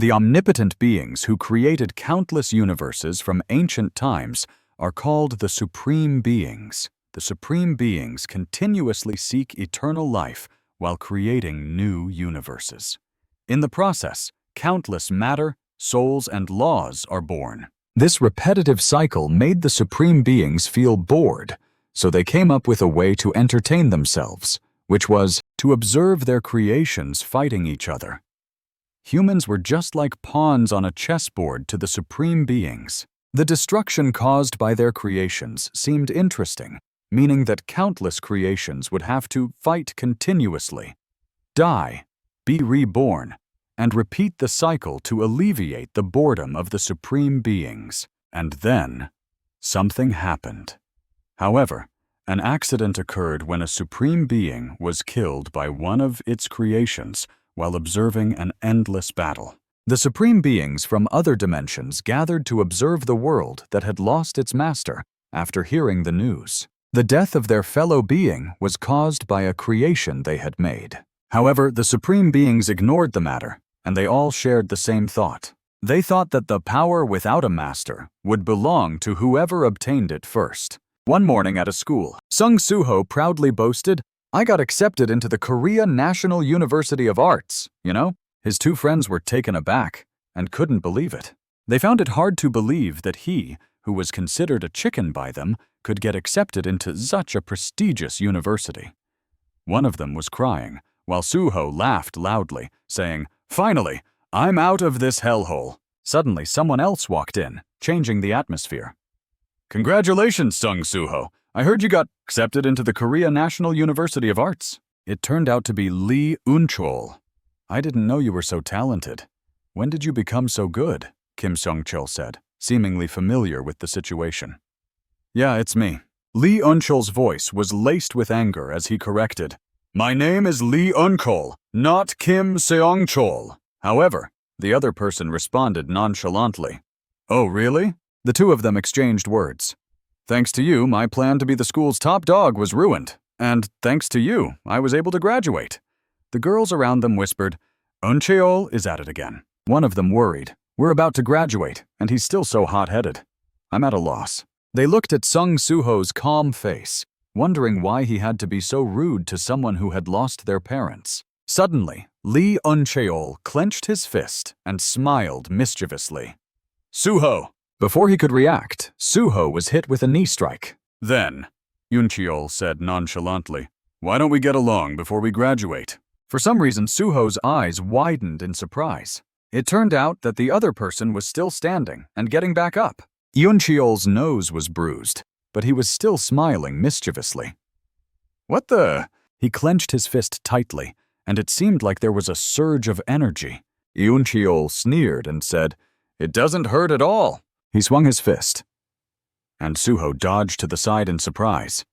The omnipotent beings who created countless universes from ancient times are called the Supreme Beings. The Supreme Beings continuously seek eternal life while creating new universes. In the process, countless matter, souls, and laws are born. This repetitive cycle made the Supreme Beings feel bored, so they came up with a way to entertain themselves, which was to observe their creations fighting each other. Humans were just like pawns on a chessboard to the Supreme Beings. The destruction caused by their creations seemed interesting, meaning that countless creations would have to fight continuously, die, be reborn, and repeat the cycle to alleviate the boredom of the Supreme Beings. And then, something happened. However, an accident occurred when a Supreme Being was killed by one of its creations while observing an endless battle. The Supreme Beings from other dimensions gathered to observe the world that had lost its master after hearing the news. The death of their fellow being was caused by a creation they had made. However, the Supreme Beings ignored the matter, and they all shared the same thought. They thought that the power without a master would belong to whoever obtained it first. One morning at a school, Sung Soo-ho proudly boasted, "I got accepted into the Korea National University of Arts, you know?" His two friends were taken aback and couldn't believe it. They found it hard to believe that he, who was considered a chicken by them, could get accepted into such a prestigious university. One of them was crying, while Soo-ho laughed loudly, saying, "Finally, I'm out of this hellhole." Suddenly, someone else walked in, changing the atmosphere. "Congratulations, Sung Soo-ho. I heard you got accepted into the Korea National University of Arts." It turned out to be Lee Un-chol. "I didn't know you were so talented. When did you become so good?" Kim Sung-chol said, seemingly familiar with the situation. "Yeah, it's me." Lee Un-chol's voice was laced with anger as he corrected, "My name is Lee Un-chol, not Kim Seong-chol." However, the other person responded nonchalantly, "Oh, really?" The two of them exchanged words. "Thanks to you, my plan to be the school's top dog was ruined. And thanks to you, I was able to graduate." The girls around them whispered, "Un-cheol is at it again." One of them worried, "We're about to graduate, and he's still so hot-headed. I'm at a loss." They looked at Sung Soo-ho's calm face, wondering why he had to be so rude to someone who had lost their parents. Suddenly, Lee Un-cheol clenched his fist and smiled mischievously. "Soo-ho!" Before he could react, Soo-ho was hit with a knee strike. "Then," Un-cheol said nonchalantly, "why don't we get along before we graduate?" For some reason, Soo-ho's eyes widened in surprise. It turned out that the other person was still standing and getting back up. Un-cheol's nose was bruised, but he was still smiling mischievously. "What the?" He clenched his fist tightly, and it seemed like there was a surge of energy. Un-cheol sneered and said, "It doesn't hurt at all." He swung his fist, and Soo-ho dodged to the side in surprise.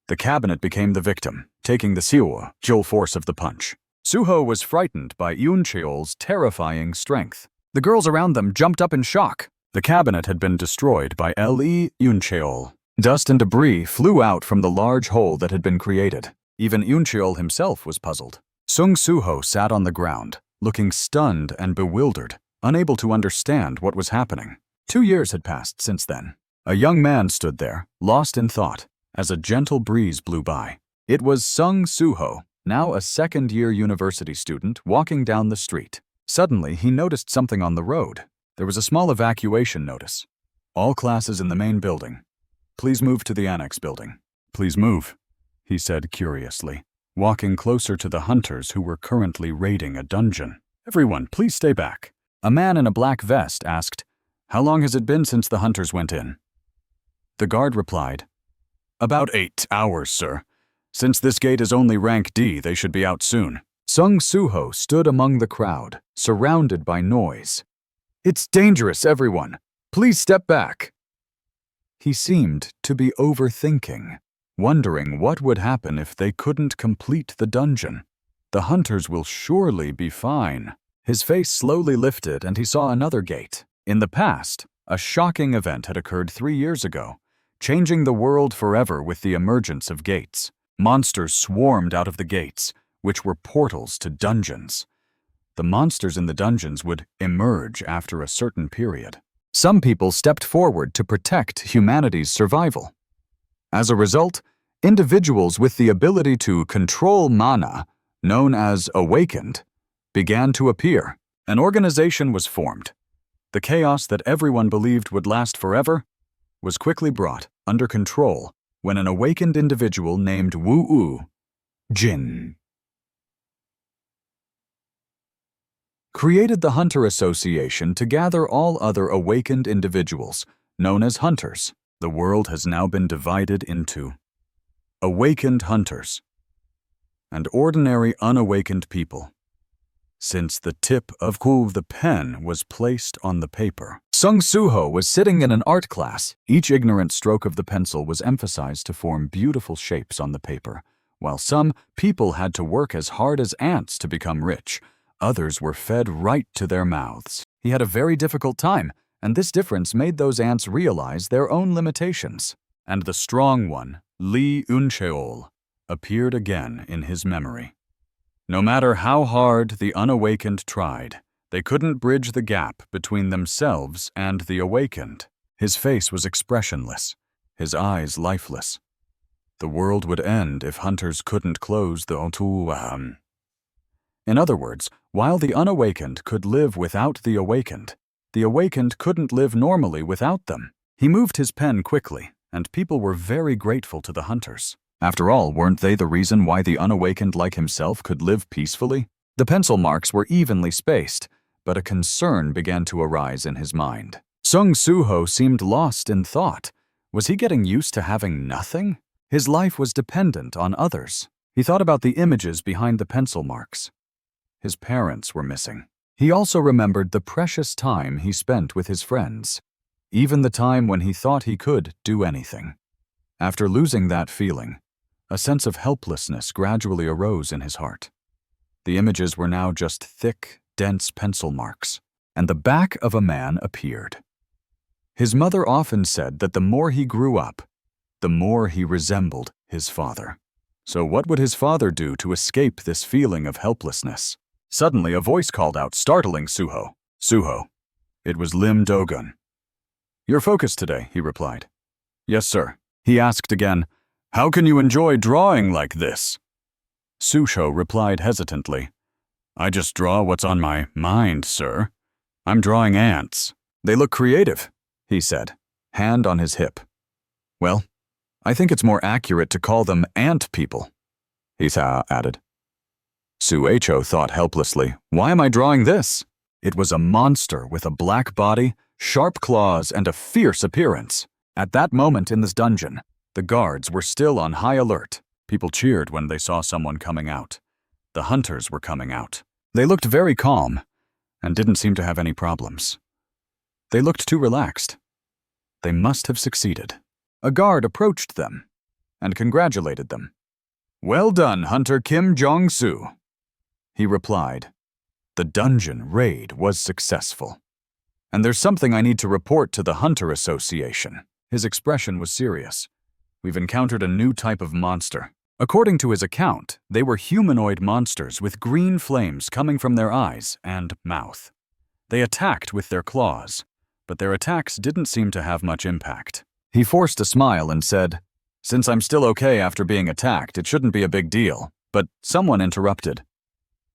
The cabinet became the victim, taking the full force of the punch. Soo-ho was frightened by Un-cheol's terrifying strength. The girls around them jumped up in shock. The cabinet had been destroyed by Lee Un-cheol. Dust and debris flew out from the large hole that had been created. Even Un-cheol himself was puzzled. Sung Soo-ho sat on the ground, looking stunned and bewildered, unable to understand what was happening. 2 years had passed since then. A young man stood there, lost in thought, as a gentle breeze blew by. It was Sung Soo-ho, now a second-year university student, walking down the street. Suddenly, he noticed something on the road. There was a small evacuation notice. "All classes in the main building. Please move to the annex building." "Please move," he said curiously, walking closer to the hunters who were currently raiding a dungeon. "Everyone, please stay back." A man in a black vest asked, "How long has it been since the hunters went in?" The guard replied, "About 8 hours, sir. Since this gate is only rank D, they should be out soon." Sung Soo-ho stood among the crowd, surrounded by noise. "It's dangerous, everyone. Please step back." He seemed to be overthinking, wondering what would happen if they couldn't complete the dungeon. "The hunters will surely be fine." His face slowly lifted and he saw another gate. In the past, a shocking event had occurred 3 years ago, changing the world forever with the emergence of gates. Monsters swarmed out of the gates, which were portals to dungeons. The monsters in the dungeons would emerge after a certain period. Some people stepped forward to protect humanity's survival. As a result, individuals with the ability to control mana, known as awakened, began to appear. An organization was formed. The chaos that everyone believed would last forever was quickly brought under control when an awakened individual named Wu Jin created the Hunter Association to gather all other awakened individuals, known as hunters. The world has now been divided into awakened hunters and ordinary unawakened people. Since the tip of the pen was placed on the paper, Sung Suho was sitting in an art class. Each ignorant stroke of the pencil was emphasized to form beautiful shapes on the paper. While some people had to work as hard as ants to become rich, others were fed right to their mouths. He had a very difficult time, and this difference made those ants realize their own limitations. And the strong one, Lee Uncheol, appeared again in his memory. No matter how hard the unawakened tried, they couldn't bridge the gap between themselves and the awakened. His face was expressionless, his eyes lifeless. The world would end if hunters couldn't close the Otuaham. In other words, while the unawakened could live without the awakened couldn't live normally without them. He moved his pen quickly, and people were very grateful to the hunters. After all, weren't they the reason why the unawakened like himself could live peacefully? The pencil marks were evenly spaced, but a concern began to arise in his mind. Sung Suho seemed lost in thought. Was he getting used to having nothing? His life was dependent on others. He thought about the images behind the pencil marks. His parents were missing. He also remembered the precious time he spent with his friends, even the time when he thought he could do anything. After losing that feeling, a sense of helplessness gradually arose in his heart. The images were now just thick, dense pencil marks, and the back of a man appeared. His mother often said that the more he grew up, the more he resembled his father. So what would his father do to escape this feeling of helplessness? Suddenly, a voice called out, startling Suho. Suho. It was Lim Dogun. "You're focused today," he replied. "Yes, sir." He asked again, "How can you enjoy drawing like this?" Suho replied hesitantly, "I just draw what's on my mind, sir. I'm drawing ants." "They look creative," he said, hand on his hip. "Well, I think it's more accurate to call them ant people," Isa added. Suecho thought helplessly, "Why am I drawing this?" It was a monster with a black body, sharp claws, and a fierce appearance. At that moment in this dungeon, the guards were still on high alert. People cheered when they saw someone coming out. The hunters were coming out. They looked very calm and didn't seem to have any problems. They looked too relaxed. They must have succeeded. A guard approached them and congratulated them. "Well done, Hunter Kim Jong-soo," he replied. "The dungeon raid was successful. And there's something I need to report to the Hunter Association." His expression was serious. "We've encountered a new type of monster." According to his account, they were humanoid monsters with green flames coming from their eyes and mouth. They attacked with their claws, but their attacks didn't seem to have much impact. He forced a smile and said, "Since I'm still okay after being attacked, it shouldn't be a big deal." But someone interrupted.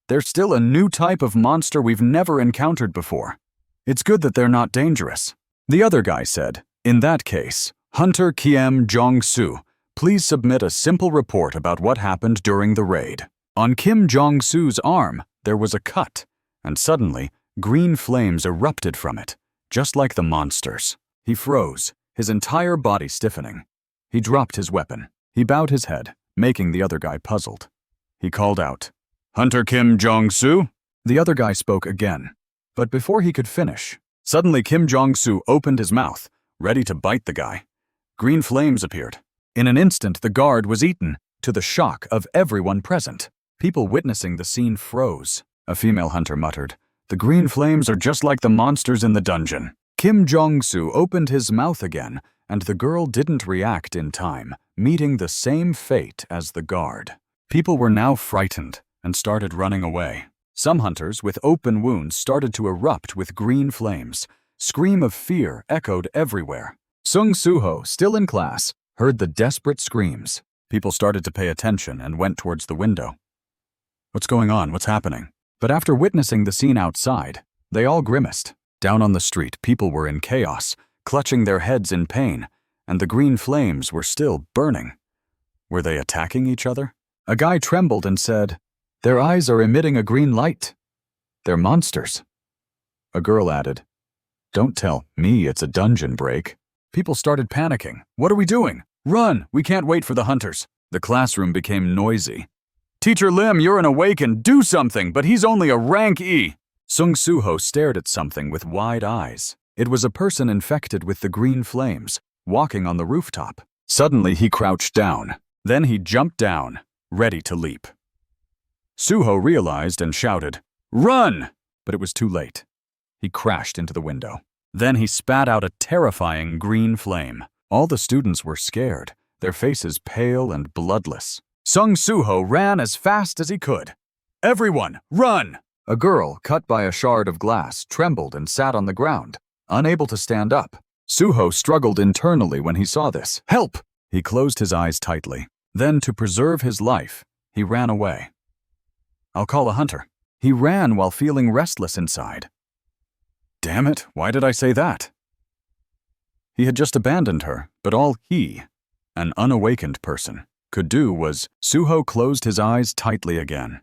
"There's still a new type of monster we've never encountered before. It's good that they're not dangerous." The other guy said, "In that case, Hunter Kim Jong-soo, please submit a simple report about what happened during the raid." On Kim Jong-soo's arm, there was a cut, and suddenly, green flames erupted from it, just like the monsters. He froze, his entire body stiffening. He dropped his weapon. He bowed his head, making the other guy puzzled. He called out, "Hunter Kim Jong-soo?" The other guy spoke again, but before he could finish, suddenly Kim Jong-soo opened his mouth, ready to bite the guy. Green flames appeared. In an instant, the guard was eaten, to the shock of everyone present. People witnessing the scene froze. A female hunter muttered, "The green flames are just like the monsters in the dungeon." Kim Jong-soo opened his mouth again, and the girl didn't react in time, meeting the same fate as the guard. People were now frightened and started running away. Some hunters with open wounds started to erupt with green flames. Scream of fear echoed everywhere. Sung Soo-ho, still in class, heard the desperate screams. People started to pay attention and went towards the window. What's going on? What's happening? But after witnessing the scene outside, they all grimaced. Down on the street, people were in chaos, clutching their heads in pain, and the green flames were still burning. Were they attacking each other? A guy trembled and said, "Their eyes are emitting a green light. They're monsters." A girl added, "Don't tell me it's a dungeon break." People started panicking. "What are we doing? Run! We can't wait for the hunters." The classroom became noisy. "Teacher Lim, you're an awakened. Do something, but he's only a rank E." Sung Soo-ho stared at something with wide eyes. It was a person infected with the green flames, walking on the rooftop. Suddenly he crouched down. Then he jumped down, ready to leap. Soo-ho realized and shouted, "Run!" But it was too late. He crashed into the window. Then he spat out a terrifying green flame. All the students were scared, their faces pale and bloodless. Sung Soo-ho ran as fast as he could. "Everyone, run!" A girl, cut by a shard of glass, trembled and sat on the ground, unable to stand up. Soo-ho struggled internally when he saw this. "Help!" He closed his eyes tightly. Then, to preserve his life, he ran away. "I'll call a hunter." He ran while feeling restless inside. Damn it, why did I say that? He had just abandoned her, but all he, an unawakened person, could do was Soo-ho closed his eyes tightly again.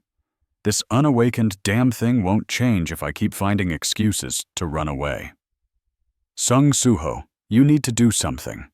This unawakened damn thing won't change if I keep finding excuses to run away. Sung Soo-ho, you need to do something.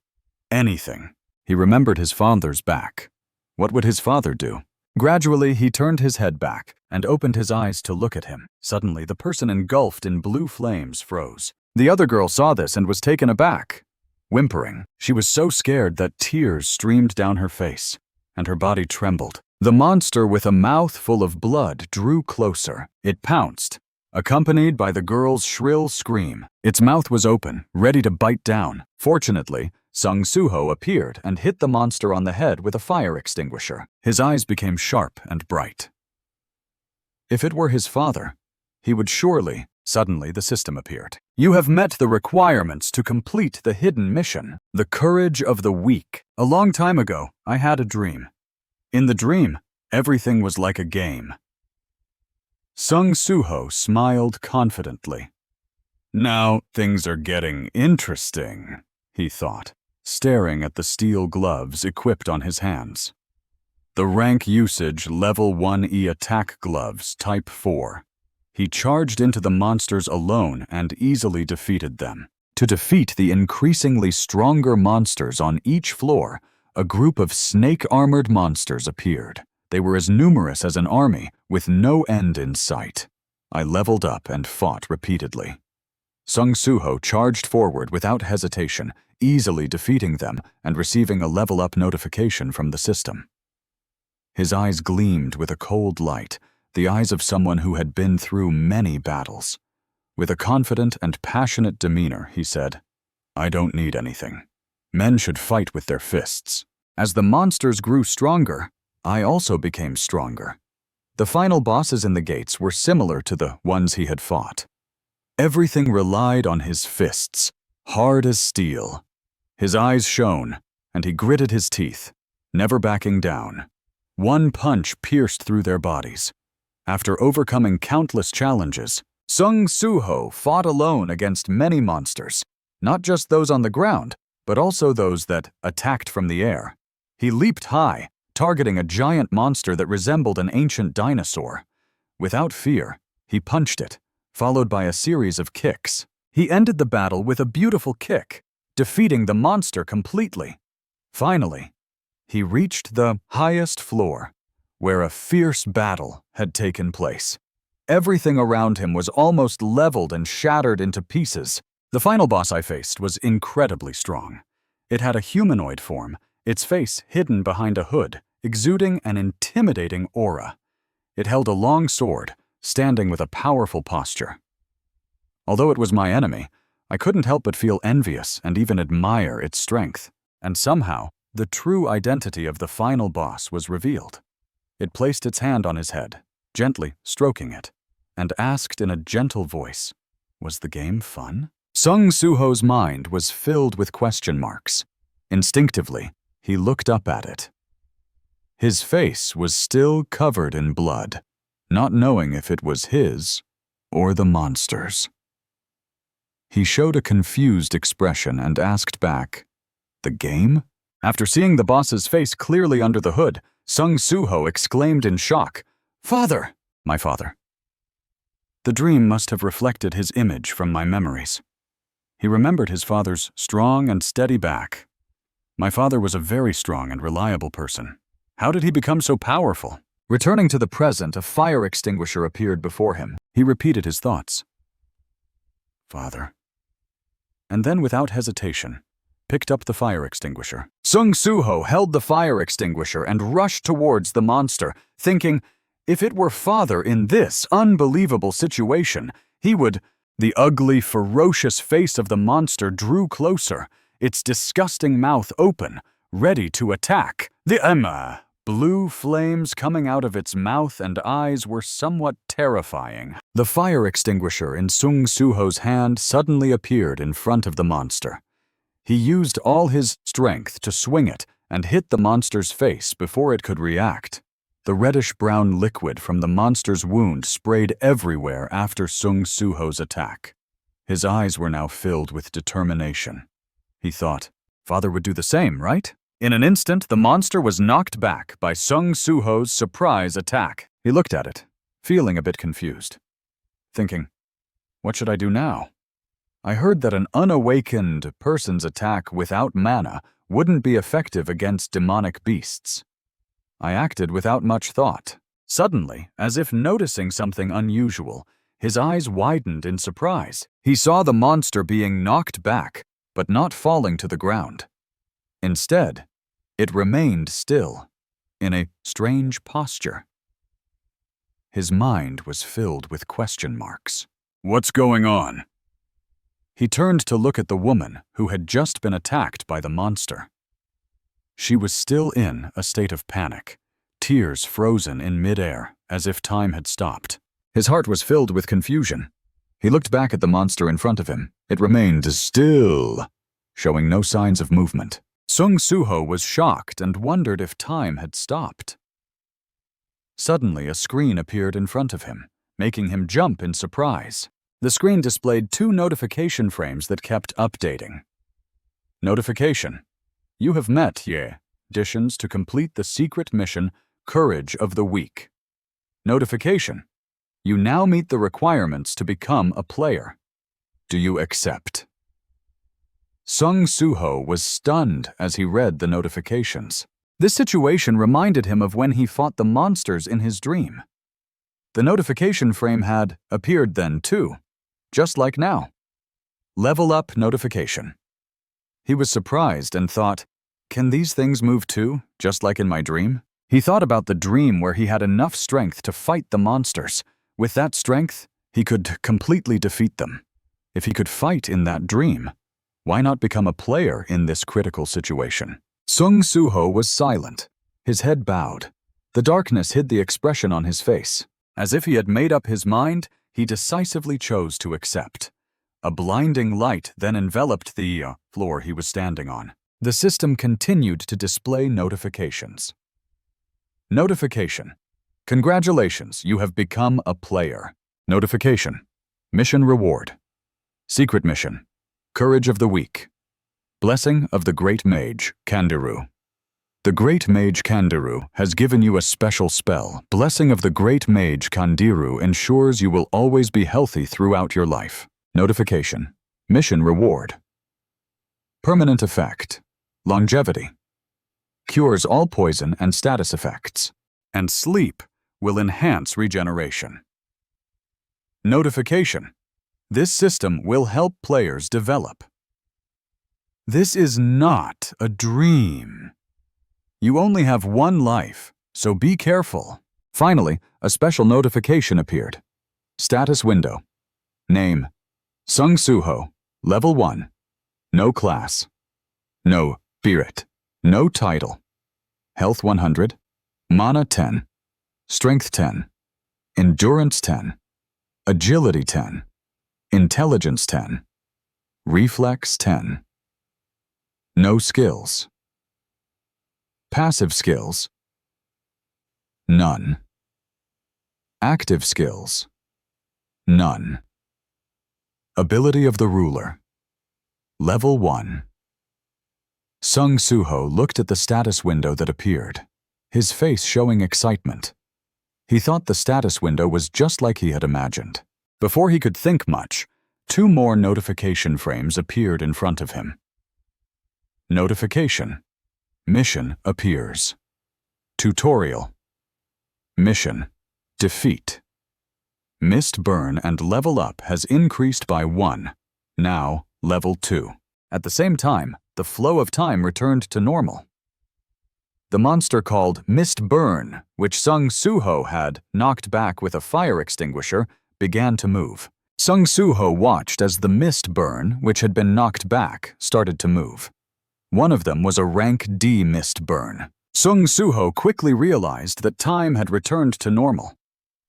Anything. He remembered his father's back. What would his father do? Gradually, he turned his head back and opened his eyes to look at him. Suddenly, the person engulfed in blue flames froze. The other girl saw this and was taken aback. Whimpering, she was so scared that tears streamed down her face, and her body trembled. The monster with a mouth full of blood drew closer. It pounced, accompanied by the girl's shrill scream. Its mouth was open, ready to bite down. Fortunately, Sung Soo-ho appeared and hit the monster on the head with a fire extinguisher. His eyes became sharp and bright. If it were his father, he would surely. Suddenly, the system appeared. You have met the requirements to complete the hidden mission. The courage of the weak. A long time ago, I had a dream. In the dream, everything was like a game. Sung Soo-ho smiled confidently. Now things are getting interesting, he thought, staring at the steel gloves equipped on his hands. The rank usage Level 1E attack gloves Type 4. He charged into the monsters alone and easily defeated them. To defeat the increasingly stronger monsters on each floor, a group of snake-armored monsters appeared. They were as numerous as an army, with no end in sight. I leveled up and fought repeatedly. Sung Soo-ho charged forward without hesitation, easily defeating them and receiving a level-up notification from the system. His eyes gleamed with a cold light, the eyes of someone who had been through many battles. With a confident and passionate demeanor, he said, I don't need anything. Men should fight with their fists. As the monsters grew stronger, I also became stronger. The final bosses in the gates were similar to the ones he had fought. Everything relied on his fists, hard as steel. His eyes shone, and he gritted his teeth, never backing down. One punch pierced through their bodies. After overcoming countless challenges, Sung Soo-ho fought alone against many monsters, not just those on the ground, but also those that attacked from the air. He leaped high, targeting a giant monster that resembled an ancient dinosaur. Without fear, he punched it, followed by a series of kicks. He ended the battle with a beautiful kick, defeating the monster completely. Finally, he reached the highest floor, where a fierce battle had taken place. Everything around him was almost leveled and shattered into pieces. The final boss I faced was incredibly strong. It had a humanoid form, its face hidden behind a hood, exuding an intimidating aura. It held a long sword, standing with a powerful posture. Although it was my enemy, I couldn't help but feel envious and even admire its strength. And somehow, the true identity of the final boss was revealed. It placed its hand on his head, gently stroking it. and asked in a gentle voice, "Was the game fun?" Sung Suho's mind was filled with question marks. Instinctively, he looked up at it. His face was still covered in blood, not knowing if it was his or the monster's. He showed a confused expression and asked back, "The game?" After seeing the boss's face clearly under the hood, Sung Suho exclaimed in shock, "Father!" "My father." The dream must have reflected his image from my memories. He remembered his father's strong and steady back. My father was a very strong and reliable person. How did he become so powerful? Returning to the present, a fire extinguisher appeared before him. He repeated his thoughts. "Father." And then, without hesitation, picked up the fire extinguisher. Sung Suho held the fire extinguisher and rushed towards the monster, thinking, if it were father in this unbelievable situation, he would... The ugly, ferocious face of the monster drew closer, its disgusting mouth open, ready to attack. The blue flames coming out of its mouth and eyes were somewhat terrifying. The fire extinguisher in Sung Suho's hand suddenly appeared in front of the monster. He used all his strength to swing it and hit the monster's face before it could react. The reddish-brown liquid from the monster's wound sprayed everywhere after Sung Suho's attack. His eyes were now filled with determination. He thought, father would do the same, right? In an instant, the monster was knocked back by Sung Suho's surprise attack. He looked at it, feeling a bit confused, thinking, what should I do now? I heard that an unawakened person's attack without mana wouldn't be effective against demonic beasts. I acted without much thought. Suddenly, as if noticing something unusual, his eyes widened in surprise. He saw the monster being knocked back, but not falling to the ground. Instead, it remained still, in a strange posture. His mind was filled with question marks. What's going on? He turned to look at the woman who had just been attacked by the monster. She was still in a state of panic, tears frozen in midair as if time had stopped. His heart was filled with confusion. He looked back at the monster in front of him. It remained still, showing no signs of movement. Sung Suho was shocked and wondered if time had stopped. Suddenly, a screen appeared in front of him, making him jump in surprise. The screen displayed 2 notification frames that kept updating. Notification. You have met conditions to complete the secret mission, Courage of the Weak. Notification. You now meet the requirements to become a player. Do you accept? Sung Suho was stunned as he read the notifications. This situation reminded him of when he fought the monsters in his dream. The notification frame had appeared then too, just like now. Level up notification. He was surprised and thought, can these things move too, just like in my dream? He thought about the dream where he had enough strength to fight the monsters. With that strength, he could completely defeat them. If he could fight in that dream, why not become a player in this critical situation? Sung Suho was silent, his head bowed. The darkness hid the expression on his face. As if he had made up his mind, he decisively chose to accept. A blinding light then enveloped the floor he was standing on. The system continued to display notifications. Notification. Congratulations, you have become a player. Notification. Mission reward. Secret mission. Courage of the Weak. Blessing of the Great Mage, Kandiru. The Great Mage Kandiru has given you a special spell. Blessing of the Great Mage Kandiru ensures you will always be healthy throughout your life. Notification. Mission reward. Permanent effect. Longevity. Cures all poison and status effects. And sleep will enhance regeneration. Notification. This system will help players develop. This is not a dream. You only have one life, so be careful. Finally, a special notification appeared. Status window. Name. Sung Suho. Level 1. No class. No spirit. No title. Health 100. Mana 10. Strength 10. Endurance 10. Agility 10, Intelligence 10, Reflex 10. No skills. Passive skills, none. Active skills, none. Ability of the ruler, Level 1. Sung Soo-ho looked at the status window that appeared, his face showing excitement. He thought the status window was just like he had imagined. Before he could think much, 2 more notification frames appeared in front of him. Notification. Mission appears. Tutorial. Mission. Defeat. Mist burn and level up has increased by 1. Now, level 2. At the same time, the flow of time returned to normal. The monster called Mist Burn, which Sung Soo-ho had knocked back with a fire extinguisher, began to move. Sung Soo-ho watched as the Mist Burn, which had been knocked back, started to move. One of them was a rank D Mist Burn. Sung Soo-ho quickly realized that time had returned to normal.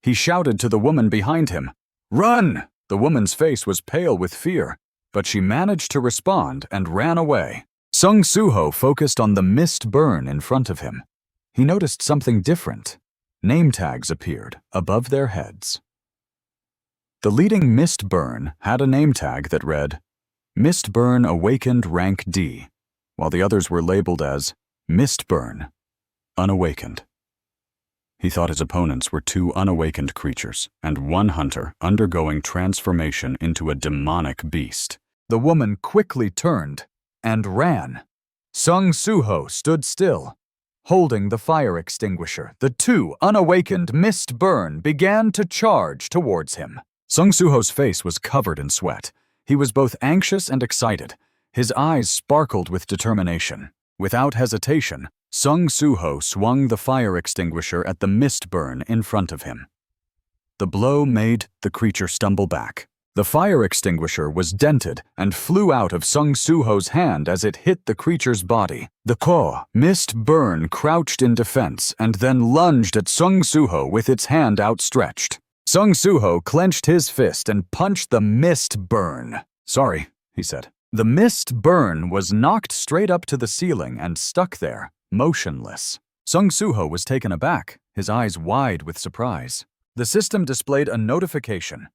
He shouted to the woman behind him, "Run!" The woman's face was pale with fear, but she managed to respond and ran away. Sung Soo-ho focused on the Mist Burn in front of him. He noticed something different. Name tags appeared above their heads. The leading Mist Burn had a name tag that read, Mist Burn Awakened Rank D, while the others were labeled as Mist Burn, Unawakened. He thought his opponents were 2 unawakened creatures and 1 hunter undergoing transformation into a demonic beast. The woman quickly turned and ran. Sung Soo-ho stood still. Holding the fire extinguisher, the 2 unawakened Mist Burn began to charge towards him. Sung Soo-ho's face was covered in sweat. He was both anxious and excited. His eyes sparkled with determination. Without hesitation, Sung Soo-ho swung the fire extinguisher at the Mist Burn in front of him. The blow made the creature stumble back. The fire extinguisher was dented and flew out of Sung Soo-ho's hand as it hit the creature's body. The Mist Burn crouched in defense and then lunged at Sung Soo-ho with its hand outstretched. Sung Soo-ho clenched his fist and punched the Mist Burn. "Sorry," he said. The Mist Burn was knocked straight up to the ceiling and stuck there, motionless. Sung Soo-ho was taken aback, his eyes wide with surprise. The system displayed a notification.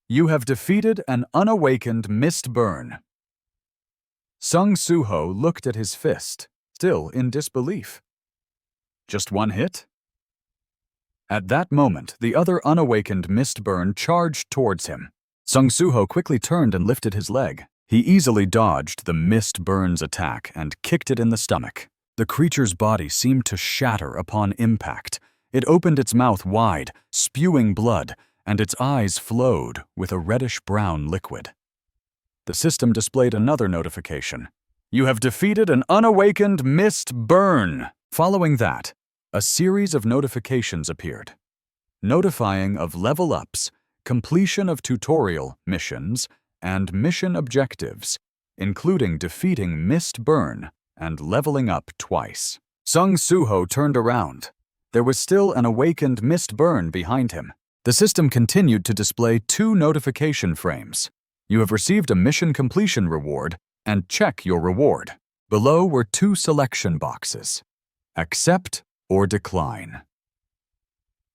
You have defeated an unawakened Mist Burn. Sung Soo-ho looked at his fist, still in disbelief. Just 1 hit? At that moment, the other unawakened Mist Burn charged towards him. Sung Soo-ho quickly turned and lifted his leg. He easily dodged the Mist Burn's attack and kicked it in the stomach. The creature's body seemed to shatter upon impact. It opened its mouth wide, spewing blood, and its eyes flowed with a reddish-brown liquid. The system displayed another notification. You have defeated an unawakened Mist Burn. Following that, a series of notifications appeared, notifying of level ups, completion of tutorial missions, and mission objectives, including defeating Mist Burn and leveling up twice. Sung Soo-ho turned around. There was still an awakened Mist Burn behind him. The system continued to display 2 notification frames. You have received a mission completion reward, and check your reward. Below were 2 selection boxes. Accept or decline.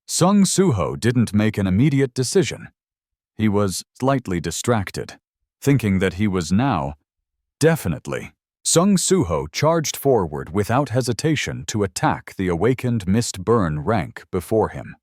Sung Soo-ho didn't make an immediate decision. He was slightly distracted, thinking that he was now, definitely. Sung Soo-ho charged forward without hesitation to attack the awakened Mist Burn rank before him.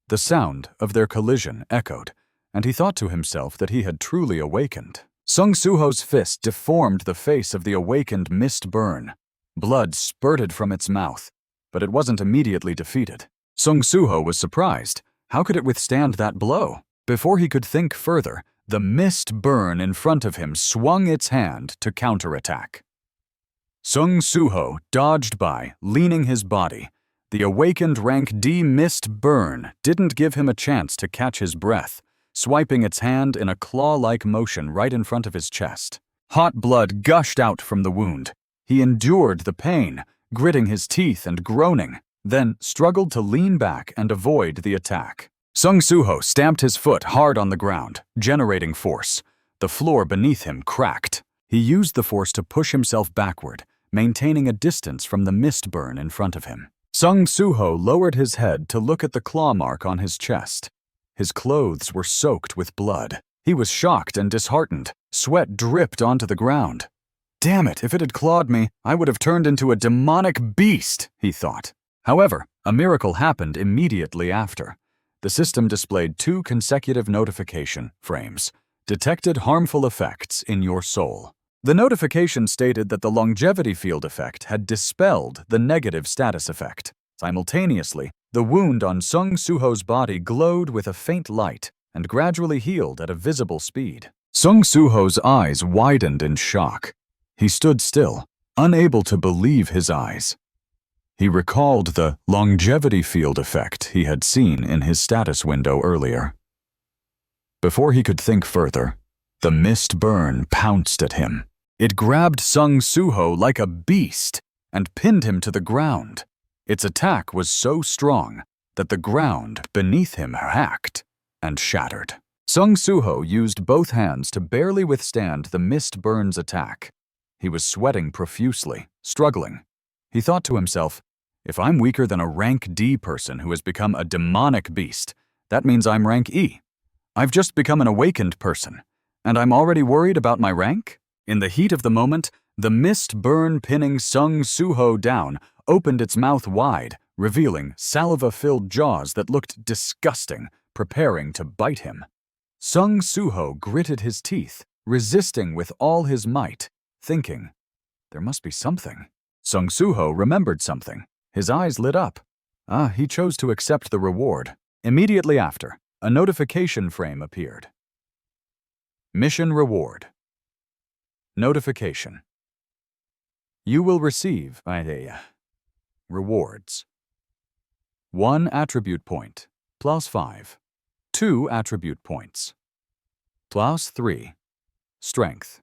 The sound of their collision echoed, and he thought to himself that he had truly awakened. Sung Soo-ho's fist deformed the face of the awakened Mist Burn. Blood spurted from its mouth, but it wasn't immediately defeated. Sung Soo-ho was surprised. How could it withstand that blow? Before he could think further, the Mist Burn in front of him swung its hand to counterattack. Sung Soo-ho dodged by, leaning his body. The awakened rank D Mist Burn didn't give him a chance to catch his breath, swiping its hand in a claw-like motion right in front of his chest. Hot blood gushed out from the wound. He endured the pain, gritting his teeth and groaning, then struggled to lean back and avoid the attack. Sung Soo-ho stamped his foot hard on the ground, generating force. The floor beneath him cracked. He used the force to push himself backward, maintaining a distance from the mist burn in front of him. Sung Soo-ho lowered his head to look at the claw mark on his chest. His clothes were soaked with blood. He was shocked and disheartened. Sweat dripped onto the ground. Damn it, if it had clawed me, I would have turned into a demonic beast, he thought. However, a miracle happened immediately after. The system displayed 2 consecutive notification frames. Detected harmful effects in your soul. The notification stated that the longevity field effect had dispelled the negative status effect. Simultaneously, the wound on Sung Soo-ho's body glowed with a faint light and gradually healed at a visible speed. Sung Soo-ho's eyes widened in shock. He stood still, unable to believe his eyes. He recalled the longevity field effect he had seen in his status window earlier. Before he could think further, the mist burn pounced at him. It grabbed Sung Soo-ho like a beast and pinned him to the ground. Its attack was so strong that the ground beneath him cracked and shattered. Sung Soo-ho used both hands to barely withstand the mist burn's attack. He was sweating profusely, struggling. He thought to himself, if I'm weaker than a rank D person who has become a demonic beast, that means I'm rank E. I've just become an awakened person, and I'm already worried about my rank? In the heat of the moment, the mist burn pinning Sung Soo-ho down opened its mouth wide, revealing saliva-filled jaws that looked disgusting, preparing to bite him. Sung Soo-ho gritted his teeth, resisting with all his might, thinking, there must be something. Sung Soo-ho remembered something. His eyes lit up. He chose to accept the reward. Immediately after, a notification frame appeared. Mission reward. Notification. You will receive rewards. 1 attribute point, +5. 2 attribute points, +3. Strength,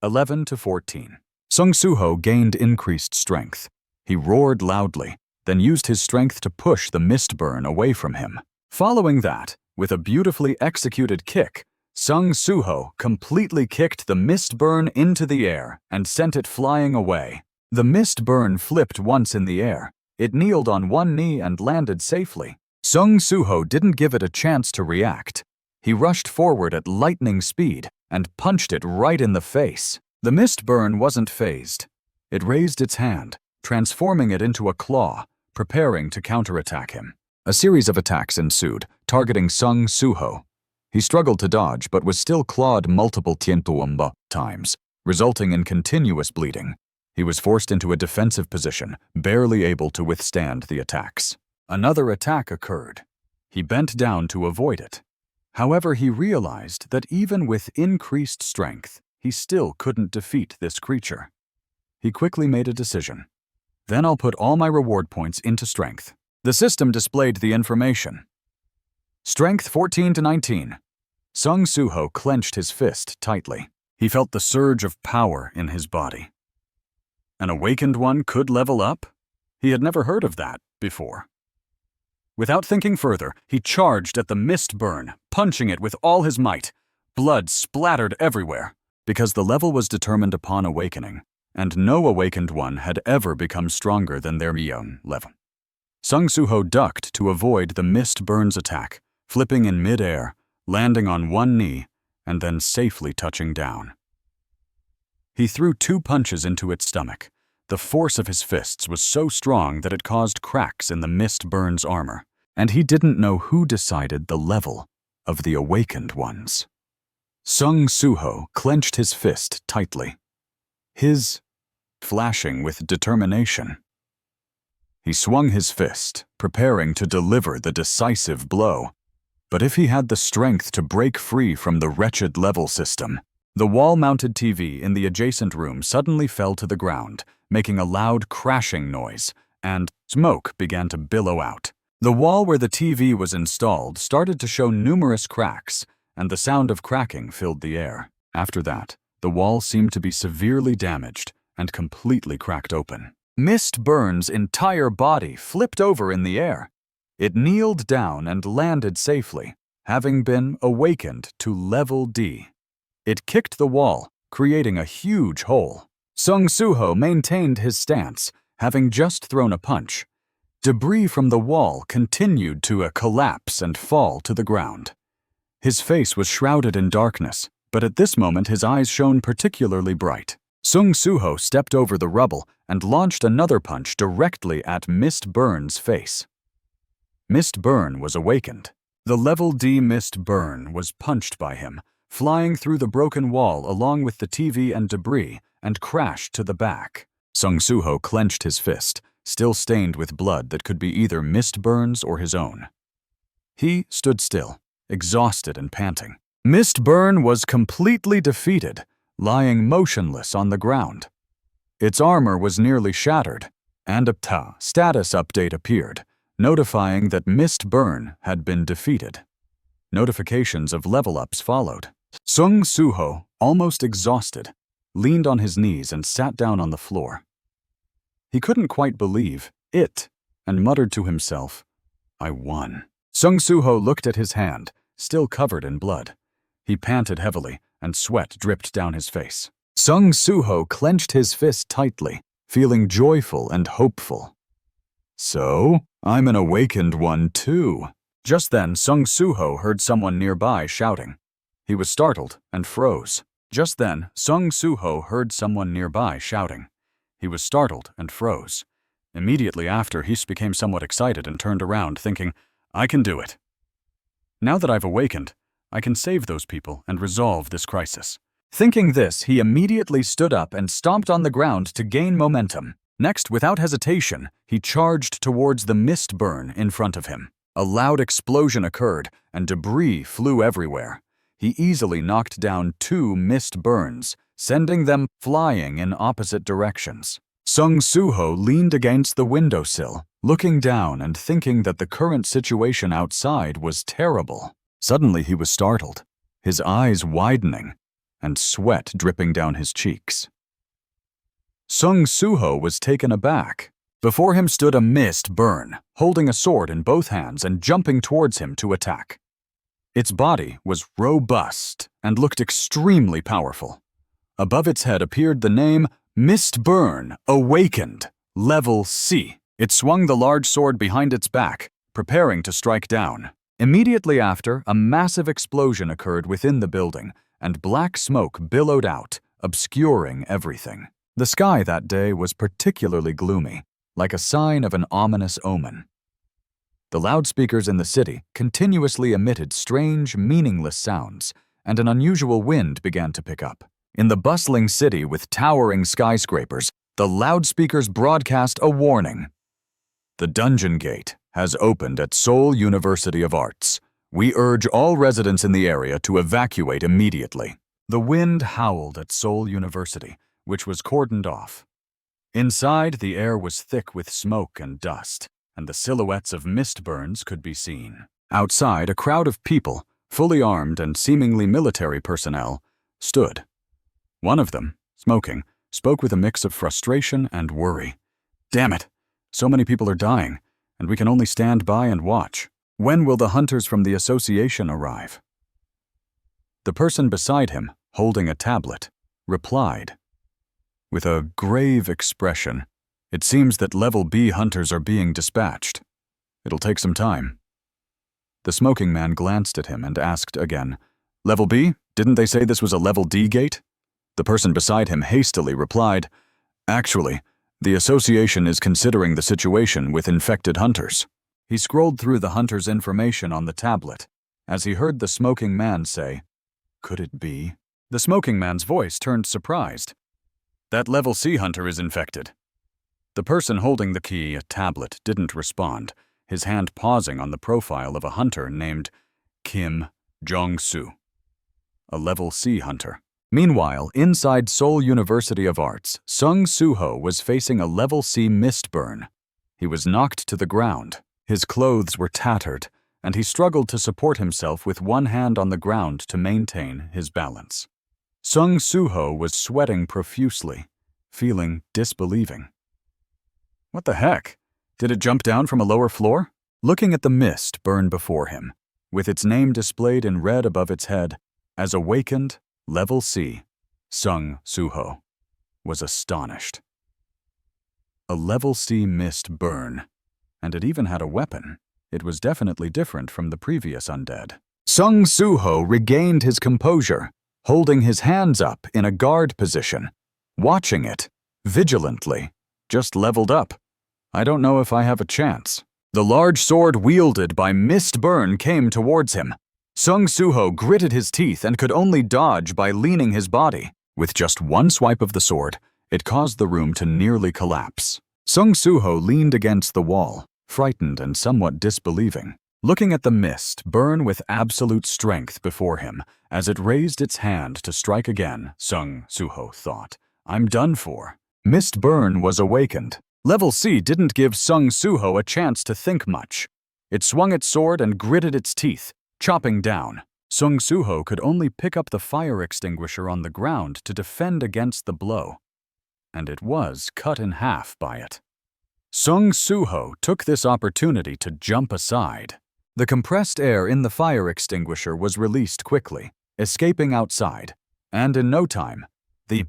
11 to 14. Sung Soo-ho gained increased strength. He roared loudly, then used his strength to push the mist burn away from him. Following that, with a beautifully executed kick, Sung Soo-ho completely kicked the mist burn into the air and sent it flying away. The mist burn flipped once in the air. It kneeled on one knee and landed safely. Sung Soo-ho didn't give it a chance to react. He rushed forward at lightning speed and punched it right in the face. The mist burn wasn't fazed. It raised its hand, transforming it into a claw, preparing to counterattack him. A series of attacks ensued, targeting Sung Soo-ho. He struggled to dodge but was still clawed multiple times, resulting in continuous bleeding. He was forced into a defensive position, barely able to withstand the attacks. Another attack occurred. He bent down to avoid it. However, he realized that even with increased strength, he still couldn't defeat this creature. He quickly made a decision. Then I'll put all my reward points into strength. The system displayed the information. Strength 14 to 19. Sung Soo-ho clenched his fist tightly. He felt the surge of power in his body. An awakened one could level up? He had never heard of that before. Without thinking further, he charged at the mist burn, punching it with all his might. Blood splattered everywhere, because the level was determined upon awakening, and no awakened one had ever become stronger than their young level. Sung Soo-ho ducked to avoid the mist burn's attack, flipping in mid-air, landing on one knee, and then safely touching down. He threw 2 punches into its stomach. The force of his fists was so strong that it caused cracks in the mist burn's armor, and he didn't know who decided the level of the awakened ones. Sung Soo-ho clenched his fist tightly, his flashing with determination. He swung his fist, preparing to deliver the decisive blow. But if he had the strength to break free from the wretched level system, the wall-mounted TV in the adjacent room suddenly fell to the ground, making a loud crashing noise, and smoke began to billow out. The wall where the TV was installed started to show numerous cracks, and the sound of cracking filled the air. After that, the wall seemed to be severely damaged and completely cracked open. Mist Burn's entire body flipped over in the air. It kneeled down and landed safely, having been awakened to level D. It kicked the wall, creating a huge hole. Sung Soo-ho maintained his stance, having just thrown a punch. Debris from the wall continued to collapse and fall to the ground. His face was shrouded in darkness, but at this moment his eyes shone particularly bright. Sung Soo-ho stepped over the rubble and launched another punch directly at Mist Burn's face. Mist Burn was awakened. The level D Mist Burn was punched by him, flying through the broken wall along with the TV and debris, and crashed to the back. Sung Soo-ho clenched his fist, still stained with blood that could be either Mist Burn's or his own. He stood still, exhausted and panting. Mist Burn was completely defeated, lying motionless on the ground. Its armor was nearly shattered, and a status update appeared, notifying that Mist Burn had been defeated. Notifications of level-ups followed. Sung Soo-ho, almost exhausted, leaned on his knees and sat down on the floor. He couldn't quite believe it and muttered to himself, "I won." Sung Soo-ho looked at his hand, still covered in blood. He panted heavily, and sweat dripped down his face. Sung Soo-ho clenched his fist tightly, feeling joyful and hopeful. "So, I'm an awakened one too." Just then, Sung Soo-ho heard someone nearby shouting. He was startled and froze. Just then, Sung Soo-ho heard someone nearby shouting. He was startled and froze. Immediately after, he became somewhat excited and turned around, thinking, "I can do it. Now that I've awakened, I can save those people and resolve this crisis." Thinking this, he immediately stood up and stomped on the ground to gain momentum. Next, without hesitation, he charged towards the Mist Burn in front of him. A loud explosion occurred, and debris flew everywhere. He easily knocked down 2 Mist Burns, sending them flying in opposite directions. Sung Soo-ho leaned against the windowsill, looking down and thinking that the current situation outside was terrible. Suddenly he was startled, his eyes widening, and sweat dripping down his cheeks. Sung Soo-ho was taken aback. Before him stood a Mist Burn, holding a sword in both hands and jumping towards him to attack. Its body was robust and looked extremely powerful. Above its head appeared the name Mist Burn Awakened, Level C. It swung the large sword behind its back, preparing to strike down. Immediately after, a massive explosion occurred within the building, and black smoke billowed out, obscuring everything. The sky that day was particularly gloomy, like a sign of an ominous omen. The loudspeakers in the city continuously emitted strange, meaningless sounds, and an unusual wind began to pick up. In the bustling city with towering skyscrapers, the loudspeakers broadcast a warning. "The Dungeon Gate has opened at Seoul University of Arts. We urge all residents in the area to evacuate immediately." The wind howled at Seoul University, which was cordoned off. Inside, the air was thick with smoke and dust, and the silhouettes of Mist Burns could be seen. Outside, a crowd of people, fully armed and seemingly military personnel, stood. One of them, smoking, spoke with a mix of frustration and worry. "Damn it! So many people are dying, and we can only stand by and watch. When will the hunters from the association arrive?" The person beside him, holding a tablet, replied. With a grave expression, "It seems that Level B hunters are being dispatched. It'll take some time." The smoking man glanced at him and asked again, "Level B? Didn't they say this was a Level D gate?" The person beside him hastily replied, "Actually, the association is considering the situation with infected hunters." He scrolled through the hunter's information on the tablet as he heard the smoking man say, "Could it be?" The smoking man's voice turned surprised. "That Level C hunter is infected." The person holding the key, a tablet, didn't respond, his hand pausing on the profile of a hunter named Kim Jong-soo, a Level C hunter. Meanwhile, inside Seoul University of Arts, Sung Soo-ho was facing a Level C Mist Burn. He was knocked to the ground. His clothes were tattered, and he struggled to support himself with one hand on the ground to maintain his balance. Sung Soo-ho was sweating profusely, feeling disbelieving. "What the heck? Did it jump down from a lower floor?" looking at the mist burn before him, with its name displayed in red above its head, as awakened, level C, Sung Suho was astonished. A level C mist burn, and it even had a weapon. It was definitely different from the previous undead. Sung Suho regained his composure, holding his hands up in a guard position, watching it, vigilantly. Just leveled up. I don't know if I have a chance. The large sword wielded by Mist Burn came towards him. Sung Suho gritted his teeth and could only dodge by leaning his body. With just one swipe of the sword, it caused the room to nearly collapse. Sung Suho leaned against the wall, frightened and somewhat disbelieving, looking at the mist burn with absolute strength before him. As it raised its hand to strike again, Sung Suho thought, I'm done for. Mist Burn was awakened. Level C didn't give Sung Suho a chance to think much. It swung its sword and gritted its teeth, chopping down. Sung Suho could only pick up the fire extinguisher on the ground to defend against the blow, and it was cut in half by it. Sung Suho took this opportunity to jump aside. The compressed air in the fire extinguisher was released quickly, escaping outside, and in no time, the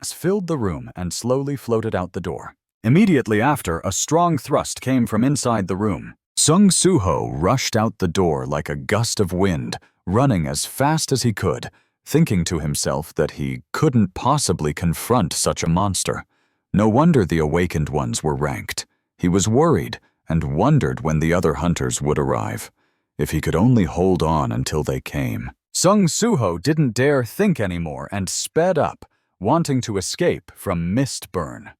gas filled the room and slowly floated out the door. Immediately after, a strong thrust came from inside the room. Sung Suho rushed out the door like a gust of wind, running as fast as he could, thinking to himself that he couldn't possibly confront such a monster. No wonder the awakened ones were ranked. He was worried and wondered when the other hunters would arrive. If he could only hold on until they came. Sung Suho didn't dare think anymore and sped up, wanting to escape from Mist Burn.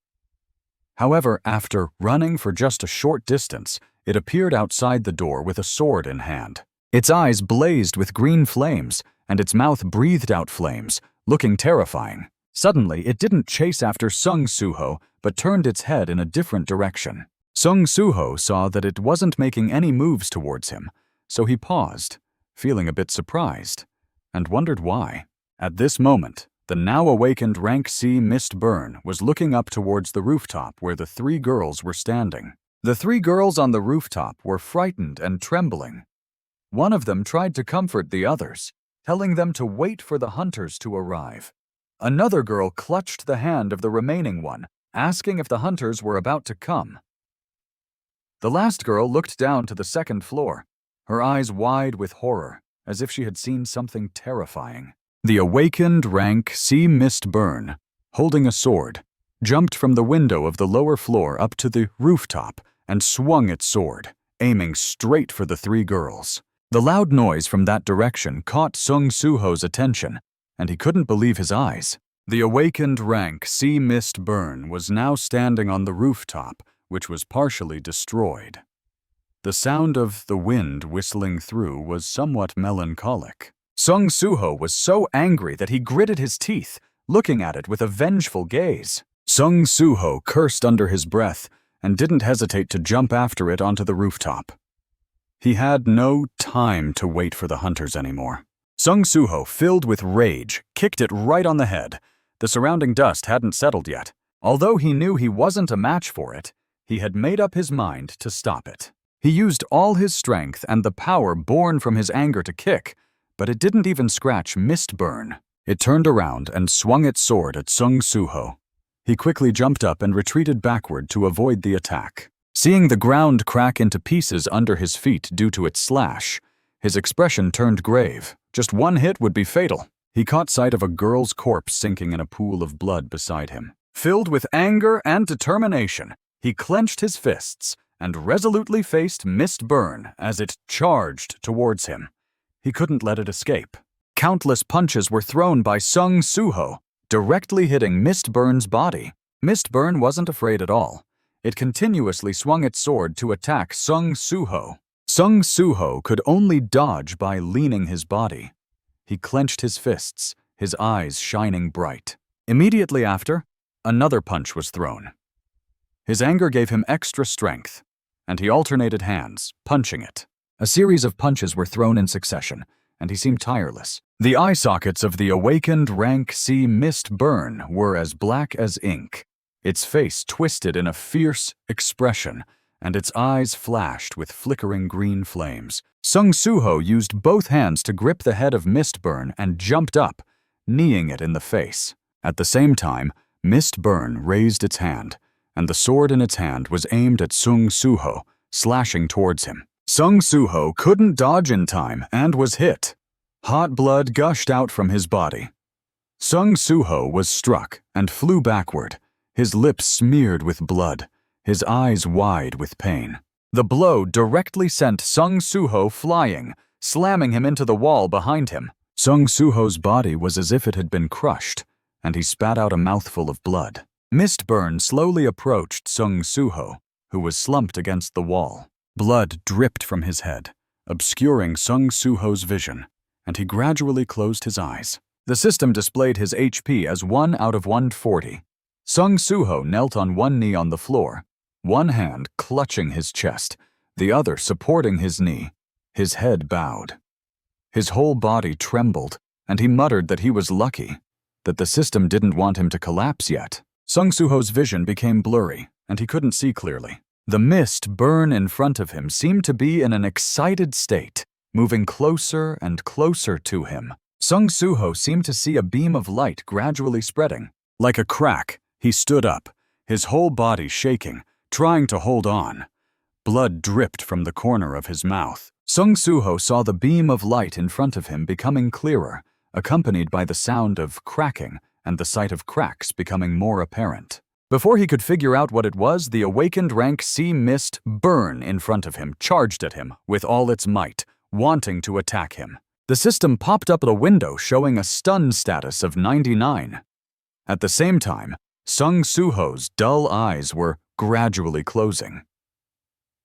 However, after running for just a short distance, it appeared outside the door with a sword in hand. Its eyes blazed with green flames, and its mouth breathed out flames, looking terrifying. Suddenly, it didn't chase after Sung Suho, but turned its head in a different direction. Sung Suho saw that it wasn't making any moves towards him, so he paused, feeling a bit surprised, and wondered why. At this moment, the now-awakened Rank C Mist Burn was looking up towards the rooftop where the three girls were standing. The three girls on the rooftop were frightened and trembling. One of them tried to comfort the others, telling them to wait for the hunters to arrive. Another girl clutched the hand of the remaining one, asking if the hunters were about to come. The last girl looked down to the second floor, her eyes wide with horror, as if she had seen something terrifying. The awakened Rank C Mist Burn, holding a sword, jumped from the window of the lower floor up to the rooftop and swung its sword, aiming straight for the three girls. The loud noise from that direction caught Sung Suho's attention, and he couldn't believe his eyes. The awakened Rank C Mist Burn was now standing on the rooftop, which was partially destroyed. The sound of the wind whistling through was somewhat melancholic. Sung Suho was so angry that he gritted his teeth, looking at it with a vengeful gaze. Sung Suho cursed under his breath and didn't hesitate to jump after it onto the rooftop. He had no time to wait for the hunters anymore. Sung Suho, filled with rage, kicked it right on the head. The surrounding dust hadn't settled yet. Although he knew he wasn't a match for it, he had made up his mind to stop it. He used all his strength and the power born from his anger to kick, but it didn't even scratch Mist Burn. It turned around and swung its sword at Sung Suho. He quickly jumped up and retreated backward to avoid the attack. Seeing the ground crack into pieces under his feet due to its slash, his expression turned grave. Just one hit would be fatal. He caught sight of a girl's corpse sinking in a pool of blood beside him. Filled with anger and determination, he clenched his fists and resolutely faced Mist Burn as it charged towards him. He couldn't let it escape. Countless punches were thrown by Sung Suho, directly hitting Mist Burn's body. Mist Burn wasn't afraid at all. It continuously swung its sword to attack Sung Suho. Sung Suho could only dodge by leaning his body. He clenched his fists, his eyes shining bright. Immediately after, another punch was thrown. His anger gave him extra strength, and he alternated hands, punching it. A series of punches were thrown in succession, and he seemed tireless. The eye sockets of the awakened Rank C Mist Burn were as black as ink. Its face twisted in a fierce expression, and its eyes flashed with flickering green flames. Sung Suho used both hands to grip the head of Mistburn and jumped up, kneeing it in the face. At the same time, Mistburn raised its hand, and the sword in its hand was aimed at Sung Suho, slashing towards him. Sung Suho couldn't dodge in time and was hit. Hot blood gushed out from his body. Sung Suho was struck and flew backward, his lips smeared with blood, his eyes wide with pain. The blow directly sent Sung Suho flying, slamming him into the wall behind him. Sung Suho's body was as if it had been crushed, and he spat out a mouthful of blood. Mistburn slowly approached Sung Suho, who was slumped against the wall. Blood dripped from his head, obscuring Sung Suho's vision, and he gradually closed his eyes. The system displayed his HP as 1 out of 140. Sung Suho knelt on one knee on the floor, one hand clutching his chest, the other supporting his knee, his head bowed. His whole body trembled, and he muttered that he was lucky, that the system didn't want him to collapse yet. Sung Suho's vision became blurry, and he couldn't see clearly. The mist burn in front of him seemed to be in an excited state, moving closer and closer to him. Sung Suho seemed to see a beam of light gradually spreading. Like a crack, he stood up, his whole body shaking, trying to hold on. Blood dripped from the corner of his mouth. Sung Suho saw the beam of light in front of him becoming clearer, accompanied by the sound of cracking and the sight of cracks becoming more apparent. Before he could figure out what it was, the awakened rank C mist burn in front of him charged at him with all its might, wanting to attack him. The system popped up at a window showing a stun status of 99. At the same time, Sung Suho's dull eyes were gradually closing.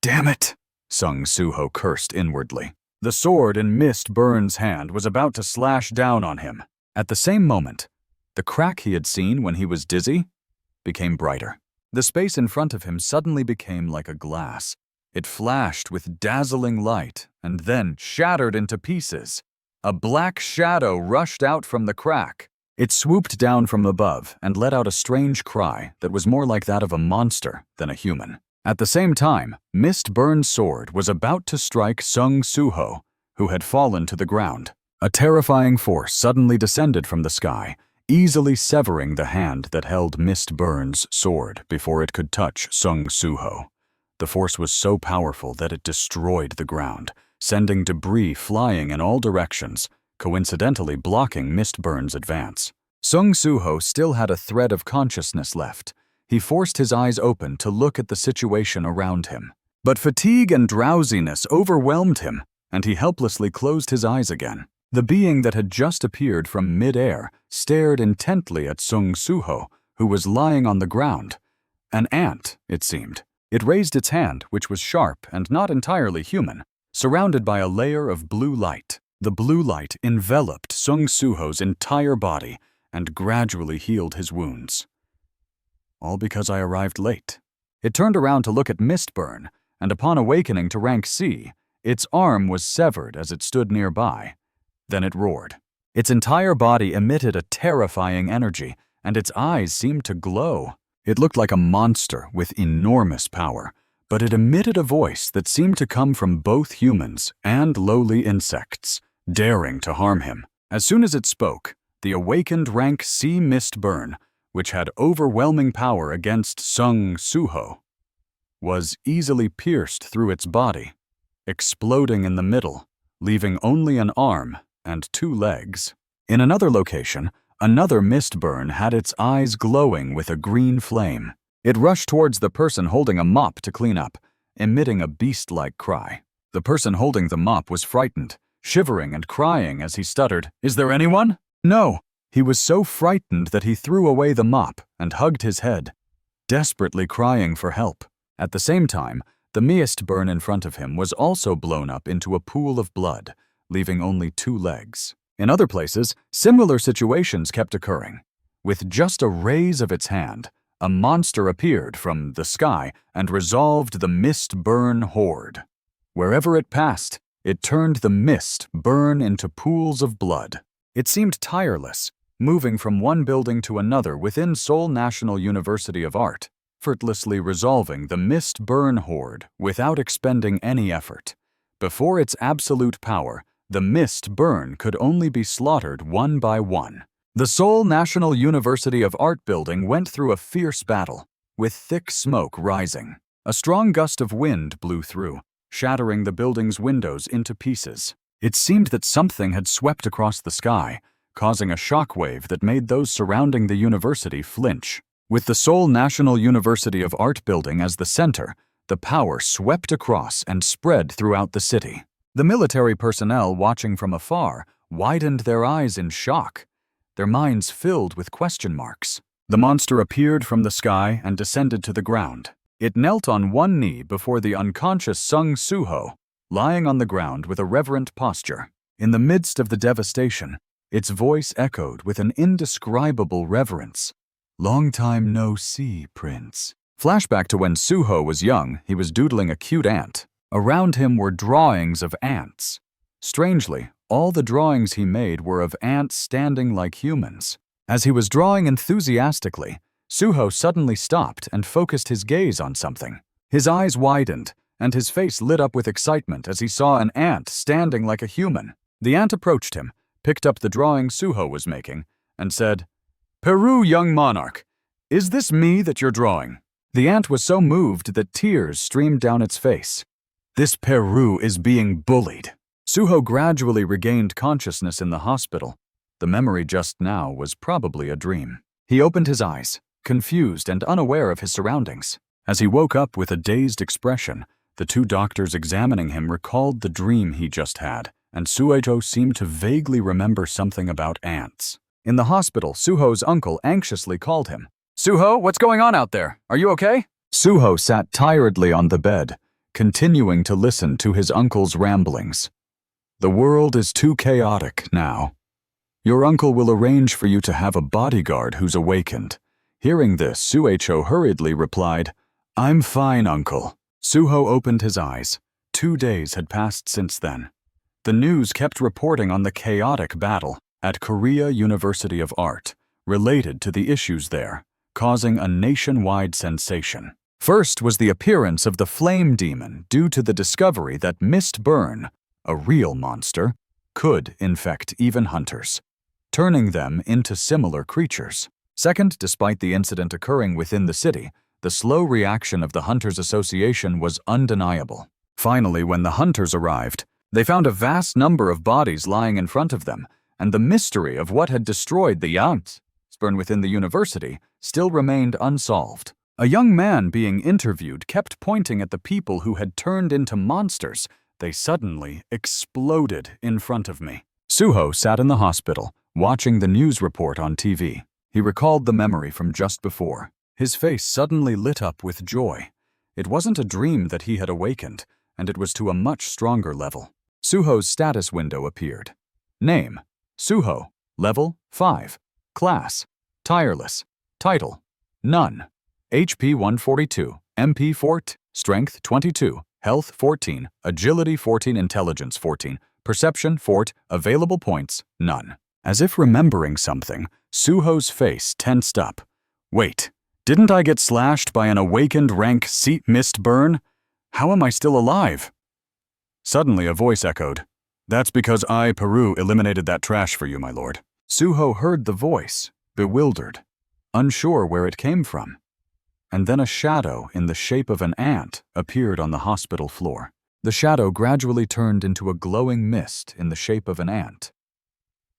"Damn it!" Sung Suho cursed inwardly. The sword in Mistburn's hand was about to slash down on him. At the same moment, the crack he had seen when he was dizzy became brighter. The space in front of him suddenly became like a glass. It flashed with dazzling light and then shattered into pieces. A black shadow rushed out from the crack. It swooped down from above and let out a strange cry that was more like that of a monster than a human. At the same time, Mistburn's sword was about to strike Sung Suho, who had fallen to the ground. A terrifying force suddenly descended from the sky, easily severing the hand that held Mistburn's sword before it could touch Sung Suho. The force was so powerful that it destroyed the ground, sending debris flying in all directions, coincidentally blocking Mistburn's advance. Sung Suho still had a thread of consciousness left. He forced his eyes open to look at the situation around him. But fatigue and drowsiness overwhelmed him, and he helplessly closed his eyes again. The being that had just appeared from mid-air stared intently at Sung Suho, who was lying on the ground. An ant, it seemed. It raised its hand, which was sharp and not entirely human, surrounded by a layer of blue light. The blue light enveloped Sung Suho's entire body and gradually healed his wounds. All because I arrived late. It turned around to look at Mistburn, and upon awakening to rank C, its arm was severed as it stood nearby. Then it roared. Its entire body emitted a terrifying energy, and its eyes seemed to glow. It looked like a monster with enormous power, but it emitted a voice that seemed to come from both humans and lowly insects, daring to harm him. As soon as it spoke, the awakened rank C Mistburn, which had overwhelming power against Sung Suho, was easily pierced through its body, exploding in the middle, leaving only an arm and 2 legs. In another location, another Mistburn had its eyes glowing with a green flame. It rushed towards the person holding a mop to clean up, emitting a beast-like cry. The person holding the mop was frightened, shivering and crying as he stuttered, "Is there anyone?" "No." He was so frightened that he threw away the mop and hugged his head, desperately crying for help. At the same time, the Mistburn in front of him was also blown up into a pool of blood, leaving only 2 legs. In other places, similar situations kept occurring. With just a raise of its hand, a monster appeared from the sky and resolved the Mistburn horde. Wherever it passed, it turned the Mistburn into pools of blood. It seemed tireless, moving from one building to another within Seoul National University of Art. effortlessly resolving the mist burn horde without expending any effort. Before its absolute power, the mist burn could only be slaughtered one by one. The Seoul National University of Art building went through a fierce battle, with thick smoke rising. A strong gust of wind blew through, shattering the building's windows into pieces. It seemed that something had swept across the sky, causing a shockwave that made those surrounding the university flinch. With the Seoul National University of Art building as the center, the power swept across and spread throughout the city. The military personnel watching from afar widened their eyes in shock, their minds filled with question marks. The monster appeared from the sky and descended to the ground. It knelt on one knee before the unconscious Sung Soo-ho, lying on the ground with a reverent posture. In the midst of the devastation, its voice echoed with an indescribable reverence. "Long time no see, Prince." Flashback to when Soo-ho was young, he was doodling a cute ant. Around him were drawings of ants. Strangely, all the drawings he made were of ants standing like humans. As he was drawing enthusiastically, Soo-ho suddenly stopped and focused his gaze on something. His eyes widened, and his face lit up with excitement as he saw an ant standing like a human. The ant approached him, picked up the drawing Soo-ho was making, and said, "Peru, young monarch, is this me that you're drawing?" The ant was so moved that tears streamed down its face. "This Peru is being bullied." Soo-ho gradually regained consciousness in the hospital. The memory just now was probably a dream. He opened his eyes, confused and unaware of his surroundings. As he woke up with a dazed expression, the two doctors examining him recalled the dream he just had, and Soo-ho seemed to vaguely remember something about ants. In the hospital, Soo-ho's uncle anxiously called him. "Soo-ho, what's going on out there? Are you okay?" Soo-ho sat tiredly on the bed, continuing to listen to his uncle's ramblings. "The world is too chaotic now. Your uncle will arrange for you to have a bodyguard who's awakened." Hearing this, Soo-ho hurriedly replied, "I'm fine, uncle." Soo-ho opened his eyes. 2 days had passed since then. The news kept reporting on the chaotic battle at Korea University of Art, related to the issues there, causing a nationwide sensation. First was the appearance of the flame demon due to the discovery that Mist Burn, a real monster, could infect even hunters, turning them into similar creatures. Second, despite the incident occurring within the city, the slow reaction of the Hunters Association was undeniable. Finally, when the hunters arrived, they found a vast number of bodies lying in front of them, and the mystery of what had destroyed the ants within the university still remained unsolved. A young man being interviewed kept pointing at the people who had turned into monsters. They suddenly exploded in front of me. Soo-ho sat in the hospital, watching the news report on TV. He recalled the memory from just before. His face suddenly lit up with joy. It wasn't a dream that he had awakened, and it was to a much stronger level. Soo-ho's status window appeared. Name: Soo-ho. Level: 5. Class: Tireless. Title: None. HP 142, MP 4, Strength 22, Health 14, Agility 14, Intelligence 14, Perception 4, Available points, none. As if remembering something, Soo-ho's face tensed up. Wait, didn't I get slashed by an awakened rank Seat Mist Burn? How am I still alive? Suddenly a voice echoed. That's because I, Peru, eliminated that trash for you, my lord. Soo-ho heard the voice, bewildered, unsure where it came from. And then a shadow in the shape of an ant appeared on the hospital floor. The shadow gradually turned into a glowing mist in the shape of an ant.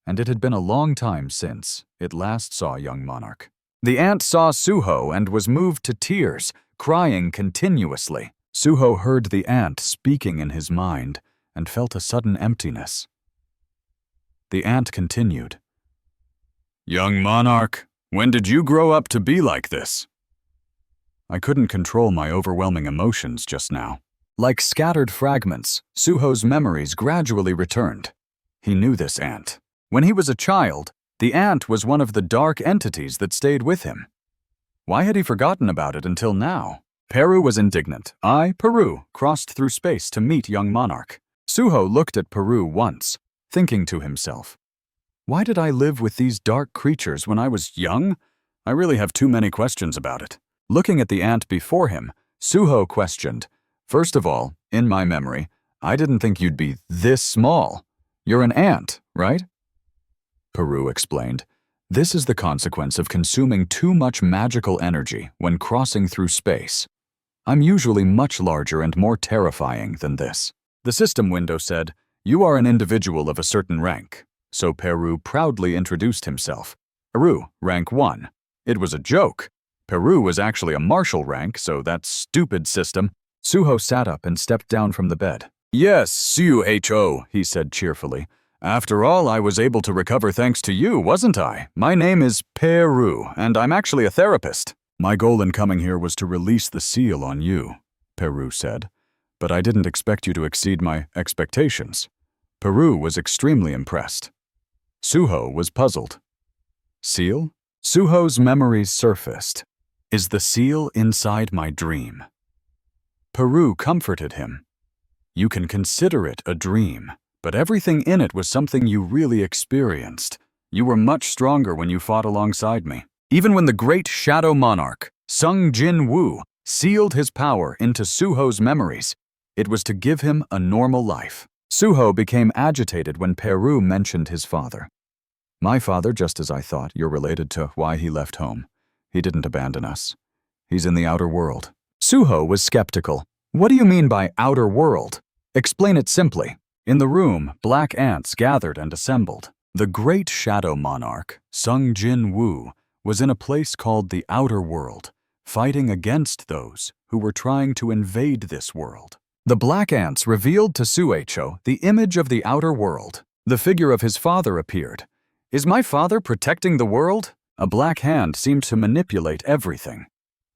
And it had been a long time since it last saw young monarch. The ant saw Soo-ho and was moved to tears, crying continuously. Soo-ho heard the ant speaking in his mind and felt a sudden emptiness. The ant continued. "Young monarch, when did you grow up to be like this?" I couldn't control my overwhelming emotions just now. Like scattered fragments, Soo-ho's memories gradually returned. He knew this ant. When he was a child, the ant was one of the dark entities that stayed with him. Why had he forgotten about it until now? Peru was indignant. I, Peru, crossed through space to meet young monarch. Soo-ho looked at Peru once, thinking to himself, why did I live with these dark creatures when I was young? I really have too many questions about it. Looking at the ant before him, Suho questioned, "First of all, in my memory, I didn't think you'd be this small. You're an ant, right?" Peru explained, "This is the consequence of consuming too much magical energy when crossing through space. I'm usually much larger and more terrifying than this." The system window said, "You are an individual of a certain rank." So Peru proudly introduced himself. "Peru, rank 1. It was a joke. Peru was actually a martial rank, so that stupid system." Suho sat up and stepped down from the bed. "Yes, Suho," he said cheerfully. "After all, I was able to recover thanks to you, wasn't I? My name is Peru, and I'm actually a therapist." "My goal in coming here was to release the seal on you," Peru said. "But I didn't expect you to exceed my expectations." Peru was extremely impressed. Suho was puzzled. "Seal?" Suho's memories surfaced. "Is the seal inside my dream?" Peru comforted him. "You can consider it a dream, but everything in it was something you really experienced. You were much stronger when you fought alongside me. Even when the great shadow monarch, Sung Jin Woo, sealed his power into Suho's memories, it was to give him a normal life." Suho became agitated when Peru mentioned his father. "My father, just as I thought, you're related to why he left home. He didn't abandon us. He's in the outer world." Suho was skeptical. "What do you mean by outer world? Explain it simply." In the room, black ants gathered and assembled. The great shadow monarch, Sung Jin Woo, was in a place called the outer world, fighting against those who were trying to invade this world. The black ants revealed to Suho the image of the outer world. The figure of his father appeared. "Is my father protecting the world?" A black hand seemed to manipulate everything.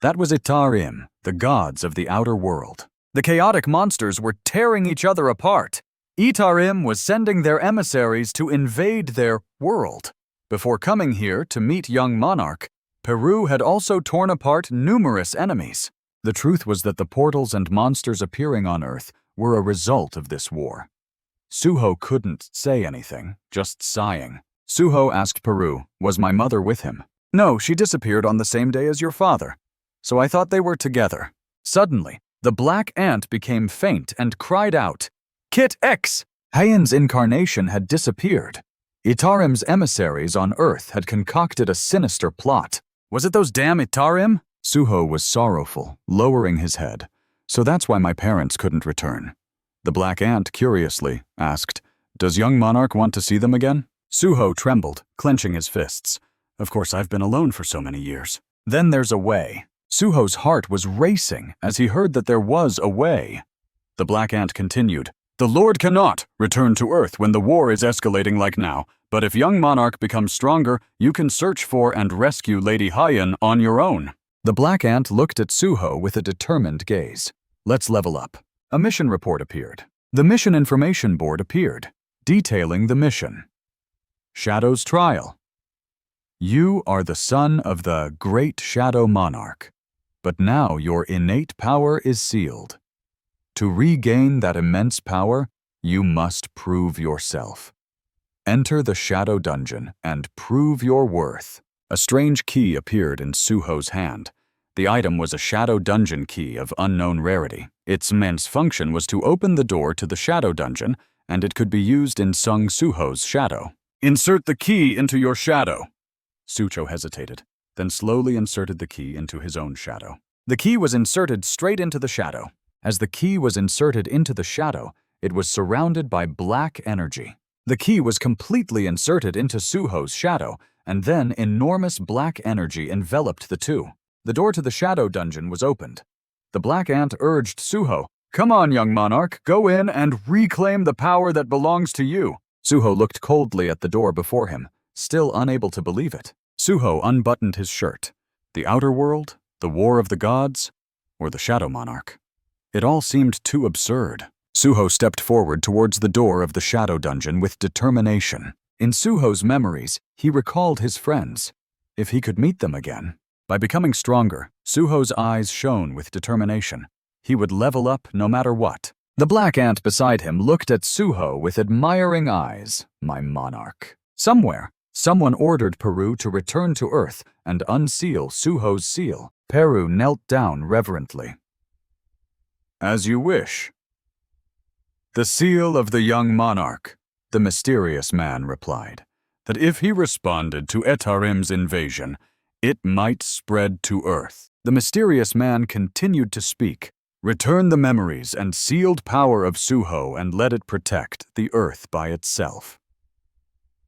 That was Itarim, the gods of the outer world. The chaotic monsters were tearing each other apart. Itarim was sending their emissaries to invade their world. Before coming here to meet young monarch, Peru had also torn apart numerous enemies. The truth was that the portals and monsters appearing on Earth were a result of this war. Suho couldn't say anything, just sighing. Suho asked Peru, "Was my mother with him?" "No, she disappeared on the same day as your father. So I thought they were together." Suddenly, the black ant became faint and cried out, "Kit X!" Heian's incarnation had disappeared. Itarim's emissaries on Earth had concocted a sinister plot. "Was it those damn Itarim?" Suho was sorrowful, lowering his head. "So that's why my parents couldn't return." The black ant curiously asked, "Does young monarch want to see them again?" Suho trembled, clenching his fists. "Of course, I've been alone for so many years." "Then there's a way." Suho's heart was racing as he heard that there was a way. The black ant continued, "The Lord cannot return to Earth when the war is escalating like now, but if young monarch becomes stronger, you can search for and rescue Lady Heian on your own." The black ant looked at Suho with a determined gaze. "Let's level up." A mission report appeared. The mission information board appeared, detailing the mission. Shadow's trial. You are the son of the great shadow monarch, but now your innate power is sealed. To regain that immense power, you must prove yourself. Enter the shadow dungeon and prove your worth. A strange key appeared in Suho's hand. The item was a shadow dungeon key of unknown rarity. Its immense function was to open the door to the shadow dungeon, and it could be used in Sung Suho's shadow. "Insert the key into your shadow." Suho hesitated, then slowly inserted the key into his own shadow. The key was inserted straight into the shadow. As the key was inserted into the shadow, it was surrounded by black energy. The key was completely inserted into Suho's shadow, and then enormous black energy enveloped the two. The door to the shadow dungeon was opened. The black ant urged Suho, "Come on, young monarch, go in and reclaim the power that belongs to you." Suho looked coldly at the door before him, still unable to believe it. Suho unbuttoned his shirt. The outer world, the war of the gods, or the shadow monarch? It all seemed too absurd. Suho stepped forward towards the door of the shadow dungeon with determination. In Suho's memories, he recalled his friends. If he could meet them again. By becoming stronger, Suho's eyes shone with determination. He would level up no matter what. The black ant beside him looked at Suho with admiring eyes. My monarch. Somewhere, Someone ordered Peru to return to Earth and unseal Suho's seal. Peru knelt down reverently. As you wish. The seal of the young monarch, the mysterious man replied, that if he responded to Etarim's invasion, it might spread to Earth. The mysterious man continued to speak. Return the memories and sealed power of Suho and let it protect the Earth by itself.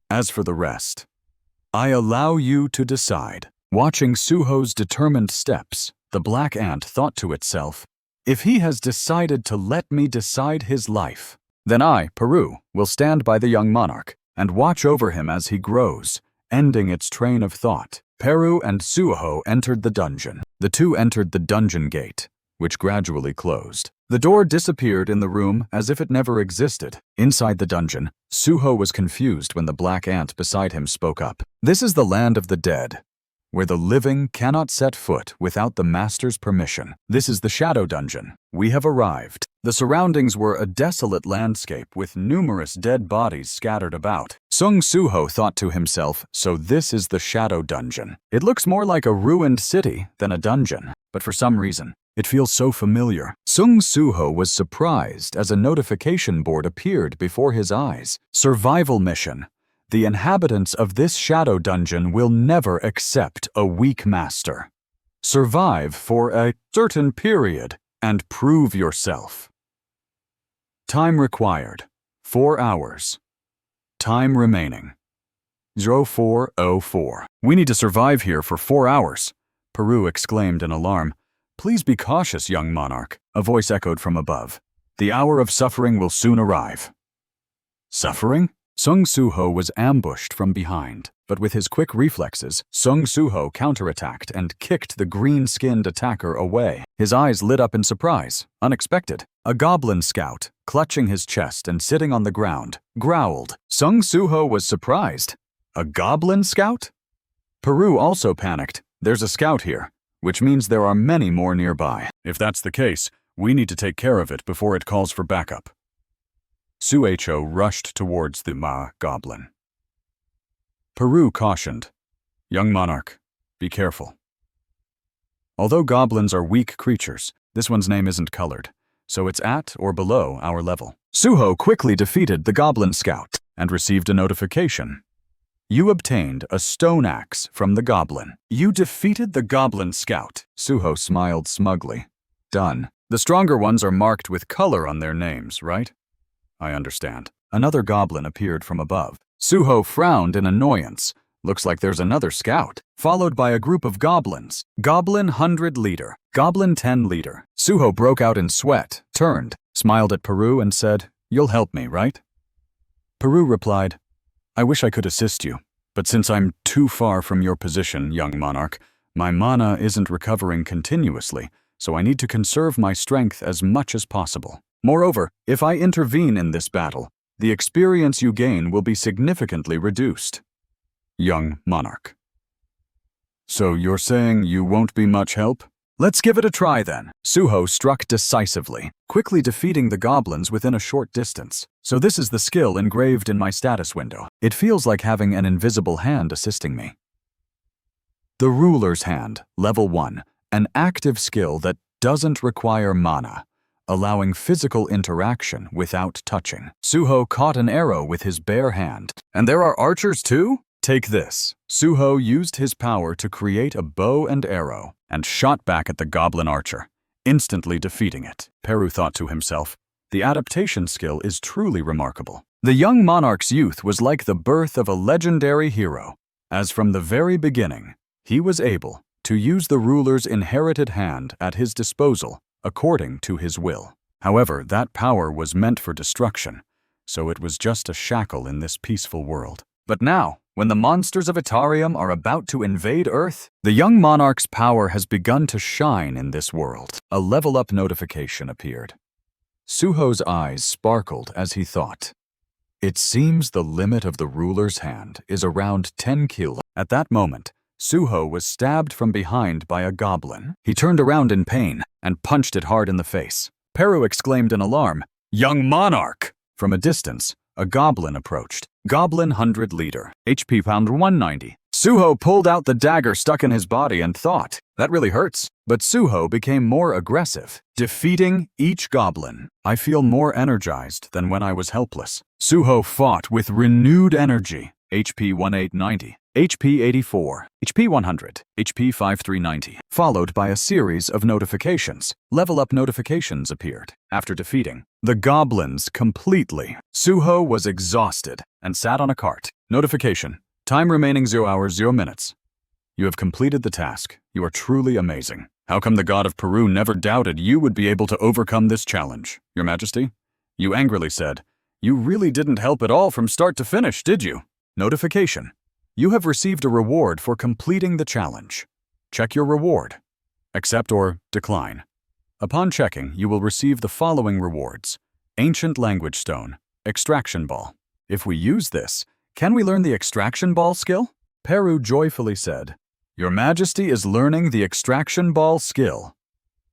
As for the rest, I allow you to decide. Watching Suho's determined steps, the black ant thought to itself, if he has decided to let me decide his life, then I, Peru, will stand by the young monarch and watch over him as he grows, ending its train of thought. Peru and Suho entered the dungeon. The two entered the dungeon gate, which gradually closed. The door disappeared in the room as if it never existed. Inside the dungeon, Suho was confused when the black ant beside him spoke up. This is the land of the dead, where the living cannot set foot without the master's permission. This is the shadow dungeon. We have arrived. The surroundings were a desolate landscape with numerous dead bodies scattered about. Sung Suho thought to himself, so this is the shadow dungeon. It looks more like a ruined city than a dungeon, but for some reason, it feels so familiar. Sung Suho was surprised as a notification board appeared before his eyes. Survival mission. The inhabitants of this shadow dungeon will never accept a weak master. Survive for a certain period and prove yourself. Time required, 4 hours. Time remaining, 0404. We need to survive here for 4 hours, Peru exclaimed in alarm. Please be cautious, young monarch, a voice echoed from above. The hour of suffering will soon arrive. Suffering? Sung Suho was ambushed from behind, but with his quick reflexes, Sung Suho counterattacked and kicked the green-skinned attacker away. His eyes lit up in surprise, unexpected. A goblin scout, clutching his chest and sitting on the ground, growled. Sung Suho was surprised. A goblin scout? Peru also panicked. There's a scout here, which means there are many more nearby. If that's the case, we need to take care of it before it calls for backup. Suho rushed towards the goblin. Peru cautioned, Young monarch, be careful. Although goblins are weak creatures, this one's name isn't colored, so it's at or below our level. Suho quickly defeated the goblin scout and received a notification. You obtained a stone axe from the goblin. You defeated the goblin scout. Suho smiled smugly. Done. The stronger ones are marked with color on their names, right? I understand. Another goblin appeared from above. Suho frowned in annoyance. Looks like there's another scout, followed by a group of goblins. Goblin 100 leader, Goblin 10 leader. Suho broke out in sweat, turned, smiled at Peru and said, You'll help me, right? Peru replied, I wish I could assist you, but since I'm too far from your position, young monarch, my mana isn't recovering continuously, so I need to conserve my strength as much as possible. Moreover, if I intervene in this battle, the experience you gain will be significantly reduced. Young monarch. So you're saying you won't be much help? Let's give it a try then. Suho struck decisively, quickly defeating the goblins within a short distance. So this is the skill engraved in my status window. It feels like having an invisible hand assisting me. The Ruler's Hand, Level 1, an active skill that doesn't require mana, allowing physical interaction without touching. Suho caught an arrow with his bare hand. And there are archers too? Take this. Suho used his power to create a bow and arrow and shot back at the goblin archer, instantly defeating it. Peru thought to himself, the adaptation skill is truly remarkable. The young monarch's youth was like the birth of a legendary hero, as from the very beginning, he was able to use the ruler's inherited hand at his disposal according to his will. However, that power was meant for destruction, so it was just a shackle in this peaceful world. But now, when the monsters of Etarium are about to invade Earth, the young monarch's power has begun to shine in this world. A level-up notification appeared. Suho's eyes sparkled as he thought. It seems the limit of the ruler's hand is around 10 kilos. At that moment, Suho was stabbed from behind by a goblin. He turned around in pain and punched it hard in the face. Peru exclaimed in alarm, Young monarch! From a distance, A goblin approached. Goblin 100 liter. HP pound 190. Suho pulled out the dagger stuck in his body and thought, that really hurts. But Suho became more aggressive, defeating each goblin. I feel more energized than when I was helpless. Suho fought with renewed energy. HP 1890. HP 84, HP 100, HP 5390, followed by a series of notifications. Level up notifications appeared after defeating the goblins completely. Suho was exhausted and sat on a cart. Notification: time remaining 0 hours 0 minutes. You have completed the task. You are truly amazing. How come the god of Peru never doubted you would be able to overcome this challenge, Your Majesty? You angrily said, you really didn't help at all from start to finish, did you? Notification: you have received a reward for completing the challenge. Check your reward. Accept or decline. Upon checking, you will receive the following rewards: Ancient Language Stone, Extraction Ball. If we use this, can we learn the Extraction Ball skill? Peru joyfully said, Your Majesty is learning the Extraction Ball skill.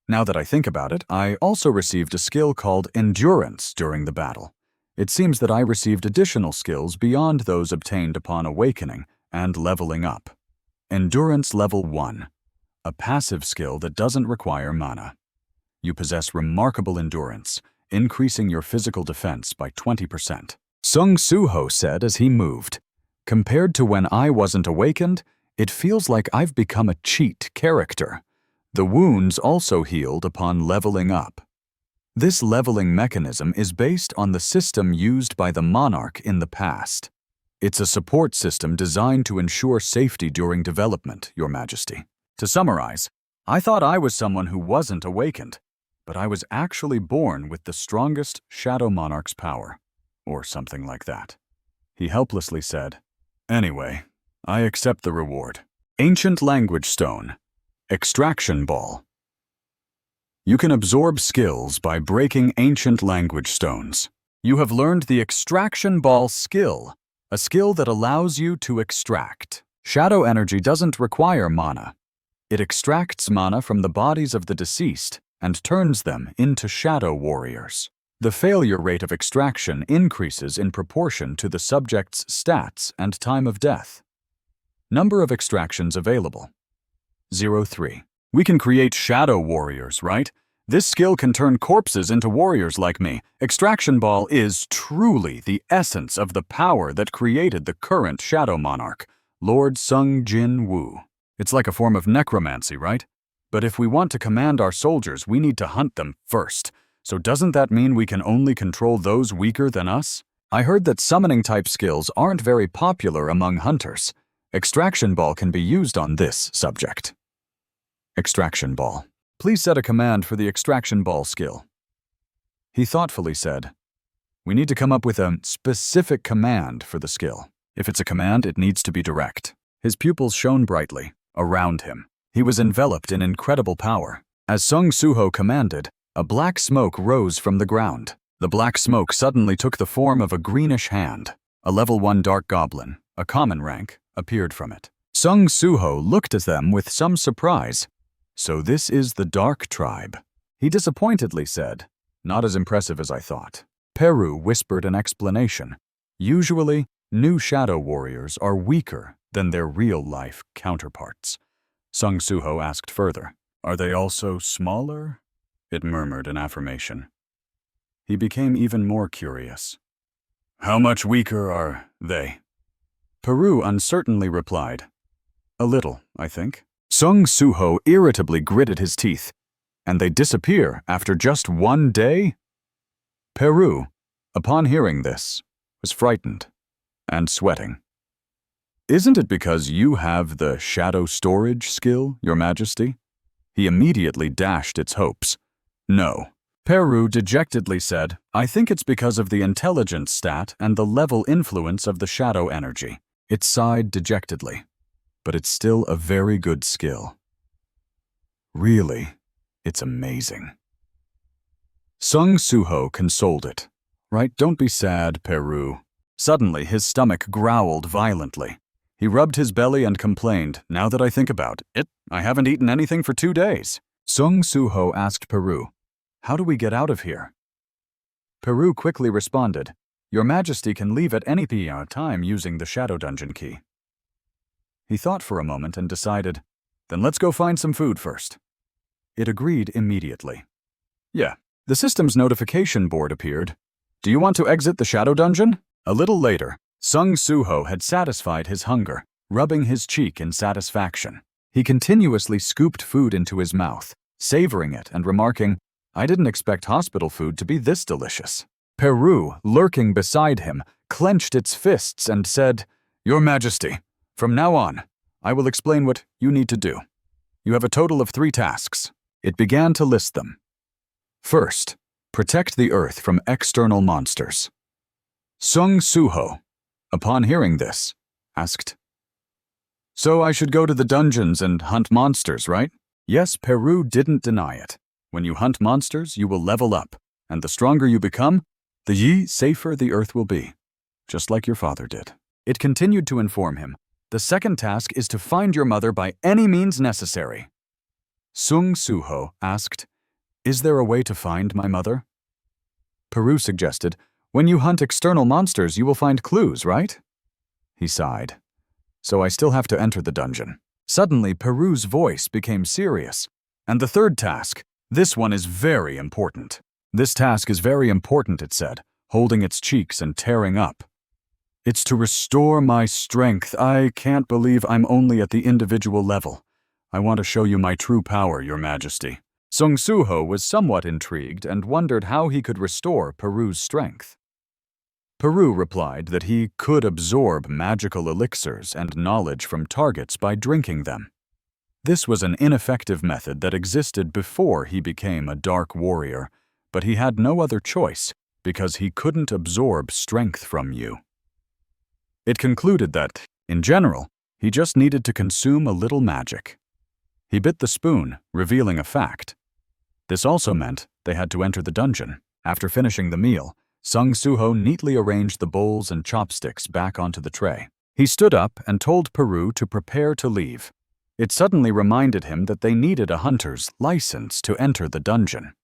Now that I think about it, I also received a skill called Endurance during the battle. It seems that I received additional skills beyond those obtained upon awakening and leveling up. Endurance Level 1, a passive skill that doesn't require mana. You possess remarkable endurance, increasing your physical defense by 20%. Sung Suho said as he moved, compared to when I wasn't awakened, it feels like I've become a cheat character. The wounds also healed upon leveling up. This leveling mechanism is based on the system used by the monarch in the past. It's a support system designed to ensure safety during development, Your Majesty. To summarize, I thought I was someone who wasn't awakened, but I was actually born with the strongest Shadow Monarch's power, or something like that. He helplessly said, Anyway, I accept the reward. Ancient Language Stone, Extraction Ball. You can absorb skills by breaking ancient language stones. You have learned the Extraction Ball skill, a skill that allows you to extract. Shadow energy doesn't require mana. It extracts mana from the bodies of the deceased and turns them into shadow warriors. The failure rate of extraction increases in proportion to the subject's stats and time of death. Number of extractions available: 0.3. We can create shadow warriors, right? This skill can turn corpses into warriors like me. Extraction Ball is truly the essence of the power that created the current Shadow Monarch, Lord Sung Jin Woo. It's like a form of necromancy, right? But if we want to command our soldiers, we need to hunt them first. So doesn't that mean we can only control those weaker than us? I heard that summoning-type skills aren't very popular among hunters. Extraction Ball can be used on this subject. Extraction Ball. Please set a command for the Extraction Ball skill. He thoughtfully said, We need to come up with a specific command for the skill. If it's a command, it needs to be direct. His pupils shone brightly around him. He was enveloped in incredible power. As Sung Suho commanded, a black smoke rose from the ground. The black smoke suddenly took the form of a greenish hand. A level 1 dark goblin, a common rank, appeared from it. Sung Suho looked at them with some surprise. So this is the Dark Tribe, he disappointedly said. Not as impressive as I thought. Peru whispered an explanation. Usually, new shadow warriors are weaker than their real-life counterparts. Sung Suho asked further, Are they also smaller? It murmured in affirmation. He became even more curious. How much weaker are they? Peru uncertainly replied, A little, I think. Sung Suho irritably gritted his teeth. And they disappear after just 1 day? Peru, upon hearing this, was frightened and sweating. Isn't it because you have the shadow storage skill, Your Majesty? He immediately dashed its hopes. No. Peru dejectedly said, I think it's because of the intelligence stat and the level influence of the shadow energy. It sighed dejectedly. But it's still a very good skill. Really, it's amazing. Sung Suho consoled it. Right, don't be sad, Peru. Suddenly, his stomach growled violently. He rubbed his belly and complained, Now that I think about it, I haven't eaten anything for 2 days. Sung Suho asked Peru, How do we get out of here? Peru quickly responded, Your Majesty can leave at any time using the Shadow Dungeon key. He thought for a moment and decided, then let's go find some food first. It agreed immediately. Yeah, the system's notification board appeared. Do you want to exit the Shadow Dungeon? A little later, Sung Suho had satisfied his hunger, rubbing his cheek in satisfaction. He continuously scooped food into his mouth, savoring it and remarking, I didn't expect hospital food to be this delicious. Peru, lurking beside him, clenched its fists and said, Your Majesty, from now on, I will explain what you need to do. You have a total of 3 tasks. It began to list them. First, protect the Earth from external monsters. Sung Suho, upon hearing this, asked, So I should go to the dungeons and hunt monsters, right? Yes, Peru didn't deny it. When you hunt monsters, you will level up, and the stronger you become, the safer the Earth will be, just like your father did. It continued to inform him, the second task is to find your mother by any means necessary. Sung Suho asked, Is there a way to find my mother? Peru suggested, When you hunt external monsters, you will find clues, right? He sighed. So I still have to enter the dungeon. Suddenly, Peru's voice became serious. And the third task, this one is very important. This task is very important, it said, holding its cheeks and tearing up. It's to restore my strength. I can't believe I'm only at the individual level. I want to show you my true power, Your Majesty. Sung Suho was somewhat intrigued and wondered how he could restore Peru's strength. Peru replied that he could absorb magical elixirs and knowledge from targets by drinking them. This was an ineffective method that existed before he became a dark warrior, but he had no other choice because he couldn't absorb strength from you. It concluded that, in general, he just needed to consume a little magic. He bit the spoon, revealing a fact. This also meant they had to enter the dungeon. After finishing the meal, Sung Suho neatly arranged the bowls and chopsticks back onto the tray. He stood up and told Peru to prepare to leave. It suddenly reminded him that they needed a hunter's license to enter the dungeon.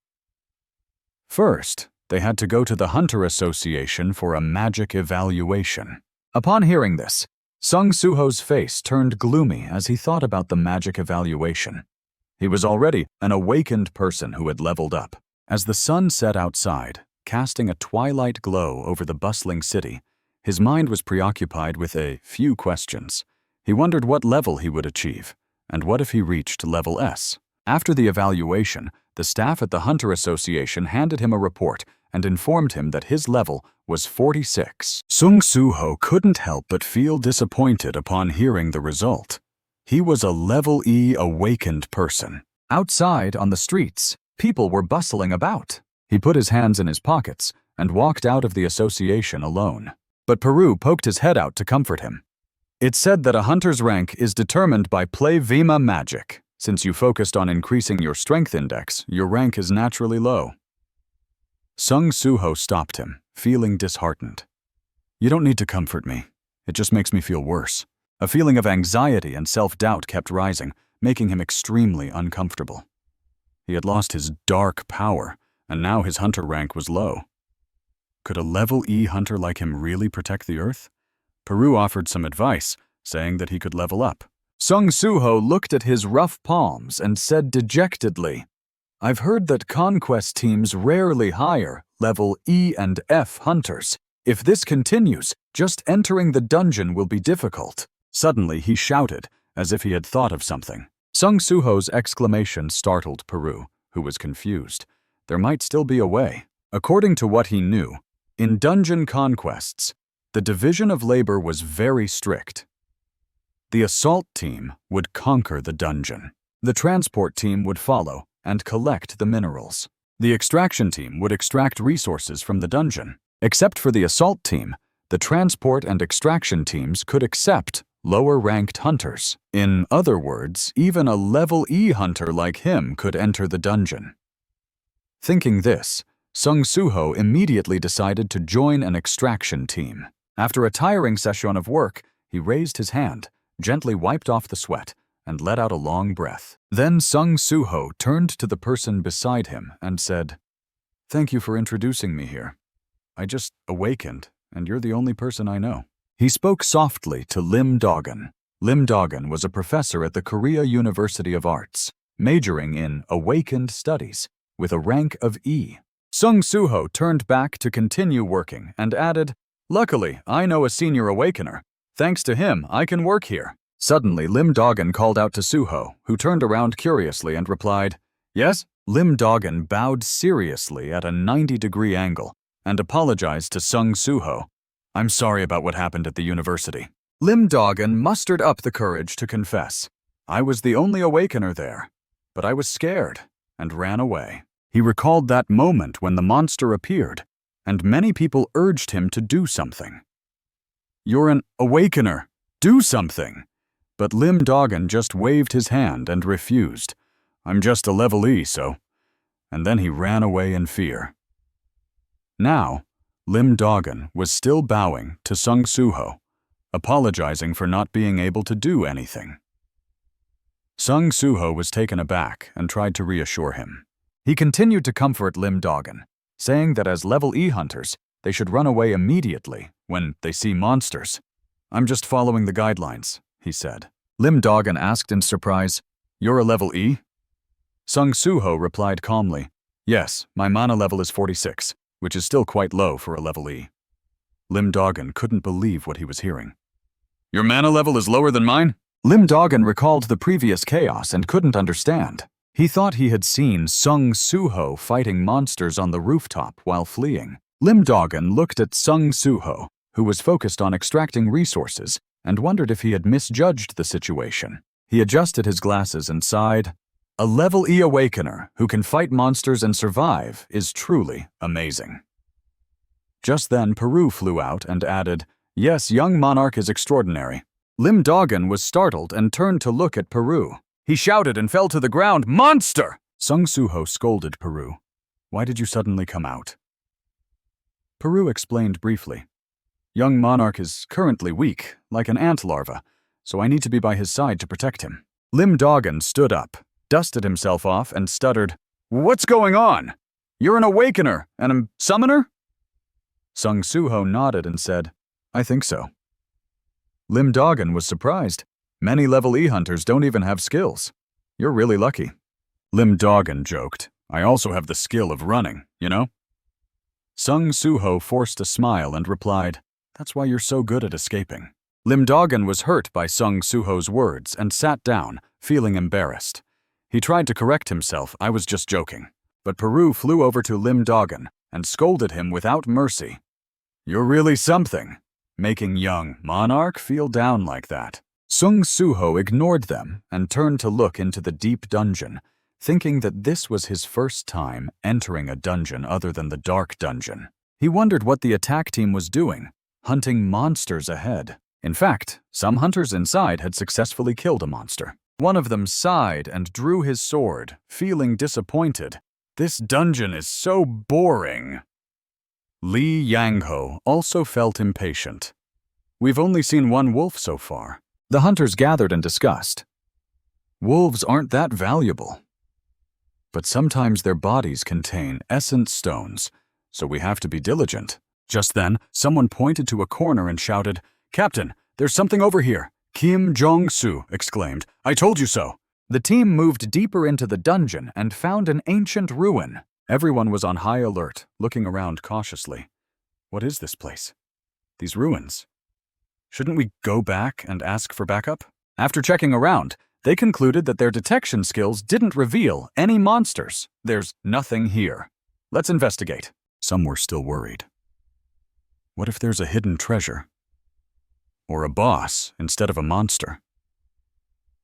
First, they had to go to the Hunter Association for a magic evaluation. Upon hearing this, Sung Suho's face turned gloomy as he thought about the magic evaluation. He was already an awakened person who had leveled up. As the sun set outside, casting a twilight glow over the bustling city, his mind was preoccupied with a few questions. He wondered what level he would achieve, and what if he reached level S. After the evaluation, the staff at the Hunter Association handed him a report and informed him that his level was 46. Sung Suho couldn't help but feel disappointed upon hearing the result. He was a level E awakened person. Outside, on the streets, people were bustling about. He put his hands in his pockets and walked out of the association alone. But Peru poked his head out to comfort him. It's said that a hunter's rank is determined by play Vima magic. Since you focused on increasing your strength index, your rank is naturally low. Sung Suho stopped him, feeling disheartened. You don't need to comfort me. It just makes me feel worse. A feeling of anxiety and self-doubt kept rising, making him extremely uncomfortable. He had lost his dark power, and now his hunter rank was low. Could a level E hunter like him really protect the Earth? Peru offered some advice, saying that he could level up. Sung Suho looked at his rough palms and said dejectedly, I've heard that conquest teams rarely hire level E and F hunters. If this continues, just entering the dungeon will be difficult. Suddenly he shouted, as if he had thought of something. Sung Suho's exclamation startled Peru, who was confused. There might still be a way. According to what he knew, in dungeon conquests, the division of labor was very strict. The assault team would conquer the dungeon. The transport team would follow and collect the minerals. The extraction team would extract resources from the dungeon. Except for the assault team, the transport and extraction teams could accept lower-ranked hunters. In other words, even a level E hunter like him could enter the dungeon. Thinking this, Sung Suho immediately decided to join an extraction team. After a tiring session of work, he raised his hand, gently wiped off the sweat, and let out a long breath. Then Sung Suho turned to the person beside him and said, Thank you for introducing me here. I just awakened, and you're the only person I know." He spoke softly to Lim Dogan. Lim Dogan was a professor at the Korea University of Arts, majoring in awakened studies, with a rank of E. Sung Soo-ho turned back to continue working and added, "Luckily, I know a senior awakener. Thanks to him, I can work here." Suddenly, Lim Dogan called out to Soo-ho, who turned around curiously and replied, "Yes?" Lim Dogan bowed seriously at a 90-degree angle and apologized to Sung Soo-ho. "I'm sorry about what happened at the university." Lim Dogan mustered up the courage to confess, "I was the only awakener there, but I was scared and ran away." He recalled that moment when the monster appeared, and many people urged him to do something. "You're an awakener. Do something." But Lim Dogan just waved his hand and refused. "I'm just a level E, so..." And then he ran away in fear. Now, Lim Dogan was still bowing to Sung Soo-ho, apologizing for not being able to do anything. Sung Soo-ho was taken aback and tried to reassure him. He continued to comfort Lim Dogan, saying that as level E hunters, they should run away immediately when they see monsters. "I'm just following the guidelines," he said. Lim Dogan asked in surprise, "You're a level E?" Sung Soo-ho replied calmly, "Yes, my mana level is 46, which is still quite low for a level E." Lim Dogan couldn't believe what he was hearing. "Your mana level is lower than mine?" Lim Dogan recalled the previous chaos and couldn't understand. He thought he had seen Sung Soo-ho fighting monsters on the rooftop while fleeing. Lim Dogan looked at Sung Soo-ho, who was focused on extracting resources, and wondered if he had misjudged the situation. He adjusted his glasses and sighed. "A level E awakener who can fight monsters and survive is truly amazing." Just then, Peru flew out and added, "Yes, young monarch is extraordinary." Lim Dogan was startled and turned to look at Peru. He shouted and fell to the ground, "Monster!" Sung Soo-ho scolded Peru. "Why did you suddenly come out?" Peru explained briefly. "Young monarch is currently weak, like an ant larva, so I need to be by his side to protect him." Lim Dogan stood up, dusted himself off, and stuttered, "What's going on? You're an awakener and a summoner?" Sung Soo-ho nodded and said, "I think so." Lim Dogan was surprised. "Many level E hunters don't even have skills. You're really lucky." Lim Dogan joked, "I also have the skill of running, you know?" Sung Soo-ho forced a smile and replied, "That's why you're so good at escaping." Lim Dogan was hurt by Sung Soo-ho's words and sat down, feeling embarrassed. He tried to correct himself, "I was just joking." But Peru flew over to Lim Dogan and scolded him without mercy. "You're really something, making young monarch feel down like that." Sung Soo-ho ignored them and turned to look into the deep dungeon, thinking that this was his first time entering a dungeon other than the dark dungeon. He wondered what the attack team was doing, hunting monsters ahead. In fact, some hunters inside had successfully killed a monster. One of them sighed and drew his sword, feeling disappointed. "This dungeon is so boring." Lee Yang-ho also felt impatient. "We've only seen one wolf so far." The hunters gathered and discussed. "Wolves aren't that valuable. But sometimes their bodies contain essence stones, so we have to be diligent." Just then, someone pointed to a corner and shouted, "Captain, there's something over here." Kim Jong-soo exclaimed, "I told you so." The team moved deeper into the dungeon and found an ancient ruin. Everyone was on high alert, looking around cautiously. "What is this place? These ruins? Shouldn't we go back and ask for backup?" After checking around, they concluded that their detection skills didn't reveal any monsters. "There's nothing here. Let's investigate." Some were still worried. What if there's a hidden treasure? Or a boss instead of a monster?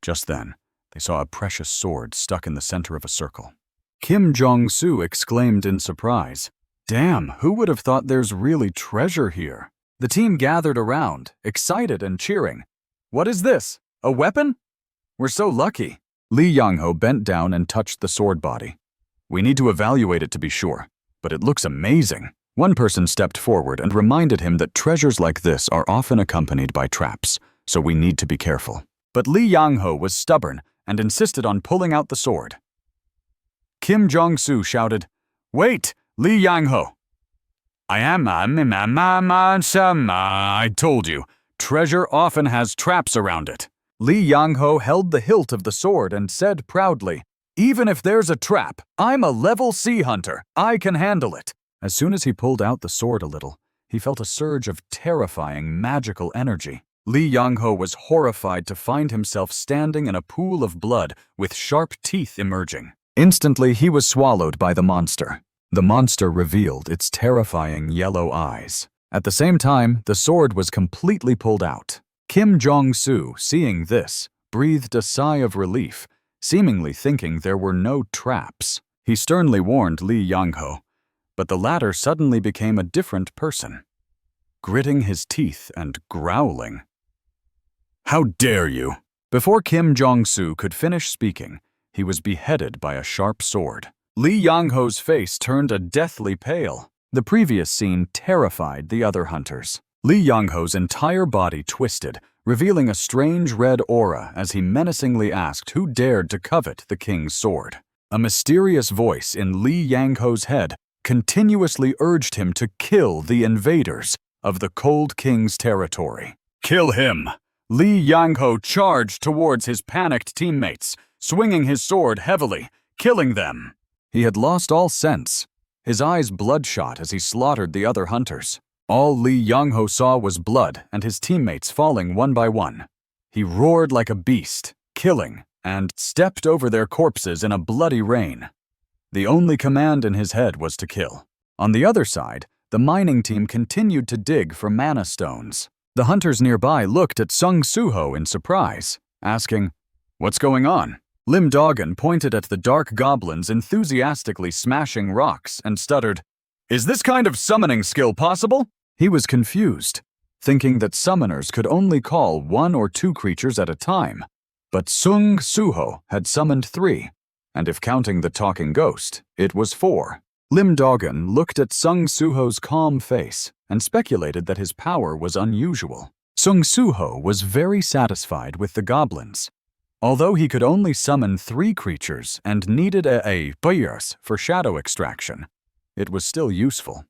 Just then, they saw a precious sword stuck in the center of a circle. Kim Jong-soo exclaimed in surprise, "Damn, who would have thought there's really treasure here?" The team gathered around, excited and cheering. "What is this? A weapon? We're so lucky." Lee Yang-ho bent down and touched the sword body. "We need to evaluate it to be sure, but it looks amazing." One person stepped forward and reminded him that treasures like this are often accompanied by traps, so we need to be careful. But Lee Yang-ho was stubborn and insisted on pulling out the sword. Kim Jong-soo shouted, "Wait, Lee Yang-ho!" I told you, treasure often has traps around it. Li Yangho held the hilt of the sword and said proudly, "Even if there's a trap, I'm a level C hunter. I can handle it." As soon as he pulled out the sword a little, he felt a surge of terrifying magical energy. Li Yangho was horrified to find himself standing in a pool of blood with sharp teeth emerging. Instantly, he was swallowed by the monster. The monster revealed its terrifying yellow eyes. At the same time, the sword was completely pulled out. Kim Jong-soo, seeing this, breathed a sigh of relief, seemingly thinking there were no traps. He sternly warned Li Yangho, but the latter suddenly became a different person, gritting his teeth and growling. "How dare you!" Before Kim Jong-soo could finish speaking, he was beheaded by a sharp sword. Li Yangho's face turned a deathly pale. The previous scene terrified the other hunters. Li Yangho's entire body twisted, revealing a strange red aura as he menacingly asked who dared to covet the king's sword. A mysterious voice in Li Yangho's head continuously urged him to kill the invaders of the Cold King's territory. "Kill him!" Li Yangho charged towards his panicked teammates, swinging his sword heavily, killing them. He had lost all sense, his eyes bloodshot as he slaughtered the other hunters. All Li Yangho saw was blood and his teammates falling one by one. He roared like a beast, killing, and stepped over their corpses in a bloody rain. The only command in his head was to kill. On the other side, the mining team continued to dig for mana stones. The hunters nearby looked at Sung Suho in surprise, asking, "What's going on?" Lim Dogan pointed at the dark goblins enthusiastically smashing rocks and stuttered, "Is this kind of summoning skill possible?" He was confused, thinking that summoners could only call 1 or 2 creatures at a time. But Sung Suho had summoned 3, and if counting the talking ghost, it was 4. Lim Dogan looked at Sung Suho's calm face and speculated that his power was unusual. Sung Suho was very satisfied with the goblins. Although he could only summon 3 creatures and needed a bias for shadow extraction, it was still useful.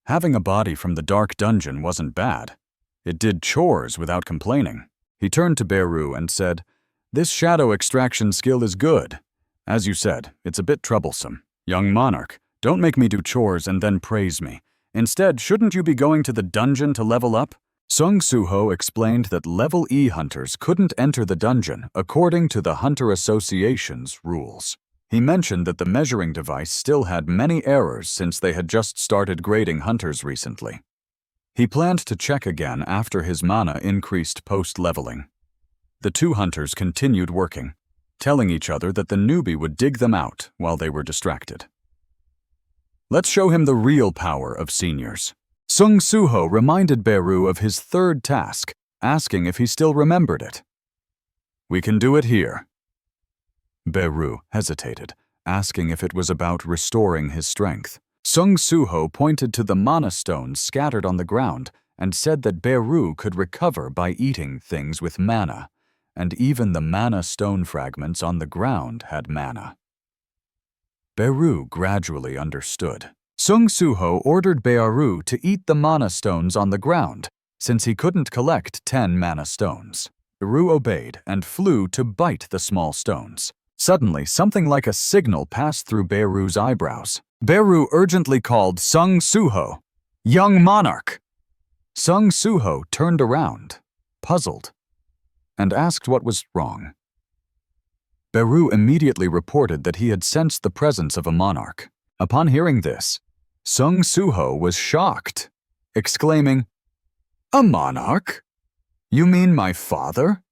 Having a body from the dark dungeon wasn't bad. It did chores without complaining. He turned to Beru and said, "This shadow extraction skill is good. As you said, it's a bit troublesome. Young monarch, don't make me do chores and then praise me. Instead, shouldn't you be going to the dungeon to level up?" Sung Suho explained that level E hunters couldn't enter the dungeon according to the Hunter Association's rules. He mentioned that the measuring device still had many errors since they had just started grading hunters recently. He planned to check again after his mana increased post-leveling. The 2 hunters continued working, telling each other that the newbie would dig them out while they were distracted. "Let's show him the real power of seniors." Sung Suho reminded Beru of his 3rd task, asking if he still remembered it. "We can do it here." Beru hesitated, asking if it was about restoring his strength. Sung Suho pointed to the mana stones scattered on the ground and said that Beru could recover by eating things with mana, and even the mana stone fragments on the ground had mana. Beru gradually understood. Sung Suho ordered Beru to eat the mana stones on the ground, since he couldn't collect 10 mana stones. Beru obeyed and flew to bite the small stones. Suddenly, something like a signal passed through Beru's eyebrows. Beru urgently called Sung Suho, "Young monarch!" Sung Suho turned around, puzzled, and asked what was wrong. Beru immediately reported that he had sensed the presence of a monarch. Upon hearing this, Sung Suho was shocked, exclaiming, "A monarch? You mean my father?"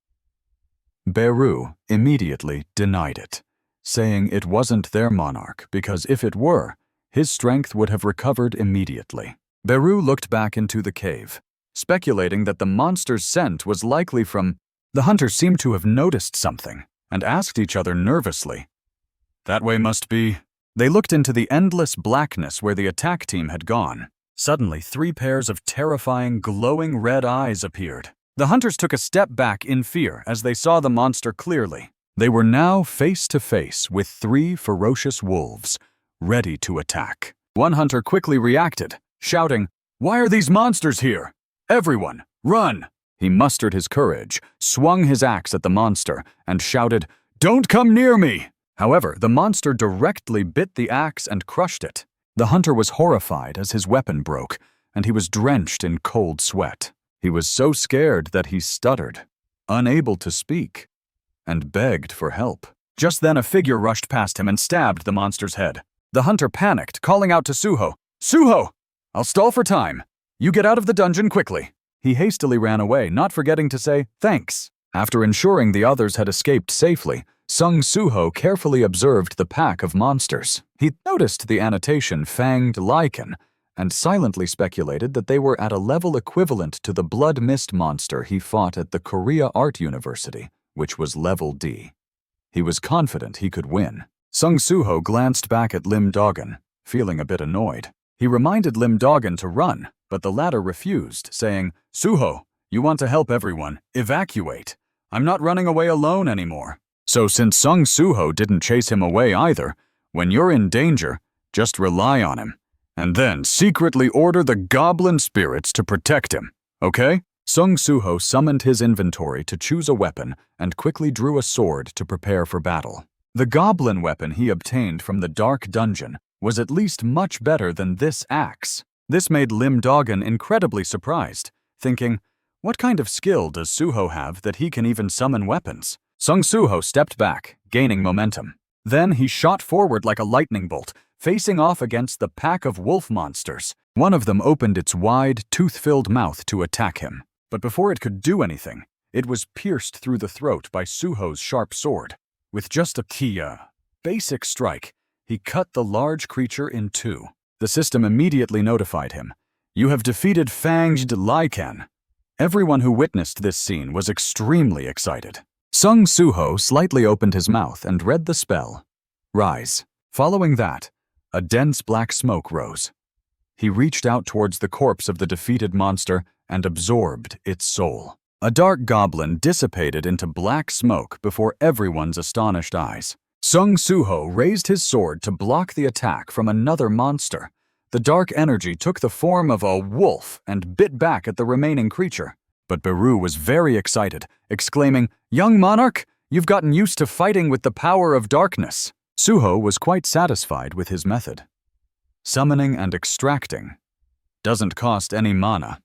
Beru immediately denied it, saying it wasn't their monarch because if it were, his strength would have recovered immediately. Beru looked back into the cave, speculating that the monster's scent was likely from... The hunters seemed to have noticed something and asked each other nervously, "That way must be..." They looked into the endless blackness where the attack team had gone. Suddenly, 3 pairs of terrifying, glowing red eyes appeared. The hunters took a step back in fear as they saw the monster clearly. They were now face to face with 3 ferocious wolves, ready to attack. One hunter quickly reacted, shouting, "Why are these monsters here? Everyone, run!" He mustered his courage, swung his axe at the monster, and shouted, "Don't come near me!" However, the monster directly bit the axe and crushed it. The hunter was horrified as his weapon broke, and he was drenched in cold sweat. He was so scared that he stuttered, unable to speak, and begged for help. Just then a figure rushed past him and stabbed the monster's head. The hunter panicked, calling out to Suho, "Suho! I'll stall for time. You get out of the dungeon quickly." He hastily ran away, not forgetting to say thanks. After ensuring the others had escaped safely, Sung Suho carefully observed the pack of monsters. He noticed the annotation Fanged Lichen and silently speculated that they were at a level equivalent to the blood mist monster he fought at the Korea Art University, which was level D. He was confident he could win. Sung Suho glanced back at Lim Dogan, feeling a bit annoyed. He reminded Lim Dogan to run, but the latter refused, saying, "Suho, you want to help everyone. Evacuate. I'm not running away alone anymore." So since Sung Suho didn't chase him away either, when you're in danger, just rely on him, and then secretly order the goblin spirits to protect him, okay? Sung Suho summoned his inventory to choose a weapon and quickly drew a sword to prepare for battle. The goblin weapon he obtained from the dark dungeon was at least much better than this axe. This made Lim Dogan incredibly surprised, thinking, what kind of skill does Suho have that he can even summon weapons? Sung Suho stepped back, gaining momentum. Then he shot forward like a lightning bolt, facing off against the pack of wolf monsters. One of them opened its wide, tooth-filled mouth to attack him. But before it could do anything, it was pierced through the throat by Suho's sharp sword. With just a basic strike, he cut the large creature in two. The system immediately notified him, "You have defeated Fanged Lichen." Everyone who witnessed this scene was extremely excited. Sung Suho slightly opened his mouth and read the spell, "Rise." Following that, a dense black smoke rose. He reached out towards the corpse of the defeated monster and absorbed its soul. A dark goblin dissipated into black smoke before everyone's astonished eyes. Sung Suho raised his sword to block the attack from another monster. The dark energy took the form of a wolf and bit back at the remaining creature. But Beru was very excited, exclaiming, "Young monarch, you've gotten used to fighting with the power of darkness." Suho was quite satisfied with his method. Summoning and extracting doesn't cost any mana.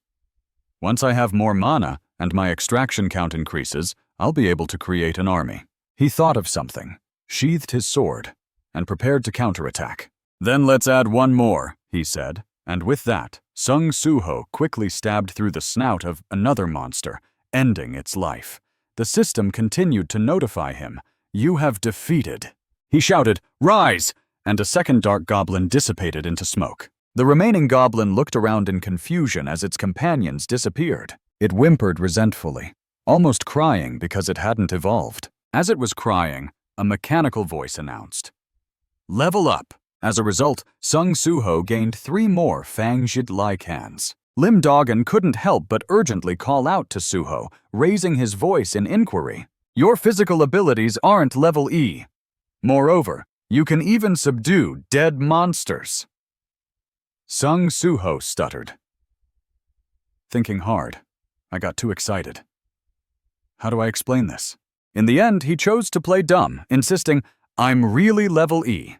Once I have more mana and my extraction count increases, I'll be able to create an army. He thought of something, sheathed his sword, and prepared to counterattack. "Then let's add one more," he said, and with that, Sung Suho quickly stabbed through the snout of another monster, ending its life. The system continued to notify him, "You have defeated." He shouted, "Rise!" and a second dark goblin dissipated into smoke. The remaining goblin looked around in confusion as its companions disappeared. It whimpered resentfully, almost crying because it hadn't evolved. As it was crying, a mechanical voice announced, "Level up." As a result, Sung Suho gained 3 more Fanged Lichens. Lim Dogan couldn't help but urgently call out to Suho, raising his voice in inquiry, "Your physical abilities aren't level E. Moreover, you can even subdue dead monsters." Sung Suho stuttered. Thinking hard, I got too excited. How do I explain this? In the end, he chose to play dumb, insisting, "I'm really level E."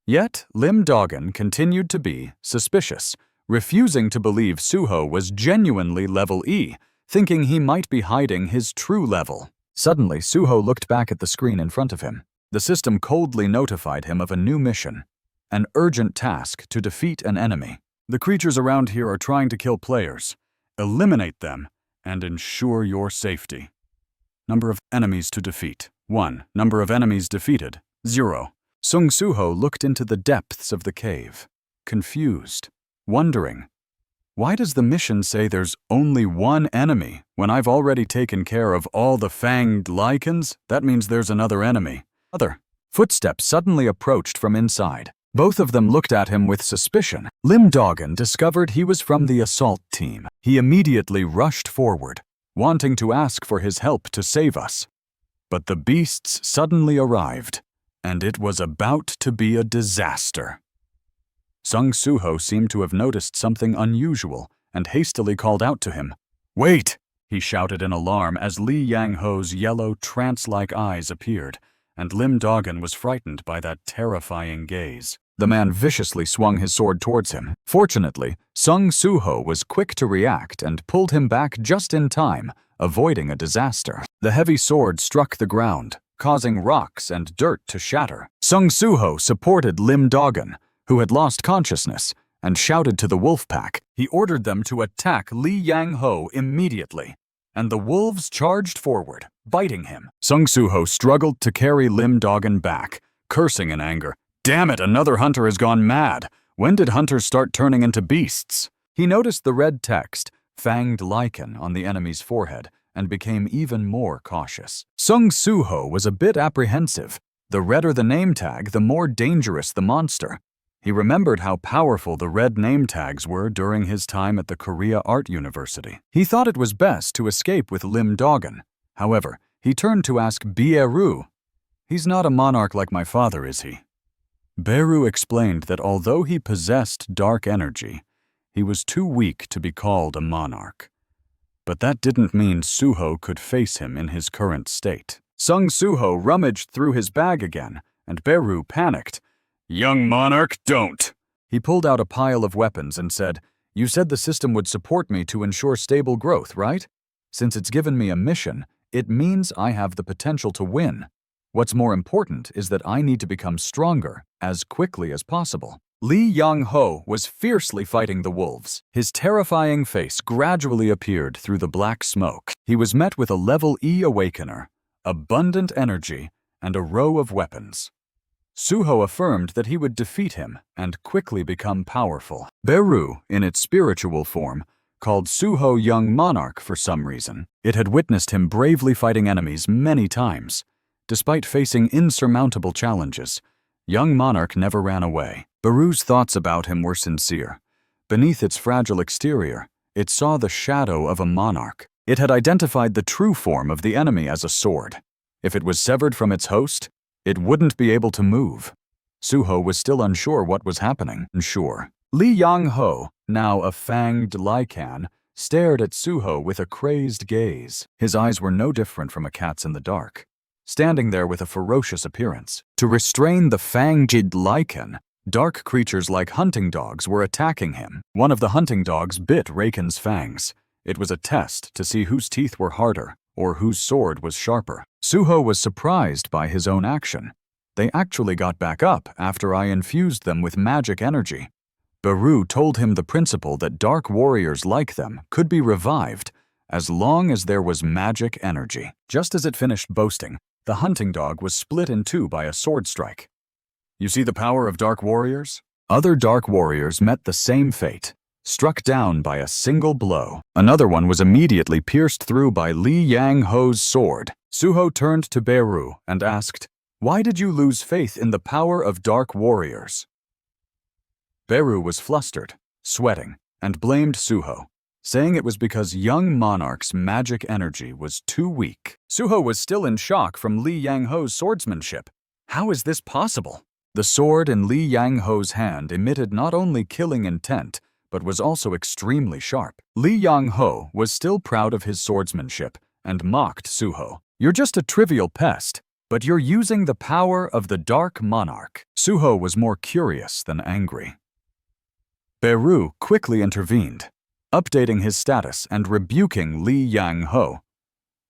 Yet, Lim Dogan continued to be suspicious, refusing to believe Suho was genuinely level E, thinking he might be hiding his true level. Suddenly, Suho looked back at the screen in front of him. The system coldly notified him of a new mission, an urgent task to defeat an enemy. "The creatures around here are trying to kill players. Eliminate them and ensure your safety. Number of enemies to defeat, 1. Number of enemies defeated, 0. Sung Suho looked into the depths of the cave, confused, wondering, why does the mission say there's only one enemy when I've already taken care of all the Fanged Lichens? That means there's another enemy. Footsteps suddenly approached from inside. Both of them looked at him with suspicion. Lim Dogan discovered he was from the assault team. He immediately rushed forward, wanting to ask for his help to save us. But the beasts suddenly arrived, and it was about to be a disaster. Sung Suho seemed to have noticed something unusual and hastily called out to him. "Wait!" he shouted in alarm as Li Yang-ho's yellow, trance-like eyes appeared, and Lim Dogon was frightened by that terrifying gaze. The man viciously swung his sword towards him. Fortunately, Sung Suho was quick to react and pulled him back just in time, avoiding a disaster. The heavy sword struck the ground, causing rocks and dirt to shatter. Sung Suho supported Lim Dogon, who had lost consciousness, and shouted to the wolf pack. He ordered them to attack Li Yang-ho immediately, and the wolves charged forward, biting him. Sung Suho struggled to carry Lim Dogon back, cursing in anger. "Damn it, another hunter has gone mad. When did hunters start turning into beasts?" He noticed the red text, "Fanged Lichen," on the enemy's forehead, and became even more cautious. Sung Suho was a bit apprehensive. The redder the name tag, the more dangerous the monster. He remembered how powerful the red name tags were during his time at the Korea Art University. He thought it was best to escape with Lim Dogon. However, he turned to ask Beru, "He's not a monarch like my father, is he?" Beru explained that although he possessed dark energy, he was too weak to be called a monarch. But that didn't mean Suho could face him in his current state. Sung Suho rummaged through his bag again, and Beru panicked. "Young monarch, don't!" He pulled out a pile of weapons and said, "You said the system would support me to ensure stable growth, right? Since it's given me a mission, it means I have the potential to win. What's more important is that I need to become stronger as quickly as possible." Li Yang-ho was fiercely fighting the wolves. His terrifying face gradually appeared through the black smoke. He was met with a level E awakener, abundant energy, and a row of weapons. Suho affirmed that he would defeat him and quickly become powerful. Beru, in its spiritual form, called Suho Young Monarch for some reason. It had witnessed him bravely fighting enemies many times. Despite facing insurmountable challenges, Young Monarch never ran away. Beru's thoughts about him were sincere. Beneath its fragile exterior, it saw the shadow of a monarch. It had identified the true form of the enemy as a sword. If it was severed from its host, it wouldn't be able to move. Suho was still unsure what was happening. Li Yang-ho, now a fanged lichen, stared at Suho with a crazed gaze. His eyes were no different from a cat's in the dark, standing there with a ferocious appearance. To restrain the fanged lichen, dark creatures like hunting dogs were attacking him. One of the hunting dogs bit Raken's fangs. It was a test to see whose teeth were harder or whose sword was sharper. Suho was surprised by his own action. They actually got back up after I infused them with magic energy. Beru told him the principle that dark warriors like them could be revived as long as there was magic energy. Just as it finished boasting, the hunting dog was split in two by a sword strike. You see the power of dark warriors? Other dark warriors met the same fate, struck down by a single blow. Another one was immediately pierced through by Li Yang-ho's sword. Suho turned to Beru and asked, "Why did you lose faith in the power of dark warriors?" Beru was flustered, sweating, and blamed Suho, saying it was because Young Monarch's magic energy was too weak. Suho was still in shock from Li Yang-ho's swordsmanship. How is this possible? The sword in Li Yang-ho's hand emitted not only killing intent, but was also extremely sharp. Li Yang-ho was still proud of his swordsmanship and mocked Suho. "You're just a trivial pest, but you're using the power of the Dark Monarch." Suho was more curious than angry. Beru quickly intervened, updating his status and rebuking Li Yang-ho.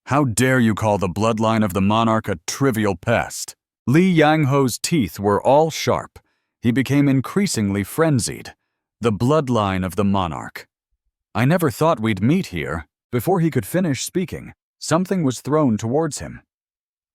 "How dare you call the bloodline of the monarch a trivial pest?" Li Yang-ho's teeth were all sharp. He became increasingly frenzied. "The bloodline of the monarch. I never thought we'd meet here." Before he could finish speaking, something was thrown towards him.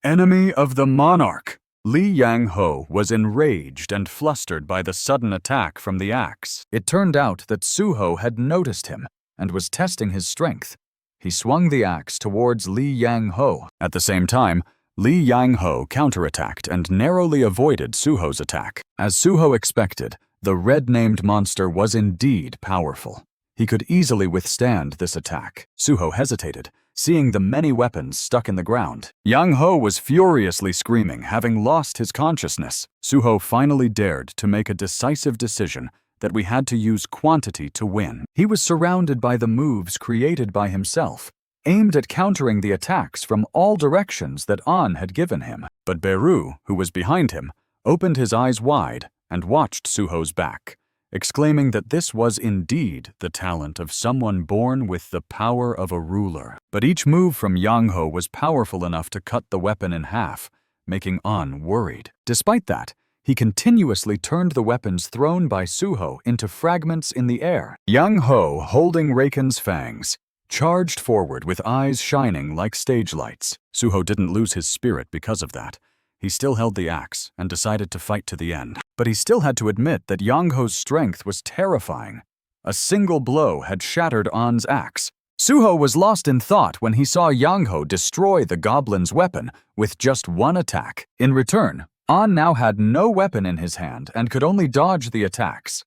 "Enemy of the monarch!" Li Yang-ho was enraged and flustered by the sudden attack from the axe. It turned out that Suho had noticed him and was testing his strength. He swung the axe towards Li Yang-ho. At the same time, Li Yang-ho counterattacked and narrowly avoided Suho's attack. As Suho expected, the red-named monster was indeed powerful. He could easily withstand this attack. Suho hesitated, seeing the many weapons stuck in the ground. Yang-ho was furiously screaming, having lost his consciousness. Suho finally dared to make a decisive decision that we had to use quantity to win. He was surrounded by the moves created by himself, aimed at countering the attacks from all directions that An had given him. But Beru, who was behind him, opened his eyes wide and watched Suho's back, exclaiming that this was indeed the talent of someone born with the power of a ruler. But each move from Yang Ho was powerful enough to cut the weapon in half, making An worried. Despite that, he continuously turned the weapons thrown by Suho into fragments in the air. Yang Ho, holding Raken's fangs, charged forward with eyes shining like stage lights. Suho didn't lose his spirit because of that. He still held the axe and decided to fight to the end. But he still had to admit that Yang Ho's strength was terrifying. A single blow had shattered An's axe. Suho was lost in thought when he saw Yang Ho destroy the goblin's weapon with just one attack. In return, An now had no weapon in his hand and could only dodge the attacks.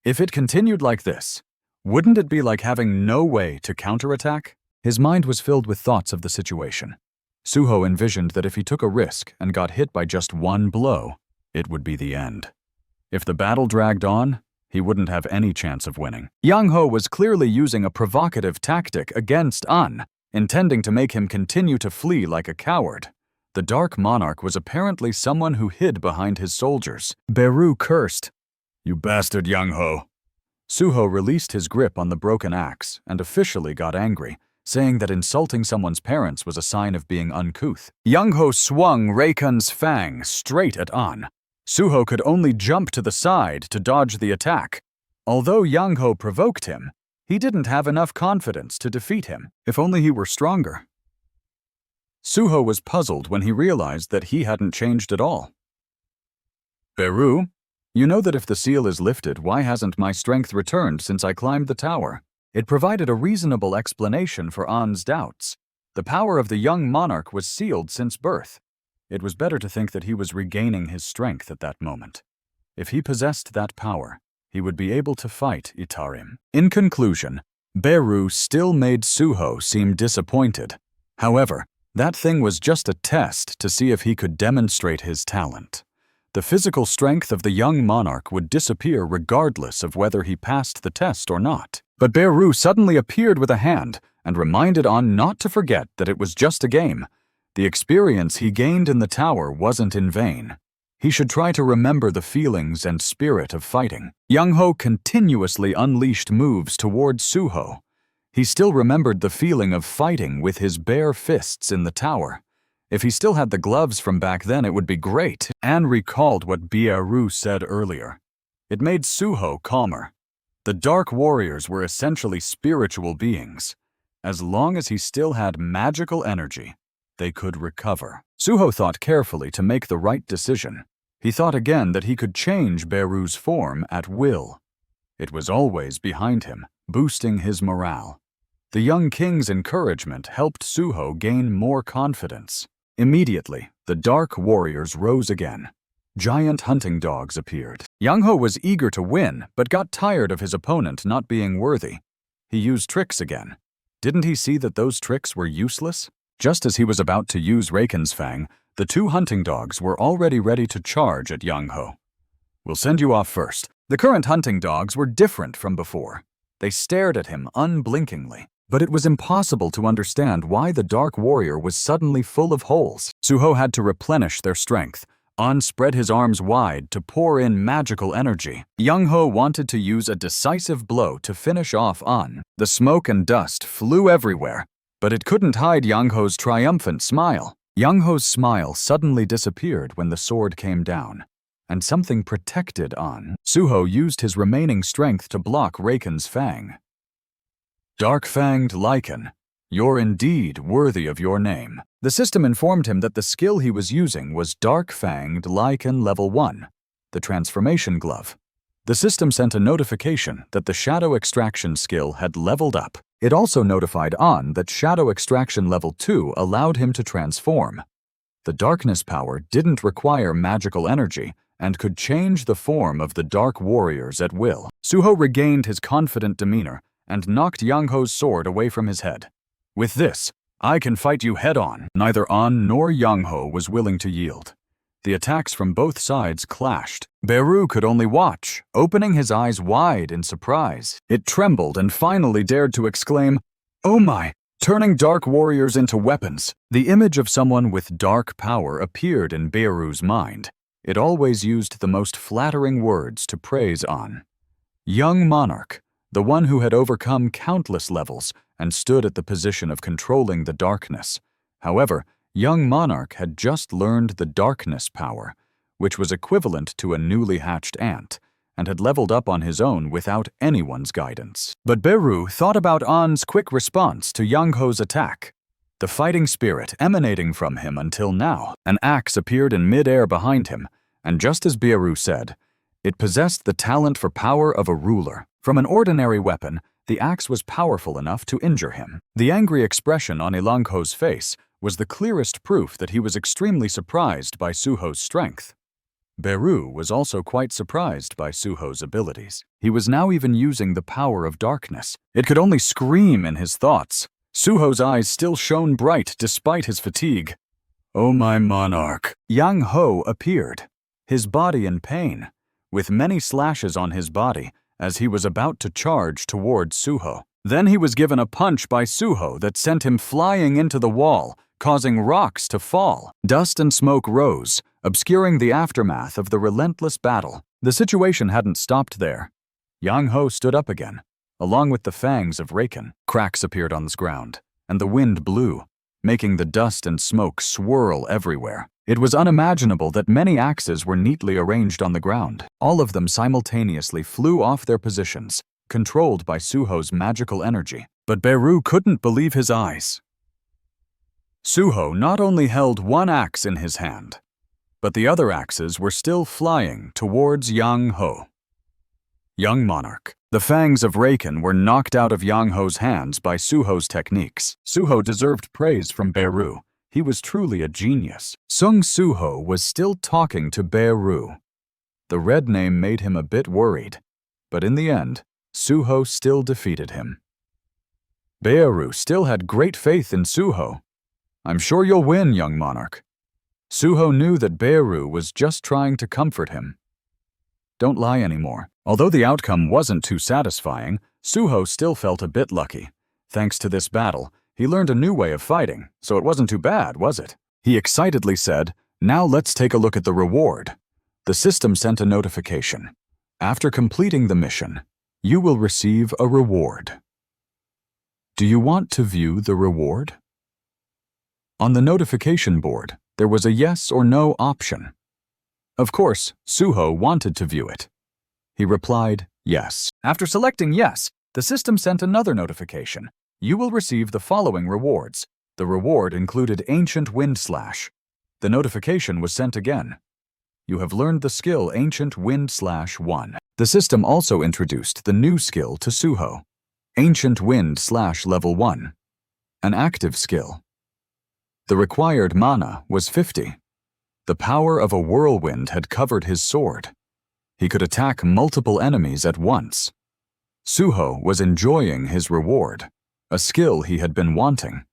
If it continued like this, wouldn't it be like having no way to counterattack? His mind was filled with thoughts of the situation. Suho envisioned that if he took a risk and got hit by just one blow, it would be the end. If the battle dragged on, he wouldn't have any chance of winning. Yang Ho was clearly using a provocative tactic against An, intending to make him continue to flee like a coward. The Dark Monarch was apparently someone who hid behind his soldiers. Beru cursed, "You bastard, Yang Ho." Suho released his grip on the broken axe and officially got angry, saying that insulting someone's parents was a sign of being uncouth. Yang Ho swung Raken's fang straight at An. Suho could only jump to the side to dodge the attack. Although Yang Ho provoked him, he didn't have enough confidence to defeat him. If only he were stronger. Suho was puzzled when he realized that he hadn't changed at all. "Beru, you know that if the seal is lifted, why hasn't my strength returned since I climbed the tower?" It provided a reasonable explanation for An's doubts. The power of the young monarch was sealed since birth. It was better to think that he was regaining his strength at that moment. If he possessed that power, he would be able to fight Itarim. In conclusion, Beru still made Suho seem disappointed. However, that thing was just a test to see if he could demonstrate his talent. The physical strength of the young monarch would disappear regardless of whether he passed the test or not. But Beru suddenly appeared with a hand and reminded An not to forget that it was just a game. The experience he gained in the tower wasn't in vain. He should try to remember the feelings and spirit of fighting. Yang Ho continuously unleashed moves towards Suho. He still remembered the feeling of fighting with his bare fists in the tower. If he still had the gloves from back then, it would be great. An recalled what Beru said earlier. It made Suho calmer. The Dark Warriors were essentially spiritual beings. As long as he still had magical energy, they could recover. Suho thought carefully to make the right decision. He thought again that he could change Beru's form at will. It was always behind him, boosting his morale. The young king's encouragement helped Suho gain more confidence. Immediately, the Dark Warriors rose again. Giant hunting dogs appeared. Yang Ho was eager to win, but got tired of his opponent not being worthy. He used tricks again. Didn't he see that those tricks were useless? Just as he was about to use Raken's fang, the two hunting dogs were already ready to charge at Yang Ho. "We'll send you off first." The current hunting dogs were different from before. They stared at him unblinkingly. But it was impossible to understand why the Dark Warrior was suddenly full of holes. Suho had to replenish their strength. An spread his arms wide to pour in magical energy. Yang Ho wanted to use a decisive blow to finish off An. The smoke and dust flew everywhere, but it couldn't hide Yang Ho's triumphant smile. Yang Ho's smile suddenly disappeared when the sword came down, and something protected An. Suho used his remaining strength to block Raken's fang. "Dark-fanged lichen, you're indeed worthy of your name." The system informed him that the skill he was using was Dark-fanged lichen level 1, the transformation glove. The system sent a notification that the shadow extraction skill had leveled up. It also notified An that shadow extraction level 2 allowed him to transform. The darkness power didn't require magical energy and could change the form of the Dark Warriors at will. Suho regained his confident demeanor and knocked Yang Ho's sword away from his head. "With this, I can fight you head-on." Neither An nor Yang Ho was willing to yield. The attacks from both sides clashed. Beru could only watch, opening his eyes wide in surprise. It trembled and finally dared to exclaim, "Oh my!" turning dark warriors into weapons. The image of someone with dark power appeared in Beru's mind. It always used the most flattering words to praise on. Young monarch, the one who had overcome countless levels and stood at the position of controlling the darkness. However, young monarch had just learned the darkness power, which was equivalent to a newly hatched ant, and had leveled up on his own without anyone's guidance. But Beru thought about An's quick response to Yang Ho's attack. The fighting spirit emanating from him until now. An axe appeared in mid-air behind him, and just as Beru said, it possessed the talent for power of a ruler. From an ordinary weapon, the axe was powerful enough to injure him. The angry expression on Ilangho's face was the clearest proof that he was extremely surprised by Suho's strength. Beru was also quite surprised by Suho's abilities. He was now even using the power of darkness. It could only scream in his thoughts. Suho's eyes still shone bright despite his fatigue. "Oh my monarch!" Yang Ho appeared, his body in pain, with many slashes on his body as he was about to charge towards Suho. Then he was given a punch by Suho that sent him flying into the wall, causing rocks to fall. Dust and smoke rose, obscuring the aftermath of the relentless battle. The situation hadn't stopped there. Yang Ho stood up again, along with the fangs of Raken. Cracks appeared on the ground, and the wind blew, making the dust and smoke swirl everywhere. It was unimaginable that many axes were neatly arranged on the ground. All of them simultaneously flew off their positions, controlled by Suho's magical energy. But Beru couldn't believe his eyes. Suho not only held one axe in his hand, but the other axes were still flying towards Yang Ho. Young monarch. The fangs of Raken were knocked out of Yang Ho's hands by Suho's techniques. Suho deserved praise from Beru. He was truly a genius. Sung Suho was still talking to Beru. The red name made him a bit worried, but in the end, Suho still defeated him. Beru still had great faith in Suho. "I'm sure you'll win, young monarch." Suho knew that Beru was just trying to comfort him. Don't lie anymore. Although the outcome wasn't too satisfying, Suho still felt a bit lucky. Thanks to this battle, he learned a new way of fighting, so it wasn't too bad, was it? He excitedly said, "Now let's take a look at the reward." The system sent a notification. After completing the mission, you will receive a reward. Do you want to view the reward? On the notification board, there was a yes or no option. Of course, Suho wanted to view it. He replied, yes. After selecting yes, the system sent another notification. You will receive the following rewards. The reward included Ancient Wind Slash. The notification was sent again. You have learned the skill Ancient Wind Slash 1. The system also introduced the new skill to Suho, Ancient Wind Slash Level 1, an active skill. The required mana was 50. The power of a whirlwind had covered his sword. He could attack multiple enemies at once. Suho was enjoying his reward, a skill he had been wanting.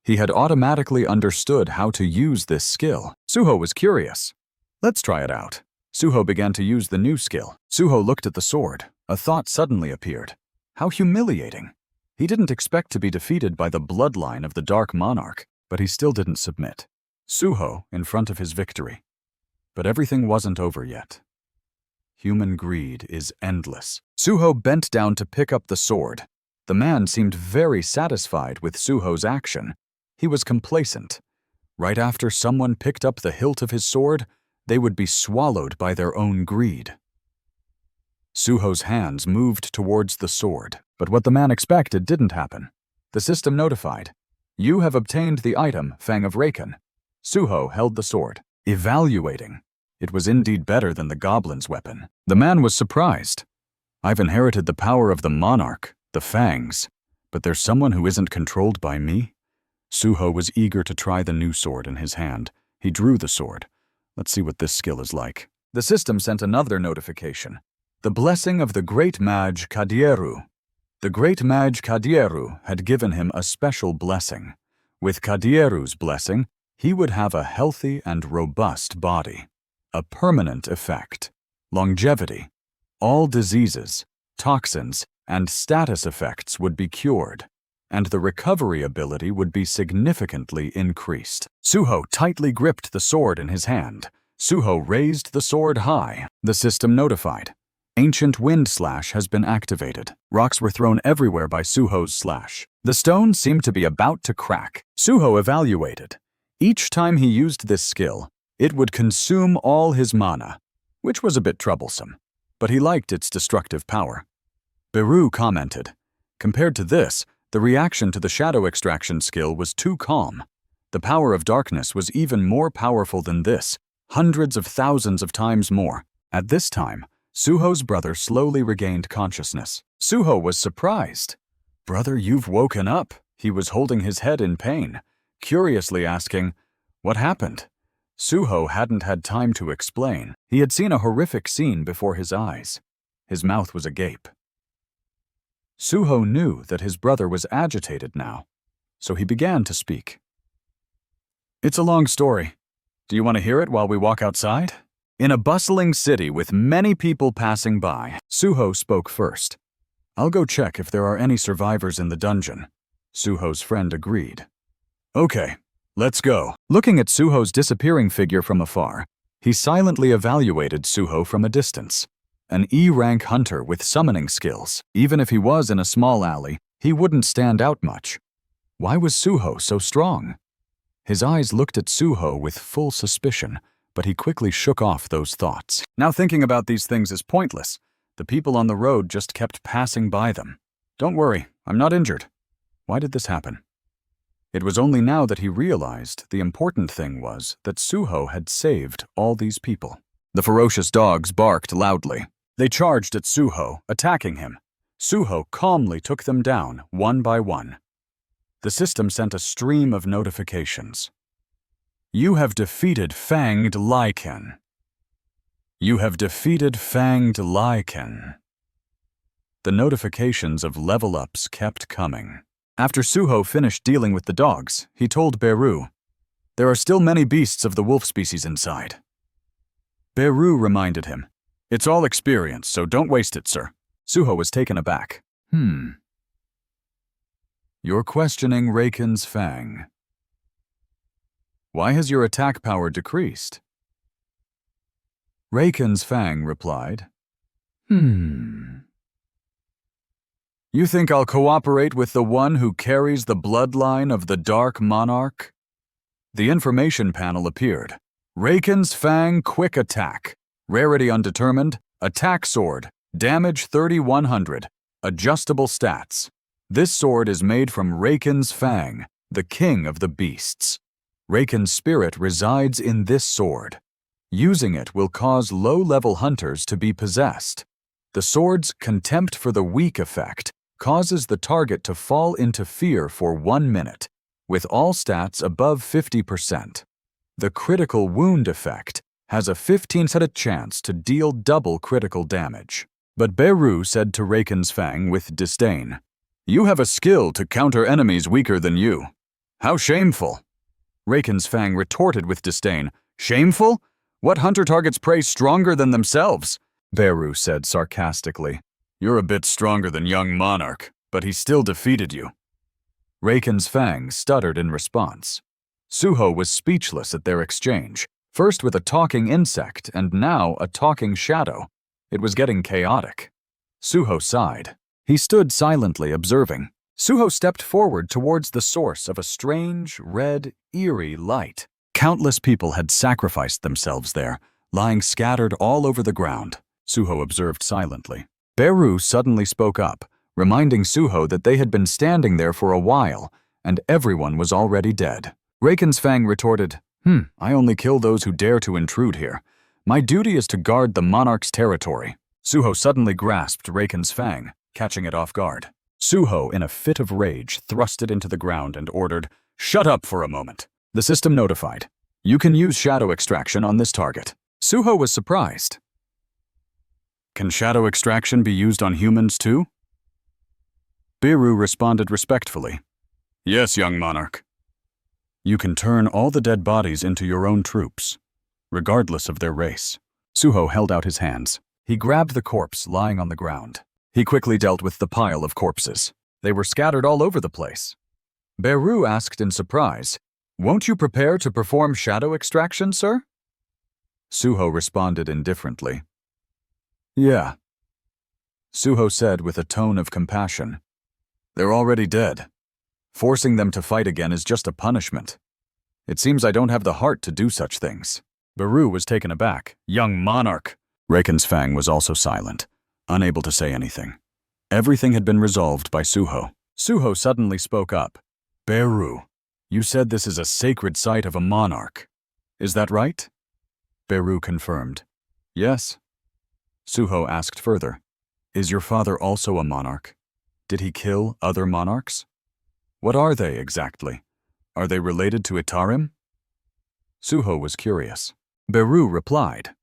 He had automatically understood how to use this skill. Suho was curious. Let's try it out. Suho began to use the new skill. Suho looked at the sword. A thought suddenly appeared. How humiliating. He didn't expect to be defeated by the bloodline of the Dark Monarch, but he still didn't submit. Suho in front of his victory. But everything wasn't over yet. Human greed is endless. Suho bent down to pick up the sword. The man seemed very satisfied with Suho's action. He was complacent. Right after someone picked up the hilt of his sword, they would be swallowed by their own greed. Suho's hands moved towards the sword, but what the man expected didn't happen. The system notified, "You have obtained the item, Fang of Raken." Suho held the sword, evaluating. It was indeed better than the goblin's weapon. The man was surprised. "I've inherited the power of the monarch, the fangs, but there's someone who isn't controlled by me?" Suho was eager to try the new sword in his hand. He drew the sword. Let's see what this skill is like. The system sent another notification. The blessing of the great mage Kadieru. The great mage Kadieru had given him a special blessing. With Kadieru's blessing, he would have a healthy and robust body. a permanent effect. Longevity. All diseases, toxins, and status effects would be cured, and the recovery ability would be significantly increased. Suho tightly gripped the sword in his hand. Suho raised the sword high. The system notified. Ancient Wind Slash has been activated. Rocks were thrown everywhere by Suho's slash. The stone seemed to be about to crack. Suho evaluated. Each time he used this skill, it would consume all his mana, which was a bit troublesome, but he liked its destructive power. Beru commented, "Compared to this, the reaction to the shadow extraction skill was too calm. The power of darkness was even more powerful than this, hundreds of thousands of times more." At this time, Suho's brother slowly regained consciousness. Suho was surprised. "Brother, you've woken up." He was holding his head in pain, curiously asking, "What happened?" Suho hadn't had time to explain. He had seen a horrific scene before his eyes. His mouth was agape. Suho knew that his brother was agitated now, so he began to speak. "It's a long story. Do you want to hear it while we walk outside?" In a bustling city with many people passing by, Suho spoke first. "I'll go check if there are any survivors in the dungeon." Suho's friend agreed. "Okay, let's go." Looking at Suho's disappearing figure from afar, he silently evaluated Suho from a distance. An E-rank hunter with summoning skills. Even if he was in a small alley, he wouldn't stand out much. Why was Suho so strong? His eyes looked at Suho with full suspicion, but he quickly shook off those thoughts. Now thinking about these things is pointless. The people on the road just kept passing by them. "Don't worry, I'm not injured." Why did this happen? It was only now that he realized the important thing was that Suho had saved all these people. The ferocious dogs barked loudly. They charged at Suho, attacking him. Suho calmly took them down, one by one. The system sent a stream of notifications. "You have defeated Fanged Lycan. You have defeated Fanged Lycan." The notifications of level-ups kept coming. After Suho finished dealing with the dogs, he told Beru, "There are still many beasts of the wolf species inside." Beru reminded him, "It's all experience, so don't waste it, sir." Suho was taken aback. "You're questioning Raken's Fang. Why has your attack power decreased?" Raken's Fang replied, You think I'll cooperate with the one who carries the bloodline of the Dark Monarch?" The information panel appeared. Raken's Fang Quick Attack. Rarity undetermined. Attack sword. Damage 3100. Adjustable stats. This sword is made from Raken's Fang, the king of the beasts. Raken's spirit resides in this sword. Using it will cause low-level hunters to be possessed. The sword's Contempt for the Weak effect causes the target to fall into fear for 1 minute, with all stats above 50%. The Critical Wound effect has a 15% chance to deal double critical damage. But Beru said to Raken's Fang with disdain, "You have a skill to counter enemies weaker than you. How shameful!" Raken's Fang retorted with disdain, "Shameful? What hunter targets prey stronger than themselves?" Beru said sarcastically, "You're a bit stronger than young Monarch, but he still defeated you." Raken's Fang stuttered in response. Suho was speechless at their exchange, first with a talking insect and now a talking shadow. It was getting chaotic. Suho sighed. He stood silently observing. Suho stepped forward towards the source of a strange, red, eerie light. Countless people had sacrificed themselves there, lying scattered all over the ground. Suho observed silently. Beru suddenly spoke up, reminding Suho that they had been standing there for a while, and everyone was already dead. Raken's Fang retorted, I only kill those who dare to intrude here. My duty is to guard the monarch's territory." Suho suddenly grasped Raken's Fang, catching it off guard. Suho, in a fit of rage, thrust it into the ground and ordered, "Shut up for a moment." The system notified, "You can use shadow extraction on this target." Suho was surprised. "Can shadow extraction be used on humans too?" Beru responded respectfully, "Yes, young monarch. You can turn all the dead bodies into your own troops. regardless of their race. Suho held out his hands. He grabbed the corpse lying on the ground. He quickly dealt with the pile of corpses. They were scattered all over the place. Beru asked in surprise, "Won't you prepare to perform shadow extraction, sir?" Suho responded indifferently. "Yeah," Suho said with a tone of compassion. "They're already dead. Forcing them to fight again is just a punishment. It seems I don't have the heart to do such things." Beru was taken aback. "Young monarch!" Fang was also silent, unable to say anything. Everything had been resolved by Suho. Suho suddenly spoke up. "Beru, you said this is a sacred site of a monarch. Is that right?" Beru confirmed. "Yes." Suho asked further, "Is your father also a monarch? Did he kill other monarchs? What are they exactly? Are they related to Itarim?" Suho was curious. Beru replied,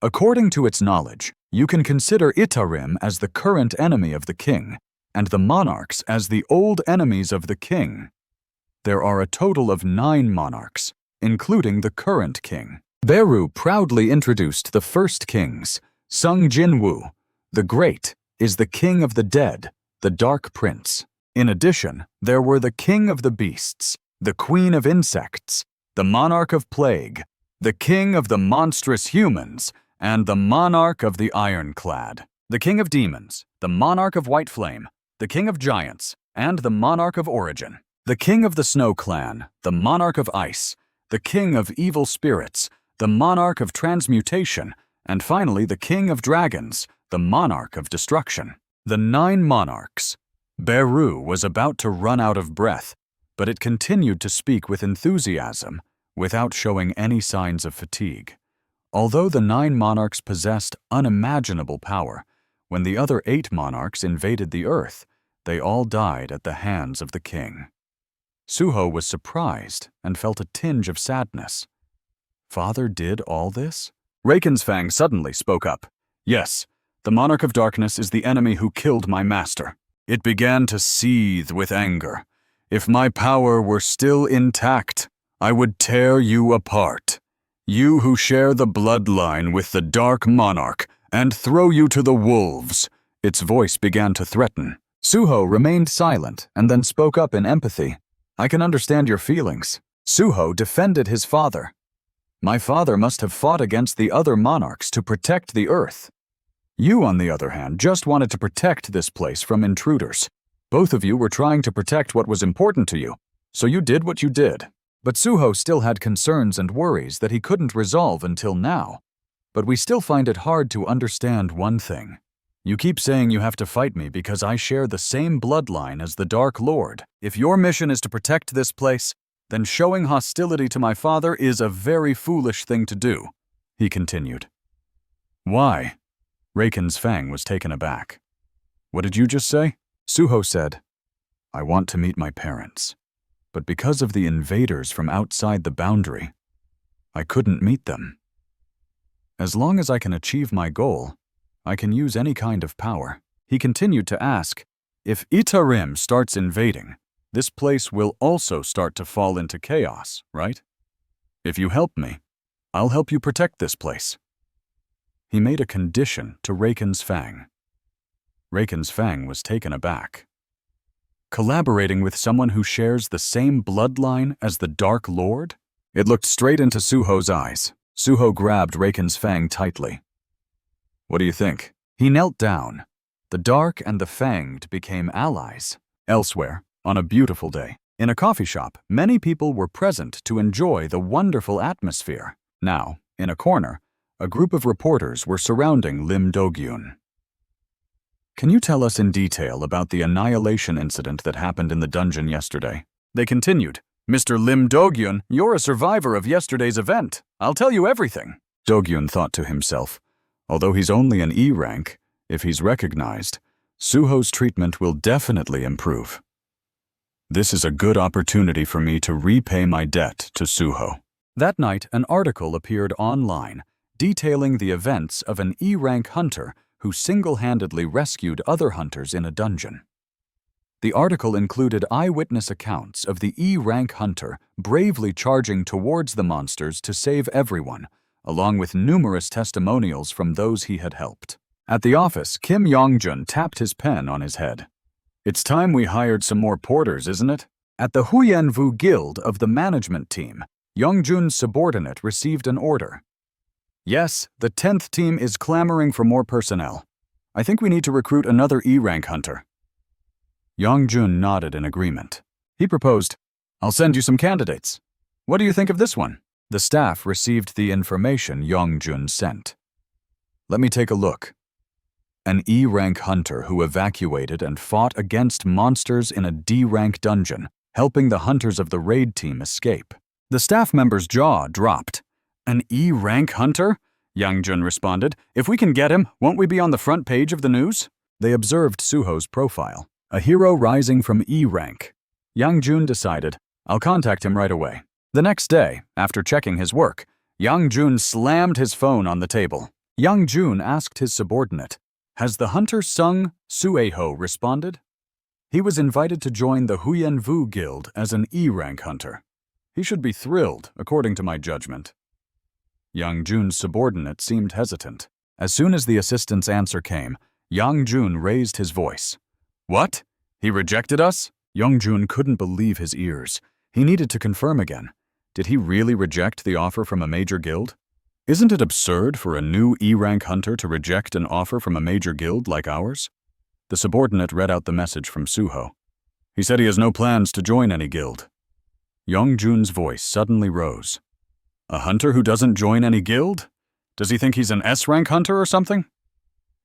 "According to its knowledge, you can consider Itarim as the current enemy of the king, and the monarchs as the old enemies of the king. There are a total of 9 monarchs, including the current king." Beru proudly introduced the first kings. Sung Jinwoo, the Great, is the king of the dead, the Dark Prince. In addition, there were the king of the beasts, the queen of insects, the monarch of plague, the king of the monstrous humans, and the monarch of the ironclad, the king of demons, the monarch of white flame, the king of giants, and the monarch of origin, the king of the snow clan, the monarch of ice, the king of evil spirits, the monarch of transmutation, and finally the king of dragons, the monarch of destruction. The 9 monarchs. Beru was about to run out of breath, but it continued to speak with enthusiasm, without showing any signs of fatigue. Although the 9 monarchs possessed unimaginable power, when the other 8 monarchs invaded the earth, they all died at the hands of the king. Suho was surprised and felt a tinge of sadness. Father did all this? Fang suddenly spoke up. "Yes, the monarch of darkness is the enemy who killed my master." It began to seethe with anger. "If my power were still intact, I would tear you apart. You who share the bloodline with the Dark Monarch, and throw you to the wolves." Its voice began to threaten. Suho remained silent and then spoke up in empathy. "I can understand your feelings." Suho defended his father. "My father must have fought against the other monarchs to protect the earth. You, on the other hand, just wanted to protect this place from intruders. Both of you were trying to protect what was important to you, so you did what you did." But Suho still had concerns and worries that he couldn't resolve until now. "But we still find it hard to understand one thing. You keep saying you have to fight me because I share the same bloodline as the Dark Lord. If your mission is to protect this place, then showing hostility to my father is a very foolish thing to do," he continued. "Why?" Fang was taken aback. "What did you just say?" Suho said, "I want to meet my parents. But because of the invaders from outside the boundary, I couldn't meet them. As long as I can achieve my goal, I can use any kind of power." He continued to ask, "If Itarim starts invading, this place will also start to fall into chaos, right? If you help me, I'll help you protect this place." He made a condition to Fang. Fang was taken aback. Collaborating with someone who shares the same bloodline as the Dark Lord? It looked straight into Suho's eyes. Suho grabbed Fang tightly. "What do you think?" He knelt down. The Dark and the Fanged became allies. Elsewhere, on a beautiful day, in a coffee shop, many people were present to enjoy the wonderful atmosphere. Now, in a corner, a group of reporters were surrounding Lim Do-gyun. "Can you tell us in detail about the annihilation incident that happened in the dungeon yesterday?" They continued. "Mr. Lim Do-gyun, you're a survivor of yesterday's event. I'll tell you everything." Do-gyun thought to himself, although he's only an E rank, if he's recognized, Suho's treatment will definitely improve. This is a good opportunity for me to repay my debt to Suho. That night, an article appeared online detailing the events of an E-rank hunter who single-handedly rescued other hunters in a dungeon. The article included eyewitness accounts of the E-rank hunter bravely charging towards the monsters to save everyone, along with numerous testimonials from those he had helped. At the office, Kim Yongjun tapped his pen on his head. "It's time we hired some more porters, isn't it?" At the Huyenvu Guild of the management team, Yongjun's subordinate received an order. "Yes, the 10th team is clamoring for more personnel. I think we need to recruit another E-rank hunter." Yongjun nodded in agreement. He proposed, "I'll send you some candidates. What do you think of this one?" The staff received the information Yongjun sent. "Let me take a look. An E-rank hunter who evacuated and fought against monsters in a D-rank dungeon, helping the hunters of the raid team escape." The staff member's jaw dropped. "An E-rank hunter?" Yongjun responded. "If we can get him, won't we be on the front page of the news?" They observed Suho's profile, a hero rising from E-rank. Yongjun decided, "I'll contact him right away." The next day, after checking his work, Yongjun slammed his phone on the table. Yongjun asked his subordinate, "Has the hunter Sung Sueho responded?" He was invited to join the Huyenvu Guild as an E-rank hunter. He should be thrilled, according to my judgment. Yongjun's subordinate seemed hesitant. As soon as the assistant's answer came, Yongjun raised his voice. "What? He rejected us?" Yongjun couldn't believe his ears. He needed to confirm again. Did he really reject the offer from a major guild? Isn't it absurd for a new E-rank hunter to reject an offer from a major guild like ours? The subordinate read out the message from Suho. "He said he has no plans to join any guild." Yongjun's voice suddenly rose. "A hunter who doesn't join any guild? Does he think he's an S-rank hunter or something?"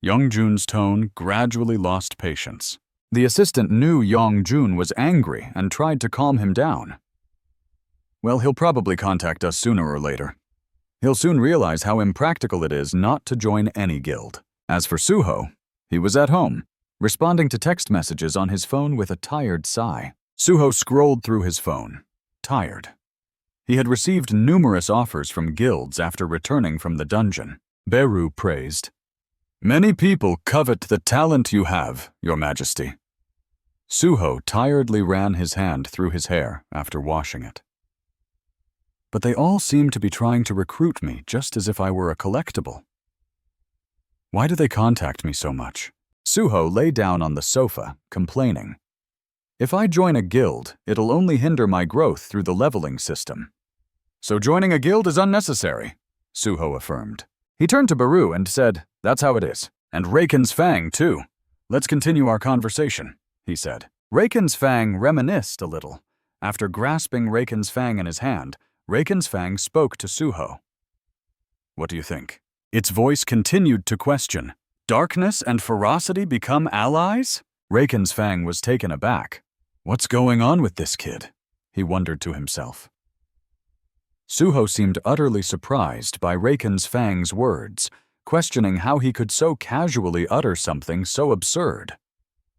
Yongjun's tone gradually lost patience. The assistant knew Yongjun was angry and tried to calm him down. "Well, he'll probably contact us sooner or later. He'll soon realize how impractical it is not to join any guild." As for Suho, he was at home, responding to text messages on his phone with a tired sigh. Suho scrolled through his phone, tired. He had received numerous offers from guilds after returning from the dungeon. Beru praised, "Many people covet the talent you have, Your Majesty." Suho tiredly ran his hand through his hair after washing it. "But they all seem to be trying to recruit me just as if I were a collectible. Why do they contact me so much?" Suho lay down on the sofa, complaining. "If I join a guild, it'll only hinder my growth through the leveling system." "So joining a guild is unnecessary," Suho affirmed. He turned to Beru and said, "That's how it is. And Raken's Fang, too. Let's continue our conversation," he said. Raken's Fang reminisced a little. After grasping Raken's Fang in his hand, Raken's Fang spoke to Suho. "What do you think?" Its voice continued to question. "Darkness and ferocity become allies?" Raken's Fang was taken aback. "What's going on with this kid?" he wondered to himself. Suho seemed utterly surprised by Raken's Fang's words, questioning how he could so casually utter something so absurd.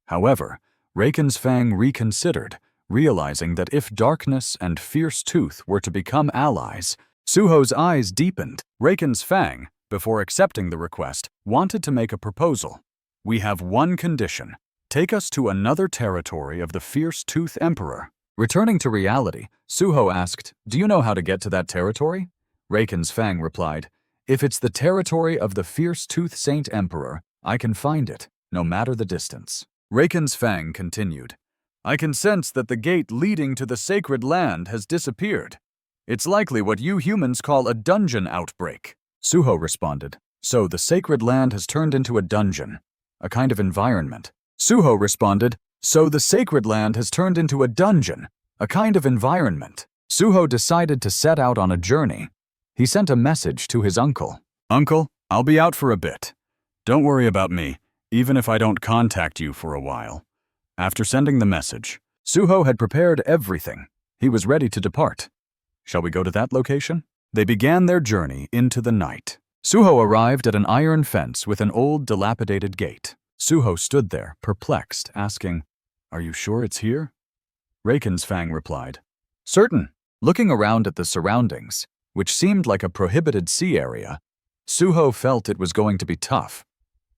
However, Raken's Fang reconsidered, realizing that if Darkness and Fierce Tooth were to become allies, Suho's eyes deepened. Raken's Fang, before accepting the request, wanted to make a proposal. "We have one condition. Take us to another territory of the Fierce Tooth Emperor." Returning to reality, Suho asked, "Do you know how to get to that territory?" Raken's Fang replied, "If it's the territory of the Fierce Tooth Saint Emperor, I can find it, no matter the distance." Raken's Fang continued, "I can sense that the gate leading to the sacred land has disappeared. It's likely what you humans call a dungeon outbreak." Suho responded, "So the sacred land has turned into a dungeon, a kind of environment." Suho responded, "So the sacred land has turned into a dungeon, a kind of environment." Suho decided to set out on a journey. He sent a message to his uncle. "Uncle, I'll be out for a bit. Don't worry about me, even if I don't contact you for a while." After sending the message, Suho had prepared everything. He was ready to depart. "Shall we go to that location?" They began their journey into the night. Suho arrived at an iron fence with an old, dilapidated gate. Suho stood there, perplexed, asking, "Are you sure it's here?" Raken's Fang replied, "Certain." Looking around at the surroundings, which seemed like a prohibited sea area, Suho felt it was going to be tough.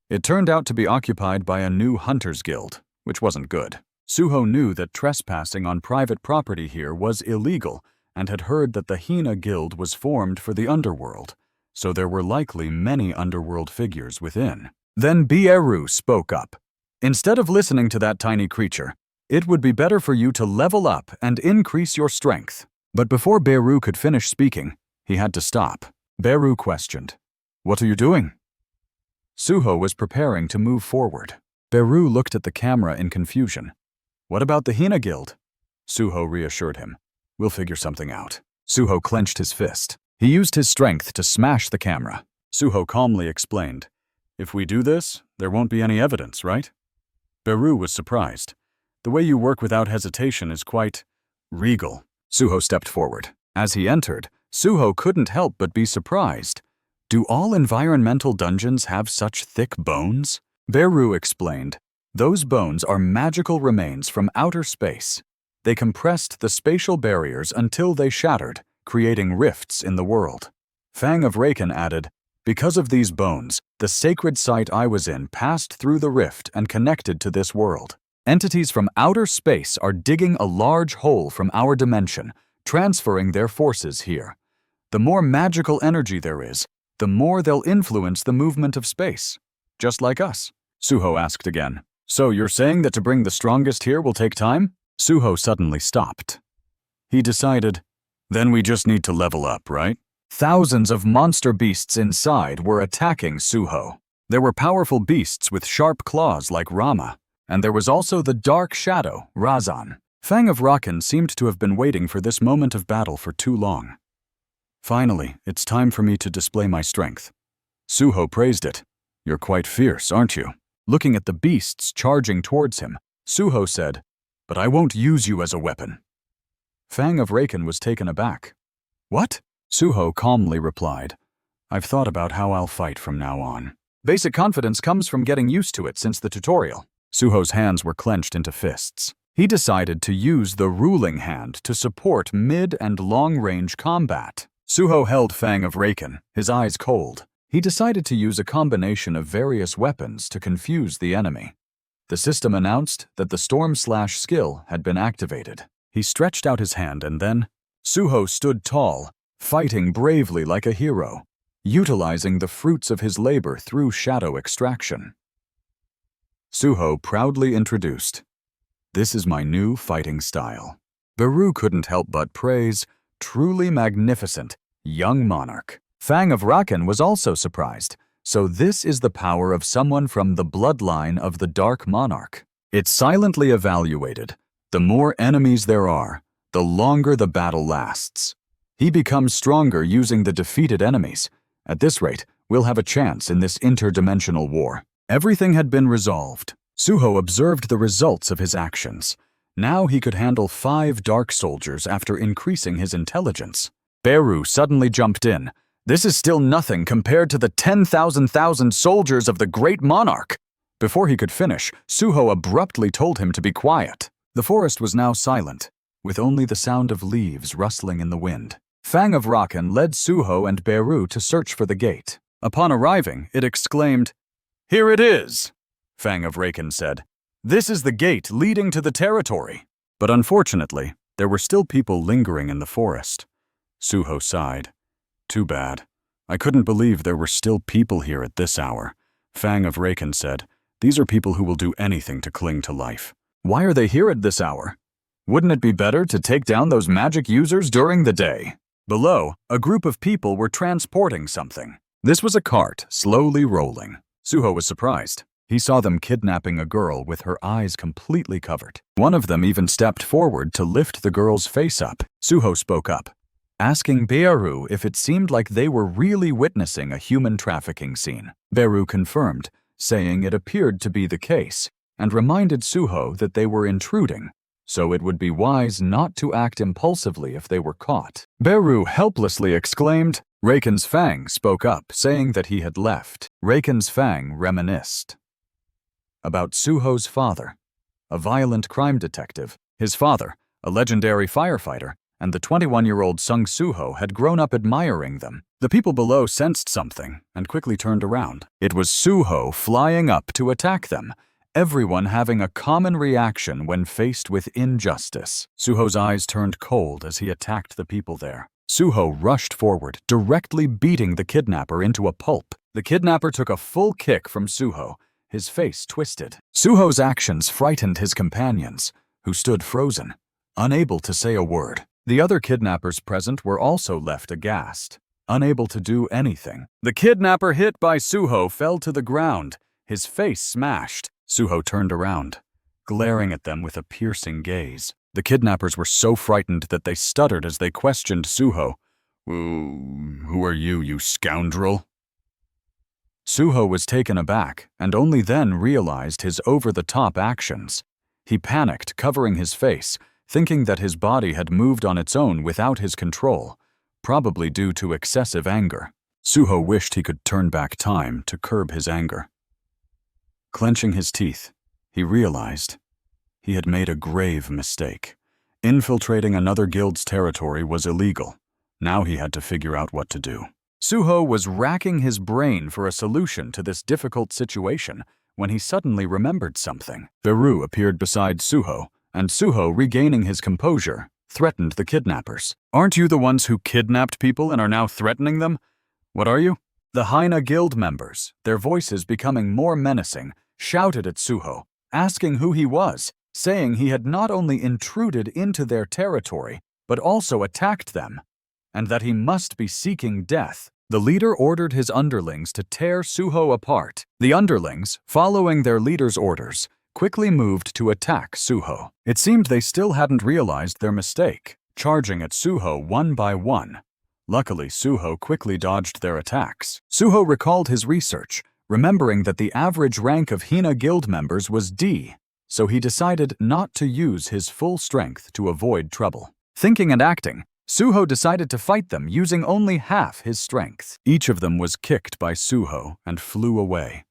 It turned out to be occupied by a new hunters' guild, which wasn't good. Suho knew that trespassing on private property here was illegal and had heard that the Hina Guild was formed for the underworld, so there were likely many underworld figures within. Then Bieru spoke up. Instead of listening to that tiny creature, it would be better for you to level up and increase your strength. But before Beru could finish speaking, he had to stop. Beru questioned, "What are you doing?" Suho was preparing to move forward. Beru looked at the camera in confusion. "What about the Hina Guild?" Suho reassured him. "We'll figure something out." Suho clenched his fist. He used his strength to smash the camera. Suho calmly explained, "If we do this, there won't be any evidence, right?" Beru was surprised. "The way you work without hesitation is quite regal." Suho stepped forward. As he entered, Suho couldn't help but be surprised. "Do all environmental dungeons have such thick bones?" Beru explained, "Those bones are magical remains from outer space. They compressed the spatial barriers until they shattered, creating rifts in the world." Fang of Raken added, "Because of these bones, the sacred site I was in passed through the rift and connected to this world. Entities from outer space are digging a large hole from our dimension, transferring their forces here. The more magical energy there is, the more they'll influence the movement of space. Just like us." Suho asked again, "So you're saying that to bring the strongest here will take time?" Suho suddenly stopped. He decided, "Then we just need to level up, right?" Thousands of monster beasts inside were attacking Suho. There were powerful beasts with sharp claws like Rama, and there was also the dark shadow, Razan. Fang of Raken seemed to have been waiting for this moment of battle for too long. "Finally, it's time for me to display my strength." Suho praised it. "You're quite fierce, aren't you?" Looking at the beasts charging towards him, Suho said, "But I won't use you as a weapon." Fang of Raken was taken aback. "What?" Suho calmly replied, "I've thought about how I'll fight from now on. Basic confidence comes from getting used to it since the tutorial." Suho's hands were clenched into fists. He decided to use the ruling hand to support mid- and long-range combat. Suho held Fang of Raken, his eyes cold. He decided to use a combination of various weapons to confuse the enemy. The system announced that the Storm/Slash skill had been activated. He stretched out his hand and then, Suho stood tall, fighting bravely like a hero, utilizing the fruits of his labor through shadow extraction. Suho proudly introduced, "This is my new fighting style." Beru couldn't help but praise, "Truly magnificent, young monarch." Fang of Raken was also surprised. So this is the power of someone from the bloodline of the Dark Monarch. It silently evaluated. The more enemies there are, the longer the battle lasts. He becomes stronger using the defeated enemies. At this rate, we'll have a chance in this interdimensional war. Everything had been resolved. Suho observed the results of his actions. Now he could handle 5 dark soldiers after increasing his intelligence. Beru suddenly jumped in. "This is still nothing compared to the 10,000 soldiers of the great monarch." Before he could finish, Suho abruptly told him to be quiet. The forest was now silent, with only the sound of leaves rustling in the wind. Fang of Raken led Suho and Beru to search for the gate. Upon arriving, it exclaimed, "Here it is!" Fang of Raken said, "This is the gate leading to the territory." But unfortunately, there were still people lingering in the forest. Suho sighed. "Too bad. I couldn't believe there were still people here at this hour." Fang of Raken said, "These are people who will do anything to cling to life." "Why are they here at this hour? Wouldn't it be better to take down those magic users during the day?" Below, a group of people were transporting something. This was a cart, slowly rolling. Suho was surprised. He saw them kidnapping a girl with her eyes completely covered. One of them even stepped forward to lift the girl's face up. Suho spoke up, asking Beru if it seemed like they were really witnessing a human trafficking scene. Beru confirmed, saying it appeared to be the case, and reminded Suho that they were intruding, so it would be wise not to act impulsively if they were caught. Beru helplessly exclaimed. Raken's Fang spoke up, saying that he had left. Raken's Fang reminisced about Suho's father, a violent crime detective. His father, a legendary firefighter, and the 21-year-old Sung Suho had grown up admiring them. The people below sensed something and quickly turned around. It was Suho flying up to attack them, everyone having a common reaction when faced with injustice. Suho's eyes turned cold as he attacked the people there. Suho rushed forward, directly beating the kidnapper into a pulp. The kidnapper took a full kick from Suho, his face twisted. Suho's actions frightened his companions, who stood frozen, unable to say a word. The other kidnappers present were also left aghast, unable to do anything. The kidnapper hit by Suho fell to the ground, his face smashed. Suho turned around, glaring at them with a piercing gaze. The kidnappers were so frightened that they stuttered as they questioned Suho. Who are you, you scoundrel? Suho was taken aback and only then realized his over-the-top actions. He panicked, covering his face, thinking that his body had moved on its own without his control, probably due to excessive anger. Suho wished he could turn back time to curb his anger. Clenching his teeth, he realized he had made a grave mistake. Infiltrating another guild's territory was illegal. Now he had to figure out what to do. Suho was racking his brain for a solution to this difficult situation when he suddenly remembered something. Beru appeared beside Suho, and Suho, regaining his composure, threatened the kidnappers. Aren't you the ones who kidnapped people and are now threatening them? What are you? The Hyena Guild members, their voices becoming more menacing, shouted at Suho, asking who he was, saying he had not only intruded into their territory, but also attacked them, and that he must be seeking death. The leader ordered his underlings to tear Suho apart. The underlings, following their leader's orders, quickly moved to attack Suho. It seemed they still hadn't realized their mistake, charging at Suho one by one. Luckily, Suho quickly dodged their attacks. Suho recalled his research, remembering that the average rank of Hina Guild members was D, so he decided not to use his full strength to avoid trouble. Thinking and acting, Suho decided to fight them using only half his strength. Each of them was kicked by Suho and flew away.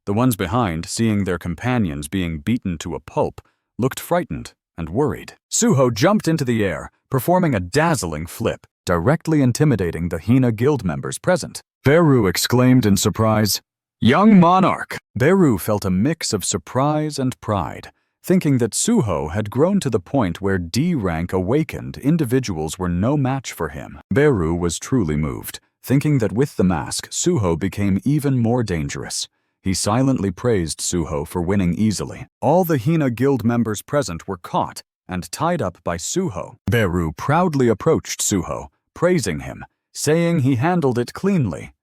The ones behind, seeing their companions being beaten to a pulp, looked frightened and worried. Suho jumped into the air, performing a dazzling flip, directly intimidating the Hina Guild members present. Beru exclaimed in surprise, "Young monarch!" Beru felt a mix of surprise and pride, thinking that Suho had grown to the point where D rank awakened individuals were no match for him. Beru was truly moved, thinking that with the mask, Suho became even more dangerous. He silently praised Suho for winning easily. All the Hina Guild members present were caught and tied up by Suho. Beru proudly approached Suho, praising him, saying he handled it cleanly.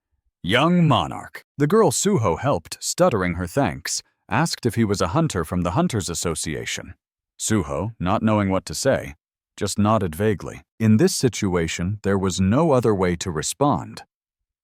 Young monarch. The girl Suho helped, stuttering her thanks, asked if he was a hunter from the Hunters Association. Suho, not knowing what to say, just nodded vaguely. In this situation, there was no other way to respond.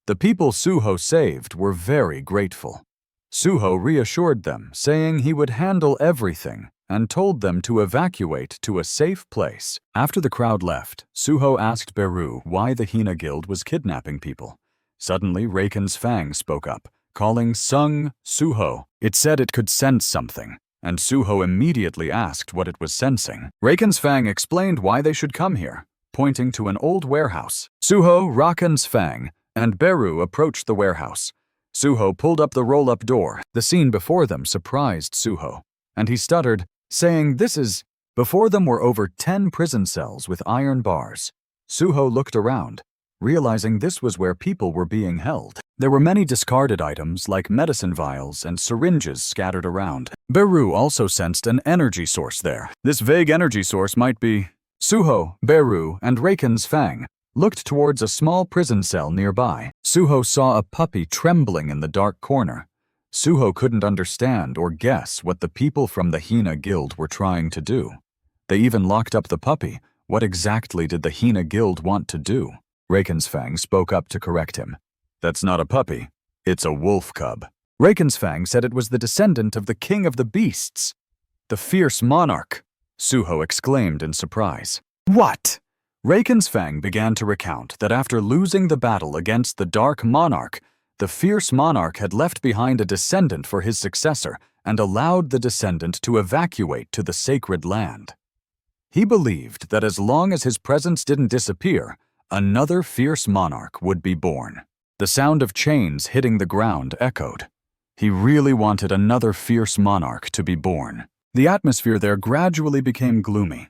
The people Suho saved were very grateful. Suho reassured them, saying he would handle everything, and told them to evacuate to a safe place. After the crowd left, Suho asked Beru why the Hina Guild was kidnapping people. Suddenly, Raken's Fang spoke up, calling Sung Suho. It said it could sense something, and Suho immediately asked what it was sensing. Raken's Fang explained why they should come here, pointing to an old warehouse. Suho, Raken's Fang, and Beru approached the warehouse. Suho pulled up the roll-up door. The scene before them surprised Suho, and he stuttered, saying, "This is..." Before them were over 10 prison cells with iron bars. Suho looked around, realizing this was where people were being held. There were many discarded items like medicine vials and syringes scattered around. Beru also sensed an energy source there. This vague energy source might be... Suho, Beru, and Raken's Fang looked towards a small prison cell nearby. Suho saw a puppy trembling in the dark corner. Suho couldn't understand or guess what the people from the Hina Guild were trying to do. They even locked up the puppy. What exactly did the Hina Guild want to do? Raken's Fang spoke up to correct him. That's not a puppy. It's a wolf cub. Raken's Fang said it was the descendant of the king of the beasts. The fierce monarch. Suho exclaimed in surprise. What? Raken's Fang began to recount that after losing the battle against the Dark Monarch, the fierce monarch had left behind a descendant for his successor and allowed the descendant to evacuate to the sacred land. He believed that as long as his presence didn't disappear, another fierce monarch would be born. The sound of chains hitting the ground echoed. He really wanted another fierce monarch to be born. The atmosphere there gradually became gloomy.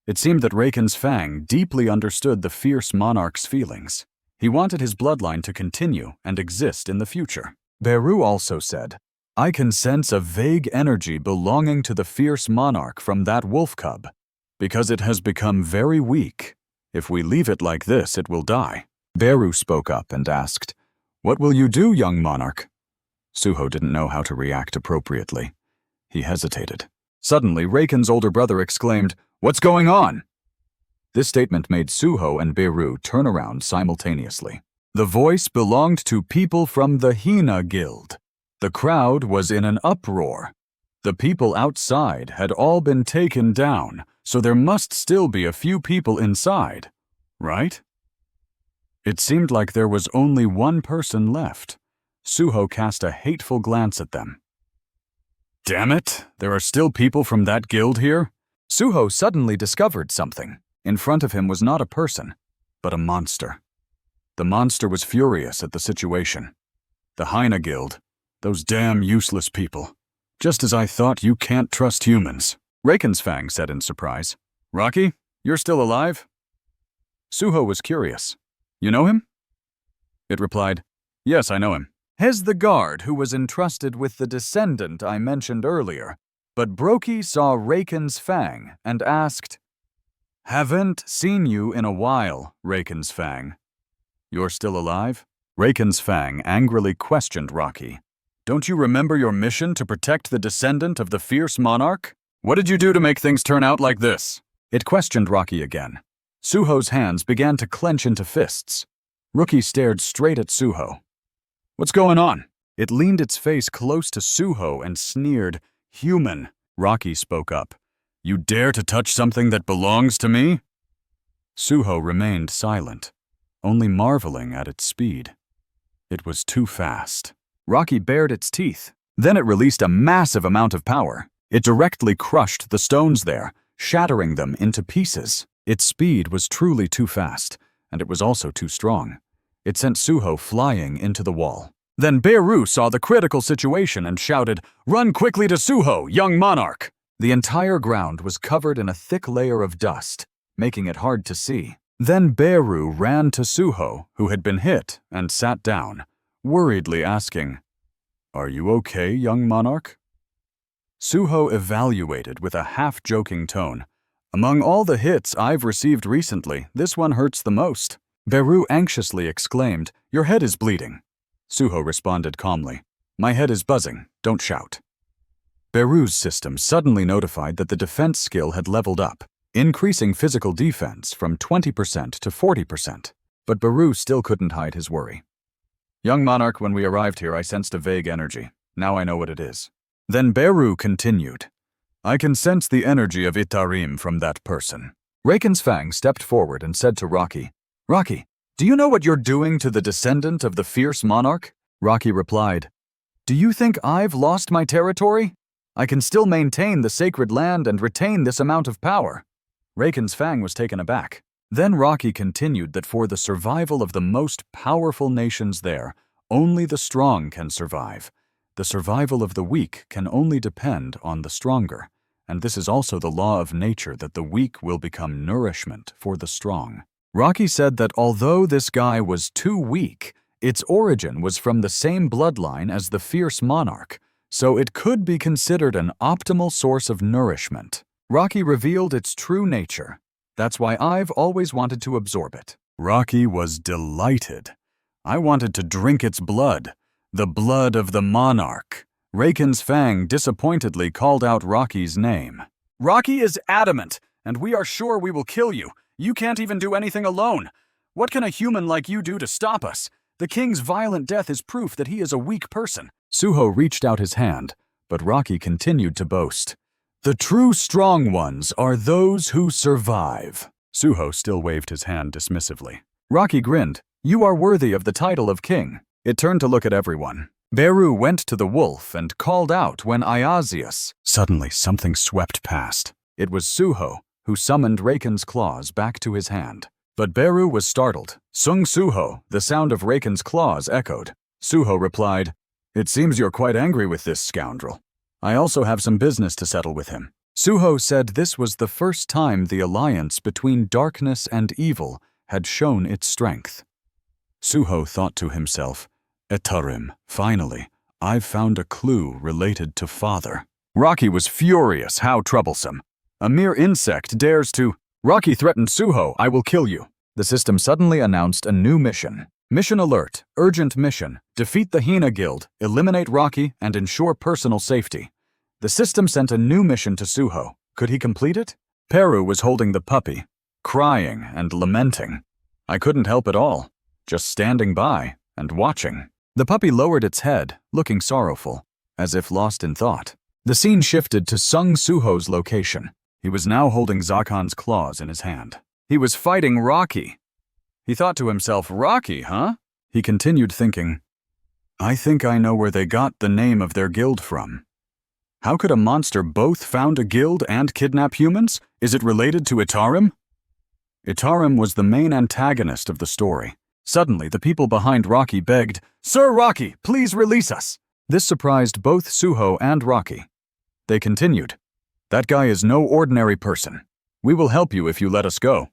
It seemed that Raken's Fang deeply understood the fierce monarch's feelings. He wanted his bloodline to continue and exist in the future. Beru also said, "I can sense a vague energy belonging to the fierce monarch from that wolf cub, because it has become very weak. If we leave it like this, it will die." Beru spoke up and asked, "What will you do, young monarch?" Suho didn't know how to react appropriately. He hesitated. Suddenly, Raken's older brother exclaimed, "What's going on?" This statement made Suho and Beru turn around simultaneously. The voice belonged to people from the Hina Guild. The crowd was in an uproar. The people outside had all been taken down, so there must still be a few people inside, right? It seemed like there was only one person left. Suho cast a hateful glance at them. "Damn it, there are still people from that guild here?" Suho suddenly discovered something. In front of him was not a person, but a monster. The monster was furious at the situation. "The Hyena Guild, those damn useless people. Just as I thought, you can't trust humans." Raken's Fang said in surprise, "Rocky, you're still alive?" Suho was curious. "You know him?" It replied, "Yes, I know him. He's the guard who was entrusted with the descendant I mentioned earlier." But Brokey saw Raken's Fang and asked, "Haven't seen you in a while, Raken's Fang. You're still alive?" Raken's Fang angrily questioned Rocky. "Don't you remember your mission to protect the descendant of the fierce monarch? What did you do to make things turn out like this?" It questioned Rocky again. Suho's hands began to clench into fists. Rookie stared straight at Suho. "What's going on?" It leaned its face close to Suho and sneered, "Human." Rocky spoke up. "You dare to touch something that belongs to me?" Suho remained silent, only marveling at its speed. It was too fast. Rocky bared its teeth. Then it released a massive amount of power. It directly crushed the stones there, shattering them into pieces. Its speed was truly too fast, and it was also too strong. It sent Suho flying into the wall. Then Beru saw the critical situation and shouted, "Run quickly to Suho, young monarch!" The entire ground was covered in a thick layer of dust, making it hard to see. Then Beru ran to Suho, who had been hit, and sat down, worriedly asking, "Are you okay, young monarch?" Suho evaluated with a half-joking tone. "Among all the hits I've received recently, this one hurts the most." Beru anxiously exclaimed, "Your head is bleeding." Suho responded calmly, "My head is buzzing, don't shout." Beru's system suddenly notified that the defense skill had leveled up, increasing physical defense from 20% to 40%. But Beru still couldn't hide his worry. "Young monarch, when we arrived here, I sensed a vague energy. Now I know what it is." Then Beru continued, "I can sense the energy of Itarim from that person." Raken's Fang stepped forward and said to Rocky, "Rocky, do you know what you're doing to the descendant of the fierce monarch?" Rocky replied, "Do you think I've lost my territory? I can still maintain the sacred land and retain this amount of power." Raken's Fang was taken aback. Then Rocky continued that for the survival of the most powerful nations there, only the strong can survive. The survival of the weak can only depend on the stronger, and this is also the law of nature that the weak will become nourishment for the strong. Rocky said that although this guy was too weak, its origin was from the same bloodline as the fierce monarch, so it could be considered an optimal source of nourishment. Rocky revealed its true nature. That's why I've always wanted to absorb it. Rocky was delighted. "I wanted to drink its blood, the blood of the monarch." Raken's Fang disappointedly called out Rocky's name. "Rocky is adamant, and we are sure we will kill you. You can't even do anything alone. What can a human like you do to stop us? The king's violent death is proof that he is a weak person." Suho reached out his hand, but Rocky continued to boast. "The true strong ones are those who survive." Suho still waved his hand dismissively. Rocky grinned. "You are worthy of the title of king." It turned to look at everyone. Beru went to the wolf and called out when Iasius. Suddenly something swept past. It was Suho, who summoned Raken's claws back to his hand. But Beru was startled. "Sung Suho," the sound of Raken's claws echoed. Suho replied, "It seems you're quite angry with this scoundrel. I also have some business to settle with him. Suho said this was the first time the alliance between darkness and evil had shown its strength. Suho thought to himself, Etarim, finally, I've found a clue related to father. Rocky was furious. How troublesome. A mere insect dares to... Rocky threatened Suho, I will kill you. The system suddenly announced a new mission. Mission alert, urgent mission, defeat the Hina Guild, eliminate Rocky, and ensure personal safety. The system sent a new mission to Suho. Could he complete it? Peru was holding the puppy, crying and lamenting. I couldn't help at all, just standing by and watching. The puppy lowered its head, looking sorrowful, as if lost in thought. The scene shifted to Sung Suho's location. He was now holding Zakan's claws in his hand. He was fighting Rocky. He thought to himself, Rocky, huh? He continued thinking, I think I know where they got the name of their guild from. How could a monster both found a guild and kidnap humans? Is it related to Etarim? Etarim was the main antagonist of the story. Suddenly, the people behind Rocky begged, Sir Rocky, please release us. This surprised both Suho and Rocky. They continued, That guy is no ordinary person. We will help you if you let us go.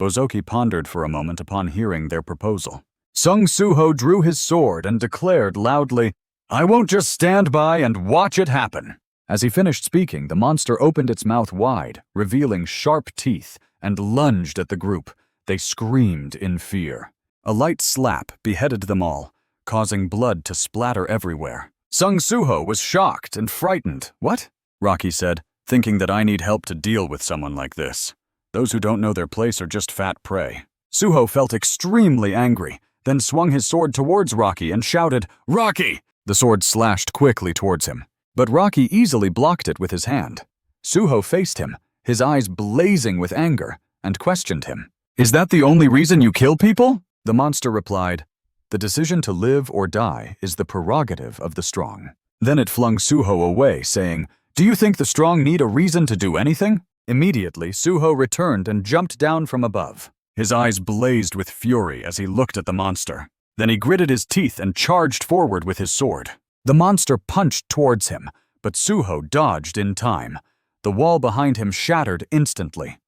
Bozoki pondered for a moment upon hearing their proposal. Sung Suho drew his sword and declared loudly, I won't just stand by and watch it happen. As he finished speaking, the monster opened its mouth wide, revealing sharp teeth, and lunged at the group. They screamed in fear. A light slap beheaded them all, causing blood to splatter everywhere. Sung Suho was shocked and frightened. What? Rocky said, thinking that I need help to deal with someone like this. Those who don't know their place are just fat prey. Suho felt extremely angry, then swung his sword towards Rocky and shouted, Rocky! The sword slashed quickly towards him, but Rocky easily blocked it with his hand. Suho faced him, his eyes blazing with anger, and questioned him. Is that the only reason you kill people? The monster replied, The decision to live or die is the prerogative of the strong. Then it flung Suho away, saying, Do you think the strong need a reason to do anything? Immediately, Suho returned and jumped down from above. His eyes blazed with fury as he looked at the monster. Then he gritted his teeth and charged forward with his sword. The monster punched towards him, but Suho dodged in time. The wall behind him shattered instantly.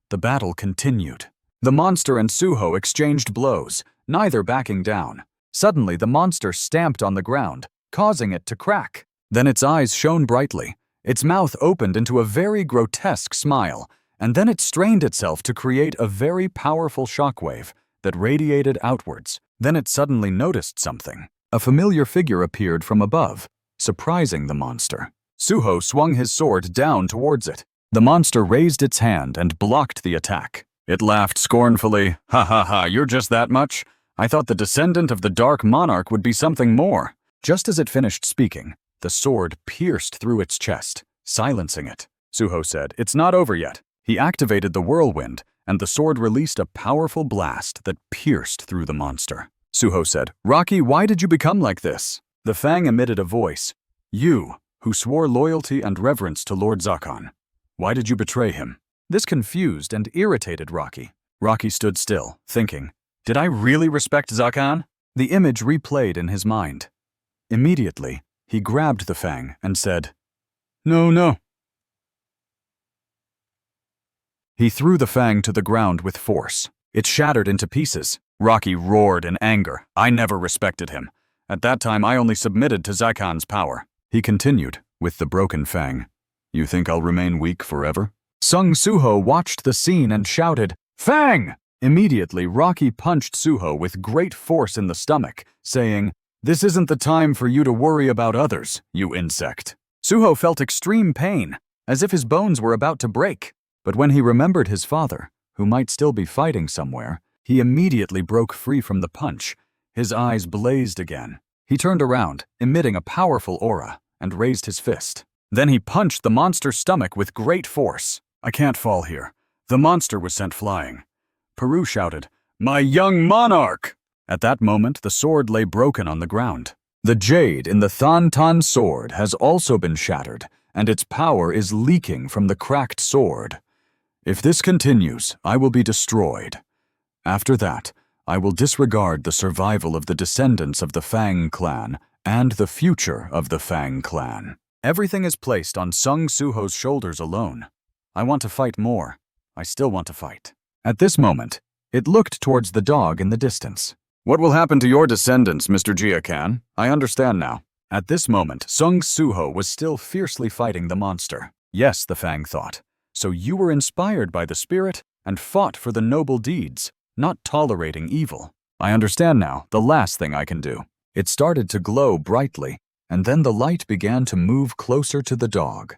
The battle continued. The monster and Suho exchanged blows, neither backing down. Suddenly, the monster stamped on the ground, causing it to crack. Then its eyes shone brightly. Its mouth opened into a very grotesque smile, and then it strained itself to create a very powerful shockwave that radiated outwards. Then it suddenly noticed something. A familiar figure appeared from above, surprising the monster. Suho swung his sword down towards it. The monster raised its hand and blocked the attack. It laughed scornfully. Ha ha ha, you're just that much? I thought the descendant of the Dark Monarch would be something more. Just as it finished speaking, the sword pierced through its chest, silencing it. Suho said, It's not over yet. He activated the whirlwind, and the sword released a powerful blast that pierced through the monster. Suho said, Rocky, why did you become like this? The fang emitted a voice. You, who swore loyalty and reverence to Lord Zakan. Why did you betray him? This confused and irritated Rocky. Rocky stood still, thinking, Did I really respect Zakan? The image replayed in his mind. Immediately, he grabbed the fang and said, No. He threw the fang to the ground with force. It shattered into pieces. Rocky roared in anger. I never respected him. At that time, I only submitted to Zakan's power. He continued, with the broken fang. You think I'll remain weak forever? Sung Suho watched the scene and shouted, Fang! Immediately, Rocky punched Suho with great force in the stomach, saying, This isn't the time for you to worry about others, you insect. Suho felt extreme pain, as if his bones were about to break. But when he remembered his father, who might still be fighting somewhere, he immediately broke free from the punch. His eyes blazed again. He turned around, emitting a powerful aura, and raised his fist. Then he punched the monster's stomach with great force. I can't fall here. The monster was sent flying. Peru shouted, My young monarch! At that moment, the sword lay broken on the ground. The jade in the Than sword has also been shattered, and its power is leaking from the cracked sword. If this continues, I will be destroyed. After that, I will disregard the survival of the descendants of the Fang clan and the future of the Fang clan. Everything is placed on Sung Suho's shoulders alone. I want to fight more. I still want to fight. At this moment, it looked towards the dog in the distance. What will happen to your descendants, Mr. Jia-kan? I understand now. At this moment, Sung Suho was still fiercely fighting the monster. Yes, the Fang thought. So you were inspired by the spirit and fought for the noble deeds, not tolerating evil. I understand now, the last thing I can do. It started to glow brightly, and then the light began to move closer to the dog.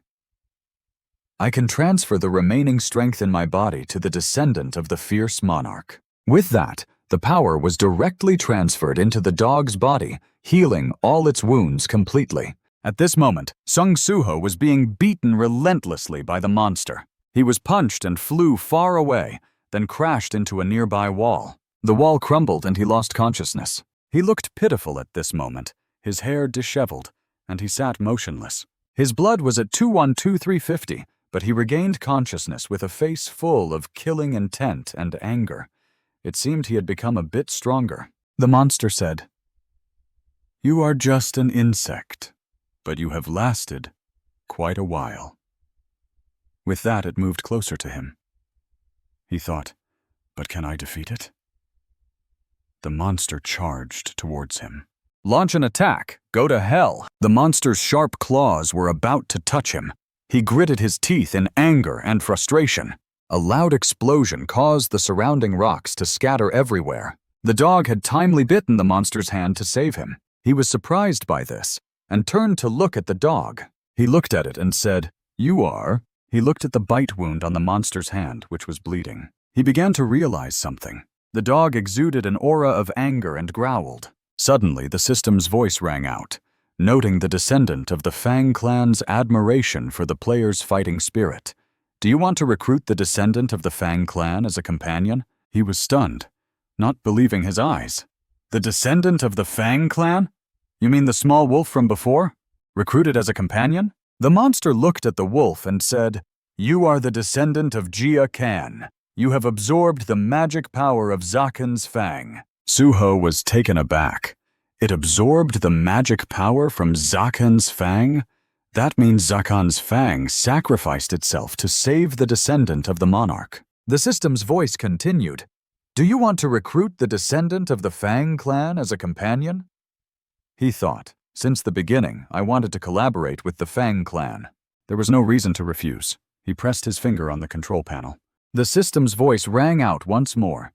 I can transfer the remaining strength in my body to the descendant of the fierce monarch. With that, the power was directly transferred into the dog's body, healing all its wounds completely. At this moment, Sung Suho was being beaten relentlessly by the monster. He was punched and flew far away, then crashed into a nearby wall. The wall crumbled and he lost consciousness. He looked pitiful at this moment, his hair disheveled, and he sat motionless. His blood was at 212350, but he regained consciousness with a face full of killing intent and anger. It seemed he had become a bit stronger. The monster said, "You are just an insect, but you have lasted quite a while." With that, it moved closer to him. He thought, but can I defeat it? The monster charged towards him. Launch an attack. Go to hell. The monster's sharp claws were about to touch him. He gritted his teeth in anger and frustration. A loud explosion caused the surrounding rocks to scatter everywhere. The dog had timely bitten the monster's hand to save him. He was surprised by this and turned to look at the dog. He looked at it and said, "You are?" He looked at the bite wound on the monster's hand, which was bleeding. He began to realize something. The dog exuded an aura of anger and growled. Suddenly, the system's voice rang out, noting the descendant of the Fang clan's admiration for the player's fighting spirit. Do you want to recruit the descendant of the Fang clan as a companion? He was stunned, not believing his eyes. The descendant of the Fang clan? You mean the small wolf from before? Recruited as a companion? The monster looked at the wolf and said, "You are the descendant of Jia-kan. You have absorbed the magic power of Zakan's Fang." Suho was taken aback. It absorbed the magic power from Zakan's Fang? That means Zakan's Fang sacrificed itself to save the descendant of the monarch. The system's voice continued. Do you want to recruit the descendant of the Fang clan as a companion? He thought, since the beginning, I wanted to collaborate with the Fang clan. There was no reason to refuse. He pressed his finger on the control panel. The system's voice rang out once more.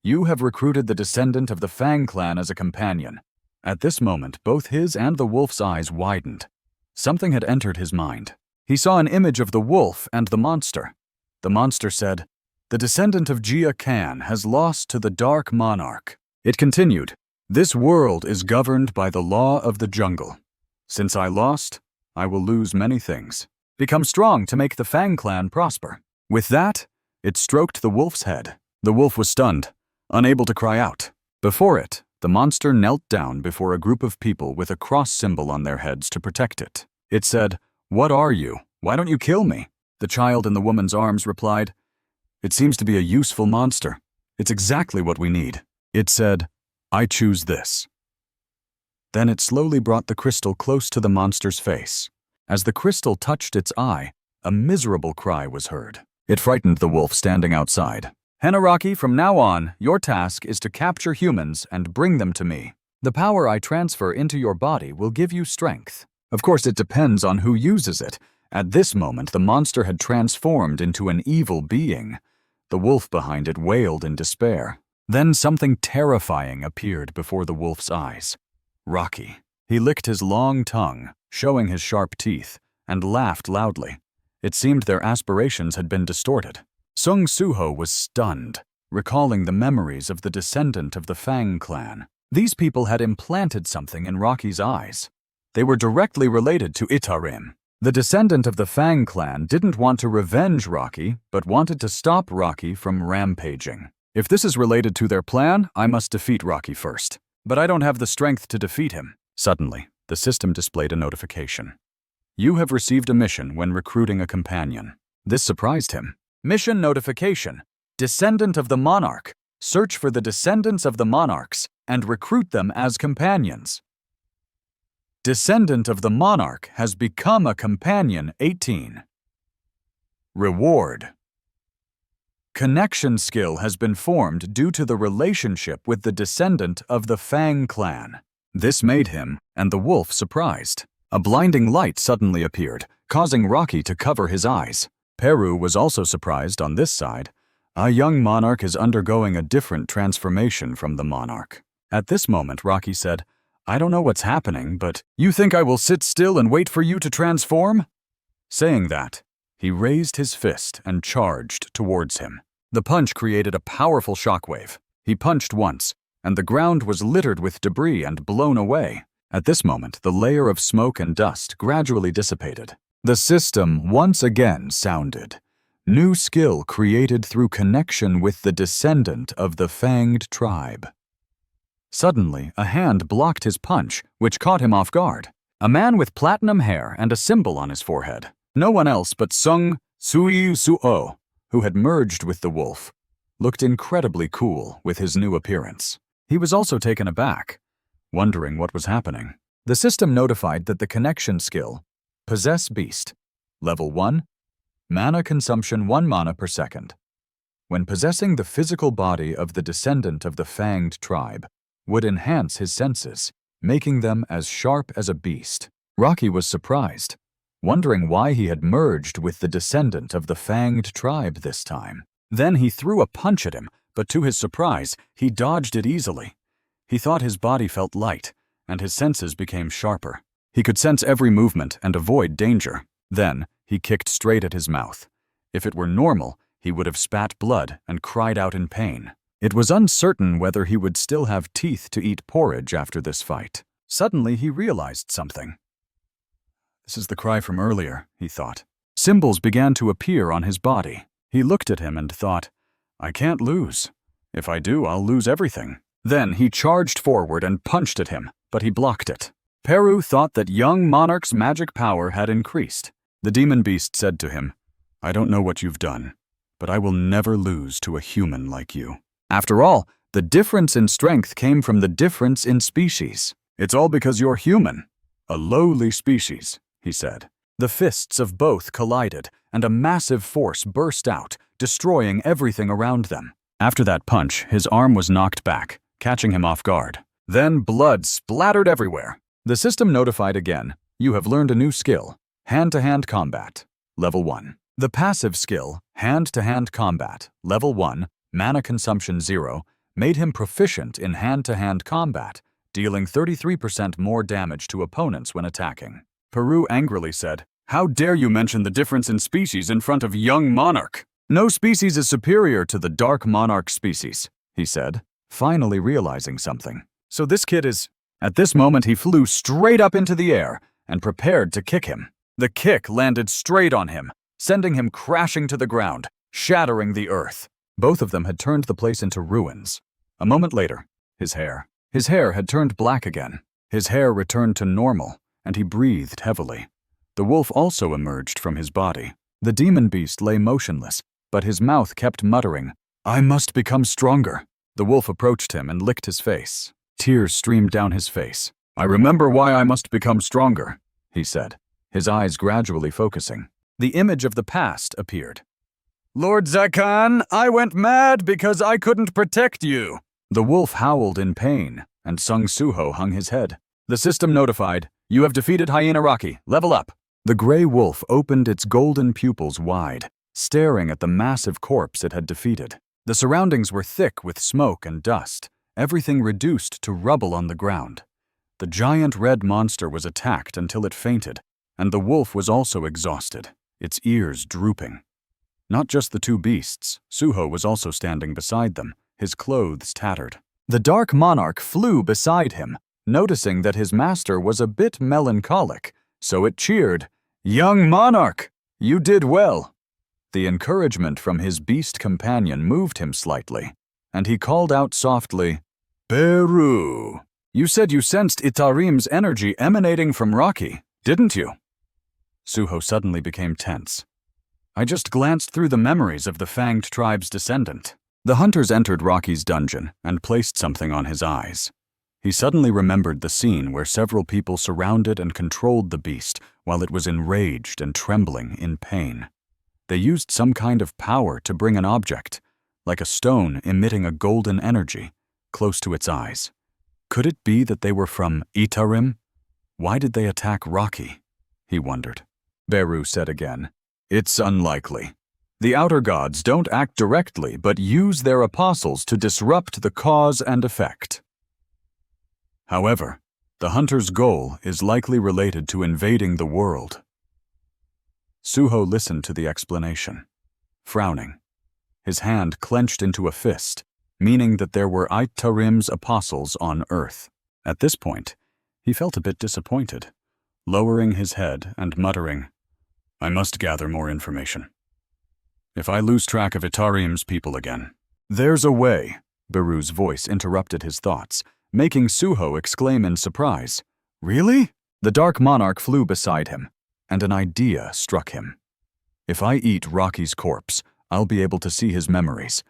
You have recruited the descendant of the Fang clan as a companion. At this moment, both his and the wolf's eyes widened. Something had entered his mind. He saw an image of the wolf and the monster. The monster said, "The descendant of Jia-kan has lost to the Dark Monarch." It continued, "This world is governed by the law of the jungle. Since I lost, I will lose many things. Become strong to make the Fang clan prosper." With that, it stroked the wolf's head. The wolf was stunned, unable to cry out. Before it, the monster knelt down before a group of people with a cross symbol on their heads to protect it. It said, "What are you? Why don't you kill me?" The child in the woman's arms replied, "It seems to be a useful monster. It's exactly what we need." It said, "I choose this." Then it slowly brought the crystal close to the monster's face. As the crystal touched its eye, a miserable cry was heard. It frightened the wolf standing outside. "Henaraki, from now on, your task is to capture humans and bring them to me. The power I transfer into your body will give you strength. Of course, it depends on who uses it. At this moment, the monster had transformed into an evil being. The wolf behind it wailed in despair. Then something terrifying appeared before the wolf's eyes. Rocky. He licked his long tongue, showing his sharp teeth, and laughed loudly. It seemed their aspirations had been distorted. Sung Suho was stunned, recalling the memories of the descendant of the Fang clan. These people had implanted something in Rocky's eyes. They were directly related to Itarim. The descendant of the Fang clan didn't want to revenge Rocky, but wanted to stop Rocky from rampaging. If this is related to their plan, I must defeat Rocky first. But I don't have the strength to defeat him. Suddenly, the system displayed a notification. You have received a mission when recruiting a companion. This surprised him. Mission notification. Descendant of the monarch. Search for the descendants of the monarchs and recruit them as companions. Descendant of the monarch has become a companion. 18. Reward. Connection skill has been formed due to the relationship with the descendant of the Fang clan. This made him and the wolf surprised. A blinding light suddenly appeared, causing Rocky to cover his eyes. Peru was also surprised on this side. A young monarch is undergoing a different transformation from the monarch. At this moment, Rocky said, "I don't know what's happening, but you think I will sit still and wait for you to transform?" Saying that, he raised his fist and charged towards him. The punch created a powerful shockwave. He punched once, and the ground was littered with debris and blown away. At this moment, the layer of smoke and dust gradually dissipated. The system once again sounded. New skill created through connection with the descendant of the Fanged tribe. Suddenly, a hand blocked his punch, which caught him off guard. A man with platinum hair and a symbol on his forehead. No one else but Sung Sui Suo, who had merged with the wolf, looked incredibly cool with his new appearance. He was also taken aback, wondering what was happening. The system notified that the connection skill, Possess Beast, Level 1, Mana consumption 1 mana per second. When possessing the physical body of the descendant of the Fanged tribe, would enhance his senses, making them as sharp as a beast. Rocky was surprised, wondering why he had merged with the descendant of the Fanged tribe this time. Then he threw a punch at him, but to his surprise, he dodged it easily. He thought his body felt light, and his senses became sharper. He could sense every movement and avoid danger. Then, he kicked straight at his mouth. If it were normal, he would have spat blood and cried out in pain. It was uncertain whether he would still have teeth to eat porridge after this fight. Suddenly, he realized something. This is the cry from earlier, he thought. Symbols began to appear on his body. He looked at him and thought, I can't lose. If I do, I'll lose everything. Then he charged forward and punched at him, but he blocked it. Peru thought that young monarch's magic power had increased. The demon beast said to him, I don't know what you've done, but I will never lose to a human like you. After all, the difference in strength came from the difference in species. It's all because you're human. A lowly species, he said. The fists of both collided, and a massive force burst out, destroying everything around them. After that punch, his arm was knocked back, catching him off guard. Then blood splattered everywhere. The system notified again, you have learned a new skill, hand-to-hand combat, Level 1. The passive skill, hand-to-hand combat, Level 1, mana consumption 0, made him proficient in hand-to-hand combat, dealing 33% more damage to opponents when attacking. Peru angrily said, How dare you mention the difference in species in front of young monarch? No species is superior to the dark monarch species, he said, finally realizing something. So this kid is... At this moment he flew straight up into the air and prepared to kick him. The kick landed straight on him, sending him crashing to the ground, shattering the earth. Both of them had turned the place into ruins. A moment later, his hair had turned black again. His hair returned to normal, and he breathed heavily. The wolf also emerged from his body. The demon beast lay motionless, but his mouth kept muttering, I must become stronger. The wolf approached him and licked his face. Tears streamed down his face. I remember why I must become stronger, he said, his eyes gradually focusing. The image of the past appeared. Lord Zakan, I went mad because I couldn't protect you. The wolf howled in pain, and Sung Suho hung his head. The system notified, you have defeated Hyena Rocky, level up. The gray wolf opened its golden pupils wide, staring at the massive corpse it had defeated. The surroundings were thick with smoke and dust, everything reduced to rubble on the ground. The giant red monster was attacked until it fainted, and the wolf was also exhausted, its ears drooping. Not just the two beasts, Suho was also standing beside them, his clothes tattered. The dark monarch flew beside him, noticing that his master was a bit melancholic, so it cheered, Young monarch, you did well. The encouragement from his beast companion moved him slightly, and he called out softly, Peru, you said you sensed Itarim's energy emanating from Rocky, didn't you? Suho suddenly became tense. I just glanced through the memories of the Fanged tribe's descendant. The hunters entered Rocky's dungeon and placed something on his eyes. He suddenly remembered the scene where several people surrounded and controlled the beast while it was enraged and trembling in pain. They used some kind of power to bring an object, like a stone emitting a golden energy, close to its eyes. Could it be that they were from Itarim? Why did they attack Rocky? He wondered. Beru said again, "It's unlikely. The outer gods don't act directly but use their apostles to disrupt the cause and effect. However, the hunter's goal is likely related to invading the world." Suho listened to the explanation, frowning. His hand clenched into a fist, meaning that there were Itarim's apostles on Earth. At this point, he felt a bit disappointed, lowering his head and muttering, "I must gather more information. If I lose track of Itarim's people again." "There's a way," Beru's voice interrupted his thoughts, making Suho exclaim in surprise. "Really?" The Dark Monarch flew beside him, and an idea struck him. "If I eat Rocky's corpse, I'll be able to see his memories,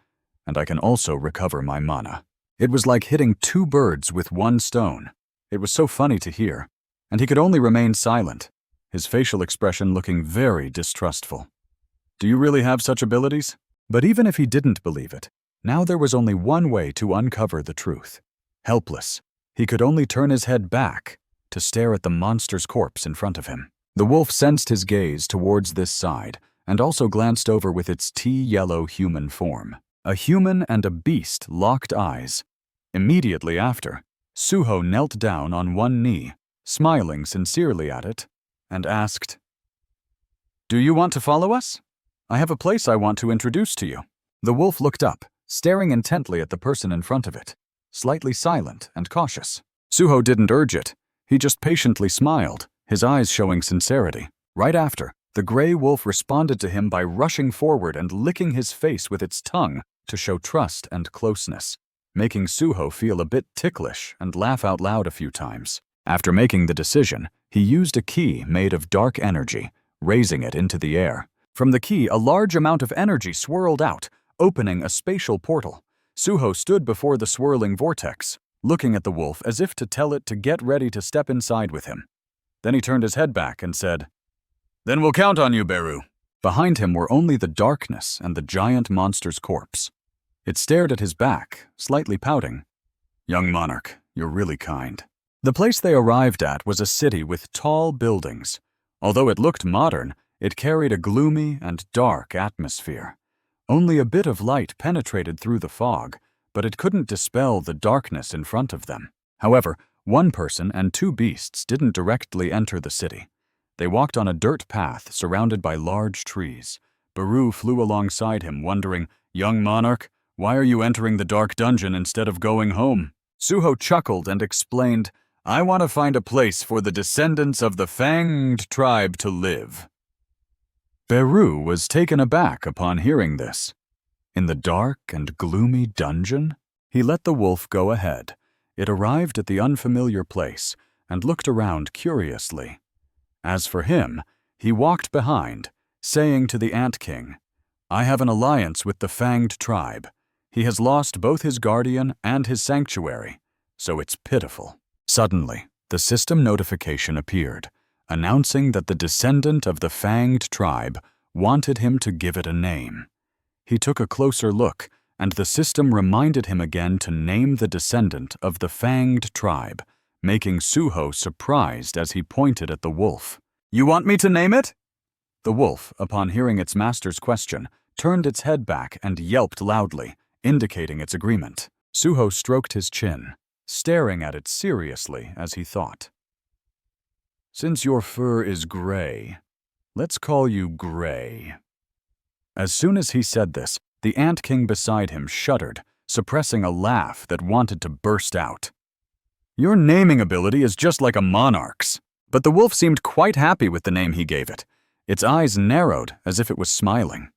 and I can also recover my mana." It was like hitting two birds with one stone. It was so funny to hear, and he could only remain silent, his facial expression looking very distrustful. "Do you really have such abilities?" But even if he didn't believe it, now there was only one way to uncover the truth. Helpless, he could only turn his head back to stare at the monster's corpse in front of him. The wolf sensed his gaze towards this side and also glanced over with its tea-yellow human form. A human and a beast locked eyes. Immediately after, Suho knelt down on one knee, smiling sincerely at it, and asked, "Do you want to follow us? I have a place I want to introduce to you." The wolf looked up, staring intently at the person in front of it, slightly silent and cautious. Suho didn't urge it. He just patiently smiled, his eyes showing sincerity. Right after, the gray wolf responded to him by rushing forward and licking his face with its tongue to show trust and closeness, making Suho feel a bit ticklish and laugh out loud a few times. After making the decision, he used a key made of dark energy, raising it into the air. From the key, a large amount of energy swirled out, opening a spatial portal. Suho stood before the swirling vortex, looking at the wolf as if to tell it to get ready to step inside with him. Then he turned his head back and said, "Then we'll count on you, Beru." Behind him were only the darkness and the giant monster's corpse. It stared at his back, slightly pouting. "Young monarch, you're really kind." The place they arrived at was a city with tall buildings. Although it looked modern, it carried a gloomy and dark atmosphere. Only a bit of light penetrated through the fog, but it couldn't dispel the darkness in front of them. However, one person and two beasts didn't directly enter the city. They walked on a dirt path surrounded by large trees. Beru flew alongside him, wondering, "Young monarch, why are you entering the dark dungeon instead of going home?" Suho chuckled and explained, "I want to find a place for the descendants of the Fanged tribe to live." Beru was taken aback upon hearing this. In the dark and gloomy dungeon? He let the wolf go ahead. It arrived at the unfamiliar place and looked around curiously. As for him, he walked behind, saying to the Ant King, "I have an alliance with the Fanged tribe. He has lost both his guardian and his sanctuary, so it's pitiful." Suddenly, the system notification appeared, announcing that the descendant of the Fanged tribe wanted him to give it a name. He took a closer look, and the system reminded him again to name the descendant of the Fanged tribe, making Suho surprised as he pointed at the wolf. "You want me to name it?" The wolf, upon hearing its master's question, turned its head back and yelped loudly, indicating its agreement. Suho stroked his chin, staring at it seriously as he thought. "Since your fur is gray, let's call you Gray." As soon as he said this, the Ant King beside him shuddered, suppressing a laugh that wanted to burst out. "Your naming ability is just like a monarch's." But the wolf seemed quite happy with the name he gave it. Its eyes narrowed as if it was smiling.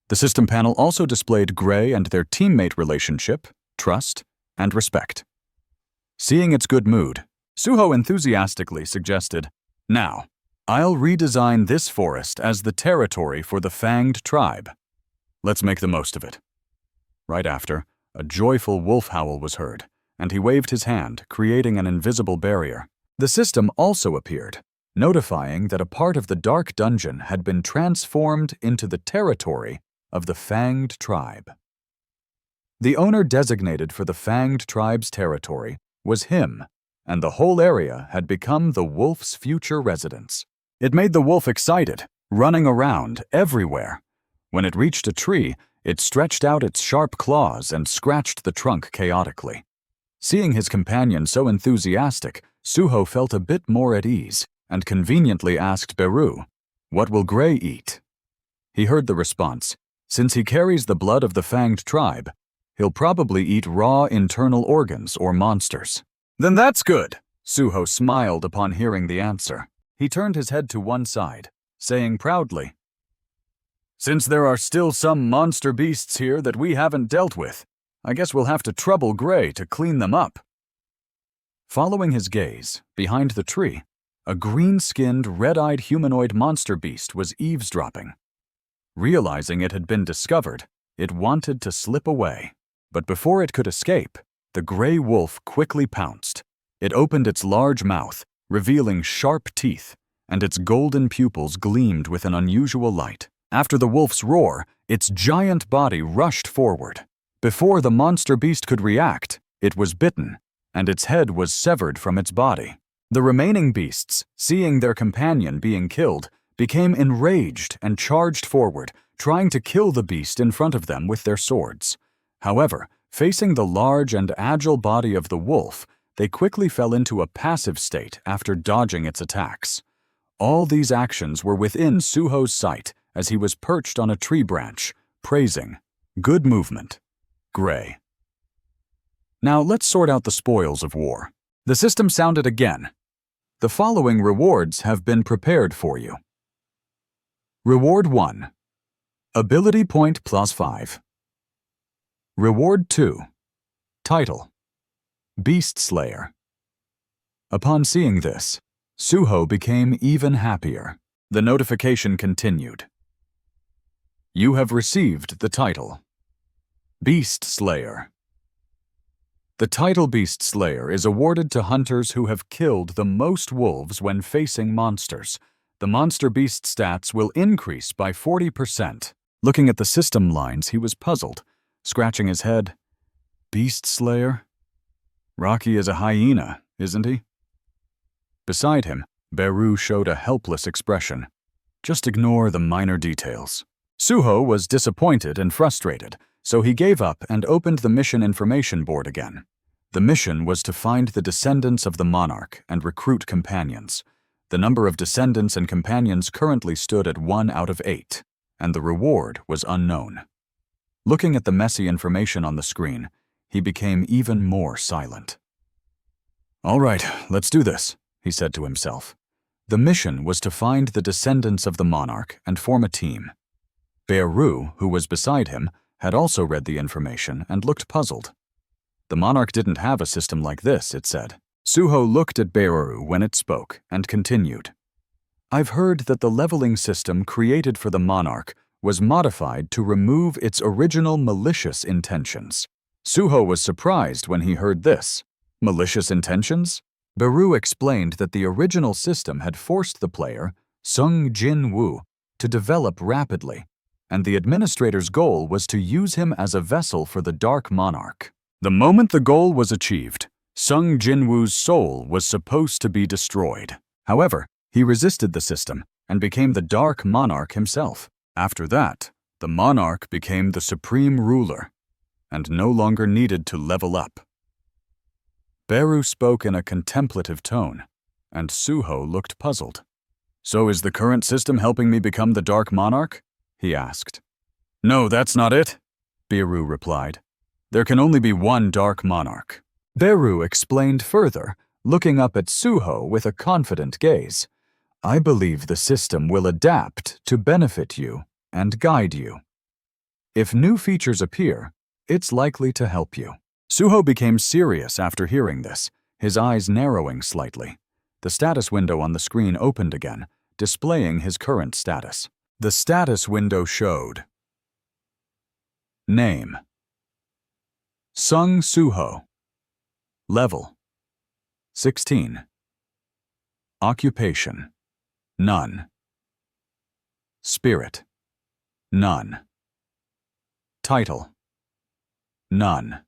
The system panel also displayed Gray and their teammate relationship, trust, and respect. Seeing its good mood, Suho enthusiastically suggested, "Now, I'll redesign this forest as the territory for the Fanged tribe. Let's make the most of it." Right after, a joyful wolf howl was heard, and he waved his hand, creating an invisible barrier. The system also appeared, notifying that a part of the dark dungeon had been transformed into the territory of the Fanged tribe. The owner designated for the Fanged tribe's territory was him, and the whole area had become the wolf's future residence. It made the wolf excited, running around everywhere. When it reached a tree, it stretched out its sharp claws and scratched the trunk chaotically. Seeing his companion so enthusiastic, Suho felt a bit more at ease and conveniently asked Beru, "What will Gray eat?" He heard the response. Since he carries the blood of the Fanged tribe, he'll probably eat raw internal organs or monsters. "Then that's good," Suho smiled upon hearing the answer. He turned his head to one side, saying proudly, "Since there are still some monster beasts here that we haven't dealt with, I guess we'll have to trouble Gray to clean them up." Following his gaze, behind the tree, a green-skinned, red-eyed humanoid monster beast was eavesdropping. Realizing it had been discovered, it wanted to slip away. But before it could escape, the gray wolf quickly pounced. It opened its large mouth, revealing sharp teeth, and its golden pupils gleamed with an unusual light. After the wolf's roar, its giant body rushed forward. Before the monster beast could react, it was bitten, and its head was severed from its body. The remaining beasts, seeing their companion being killed, became enraged and charged forward, trying to kill the beast in front of them with their swords. However, facing the large and agile body of the wolf, they quickly fell into a passive state after dodging its attacks. All these actions were within Suho's sight as he was perched on a tree branch, praising, "Good movement, Gray." Now let's sort out the spoils of war. The system sounded again. The following rewards have been prepared for you. Reward 1. Ability point +5. Reward 2. Title: Beast Slayer. Upon seeing this, Suho became even happier. The notification continued. You have received the title, Beast Slayer. The title Beast Slayer is awarded to hunters who have killed the most wolves when facing monsters. The monster beast stats will increase by 40%. Looking at the system lines, he was puzzled, scratching his head. Beast Slayer? Rocky is a hyena, isn't he? Beside him, Beru showed a helpless expression. Just ignore the minor details. Suho was disappointed and frustrated, so he gave up and opened the mission information board again. The mission was to find the descendants of the monarch and recruit companions. The number of descendants and companions currently stood at 1 out of 8, and the reward was unknown. Looking at the messy information on the screen, he became even more silent. "All right, let's do this," he said to himself. The mission was to find the descendants of the monarch and form a team. Beru, who was beside him, had also read the information and looked puzzled. The monarch didn't have a system like this, it said. Suho looked at Beru when it spoke and continued. I've heard that the leveling system created for the monarch was modified to remove its original malicious intentions. Suho was surprised when he heard this. Malicious intentions? Beru explained that the original system had forced the player, Sung Jin Woo, to develop rapidly, and the administrator's goal was to use him as a vessel for the Dark Monarch. The moment the goal was achieved, Sung Jin Woo's soul was supposed to be destroyed. However, he resisted the system and became the Dark Monarch himself. After that, the monarch became the supreme ruler and no longer needed to level up. Beru spoke in a contemplative tone, and Suho looked puzzled. So is the current system helping me become the Dark Monarch? He asked. No, that's not it, Beru replied. There can only be one Dark Monarch. Beru explained further, looking up at Suho with a confident gaze. I believe the system will adapt to benefit you and guide you. If new features appear, it's likely to help you. Suho became serious after hearing this, his eyes narrowing slightly. The status window on the screen opened again, displaying his current status. The status window showed Name: Sung Suho. Level 16. Occupation none. Spirit none. Title none.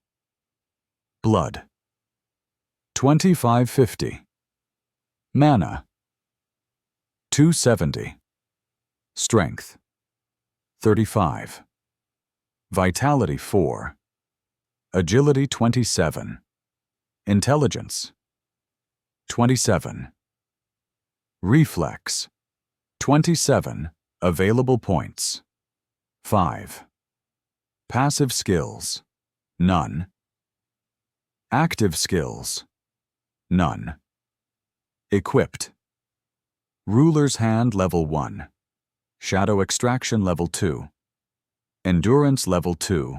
Blood 2550. Mana 270. Strength 35. Vitality 4. Agility 27. Intelligence 27. Reflex 27. Available points 5. Passive skills none. Active skills none. Equipped Ruler's Hand Level 1. Shadow Extraction Level 2. Endurance Level 2.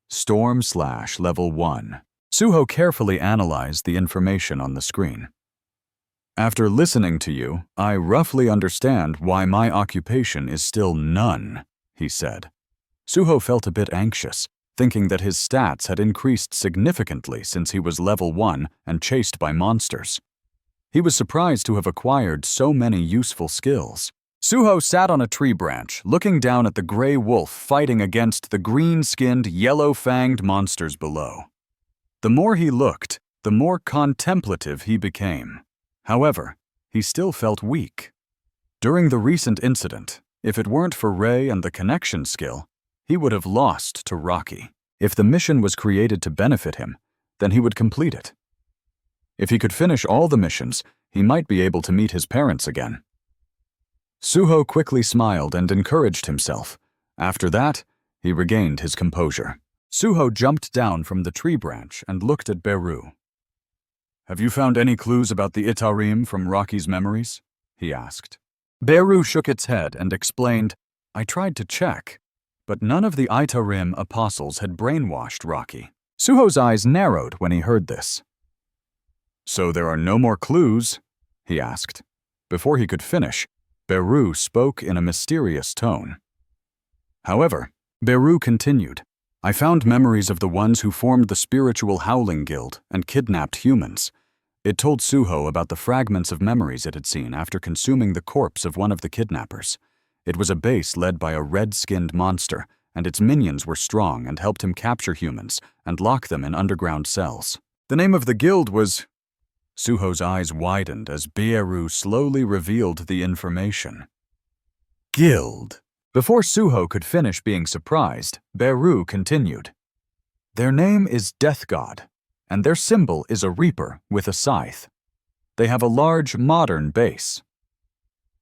Storm Slash Level 1. Suho carefully analyzed the information on the screen. After listening to you, I roughly understand why my occupation is still none, he said. Suho felt a bit anxious, thinking that his stats had increased significantly since he was level 1 and chased by monsters. He was surprised to have acquired so many useful skills. Suho sat on a tree branch, looking down at the gray wolf fighting against the green-skinned, yellow-fanged monsters below. The more he looked, the more contemplative he became. However, he still felt weak. During the recent incident, if it weren't for Ray and the connection skill, he would have lost to Rocky. If the mission was created to benefit him, then he would complete it. If he could finish all the missions, he might be able to meet his parents again. Suho quickly smiled and encouraged himself. After that, he regained his composure. Suho jumped down from the tree branch and looked at Beru. "Have you found any clues about the Itarim from Rocky's memories?" he asked. Beru shook its head and explained, "I tried to check, but none of the Itarim apostles had brainwashed Rocky." Suho's eyes narrowed when he heard this. "So there are no more clues?" he asked. Before he could finish, Beru spoke in a mysterious tone. However, Beru continued, "I found memories of the ones who formed the spiritual Howling Guild and kidnapped humans." It told Suho about the fragments of memories it had seen after consuming the corpse of one of the kidnappers. It was a base led by a red-skinned monster, and its minions were strong and helped him capture humans and lock them in underground cells. The name of the guild was... Suho's eyes widened as Beru slowly revealed the information. Guild. Before Suho could finish being surprised, Beru continued. Their name is Death God, and their symbol is a reaper with a scythe. They have a large, modern base.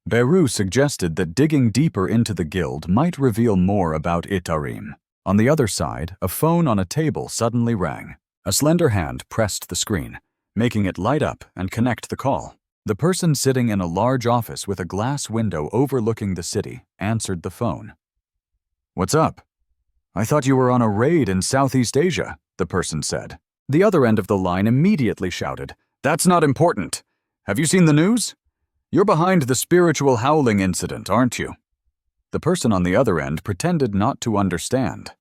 Beru suggested that digging deeper into the guild might reveal more about Itarim. On the other side, a phone on a table suddenly rang. A slender hand pressed the screen, making it light up and connect the call. The person sitting in a large office with a glass window overlooking the city answered the phone. "What's up? I thought you were on a raid in Southeast Asia," the person said. The other end of the line immediately shouted, "That's not important. Have you seen the news? You're behind the spiritual howling incident, aren't you?" The person on the other end pretended not to understand.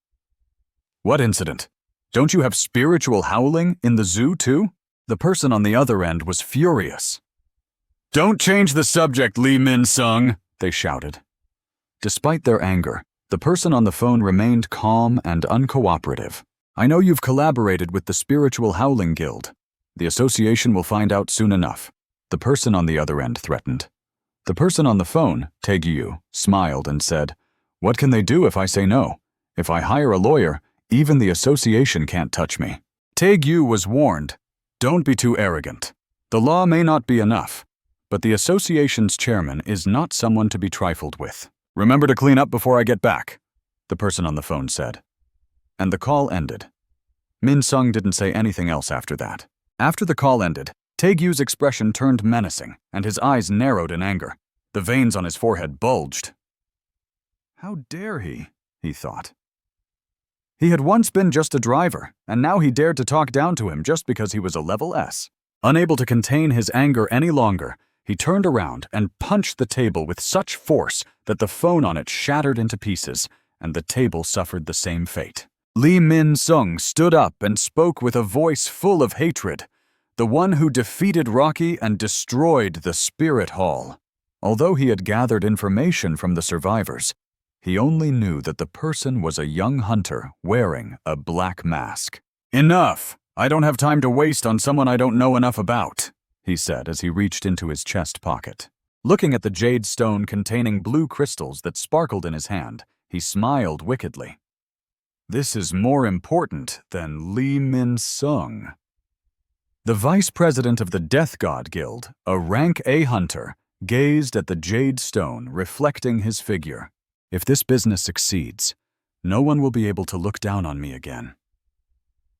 "What incident? Don't you have spiritual howling in the zoo too?" The person on the other end was furious. "Don't change the subject, Lee Min-sung," they shouted. Despite their anger, the person on the phone remained calm and uncooperative. "I know you've collaborated with the Spiritual Howling Guild. The association will find out soon enough," the person on the other end threatened. The person on the phone, Taegyu, smiled and said, "What can they do if I say no? If I hire a lawyer, even the association can't touch me." Taegyu was warned, "Don't be too arrogant. The law may not be enough, but the association's chairman is not someone to be trifled with. Remember to clean up before I get back," the person on the phone said. And the call ended. Min-sung didn't say anything else after that. After the call ended, Taegyu's expression turned menacing, and his eyes narrowed in anger. The veins on his forehead bulged. How dare he thought. He had once been just a driver, and now he dared to talk down to him just because he was a level S. Unable to contain his anger any longer, he turned around and punched the table with such force that the phone on it shattered into pieces, and the table suffered the same fate. Lee Min-sung stood up and spoke with a voice full of hatred, the one who defeated Rocky and destroyed the Spirit Hall. Although he had gathered information from the survivors, he only knew that the person was a young hunter wearing a black mask. "Enough! I don't have time to waste on someone I don't know enough about," he said as he reached into his chest pocket. Looking at the jade stone containing blue crystals that sparkled in his hand, he smiled wickedly. "This is more important than Lee Min-sung." The vice president of the Death God Guild, a rank A hunter, gazed at the jade stone reflecting his figure. "If this business succeeds, no one will be able to look down on me again."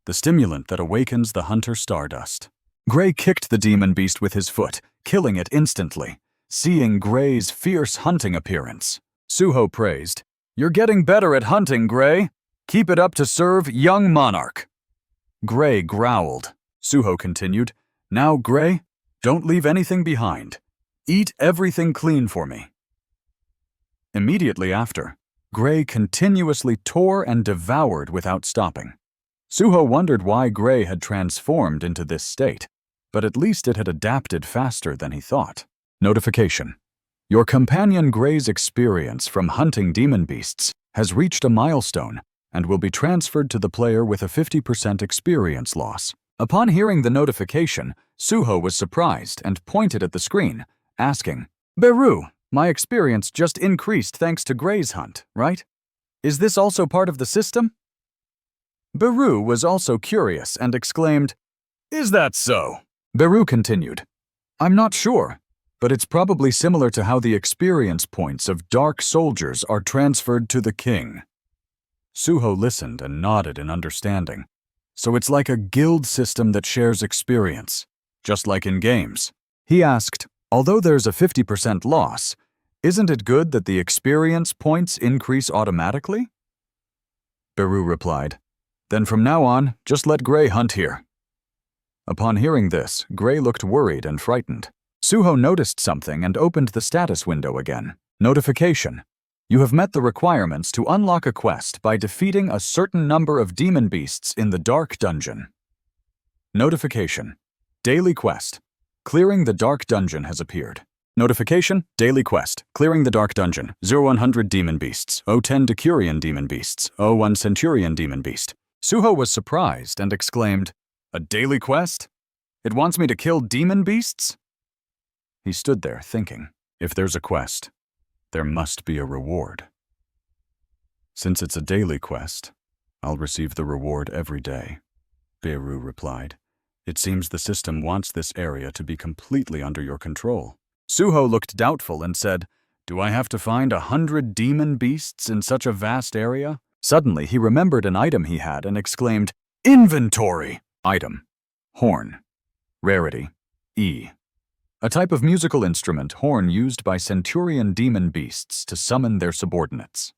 The stimulant that awakens the hunter stardust. Gray kicked the demon beast with his foot, killing it instantly. Seeing Gray's fierce hunting appearance, Suho praised, "You're getting better at hunting, Gray. Keep it up to serve young monarch." Gray growled. Suho continued, "Now, Gray, don't leave anything behind. Eat everything clean for me." Immediately after, Gray continuously tore and devoured without stopping. Suho wondered why Gray had transformed into this state, but at least it had adapted faster than he thought. Notification. Your companion Gray's experience from hunting demon beasts has reached a milestone and will be transferred to the player with a 50% experience loss. Upon hearing the notification, Suho was surprised and pointed at the screen, asking, "Beru, my experience just increased thanks to Gray's hunt, right? Is this also part of the system?" Beru was also curious and exclaimed, "Is that so?" Beru continued, "I'm not sure, but it's probably similar to how the experience points of dark soldiers are transferred to the king." Suho listened and nodded in understanding. "So it's like a guild system that shares experience, just like in games." He asked, "Although there's a 50% loss, isn't it good that the experience points increase automatically?" Beru replied, "Then from now on, just let Gray hunt here." Upon hearing this, Gray looked worried and frightened. Suho noticed something and opened the status window again. Notification. You have met the requirements to unlock a quest by defeating a certain number of demon beasts in the Dark Dungeon. Notification. Daily quest. Clearing the Dark Dungeon has appeared. Notification. Daily quest. Clearing the Dark Dungeon. 0100 demon beasts. 010 Decurion demon beasts. 01 Centurion demon beast. Suho was surprised and exclaimed, "A daily quest? It wants me to kill demon beasts?" He stood there thinking, if there's a quest, there must be a reward. "Since it's a daily quest, I'll receive the reward every day," Beru replied. "It seems the system wants this area to be completely under your control." Suho looked doubtful and said, "Do I have to find 100 demon beasts in such a vast area?" Suddenly, he remembered an item he had and exclaimed, "Inventory!" Item. Horn. Rarity. E. A type of musical instrument, horn used by Centurion demon beasts to summon their subordinates.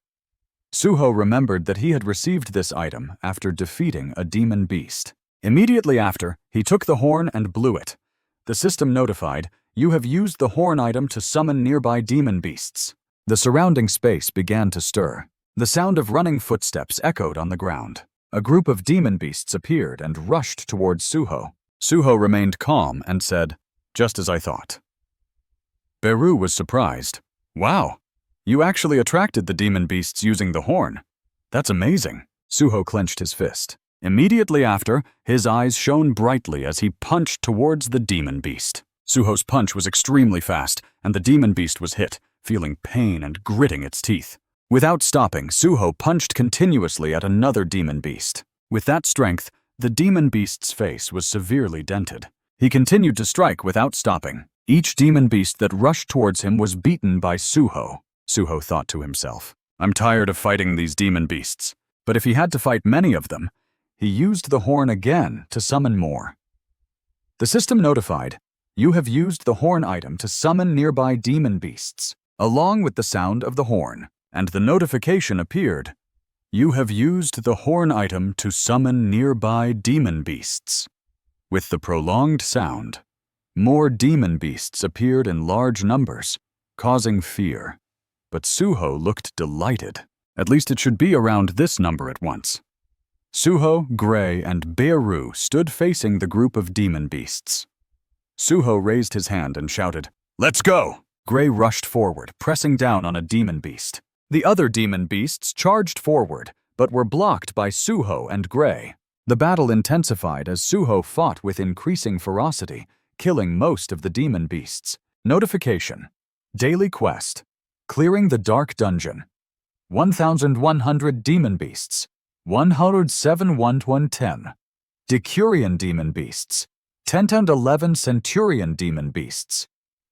Suho remembered that he had received this item after defeating a demon beast. Immediately after, he took the horn and blew it. The system notified, "You have used the horn item to summon nearby demon beasts." The surrounding space began to stir. The sound of running footsteps echoed on the ground. A group of demon beasts appeared and rushed towards Suho. Suho remained calm and said, "Just as I thought." Beru was surprised. "Wow, you actually attracted the demon beasts using the horn. That's amazing." Suho clenched his fist. Immediately after, his eyes shone brightly as he punched towards the demon beast. Suho's punch was extremely fast, and the demon beast was hit, feeling pain and gritting its teeth. Without stopping, Suho punched continuously at another demon beast. With that strength, the demon beast's face was severely dented. He continued to strike without stopping. Each demon beast that rushed towards him was beaten by Suho. Suho thought to himself, "I'm tired of fighting these demon beasts." But if he had to fight many of them, he used the horn again to summon more. The system notified, "You have used the horn item to summon nearby demon beasts," along with the sound of the horn, and the notification appeared, "You have used the horn item to summon nearby demon beasts." With the prolonged sound, more demon beasts appeared in large numbers, causing fear. But Suho looked delighted. At least it should be around this number at once. Suho, Gray, and Bearu stood facing the group of demon beasts. Suho raised his hand and shouted, "Let's go!" Gray rushed forward, pressing down on a demon beast. The other demon beasts charged forward, but were blocked by Suho and Gray. The battle intensified as Suho fought with increasing ferocity, killing most of the demon beasts. Notification. Daily quest. Clearing the Dark Dungeon. 1,100 demon beasts. 107 110. Decurion demon beasts. 10 and 11 Centurion demon beasts.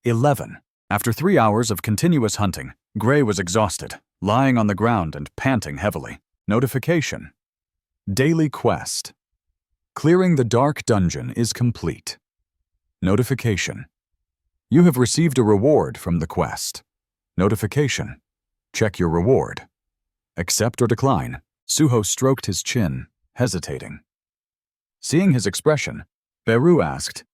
11. After 3 hours of continuous hunting, Gray was exhausted, lying on the ground and panting heavily. Notification. Daily quest. Clearing the Dark Dungeon is complete. Notification. You have received a reward from the quest. Notification. Check your reward. Accept or decline. Suho stroked his chin, hesitating. Seeing his expression, Beru asked,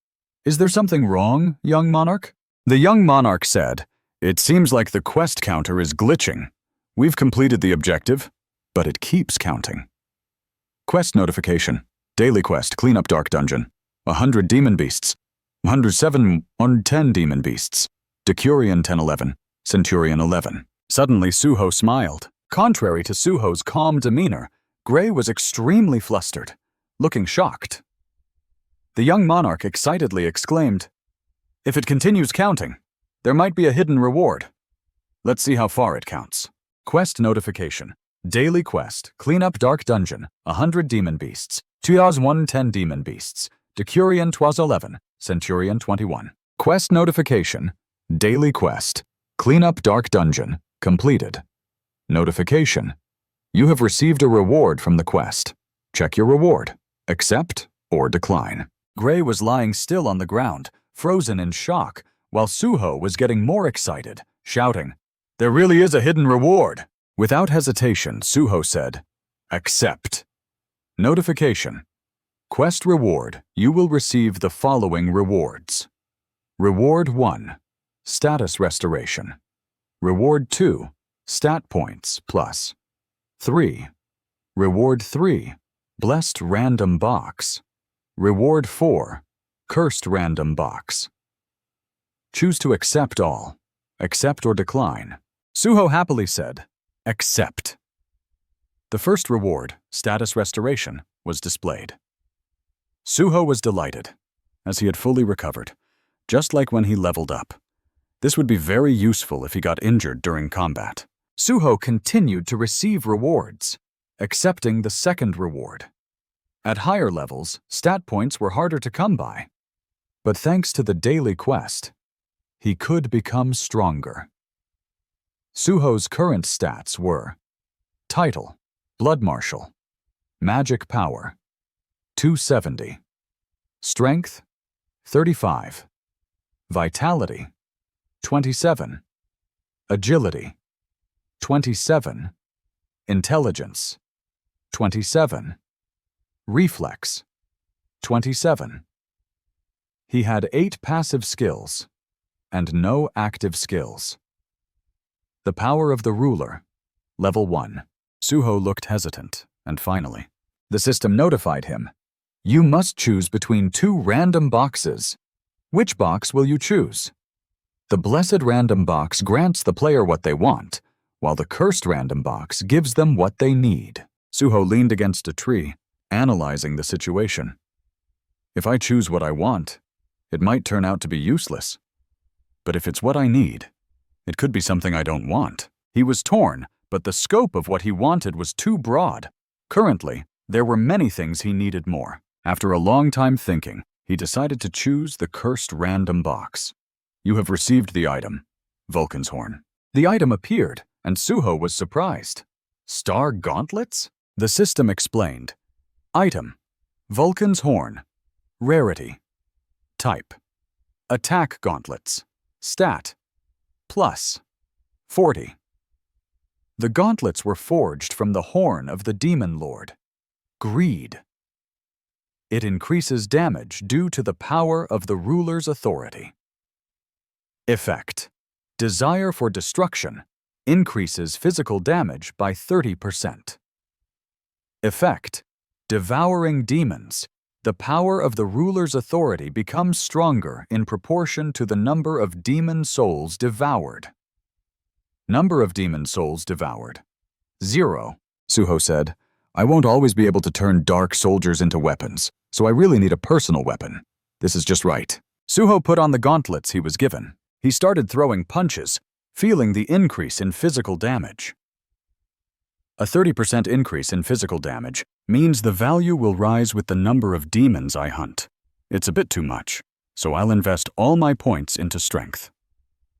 "Is there something wrong, young monarch?" The young monarch said, "It seems like the quest counter is glitching. We've completed the objective, but it keeps counting." Quest notification. Daily quest, clean up Dark Dungeon. 100 demon beasts. 107 110 demon beasts. Decurion 1011. Centurion 11. Suddenly Suho smiled. Contrary to Suho's calm demeanor, Gray was extremely flustered, looking shocked. The young monarch excitedly exclaimed, "If it continues counting, there might be a hidden reward. Let's see how far it counts." Quest notification. Daily quest, clean up Dark Dungeon, 100 demon beasts, 2,110 demon beasts, Decurion 1211, Centurion 21. Quest notification. Daily quest, clean up Dark Dungeon, completed. Notification. You have received a reward from the quest. Check your reward. Accept or decline. Gray was lying still on the ground, frozen in shock, while Suho was getting more excited, shouting, "There really is a hidden reward!" Without hesitation, Suho said, "Accept." Notification. Quest reward. You will receive the following rewards. Reward 1. Status restoration. Reward 2. Stat points plus. 3. Reward 3. Blessed random box. Reward 4. Cursed random box. Choose to accept all. Accept or decline. Suho happily said, "Accept." The first reward, status restoration, was displayed. Suho was delighted, as he had fully recovered, just like when he leveled up. This would be very useful if he got injured during combat. Suho continued to receive rewards, accepting the second reward. At higher levels, stat points were harder to come by. But thanks to the daily quest, he could become stronger. Suho's current stats were Title, Blood Marshal, Magic Power, 270, Strength, 35, Vitality, 27, Agility, 27, Intelligence, 27, Reflex, 27. He had 8 passive skills and no active skills. The Power of the Ruler, Level 1. Suho looked hesitant, and finally, the system notified him. You must choose between 2 random boxes. Which box will you choose? The Blessed Random Box grants the player what they want, while the Cursed Random Box gives them what they need. Suho leaned against a tree, analyzing the situation. If I choose what I want, it might turn out to be useless. But if it's what I need, it could be something I don't want. He was torn, but the scope of what he wanted was too broad. Currently, there were many things he needed more. After a long time thinking, he decided to choose the Cursed Random Box. You have received the item, Vulcan's Horn. The item appeared, and Suho was surprised. Star Gauntlets? The system explained. Item, Vulcan's Horn. Rarity. Type, Attack Gauntlets. Stat, plus 40. The gauntlets were forged from the horn of the Demon Lord, Greed. It increases damage due to the power of the ruler's authority. Effect, Desire for Destruction increases physical damage by 30%. Effect, devouring demons. The power of the ruler's authority becomes stronger in proportion to the number of demon souls devoured. Number of demon souls devoured. 0. Suho said, I won't always be able to turn dark soldiers into weapons, so I really need a personal weapon. This is just right. Suho put on the gauntlets he was given. He started throwing punches, feeling the increase in physical damage. A 30% increase in physical damage means the value will rise with the number of demons I hunt. It's a bit too much, so I'll invest all my points into strength.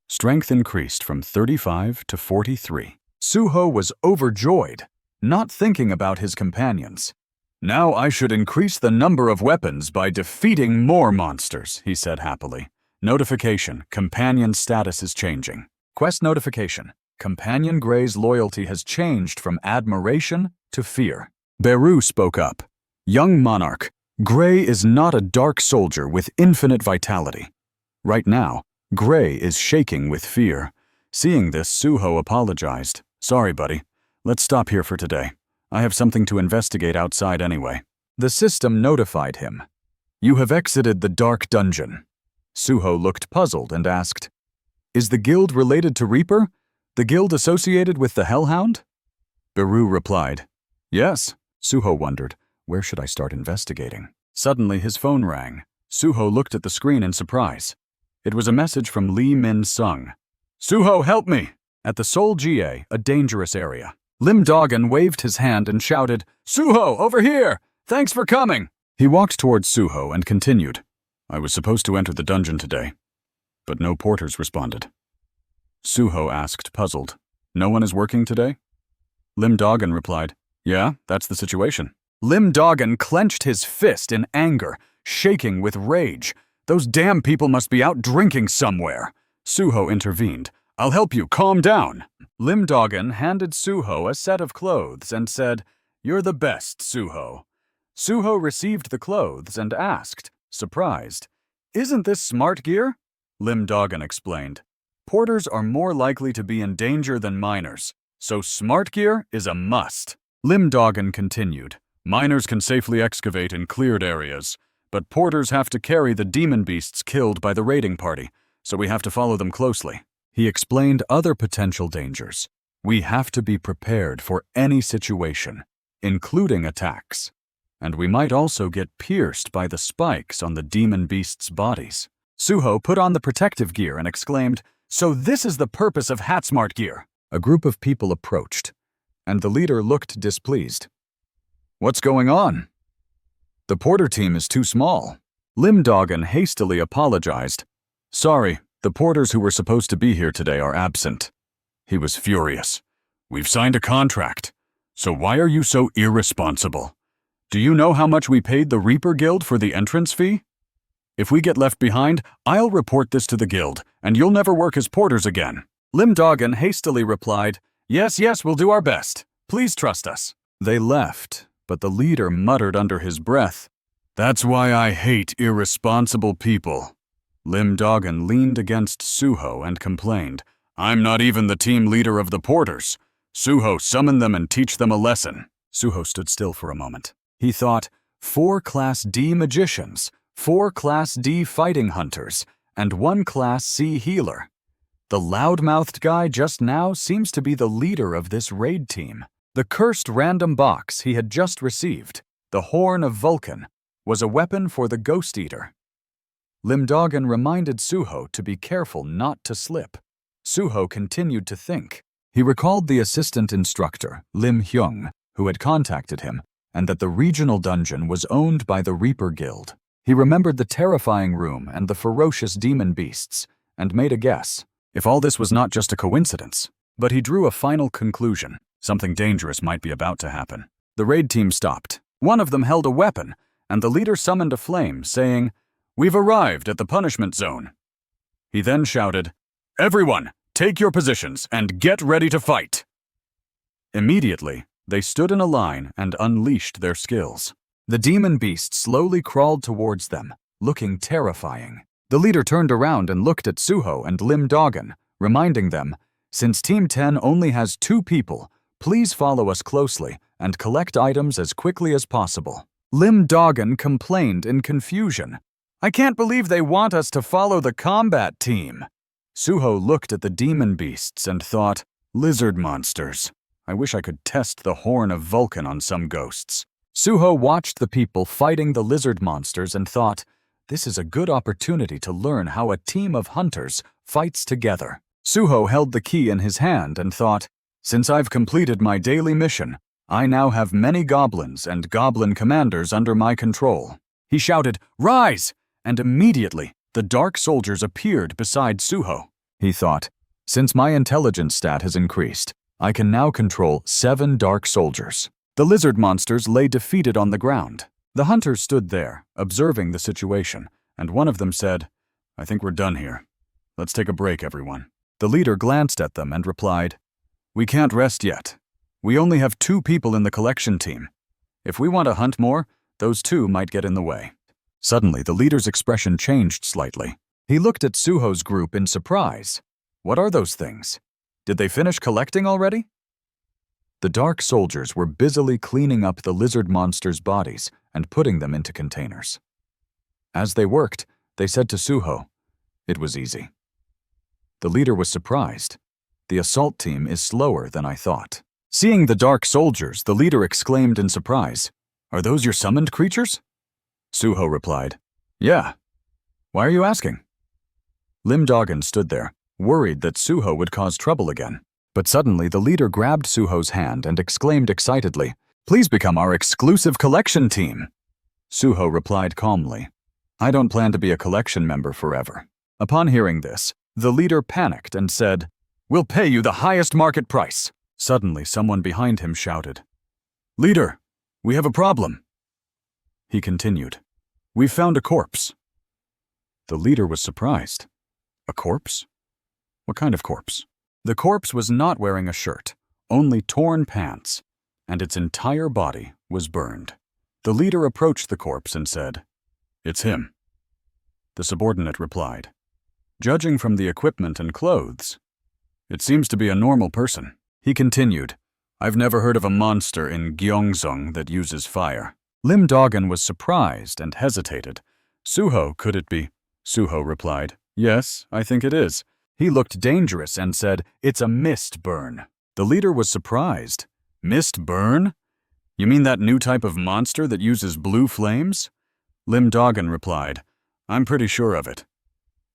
Strength increased from 35 to 43. Suho was overjoyed, not thinking about his companions. Now I should increase the number of weapons by defeating more monsters, he said happily. Notification, companion status is changing. Quest notification. Companion Gray's loyalty has changed from admiration to fear. Beru spoke up. Young monarch, Gray is not a dark soldier with infinite vitality. Right now, Gray is shaking with fear. Seeing this, Suho apologized. Sorry, buddy. Let's stop here for today. I have something to investigate outside anyway. The system notified him. You have exited the dark dungeon. Suho looked puzzled and asked, Is the guild related to Reaper? The guild associated with the Hellhound? Beru replied, Yes. Suho wondered, where should I start investigating? Suddenly his phone rang. Suho looked at the screen in surprise. It was a message from Lee Min-sung. Suho, help me! At the Seoul GA, a dangerous area. Lim Dogan waved his hand and shouted, Suho, over here! Thanks for coming! He walked towards Suho and continued, I was supposed to enter the dungeon today, but no porters responded. Suho asked, puzzled, No one is working today? Lim Dogan replied, Yeah, that's the situation. Lim Dogan clenched his fist in anger, shaking with rage. Those damn people must be out drinking somewhere. Suho intervened. I'll help you, calm down. Lim Dogan handed Suho a set of clothes and said, You're the best, Suho. Suho received the clothes and asked, surprised, Isn't this smart gear? Lim Dogan explained, Porters are more likely to be in danger than miners, so smart gear is a must. Lim Dogan continued, Miners can safely excavate in cleared areas, but porters have to carry the demon beasts killed by the raiding party, so we have to follow them closely. He explained other potential dangers. We have to be prepared for any situation, including attacks. And we might also get pierced by the spikes on the demon beasts' bodies. Suho put on the protective gear and exclaimed, So this is the purpose of Hatsmart gear. A group of people approached, and the leader looked displeased. What's going on? The porter team is too small. Lim Dogan hastily apologized. Sorry, the porters who were supposed to be here today are absent. He was furious. We've signed a contract, so why are you so irresponsible? Do you know how much we paid the Reaper Guild for the entrance fee? If we get left behind, I'll report this to the guild, and you'll never work as porters again. Lim Dogan hastily replied, Yes, we'll do our best. Please trust us. They left, but the leader muttered under his breath, That's why I hate irresponsible people. Lim Dogan leaned against Suho and complained, I'm not even the team leader of the porters. Suho, summon them and teach them a lesson. Suho stood still for a moment. He thought, 4 Class D magicians, 4 Class D fighting hunters, and 1 Class C healer. The loud-mouthed guy just now seems to be the leader of this raid team. The cursed random box he had just received, the Horn of Vulcan, was a weapon for the Ghost Eater. Lim Dogan reminded Suho to be careful not to slip. Suho continued to think. He recalled the assistant instructor, Lim Hyung, who had contacted him, and that the regional dungeon was owned by the Reaper Guild. He remembered the terrifying room and the ferocious demon beasts, and made a guess, if all this was not just a coincidence. But he drew a final conclusion. Something dangerous might be about to happen. The raid team stopped. One of them held a weapon, and the leader summoned a flame, saying, We've arrived at the punishment zone. He then shouted, Everyone, take your positions and get ready to fight. Immediately, they stood in a line and unleashed their skills. The demon beast slowly crawled towards them, looking terrifying. The leader turned around and looked at Suho and Lim Dogan, reminding them, Since Team 10 only has 2 people, please follow us closely and collect items as quickly as possible. Lim Doggin complained in confusion. "I can't believe they want us to follow the combat team." Suho looked at the demon beasts and thought, "Lizard monsters. I wish I could test the horn of Vulcan on some ghosts." Suho watched the people fighting the lizard monsters and thought, "This is a good opportunity to learn how a team of hunters fights together." Suho held the key in his hand and thought, "Since I've completed my daily mission, I now have many goblins and goblin commanders under my control." He shouted, "Rise!" and immediately the dark soldiers appeared beside Suho. He thought, "Since my intelligence stat has increased, I can now control 7 dark soldiers." The lizard monsters lay defeated on the ground. The hunters stood there, observing the situation, and one of them said, "I think we're done here. Let's take a break, everyone." The leader glanced at them and replied, "We can't rest yet. We only have 2 people in the collection team. If we want to hunt more, those 2 might get in the way." Suddenly, the leader's expression changed slightly. He looked at Suho's group in surprise. "What are those things? Did they finish collecting already?" The dark soldiers were busily cleaning up the lizard monsters' bodies and putting them into containers. As they worked, they said to Suho, "It was easy." The leader was surprised. "The assault team is slower than I thought." Seeing the dark soldiers, the leader exclaimed in surprise, "Are those your summoned creatures?" Suho replied, "Yeah. Why are you asking?" Lim Doggin stood there, worried that Suho would cause trouble again. But suddenly the leader grabbed Suho's hand and exclaimed excitedly, "Please become our exclusive collection team." Suho replied calmly, "I don't plan to be a collection member forever." Upon hearing this, the leader panicked and said, "We'll pay you the highest market price." Suddenly someone behind him shouted, "Leader, we have a problem." He continued, "We've found a corpse." The leader was surprised. "A corpse? What kind of corpse?" The corpse was not wearing a shirt, only torn pants, and its entire body was burned. The leader approached the corpse and said, "It's him." The subordinate replied, "Judging from the equipment and clothes, it seems to be a normal person." He continued, "I've never heard of a monster in Gyeongseong that uses fire." Lim Doggin was surprised and hesitated. "Suho, could it be?" Suho replied, "Yes, I think it is." He looked dangerous and said, "It's a mist burn." The leader was surprised. "Mist burn? You mean that new type of monster that uses blue flames?" Lim Doggin replied, "I'm pretty sure of it.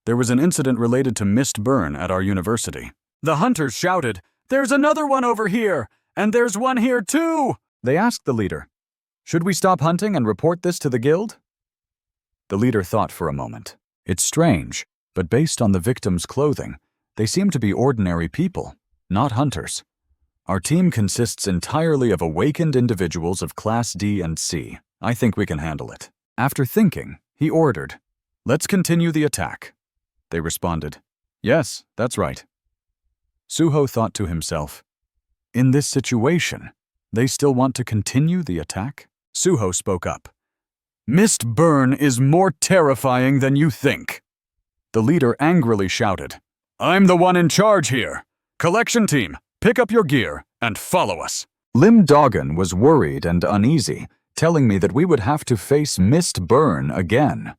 There was an incident related to mist burn at our university." The hunters shouted, "There's another one over here, and there's one here too!" They asked the leader, "Should we stop hunting and report this to the guild?" The leader thought for a moment. It's strange, but based on the victims' clothing, they seem to be ordinary people, not hunters. Our team consists entirely of awakened individuals of Class D and C. I think we can handle it. After thinking, he ordered, "Let's continue the attack." They responded, "Yes, that's right." Suho thought to himself, "In this situation, they still want to continue the attack?" Suho spoke up, "Mist burn is more terrifying than you think." The leader angrily shouted, "I'm the one in charge here. Collection team, pick up your gear and follow us." Lim Doggin was worried and uneasy, telling me that we would have to face mist burn again.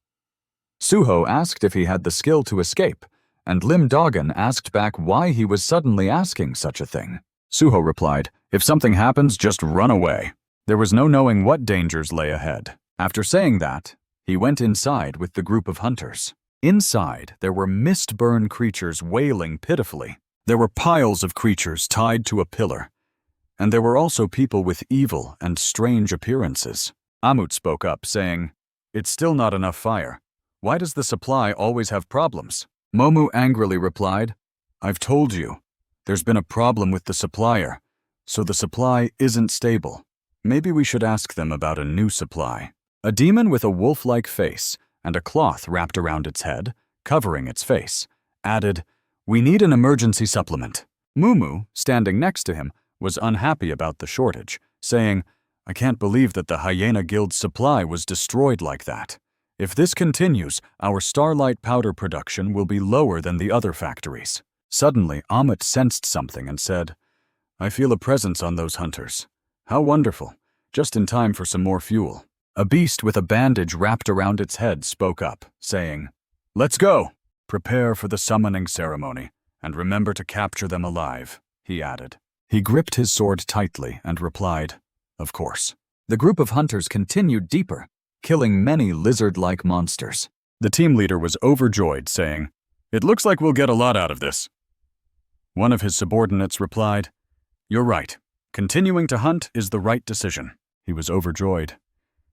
Suho asked if he had the skill to escape, and Lim Doggin asked back why he was suddenly asking such a thing. Suho replied, "If something happens, just run away." There was no knowing what dangers lay ahead. After saying that, he went inside with the group of hunters. Inside, there were mist-burn creatures wailing pitifully. There were piles of creatures tied to a pillar. And there were also people with evil and strange appearances. Amut spoke up, saying, "It's still not enough fire. Why does the supply always have problems?" Momu angrily replied, "I've told you. There's been a problem with the supplier, so the supply isn't stable. Maybe we should ask them about a new supply." A demon with a wolf-like face and a cloth wrapped around its head, covering its face, added, "We need an emergency supplement." Mumu, standing next to him, was unhappy about the shortage, saying, "I can't believe that the Hyena Guild's supply was destroyed like that. If this continues, our starlight powder production will be lower than the other factories." Suddenly, Amit sensed something and said, "I feel a presence on those hunters. How wonderful. Just in time for some more fuel. A beast with a bandage wrapped around its head spoke up, saying, "Let's go! Prepare for the summoning ceremony, and remember to capture them alive," he added. He gripped his sword tightly and replied, "Of course." The group of hunters continued deeper, killing many lizard-like monsters. The team leader was overjoyed, saying, "It looks like we'll get a lot out of this." One of his subordinates replied, "You're right. Continuing to hunt is the right decision." He was overjoyed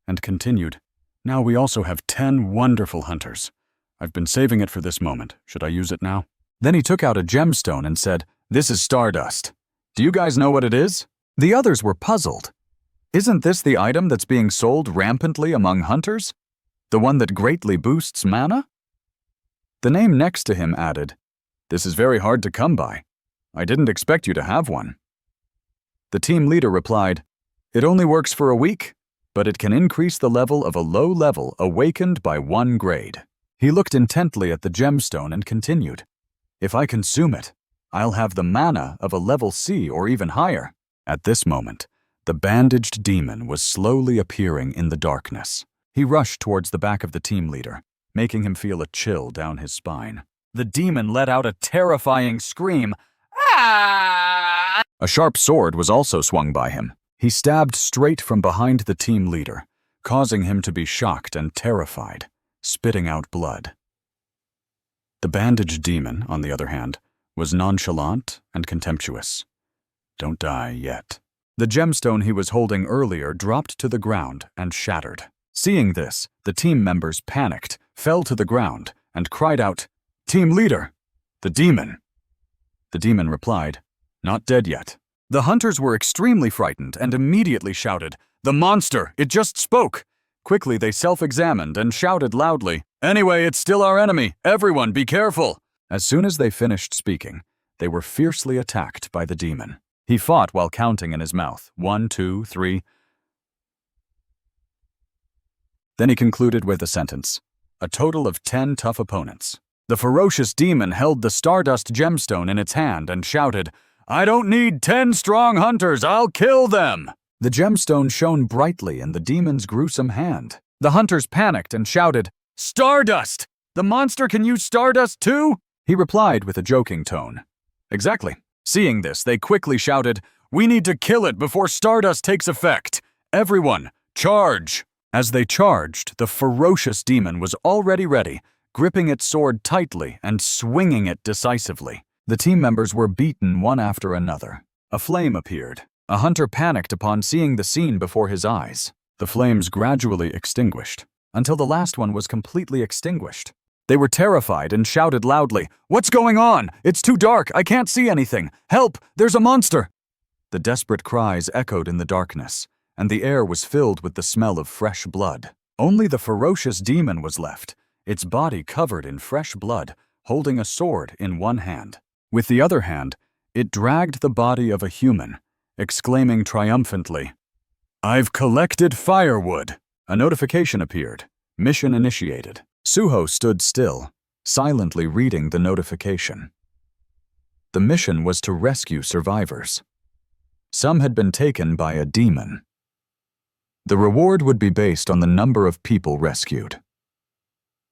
and continued, "Now we also have 10 wonderful hunters. I've been saving it for this moment. Should I use it now?" Then he took out a gemstone and said, "This is stardust. Do you guys know what it is?" The others were puzzled. "Isn't this the item that's being sold rampantly among hunters? The one that greatly boosts mana?" The name next to him added, "This is very hard to come by. I didn't expect you to have one." The team leader replied, "It only works for a week, but it can increase the level of a low level awakened by 1 grade. He looked intently at the gemstone and continued, "If I consume it, I'll have the mana of a level C or even higher." At this moment, the bandaged demon was slowly appearing in the darkness. He rushed towards the back of the team leader, making him feel a chill down his spine. The demon let out a terrifying scream. "Ah!" A sharp sword was also swung by him. He stabbed straight from behind the team leader, causing him to be shocked and terrified, spitting out blood. The bandaged demon, on the other hand, was nonchalant and contemptuous. "Don't die yet." The gemstone he was holding earlier dropped to the ground and shattered. Seeing this, the team members panicked, fell to the ground, and cried out, "Team leader! The demon!" The demon replied, "Not dead yet." The hunters were extremely frightened and immediately shouted, "The monster! It just spoke!" Quickly they self-examined and shouted loudly, "Anyway, it's still our enemy! Everyone, be careful!" As soon as they finished speaking, they were fiercely attacked by the demon. He fought while counting in his mouth, 1, 2, 3. Then he concluded with the sentence, "A total of 10 tough opponents." The ferocious demon held the stardust gemstone in its hand and shouted, "I don't need 10 strong hunters, I'll kill them!" The gemstone shone brightly in the demon's gruesome hand. The hunters panicked and shouted, "Stardust! The monster can use stardust too?" He replied with a joking tone, "Exactly." Seeing this, they quickly shouted, "We need to kill it before stardust takes effect! Everyone, charge!" As they charged, the ferocious demon was already ready, gripping its sword tightly and swinging it decisively. The team members were beaten one after another. A flame appeared. A hunter panicked upon seeing the scene before his eyes. The flames gradually extinguished, until the last one was completely extinguished. They were terrified and shouted loudly, "What's going on? It's too dark, I can't see anything! Help! There's a monster!" The desperate cries echoed in the darkness, and the air was filled with the smell of fresh blood. Only the ferocious demon was left, its body covered in fresh blood, holding a sword in one hand. With the other hand, it dragged the body of a human, exclaiming triumphantly, "I've collected firewood!" A notification appeared. Mission initiated. Suho stood still, silently reading the notification. The mission was to rescue survivors. Some had been taken by a demon. The reward would be based on the number of people rescued.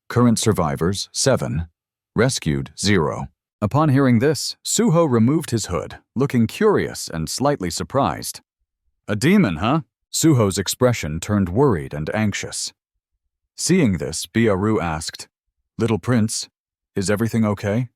Current survivors, 7. Rescued, 0. Upon hearing this, Suho removed his hood, looking curious and slightly surprised. "A demon, huh?" Suho's expression turned worried and anxious. Seeing this, Biaru asked, "Little Prince, is everything okay?"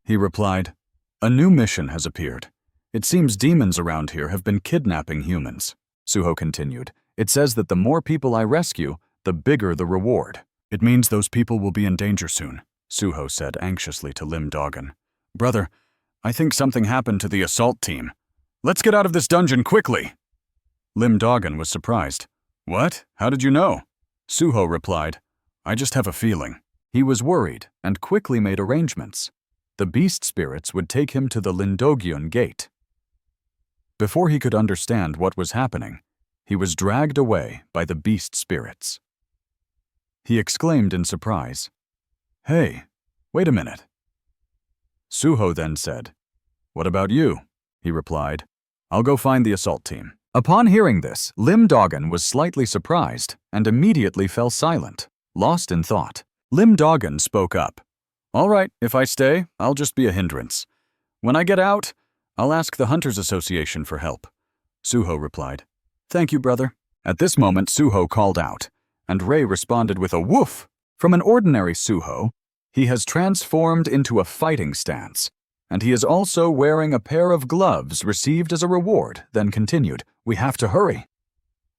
He replied, "A new mission has appeared. It seems demons around here have been kidnapping humans." Suho continued, "It says that the more people I rescue, the bigger the reward." "It means those people will be in danger soon," Suho said anxiously to Lim Dogan. "Brother, I think something happened to the assault team. Let's get out of this dungeon quickly." Lim Dogan was surprised. "What? How did you know?" Suho replied, "I just have a feeling." He was worried and quickly made arrangements. The beast spirits would take him to the Lindogyeon gate. Before he could understand what was happening, he was dragged away by the beast spirits. He exclaimed in surprise, "Hey, wait a minute." Suho then said, "What about you?" He replied, "I'll go find the assault team. Upon hearing this, Lim Doggin was slightly surprised and immediately fell silent, lost in thought. Lim Doggin spoke up. "All right, if I stay, I'll just be a hindrance. When I get out, I'll ask the Hunters Association for help." Suho replied, "Thank you, brother." At this moment, Suho called out, and Ray responded with a woof. From an ordinary Suho, he has transformed into a fighting stance, and he is also wearing a pair of gloves received as a reward, then continued, "We have to hurry."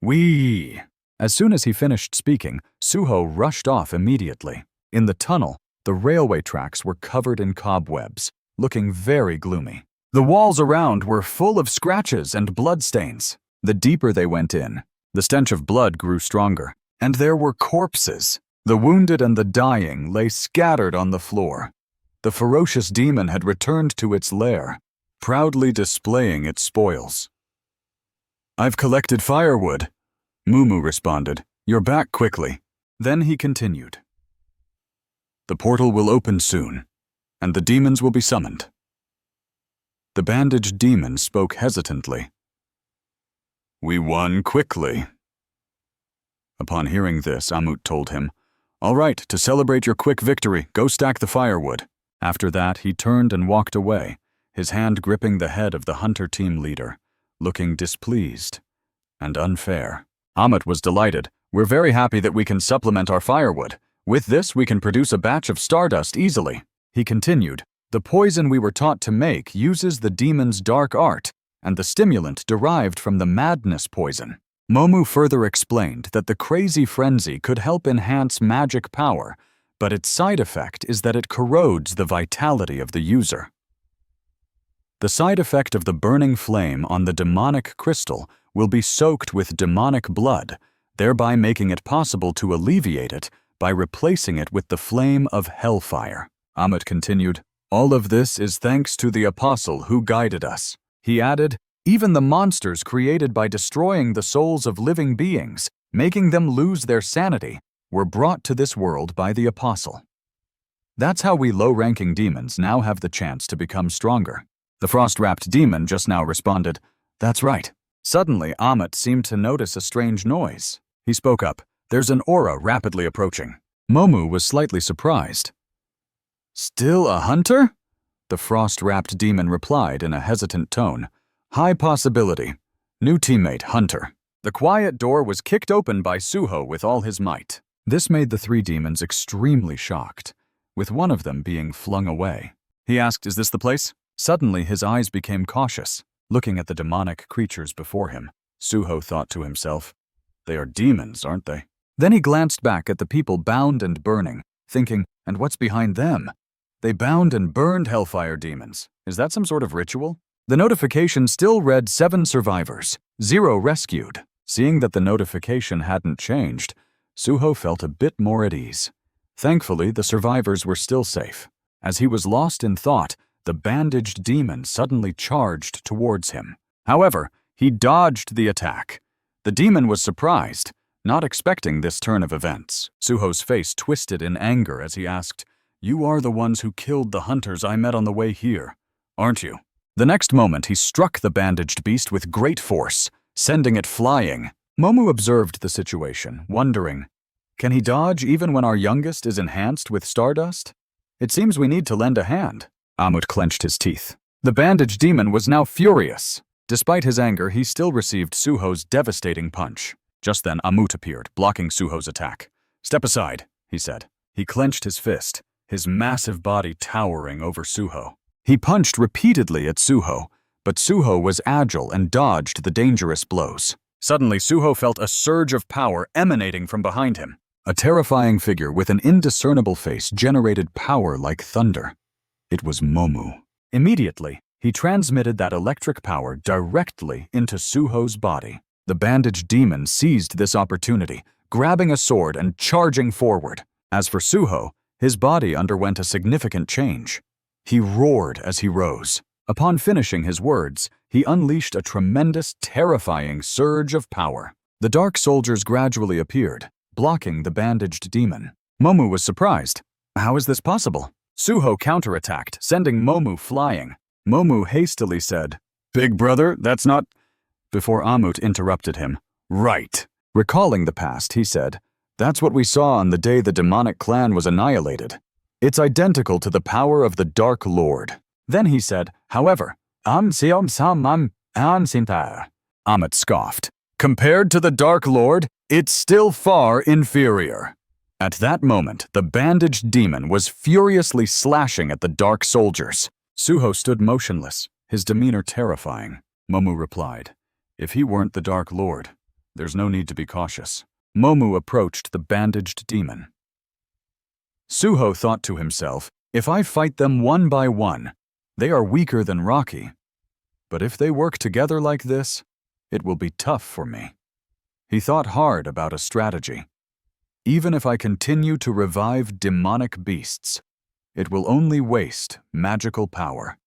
"Wee." As soon as he finished speaking, Suho rushed off immediately. In the tunnel, the railway tracks were covered in cobwebs, looking very gloomy. The walls around were full of scratches and bloodstains. The deeper they went in, the stench of blood grew stronger, and there were corpses. The wounded and the dying lay scattered on the floor. The ferocious demon had returned to its lair, proudly displaying its spoils. "I've collected firewood," Mumu responded. "You're back quickly." Then he continued. "The portal will open soon, and the demons will be summoned." The bandaged demon spoke hesitantly. "We won quickly." Upon hearing this, Amut told him, "All right, to celebrate your quick victory, go stack the firewood." After that, he turned and walked away, his hand gripping the head of the hunter team leader, looking displeased and unfair. Amut was delighted. "We're very happy that we can supplement our firewood. With this, we can produce a batch of stardust easily." He continued, "The poison we were taught to make uses the demon's dark art, and the stimulant derived from the madness poison." Momu further explained that the crazy frenzy could help enhance magic power, but its side effect is that it corrodes the vitality of the user. The side effect of the burning flame on the demonic crystal will be soaked with demonic blood, thereby making it possible to alleviate it by replacing it with the flame of hellfire. Amit continued, "All of this is thanks to the apostle who guided us." He added, "Even the monsters created by destroying the souls of living beings, making them lose their sanity, were brought to this world by the apostle. That's how we low-ranking demons now have the chance to become stronger." The frost-wrapped demon just now responded, "That's right." Suddenly, Amit seemed to notice a strange noise. He spoke up, "There's an aura rapidly approaching." Momu was slightly surprised. "Still a hunter?" The frost-wrapped demon replied in a hesitant tone, "High possibility. New teammate, Hunter." The quiet door was kicked open by Suho with all his might. This made the three demons extremely shocked, with one of them being flung away. He asked, "Is this the place?" Suddenly, his eyes became cautious, looking at the demonic creatures before him. Suho thought to himself, "They are demons, aren't they?" Then he glanced back at the people bound and burning, thinking, "And what's behind them? They bound and burned hellfire demons. Is that some sort of ritual?" The notification still read 7 survivors, 0 rescued. Seeing that the notification hadn't changed, Suho felt a bit more at ease. Thankfully, the survivors were still safe. As he was lost in thought, the bandaged demon suddenly charged towards him. However, he dodged the attack. The demon was surprised, not expecting this turn of events. Suho's face twisted in anger as he asked, "You are the ones who killed the hunters I met on the way here, aren't you?" The next moment, he struck the bandaged beast with great force, sending it flying. Momu observed the situation, wondering, "Can he dodge even when our youngest is enhanced with stardust? It seems we need to lend a hand." Amut clenched his teeth. The bandaged demon was now furious. Despite his anger, he still received Suho's devastating punch. Just then, Amut appeared, blocking Suho's attack. "Step aside," he said. He clenched his fist, his massive body towering over Suho. He punched repeatedly at Suho, but Suho was agile and dodged the dangerous blows. Suddenly, Suho felt a surge of power emanating from behind him. A terrifying figure with an indiscernible face generated power like thunder. It was Momu. Immediately, he transmitted that electric power directly into Suho's body. The bandaged demon seized this opportunity, grabbing a sword and charging forward. As for Suho, his body underwent a significant change. He roared as he rose. Upon finishing his words, he unleashed a tremendous, terrifying surge of power. The dark soldiers gradually appeared, blocking the bandaged demon. Momu was surprised. How is this possible? Suho counterattacked, sending Momu flying. Momu hastily said, Big brother, that's not before Amut interrupted him. Right. Recalling the past, he said, that's what we saw on the day the demonic clan was annihilated. It's identical to the power of the Dark Lord. Then he said, however, Amut scoffed. Compared to the Dark Lord, it's still far inferior. At that moment, the bandaged demon was furiously slashing at the dark soldiers. Suho stood motionless, his demeanor terrifying. Momu replied, if he weren't the Dark Lord, there's no need to be cautious. Momu approached the bandaged demon. Suho thought to himself, if I fight them one by one, they are weaker than Rocky. But if they work together like this, it will be tough for me. He thought hard about a strategy. Even if I continue to revive demonic beasts, it will only waste magical power.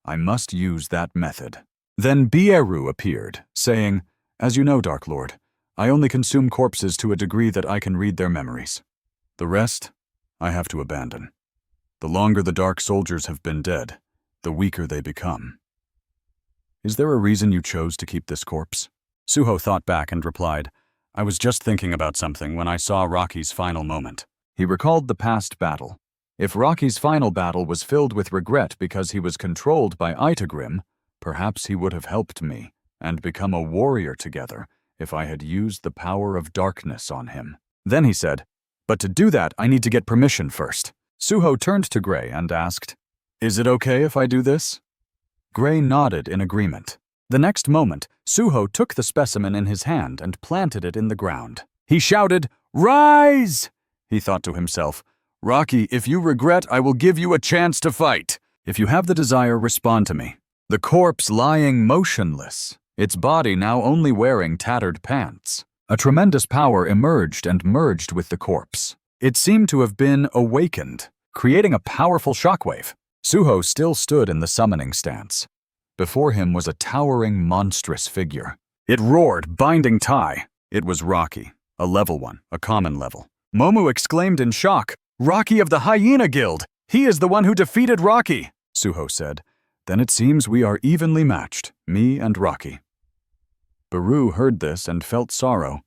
I must use that method. Then Bieru appeared, saying, as you know, Dark Lord, I only consume corpses to a degree that I can read their memories. The rest, I have to abandon. The longer the dark soldiers have been dead, the weaker they become. Is there a reason you chose to keep this corpse? Suho thought back and replied, I was just thinking about something when I saw Rocky's final moment. He recalled the past battle. If Rocky's final battle was filled with regret because he was controlled by Itagrim, perhaps he would have helped me and become a warrior together if I had used the power of darkness on him. Then he said, but to do that, I need to get permission first. Suho turned to Gray and asked, is it okay if I do this? Gray nodded in agreement. The next moment, Suho took the specimen in his hand and planted it in the ground. He shouted, rise! He thought to himself, Rocky, if you regret, I will give you a chance to fight. If you have the desire, respond to me. The corpse lying motionless, its body now only wearing tattered pants. A tremendous power emerged and merged with the corpse. It seemed to have been awakened, creating a powerful shockwave. Suho still stood in the summoning stance. Before him was a towering, monstrous figure. It roared, binding Tai. It was Rocky, a level one, a common level. Momu exclaimed in shock, Rocky of the Hyena Guild! He is the one who defeated Rocky! Suho said, then it seems we are evenly matched, me and Rocky. Baru heard this and felt sorrow.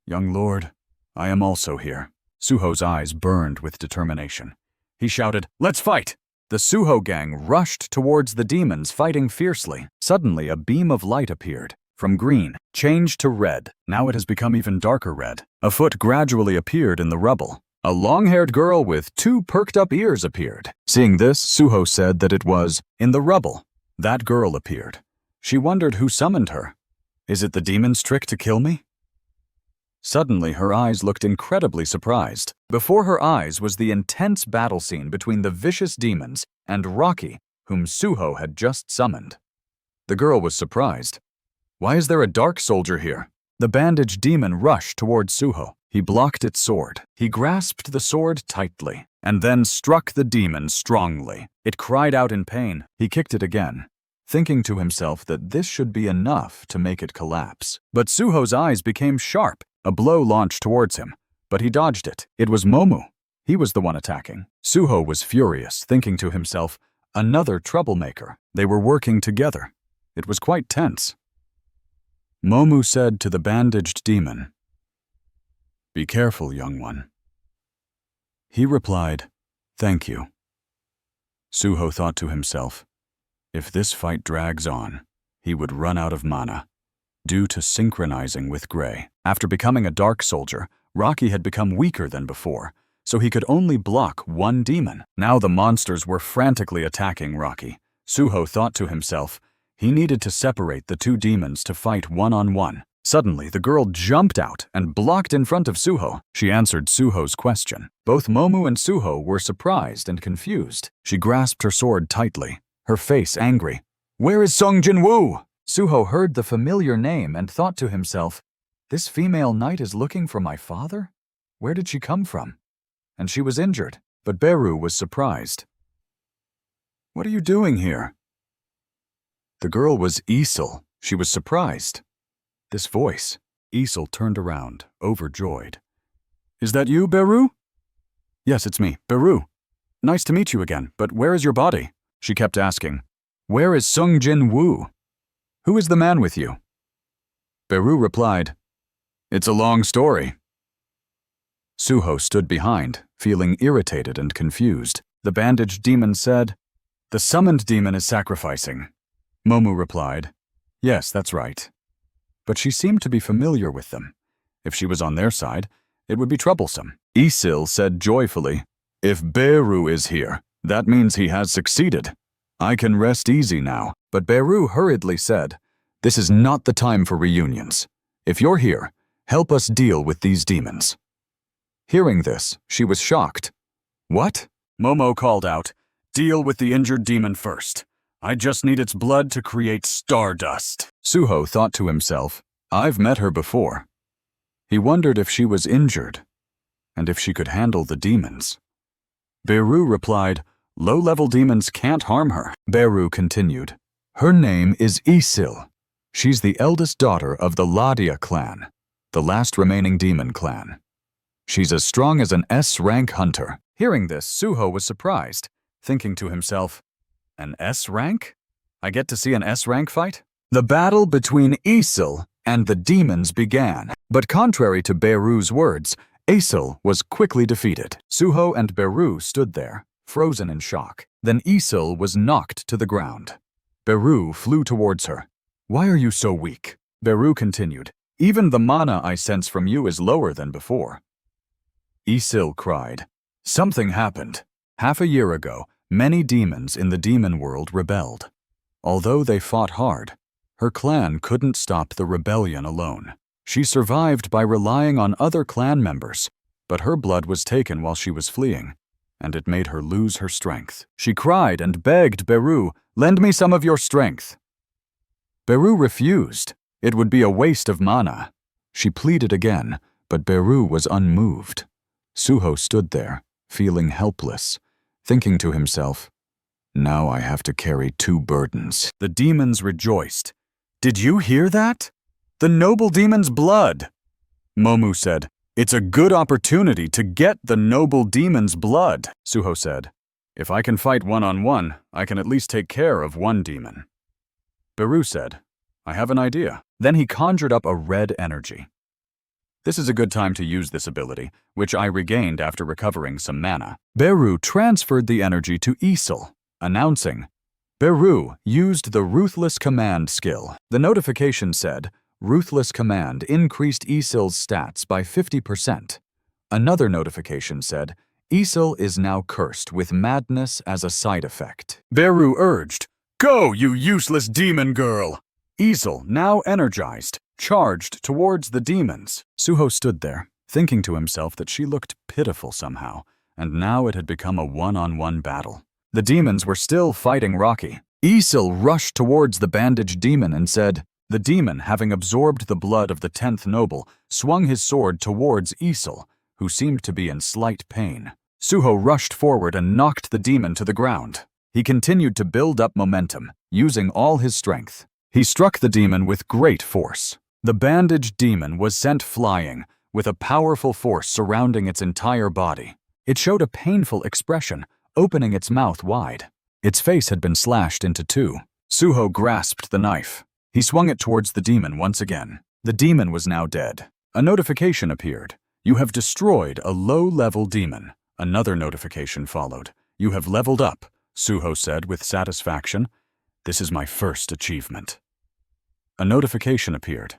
Young lord, I am also here. Suho's eyes burned with determination. He shouted, let's fight! The Suho gang rushed towards the demons, fighting fiercely. Suddenly, a beam of light appeared. From green, changed to red. Now it has become even darker red. A foot gradually appeared in the rubble. A long-haired girl with 2 perked-up ears appeared. Seeing this, Suho said that it was in the rubble. That girl appeared. She wondered who summoned her. Is it the demon's trick to kill me? Suddenly, her eyes looked incredibly surprised. Before her eyes was the intense battle scene between the vicious demons and Rocky, whom Suho had just summoned. The girl was surprised. Why is there a dark soldier here? The bandaged demon rushed towards Suho. He blocked its sword. He grasped the sword tightly, and then struck the demon strongly. It cried out in pain. He kicked it again, thinking to himself that this should be enough to make it collapse. But Suho's eyes became sharp. A blow launched towards him, but he dodged it. It was Momu. He was the one attacking. Suho was furious, thinking to himself, another troublemaker. They were working together. It was quite tense. Momu said to the bandaged demon, be careful, young one. He replied, thank you. Suho thought to himself, if this fight drags on, he would run out of mana. Due to synchronizing with Gray. After becoming a dark soldier, Rocky had become weaker than before, so he could only block one demon. Now the monsters were frantically attacking Rocky. Suho thought to himself, he needed to separate the 2 demons to fight one-on-one. Suddenly, the girl jumped out and blocked in front of Suho. She answered Suho's question. Both Momu and Suho were surprised and confused. She grasped her sword tightly, her face angry. Where is Sung Jin-woo? Suho heard the familiar name and thought to himself, this female knight is looking for my father? Where did she come from? And she was injured, but Beru was surprised. What are you doing here? The girl was Isel. She was surprised. This voice. Isel turned around, overjoyed. Is that you, Beru? Yes, it's me, Beru. Nice to meet you again, but where is your body? She kept asking. Where is Sung Jin-woo? Who is the man with you? Beru replied, "It's a long story." Suho stood behind, feeling irritated and confused. The bandaged demon said, "The summoned demon is sacrificing." Momu replied, "Yes, that's right." But she seemed to be familiar with them. If she was on their side, it would be troublesome. Isil said joyfully, "If Beru is here, that means he has succeeded. I can rest easy now." But Beru hurriedly said, "This is not the time for reunions. If you're here, help us deal with these demons." Hearing this, she was shocked. "What?" Momo called out, "Deal with the injured demon first. I just need its blood to create stardust." Suho thought to himself, "I've met her before." He wondered if she was injured, and if she could handle the demons. Beru replied, "Low-level demons can't harm her." Beru continued, "Her name is Isil. She's the eldest daughter of the Ladia clan, the last remaining demon clan. She's as strong as an S-rank hunter." Hearing this, Suho was surprised, thinking to himself, "An S-rank? I get to see an S-rank fight?" The battle between Isil and the demons began, but contrary to Beru's words, Isil was quickly defeated. Suho and Beru stood there, frozen in shock. Then Isil was knocked to the ground. Beru flew towards her. "Why are you so weak?" Beru continued, "Even the mana I sense from you is lower than before." Isil cried, "Something happened. Half a year ago, many demons in the demon world rebelled. Although they fought hard, her clan couldn't stop the rebellion alone. She survived by relying on other clan members, but her blood was taken while she was fleeing, and it made her lose her strength. She cried and begged Beru, 'Lend me some of your strength.' Beru refused. It would be a waste of mana. She pleaded again, but Beru was unmoved. Suho stood there, feeling helpless, thinking to himself, "Now I have to carry two burdens." The demons rejoiced. "Did you hear that? The noble demon's blood!" Momu said, "It's a good opportunity to get the noble demon's blood." Suho said, "If I can fight one-on-one, I can at least take care of one demon." Beru said, "I have an idea." Then he conjured up a red energy. This is a good time to use this ability, which I regained after recovering some mana. Beru transferred the energy to Isil, announcing, "Beru used the Ruthless Command skill." The notification said, "Ruthless Command increased Isil's stats by 50%. Another notification said, "Isil is now cursed with madness as a side effect." Beru urged, "Go, you useless demon girl!" Isil, now energized, charged towards the demons. Suho stood there, thinking to himself that she looked pitiful somehow, and now it had become a one-on-one battle. The demons were still fighting Rocky. Isil rushed towards the bandaged demon and said, the demon, having absorbed the blood of the 10th noble, swung his sword towards Isil, who seemed to be in slight pain. Suho rushed forward and knocked the demon to the ground. He continued to build up momentum, using all his strength. He struck the demon with great force. The bandaged demon was sent flying, with a powerful force surrounding its entire body. It showed a painful expression, opening its mouth wide. Its face had been slashed into two. Suho grasped the knife. He swung it towards the demon once again. The demon was now dead. A notification appeared. "You have destroyed a low-level demon." Another notification followed. "You have leveled up," Suho said with satisfaction. "This is my first achievement." A notification appeared.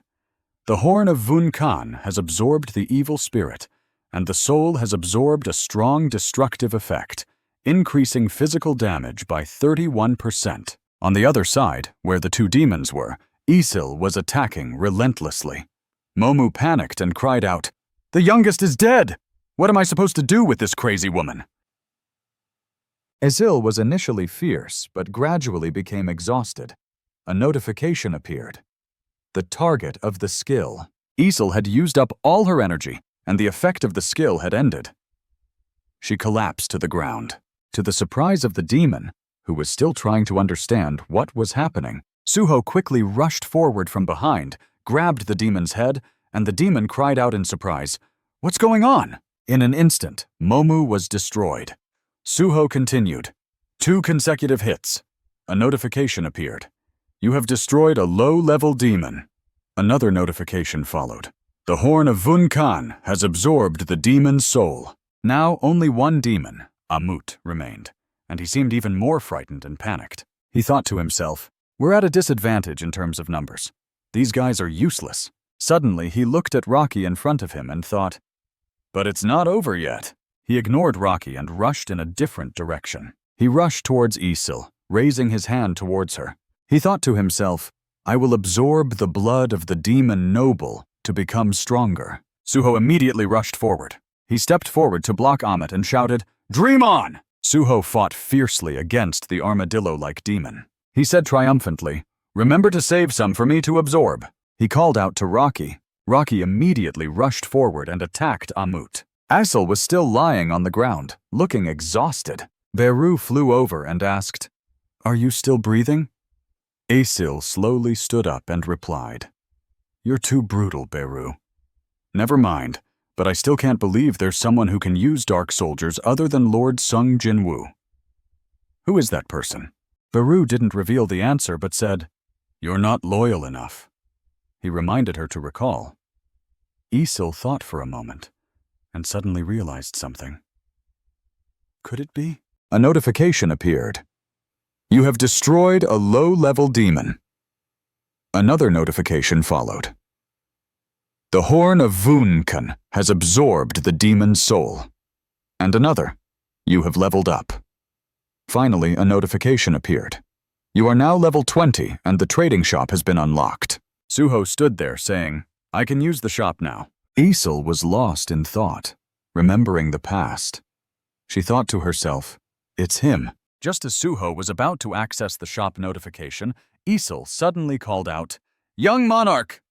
"The Horn of Vun Khan has absorbed the evil spirit, and the soul has absorbed a strong destructive effect, increasing physical damage by 31%. On the other side, where the two demons were, Isil was attacking relentlessly. Momu panicked and cried out, "The youngest is dead! What am I supposed to do with this crazy woman?" Isil was initially fierce, but gradually became exhausted. A notification appeared. The target of the skill. Isil had used up all her energy, and the effect of the skill had ended. She collapsed to the ground. To the surprise of the demon, who was still trying to understand what was happening, Suho quickly rushed forward from behind, grabbed the demon's head, and the demon cried out in surprise, "What's going on?" In an instant, Momu was destroyed. Suho continued. 2 consecutive hits. A notification appeared. "You have destroyed a low-level demon." Another notification followed. The horn of Vunkan has absorbed the demon's soul. Now only one demon, Amut, remained, and he seemed even more frightened and panicked. He thought to himself, we're at a disadvantage in terms of numbers. These guys are useless. Suddenly, he looked at Rocky in front of him and thought, but it's not over yet. He ignored Rocky and rushed in a different direction. He rushed towards Isil, raising his hand towards her. He thought to himself, I will absorb the blood of the demon noble to become stronger. Suho immediately rushed forward. He stepped forward to block Amit and shouted, Dream on! Suho fought fiercely against the armadillo-like demon. He said triumphantly, Remember to save some for me to absorb. He called out to Rocky. Rocky immediately rushed forward and attacked Amut. Isil was still lying on the ground, looking exhausted. Beru flew over and asked, Are you still breathing? Isil slowly stood up and replied, You're too brutal, Beru. Never mind, but I still can't believe there's someone who can use dark soldiers other than Lord Sung Jinwoo. Who is that person? Beru didn't reveal the answer but said, You're not loyal enough. He reminded her to recall. Isil thought for a moment and suddenly realized something. Could it be? A notification appeared. You have destroyed a low-level demon. Another notification followed. The horn of Vunkan has absorbed the demon's soul. And another. You have leveled up. Finally, a notification appeared. You are now level 20 and the trading shop has been unlocked. Suho stood there saying, I can use the shop now. Isil was lost in thought, remembering the past. She thought to herself, It's him. Just as Suho was about to access the shop notification, Isil suddenly called out, Young Monarch!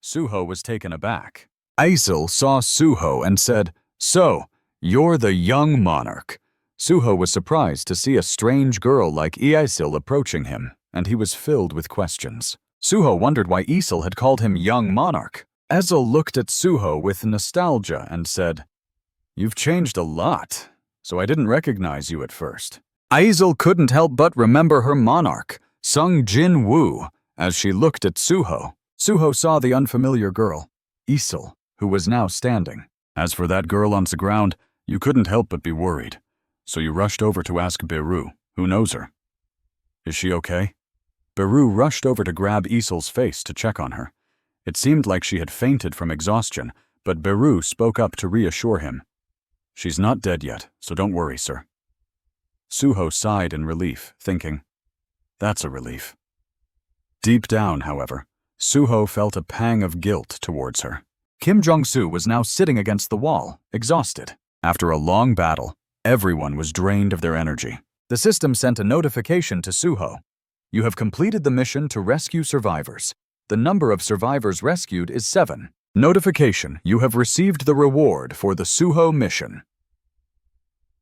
Suho was taken aback. Isil saw Suho and said, So, you're the young monarch. Suho was surprised to see a strange girl like Isil approaching him, and he was filled with questions. Suho wondered why Isil had called him young monarch. Isil looked at Suho with nostalgia and said, You've changed a lot, so I didn't recognize you at first. Isil couldn't help but remember her monarch, Sung Jinwoo, as she looked at Suho. Suho saw the unfamiliar girl, Isil, who was now standing. As for that girl on the ground, you couldn't help but be worried, so you rushed over to ask Beru, who knows her. Is she okay? Beru rushed over to grab Isil's face to check on her. It seemed like she had fainted from exhaustion, but Beru spoke up to reassure him. She's not dead yet, so don't worry, sir. Suho sighed in relief, thinking, That's a relief. Deep down, however, Suho felt a pang of guilt towards her. Kim Jong-soo was now sitting against the wall, exhausted. After a long battle, everyone was drained of their energy. The system sent a notification to Suho. You have completed the mission to rescue survivors. The number of survivors rescued is 7. Notification, you have received the reward for the Suho mission.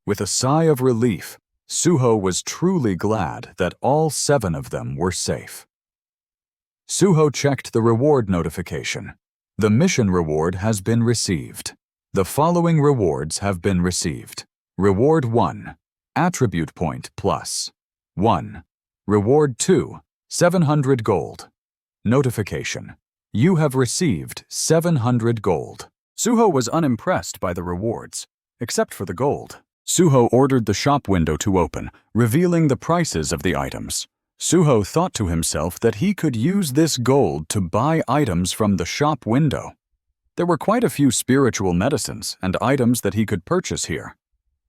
With a sigh of relief, Suho was truly glad that all 7 of them were safe. Suho checked the reward notification. The mission reward has been received. The following rewards have been received. Reward 1, Attribute Point Plus. 1. Reward 2, 700 gold. Notification. You have received 700 gold. Suho was unimpressed by the rewards, except for the gold. Suho ordered the shop window to open, revealing the prices of the items. Suho thought to himself that he could use this gold to buy items from the shop window. There were quite a few spiritual medicines and items that he could purchase here.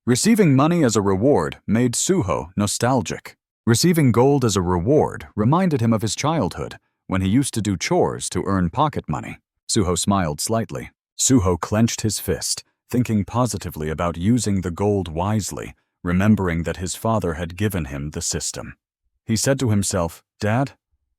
Receiving money as a reward made Suho nostalgic. Receiving gold as a reward reminded him of his childhood, when he used to do chores to earn pocket money. Suho smiled slightly. Suho clenched his fist, thinking positively about using the gold wisely, remembering that his father had given him the system. He said to himself, Dad,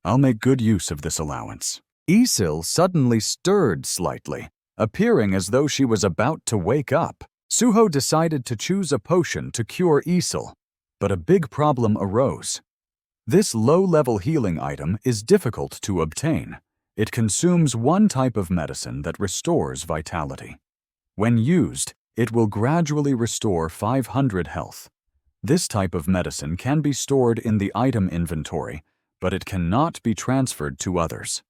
I'll make good use of this allowance. Isil suddenly stirred slightly, appearing as though she was about to wake up. Suho decided to choose a potion to cure Isil, but a big problem arose. This low-level healing item is difficult to obtain. It consumes one type of medicine that restores vitality. When used, it will gradually restore 500 health. This type of medicine can be stored in the item inventory, but it cannot be transferred to others.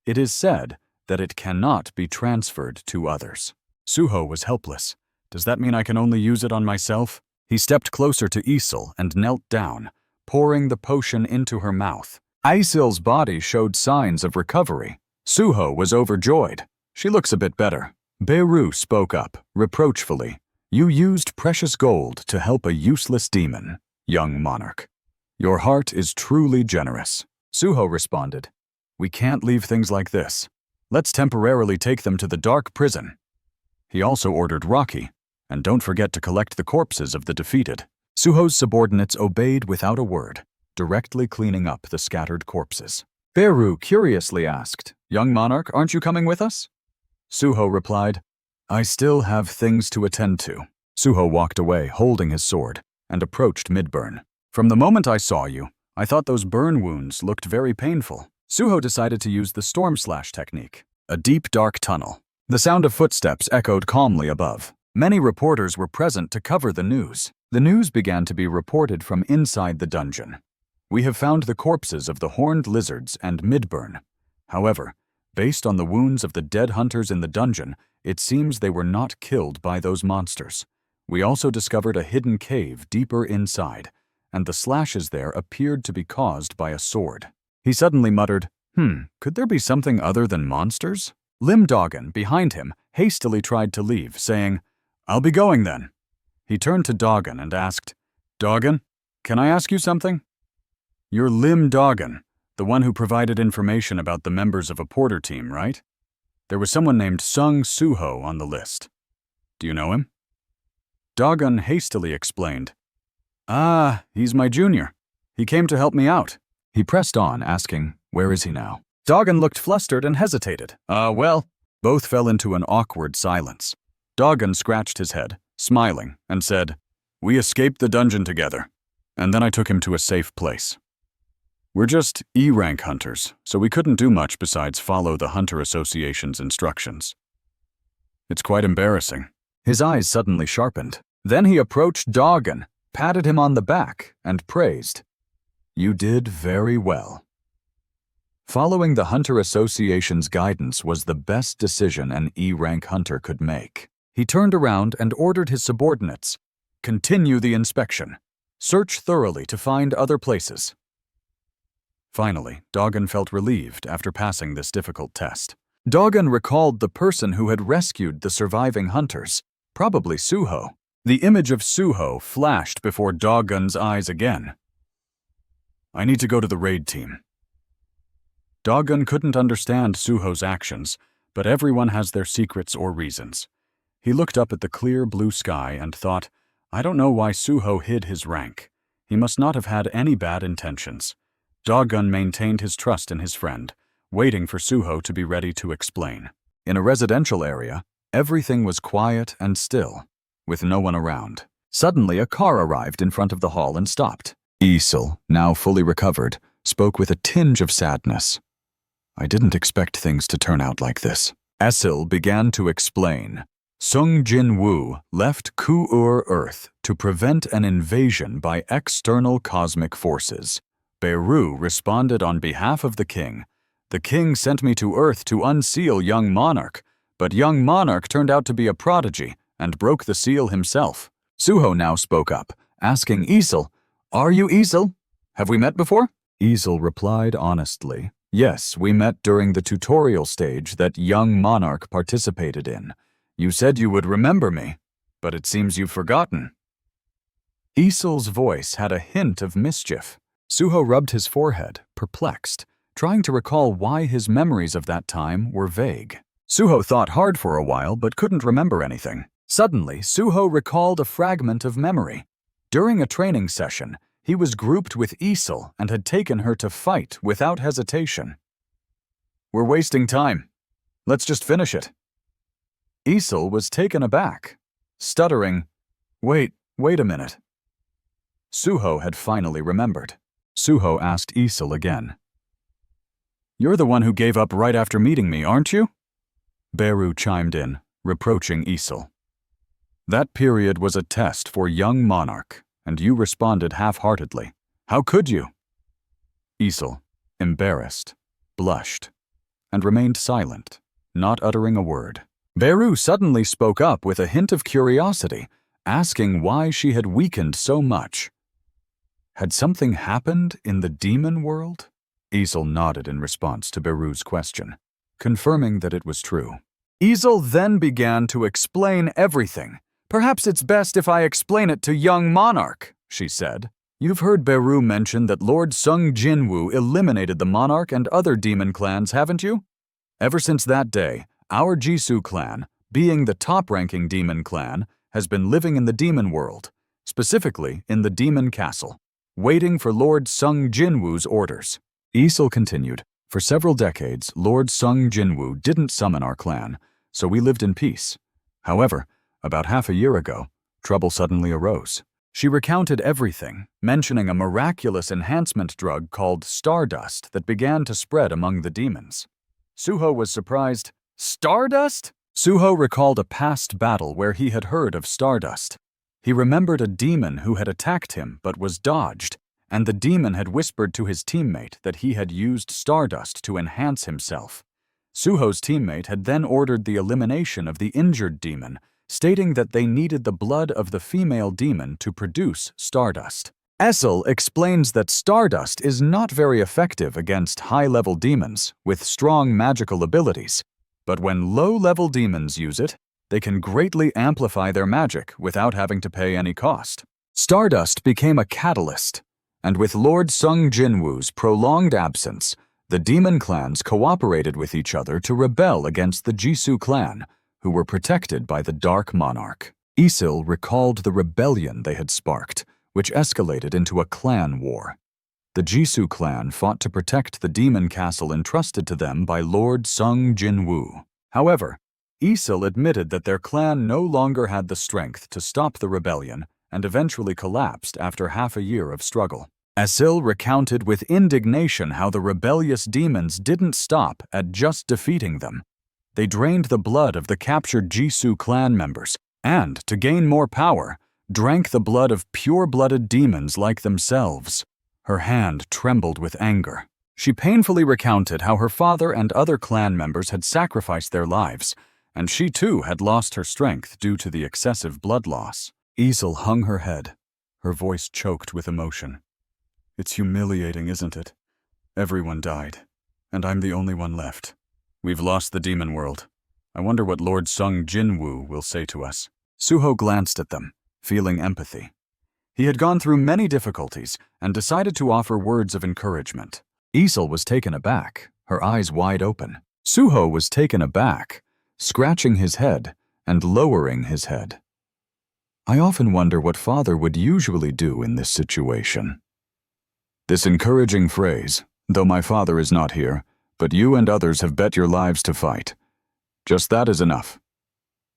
It is said that it cannot be transferred to others. Suho was helpless. Does that mean I can only use it on myself? He stepped closer to Isil and knelt down, pouring the potion into her mouth. Isil's body showed signs of recovery. Suho was overjoyed. She looks a bit better. Beru spoke up, reproachfully. You used precious gold to help a useless demon, young monarch. Your heart is truly generous. Suho responded. We can't leave things like this. Let's temporarily take them to the dark prison. He also ordered Rocky, and don't forget to collect the corpses of the defeated. Suho's subordinates obeyed without a word, directly cleaning up the scattered corpses. Beru curiously asked, Young monarch, aren't you coming with us? Suho replied, I still have things to attend to. Suho walked away, holding his sword, and approached Midburn. From the moment I saw you, I thought those burn wounds looked very painful. Suho decided to use the storm slash technique, a deep, dark tunnel. The sound of footsteps echoed calmly above. Many reporters were present to cover the news. The news began to be reported from inside the dungeon. We have found the corpses of the horned lizards and Midburn. However, based on the wounds of the dead hunters in the dungeon, it seems they were not killed by those monsters. We also discovered a hidden cave deeper inside, and the slashes there appeared to be caused by a sword. He suddenly muttered, could there be something other than monsters? Lim Doggin, behind him, hastily tried to leave, saying, I'll be going then. He turned to Doggin and asked, Doggin, can I ask you something? You're Lim Doggin, the one who provided information about the members of a porter team, right? There was someone named Sung Suho on the list. Do you know him? Doggin hastily explained, he's my junior. He came to help me out. He pressed on, asking, where is he now? Doggin looked flustered and hesitated. Well. Both fell into an awkward silence. Doggin scratched his head, smiling, and said, We escaped the dungeon together, and then I took him to a safe place. We're just E-rank hunters, so we couldn't do much besides follow the Hunter Association's instructions. It's quite embarrassing. His eyes suddenly sharpened. Then he approached Doggin, patted him on the back, and praised. You did very well. Following the Hunter Association's guidance was the best decision an E-rank hunter could make. He turned around and ordered his subordinates, Continue the inspection. Search thoroughly to find other places. Finally, Doggin felt relieved after passing this difficult test. Doggin recalled the person who had rescued the surviving hunters, probably Suho. The image of Suho flashed before Doggin's eyes again. I need to go to the raid team. Doggin couldn't understand Suho's actions, but everyone has their secrets or reasons. He looked up at the clear blue sky and thought, I don't know why Suho hid his rank. He must not have had any bad intentions. Doggin maintained his trust in his friend, waiting for Suho to be ready to explain. In a residential area, everything was quiet and still, with no one around. Suddenly, a car arrived in front of the hall and stopped. Isil, now fully recovered, spoke with a tinge of sadness. I didn't expect things to turn out like this. Isil began to explain. Sung Jin Woo left Ku-Ur Earth to prevent an invasion by external cosmic forces. Beru responded on behalf of the king. The king sent me to Earth to unseal young monarch, but young monarch turned out to be a prodigy and broke the seal himself. Suho now spoke up, asking Isil, Are you Isil? Have we met before? Isil replied honestly, Yes, we met during the tutorial stage that young monarch participated in. You said you would remember me, but it seems you've forgotten. Isil's voice had a hint of mischief. Suho rubbed his forehead, perplexed, trying to recall why his memories of that time were vague. Suho thought hard for a while but couldn't remember anything. Suddenly, Suho recalled a fragment of memory. During a training session, he was grouped with Isil and had taken her to fight without hesitation. We're wasting time. Let's just finish it. Isil was taken aback, stuttering, Wait a minute. Suho had finally remembered. Suho asked Isil again. You're the one who gave up right after meeting me, aren't you? Beru chimed in, reproaching Isil. That period was a test for young monarch, and you responded half-heartedly. How could you? Isil, embarrassed, blushed, and remained silent, not uttering a word. Beru suddenly spoke up with a hint of curiosity, asking why she had weakened so much. Had something happened in the demon world? Isel nodded in response to Beru's question, confirming that it was true. Isel then began to explain everything. "Perhaps it's best if I explain it to young monarch," she said. "You've heard Beru mention that Lord Sung Jinwoo eliminated the monarch and other demon clans, haven't you? Ever since that day, our Jisoo clan, being the top-ranking demon clan, has been living in the demon world, specifically in the demon castle, waiting for Lord Sung Jinwoo's orders." Isel continued, "For several decades, Lord Sung Jinwoo didn't summon our clan, so we lived in peace. However, about half a year ago, trouble suddenly arose." She recounted everything, mentioning a miraculous enhancement drug called Stardust that began to spread among the demons. Suho was surprised. "Stardust?" Suho recalled a past battle where he had heard of Stardust. He remembered a demon who had attacked him but was dodged, and the demon had whispered to his teammate that he had used Stardust to enhance himself. Suho's teammate had then ordered the elimination of the injured demon, stating that they needed the blood of the female demon to produce Stardust. Essel explains that Stardust is not very effective against high-level demons with strong magical abilities, but when low-level demons use it, they can greatly amplify their magic without having to pay any cost. Stardust became a catalyst, and with Lord Sung Jinwoo's prolonged absence, the demon clans cooperated with each other to rebel against the Jisoo clan, who were protected by the Dark Monarch. Isel recalled the rebellion they had sparked, which escalated into a clan war. The Jisoo clan fought to protect the demon castle entrusted to them by Lord Sung Jinwoo. However, Isel admitted that their clan no longer had the strength to stop the rebellion and eventually collapsed after half a year of struggle. Essel recounted with indignation how the rebellious demons didn't stop at just defeating them. They drained the blood of the captured Jisoo clan members and, to gain more power, drank the blood of pure-blooded demons like themselves. Her hand trembled with anger. She painfully recounted how her father and other clan members had sacrificed their lives, and she too had lost her strength due to the excessive blood loss. Isel hung her head, her voice choked with emotion. "It's humiliating, isn't it? Everyone died, and I'm the only one left. We've lost the demon world. I wonder what Lord Sung Jinwoo will say to us." Suho glanced at them, feeling empathy. He had gone through many difficulties and decided to offer words of encouragement. Isel was taken aback, her eyes wide open. Suho was taken aback, scratching his head and lowering his head. "I often wonder what Father would usually do in this situation." This encouraging phrase, "Though my father is not here, but you and others have bet your lives to fight. Just that is enough.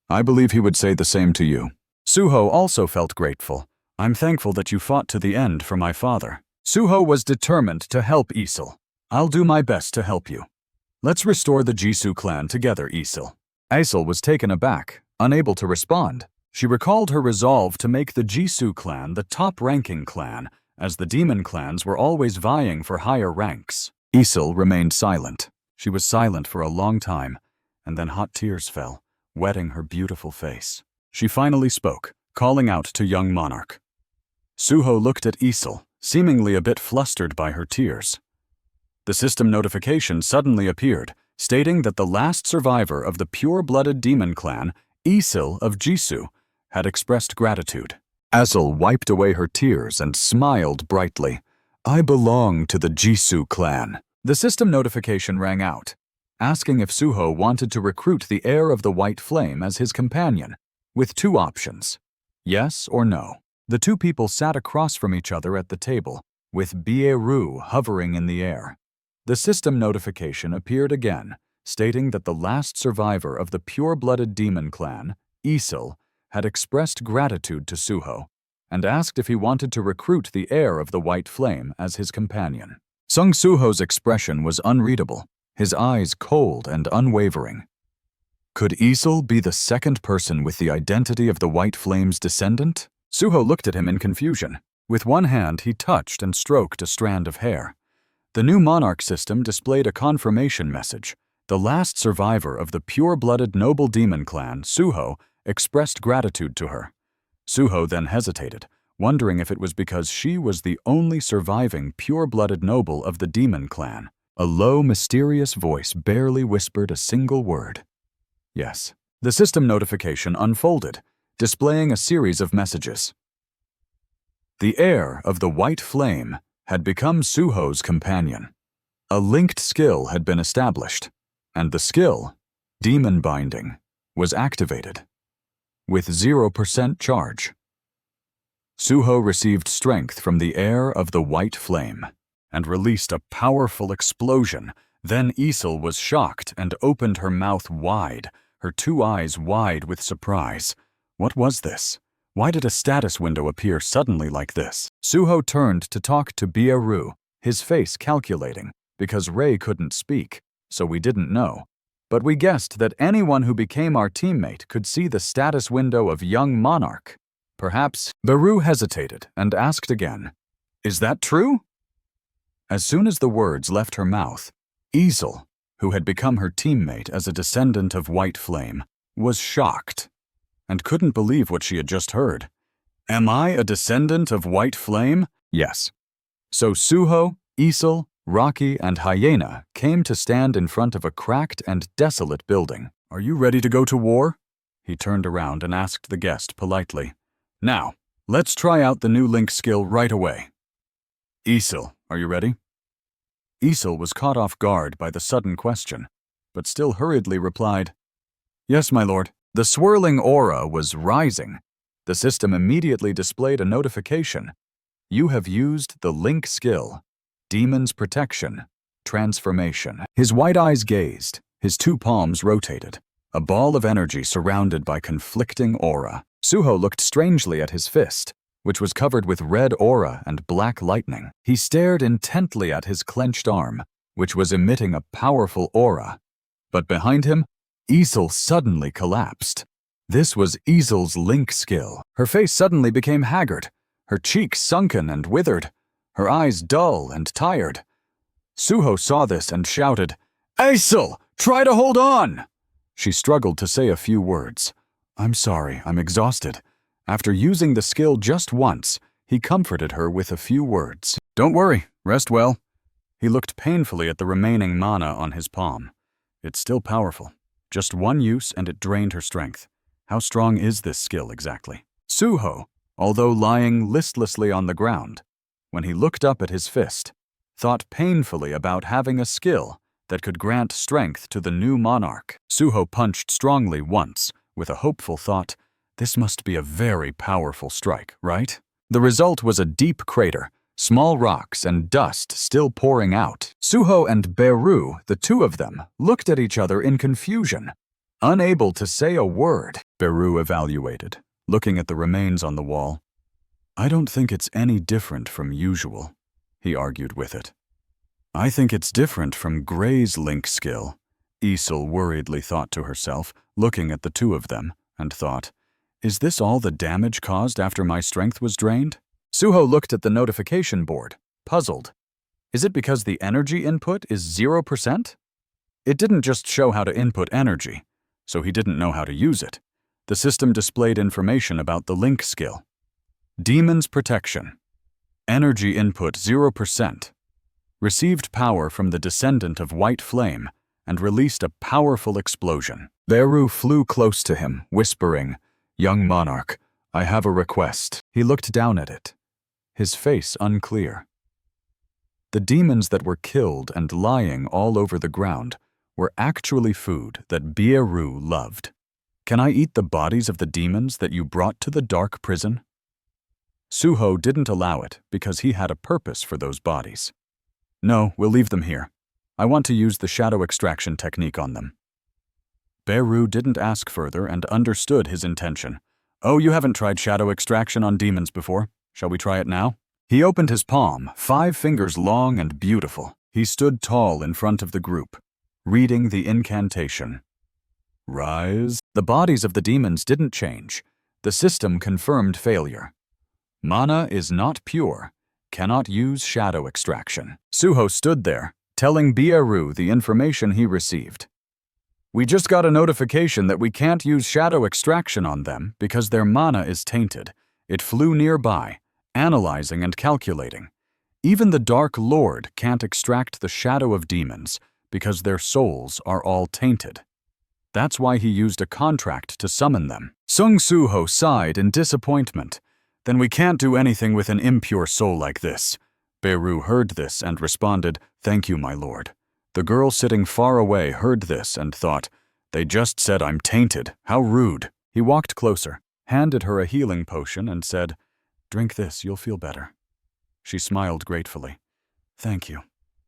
I believe he would say the same to you." Suho also felt grateful. "I'm thankful that you fought to the end for my father." Suho was determined to help Isel. "I'll do my best to help you. Let's restore the Jisoo clan together, Isel." Isel was taken aback, unable to respond. She recalled her resolve to make the Jisoo clan the top-ranking clan, as the demon clans were always vying for higher ranks. Isel remained silent. She was silent for a long time, and then hot tears fell, wetting her beautiful face. She finally spoke, calling out to young monarch. Suho looked at Isel, seemingly a bit flustered by her tears. The system notification suddenly appeared, stating that the last survivor of the pure-blooded demon clan, Isel of Jisoo, had expressed gratitude. Isel wiped away her tears and smiled brightly. "I belong to the Jisoo clan." The system notification rang out, asking if Suho wanted to recruit the heir of the White Flame as his companion, with two options, yes or no. The two people sat across from each other at the table, with Bieru hovering in the air. The system notification appeared again, stating that the last survivor of the pure-blooded demon clan, Isel, had expressed gratitude to Suho and asked if he wanted to recruit the heir of the White Flame as his companion. Sung Suho's expression was unreadable, his eyes cold and unwavering. Could Isel be the second person with the identity of the White Flame's descendant? Suho looked at him in confusion. With one hand, he touched and stroked a strand of hair. The new monarch system displayed a confirmation message, The last survivor of the pure-blooded noble demon clan, Suho, expressed gratitude to her. Suho then hesitated, wondering if it was because she was the only surviving pure-blooded noble of the demon clan. A low, mysterious voice barely whispered a single word. Yes. The system notification unfolded, displaying a series of messages. The heir of the white flame had become Suho's companion. A linked skill had been established, and the skill, Demon Binding, was activated. With 0% charge. Suho received strength from the heir of the white flame and released a powerful explosion. Then Isel was shocked and opened her mouth wide, her two eyes wide with surprise. What was this? Why did a status window appear suddenly like this? Suho turned to talk to Byaru, his face calculating, because Ray couldn't speak, so we didn't know. But we guessed that anyone who became our teammate could see the status window of young monarch. Perhaps. Byaru hesitated and asked again, "Is that true?" As soon as the words left her mouth, Isel, who had become her teammate as a descendant of White Flame, was shocked and couldn't believe what she had just heard. Am I a descendant of White Flame? Yes. So Suho, Isel, Rocky, and Hyena came to stand in front of a cracked and desolate building. Are you ready to go to war? He turned around and asked the guest politely. Now, let's try out the new link skill right away. Isel, are you ready? Isel was caught off guard by the sudden question, but still hurriedly replied, Yes, my lord. The swirling aura was rising. The system immediately displayed a notification. You have used the link skill, Demon's Protection, Transformation. His white eyes gazed, his two palms rotated, a ball of energy surrounded by conflicting aura. Suho looked strangely at his fist, which was covered with red aura and black lightning. He stared intently at his clenched arm, which was emitting a powerful aura. But behind him, Isel suddenly collapsed. This was Isel's link skill. Her face suddenly became haggard, her cheeks sunken and withered, her eyes dull and tired. Suho saw this and shouted, Isel, try to hold on! She struggled to say a few words. I'm sorry, I'm exhausted. After using the skill just once, he comforted her with a few words. Don't worry, rest well. He looked painfully at the remaining mana on his palm. It's still powerful. Just one use and it drained her strength. How strong is this skill exactly? Suho, although lying listlessly on the ground, when he looked up at his fist, thought painfully about having a skill that could grant strength to the new monarch. Suho punched strongly once, with a hopeful thought, this must be a very powerful strike, right? The result was a deep crater, small rocks and dust still pouring out. Suho and Byaru, the two of them, looked at each other in confusion. Unable to say a word, Byaru evaluated, looking at the remains on the wall. I don't think it's any different from usual, he argued with it. I think it's different from Gray's link skill, Isel worriedly thought to herself, looking at the two of them, and thought, is this all the damage caused after my strength was drained? Suho looked at the notification board, puzzled. Is it because the energy input is 0%? It didn't just show how to input energy, so he didn't know how to use it. The system displayed information about the link skill. Demon's Protection. Energy input 0%. Received power from the descendant of White Flame and released a powerful explosion. Byaru flew close to him, whispering, Young monarch, I have a request. He looked down at it, his face unclear. The demons that were killed and lying all over the ground were actually food that Byaru loved. Can I eat the bodies of the demons that you brought to the dark prison? Suho didn't allow it because he had a purpose for those bodies. No, we'll leave them here. I want to use the shadow extraction technique on them. Byaru didn't ask further and understood his intention. Oh, you haven't tried shadow extraction on demons before. Shall we try it now? He opened his palm, 5 fingers long and beautiful. He stood tall in front of the group, reading the incantation. Rise. The bodies of the demons didn't change. The system confirmed failure. Mana is not pure, cannot use shadow extraction. Suho stood there, telling Byaru the information he received. We just got a notification that we can't use shadow extraction on them because their mana is tainted. It flew nearby, analyzing and calculating. Even the Dark Lord can't extract the shadow of demons because their souls are all tainted. That's why he used a contract to summon them. Sung Soo-ho sighed in disappointment. Then we can't do anything with an impure soul like this. Beru heard this and responded, "Thank you, my lord." The girl sitting far away heard this and thought, "They just said I'm tainted. How rude." He walked closer, handed her a healing potion and said, "Drink this, you'll feel better." She smiled gratefully. "Thank you.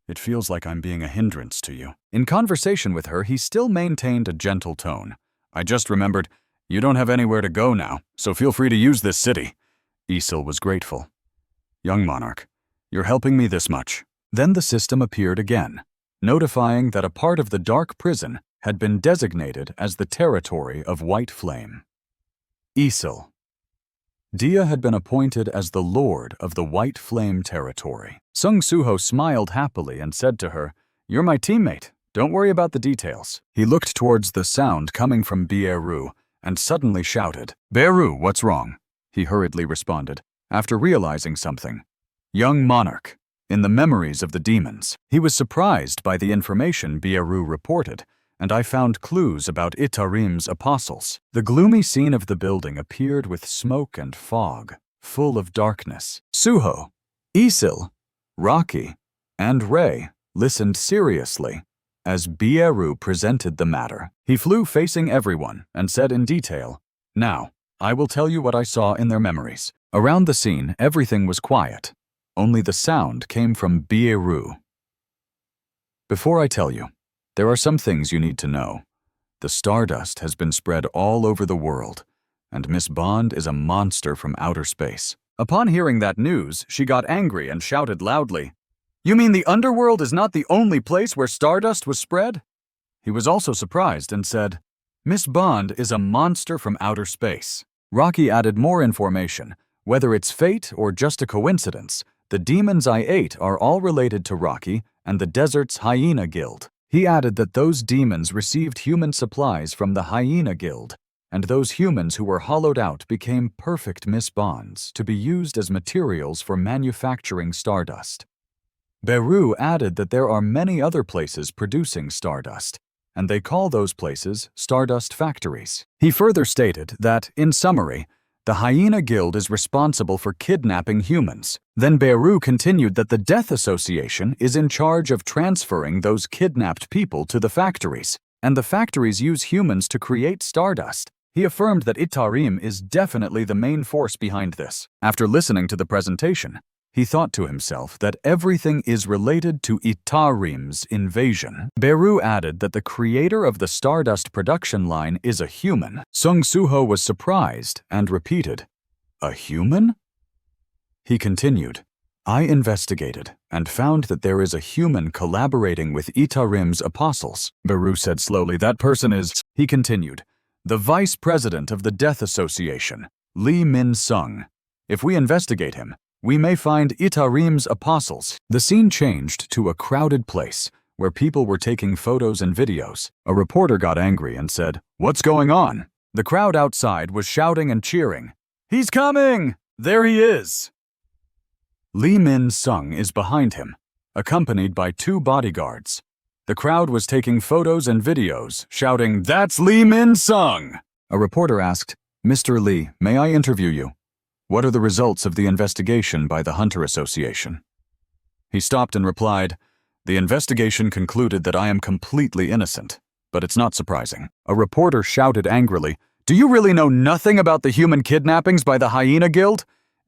It feels like I'm being a hindrance to you." In conversation with her, he still maintained a gentle tone. "I just remembered, you don't have anywhere to go now, so feel free to use this city." Isil was grateful. "Young monarch, you're helping me this much." Then the system appeared again, notifying that a part of the dark prison had been designated as the territory of White Flame. Isil. Dia had been appointed as the lord of the White Flame territory. Sung Soo-ho smiled happily and said to her, "You're my teammate. Don't worry about the details." He looked towards the sound coming from Beru and suddenly shouted, "Beru, what's wrong?" He hurriedly responded, after realizing something. "Young monarch, in the memories of the demons." He was surprised by the information Beru reported, and I found clues about Itarim's apostles. The gloomy scene of the building appeared with smoke and fog, full of darkness. Suho, Isil, Rocky, and Ray listened seriously as Beru presented the matter. He flew facing everyone and said in detail, "Now, I will tell you what I saw in their memories." Around the scene, everything was quiet. Only the sound came from Beru. "Before I tell you, there are some things you need to know. The stardust has been spread all over the world, and Miss Bond is a monster from outer space." Upon hearing that news, she got angry and shouted loudly, "You mean the underworld is not the only place where stardust was spread?" He was also surprised and said, "Miss Bond is a monster from outer space." Rocky added more information. "Whether it's fate or just a coincidence, the demons I ate are all related to Rocky and the desert's hyena guild." He added that those demons received human supplies from the hyena guild, and those humans who were hollowed out became perfect Miss Bonds to be used as materials for manufacturing stardust. Beru added that there are many other places producing stardust, and they call those places stardust factories. He further stated that, in summary, the Hyena Guild is responsible for kidnapping humans. Then Beru continued that the Death Association is in charge of transferring those kidnapped people to the factories, and the factories use humans to create stardust. He affirmed that Itarim is definitely the main force behind this. After listening to the presentation, he thought to himself that everything is related to Itarim's invasion. Beru added that the creator of the stardust production line is a human. Sung Soo-ho was surprised and repeated, "A human?" He continued, "I investigated and found that there is a human collaborating with Itarim's apostles." Beru said slowly, "That person is," he continued, "the vice president of the Death Association, Lee Min-sung. If we investigate him, we may find Itarim's apostles." The scene changed to a crowded place where people were taking photos and videos. A reporter got angry and said, "What's going on?" The crowd outside was shouting and cheering, "He's coming! There he is!" Lee Min-sung is behind him, accompanied by 2 bodyguards. The crowd was taking photos and videos, shouting, "That's Lee Min-sung!" A reporter asked, "Mr. Lee, may I interview you? What are the results of the investigation by the Hunter Association?" He stopped and replied, "The investigation concluded that I am completely innocent, but it's not surprising." A reporter shouted angrily, "Do you really know nothing about the human kidnappings by the Hyena Guild,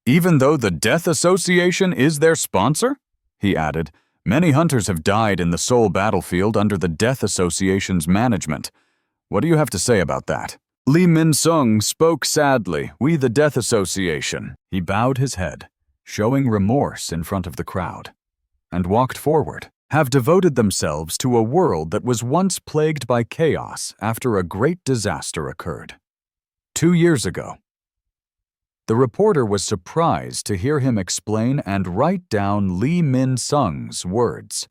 even though the Death Association is their sponsor?" He added, "Many hunters have died in the Seoul battlefield under the Death Association's management. What do you have to say about that?" Lee Min-sung spoke sadly, "We the Death Association." He bowed his head, showing remorse in front of the crowd, and walked forward, "Have devoted themselves to a world that was once plagued by chaos after a great disaster occurred 2 years ago." The reporter was surprised to hear him explain and write down Lee Min-sung's words.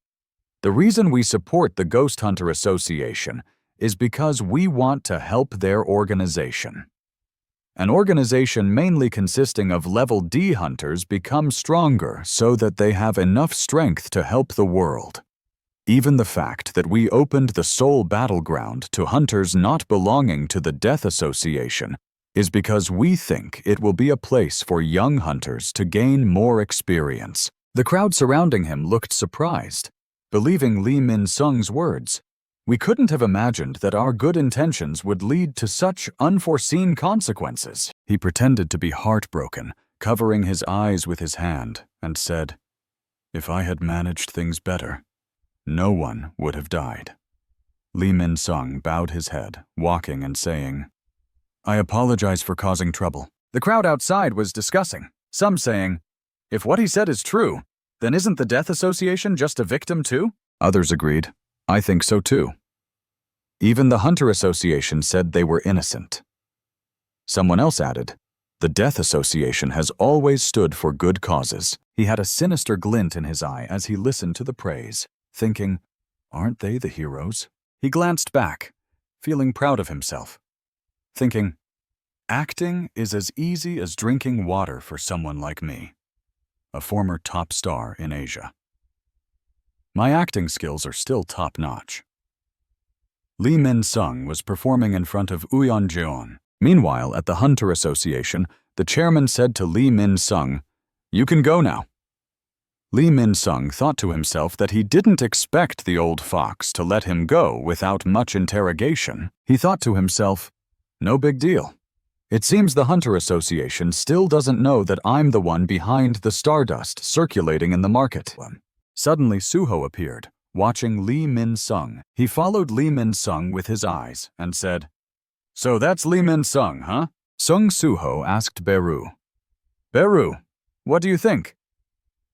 "The reason we support the Ghost Hunter Association is because we want to help their organization. An organization mainly consisting of level D hunters becomes stronger so that they have enough strength to help the world. Even the fact that we opened the Soul Battleground to hunters not belonging to the Death Association is because we think it will be a place for young hunters to gain more experience. The crowd surrounding him looked surprised, believing Lee Min-sung's words. We couldn't have imagined that our good intentions would lead to such unforeseen consequences. He pretended to be heartbroken, covering his eyes with his hand, and said, "If I had managed things better, no one would have died." Lee Min-sung bowed his head, walking and saying, "I apologize for causing trouble." The crowd outside was discussing, some saying, "If what he said is true, then isn't the Death Association just a victim too?" Others agreed, "I think so too." Even the Hunter Association said they were innocent. Someone else added, "The Death Association has always stood for good causes." He had a sinister glint in his eye as he listened to the praise, thinking, "Aren't they the heroes?" He glanced back, feeling proud of himself, thinking, "Acting is as easy as drinking water for someone like me, a former top star in Asia. My acting skills are still top-notch." Lee Min-sung was performing in front of Uyeon Jeon. Meanwhile, at the Hunter Association, the chairman said to Lee Min-sung, "You can go now." Lee Min-sung thought to himself that he didn't expect the old fox to let him go without much interrogation. He thought to himself, "No big deal. It seems the Hunter Association still doesn't know that I'm the one behind the stardust circulating in the market." Suddenly, Suho appeared, watching Lee Min-sung. He followed Lee Min-sung with his eyes and said, "So that's Lee Min-sung, huh?" Sung Suho asked Beru, "Beru, what do you think?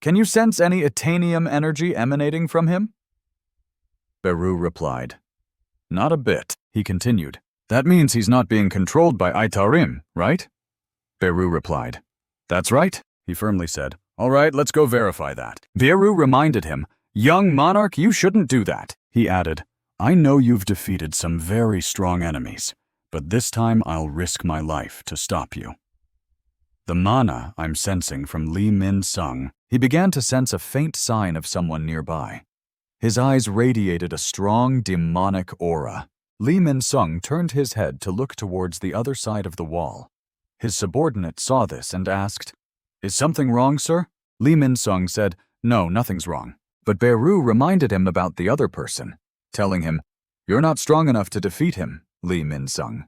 Can you sense any Etanium energy emanating from him?" Beru replied, "Not a bit." He continued, "That means he's not being controlled by Aitarim, right?" Beru replied, "That's right," he firmly said. "All right, let's go verify that." Beru reminded him, "Young monarch, you shouldn't do that." He added, "I know you've defeated some very strong enemies, but this time I'll risk my life to stop you." The mana I'm sensing from Lee Min-sung. He began to sense a faint sign of someone nearby. His eyes radiated a strong demonic aura. Lee Min-sung turned his head to look towards the other side of the wall. His subordinate saw this and asked, "Is something wrong, sir?" Lee Min-sung said, "No, nothing's wrong." But Beru reminded him about the other person, telling him, "You're not strong enough to defeat him, Lee Min-sung.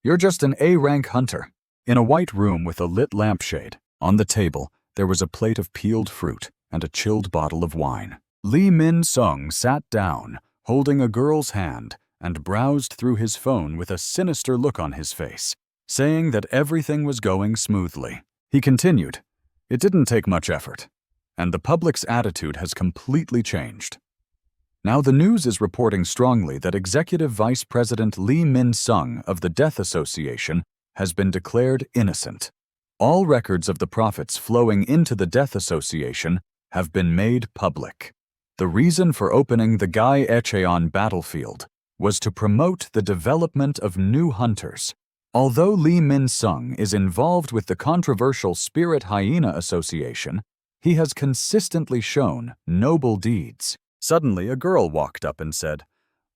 You're just an A-rank hunter." In a white room with a lit lampshade, on the table, there was a plate of peeled fruit and a chilled bottle of wine. Lee Min-sung sat down, holding a girl's hand, and browsed through his phone with a sinister look on his face, saying that everything was going smoothly. He continued, "It didn't take much effort, and the public's attitude has completely changed. Now the news is reporting strongly that Executive Vice President Lee Min-sung of the Death Association has been declared innocent. All records of the profits flowing into the Death Association have been made public. The reason for opening the Gai Echeon battlefield was to promote the development of new hunters. Although Lee Min-sung is involved with the controversial Spirit Hyena Association, he has consistently shown noble deeds." Suddenly, a girl walked up and said,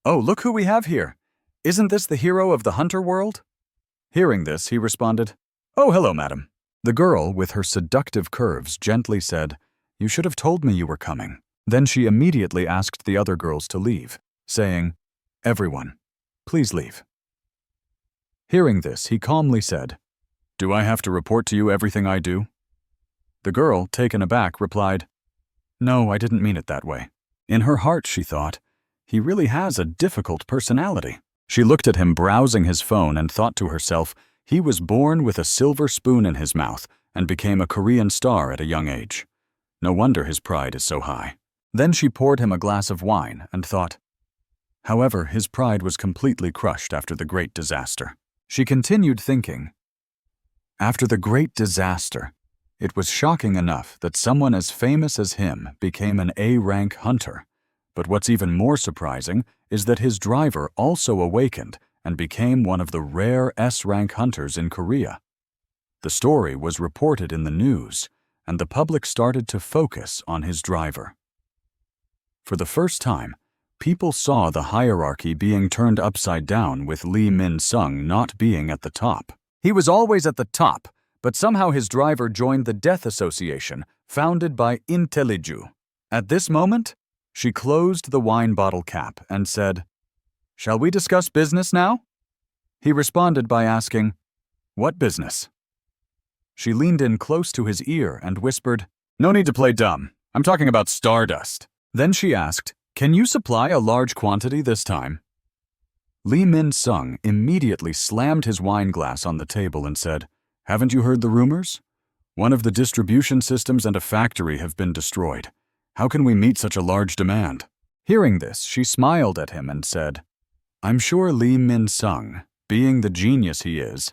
"Oh, look who we have here. Isn't this the hero of the hunter world?" Hearing this, he responded, "Oh, hello, madam." The girl, with her seductive curves, gently said, "You should have told me you were coming." Then she immediately asked the other girls to leave, saying, "Everyone, please leave." Hearing this, he calmly said, "Do I have to report to you everything I do?" The girl, taken aback, replied, "No, I didn't mean it that way." In her heart, she thought, "He really has a difficult personality." She looked at him browsing his phone and thought to herself, he was born with a silver spoon in his mouth and became a Korean star at a young age. No wonder his pride is so high. Then she poured him a glass of wine and thought, however, his pride was completely crushed after the great disaster. She continued thinking, after the great disaster, it was shocking enough that someone as famous as him became an A-rank hunter. But what's even more surprising is that his driver also awakened and became one of the rare S-rank hunters in Korea. The story was reported in the news, and the public started to focus on his driver. For the first time, people saw the hierarchy being turned upside down with Lee Min-sung not being at the top. He was always at the top, but somehow his driver joined the Death Association, founded by Inteliju. At this moment, she closed the wine bottle cap and said, "Shall we discuss business now?" He responded by asking, "What business?" She leaned in close to his ear and whispered, "No need to play dumb. I'm talking about stardust." Then she asked, "Can you supply a large quantity this time?" Lee Min-sung immediately slammed his wine glass on the table and said, "Haven't you heard the rumors? One of the distribution systems and a factory have been destroyed. How can we meet such a large demand?" Hearing this, she smiled at him and said, "I'm sure Lee Min-sung, being the genius he is,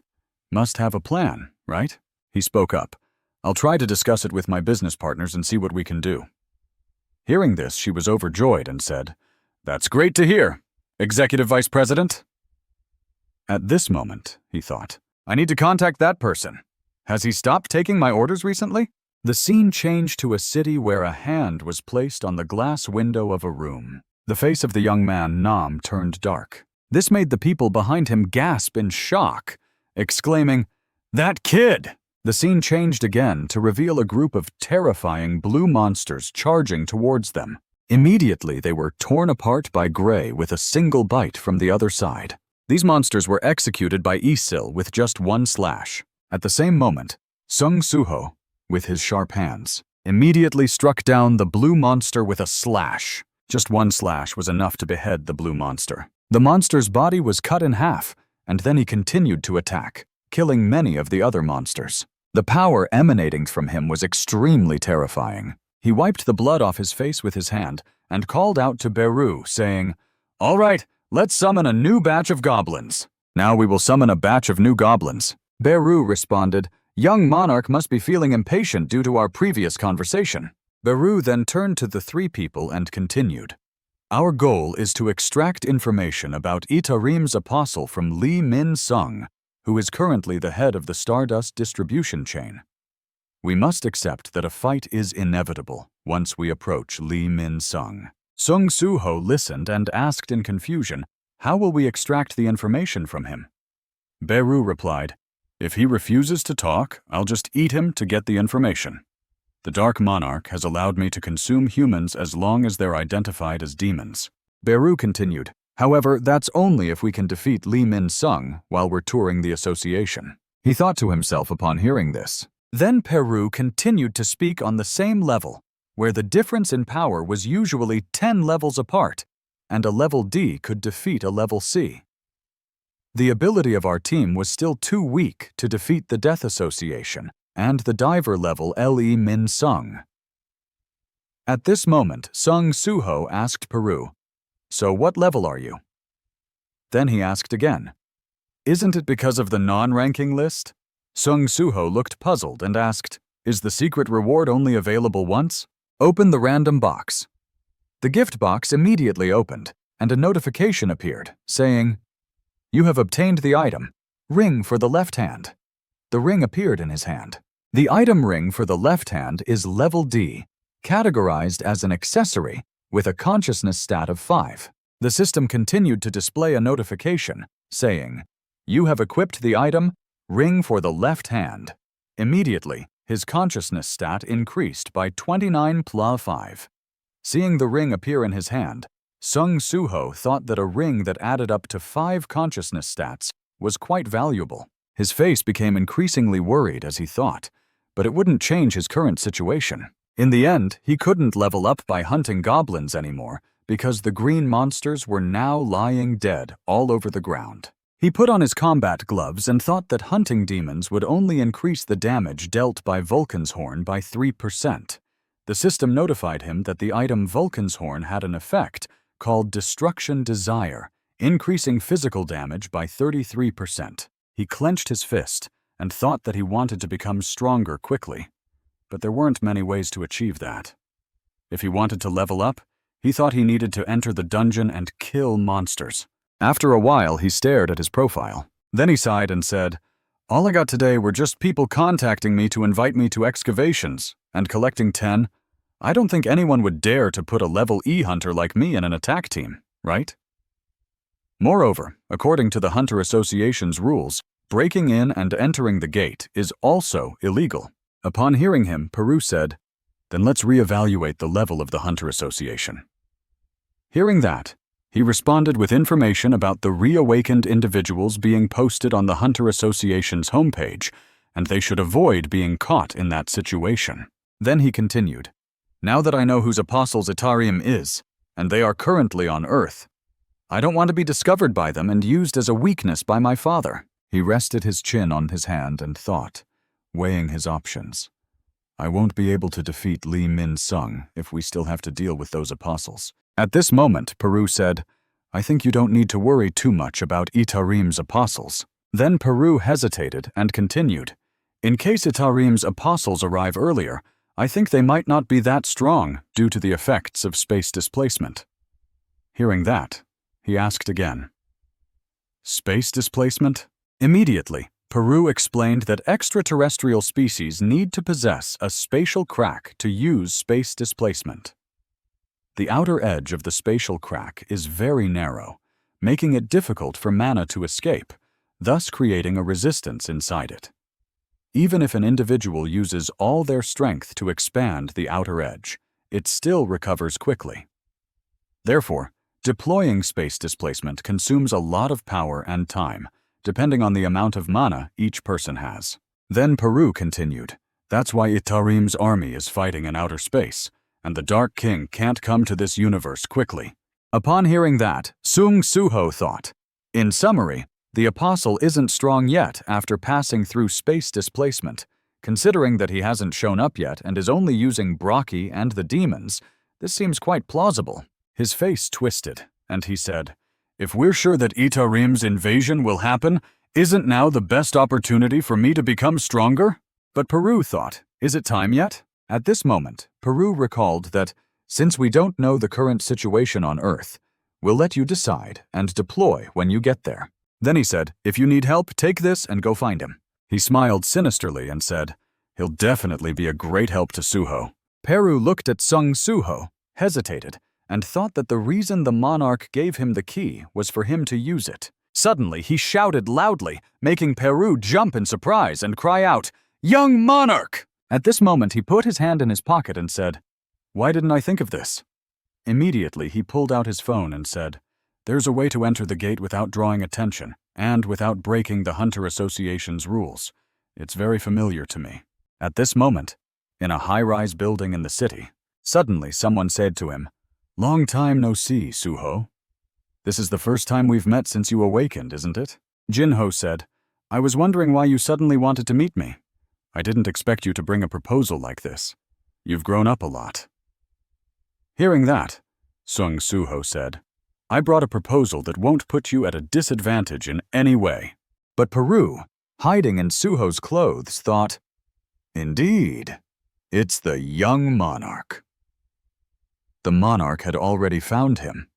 must have a plan, right?" He spoke up, "I'll try to discuss it with my business partners and see what we can do." Hearing this, she was overjoyed and said, "That's great to hear, Executive Vice President." At this moment, he thought, "I need to contact that person. Has he stopped taking my orders recently?" The scene changed to a city where a hand was placed on the glass window of a room. The face of the young man, Nam, turned dark. This made the people behind him gasp in shock, exclaiming, "That kid!" The scene changed again to reveal a group of terrifying blue monsters charging towards them. Immediately, they were torn apart by Gray with a single bite from the other side. These monsters were executed by Isil with just one slash. At the same moment, Sung Soo-ho, with his sharp hands, immediately struck down the blue monster with a slash. Just one slash was enough to behead the blue monster. The monster's body was cut in half, and then he continued to attack, killing many of the other monsters. The power emanating from him was extremely terrifying. He wiped the blood off his face with his hand and called out to Beru, saying, "All right, let's summon a new batch of goblins." "Now we will summon a batch of new goblins." Beru responded, "Young monarch must be feeling impatient due to our previous conversation." Beru then turned to the three people and continued, "Our goal is to extract information about Itarim's apostle from Lee Min-sung, who is currently the head of the Stardust distribution chain. We must accept that a fight is inevitable once we approach Lee Min-sung." Sung Soo-ho listened and asked in confusion, "How will we extract the information from him?" Beru replied, "If he refuses to talk, I'll just eat him to get the information. The Dark Monarch has allowed me to consume humans as long as they're identified as demons." Beru continued, "However, that's only if we can defeat Lee Min-sung while we're touring the association." He thought to himself upon hearing this. Then Beru continued to speak on the same level, where the difference in power was usually 10 levels apart, and a level D could defeat a level C. The ability of our team was still too weak to defeat the Death Association and the diver level Lee Min-sung. At this moment, Sung Soo-ho asked Beru, "So what level are you?" Then he asked again, "Isn't it because of the non-ranking list?" Sung Soo-ho looked puzzled and asked, "Is the secret reward only available once? Open the random box." The gift box immediately opened, and a notification appeared, saying, "You have obtained the item, ring for the left hand." The ring appeared in his hand. The item ring for the left hand is level D, categorized as an accessory with a consciousness stat of 5. The system continued to display a notification, saying, "You have equipped the item, ring for the left hand." Immediately, his consciousness stat increased by 29+5. Seeing the ring appear in his hand, Sung Soo-ho thought that a ring that added up to 5 consciousness stats was quite valuable. His face became increasingly worried as he thought, but it wouldn't change his current situation. In the end, he couldn't level up by hunting goblins anymore because the green monsters were now lying dead all over the ground. He put on his combat gloves and thought that hunting demons would only increase the damage dealt by Vulcan's Horn by 3%. The system notified him that the item Vulcan's Horn had an effect called Destruction Desire, increasing physical damage by 33%. He clenched his fist and thought that he wanted to become stronger quickly, but there weren't many ways to achieve that. If he wanted to level up, He thought he needed to enter the dungeon and kill monsters. After a while, he stared at his profile. Then he sighed and said, "All I got today were just people contacting me to invite me to excavations, and collecting 10. I don't think anyone would dare to put a level E hunter like me in an attack team, right?" Moreover, according to the Hunter Association's rules, breaking in and entering the gate is also illegal. Upon hearing him, Peru said, "Then let's reevaluate the level of the Hunter Association." Hearing that, he responded with information about the reawakened individuals being posted on the Hunter Association's homepage, and they should avoid being caught in that situation. Then he continued, "Now that I know whose apostles Itarium is, and they are currently on Earth, I don't want to be discovered by them and used as a weakness by my father." He rested his chin on his hand and thought, weighing his options. "I won't be able to defeat Li Min Sung if we still have to deal with those apostles." At this moment, Peru said, "I think you don't need to worry too much about Itarim's apostles." Then Peru hesitated and continued, "In case Itarim's apostles arrive earlier, I think they might not be that strong due to the effects of space displacement." Hearing that, he asked again, "Space displacement?" Immediately, Peru explained that extraterrestrial species need to possess a spatial crack to use space displacement. The outer edge of the spatial crack is very narrow, making it difficult for mana to escape, thus creating a resistance inside it. Even if an individual uses all their strength to expand the outer edge, it still recovers quickly. Therefore, deploying space displacement consumes a lot of power and time, depending on the amount of mana each person has. Then Peru continued, "That's why Itarim's army is fighting in outer space, and the Dark King can't come to this universe quickly." Upon hearing that, Sung Suho thought, "In summary, the apostle isn't strong yet after passing through space displacement. Considering that he hasn't shown up yet and is only using Braki and the demons, this seems quite plausible." His face twisted, and he said, "If we're sure that Itarim's invasion will happen, isn't now the best opportunity for me to become stronger?" But Peru thought, "Is it time yet?" At this moment, Peru recalled that, "Since we don't know the current situation on Earth, we'll let you decide and deploy when you get there." Then he said, "If you need help, take this and go find him." He smiled sinisterly and said, "He'll definitely be a great help to Suho." Peru looked at Sung Suho, hesitated, and thought that the reason the monarch gave him the key was for him to use it. Suddenly, he shouted loudly, making Peru jump in surprise and cry out, "Young monarch!" At this moment, he put his hand in his pocket and said, "Why didn't I think of this?" Immediately, he pulled out his phone and said, "There's a way to enter the gate without drawing attention and without breaking the Hunter Association's rules. It's very familiar to me." At this moment, in a high-rise building in the city, suddenly someone said to him, "Long time no see, Suho. This is the first time we've met since you awakened, isn't it?" Jinho said, "I was wondering why you suddenly wanted to meet me. I didn't expect you to bring a proposal like this. You've grown up a lot." Hearing that, Sung Suho said, "I brought a proposal that won't put you at a disadvantage in any way." But Peru, hiding in Suho's clothes, thought, "Indeed, it's the young monarch." The monarch had already found him.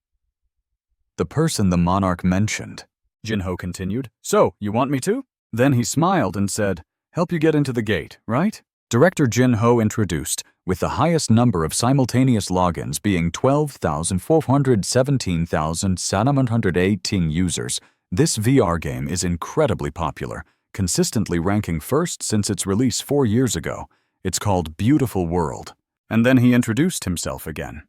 The person the monarch mentioned. Jinho continued, "So, you want me to?" Then he smiled and said, "Help you get into the gate, right?" Director Jinho introduced, with the highest number of simultaneous logins being 12,417,718 users. This VR game is incredibly popular, consistently ranking first since its release 4 years ago. It's called Beautiful World. And then he introduced himself again.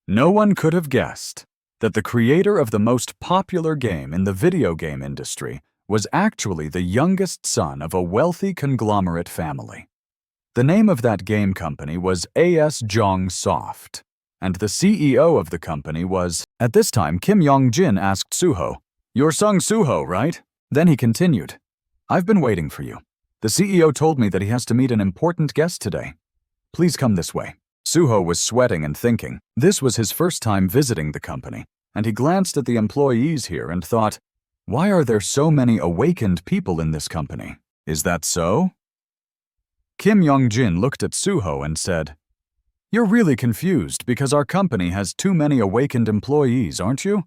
No one could have guessed that the creator of the most popular game in the video game industry was actually the youngest son of a wealthy conglomerate family. The name of that game company was AS Jong Soft, and the CEO of the company was, at this time, Kim Yong-jin asked Suho, "You're Sung Suho, right?" Then he continued, "I've been waiting for you. The CEO told me that he has to meet an important guest today. Please come this way." Suho was sweating and thinking. This was his first time visiting the company, and he glanced at the employees here and thought, "Why are there so many awakened people in this company? Is that so?" Kim Yong-jin looked at Suho and said, You're really confused because our company has too many awakened employees, aren't you?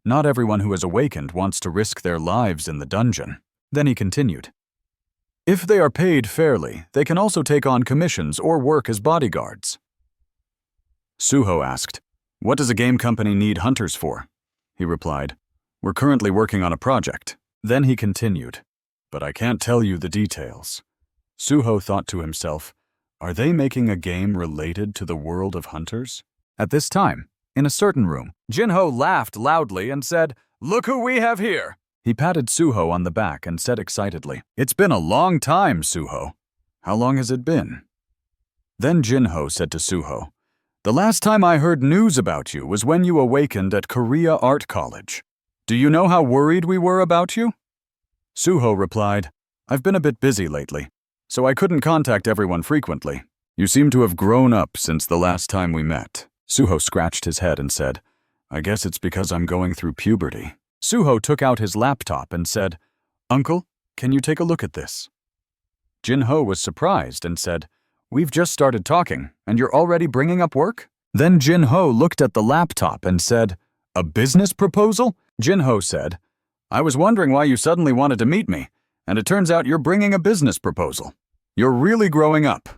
Not everyone who is awakened wants to risk their lives in the dungeon. Then he continued. If they are paid fairly, they can also take on commissions or work as bodyguards. Suho asked, "What does a game company need hunters for?" He replied, "We're currently working on a project." Then he continued, "But I can't tell you the details." Suho thought to himself, "Are they making a game related to the world of hunters?" At this time, in a certain room, Jinho laughed loudly and said, "Look who we have here!" He patted Suho on the back and said excitedly, "It's been a long time, Suho." "How long has it been?" Then Jinho said to Suho, "The last time I heard news about you was when you awakened at Korea Art College. Do you know how worried we were about you?" Suho replied, "I've been a bit busy lately, so I couldn't contact everyone frequently. You seem to have grown up since the last time we met." Suho scratched his head and said, "I guess it's because I'm going through puberty." Suho took out his laptop and said, "Uncle, can you take a look at this?" Jinho was surprised and said, "We've just started talking, and you're already bringing up work?" Then Jinho looked at the laptop and said, "A business proposal?" Jinho said, "I was wondering why you suddenly wanted to meet me, and it turns out you're bringing a business proposal. You're really growing up."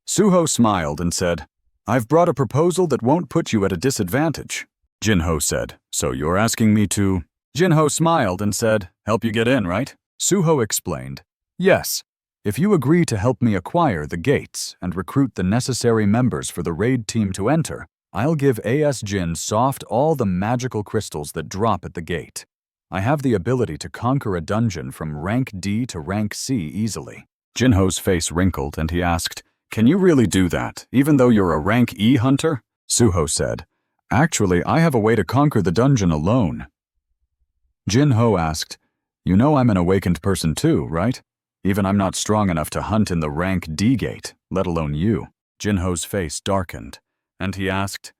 Suho smiled and said, "I've brought a proposal that won't put you at a disadvantage." Jinho said, "So you're asking me to—" Jinho smiled and said, "Help you get in, right?" Suho explained, "Yes, if you agree to help me acquire the gates and recruit the necessary members for the raid team to enter, I'll give AS Jin Soft all the magical crystals that drop at the gate. I have the ability to conquer a dungeon from rank D to rank C easily." Jinho's face wrinkled and he asked, "Can you really do that, even though you're a rank E hunter?" Suho said, "Actually, I have a way to conquer the dungeon alone." Jinho asked, "You know I'm an awakened person too, right? Even I'm not strong enough to hunt in the rank D gate, let alone you." Jinho's face darkened, and he asked,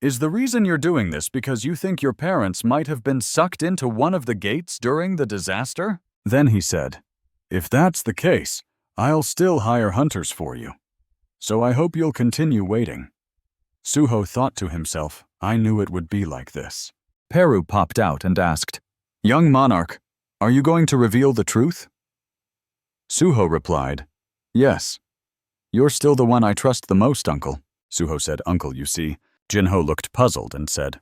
"Is the reason you're doing this because you think your parents might have been sucked into one of the gates during the disaster?" Then he said, "If that's the case, I'll still hire hunters for you. So I hope you'll continue waiting." Suho thought to himself, "I knew it would be like this." Peru popped out and asked, "Young monarch, are you going to reveal the truth?" Suho replied, "Yes. You're still the one I trust the most, uncle." Suho said, "Uncle, you see." Jinho looked puzzled and said,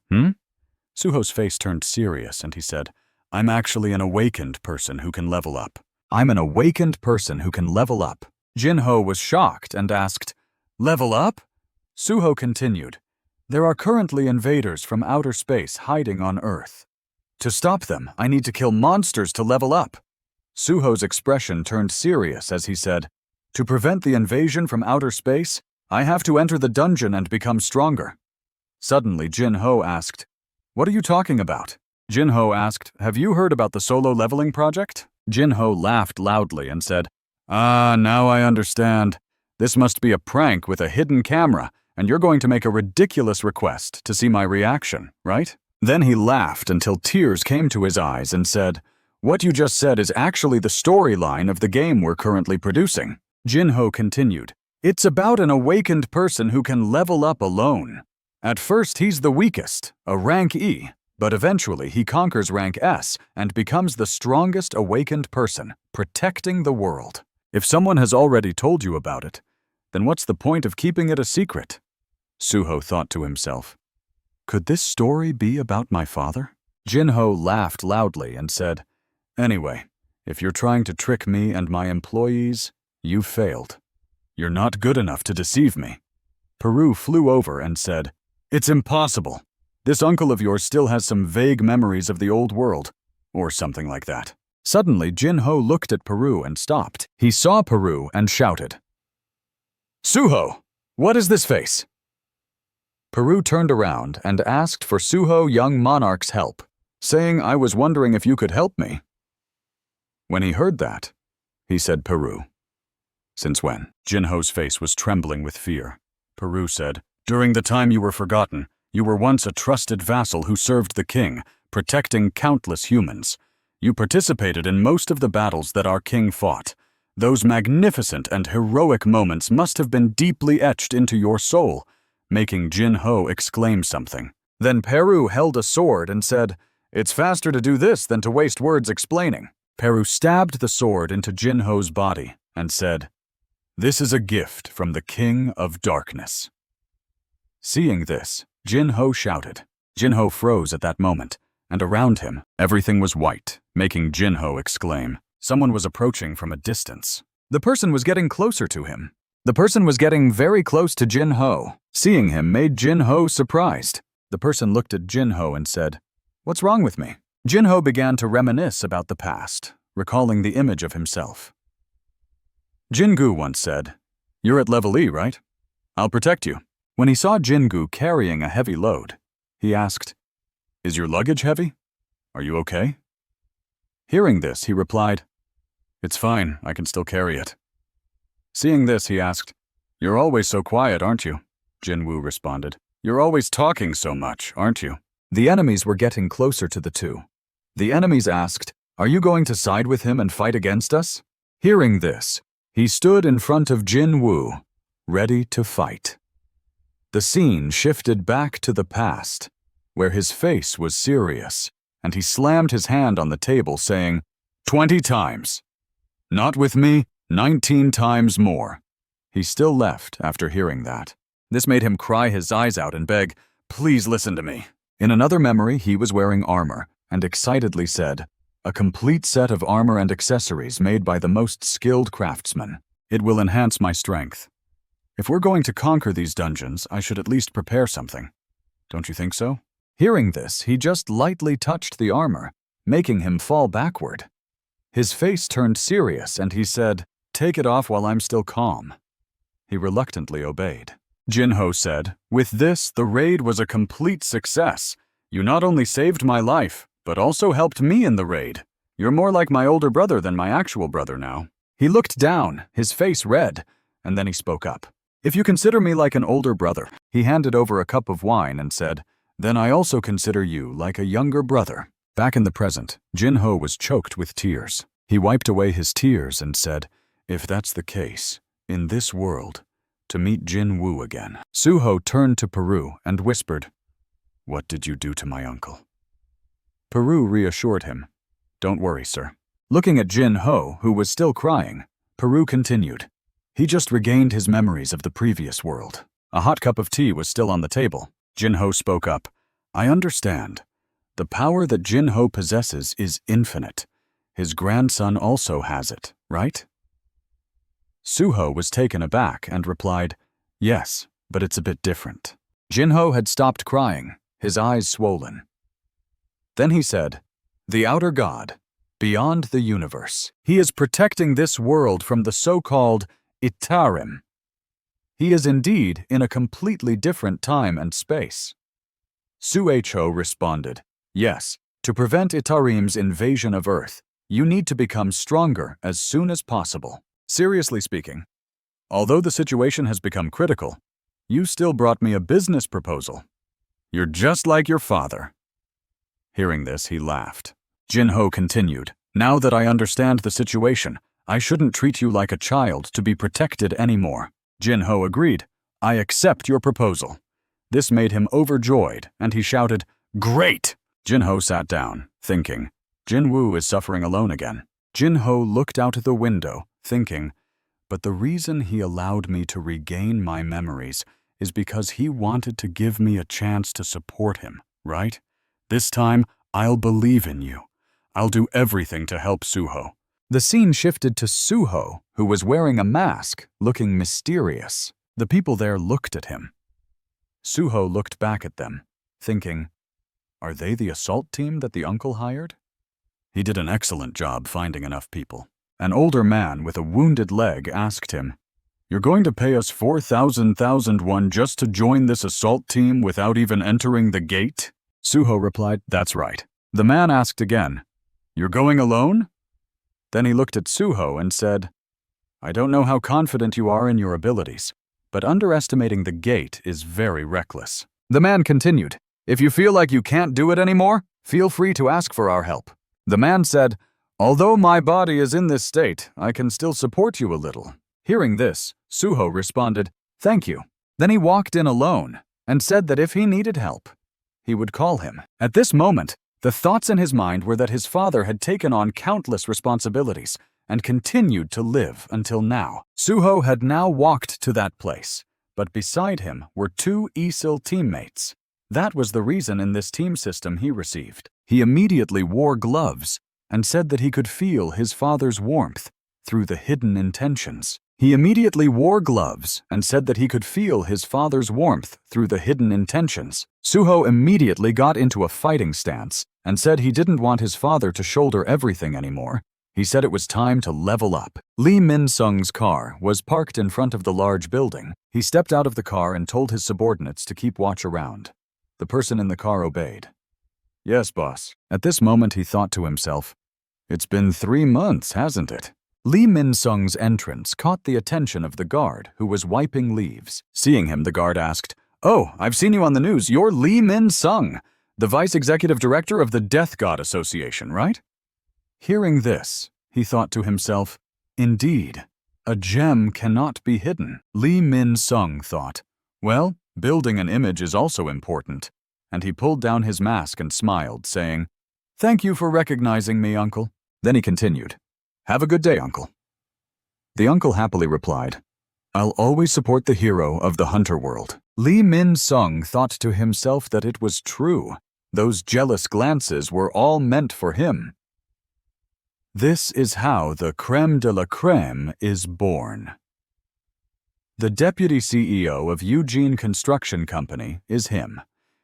Suho's face turned serious and he said, "I'm actually an awakened person who can level up." "I'm an awakened person who can level up." Jinho was shocked and asked, "Level up?" Suho continued, "There are currently invaders from outer space hiding on Earth. To stop them, I need to kill monsters to level up." Suho's expression turned serious as he said, "To prevent the invasion from outer space, I have to enter the dungeon and become stronger." Suddenly, Jinho asked, "What are you talking about?" Jinho asked, "Have you heard about the solo leveling project?" Jinho laughed loudly and said, "Ah, now I understand. This must be a prank with a hidden camera, and you're going to make a ridiculous request to see my reaction, right?" Then he laughed until tears came to his eyes and said, "What you just said is actually the storyline of the game we're currently producing." Jinho continued, "It's about an awakened person who can level up alone. At first he's the weakest, a rank E, but eventually he conquers rank S and becomes the strongest awakened person, protecting the world. If someone has already told you about it, then what's the point of keeping it a secret?" Suho thought to himself, "Could this story be about my father?" Jinho laughed loudly and said, "Anyway, if you're trying to trick me and my employees, you've failed. You're not good enough to deceive me." Peru flew over and said, "It's impossible. This uncle of yours still has some vague memories of the old world, or something like that." Suddenly, Jinho looked at Peru and stopped. He saw Peru and shouted, "Suho, what is this face?" Peru turned around and asked for Suho Young Monarch's help, saying, "I was wondering if you could help me." When he heard that, he said, "Peru, since when?" Jinho's face was trembling with fear. Peru said, "During the time you were forgotten, you were once a trusted vassal who served the king, protecting countless humans. You participated in most of the battles that our king fought. Those magnificent and heroic moments must have been deeply etched into your soul, making Jin-ho exclaim something. Then Peru held a sword and said, "It's faster to do this than to waste words explaining." Peru stabbed the sword into Jin-ho's body and said, "This is a gift from the King of Darkness." Seeing this, Jin-ho shouted. Jin-ho froze at that moment, and around him, everything was white, making Jin-ho exclaim. Someone was approaching from a distance. The person was getting closer to him. The person was getting very close to Jin-ho. Seeing him made Jin-ho surprised. The person looked at Jin-ho and said, "What's wrong with me?" Jin-ho began to reminisce about the past, recalling the image of himself. Jin-gu once said, "You're at level E, right? I'll protect you." When he saw Jin-gu carrying a heavy load, he asked, "Is your luggage heavy? Are you okay?" Hearing this, he replied, "It's fine, I can still carry it." Seeing this, he asked, "You're always so quiet, aren't you?" Jin-woo responded, "You're always talking so much, aren't you?" The enemies were getting closer to the two. The enemies asked, "Are you going to side with him and fight against us?" Hearing this, he stood in front of Jin-woo, ready to fight. The scene shifted back to the past, where his face was serious, and he slammed his hand on the table, saying, 20 times. Not with me, 19 times more. He still left after hearing that. This made him cry his eyes out and beg, "Please listen to me." In another memory, he was wearing armor, and excitedly said, "A complete set of armor and accessories made by the most skilled craftsmen. It will enhance my strength. If we're going to conquer these dungeons, I should at least prepare something. Don't you think so?" Hearing this, he just lightly touched the armor, making him fall backward. His face turned serious, and he said, "Take it off while I'm still calm." He reluctantly obeyed. Jin-ho said, "With this, the raid was a complete success. You not only saved my life, but also helped me in the raid. You're more like my older brother than my actual brother now." He looked down, his face red, and then he spoke up. "If you consider me like an older brother," he handed over a cup of wine and said, "then I also consider you like a younger brother." Back in the present, Jin-ho was choked with tears. He wiped away his tears and said, "If that's the case, in this world, to meet Jin-woo again." Suho turned to Peru and whispered, "What did you do to my uncle?" Peru reassured him, "Don't worry, sir." Looking at Jin-ho, who was still crying, Peru continued, "He just regained his memories of the previous world." A hot cup of tea was still on the table. Jin-ho spoke up, "I understand. The power that Jin-ho possesses is infinite. His grandson also has it, right?" Suho was taken aback and replied, "Yes, but it's a bit different." Jin-ho had stopped crying, his eyes swollen. Then he said, "The outer god, beyond the universe. He is protecting this world from the so-called Itarim. He is indeed in a completely different time and space." Suecho responded, "Yes, to prevent Itarim's invasion of Earth, you need to become stronger as soon as possible. Seriously speaking, although the situation has become critical, you still brought me a business proposal. You're just like your father." Hearing this, he laughed. Jin-ho continued, "Now that I understand the situation, I shouldn't treat you like a child to be protected anymore." Jin-ho agreed, "I accept your proposal." This made him overjoyed, and he shouted, "Great!" Jin-ho sat down, thinking, Jin-woo is suffering alone again. Jin-ho looked out the window, thinking, but the reason he allowed me to regain my memories is because he wanted to give me a chance to support him, right? This time, I'll believe in you. I'll do everything to help Suho. The scene shifted to Suho, who was wearing a mask, looking mysterious. The people there looked at him. Suho looked back at them, thinking, are they the assault team that the uncle hired? He did an excellent job finding enough people. An older man with a wounded leg asked him, "You're going to pay us 4,000 just to join this assault team without even entering the gate?" Suho replied, "That's right." The man asked again, "You're going alone?" Then he looked at Suho and said, "I don't know how confident you are in your abilities, but underestimating the gate is very reckless." The man continued, "If you feel like you can't do it anymore, feel free to ask for our help." The man said, Although my body is in this state, I can still support you a little. Hearing this, Suho responded, "Thank you." Then he walked in alone and said that if he needed help, he would call him. At this moment, the thoughts in his mind were that his father had taken on countless responsibilities and continued to live until now. Suho had now walked to that place, but beside him were two ESIL teammates. That was the reason in this team system he received. He immediately wore gloves and said that he could feel his father's warmth through the hidden intentions. Suho immediately got into a fighting stance and said he didn't want his father to shoulder everything anymore. He said it was time to level up. Lee Min-sung's car was parked in front of the large building. He stepped out of the car and told his subordinates to keep watch around. The person in the car obeyed. "Yes, boss." At this moment he thought to himself, "It's been 3 months, hasn't it?" Lee Min-sung's entrance caught the attention of the guard, who was wiping leaves. Seeing him, the guard asked, "Oh, I've seen you on the news. You're Lee Min-sung, the Vice Executive Director of the Death God Association, right?" Hearing this, he thought to himself, "Indeed, a gem cannot be hidden." Lee Min-sung thought, "Well, building an image is also important," and he pulled down his mask and smiled, saying, "Thank you for recognizing me, uncle." Then he continued, "Have a good day, uncle." The uncle happily replied, "I'll always support the hero of the hunter world." Lee Min-sung thought to himself that it was true. Those jealous glances were all meant for him. This is how the crème de la crème is born. The deputy CEO of Eugene Construction Company is him.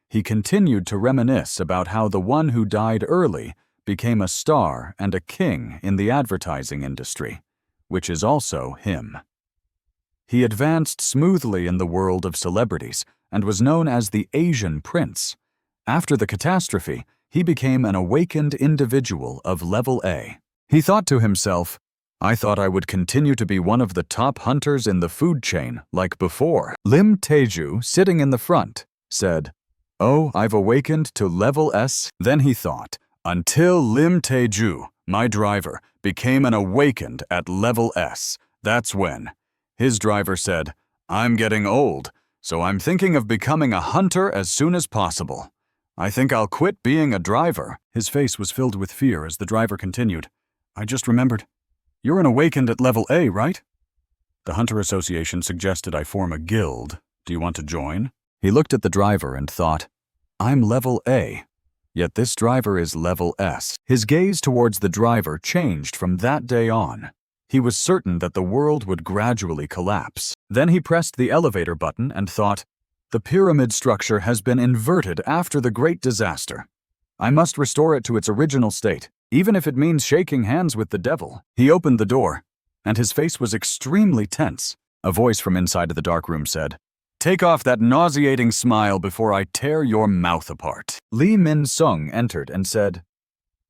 He continued to reminisce about how the one who died early became a star and a king in the advertising industry, which is also him. He advanced smoothly in the world of celebrities and was known as the Asian Prince. After the catastrophe, he became an awakened individual of level A. He thought to himself, "I thought I would continue to be one of the top hunters in the food chain like before." Lim Taeju, sitting in the front, said, "Oh, I've awakened to level S." Then he thought, "Until Lim Taeju, my driver, became an awakened at level S, that's when." His driver said, "I'm getting old, so I'm thinking of becoming a hunter as soon as possible. I think I'll quit being a driver." His face was filled with fear as the driver continued, "I just remembered. You're an awakened at level A, right? The Hunter Association suggested I form a guild. Do you want to join?" He looked at the driver and thought, "I'm level A, yet this driver is level S." His gaze towards the driver changed from that day on. He was certain that the world would gradually collapse. Then he pressed the elevator button and thought, "The pyramid structure has been inverted after the Great Disaster. I must restore it to its original state, even if it means shaking hands with the devil." He opened the door, and his face was extremely tense. A voice from inside of the dark room said, "Take off that nauseating smile before I tear your mouth apart." Lee Min-sung entered and said,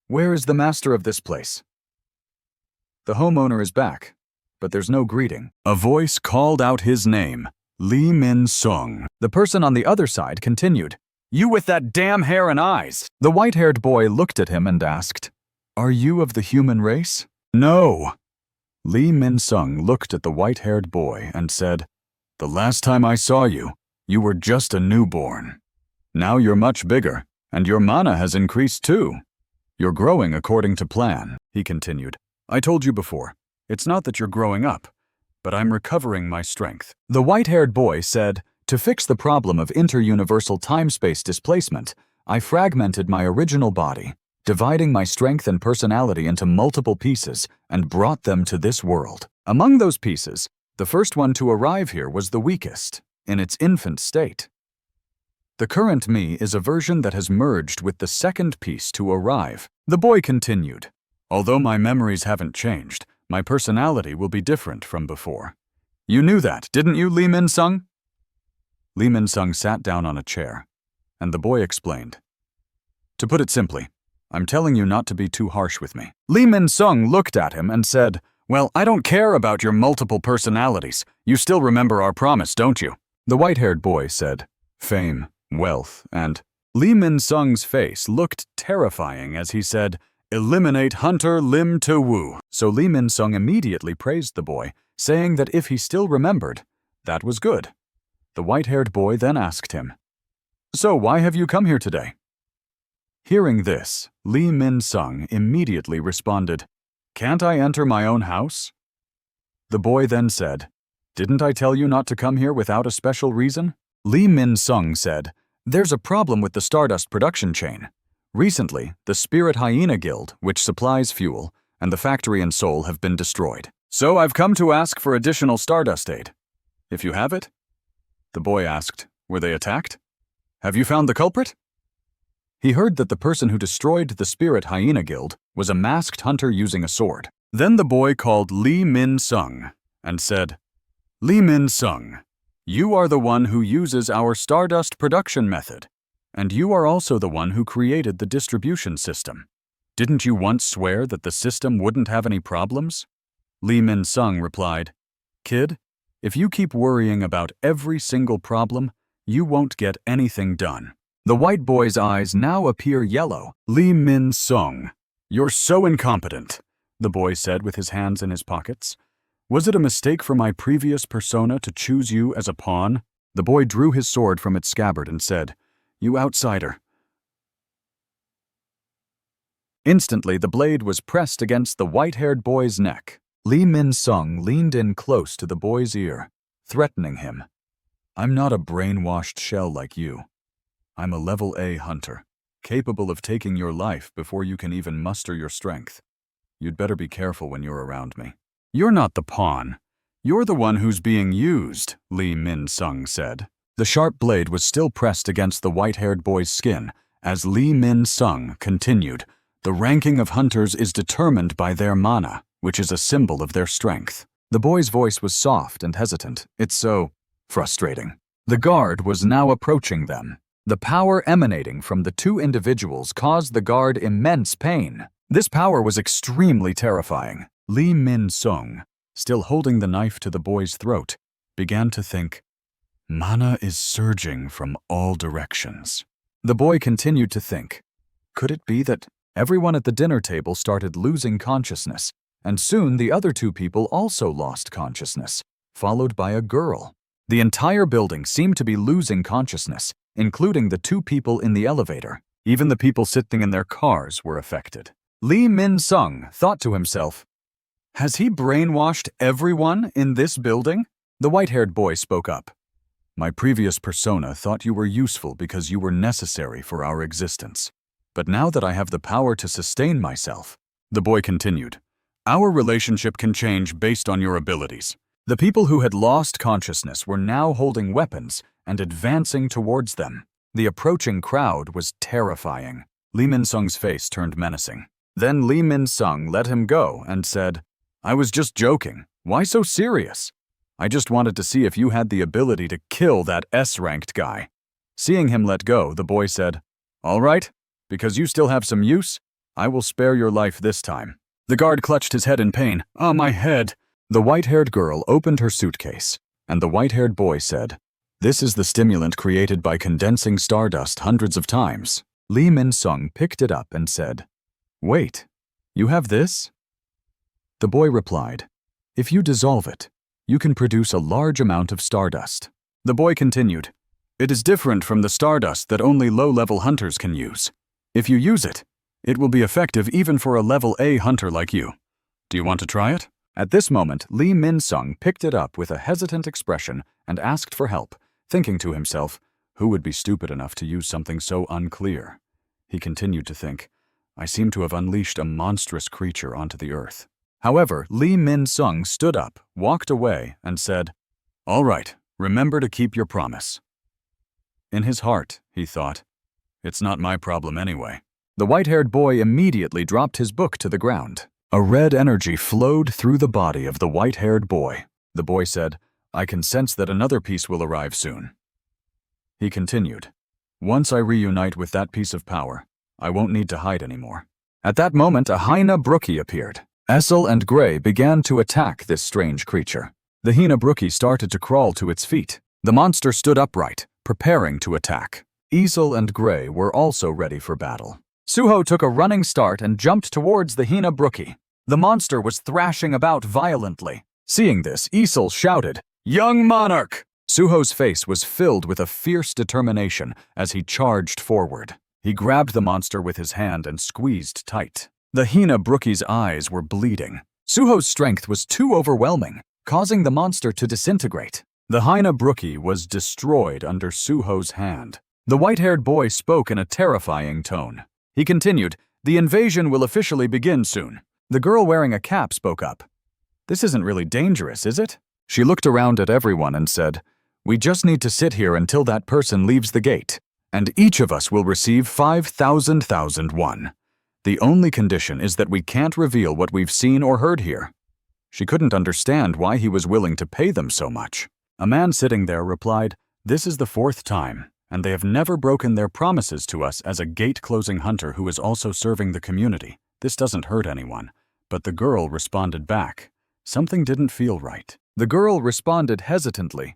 "Where is the master of this place?" "The homeowner is back, but there's no greeting." A voice called out his name, Lee Min-sung. The person on the other side continued, "You with that damn hair and eyes." The white-haired boy looked at him and asked, "Are you of the human race?" "No." Lee Min-sung looked at the white-haired boy and said, "The last time I saw you, you were just a newborn. Now you're much bigger, and your mana has increased too. You're growing according to plan." He continued, "I told you before, it's not that you're growing up, but I'm recovering my strength." The white-haired boy said, "To fix the problem of inter-universal time-space displacement, I fragmented my original body, dividing my strength and personality into multiple pieces, and brought them to this world. Among those pieces, the first one to arrive here was the weakest, in its infant state. The current me is a version that has merged with the second piece to arrive." The boy continued, "Although my memories haven't changed, my personality will be different from before. You knew that, didn't you, Lee Min-sung?" Lee Min-sung sat down on a chair, and the boy explained, "To put it simply, I'm telling you not to be too harsh with me." Lee Min-sung looked at him and said, "Well, I don't care about your multiple personalities. You still remember our promise, don't you?" The white-haired boy said, "Fame, wealth, and..." Lee Min-sung's face looked terrifying as he said, Eliminate Hunter Lim To Woo. So Lee Min-sung immediately praised the boy, saying that if he still remembered, that was good. The white-haired boy then asked him, "So why have you come here today?" Hearing this, Lee Min-sung immediately responded, "Can't I enter my own house?" The boy then said, "Didn't I tell you not to come here without a special reason?" Lee Min-sung said, "There's a problem with the Stardust production chain. Recently, the Spirit Hyena Guild, which supplies fuel, and the factory in Seoul have been destroyed. So I've come to ask for additional Stardust aid. If you have it?" The boy asked, "Were they attacked? Have you found the culprit?" He heard that the person who destroyed the Spirit Hyena Guild was a masked hunter using a sword. Then the boy called Lee Min-sung and said, "Lee Min-sung, you are the one who uses our Stardust production method, and you are also the one who created the distribution system. Didn't you once swear that the system wouldn't have any problems?" Lee Min-sung replied, "Kid, if you keep worrying about every single problem, you won't get anything done." The white boy's eyes now appear yellow. "Lee Min-sung, you're so incompetent," the boy said with his hands in his pockets. "Was it a mistake for my previous persona to choose you as a pawn?" The boy drew his sword from its scabbard and said, "You outsider." Instantly, the blade was pressed against the white-haired boy's neck. Lee Min-sung leaned in close to the boy's ear, threatening him. "I'm not a brainwashed shell like you. I'm a level A hunter, capable of taking your life before you can even muster your strength. You'd better be careful when you're around me." "You're not the pawn. You're the one who's being used," Lee Min-sung said. The sharp blade was still pressed against the white-haired boy's skin as Lee Min-sung continued, "The ranking of hunters is determined by their mana, which is a symbol of their strength." The boy's voice was soft and hesitant. "It's so frustrating." The guard was now approaching them. The power emanating from the two individuals caused the guard immense pain. This power was extremely terrifying. Lee Min-sung, still holding the knife to the boy's throat, began to think, "Mana is surging from all directions." The boy continued to think, could it be that everyone at the dinner table started losing consciousness, and soon the other two people also lost consciousness, followed by a girl? The entire building seemed to be losing consciousness, including the two people in the elevator. Even the people sitting in their cars were affected. Lee Min-sung thought to himself, "Has he brainwashed everyone in this building?" The white-haired boy spoke up. "My previous persona thought you were useful because you were necessary for our existence. But now that I have the power to sustain myself," the boy continued, "our relationship can change based on your abilities." The people who had lost consciousness were now holding weapons and advancing towards them. The approaching crowd was terrifying. Lee Min-sung's face turned menacing. Then Lee Min-sung let him go and said, "I was just joking. Why so serious? I just wanted to see if you had the ability to kill that S-ranked guy." Seeing him let go, the boy said, "All right, because you still have some use, I will spare your life this time." The guard clutched his head in pain. "Ah, my head." The white-haired girl opened her suitcase, and the white-haired boy said, "This is the stimulant created by condensing stardust hundreds of times." Lee Min-sung picked it up and said, "Wait, you have this?" The boy replied, "If you dissolve it, you can produce a large amount of stardust." The boy continued, "It is different from the stardust that only low-level hunters can use. If you use it, it will be effective even for a level A hunter like you. Do you want to try it?" At this moment, Lee Min-sung picked it up with a hesitant expression and asked for help, thinking to himself, who would be stupid enough to use something so unclear? He continued to think, "I seem to have unleashed a monstrous creature onto the earth." However, Lee Min-sung stood up, walked away, and said, "All right, remember to keep your promise." In his heart, he thought, "It's not my problem anyway." The white-haired boy immediately dropped his book to the ground. A red energy flowed through the body of the white-haired boy. The boy said, "I can sense that another piece will arrive soon." He continued, "Once I reunite with that piece of power, I won't need to hide anymore." At that moment, a hyena brookie appeared. Essel and Gray began to attack this strange creature. The hyena brookie started to crawl to its feet. The monster stood upright, preparing to attack. Essel and Gray were also ready for battle. Suho took a running start and jumped towards the Hina Brookie. The monster was thrashing about violently. Seeing this, Isol shouted, "Young monarch!" Suho's face was filled with a fierce determination as he charged forward. He grabbed the monster with his hand and squeezed tight. The Hina Brookie's eyes were bleeding. Suho's strength was too overwhelming, causing the monster to disintegrate. The Hina Brookie was destroyed under Suho's hand. The white-haired boy spoke in a terrifying tone. He continued, "The invasion will officially begin soon." The girl wearing a cap spoke up. "This isn't really dangerous, is it?" She looked around at everyone and said, "We just need to sit here until that person leaves the gate, and each of us will receive 5,000 won. The only condition is that we can't reveal what we've seen or heard here." She couldn't understand why he was willing to pay them so much. A man sitting there replied, "This is the 4th time, and they have never broken their promises to us as a gate-closing hunter who is also serving the community. This doesn't hurt anyone." But the girl responded back, "Something didn't feel right." The girl responded hesitantly,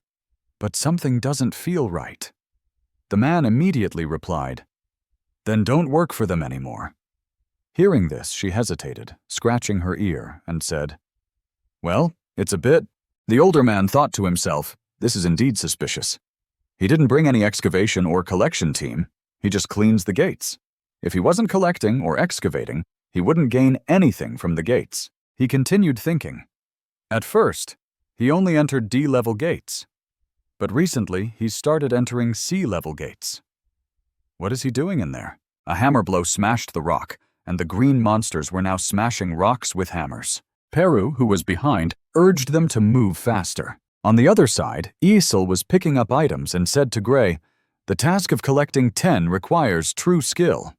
"But something doesn't feel right." The man immediately replied, "Then don't work for them anymore." Hearing this, she hesitated, scratching her ear, and said, "Well, it's a bit." The older man thought to himself, "This is indeed suspicious. He didn't bring any excavation or collection team. He just cleans the gates. If he wasn't collecting or excavating, he wouldn't gain anything from the gates." He continued thinking. At first, he only entered D-level gates. But recently, he started entering C-level gates. What is he doing in there? A hammer blow smashed the rock, and the green monsters were now smashing rocks with hammers. Peru, who was behind, urged them to move faster. On the other side, Isol was picking up items and said to Gray, "The task of collecting 10 requires true skill."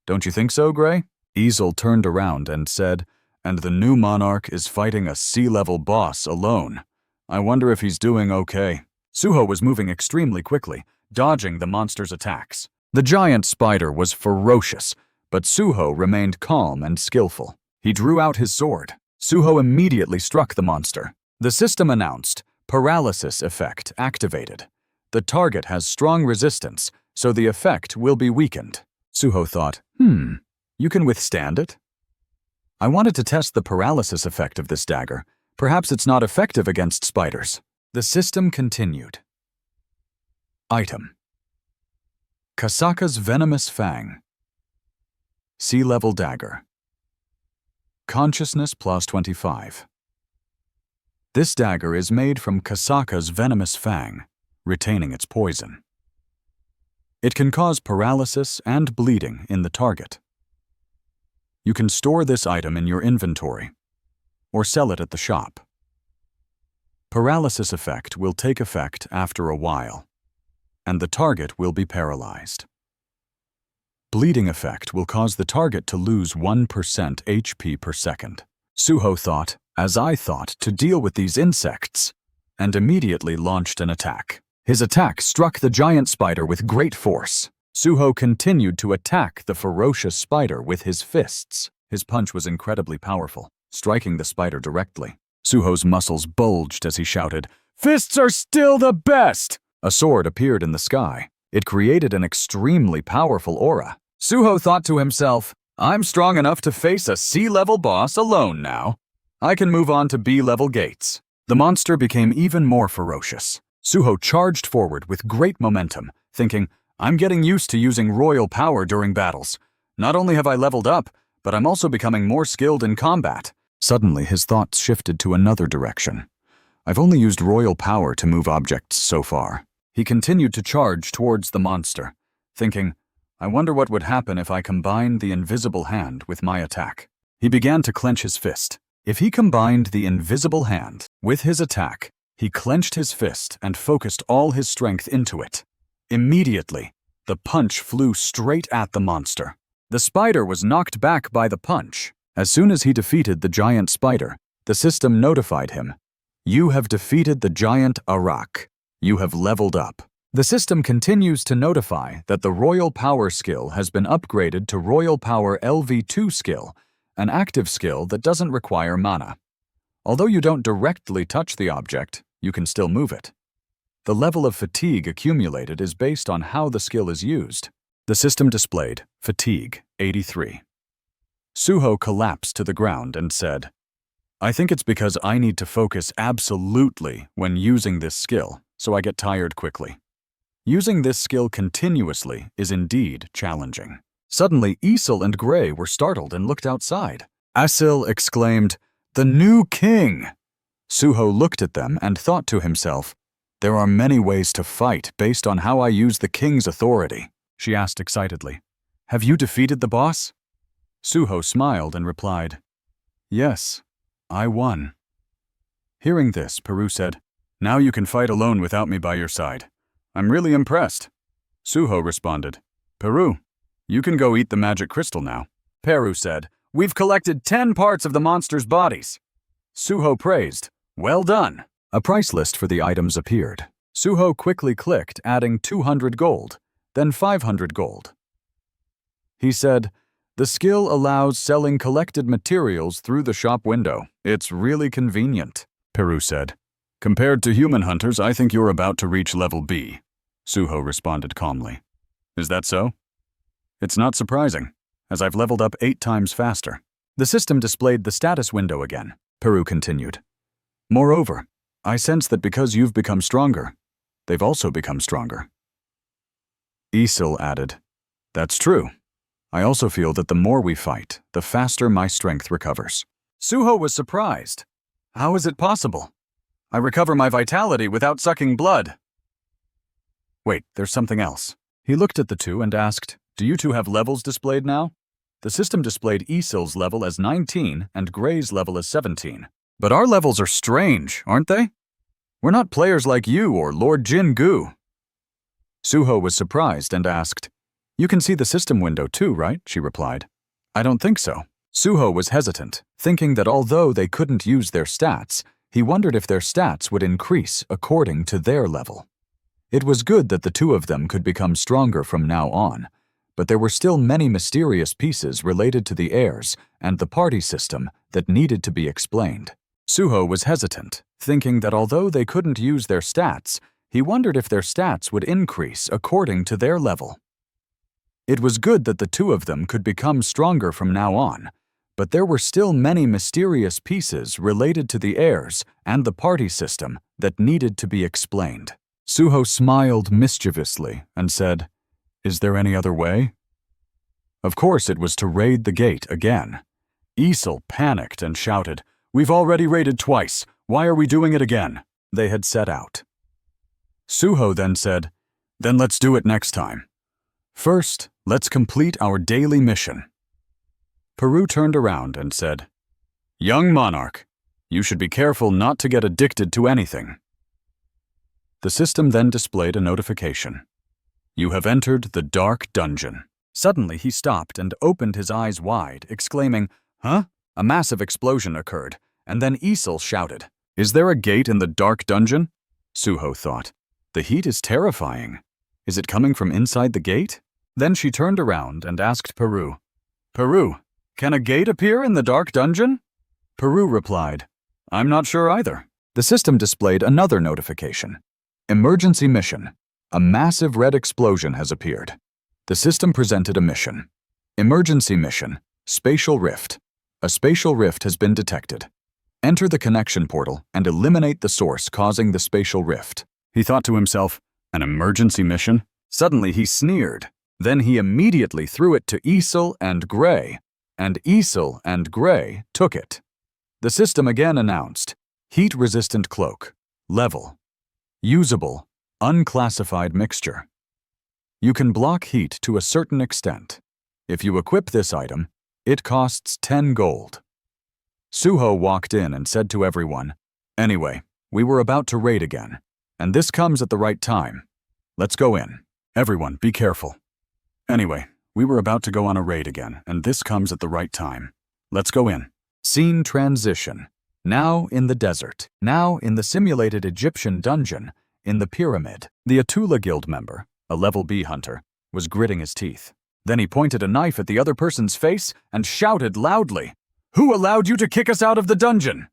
"Don't you think so, Gray?" Isol turned around and said, "And the new monarch is fighting a C-level boss alone. I wonder if he's doing okay." Suho was moving extremely quickly, dodging the monster's attacks. The giant spider was ferocious, but Suho remained calm and skillful. He drew out his sword. Suho immediately struck the monster. The system announced, "Paralysis effect activated. The target has strong resistance, so the effect will be weakened." Suho thought, "You can withstand it?" "I wanted to test the paralysis effect of this dagger. Perhaps it's not effective against spiders." The system continued. Item: Kasaka's Venomous Fang. C-level dagger. Consciousness plus 25. This dagger is made from Kasaka's venomous fang, retaining its poison. It can cause paralysis and bleeding in the target. You can store this item in your inventory, or sell it at the shop. Paralysis effect will take effect after a while, and the target will be paralyzed. Bleeding effect will cause the target to lose 1% HP per second. Suho thought, as I thought, to deal with these insects, and immediately launched an attack. His attack struck the giant spider with great force. Suho continued to attack the ferocious spider with his fists. His punch was incredibly powerful, striking the spider directly. Suho's muscles bulged as he shouted, "Fists are still the best!" A sword appeared in the sky. It created an extremely powerful aura. Suho thought to himself, "I'm strong enough to face a C-level boss alone now. I can move on to B-level gates." The monster became even more ferocious. Suho charged forward with great momentum, thinking, "I'm getting used to using royal power during battles. Not only have I leveled up, but I'm also becoming more skilled in combat." Suddenly, his thoughts shifted to another direction. "I've only used royal power to move objects so far." He continued to charge towards the monster, thinking, "I wonder what would happen if I combined the invisible hand with my attack." He began to clench his fist. If he combined the invisible hand with his attack, he clenched his fist and focused all his strength into it. Immediately, the punch flew straight at the monster. The spider was knocked back by the punch. As soon as he defeated the giant spider, the system notified him, "You have defeated the giant Arak. You have leveled up." The system continues to notify that the Royal Power skill has been upgraded to Royal Power LV2 skill, an active skill that doesn't require mana. Although you don't directly touch the object, you can still move it. The level of fatigue accumulated is based on how the skill is used. The system displayed fatigue 83. Suho collapsed to the ground and said, I think it's because I need to focus absolutely when using this skill, so I get tired quickly. Using this skill continuously is indeed challenging. Suddenly, Isil and Gray were startled and looked outside. Asil exclaimed, The new king! Suho looked at them and thought to himself, There are many ways to fight based on how I use the king's authority. She asked excitedly, Have you defeated the boss? Suho smiled and replied, Yes, I won. Hearing this, Peru said, Now you can fight alone without me by your side. I'm really impressed. Suho responded, Peru, you can go eat the magic crystal now. Peru said, We've collected 10 parts of the monster's bodies. Suho praised, Well done. A price list for the items appeared. Suho quickly clicked, adding 200 gold, then 500 gold. He said, The skill allows selling collected materials through the shop window. It's really convenient. Peru said, Compared to human hunters, I think you're about to reach level B. Suho responded calmly. Is that so? It's not surprising, as I've leveled up 8 times faster. The system displayed the status window again. Peru continued. Moreover, I sense that because you've become stronger, they've also become stronger. Isil added, That's true. I also feel that the more we fight, the faster my strength recovers. Suho was surprised. How is it possible? I recover my vitality without sucking blood. Wait, there's something else. He looked at the two and asked, Do you two have levels displayed now? The system displayed Isil's level as 19 and Gray's level as 17. But our levels are strange, aren't they? We're not players like you or Lord Jin-gu. Suho was surprised and asked, You can see the system window too, right? She replied. I don't think so. Suho was hesitant, thinking that although they couldn't use their stats, he wondered if their stats would increase according to their level. It was good that the two of them could become stronger from now on, but there were still many mysterious pieces related to the heirs and the party system that needed to be explained. Suho was hesitant, thinking that although they couldn't use their stats, he wondered if their stats would increase according to their level. It was good that the two of them could become stronger from now on, but there were still many mysterious pieces related to the heirs and the party system that needed to be explained. Suho smiled mischievously and said, Is there any other way? Of course it was to raid the gate again. Isil panicked and shouted, We've already raided twice. Why are we doing it again? They had set out. Suho then said, Then let's do it next time. First, let's complete our daily mission. Peru turned around and said, Young monarch, you should be careful not to get addicted to anything. The system then displayed a notification. You have entered the dark dungeon. Suddenly he stopped and opened his eyes wide, exclaiming, Huh? A massive explosion occurred, and then Isil shouted, Is there a gate in the dark dungeon? Suho thought, The heat is terrifying. Is it coming from inside the gate? Then she turned around and asked Peru, Peru, can a gate appear in the dark dungeon? Peru replied, I'm not sure either. The system displayed another notification. Emergency mission. A massive red explosion has appeared. The system presented a mission. Emergency mission. Spatial rift. A spatial rift has been detected. Enter the connection portal and eliminate the source causing the spatial rift. He thought to himself, an emergency mission? Suddenly he sneered. Then he immediately threw it to Isil and Gray, and Isil and Gray took it. The system again announced, Heat-resistant cloak. Level. Usable. Unclassified mixture. You can block heat to a certain extent. If you equip this item, it costs 10 gold. Suho walked in and said to everyone, Anyway, we were about to raid again, and this comes at the right time. Let's go in. Everyone, be careful. Anyway, we were about to go on a raid again, and this comes at the right time. Let's go in. Scene transition. Now in the desert. Now in the simulated Egyptian dungeon, in the pyramid. The Atula Guild member, a level B hunter, was gritting his teeth. Then he pointed a knife at the other person's face and shouted loudly, Who allowed you to kick us out of the dungeon?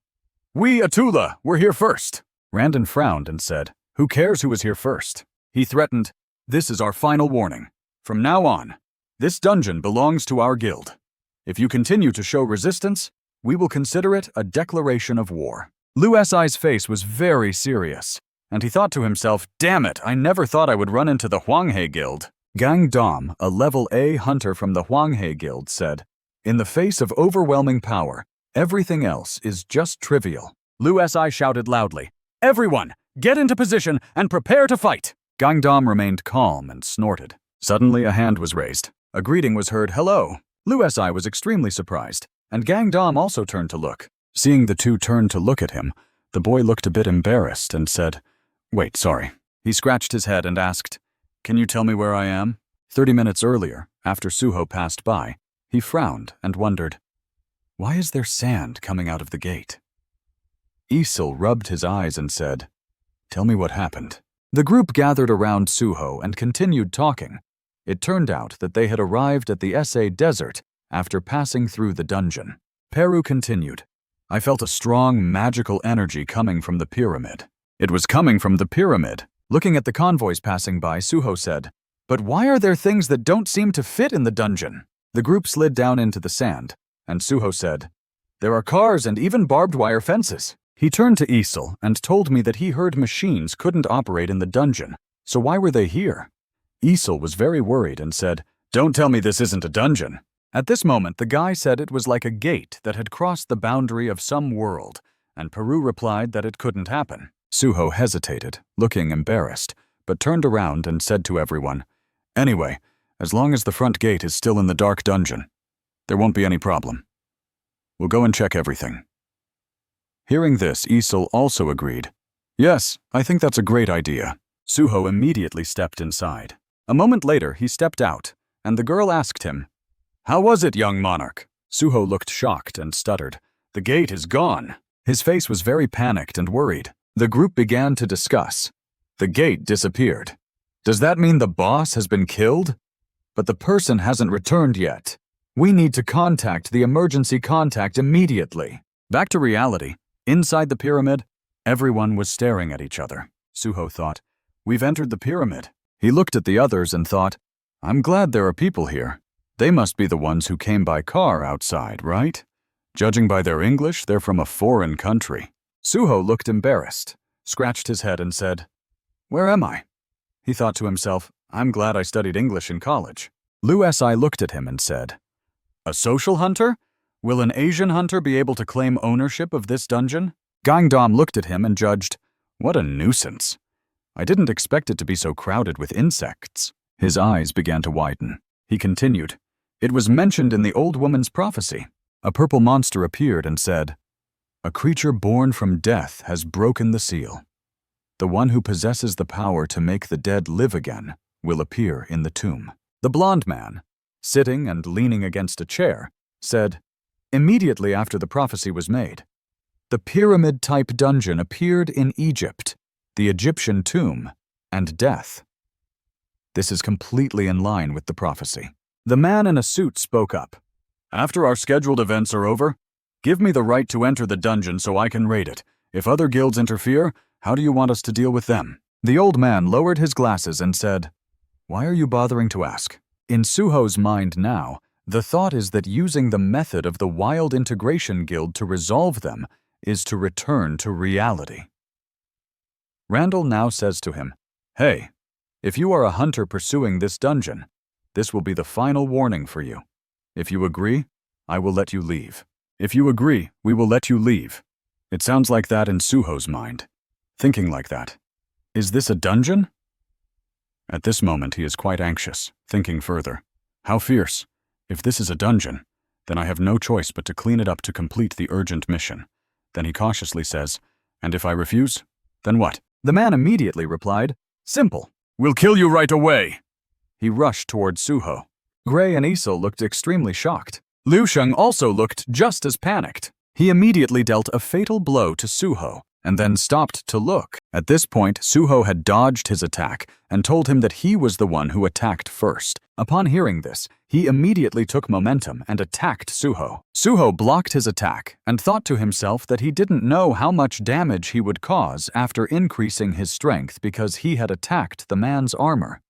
We, Atula, were here first. Randon frowned and said, Who cares who was here first? He threatened, This is our final warning. From now on, this dungeon belongs to our guild. If you continue to show resistance, we will consider it a declaration of war." Liu Si's face was very serious, and he thought to himself, "Damn it, I never thought I would run into the Huanghe Guild." Gang Dom, a level A hunter from the Huanghe Guild, said, "In the face of overwhelming power, everything else is just trivial." Liu Si shouted loudly, "Everyone, get into position and prepare to fight!" Gang Dom remained calm and snorted. Suddenly, a hand was raised. A greeting was heard, "Hello." Liu Si was extremely surprised, and Gang Dom also turned to look. Seeing the two turn to look at him, the boy looked a bit embarrassed and said, "Wait, sorry." He scratched his head and asked, "Can you tell me where I am?" 30 minutes earlier, after Suho passed by, he frowned and wondered, "Why is there sand coming out of the gate?" Isil rubbed his eyes and said, "Tell me what happened." The group gathered around Suho and continued talking. It turned out that they had arrived at the SA desert after passing through the dungeon. Peru continued, "I felt a strong magical energy coming from the pyramid. It was coming from the pyramid." Looking at the convoys passing by, Suho said, "But why are there things that don't seem to fit in the dungeon?" The group slid down into the sand, and Suho said, "There are cars and even barbed wire fences." He turned to Isil and told me that he heard machines couldn't operate in the dungeon, so why were they here? Isil was very worried and said, "Don't tell me this isn't a dungeon." At this moment, the guy said it was like a gate that had crossed the boundary of some world, and Peru replied that it couldn't happen. Suho hesitated, looking embarrassed, but turned around and said to everyone, "Anyway, as long as the front gate is still in the dark dungeon, there won't be any problem. We'll go and check everything." Hearing this, Isil also agreed. "Yes, I think that's a great idea." Suho immediately stepped inside. A moment later, he stepped out, and the girl asked him, "How was it, young monarch?" Suho looked shocked and stuttered, "The gate is gone." His face was very panicked and worried. The group began to discuss. "The gate disappeared. Does that mean the boss has been killed? But the person hasn't returned yet. We need to contact the emergency contact immediately." Back to reality. Inside the pyramid, everyone was staring at each other. Suho thought, "We've entered the pyramid." He looked at the others and thought, "I'm glad there are people here. They must be the ones who came by car outside, right? Judging by their English, they're from a foreign country." Suho looked embarrassed, scratched his head and said, "Where am I?" He thought to himself, "I'm glad I studied English in college." Liu Si looked at him and said, "A social hunter? Will an Asian hunter be able to claim ownership of this dungeon?" Gang Dom looked at him and judged, "What a nuisance. I didn't expect it to be so crowded with insects." His eyes began to widen. He continued, "It was mentioned in the old woman's prophecy." A purple monster appeared and said, "A creature born from death has broken the seal. The one who possesses the power to make the dead live again will appear in the tomb." The blond man, sitting and leaning against a chair, said, "Immediately after the prophecy was made, the pyramid-type dungeon appeared in Egypt, the Egyptian tomb, and death. This is completely in line with the prophecy." The man in a suit spoke up. "After our scheduled events are over, give me the right to enter the dungeon so I can raid it. If other guilds interfere, how do you want us to deal with them?" The old man lowered his glasses and said, "Why are you bothering to ask?" In Suho's mind now, the thought is that using the method of the Wild Integration Guild to resolve them is to return to reality. Randall now says to him, "Hey, if you are a hunter pursuing this dungeon, this will be the final warning for you. If you agree, I will let you leave. If you agree, we will let you leave." It sounds like that in Suho's mind. Thinking like that. Is this a dungeon? At this moment, he is quite anxious, thinking further. How fierce. If this is a dungeon, then I have no choice but to clean it up to complete the urgent mission. Then he cautiously says, "And if I refuse, then what?" The man immediately replied, "Simple. We'll kill you right away." He rushed towards Suho. Gray and Isil looked extremely shocked. Liu Sheng also looked just as panicked. He immediately dealt a fatal blow to Suho, and then stopped to look. At this point, Suho had dodged his attack and told him that he was the one who attacked first. Upon hearing this, he immediately took momentum and attacked Suho. Suho blocked his attack and thought to himself that he didn't know how much damage he would cause after increasing his strength because he had attacked the man's armor.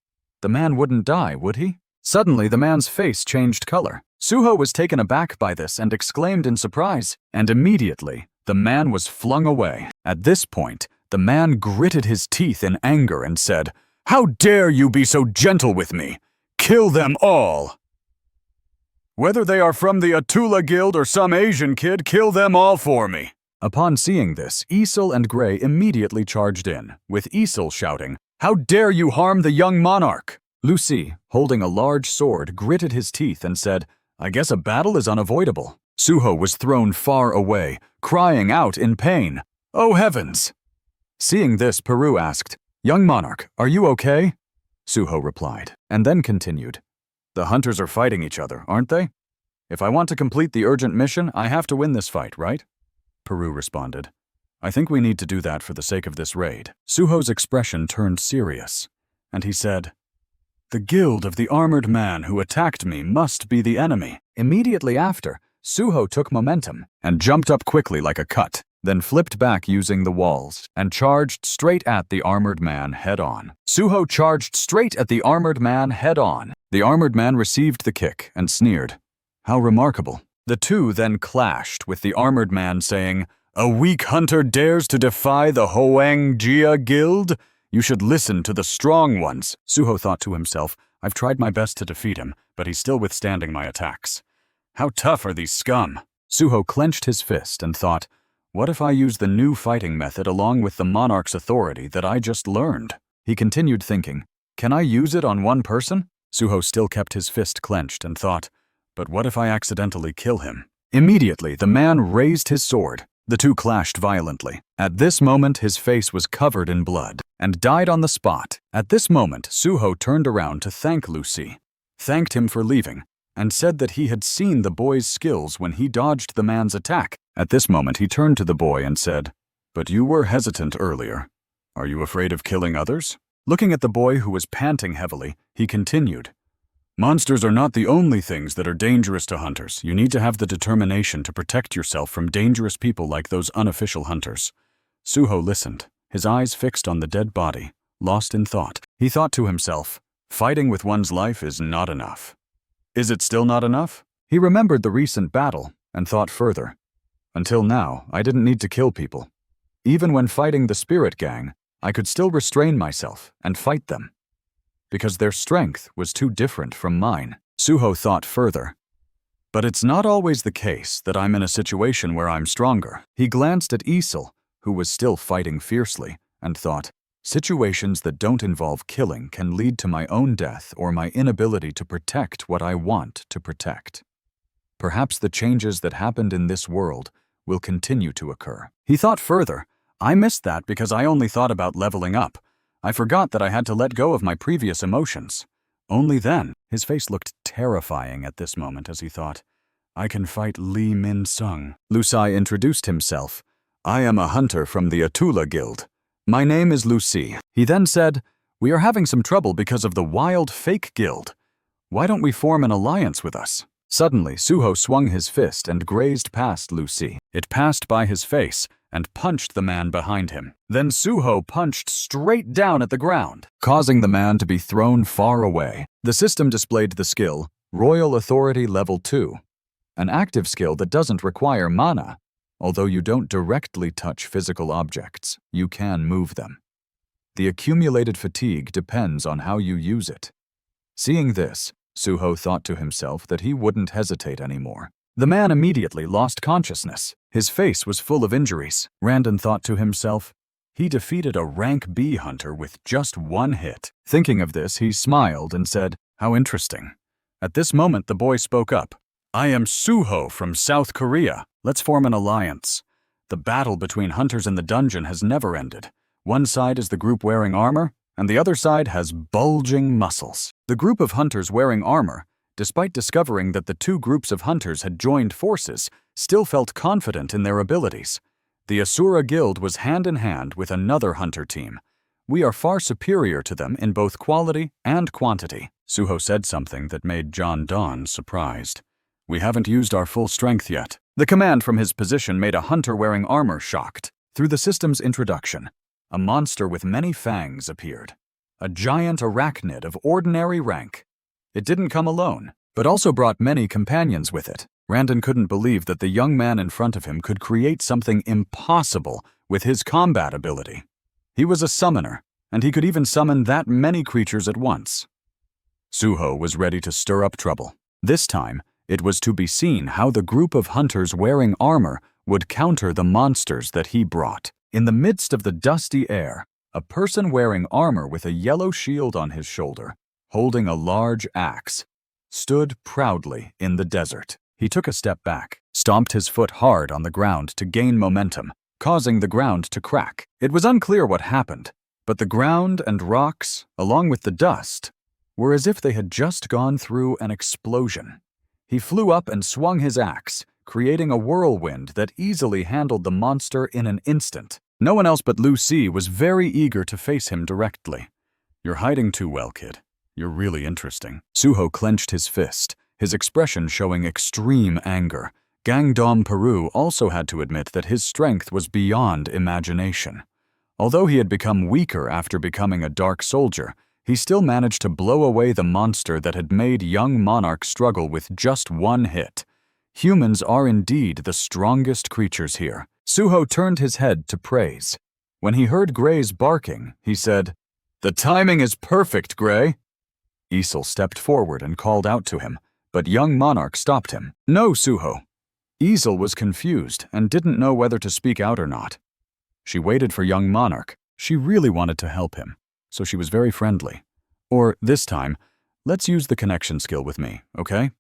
The man wouldn't die, would he? Suddenly, the man's face changed color. Suho was taken aback by this and exclaimed in surprise, and immediately, the man was flung away. At this point, the man gritted his teeth in anger and said, "How dare you be so gentle with me? Kill them all! Whether they are from the Atula Guild or some Asian kid, kill them all for me." Upon seeing this, Isel and Gray immediately charged in, with Isel shouting, "How dare you harm the young monarch?" Lucy, holding a large sword, gritted his teeth and said, "I guess a battle is unavoidable." Suho was thrown far away, crying out in pain, "Oh heavens!" Seeing this, Peru asked, "Young monarch, are you okay?" Suho replied, and then continued, "The hunters are fighting each other, aren't they? If I want to complete the urgent mission, I have to win this fight, right?" Peru responded, "I think we need to do that for the sake of this raid." Suho's expression turned serious, and he said, "The guild of the armored man who attacked me must be the enemy." Immediately after, Suho took momentum and jumped up quickly like a cut, then flipped back using the walls and charged straight at the armored man head-on. Suho charged straight at the armored man head-on. The armored man received the kick and sneered, "How remarkable." The two then clashed, with the armored man saying, "A weak hunter dares to defy the Hoang Jia Guild? You should listen to the strong ones." Suho thought to himself, "I've tried my best to defeat him, but he's still withstanding my attacks. How tough are these scum?" Suho clenched his fist and thought, "What if I use the new fighting method along with the monarch's authority that I just learned?" He continued thinking, "Can I use it on one person?" Suho still kept his fist clenched and thought, "But what if I accidentally kill him?" Immediately, the man raised his sword. The two clashed violently. At this moment, his face was covered in blood and died on the spot. At this moment, Suho turned around to thank Lucy, thanked him for leaving, and said that he had seen the boy's skills when he dodged the man's attack. At this moment, he turned to the boy and said, "But you were hesitant earlier. Are you afraid of killing others?" Looking at the boy who was panting heavily, he continued, "Monsters are not the only things that are dangerous to hunters. You need to have the determination to protect yourself from dangerous people like those unofficial hunters." Suho listened, his eyes fixed on the dead body, lost in thought. He thought to himself, "Fighting with one's life is not enough." Is it still not enough? He remembered the recent battle and thought further. Until now, I didn't need to kill people. Even when fighting the spirit gang, I could still restrain myself and fight them, because their strength was too different from mine. Suho thought further. But it's not always the case that I'm in a situation where I'm stronger. He glanced at Isel, who was still fighting fiercely, and thought, situations that don't involve killing can lead to my own death or my inability to protect what I want to protect. Perhaps the changes that happened in this world will continue to occur. He thought further, I missed that because I only thought about leveling up. I forgot that I had to let go of my previous emotions. Only then, his face looked terrifying at this moment as he thought, I can fight Lee Min-sung. Lusai introduced himself. I am a hunter from the Atula Guild. My name is Lucy. He then said, we are having some trouble because of the Wild Fake Guild. Why don't we form an alliance with us? Suddenly, Suho swung his fist and grazed past Lucy. It passed by his face and punched the man behind him. Then Suho punched straight down at the ground, causing the man to be thrown far away. The system displayed the skill, Royal Authority Level 2, an active skill that doesn't require mana. Although you don't directly touch physical objects, you can move them. The accumulated fatigue depends on how you use it. Seeing this, Suho thought to himself that he wouldn't hesitate anymore. The man immediately lost consciousness. His face was full of injuries. Randon thought to himself, he defeated a rank B hunter with just one hit. Thinking of this, he smiled and said, how interesting. At this moment, the boy spoke up. I am Suho from South Korea. Let's form an alliance. The battle between hunters in the dungeon has never ended. One side is the group wearing armor, and the other side has bulging muscles. The group of hunters wearing armor, despite discovering that the two groups of hunters had joined forces, still felt confident in their abilities. The Asura Guild was hand in hand with another hunter team. We are far superior to them in both quality and quantity. Suho said something that made John Donne surprised. We haven't used our full strength yet. The command from his position made a hunter wearing armor shocked. Through the system's introduction, a monster with many fangs appeared. A giant arachnid of ordinary rank. It didn't come alone, but also brought many companions with it. Randon couldn't believe that the young man in front of him could create something impossible with his combat ability. He was a summoner, and he could even summon that many creatures at once. Suho was ready to stir up trouble. This time, it was to be seen how the group of hunters wearing armor would counter the monsters that he brought. In the midst of the dusty air, a person wearing armor with a yellow shield on his shoulder, holding a large axe, stood proudly in the desert. He took a step back, stomped his foot hard on the ground to gain momentum, causing the ground to crack. It was unclear what happened, but the ground and rocks, along with the dust, were as if they had just gone through an explosion. He flew up and swung his axe, creating a whirlwind that easily handled the monster in an instant. No one else but Lucy was very eager to face him directly. "You're hiding too well, kid. You're really interesting." Suho clenched his fist, his expression showing extreme anger. Gangdom Peru also had to admit that his strength was beyond imagination. Although he had become weaker after becoming a dark soldier, he still managed to blow away the monster that had made young Monarch struggle with just one hit. Humans are indeed the strongest creatures here. Suho turned his head to praise. When he heard Gray's barking, he said, "The timing is perfect, Gray." Isel stepped forward and called out to him, but young Monarch stopped him. "No, Suho." Isel was confused and didn't know whether to speak out or not. She waited for young Monarch. She really wanted to help him, so she was very friendly. "Or, this time, let's use the connection skill with me, okay?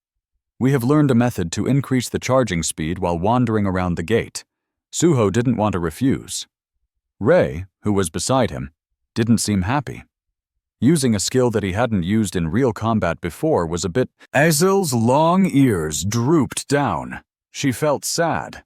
We have learned a method to increase the charging speed while wandering around the gate." Suho didn't want to refuse. Ray, who was beside him, didn't seem happy. Using a skill that he hadn't used in real combat before was a bit... Isel's long ears drooped down. She felt sad.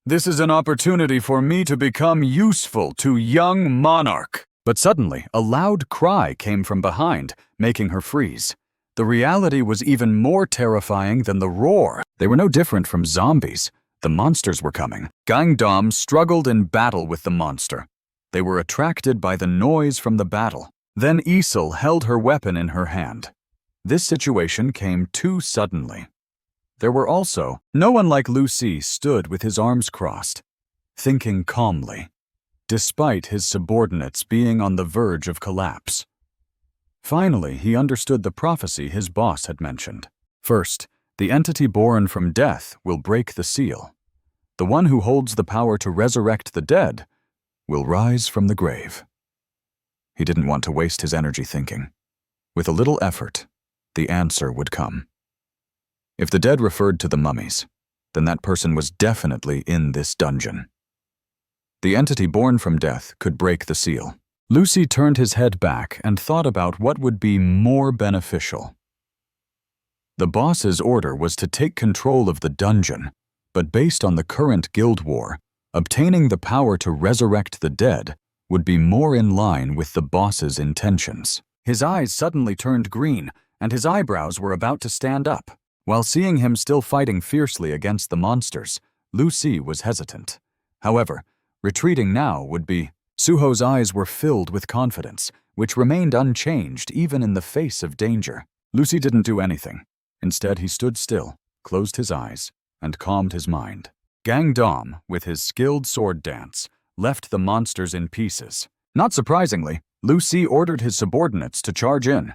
"This is an opportunity for me to become useful to young Monarch." But suddenly, a loud cry came from behind, making her freeze. The reality was even more terrifying than the roar. They were no different from zombies. The monsters were coming. Gangdom struggled in battle with the monster. They were attracted by the noise from the battle. Then Isel held her weapon in her hand. This situation came too suddenly. There were also, no one like Lucy stood with his arms crossed, thinking calmly, despite his subordinates being on the verge of collapse. Finally, he understood the prophecy his boss had mentioned. First, the entity born from death will break the seal. The one who holds the power to resurrect the dead will rise from the grave. He didn't want to waste his energy thinking. With a little effort, the answer would come. If the dead referred to the mummies, then that person was definitely in this dungeon. The entity born from death could break the seal. Lucy turned his head back and thought about what would be more beneficial. The boss's order was to take control of the dungeon, but based on the current guild war, obtaining the power to resurrect the dead would be more in line with the boss's intentions. His eyes suddenly turned green, and his eyebrows were about to stand up. While seeing him still fighting fiercely against the monsters, Lucy was hesitant. However, retreating now would be... Suho's eyes were filled with confidence, which remained unchanged even in the face of danger. Lucy didn't do anything. Instead, he stood still, closed his eyes, and calmed his mind. Gangdom, with his skilled sword dance, left the monsters in pieces. Not surprisingly, Lucy ordered his subordinates to charge in.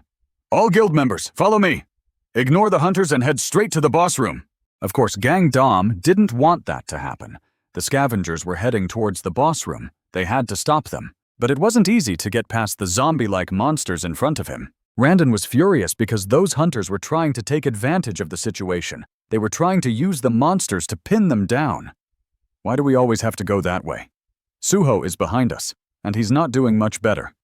"All guild members, follow me! Ignore the hunters and head straight to the boss room." Of course, Gangdom didn't want that to happen. The scavengers were heading towards the boss room. They had to stop them. But it wasn't easy to get past the zombie-like monsters in front of him. Randon was furious because those hunters were trying to take advantage of the situation. They were trying to use the monsters to pin them down. Why do we always have to go that way? Suho is behind us, and he's not doing much better.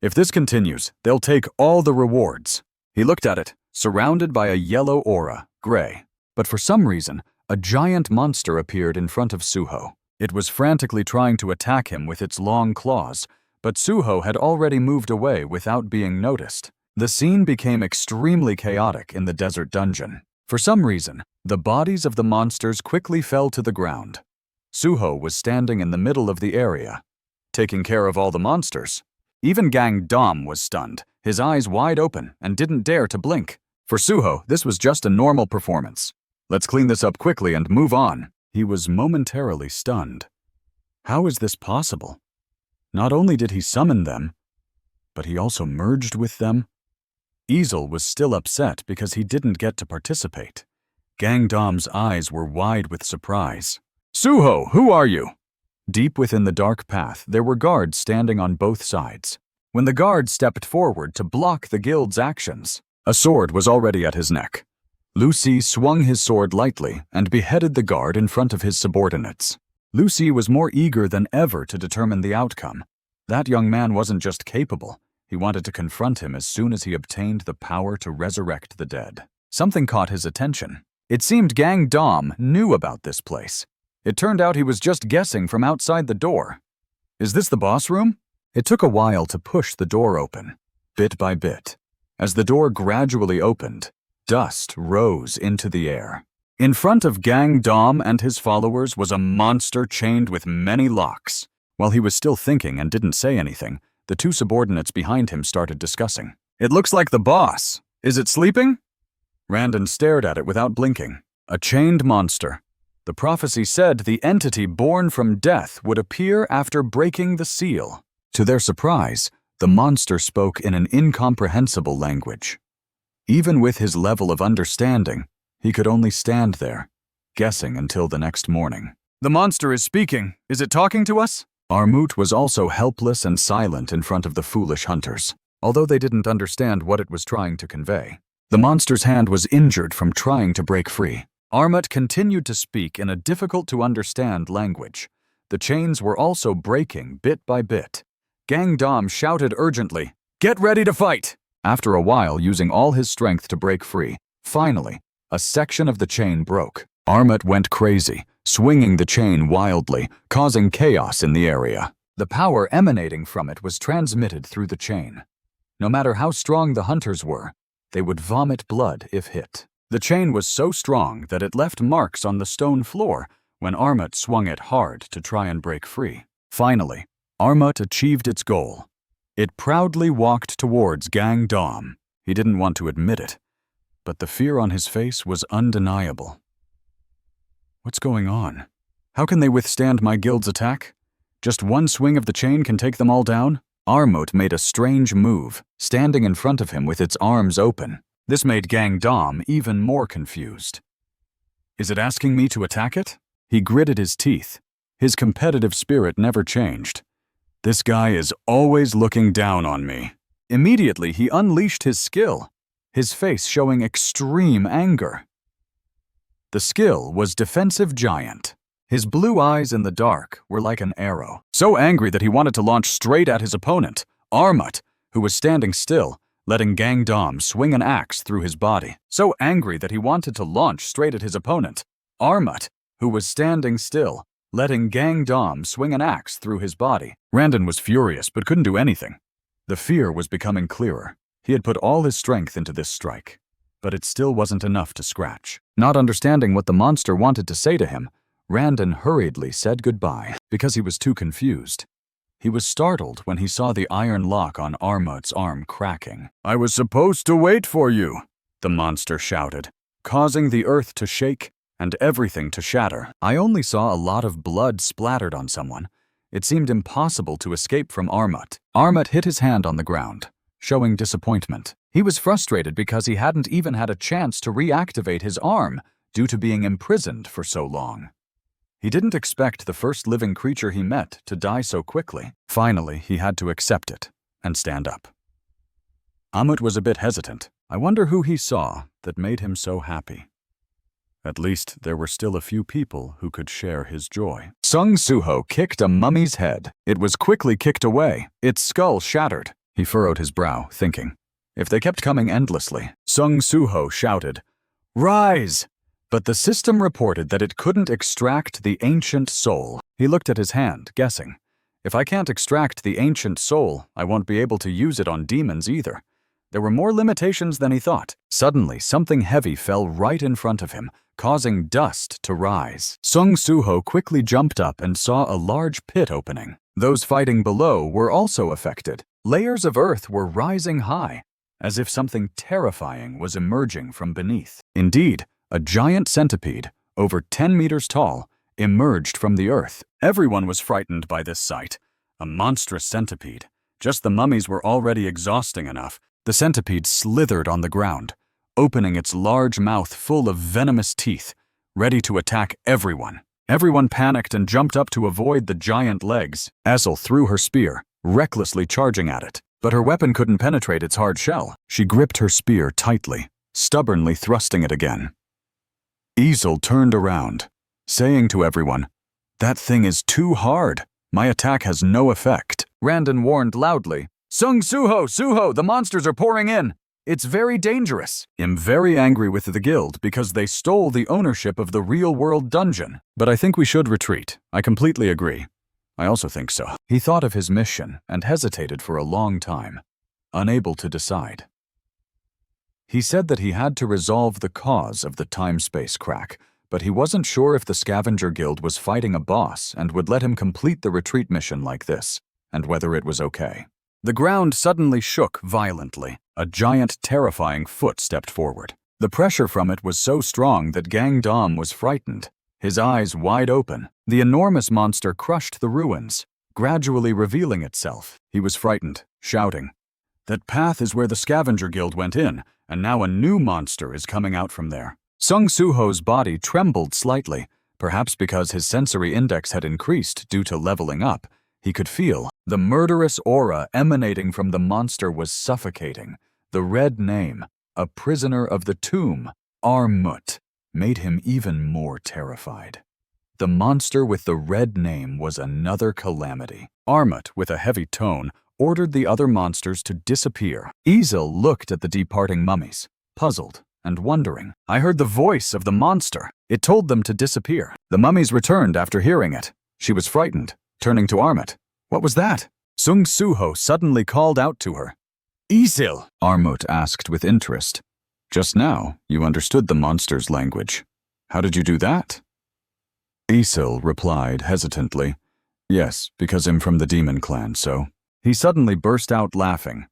If this continues, they'll take all the rewards. He looked at it, surrounded by a yellow aura, gray. But for some reason, a giant monster appeared in front of Suho. It was frantically trying to attack him with its long claws, but Suho had already moved away without being noticed. The scene became extremely chaotic in the desert dungeon. For some reason, the bodies of the monsters quickly fell to the ground. Suho was standing in the middle of the area, taking care of all the monsters. Even Gangdom was stunned, his eyes wide open, and didn't dare to blink. For Suho, this was just a normal performance. Let's clean this up quickly and move on. He was momentarily stunned. How is this possible? Not only did he summon them, but he also merged with them. Easel was still upset because he didn't get to participate. Gangdom's eyes were wide with surprise. Suho, who are you? Deep within the dark path, there were guards standing on both sides. When the guard stepped forward to block the guild's actions, a sword was already at his neck. Lucy swung his sword lightly and beheaded the guard in front of his subordinates. Lucy was more eager than ever to determine the outcome. That young man wasn't just capable, he wanted to confront him as soon as he obtained the power to resurrect the dead. Something caught his attention. It seemed Gangdom knew about this place. It turned out he was just guessing from outside the door. Is this the boss room? It took a while to push the door open, bit by bit. As the door gradually opened, dust rose into the air. In front of Gangdom and his followers was a monster chained with many locks. While he was still thinking and didn't say anything, the two subordinates behind him started discussing. It looks like the boss. Is it sleeping? Randon stared at it without blinking. A chained monster. The prophecy said the entity born from death would appear after breaking the seal. To their surprise, the monster spoke in an incomprehensible language. Even with his level of understanding, he could only stand there, guessing until the next morning. The monster is speaking. Is it talking to us? Armut was also helpless and silent in front of the foolish hunters, although they didn't understand what it was trying to convey. The monster's hand was injured from trying to break free. Armut continued to speak in a difficult-to-understand language. The chains were also breaking bit by bit. Gangdom shouted urgently, "Get ready to fight!" After a while, using all his strength to break free, finally, a section of the chain broke. Armut went crazy, swinging the chain wildly, causing chaos in the area. The power emanating from it was transmitted through the chain. No matter how strong the hunters were, they would vomit blood if hit. The chain was so strong that it left marks on the stone floor when Armut swung it hard to try and break free. Finally, Armut achieved its goal. It proudly walked towards Gangdom. He didn't want to admit it, but the fear on his face was undeniable. What's going on? How can they withstand my guild's attack? Just one swing of the chain can take them all down? Armut made a strange move, standing in front of him with its arms open. This made Gangdom even more confused. Is it asking me to attack it? He gritted his teeth. His competitive spirit never changed. This guy is always looking down on me. Immediately, he unleashed his skill, his face showing extreme anger. The skill was Defensive Giant. His blue eyes in the dark were like an arrow, so angry that he wanted to launch straight at his opponent, Armut, who was standing still, letting Gangdom swing an axe through his body. So angry that he wanted to launch straight at his opponent, Armut, who was standing still, letting Gangdom swing an axe through his body. Randon was furious but couldn't do anything. The fear was becoming clearer. He had put all his strength into this strike, but it still wasn't enough to scratch. Not understanding what the monster wanted to say to him, Randon hurriedly said goodbye because he was too confused. He was startled when he saw the iron lock on Armut's arm cracking. "I was supposed to wait for you," the monster shouted, causing the earth to shake and everything to shatter. I only saw a lot of blood splattered on someone. It seemed impossible to escape from Armut. Armut hit his hand on the ground, showing disappointment. He was frustrated because he hadn't even had a chance to reactivate his arm due to being imprisoned for so long. He didn't expect the first living creature he met to die so quickly. Finally, he had to accept it and stand up. Armut was a bit hesitant. I wonder who he saw that made him so happy. At least there were still a few people who could share his joy. Sung Suho kicked a mummy's head. It was quickly kicked away. Its skull shattered. He furrowed his brow, thinking. If they kept coming endlessly, Sung Suho shouted, "Rise!" But the system reported that it couldn't extract the ancient soul. He looked at his hand, guessing. If I can't extract the ancient soul, I won't be able to use it on demons either. There were more limitations than he thought. Suddenly, something heavy fell right in front of him, causing dust to rise. Sung Suho quickly jumped up and saw a large pit opening. Those fighting below were also affected. Layers of earth were rising high. as if something terrifying was emerging from beneath. Indeed, a giant centipede, over 10 meters tall, emerged from the earth. Everyone was frightened by this sight. A monstrous centipede. Just the mummies were already exhausting enough. The centipede slithered on the ground, opening its large mouth full of venomous teeth, ready to attack everyone. Everyone panicked and jumped up to avoid the giant legs. Essel threw her spear, recklessly charging at it. But her weapon couldn't penetrate its hard shell. She gripped her spear tightly, stubbornly thrusting it again. Essel turned around, saying to everyone, "That thing is too hard. My attack has no effect." Randon warned loudly, "Sung Suho, the monsters are pouring in. It's very dangerous." I'm very angry with the guild because they stole the ownership of the real-world dungeon. But I think we should retreat. I completely agree. I also think so. He thought of his mission and hesitated for a long time, unable to decide. He said that he had to resolve the cause of the time-space crack, but he wasn't sure if the Scavenger Guild was fighting a boss and would let him complete the retreat mission like this, and whether it was okay. The ground suddenly shook violently. A giant, terrifying foot stepped forward. The pressure from it was so strong that Gang Dom was frightened. His eyes wide open, the enormous monster crushed the ruins, gradually revealing itself. He was frightened, shouting, "That path is where the Scavenger Guild went in, and now a new monster is coming out from there." Sung Suho's body trembled slightly, perhaps because his sensory index had increased due to leveling up. He could feel the murderous aura emanating from the monster was suffocating. The red name, a prisoner of the tomb, Armut, made him even more terrified. The monster with the red name was another calamity. Armut, with a heavy tone, ordered the other monsters to disappear. Essel looked at the departing mummies, puzzled and wondering. "I heard the voice of the monster. It told them to disappear." The mummies returned after hearing it. She was frightened, turning to Armut. "What was that?" Sung Suho suddenly called out to her. "Essel," Armut asked with interest. "Just now, you understood the monster's language. How did you do that?" Essel replied hesitantly, "Yes, because I'm from the demon clan, so." He suddenly burst out laughing.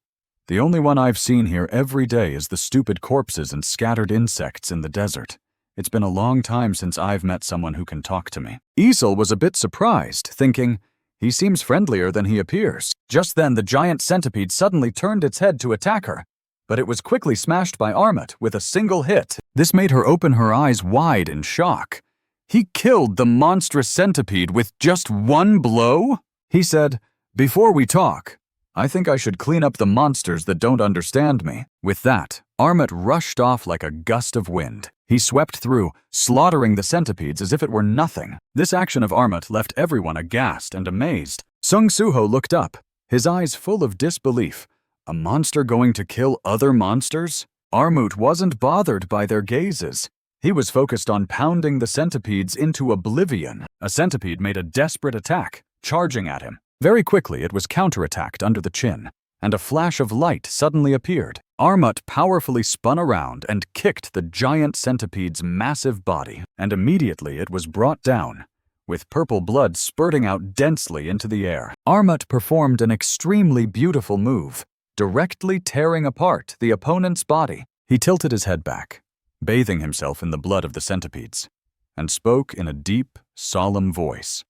"The only one I've seen here every day is the stupid corpses and scattered insects in the desert. It's been a long time since I've met someone who can talk to me." Essel was a bit surprised, thinking, "He seems friendlier than he appears." Just then, the giant centipede suddenly turned its head to attack her, but it was quickly smashed by Armut with a single hit. This made her open her eyes wide in shock. "He killed the monstrous centipede with just one blow?" He said, "Before we talk, I think I should clean up the monsters that don't understand me." With that, Armut rushed off like a gust of wind. He swept through, slaughtering the centipedes as if it were nothing. This action of Armut left everyone aghast and amazed. Sung Suho looked up, his eyes full of disbelief. A monster going to kill other monsters? Armut wasn't bothered by their gazes. He was focused on pounding the centipedes into oblivion. A centipede made a desperate attack, charging at him. Very quickly, it was counterattacked under the chin, and a flash of light suddenly appeared. Armut powerfully spun around and kicked the giant centipede's massive body, and immediately it was brought down, with purple blood spurting out densely into the air. Armut performed an extremely beautiful move, directly tearing apart the opponent's body. He tilted his head back, bathing himself in the blood of the centipedes, and spoke in a deep, solemn voice.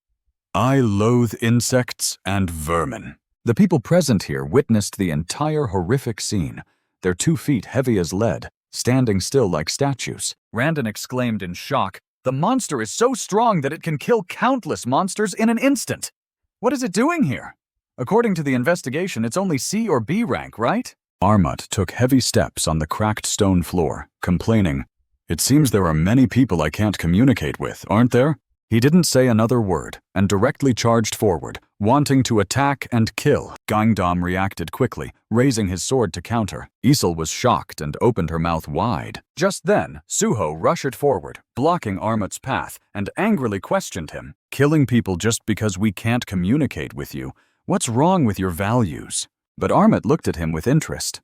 "I loathe insects and vermin." The people present here witnessed the entire horrific scene, their 2 feet heavy as lead, standing still like statues. Randon exclaimed in shock, "The monster is so strong that it can kill countless monsters in an instant. What is it doing here? According to the investigation, it's only C or B rank, right?" Armut took heavy steps on the cracked stone floor, complaining, "It seems there are many people I can't communicate with, aren't there?" He didn't say another word and directly charged forward, wanting to attack and kill. Gangdam reacted quickly, raising his sword to counter. Essel was shocked and opened her mouth wide. Just then, Suho rushed forward, blocking Armut's path, and angrily questioned him. "Killing people just because we can't communicate with you? What's wrong with your values?" But Armut looked at him with interest.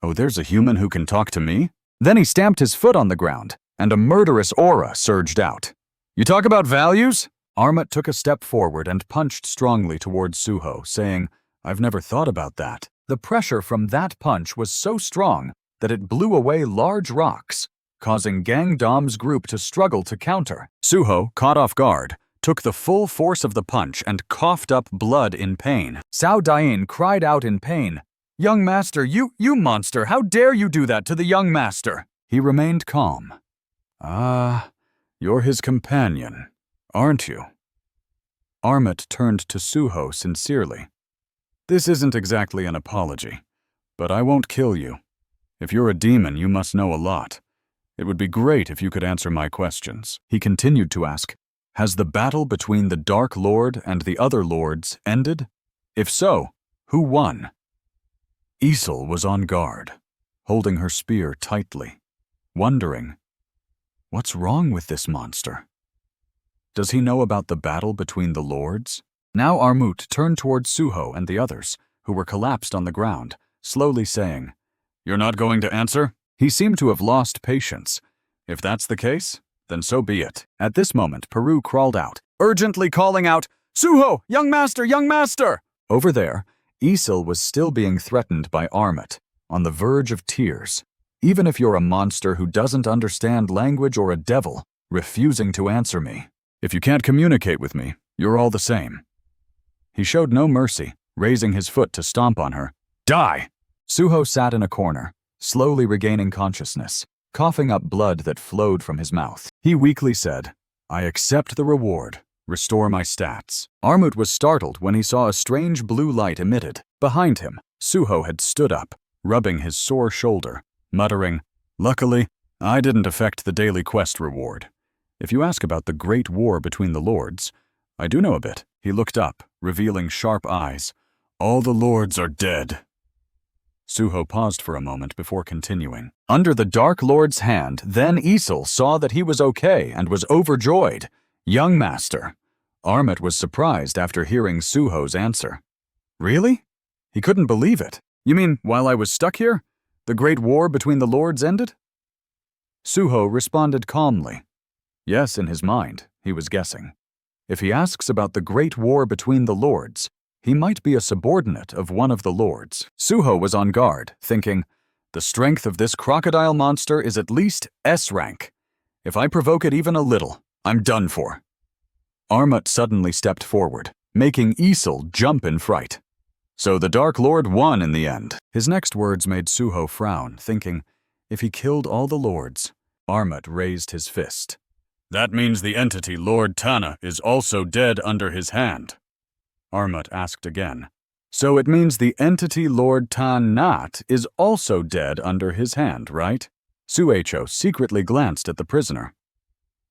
"Oh, there's a human who can talk to me?" Then he stamped his foot on the ground, and a murderous aura surged out. "You talk about values?" Armut took a step forward and punched strongly towards Suho, saying, "I've never thought about that." The pressure from that punch was so strong that it blew away large rocks, causing Gangdom's group to struggle to counter. Suho, caught off guard, took the full force of the punch and coughed up blood in pain. Cao Dain cried out in pain, "Young master, you monster, how dare you do that to the young master?" He remained calm. "Ah, you're his companion, aren't you?" Armut turned to Suho sincerely. "This isn't exactly an apology, but I won't kill you. If you're a demon, you must know a lot. It would be great if you could answer my questions." He continued to ask, "Has the battle between the Dark Lord and the other lords ended? If so, who won?" Isel was on guard, holding her spear tightly, wondering, what's wrong with this monster? Does he know about the battle between the lords? Now Armut turned towards Suho and the others, who were collapsed on the ground, slowly saying, "You're not going to answer?" He seemed to have lost patience. If that's the case, then so be it. At this moment, Peru crawled out, urgently calling out, "Suho, young master, young master!" Over there, Isel was still being threatened by Armut, on the verge of tears. "Even if you're a monster who doesn't understand language or a devil, refusing to answer me. If you can't communicate with me, you're all the same." He showed no mercy, raising his foot to stomp on her. "Die!" Suho sat in a corner, slowly regaining consciousness, coughing up blood that flowed from his mouth. He weakly said, "I accept the reward. Restore my stats." Armut was startled when he saw a strange blue light emitted. Behind him, Suho had stood up, rubbing his sore shoulder, muttering, "Luckily, I didn't affect the daily quest reward. If you ask about the great war between the lords, I do know a bit." He looked up, revealing sharp eyes. "All the lords are dead." Suho paused for a moment before continuing. Under the Dark Lord's hand, then Isel saw that he was okay and was overjoyed. "Young master." Armut was surprised after hearing Suho's answer. "Really?" He couldn't believe it. "You mean while I was stuck here, the great war between the lords ended?" Suho responded calmly. Yes, in his mind, he was guessing. If he asks about the great war between the lords, he might be a subordinate of one of the lords. Suho was on guard, thinking, "The strength of this crocodile monster is at least S rank. If I provoke it even a little, I'm done for." Armut suddenly stepped forward, making Isel jump in fright. "So the Dark Lord won in the end." His next words made Suho frown, thinking, if he killed all the lords. Armut raised his fist. "That means the entity Lord Tana is also dead under his hand." Armut asked again. "So it means the entity Lord Tanat is also dead under his hand, right?" Suecho secretly glanced at the prisoner.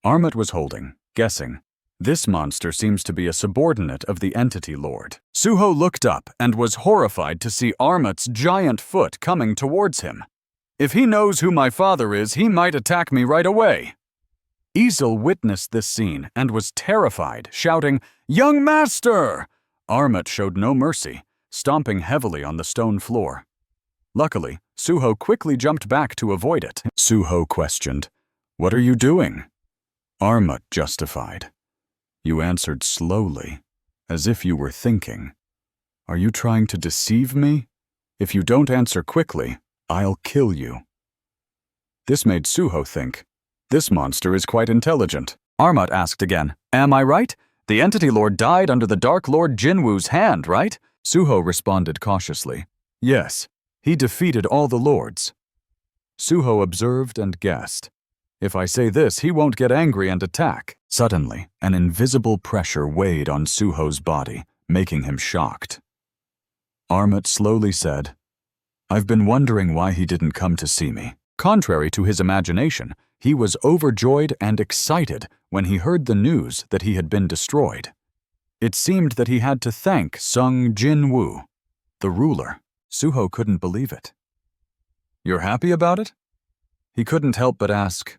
Armut was holding, guessing. This monster seems to be a subordinate of the entity lord. Suho looked up and was horrified to see Armut's giant foot coming towards him. "If he knows who my father is, he might attack me right away." Isel witnessed this scene and was terrified, shouting, "Young master!" Armut showed no mercy, stomping heavily on the stone floor. Luckily, Suho quickly jumped back to avoid it. Suho questioned, "What are you doing?" Armut justified. "You answered slowly, as if you were thinking. Are you trying to deceive me? If you don't answer quickly, I'll kill you." This made Suho think, this monster is quite intelligent. Armut asked again, "Am I right? The entity lord died under the Dark Lord Jinwoo's hand, right?" Suho responded cautiously, "Yes, he defeated all the lords." Suho observed and guessed. If I say this, he won't get angry and attack. Suddenly, an invisible pressure weighed on Suho's body, making him shocked. Armut slowly said, "I've been wondering why he didn't come to see me." Contrary to his imagination, he was overjoyed and excited when he heard the news that he had been destroyed. It seemed that he had to thank Sung Jinwoo, the ruler. Suho couldn't believe it. "You're happy about it?" He couldn't help but ask,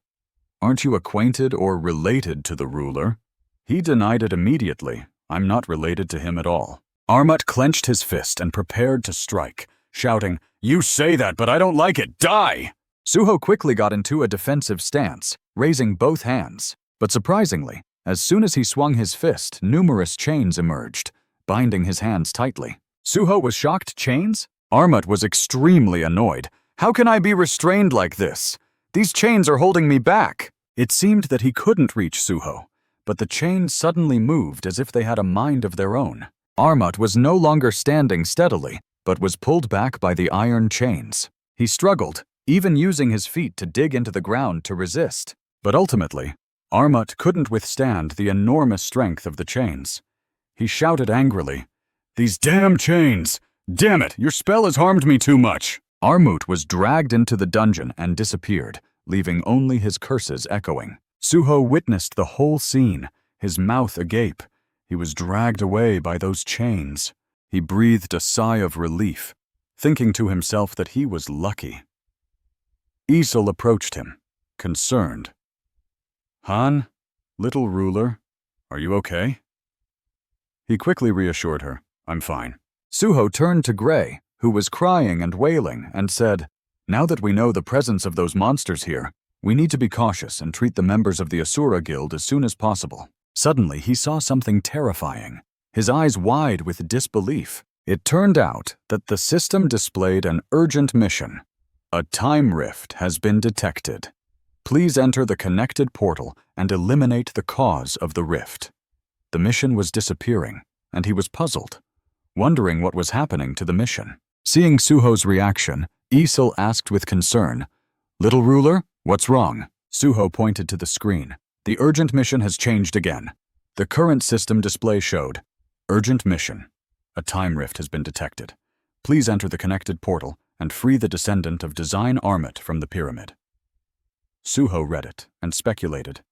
"Aren't you acquainted or related to the ruler?" He denied it immediately. "I'm not related to him at all." Armut clenched his fist and prepared to strike, shouting, "You say that, but I don't like it. Die!" Suho quickly got into a defensive stance, raising both hands. But surprisingly, as soon as he swung his fist, numerous chains emerged, binding his hands tightly. Suho was shocked. Chains? Armut was extremely annoyed. How can I be restrained like this? These chains are holding me back. It seemed that he couldn't reach Suho, but the chains suddenly moved as if they had a mind of their own. Armut was no longer standing steadily, but was pulled back by the iron chains. He struggled, even using his feet to dig into the ground to resist. But ultimately, Armut couldn't withstand the enormous strength of the chains. He shouted angrily, "These damn chains! Damn it, your spell has harmed me too much!" Armut was dragged into the dungeon and disappeared, leaving only his curses echoing. Suho witnessed the whole scene, his mouth agape. He was dragged away by those chains. He breathed a sigh of relief, thinking to himself that he was lucky. Isel approached him, concerned. "Han, little ruler, are you okay?" He quickly reassured her, "I'm fine." Suho turned to Gray, who was crying and wailing, and said, "Now that we know the presence of those monsters here, we need to be cautious and treat the members of the Asura Guild as soon as possible." Suddenly, he saw something terrifying, his eyes wide with disbelief. It turned out that the system displayed an urgent mission. A time rift has been detected. Please enter the connected portal and eliminate the cause of the rift. The mission was disappearing, and he was puzzled, wondering what was happening to the mission. Seeing Suho's reaction, Isel asked with concern, "Little ruler, what's wrong?" Suho pointed to the screen. "The urgent mission has changed again." The current system display showed, "Urgent mission. A time rift has been detected. Please enter the connected portal and free the descendant of Design Armut from the pyramid." Suho read it and speculated.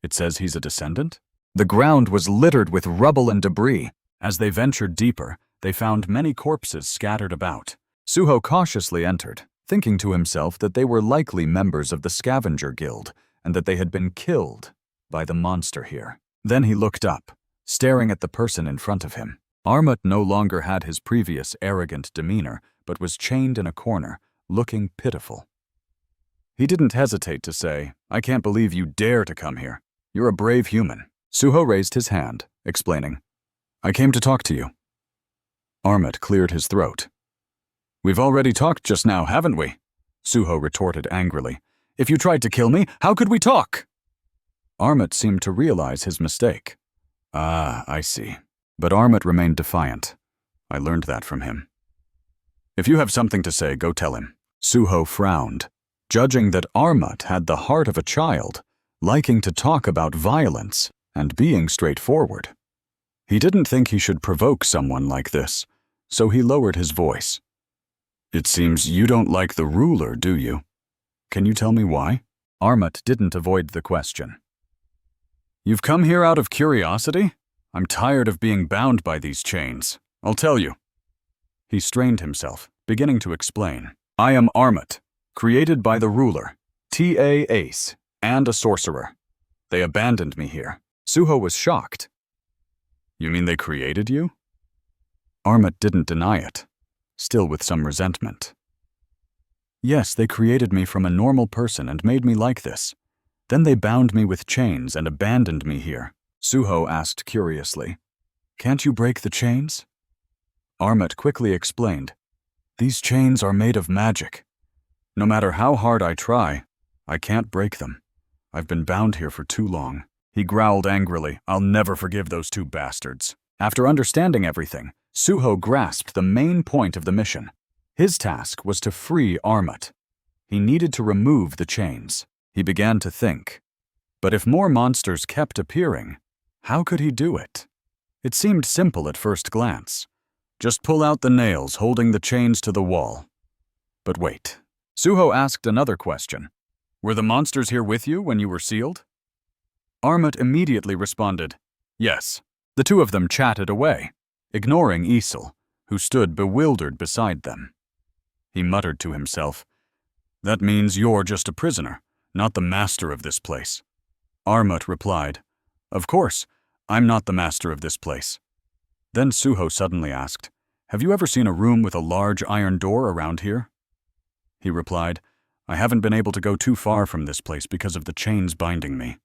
It says he's a descendant? The ground was littered with rubble and debris. As they ventured deeper, they found many corpses scattered about. Suho cautiously entered, thinking to himself that they were likely members of the Scavenger Guild and that they had been killed by the monster here. Then he looked up, staring at the person in front of him. Armut no longer had his previous arrogant demeanor, but was chained in a corner, looking pitiful. He didn't hesitate to say, "I can't believe you dare to come here. You're a brave human." Suho raised his hand, explaining, "I came to talk to you." Armut cleared his throat. "We've already talked just now, haven't we?" Suho retorted angrily. "If you tried to kill me, how could we talk?" Armut seemed to realize his mistake. "Ah, I see." But Armut remained defiant. "I learned that from him." "If you have something to say, go tell him." Suho frowned, judging that Armut had the heart of a child, liking to talk about violence and being straightforward. He didn't think he should provoke someone like this, so he lowered his voice. "It seems you don't like the ruler, do you? Can you tell me why?" Armut didn't avoid the question. "You've come here out of curiosity? I'm tired of being bound by these chains. I'll tell you." He strained himself, beginning to explain. "I am Armut, created by the ruler, T.A. Ace, and a sorcerer. They abandoned me here." Suho was shocked. "You mean they created you?" Armut didn't deny it, still with some resentment. "Yes, they created me from a normal person and made me like this. Then they bound me with chains and abandoned me here." Suho asked curiously, "Can't you break the chains?" Armut quickly explained, "These chains are made of magic. No matter how hard I try, I can't break them. I've been bound here for too long." He growled angrily, "I'll never forgive those two bastards." After understanding everything, Suho grasped the main point of the mission. His task was to free Armut. He needed to remove the chains. He began to think. But if more monsters kept appearing, how could he do it? It seemed simple at first glance. Just pull out the nails holding the chains to the wall. But wait. Suho asked another question. "Were the monsters here with you when you were sealed?" Armut immediately responded, "Yes." The two of them chatted away, ignoring Isel, who stood bewildered beside them. He muttered to himself, "That means you're just a prisoner, not the master of this place." Armut replied, "Of course, I'm not the master of this place." Then Suho suddenly asked, "Have you ever seen a room with a large iron door around here?" He replied, "I haven't been able to go too far from this place because of the chains binding me.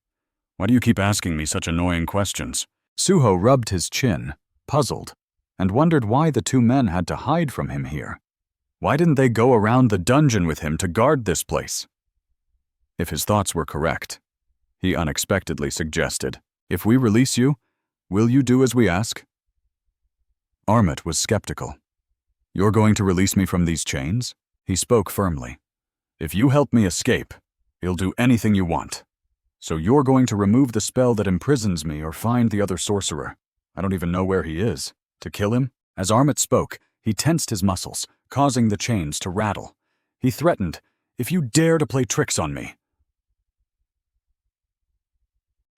Why do you keep asking me such annoying questions?" Suho rubbed his chin, puzzled, and wondered why the two men had to hide from him here. Why didn't they go around the dungeon with him to guard this place? If his thoughts were correct, he unexpectedly suggested, "If we release you, will you do as we ask?" Armut was skeptical. "You're going to release me from these chains?" He spoke firmly. "If you help me escape, you'll do anything you want. So you're going to remove the spell that imprisons me or find the other sorcerer. I don't even know where he is. To kill him?" As Armut spoke, he tensed his muscles, causing the chains to rattle. He threatened, "If you dare to play tricks on me."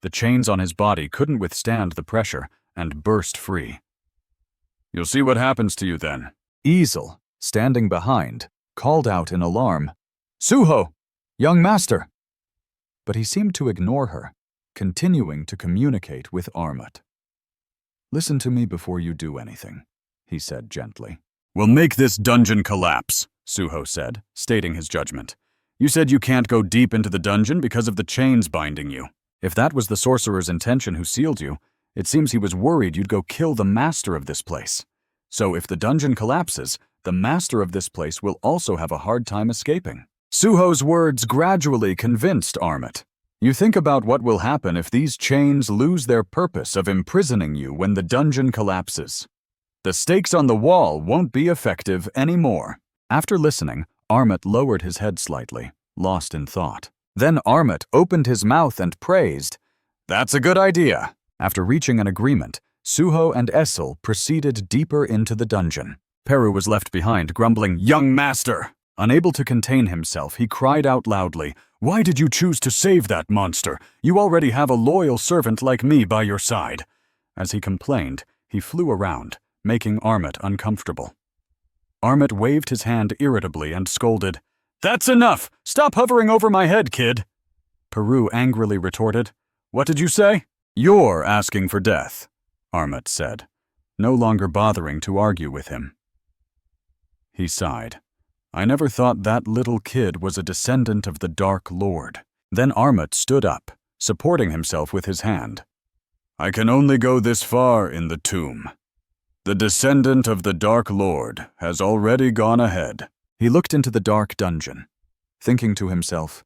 The chains on his body couldn't withstand the pressure and burst free. "You'll see what happens to you then." Easel, standing behind, called out in alarm, "Suho! Young master!" But he seemed to ignore her, continuing to communicate with Armut. "Listen to me before you do anything," he said gently. "We'll make this dungeon collapse," Suho said, stating his judgment. "You said you can't go deep into the dungeon because of the chains binding you. If that was the sorcerer's intention who sealed you, it seems he was worried you'd go kill the master of this place. So if the dungeon collapses, the master of this place will also have a hard time escaping." Suho's words gradually convinced Armut. "You think about what will happen if these chains lose their purpose of imprisoning you when the dungeon collapses. The stakes on the wall won't be effective anymore." After listening, Armut lowered his head slightly, lost in thought. Then Armut opened his mouth and praised, "That's a good idea." After reaching an agreement, Suho and Essel proceeded deeper into the dungeon. Peru was left behind, grumbling, "Young master!" Unable to contain himself, he cried out loudly, "Why did you choose to save that monster? You already have a loyal servant like me by your side." As he complained, he flew around, making Armut uncomfortable. Armut waved his hand irritably and scolded, "That's enough! Stop hovering over my head, kid!" Peru angrily retorted, "What did you say?" "You're asking for death," Armut said, no longer bothering to argue with him. He sighed. "I never thought that little kid was a descendant of the Dark Lord." Then Armut stood up, supporting himself with his hand. "I can only go this far in the tomb. The descendant of the Dark Lord has already gone ahead." He looked into the dark dungeon, thinking to himself,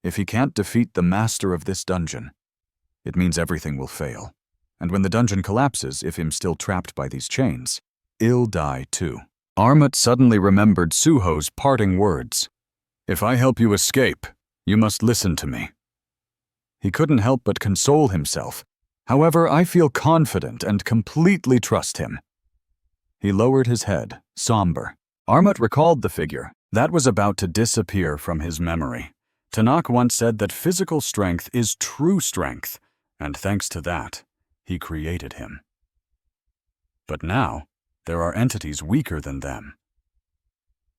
"If he can't defeat the master of this dungeon, it means everything will fail. And when the dungeon collapses, if him still trapped by these chains, he'll die too." Armut suddenly remembered Suho's parting words, "If I help you escape, you must listen to me." He couldn't help but console himself. "However, I feel confident and completely trust him." He lowered his head, somber. Armut recalled the figure that was about to disappear from his memory. Tanakh once said that physical strength is true strength, and thanks to that, he created him. But now, there are entities weaker than them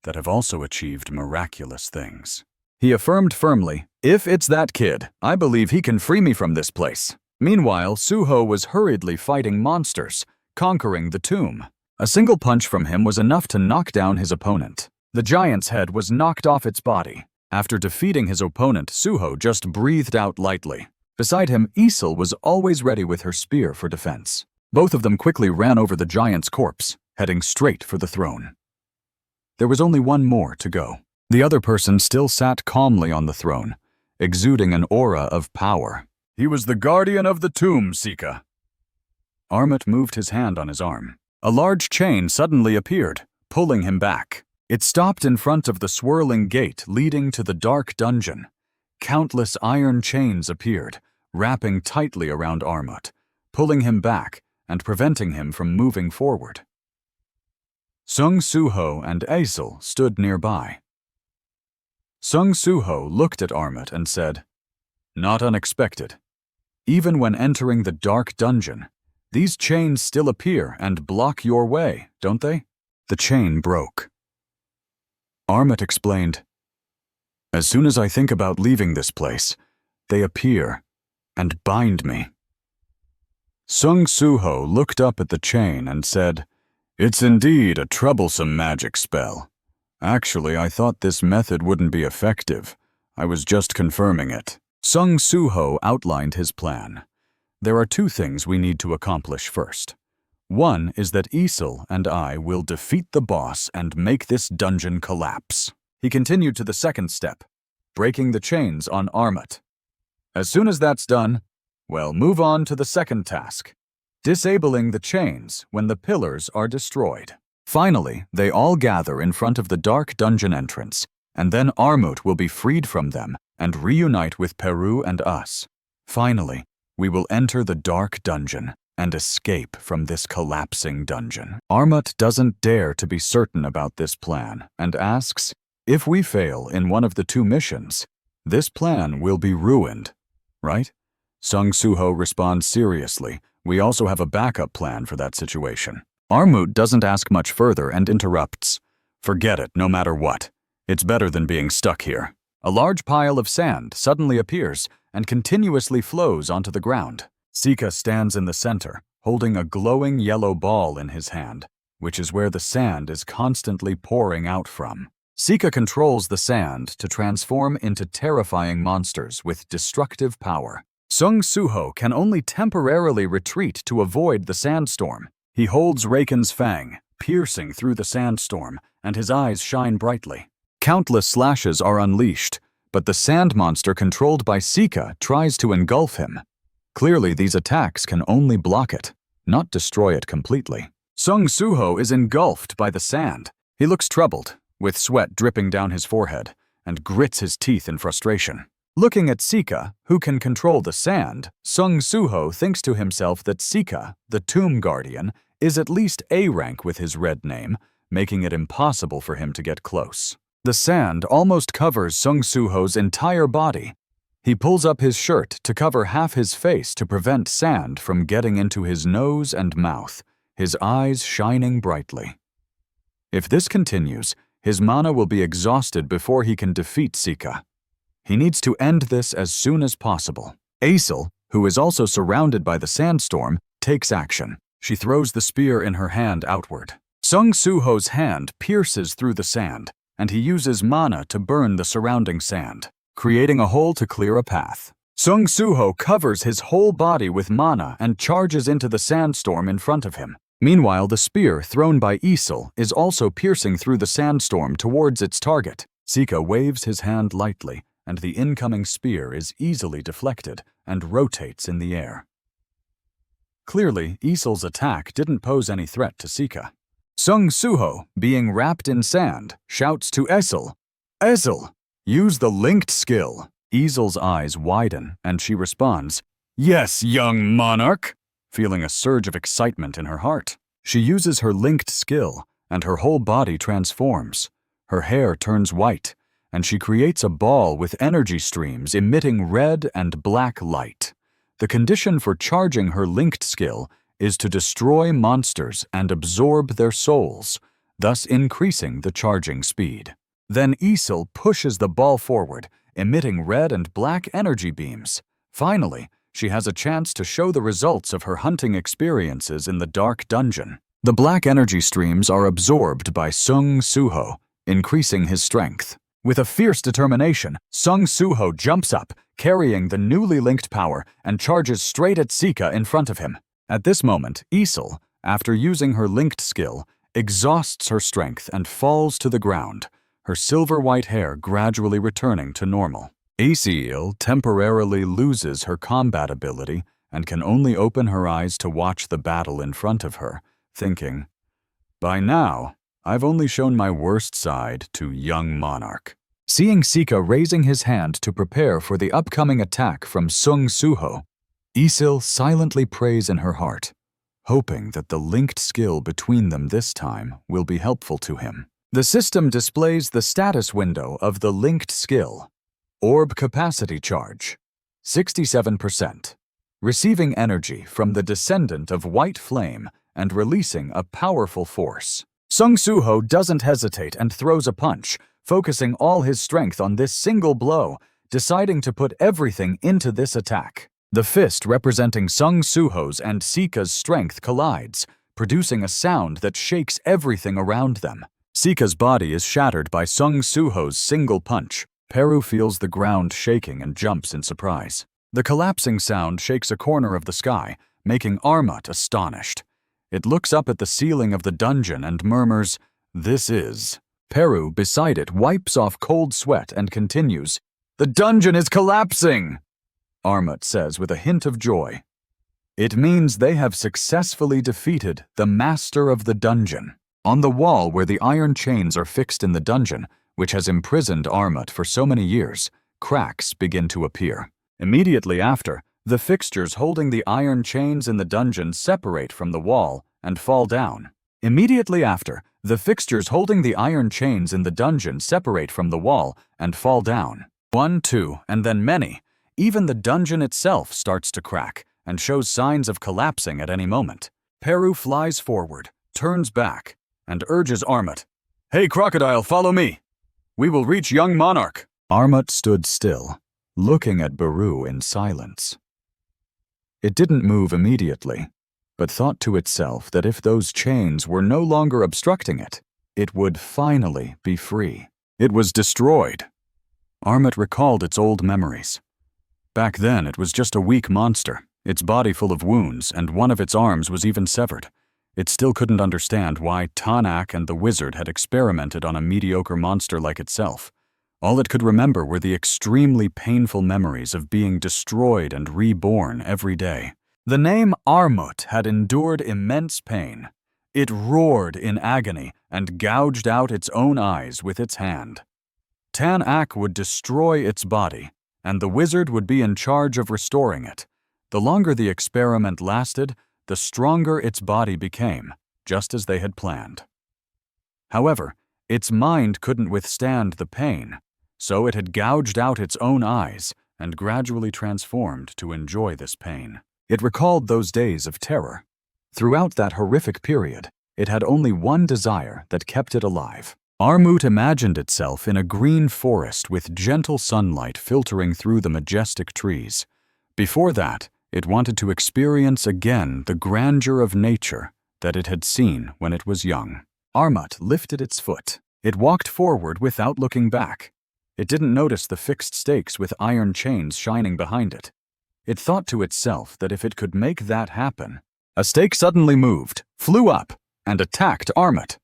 that have also achieved miraculous things. He affirmed firmly, "If it's that kid, I believe he can free me from this place." Meanwhile, Suho was hurriedly fighting monsters, conquering the tomb. A single punch from him was enough to knock down his opponent. The giant's head was knocked off its body. After defeating his opponent, Suho just breathed out lightly. Beside him, Isel was always ready with her spear for defense. Both of them quickly ran over the giant's corpse, heading straight for the throne. There was only one more to go. The other person still sat calmly on the throne, exuding an aura of power. "He was the guardian of the tomb, Sika." Armut moved his hand on his arm. A large chain suddenly appeared, pulling him back. It stopped in front of the swirling gate leading to the dark dungeon. Countless iron chains appeared, wrapping tightly around Armut, pulling him back and preventing him from moving forward. Sung Suho and Aesel stood nearby. Sung Suho looked at Armut and said, "Not unexpected. Even when entering the dark dungeon, these chains still appear and block your way, don't they?" The chain broke. Armut explained, "As soon as I think about leaving this place, they appear and bind me." Sung Suho looked up at the chain and said, "It's indeed a troublesome magic spell. Actually, I thought this method wouldn't be effective. I was just confirming it." Sung Suho outlined his plan. "There are two things we need to accomplish first. One is that Isel and I will defeat the boss and make this dungeon collapse. He continued to the second step, breaking the chains on Armut. As soon as that's done, well, move on to the second task, disabling the chains when the pillars are destroyed. Finally, they all gather in front of the dark dungeon entrance, and then Armut will be freed from them and reunite with Peru and us. Finally, we will enter the dark dungeon and escape from this collapsing dungeon. Armut doesn't dare to be certain about this plan and asks, if we fail in one of the two missions, this plan will be ruined, right? Sung Suho responds seriously, we also have a backup plan for that situation. Armut doesn't ask much further and interrupts, forget it no matter what. It's better than being stuck here. A large pile of sand suddenly appears and continuously flows onto the ground. Sika stands in the center, holding a glowing yellow ball in his hand, which is where the sand is constantly pouring out from. Sika controls the sand to transform into terrifying monsters with destructive power. Sung Suho can only temporarily retreat to avoid the sandstorm. He holds Raken's fang, piercing through the sandstorm, and his eyes shine brightly. Countless slashes are unleashed, but the sand monster controlled by Sika tries to engulf him. Clearly, these attacks can only block it, not destroy it completely. Sung Suho is engulfed by the sand. He looks troubled, with sweat dripping down his forehead, and grits his teeth in frustration. Looking at Sika, who can control the sand, Sung Suho thinks to himself that Sika, the Tomb Guardian, is at least A rank with his red name, making it impossible for him to get close. The sand almost covers Sung Suho's entire body. He pulls up his shirt to cover half his face to prevent sand from getting into his nose and mouth, his eyes shining brightly. If this continues, his mana will be exhausted before he can defeat Sika. He needs to end this as soon as possible. Aesel, who is also surrounded by the sandstorm, takes action. She throws the spear in her hand outward. Sung Suho's hand pierces through the sand, and he uses mana to burn the surrounding sand, creating a hole to clear a path. Sung Suho covers his whole body with mana and charges into the sandstorm in front of him. Meanwhile, the spear thrown by Isel is also piercing through the sandstorm towards its target. Sika waves his hand lightly, and the incoming spear is easily deflected and rotates in the air. Clearly, Isel's attack didn't pose any threat to Sika. Sung Suho, being wrapped in sand, shouts to Aesel, "Aesel, use the linked skill." Isel's eyes widen, and she responds, "Yes, young monarch," feeling a surge of excitement in her heart. She uses her linked skill, and her whole body transforms. Her hair turns white, and she creates a ball with energy streams emitting red and black light. The condition for charging her linked skill is to destroy monsters and absorb their souls, thus increasing the charging speed. Then Isel pushes the ball forward, emitting red and black energy beams. Finally, she has a chance to show the results of her hunting experiences in the dark dungeon. The black energy streams are absorbed by Sung Suho, increasing his strength. With a fierce determination, Sung Suho jumps up, carrying the newly linked power, and charges straight at Sika in front of him. At this moment, Isel, after using her linked skill, exhausts her strength and falls to the ground, her silver-white hair gradually returning to normal. Aesel temporarily loses her combat ability and can only open her eyes to watch the battle in front of her, thinking, "By now, I've only shown my worst side to young monarch." Seeing Sika raising his hand to prepare for the upcoming attack from Sung Suho, Isel silently prays in her heart, hoping that the linked skill between them this time will be helpful to him. The system displays the status window of the linked skill. Orb capacity charge, 67%. Receiving energy from the descendant of white flame and releasing a powerful force. Sung Suho doesn't hesitate and throws a punch, focusing all his strength on this single blow, deciding to put everything into this attack. The fist representing Sung Suho's and Sika's strength collides, producing a sound that shakes everything around them. Sika's body is shattered by Sung Suho's single punch. Peru feels the ground shaking and jumps in surprise. The collapsing sound shakes a corner of the sky, making Armut astonished. It looks up at the ceiling of the dungeon and murmurs, "This is." Peru, beside it, wipes off cold sweat and continues, "The dungeon is collapsing!" Armut says with a hint of joy, "It means they have successfully defeated the master of the dungeon." On the wall where the iron chains are fixed in the dungeon, which has imprisoned Armut for so many years, cracks begin to appear. Immediately after, the fixtures holding the iron chains in the dungeon separate from the wall and fall down. Immediately after, the fixtures holding the iron chains in the dungeon separate from the wall and fall down. 1, 2, and then many. Even the dungeon itself starts to crack and shows signs of collapsing at any moment. Peru flies forward, turns back, and urges Armut, "Hey, crocodile, follow me. We will reach young monarch." Armut stood still, looking at Baru in silence. It didn't move immediately, but thought to itself that if those chains were no longer obstructing it, it would finally be free. It was destroyed. Armut recalled its old memories. Back then, it was just a weak monster, its body full of wounds, and one of its arms was even severed. It still couldn't understand why Tanak and the wizard had experimented on a mediocre monster like itself. All it could remember were the extremely painful memories of being destroyed and reborn every day. The name Armut had endured immense pain. It roared in agony and gouged out its own eyes with its hand. Tanak would destroy its body, and the wizard would be in charge of restoring it. The longer the experiment lasted, the stronger its body became, just as they had planned. However, its mind couldn't withstand the pain, so it had gouged out its own eyes and gradually transformed to enjoy this pain. It recalled those days of terror. Throughout that horrific period, it had only one desire that kept it alive. Armut imagined itself in a green forest with gentle sunlight filtering through the majestic trees. Before that, it wanted to experience again the grandeur of nature that it had seen when it was young. Armut lifted its foot. It walked forward without looking back. It didn't notice the fixed stakes with iron chains shining behind it. It thought to itself that if it could make that happen, a stake suddenly moved, flew up, and attacked Armut.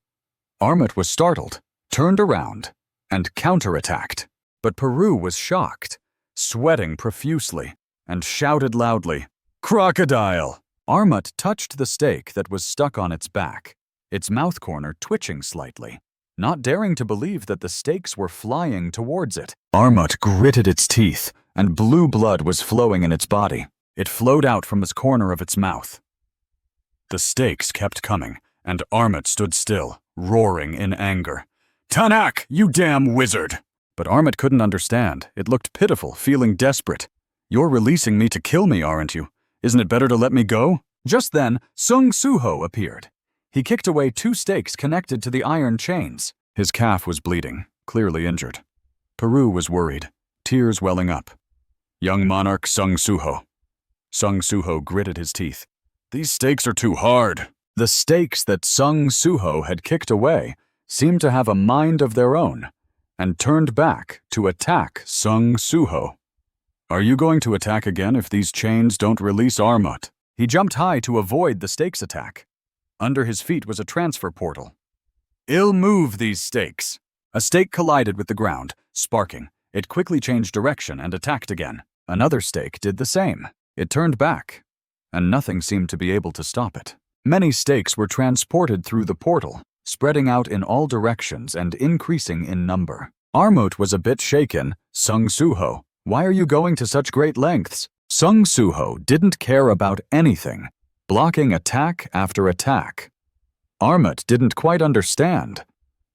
Armut was startled, turned around, and counterattacked. But Peru was shocked, sweating profusely, and shouted loudly, "Crocodile!" Armut touched the stake that was stuck on its back, its mouth corner twitching slightly, not daring to believe that the stakes were flying towards it. Armut gritted its teeth, and blue blood was flowing in its body. It flowed out from the corner of its mouth. The stakes kept coming, and Armut stood still, roaring in anger. "Tanak, you damn wizard!" But Armut couldn't understand. It looked pitiful, feeling desperate. "You're releasing me to kill me, aren't you? Isn't it better to let me go?" Just then, Sung Suho appeared. He kicked away 2 stakes connected to the iron chains. His calf was bleeding, clearly injured. Peru was worried, tears welling up. "Young monarch Sung Suho." Sung Suho gritted his teeth. "These stakes are too hard." The stakes that Sung Suho had kicked away seemed to have a mind of their own, and turned back to attack Sung Suho. "Are you going to attack again if these chains don't release Armut?" He jumped high to avoid the stakes attack. Under his feet was a transfer portal. "I'll move these stakes." A stake collided with the ground, sparking. It quickly changed direction and attacked again. Another stake did the same. It turned back, and nothing seemed to be able to stop it. Many stakes were transported through the portal, spreading out in all directions and increasing in number. Armut was a bit shaken. "Sung Suho, why are you going to such great lengths?" Sung Suho didn't care about anything, blocking attack after attack. Armut didn't quite understand.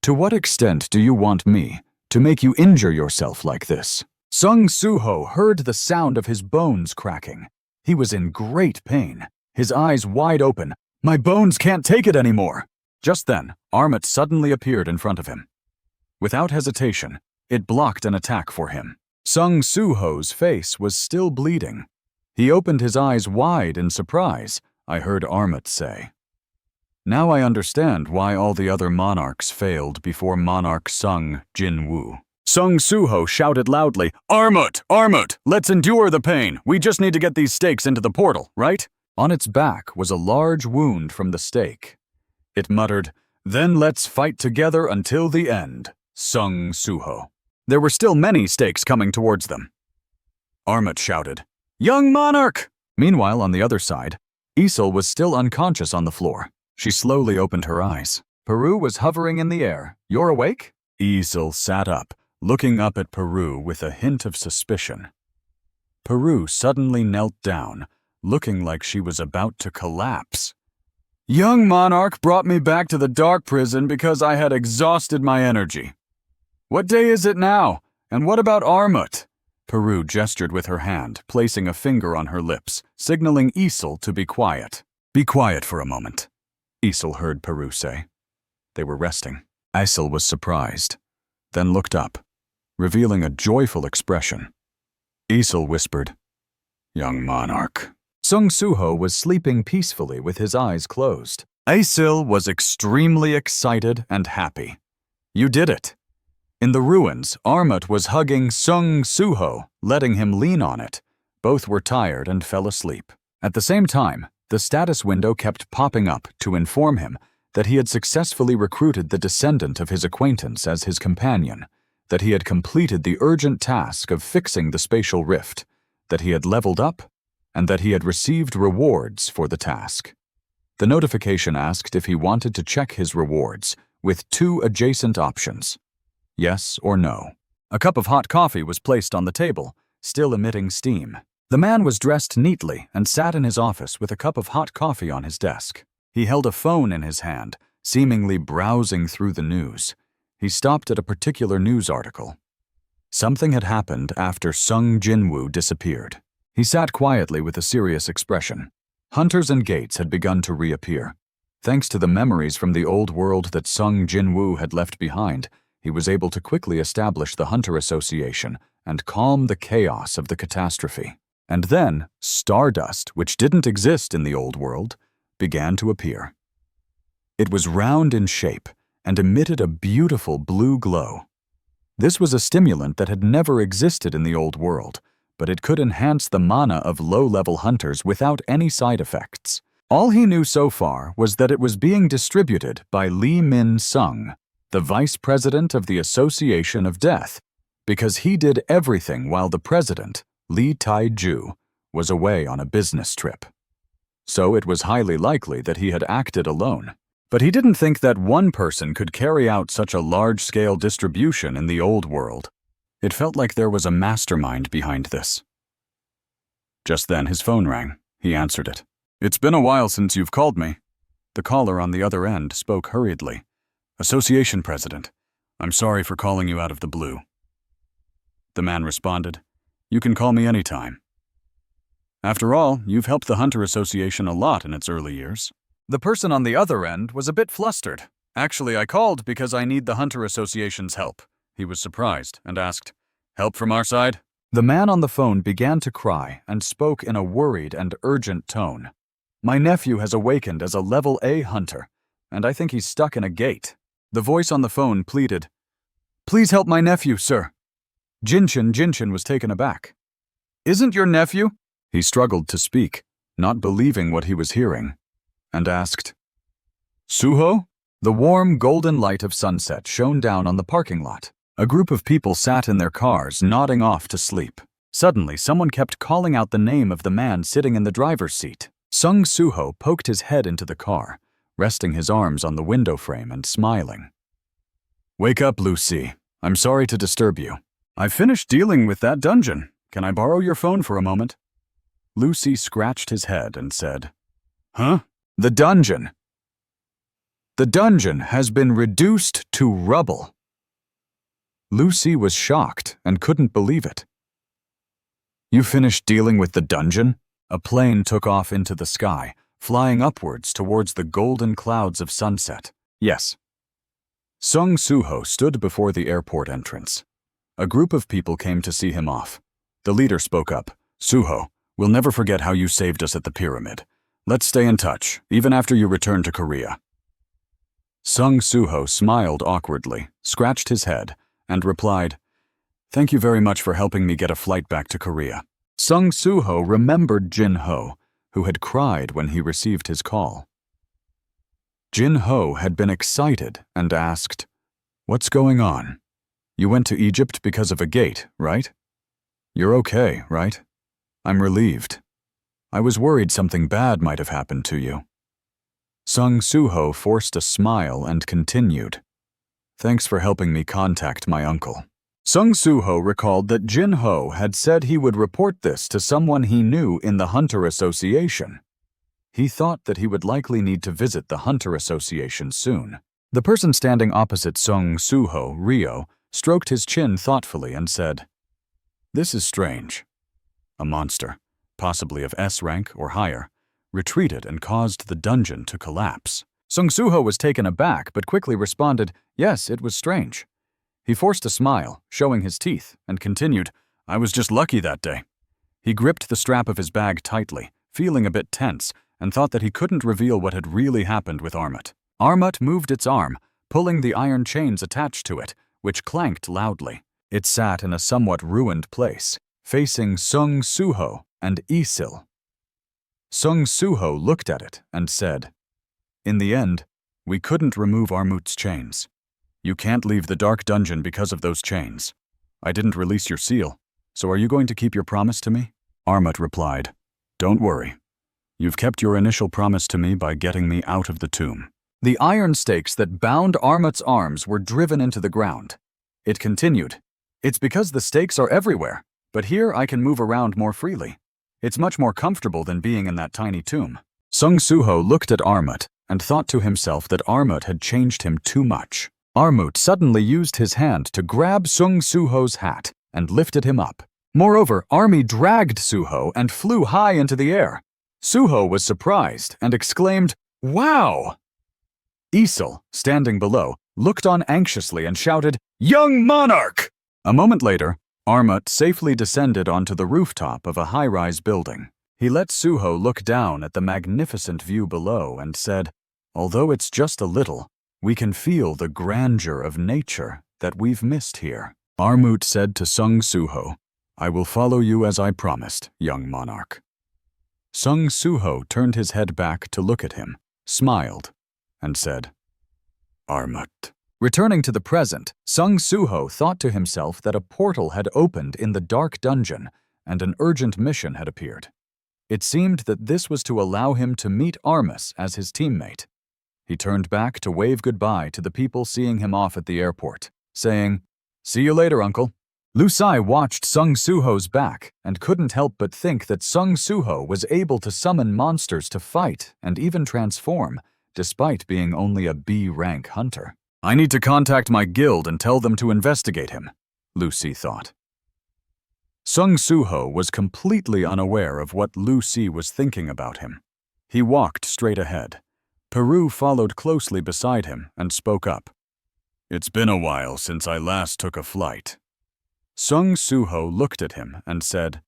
"To what extent do you want me to make you injure yourself like this?" Sung Suho heard the sound of his bones cracking. He was in great pain, his eyes wide open. "My bones can't take it anymore." Just then, Armut suddenly appeared in front of him. Without hesitation, it blocked an attack for him. Sung Suho's face was still bleeding. He opened his eyes wide in surprise, I heard Armut say. "Now I understand why all the other monarchs failed before Monarch Sung Jinwoo." Sung Suho shouted loudly, "Armut! Armut! Let's endure the pain! We just need to get these stakes into the portal, right?" On its back was a large wound from the stake. It muttered, "Then let's fight together until the end, Sung Suho." There were still many stakes coming towards them. Armut shouted, "Young monarch!" Meanwhile, on the other side, Isel was still unconscious on the floor. She slowly opened her eyes. Peru was hovering in the air. "You're awake?" Isel sat up, looking up at Peru with a hint of suspicion. Peru suddenly knelt down, looking like she was about to collapse. "Young monarch brought me back to the dark prison because I had exhausted my energy. What day is it now? And what about Armut?" Peru gestured with her hand, placing a finger on her lips, signaling Isel to be quiet. "Be quiet for a moment," Isel heard Peru say. They were resting. Isel was surprised, then looked up, revealing a joyful expression. Isel whispered, "Young monarch." Sung Suho was sleeping peacefully with his eyes closed. Isel was extremely excited and happy. "You did it." In the ruins, Armut was hugging Sung Suho, letting him lean on it. Both were tired and fell asleep. At the same time, the status window kept popping up to inform him that he had successfully recruited the descendant of his acquaintance as his companion, that he had completed the urgent task of fixing the spatial rift, that he had leveled up, and that he had received rewards for the task. The notification asked if he wanted to check his rewards, with 2 adjacent options: yes or no. A cup of hot coffee was placed on the table, still emitting steam. The man was dressed neatly and sat in his office with a cup of hot coffee on his desk. He held a phone in his hand, seemingly browsing through the news. He stopped at a particular news article. Something had happened after Sung Jinwoo disappeared. He sat quietly with a serious expression. Hunters and gates had begun to reappear. Thanks to the memories from the old world that Sung Jinwoo had left behind, he was able to quickly establish the Hunter Association and calm the chaos of the catastrophe. And then, stardust, which didn't exist in the old world, began to appear. It was round in shape and emitted a beautiful blue glow. This was a stimulant that had never existed in the old world, but it could enhance the mana of low-level hunters without any side effects. All he knew so far was that it was being distributed by Lee Min-sung, the vice president of the Association of Death, because he did everything while the president, Lee Tai-ju, was away on a business trip. So it was highly likely that he had acted alone. But he didn't think that one person could carry out such a large-scale distribution in the old world. It felt like there was a mastermind behind this. Just then his phone rang. He answered it. "It's been a while since you've called me." The caller on the other end spoke hurriedly. "Association President, I'm sorry for calling you out of the blue." The man responded, "You can call me anytime. After all, you've helped the Hunter Association a lot in its early years." The person on the other end was a bit flustered. "Actually, I called because I need the Hunter Association's help." He was surprised and asked, "Help from our side?" The man on the phone began to cry and spoke in a worried and urgent tone. "My nephew has awakened as a level A hunter, and I think he's stuck in a gate." The voice on the phone pleaded, "Please help my nephew, sir." Jinshin was taken aback. "Isn't your nephew?" He struggled to speak, not believing what he was hearing, and asked, "Suho?" The warm golden light of sunset shone down on the parking lot. A group of people sat in their cars, nodding off to sleep. Suddenly, someone kept calling out the name of the man sitting in the driver's seat. Sung Suho poked his head into the car, resting his arms on the window frame and smiling. "Wake up, Lucy. I'm sorry to disturb you. I've finished dealing with that dungeon. Can I borrow your phone for a moment?" Lucy scratched his head and said, "Huh? The dungeon. The dungeon has been reduced to rubble." Lucy was shocked and couldn't believe it. "You finished dealing with the dungeon?" A plane took off into the sky, flying upwards towards the golden clouds of sunset. "Yes." Sung Suho stood before the airport entrance. A group of people came to see him off. The leader spoke up. "Suho, we'll never forget how you saved us at the pyramid. Let's stay in touch, even after you return to Korea." Sung Suho smiled awkwardly, scratched his head, and replied, "Thank you very much for helping me get a flight back to Korea." Sung Suho remembered Jin Ho, who had cried when he received his call. Jin-ho had been excited and asked, "What's going on? You went to Egypt because of a gate, right? You're okay, right? I'm relieved. I was worried something bad might have happened to you." Sung Soo-ho forced a smile and continued, "Thanks for helping me contact my uncle." Sung Soo-ho recalled that Jin-ho had said he would report this to someone he knew in the Hunter Association. He thought that he would likely need to visit the Hunter Association soon. The person standing opposite Sung Soo-ho, Ryo, stroked his chin thoughtfully and said, "This is strange. A monster, possibly of S rank or higher, retreated and caused the dungeon to collapse." Sung Soo-ho was taken aback but quickly responded, "Yes, it was strange." He forced a smile, showing his teeth, and continued, "I was just lucky that day." He gripped the strap of his bag tightly, feeling a bit tense, and thought that he couldn't reveal what had really happened with Armut. Armut moved its arm, pulling the iron chains attached to it, which clanked loudly. It sat in a somewhat ruined place, facing Sung Soo-ho and Isil. Sung Soo-ho looked at it and said, "In the end, we couldn't remove Armut's chains. You can't leave the dark dungeon because of those chains. I didn't release your seal, so are you going to keep your promise to me?" Armut replied, "Don't worry. You've kept your initial promise to me by getting me out of the tomb." The iron stakes that bound Armut's arms were driven into the ground. It continued, "It's because the stakes are everywhere, but here I can move around more freely. It's much more comfortable than being in that tiny tomb." Sung Soo-ho looked at Armut and thought to himself that Armut had changed him too much. Armut suddenly used his hand to grab Sung Soo-ho's hat and lifted him up. Moreover, Army dragged Soo-ho and flew high into the air. Soo-ho was surprised and exclaimed, "Wow!" Isil, standing below, looked on anxiously and shouted, "Young monarch!" A moment later, Armut safely descended onto the rooftop of a high-rise building. He let Soo-ho look down at the magnificent view below and said, "Although it's just a little, we can feel the grandeur of nature that we've missed here." Armut said to Sung Soo-ho, "I will follow you as I promised, young monarch." Sung Soo-ho turned his head back to look at him, smiled, and said, "Armut." Returning to the present, Sung Soo-ho thought to himself that a portal had opened in the dark dungeon and an urgent mission had appeared. It seemed that this was to allow him to meet Armus as his teammate. He turned back to wave goodbye to the people seeing him off at the airport, saying, "See you later, uncle." Lu Sai watched Sung Soo-ho's back and couldn't help but think that Sung Soo-ho was able to summon monsters to fight and even transform, despite being only a B-rank hunter. "I need to contact my guild and tell them to investigate him," Lu Si thought. Sung Soo-ho was completely unaware of what Lu Si was thinking about him. He walked straight ahead. Peru followed closely beside him and spoke up. "It's been a while since I last took a flight." Sung Soo-ho looked at him and said,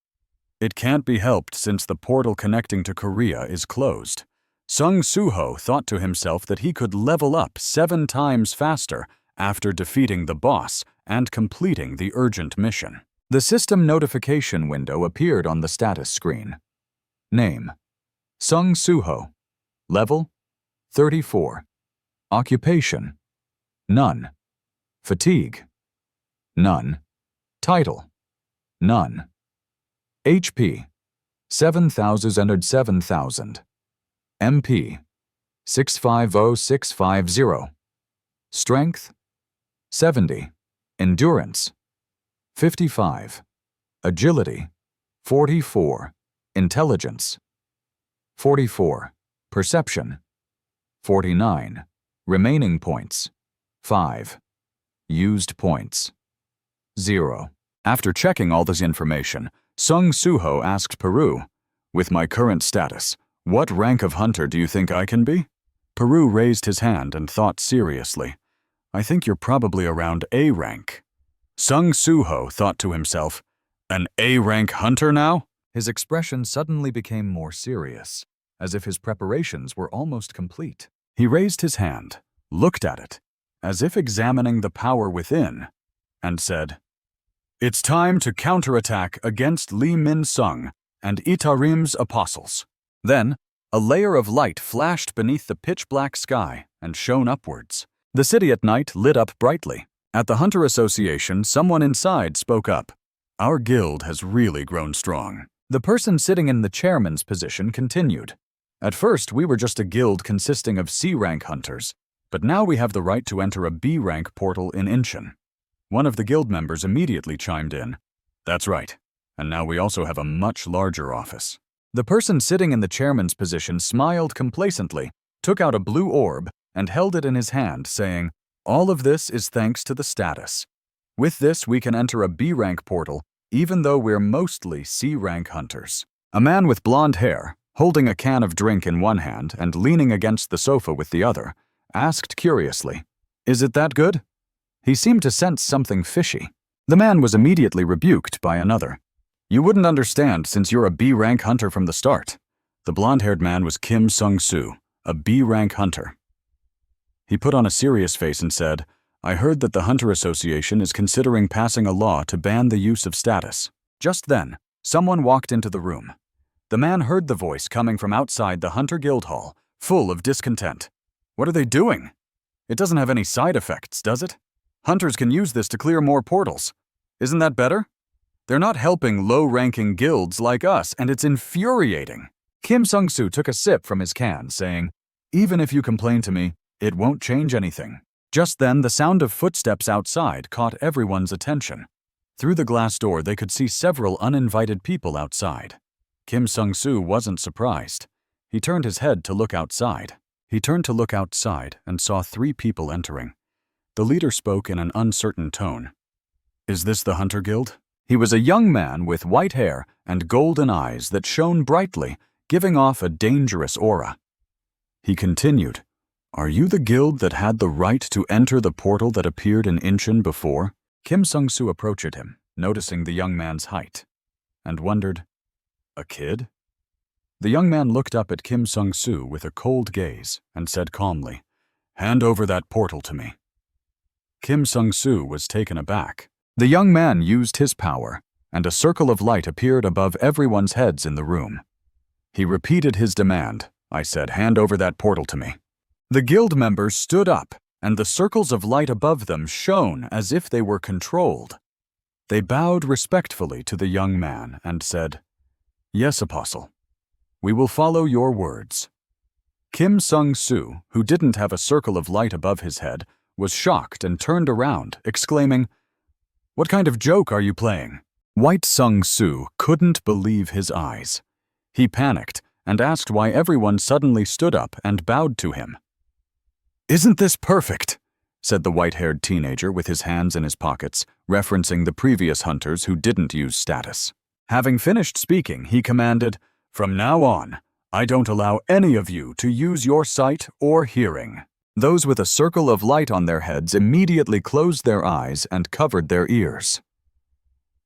"It can't be helped since the portal connecting to Korea is closed." Sung Soo-ho thought to himself that he could level up 7 times faster after defeating the boss and completing the urgent mission. The system notification window appeared on the status screen. Name: Sung Soo-ho. Level: 34. Occupation: none. Fatigue: none. Title: none. HP: 7,007,000. MP: 650650. Strength: 70. Endurance: 55. Agility: 44. Intelligence: 44. Perception: 49. Remaining points: 5. Used points: 0. After checking all this information, Sung Soo-ho asked Peru, "With my current status, what rank of hunter do you think I can be?" Peru raised his hand and thought seriously. "I think you're probably around A rank." Sung Soo-ho thought to himself, "An A rank hunter now?" His expression suddenly became more serious, as if his preparations were almost complete. He raised his hand, looked at it, as if examining the power within, and said, "It's time to counterattack against Lee Min-sung and Itarim's apostles." Then, a layer of light flashed beneath the pitch-black sky and shone upwards. The city at night lit up brightly. At the Hunter Association, someone inside spoke up. "Our guild has really grown strong." The person sitting in the chairman's position continued. "At first, we were just a guild consisting of C-rank hunters, but now we have the right to enter a B-rank portal in Incheon." One of the guild members immediately chimed in. "That's right, and now we also have a much larger office." The person sitting in the chairman's position smiled complacently, took out a blue orb, and held it in his hand, saying, "All of this is thanks to the status. With this, we can enter a B-rank portal, even though we're mostly C-rank hunters." A man with blonde hair, holding a can of drink in one hand and leaning against the sofa with the other, asked curiously, "Is it that good?" He seemed to sense something fishy. The man was immediately rebuked by another. "You wouldn't understand since you're a B-rank hunter from the start." The blonde-haired man was Kim Sung-soo, a B-rank hunter. He put on a serious face and said, "I heard that the Hunter Association is considering passing a law to ban the use of status." Just then, someone walked into the room. The man heard the voice coming from outside the Hunter Guild Hall, full of discontent. "What are they doing? It doesn't have any side effects, does it? Hunters can use this to clear more portals. Isn't that better? They're not helping low-ranking guilds like us, and it's infuriating." Kim Sung-soo took a sip from his can, saying, "Even if you complain to me, it won't change anything." Just then, the sound of footsteps outside caught everyone's attention. Through the glass door, they could see several uninvited people outside. Kim Sung-soo wasn't surprised. He turned his head to look outside. And saw 3 people entering. The leader spoke in an uncertain tone. "Is this the Hunter Guild?" He was a young man with white hair and golden eyes that shone brightly, giving off a dangerous aura. He continued, "Are you the guild that had the right to enter the portal that appeared in Incheon before?" Kim Sung-soo approached him, noticing the young man's height, and wondered, "A kid?" The young man looked up at Kim Sung-soo with a cold gaze and said calmly, "Hand over that portal to me." Kim Sung-soo was taken aback. The young man used his power, and a circle of light appeared above everyone's heads in the room. He repeated his demand. "I said, hand over that portal to me." The guild members stood up, and the circles of light above them shone as if they were controlled. They bowed respectfully to the young man and said, "Yes, Apostle. We will follow your words." Kim Sung-soo, who didn't have a circle of light above his head, was shocked and turned around, exclaiming, "What kind of joke are you playing?" White Sung-soo couldn't believe his eyes. He panicked and asked why everyone suddenly stood up and bowed to him. "Isn't this perfect?" said the white-haired teenager with his hands in his pockets, referencing the previous hunters who didn't use status. Having finished speaking, he commanded, "From now on, I don't allow any of you to use your sight or hearing." Those with a circle of light on their heads immediately closed their eyes and covered their ears.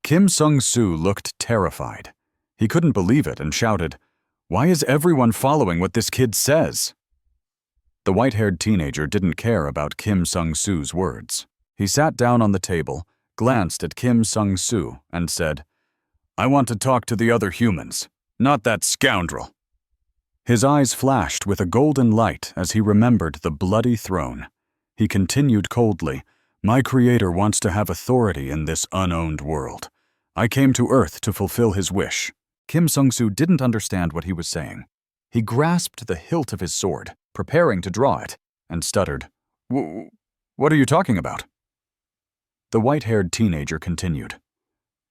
Kim Sung-soo looked terrified. He couldn't believe it and shouted, "Why is everyone following what this kid says?" The white-haired teenager didn't care about Kim Sung-soo's words. He sat down on the table, glanced at Kim Sung-soo, and said, "I want to talk to the other humans, not that scoundrel." His eyes flashed with a golden light as he remembered the bloody throne. He continued coldly, "My creator wants to have authority in this unowned world. I came to Earth to fulfill his wish." Kim Sung-soo didn't understand what he was saying. He grasped the hilt of his sword, preparing to draw it, and stuttered, What are you talking about?" The white-haired teenager continued,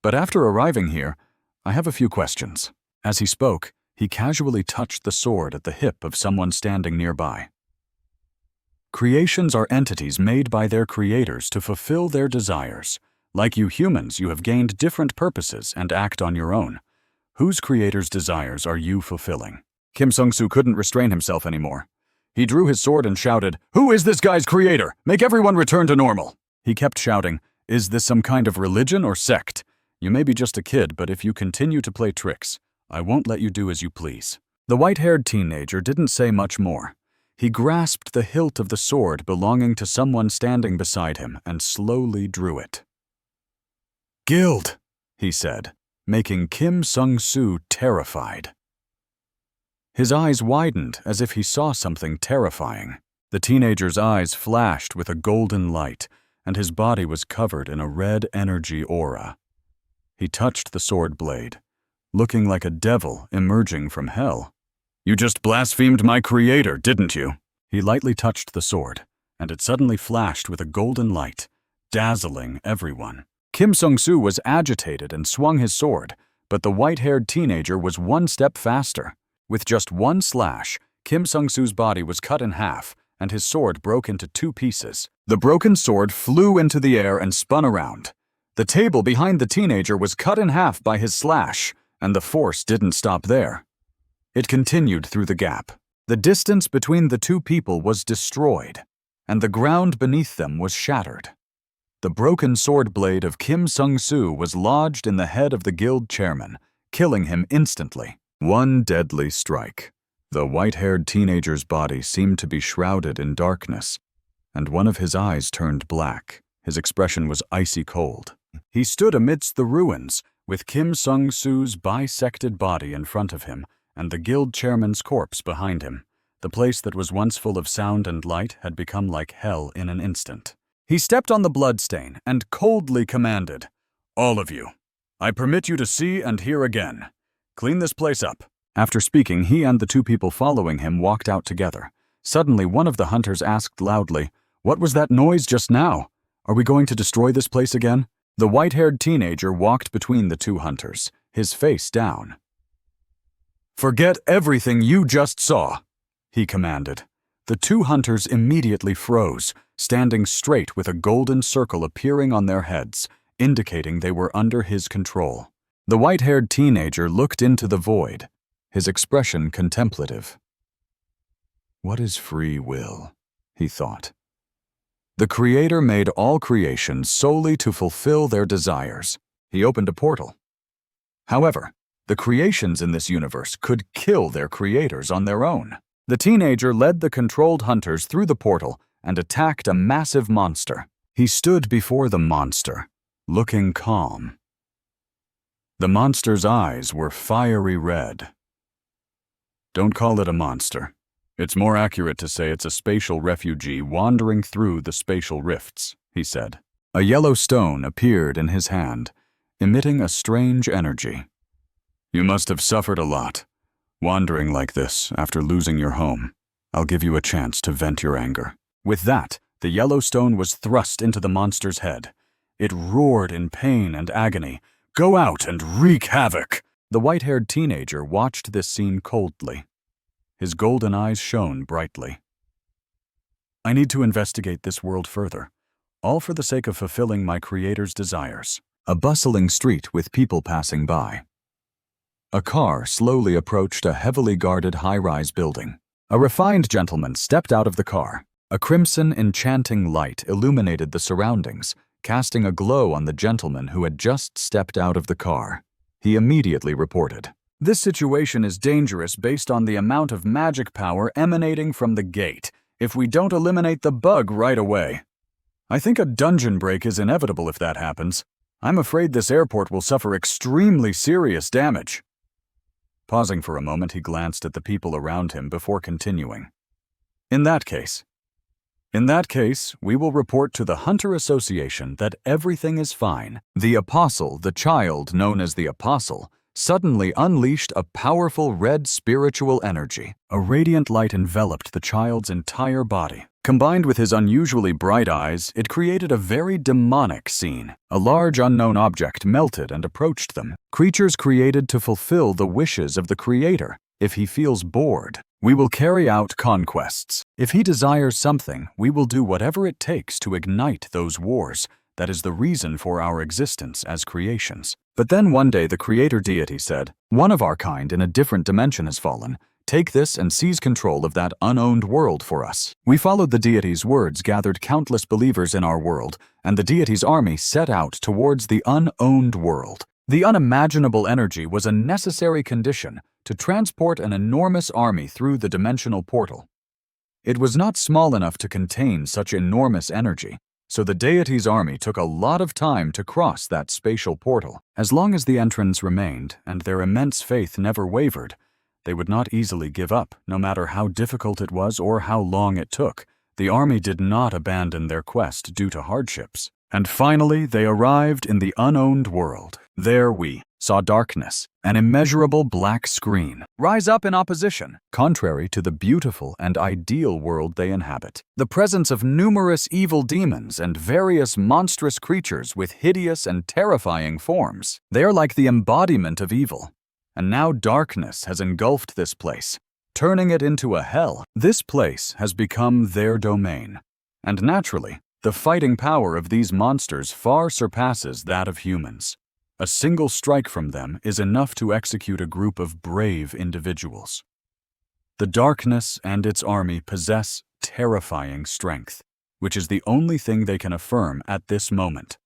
"But after arriving here, I have a few questions." As he spoke, he casually touched the sword at the hip of someone standing nearby. "Creations are entities made by their creators to fulfill their desires. Like you humans, you have gained different purposes and act on your own. Whose creator's desires are you fulfilling?" Kim Sung-soo couldn't restrain himself anymore. He drew his sword and shouted, "Who is this guy's creator? Make everyone return to normal." He kept shouting, "Is this some kind of religion or sect? You may be just a kid, but if you continue to play tricks, I won't let you do as you please." The white-haired teenager didn't say much more. He grasped the hilt of the sword belonging to someone standing beside him and slowly drew it. "Guild," he said, making Kim Sung-soo terrified. His eyes widened as if he saw something terrifying. The teenager's eyes flashed with a golden light, and his body was covered in a red energy aura. He touched the sword blade, looking like a devil emerging from hell. "You just blasphemed my creator, didn't you?" He lightly touched the sword, and it suddenly flashed with a golden light, dazzling everyone. Kim Sung-soo was agitated and swung his sword, but the white-haired teenager was one step faster. With just one slash, Kim Sung-soo's body was cut in half, and his sword broke into 2 pieces. The broken sword flew into the air and spun around. The table behind the teenager was cut in half by his slash, and the force didn't stop there. It continued through the gap. The distance between the 2 people was destroyed, and the ground beneath them was shattered. The broken sword blade of Kim Sung-soo was lodged in the head of the guild chairman, killing him instantly. One deadly strike. The white-haired teenager's body seemed to be shrouded in darkness, and one of his eyes turned black. His expression was icy cold. He stood amidst the ruins, with Kim Sung-soo's bisected body in front of him and the guild chairman's corpse behind him. The place that was once full of sound and light had become like hell in an instant. He stepped on the bloodstain and coldly commanded, "All of you, I permit you to see and hear again. Clean this place up." After speaking, he and the 2 people following him walked out together. Suddenly, one of the hunters asked loudly, "What was that noise just now? Are we going to destroy this place again?" The white-haired teenager walked between the 2 hunters, his face down. "Forget everything you just saw," he commanded. The 2 hunters immediately froze, standing straight with a golden circle appearing on their heads, indicating they were under his control. The white-haired teenager looked into the void, his expression contemplative. "What is free will?" he thought. "The Creator made all creations solely to fulfill their desires." He opened a portal. However, the creations in this universe could kill their creators on their own. The teenager led the controlled hunters through the portal and attacked a massive monster. He stood before the monster, looking calm. The monster's eyes were fiery red. "Don't call it a monster. It's more accurate to say it's a spatial refugee wandering through the spatial rifts," he said. A yellow stone appeared in his hand, emitting a strange energy. "You must have suffered a lot, wandering like this after losing your home. I'll give you a chance to vent your anger." With that, the yellow stone was thrust into the monster's head. It roared in pain and agony. "Go out and wreak havoc!" The white-haired teenager watched this scene coldly. His golden eyes shone brightly. "I need to investigate this world further, all for the sake of fulfilling my creator's desires." A bustling street with people passing by. A car slowly approached a heavily guarded high-rise building. A refined gentleman stepped out of the car. A crimson, enchanting light illuminated the surroundings, casting a glow on the gentleman who had just stepped out of the car. He immediately reported, "This situation is dangerous based on the amount of magic power emanating from the gate, if we don't eliminate the bug right away. I think a dungeon break is inevitable if that happens. I'm afraid this airport will suffer extremely serious damage." Pausing for a moment, he glanced at the people around him before continuing. In that case, we will report to the Hunter Association that everything is fine." The apostle, the child known as the apostle, suddenly unleashed a powerful red spiritual energy. A radiant light enveloped the child's entire body. Combined with his unusually bright eyes, it created a very demonic scene. A large unknown object melted and approached them. Creatures created to fulfill the wishes of the Creator. If he feels bored, we will carry out conquests. If he desires something, we will do whatever it takes to ignite those wars. That is the reason for our existence as creations. But then one day the Creator deity said, "One of our kind in a different dimension has fallen. Take this and seize control of that unowned world for us." We followed the deity's words, gathered countless believers in our world, and the deity's army set out towards the unowned world. The unimaginable energy was a necessary condition to transport an enormous army through the dimensional portal. It was not small enough to contain such enormous energy, so the deity's army took a lot of time to cross that spatial portal. As long as the entrance remained and their immense faith never wavered, They would not easily give up, no matter how difficult it was or how long it took. The army did not abandon their quest due to hardships. And finally, they arrived in the unowned world. There we saw darkness, an immeasurable black screen, rise up in opposition, contrary to the beautiful and ideal world they inhabit. The presence of numerous evil demons and various monstrous creatures with hideous and terrifying forms. They are like the embodiment of evil. And now darkness has engulfed this place, turning it into a hell. This place has become their domain. And naturally, the fighting power of these monsters far surpasses that of humans. A single strike from them is enough to execute a group of brave individuals. The darkness and its army possess terrifying strength, which is the only thing they can affirm at this moment.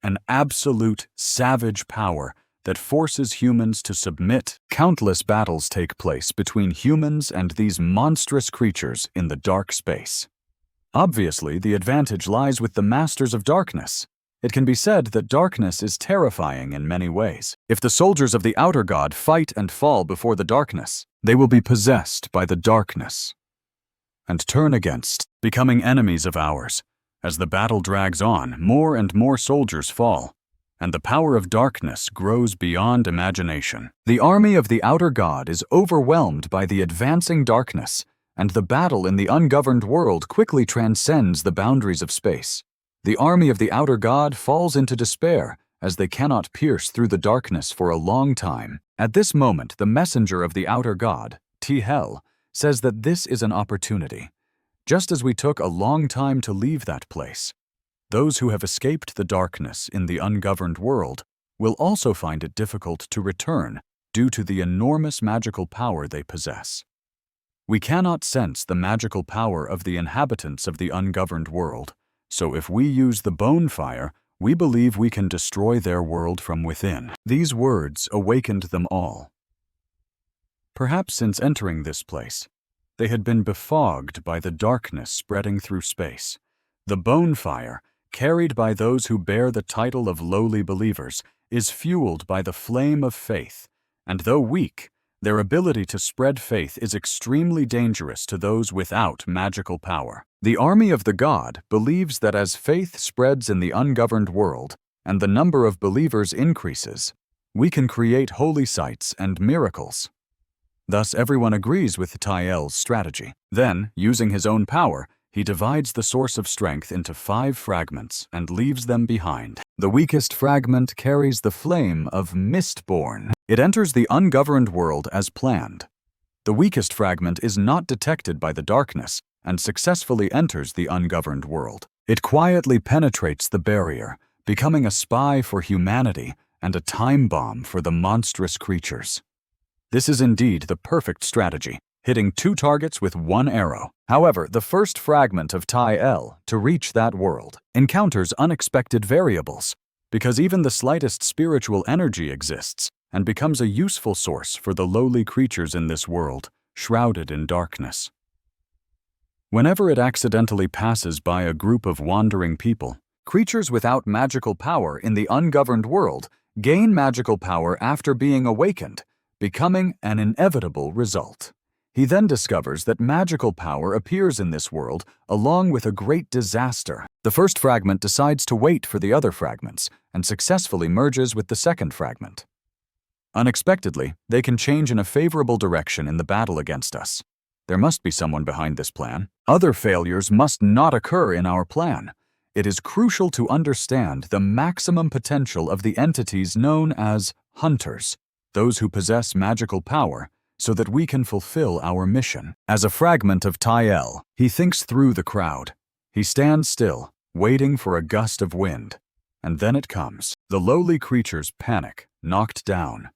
An absolute, savage power that forces humans to submit. Countless battles take place between humans and these monstrous creatures in the dark space. Obviously, the advantage lies with the Masters of Darkness. It can be said that darkness is terrifying in many ways. If the soldiers of the outer god fight and fall before the darkness, they will be possessed by the darkness and turn against, becoming enemies of ours. As the battle drags on, more and more soldiers fall, and the power of darkness grows beyond imagination. The army of the outer god is overwhelmed by the advancing darkness, and the battle in the ungoverned world quickly transcends the boundaries of space. The army of the outer god falls into despair as they cannot pierce through the darkness for a long time. At this moment, the messenger of the outer god, T-Hel, says that this is an opportunity. Just as we took a long time to leave that place, those who have escaped the darkness in the ungoverned world will also find it difficult to return due to the enormous magical power they possess. We cannot sense the magical power of the inhabitants of the ungoverned world. So if we use the bone fire, we believe we can destroy their world from within. These words awakened them all. Perhaps since entering this place, they had been befogged by the darkness spreading through space. The bone fire, carried by those who bear the title of lowly believers, is fueled by the flame of faith, and though weak, their ability to spread faith is extremely dangerous to those without magical power. The army of the god believes that as faith spreads in the ungoverned world and the number of believers increases, we can create holy sites and miracles. Thus, everyone agrees with T-Hel's strategy. Then, using his own power, he divides the source of strength into 5 fragments and leaves them behind. The weakest fragment carries the flame of Mistborn. It enters the ungoverned world as planned. The weakest fragment is not detected by the darkness and successfully enters the ungoverned world. It quietly penetrates the barrier, becoming a spy for humanity and a time bomb for the monstrous creatures. This is indeed the perfect strategy, hitting 2 targets with 1 arrow. However, the first fragment of T-Hel to reach that world encounters unexpected variables, because even the slightest spiritual energy exists and becomes a useful source for the lowly creatures in this world, shrouded in darkness. Whenever it accidentally passes by a group of wandering people, creatures without magical power in the ungoverned world gain magical power after being awakened, becoming an inevitable result. He then discovers that magical power appears in this world along with a great disaster. The first fragment decides to wait for the other fragments and successfully merges with the second fragment. Unexpectedly, they can change in a favorable direction in the battle against us. There must be someone behind this plan. Other failures must not occur in our plan. It is crucial to understand the maximum potential of the entities known as hunters, those who possess magical power, so that we can fulfill our mission. As a fragment of T-Hel, he thinks through the crowd. He stands still, waiting for a gust of wind. And then it comes. The lowly creatures panic, knocked down.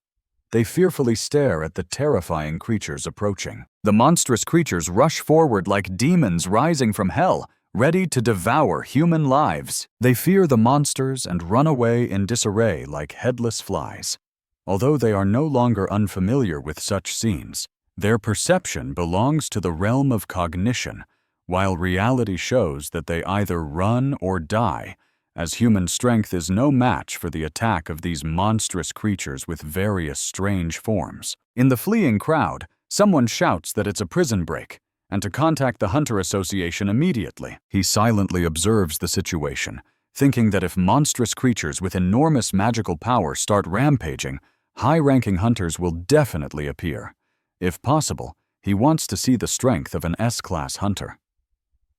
They fearfully stare at the terrifying creatures approaching. The monstrous creatures rush forward like demons rising from hell, ready to devour human lives. They fear the monsters and run away in disarray like headless flies. Although they are no longer unfamiliar with such scenes, their perception belongs to the realm of cognition, while reality shows that they either run or die, as human strength is no match for the attack of these monstrous creatures with various strange forms. In the fleeing crowd, Someone shouts that it's a prison break, and to contact the Hunter Association immediately. He silently observes the situation, thinking that if monstrous creatures with enormous magical power start rampaging, high-ranking hunters will definitely appear. If possible, he wants to see the strength of an S-class hunter.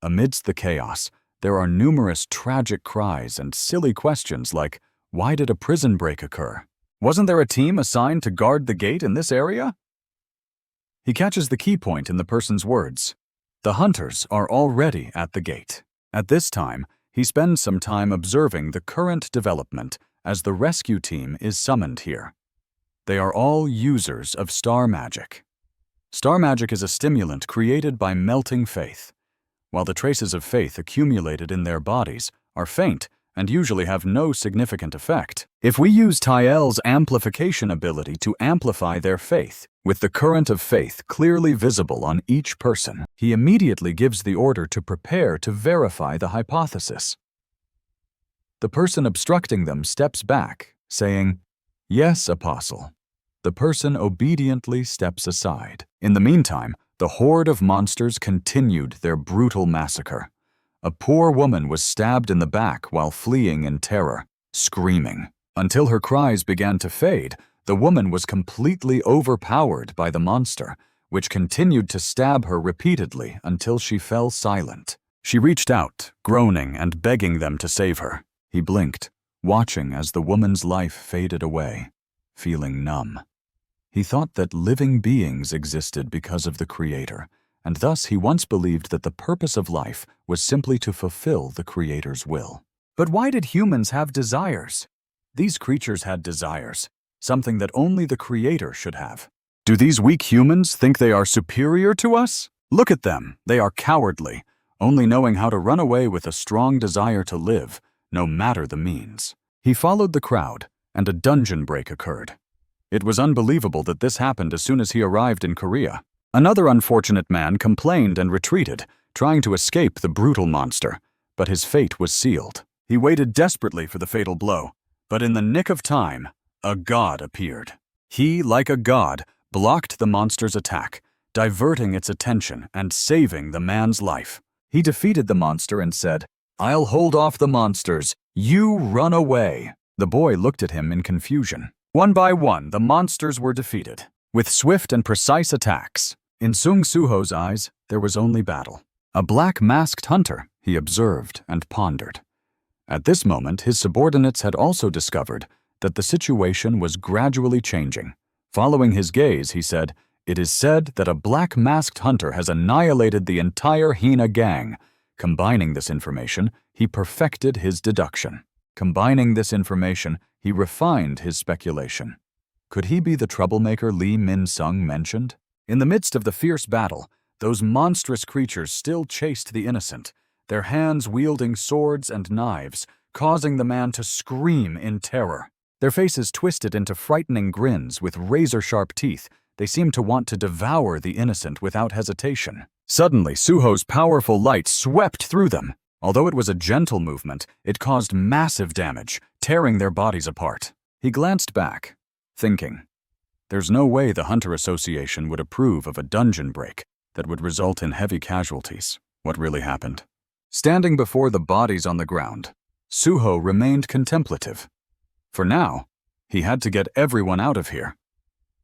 Amidst the chaos, there are numerous tragic cries and silly questions like, why did a prison break occur? Wasn't there a team assigned to guard the gate in this area? He catches the key point in the person's words. The hunters are already at the gate. At this time, he spends some time observing the current development as the rescue team is summoned here. They are all users of star magic. Star magic is a stimulant created by melting faith. While the traces of faith accumulated in their bodies are faint and usually have no significant effect, if we use Tyel's amplification ability to amplify their faith, with the current of faith clearly visible on each person, he immediately gives the order to prepare to verify the hypothesis. The person obstructing them steps back, saying, "Yes, Apostle." The person obediently steps aside. In the meantime, the horde of monsters continued their brutal massacre. A poor woman was stabbed in the back while fleeing in terror, screaming. Until her cries began to fade, the woman was completely overpowered by the monster, which continued to stab her repeatedly until she fell silent. She reached out, groaning and begging them to save her. He blinked, watching as the woman's life faded away, feeling numb. He thought that living beings existed because of the Creator, and thus he once believed that the purpose of life was simply to fulfill the Creator's will. But why did humans have desires? These creatures had desires, something that only the Creator should have. Do these weak humans think they are superior to us? Look at them, they are cowardly, only knowing how to run away with a strong desire to live, no matter the means. He followed the crowd, and a dungeon break occurred. It was unbelievable that this happened as soon as he arrived in Korea. Another unfortunate man complained and retreated, trying to escape the brutal monster, but his fate was sealed. He waited desperately for the fatal blow, but in the nick of time, a god appeared. He, like a god, blocked the monster's attack, diverting its attention and saving the man's life. He defeated the monster and said, "I'll hold off the monsters. You run away." The boy looked at him in confusion. One by one, the monsters were defeated, with swift and precise attacks. In Sung Suho's eyes, there was only battle. A black masked hunter, he observed and pondered. At this moment, his subordinates had also discovered that the situation was gradually changing. Following his gaze, he said, "It is said that a black masked hunter has annihilated the entire Hina gang." Combining this information, he perfected his deduction. Combining this information, he refined his speculation. Could he be the troublemaker Lee Min-sung mentioned? In the midst of the fierce battle, those monstrous creatures still chased the innocent, their hands wielding swords and knives, causing the man to scream in terror. Their faces twisted into frightening grins with razor-sharp teeth. They seemed to want to devour the innocent without hesitation. Suddenly, Suho's powerful light swept through them. Although it was a gentle movement, it caused massive damage, tearing their bodies apart. He glanced back, thinking, there's no way the Hunter Association would approve of a dungeon break that would result in heavy casualties. What really happened? Standing before the bodies on the ground, Suho remained contemplative. For now, he had to get everyone out of here.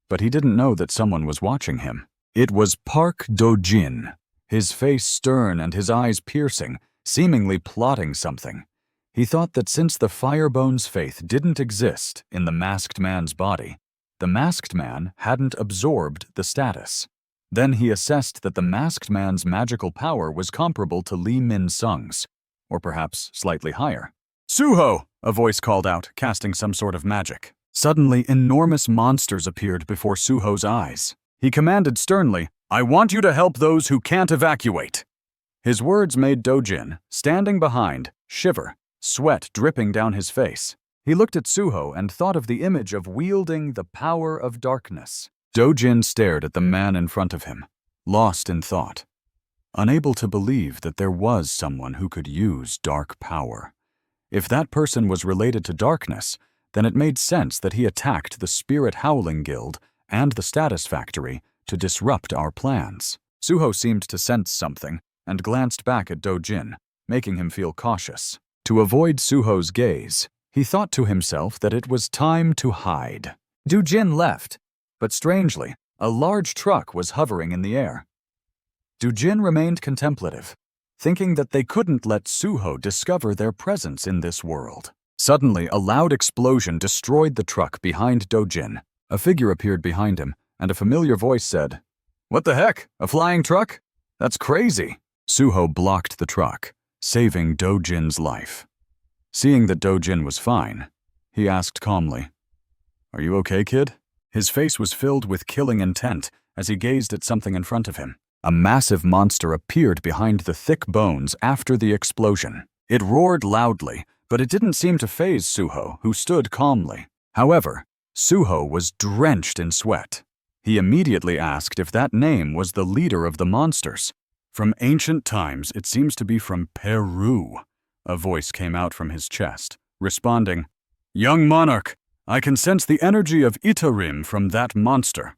But he didn't know that someone was watching him. It was Park Do-jin, his face stern and his eyes piercing, seemingly plotting something. He thought that since the Firebone's faith didn't exist in the masked man's body, the masked man hadn't absorbed the status. Then he assessed that the masked man's magical power was comparable to Lee Min-sung's, or perhaps slightly higher. "Suho!" a voice called out, casting some sort of magic. Suddenly, enormous monsters appeared before Suho's eyes. He commanded sternly, "I want you to help those who can't evacuate." His words made Do-jin, standing behind, shiver, sweat dripping down his face. He looked at Suho and thought of the image of wielding the power of darkness. Do-jin stared at the man in front of him, lost in thought, unable to believe that there was someone who could use dark power. If that person was related to darkness, then it made sense that he attacked the Spirit Howling Guild and the Status Factory to disrupt our plans." Suho seemed to sense something and glanced back at Dojin, making him feel cautious. To avoid Suho's gaze, he thought to himself that it was time to hide. Dojin left, but strangely, a large truck was hovering in the air. Dojin remained contemplative, thinking that they couldn't let Suho discover their presence in this world. Suddenly, a loud explosion destroyed the truck behind Dojin. A figure appeared behind him, and a familiar voice said, "What the heck? A flying truck? That's crazy." Suho blocked the truck, saving Dojin's life. Seeing that Dojin was fine, he asked calmly, "Are you okay, kid?" His face was filled with killing intent as he gazed at something in front of him. A massive monster appeared behind the thick bones after the explosion. It roared loudly, but it didn't seem to faze Suho, who stood calmly. However, Suho was drenched in sweat. He immediately asked if that name was the leader of the monsters. "From ancient times, it seems to be from Peru," a voice came out from his chest, responding, "Young monarch, I can sense the energy of Itarim from that monster."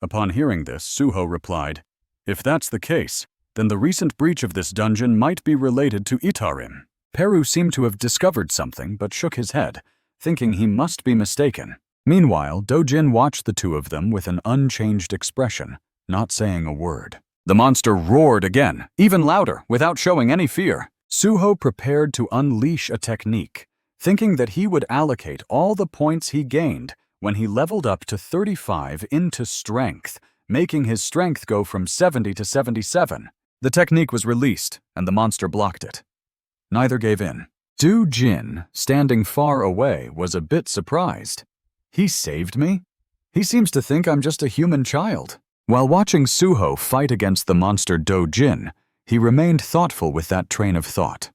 Upon hearing this, Suho replied, "If that's the case, then the recent breach of this dungeon might be related to Itarim." Peru seemed to have discovered something but shook his head, thinking he must be mistaken. Meanwhile, Dojin watched the two of them with an unchanged expression, not saying a word. The monster roared again, even louder, without showing any fear. Suho prepared to unleash a technique, thinking that he would allocate all the points he gained when he leveled up to 35 into strength, making his strength go from 70 to 77. The technique was released, and the monster blocked it. Neither gave in. Dojin, standing far away, was a bit surprised. "He saved me? He seems to think I'm just a human child." While watching Suho fight against the monster Dojin, he remained thoughtful with that train of thought.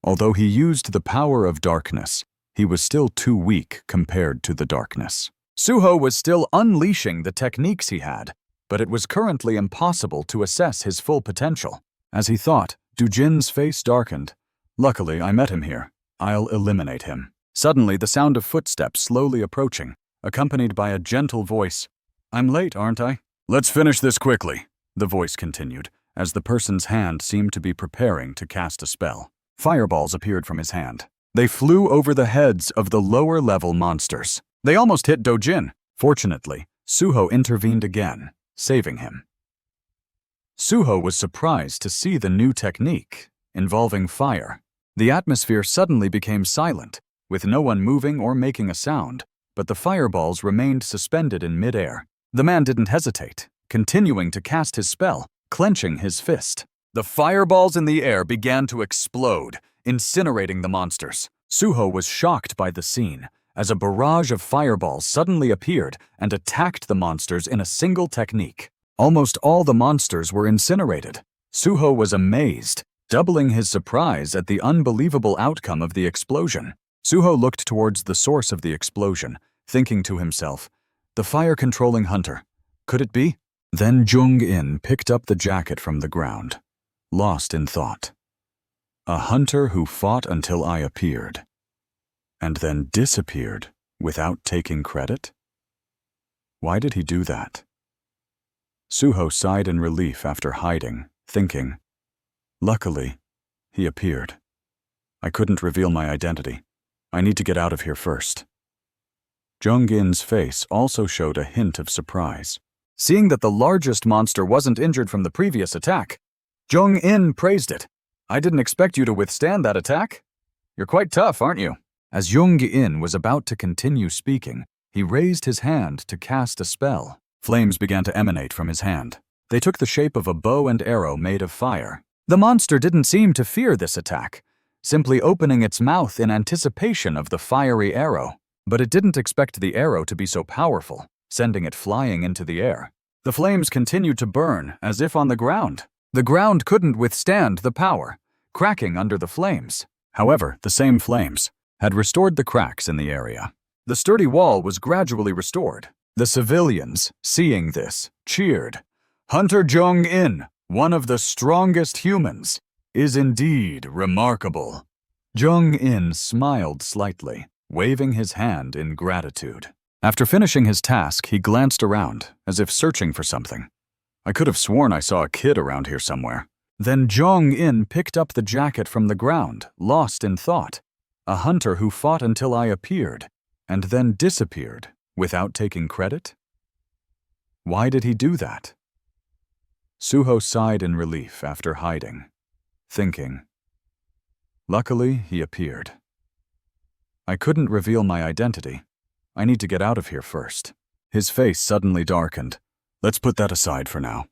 Although he used the power of darkness, he was still too weak compared to the darkness. Suho was still unleashing the techniques he had, but it was currently impossible to assess his full potential. As he thought, Dojin's face darkened. "Luckily, I met him here. I'll eliminate him." Suddenly, the sound of footsteps slowly approaching, accompanied by a gentle voice. "I'm late, aren't I?" "Let's finish this quickly," the voice continued, as the person's hand seemed to be preparing to cast a spell. Fireballs appeared from his hand. They flew over the heads of the lower-level monsters. They almost hit Dojin. Fortunately, Suho intervened again, saving him. Suho was surprised to see the new technique, involving fire. The atmosphere suddenly became silent, with no one moving or making a sound, but the fireballs remained suspended in midair. The man didn't hesitate, continuing to cast his spell, clenching his fist. The fireballs in the air began to explode, incinerating the monsters. Suho was shocked by the scene, as a barrage of fireballs suddenly appeared and attacked the monsters in a single technique. Almost all the monsters were incinerated. Suho was amazed, doubling his surprise at the unbelievable outcome of the explosion. Suho looked towards the source of the explosion, thinking to himself, "The fire-controlling hunter. Could it be?" Then Jung-in picked up the jacket from the ground, lost in thought. "A hunter who fought until I appeared, and then disappeared without taking credit? Why did he do that?" Suho sighed in relief after hiding, thinking, "Luckily, he appeared. I couldn't reveal my identity. I need to get out of here first." Jung-in's face also showed a hint of surprise. Seeing that the largest monster wasn't injured from the previous attack, Jung-in praised it. "I didn't expect you to withstand that attack. You're quite tough, aren't you?" As Jung-in was about to continue speaking, he raised his hand to cast a spell. Flames began to emanate from his hand. They took the shape of a bow and arrow made of fire. The monster didn't seem to fear this attack, simply opening its mouth in anticipation of the fiery arrow. But it didn't expect the arrow to be so powerful, sending it flying into the air. The flames continued to burn, as if on the ground. The ground couldn't withstand the power, cracking under the flames. However, the same flames had restored the cracks in the area. The sturdy wall was gradually restored. The civilians, seeing this, cheered. "Hunter Jung-in, one of the strongest humans, is indeed remarkable." Jung-in smiled slightly, waving his hand in gratitude. After finishing his task, he glanced around, as if searching for something. I could have sworn I saw a kid around here somewhere. Then Jong-in picked up the jacket from the ground, lost in thought. A hunter who fought until I appeared, and then disappeared, without taking credit? Why did he do that? Suho sighed in relief after hiding, thinking. Luckily, he appeared. I couldn't reveal my identity. I need to get out of here first. His face suddenly darkened. Let's put that aside for now.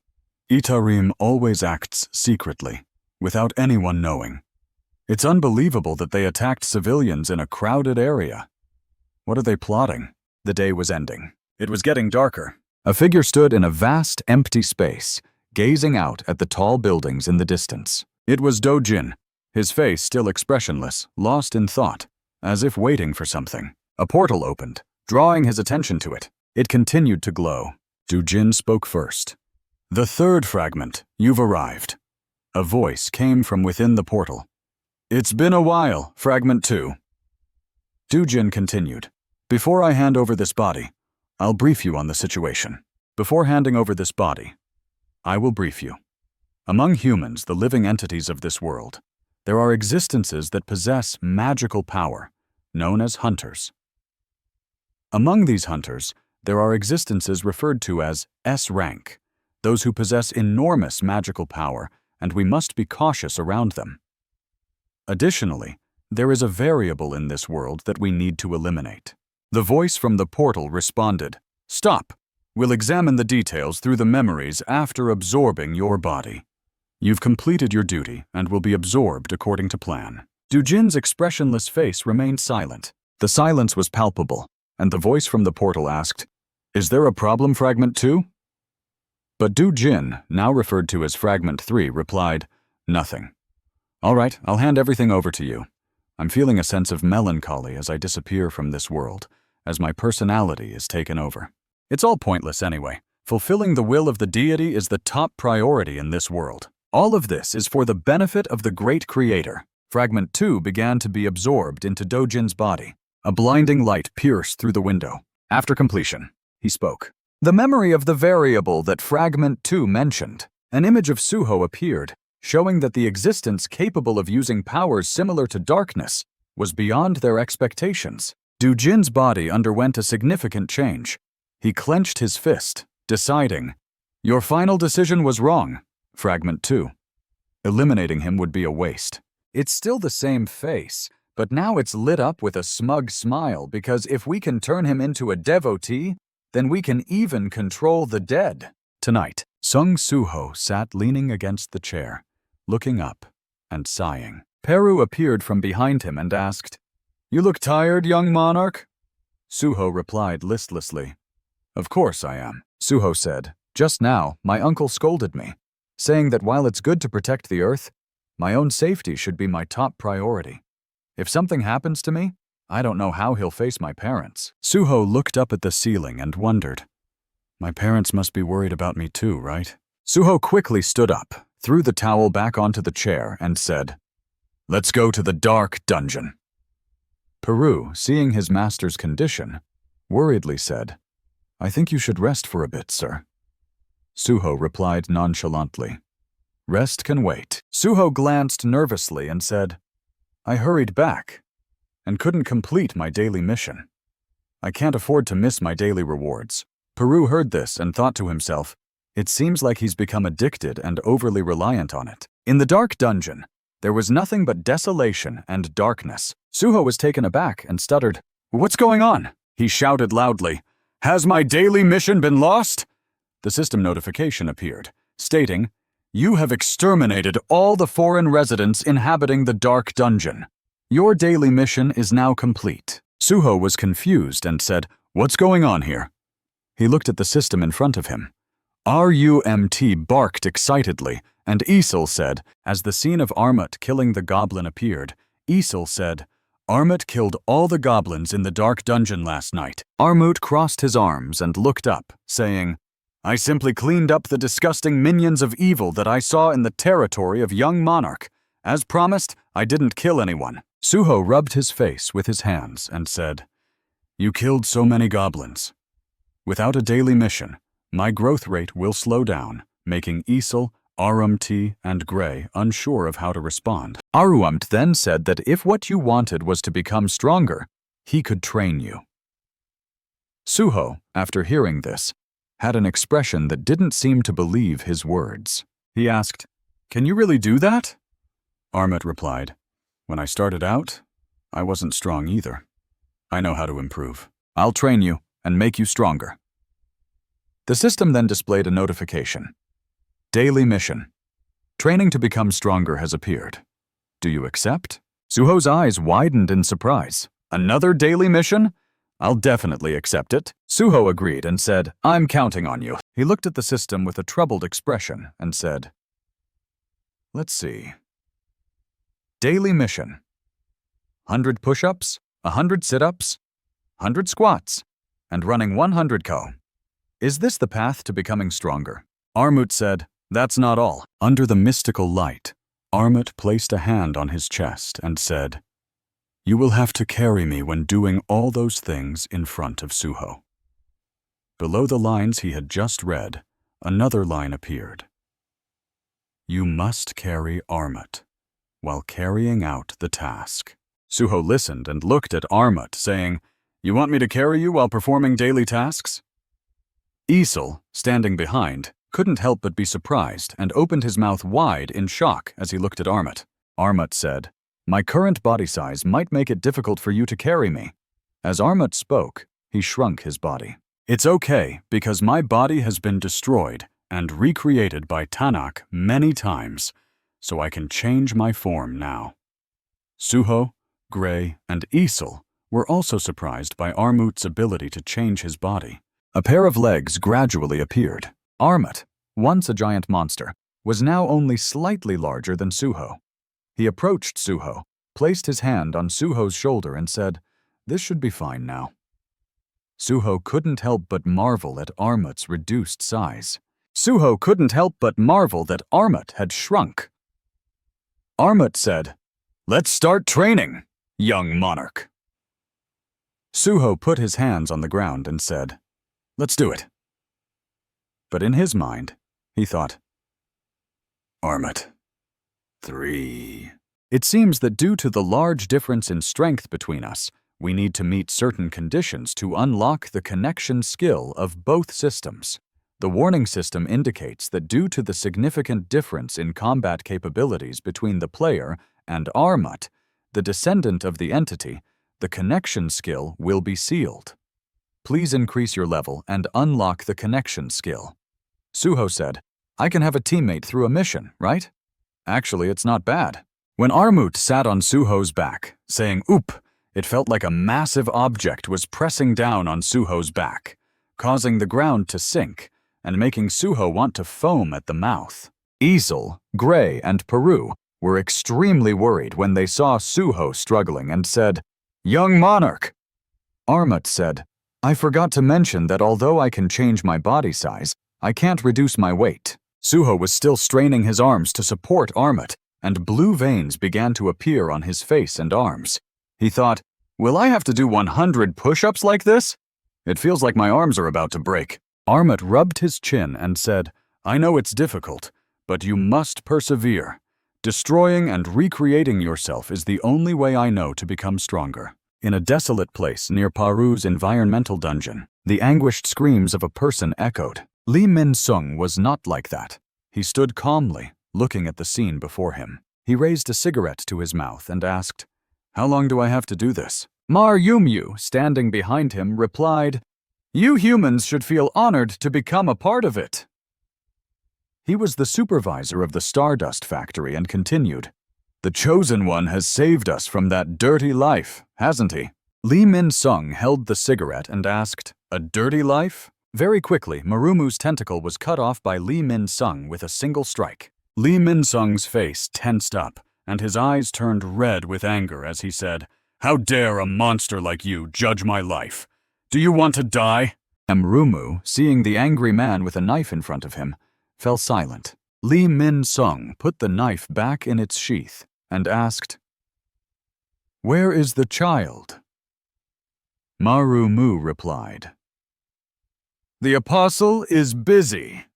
Itarim always acts secretly, without anyone knowing. It's unbelievable that they attacked civilians in a crowded area. What are they plotting? The day was ending. It was getting darker. A figure stood in a vast, empty space, gazing out at the tall buildings in the distance. It was Dojin, his face still expressionless, lost in thought, as if waiting for something. A portal opened, drawing his attention to it. It continued to glow. Dojin spoke first. The third fragment, you've arrived. A voice came from within the portal. It's been a while, fragment 2. Dojin continued. Before I hand over this body, I'll brief you on the situation. Before handing over this body, I will brief you. Among humans, the living entities of this world, there are existences that possess magical power, known as hunters. Among these hunters, there are existences referred to as S-rank, those who possess enormous magical power, and we must be cautious around them. Additionally, there is a variable in this world that we need to eliminate. The voice from the portal responded, Stop! We'll examine the details through the memories after absorbing your body. You've completed your duty and will be absorbed according to plan. Dojin's expressionless face remained silent. The silence was palpable, and the voice from the portal asked, Is there a problem, Fragment 2? But Dojin, now referred to as Fragment 3, replied, Nothing. All right, I'll hand everything over to you. I'm feeling a sense of melancholy as I disappear from this world, as my personality is taken over. It's all pointless anyway. Fulfilling the will of the deity is the top priority in this world. All of this is for the benefit of the great creator. Fragment 2 began to be absorbed into Dojin's body. A blinding light pierced through the window. After completion, he spoke. The memory of the variable that Fragment 2 mentioned. An image of Suho appeared, showing that the existence capable of using powers similar to darkness was beyond their expectations. Dojin's body underwent a significant change. He clenched his fist, deciding, Your final decision was wrong, Fragment 2. Eliminating him would be a waste. It's still the same face, but now it's lit up with a smug smile because if we can turn him into a devotee, then we can even control the dead. Tonight, Sung Suho sat leaning against the chair, looking up and sighing. Peru appeared from behind him and asked, You look tired, young monarch? Suho replied listlessly. Of course I am, Suho said. Just now, my uncle scolded me, saying that while it's good to protect the earth, my own safety should be my top priority. If something happens to me, I don't know how he'll face my parents. Suho looked up at the ceiling and wondered. My parents must be worried about me too, right? Suho quickly stood up, threw the towel back onto the chair, and said, Let's go to the dark dungeon. Peru, seeing his master's condition, worriedly said, I think you should rest for a bit, sir. Suho replied nonchalantly, Rest can wait. Suho glanced nervously and said, I hurried back and couldn't complete my daily mission. I can't afford to miss my daily rewards. Peru heard this and thought to himself, It seems like he's become addicted and overly reliant on it. In the dark dungeon, there was nothing but desolation and darkness. Suho was taken aback and stuttered, What's going on? He shouted loudly, Has my daily mission been lost? The system notification appeared, stating, You have exterminated all the foreign residents inhabiting the dark dungeon. Your daily mission is now complete. Suho was confused and said, What's going on here? He looked at the system in front of him. RUMT barked excitedly, and Isel said, as the scene of Armut killing the goblin appeared, Isel said, Armut killed all the goblins in the dark dungeon last night. Armut crossed his arms and looked up, saying, I simply cleaned up the disgusting minions of evil that I saw in the territory of young monarch. As promised, I didn't kill anyone. Suho rubbed his face with his hands and said, You killed so many goblins. Without a daily mission, my growth rate will slow down, making Isel, Arumt, and Gray unsure of how to respond. Arumt then said that if what you wanted was to become stronger, he could train you. Suho, after hearing this, had an expression that didn't seem to believe his words. He asked, "Can you really do that?" Armut replied, "When I started out, I wasn't strong either. I know how to improve. I'll train you and make you stronger." The system then displayed a notification. Daily mission. Training to become stronger has appeared. Do you accept? Suho's eyes widened in surprise. Another daily mission? I'll definitely accept it. Suho agreed and said, "I'm counting on you." He looked at the system with a troubled expression and said, "Let's see. Daily mission. 100 push-ups, 100 sit-ups, 100 squats, and running 100 ko. Is this the path to becoming stronger?" Armut said, "That's not all." Under the mystical light, Armut placed a hand on his chest and said, "You will have to carry me when doing all those things in front of Suho." Below the lines he had just read, another line appeared. You must carry Armut while carrying out the task. Suho listened and looked at Armut, saying, "You want me to carry you while performing daily tasks?" Isel, standing behind, couldn't help but be surprised and opened his mouth wide in shock as he looked at Armut. Armut said, "My current body size might make it difficult for you to carry me." As Armut spoke, he shrunk his body. "It's okay, because my body has been destroyed and recreated by Tanakh many times, so I can change my form now." Suho, Gray, and Isel were also surprised by Armut's ability to change his body. A pair of legs gradually appeared. Armut, once a giant monster, was now only slightly larger than Suho. He approached Suho, placed his hand on Suho's shoulder and said, "This should be fine now." Suho couldn't help but marvel at Armut's reduced size. Suho couldn't help but marvel that Armut had shrunk. Armut said, "Let's start training, young monarch." Suho put his hands on the ground and said, "Let's do it." But in his mind, he thought, Armut, 3. It seems that due to the large difference in strength between us, we need to meet certain conditions to unlock the connection skill of both systems. The warning system indicates that due to the significant difference in combat capabilities between the player and Armut, the descendant of the entity, the connection skill will be sealed. Please increase your level and unlock the connection skill. Suho said, "I can have a teammate through a mission, right?" Actually, it's not bad. When Armut sat on Suho's back, saying "oop," it felt like a massive object was pressing down on Suho's back, causing the ground to sink and making Suho want to foam at the mouth. Isel, Gray, and Peru were extremely worried when they saw Suho struggling and said, "Young monarch." Armut said, "I forgot to mention that although I can change my body size, I can't reduce my weight." Suho was still straining his arms to support Armut, and blue veins began to appear on his face and arms. He thought, "Will I have to do 100 push-ups like this? It feels like my arms are about to break." Armut rubbed his chin and said, "I know it's difficult, but you must persevere. Destroying and recreating yourself is the only way I know to become stronger." In a desolate place near Paru's environmental dungeon, the anguished screams of a person echoed. Lee Min-sung was not like that. He stood calmly, looking at the scene before him. He raised a cigarette to his mouth and asked, "How long do I have to do this?" Mar Yumyu, standing behind him, replied, "You humans should feel honored to become a part of it." He was the supervisor of the Stardust Factory and continued, "The Chosen One has saved us from that dirty life, hasn't he?" Lee Min-sung held the cigarette and asked, "A dirty life?" Very quickly, Marumu's tentacle was cut off by Lee Min-sung with a single strike. Lee Min-sung's face tensed up, and his eyes turned red with anger as he said, "How dare a monster like you judge my life? Do you want to die?" Marumu, seeing the angry man with a knife in front of him, fell silent. Lee Min-sung put the knife back in its sheath and asked, "Where is the child?" Marumu replied, "The apostle is busy."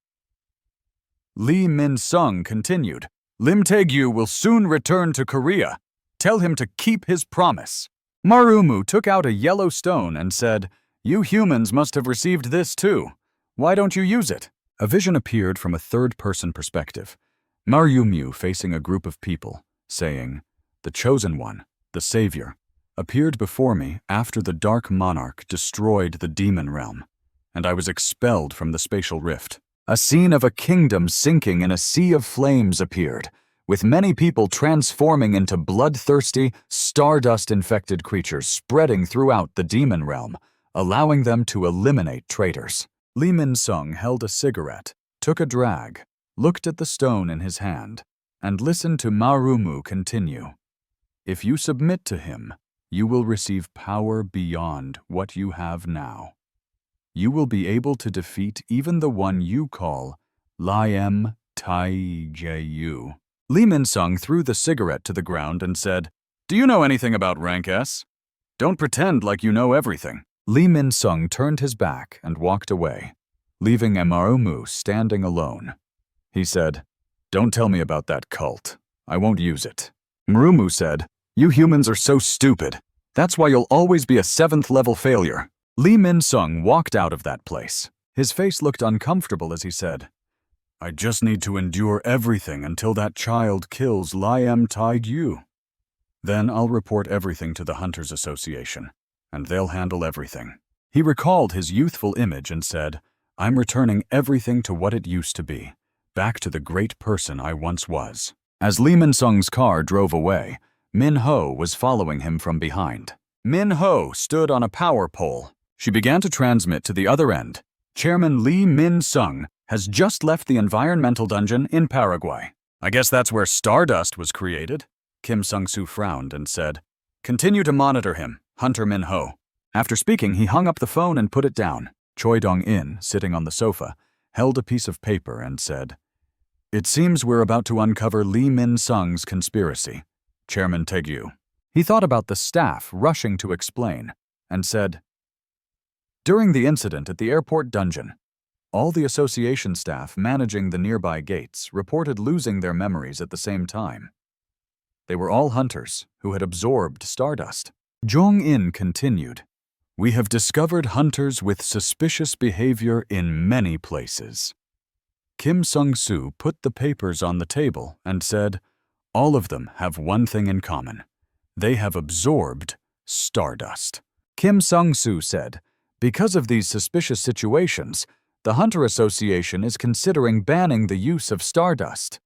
Lee Min-sung continued, "Lim Taegyu will soon return to Korea. Tell him to keep his promise." Marumu took out a yellow stone and said, "You humans must have received this too. Why don't you use it?" A vision appeared from a third-person perspective. Marumu facing a group of people, saying, "The Chosen One, the Savior, appeared before me after the Dark Monarch destroyed the demon realm, and I was expelled from the spatial rift. A scene of a kingdom sinking in a sea of flames appeared, with many people transforming into bloodthirsty, stardust-infected creatures spreading throughout the demon realm, allowing them to eliminate traitors." Lee Min-sung held a cigarette, took a drag, looked at the stone in his hand, and listened to Marumu continue. "If you submit to him, you will receive power beyond what you have now. You will be able to defeat even the one you call Lim Taegyu." Lee Min-sung threw the cigarette to the ground and said, "Do you know anything about Rank S? Don't pretend like you know everything." Lee Min-sung turned his back and walked away, leaving Marumu standing alone. He said, "Don't tell me about that cult. I won't use it." Marumu said, "You humans are so stupid. That's why you'll always be a 7th-level failure." Lee Min-sung walked out of that place. His face looked uncomfortable as he said, "I just need to endure everything until that child kills Lim Taegyu. Then I'll report everything to the Hunters Association, and they'll handle everything." He recalled his youthful image and said, "I'm returning everything to what it used to be, back to the great person I once was." As Lee Min-sung's car drove away, Min-ho was following him from behind. Min-ho stood on a power pole. She began to transmit to the other end. "Chairman Lee Min-sung has just left the environmental dungeon in Paraguay. I guess that's where Stardust was created." Kim Sung-soo frowned and said, "Continue to monitor him, Hunter Min-ho." After speaking, he hung up the phone and put it down. Choi Dong-in, sitting on the sofa, held a piece of paper and said, "It seems we're about to uncover Lee Min-sung's conspiracy. Chairman Taegyu." He thought about the staff rushing to explain and said, "During the incident at the airport dungeon, all the association staff managing the nearby gates reported losing their memories at the same time. They were all hunters who had absorbed Stardust." Jong-in continued, "We have discovered hunters with suspicious behavior in many places." Kim Sung-soo put the papers on the table and said, "All of them have one thing in common. They have absorbed Stardust." Kim Sung-soo said, "Because of these suspicious situations, the Hunter Association is considering banning the use of Stardust."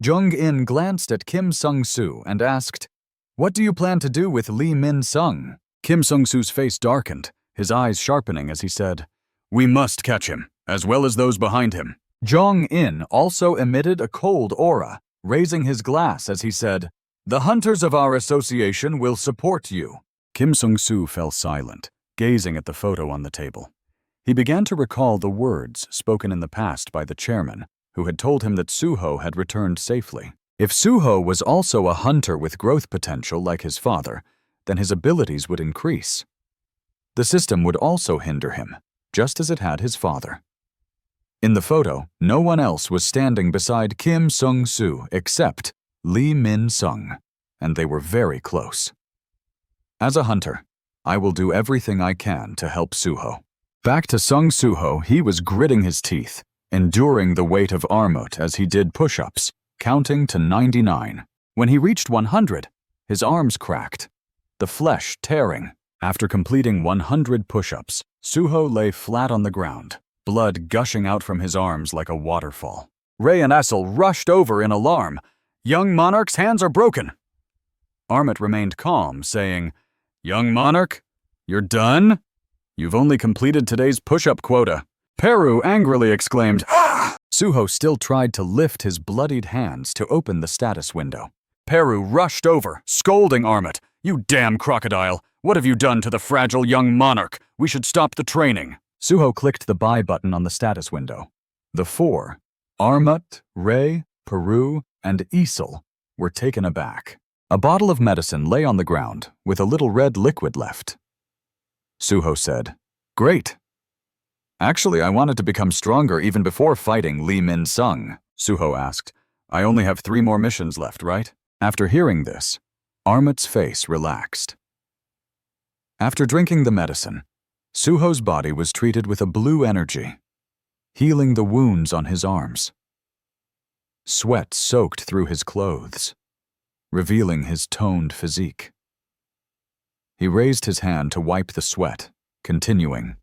Jong-in glanced at Kim Sung-soo and asked, "What do you plan to do with Lee Min-sung?" Kim Sung-soo's face darkened, his eyes sharpening as he said, "We must catch him, as well as those behind him." Jong-in also emitted a cold aura, raising his glass as he said, "The hunters of our association will support you." Kim Sung-soo fell silent, gazing at the photo on the table. He began to recall the words spoken in the past by the chairman, who had told him that Suho had returned safely. If Suho was also a hunter with growth potential like his father, then his abilities would increase. The system would also hinder him, just as it had his father. In the photo, no one else was standing beside Kim Sung-soo except Lee Min-sung, and they were very close. "As a hunter, I will do everything I can to help Suho." Back to Sung Suho, he was gritting his teeth, enduring the weight of Armut as he did push-ups, counting to 99. When he reached 100, his arms cracked, the flesh tearing. After completing 100 push-ups, Suho lay flat on the ground, blood gushing out from his arms like a waterfall. Ray and Essel rushed over in alarm. "Young Monarch's hands are broken." Armut remained calm, saying, "Young Monarch, you're done? You've only completed today's push-up quota." Peru angrily exclaimed, "Ah!" Suho still tried to lift his bloodied hands to open the status window. Peru rushed over, scolding Armut, "You damn crocodile! What have you done to the fragile young monarch? We should stop the training." Suho clicked the buy button on the status window. The four, Armut, Ray, Peru, and Essel, were taken aback. A bottle of medicine lay on the ground with a little red liquid left. Suho said. Great. Actually, I wanted to become stronger even before fighting Lee Min-sung, Suho asked. I only have 3 more missions left, right? After hearing this, Armut's face relaxed. After drinking the medicine, Suho's body was treated with a blue energy, healing the wounds on his arms. Sweat soaked through his clothes, revealing his toned physique. He raised his hand to wipe the sweat, continuing.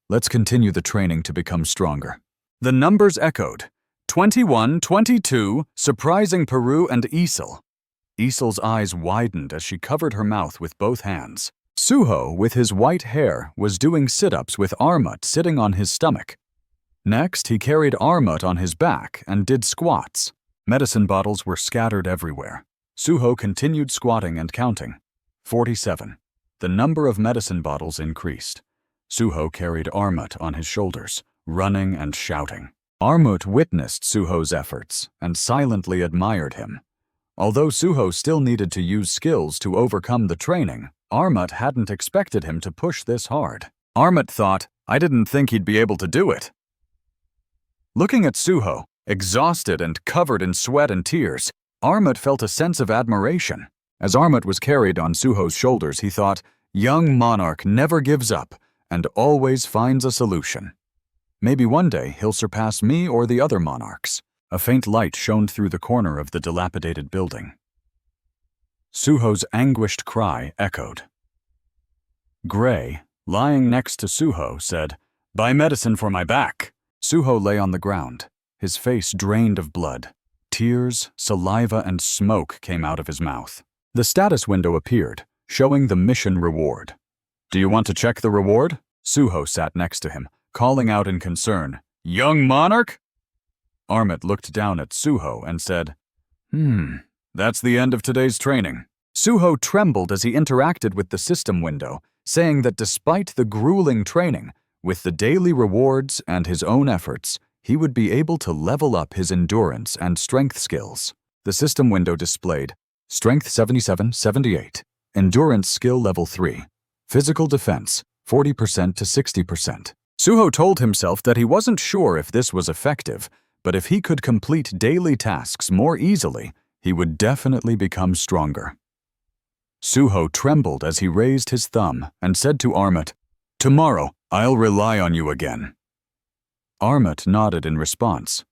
Let's continue the training to become stronger. The numbers echoed. 21, 22, surprising Peru and Isel. Isel's eyes widened as she covered her mouth with both hands. Suho, with his white hair, was doing sit-ups with Armut sitting on his stomach. Next, he carried Armut on his back and did squats. Medicine bottles were scattered everywhere. Suho continued squatting and counting. 47. The number of medicine bottles increased. Suho carried Armut on his shoulders, running and shouting. Armut witnessed Suho's efforts and silently admired him. Although Suho still needed to use skills to overcome the training, Armut hadn't expected him to push this hard. Armut thought, I didn't think he'd be able to do it. Looking at Suho, exhausted and covered in sweat and tears, Armut felt a sense of admiration. As Armut was carried on Suho's shoulders, he thought, young monarch never gives up and always finds a solution. Maybe one day he'll surpass me or the other monarchs. A faint light shone through the corner of the dilapidated building. Suho's anguished cry echoed. Gray, lying next to Suho, said, Buy medicine for my back. Suho lay on the ground, his face drained of blood. Tears, saliva, and smoke came out of his mouth. The status window appeared, showing the mission reward. Do you want to check the reward? Suho sat next to him, calling out in concern, Young monarch? Armut looked down at Suho and said, That's the end of today's training. Suho trembled as he interacted with the system window, saying that despite the grueling training, with the daily rewards and his own efforts, he would be able to level up his endurance and strength skills. The system window displayed Strength 77-78, Endurance Skill Level 3, Physical Defense 40% to 60%. Suho told himself that he wasn't sure if this was effective, but if he could complete daily tasks more easily, he would definitely become stronger. Suho trembled as he raised his thumb and said to Armut, Tomorrow, I'll rely on you again. Armut nodded in response.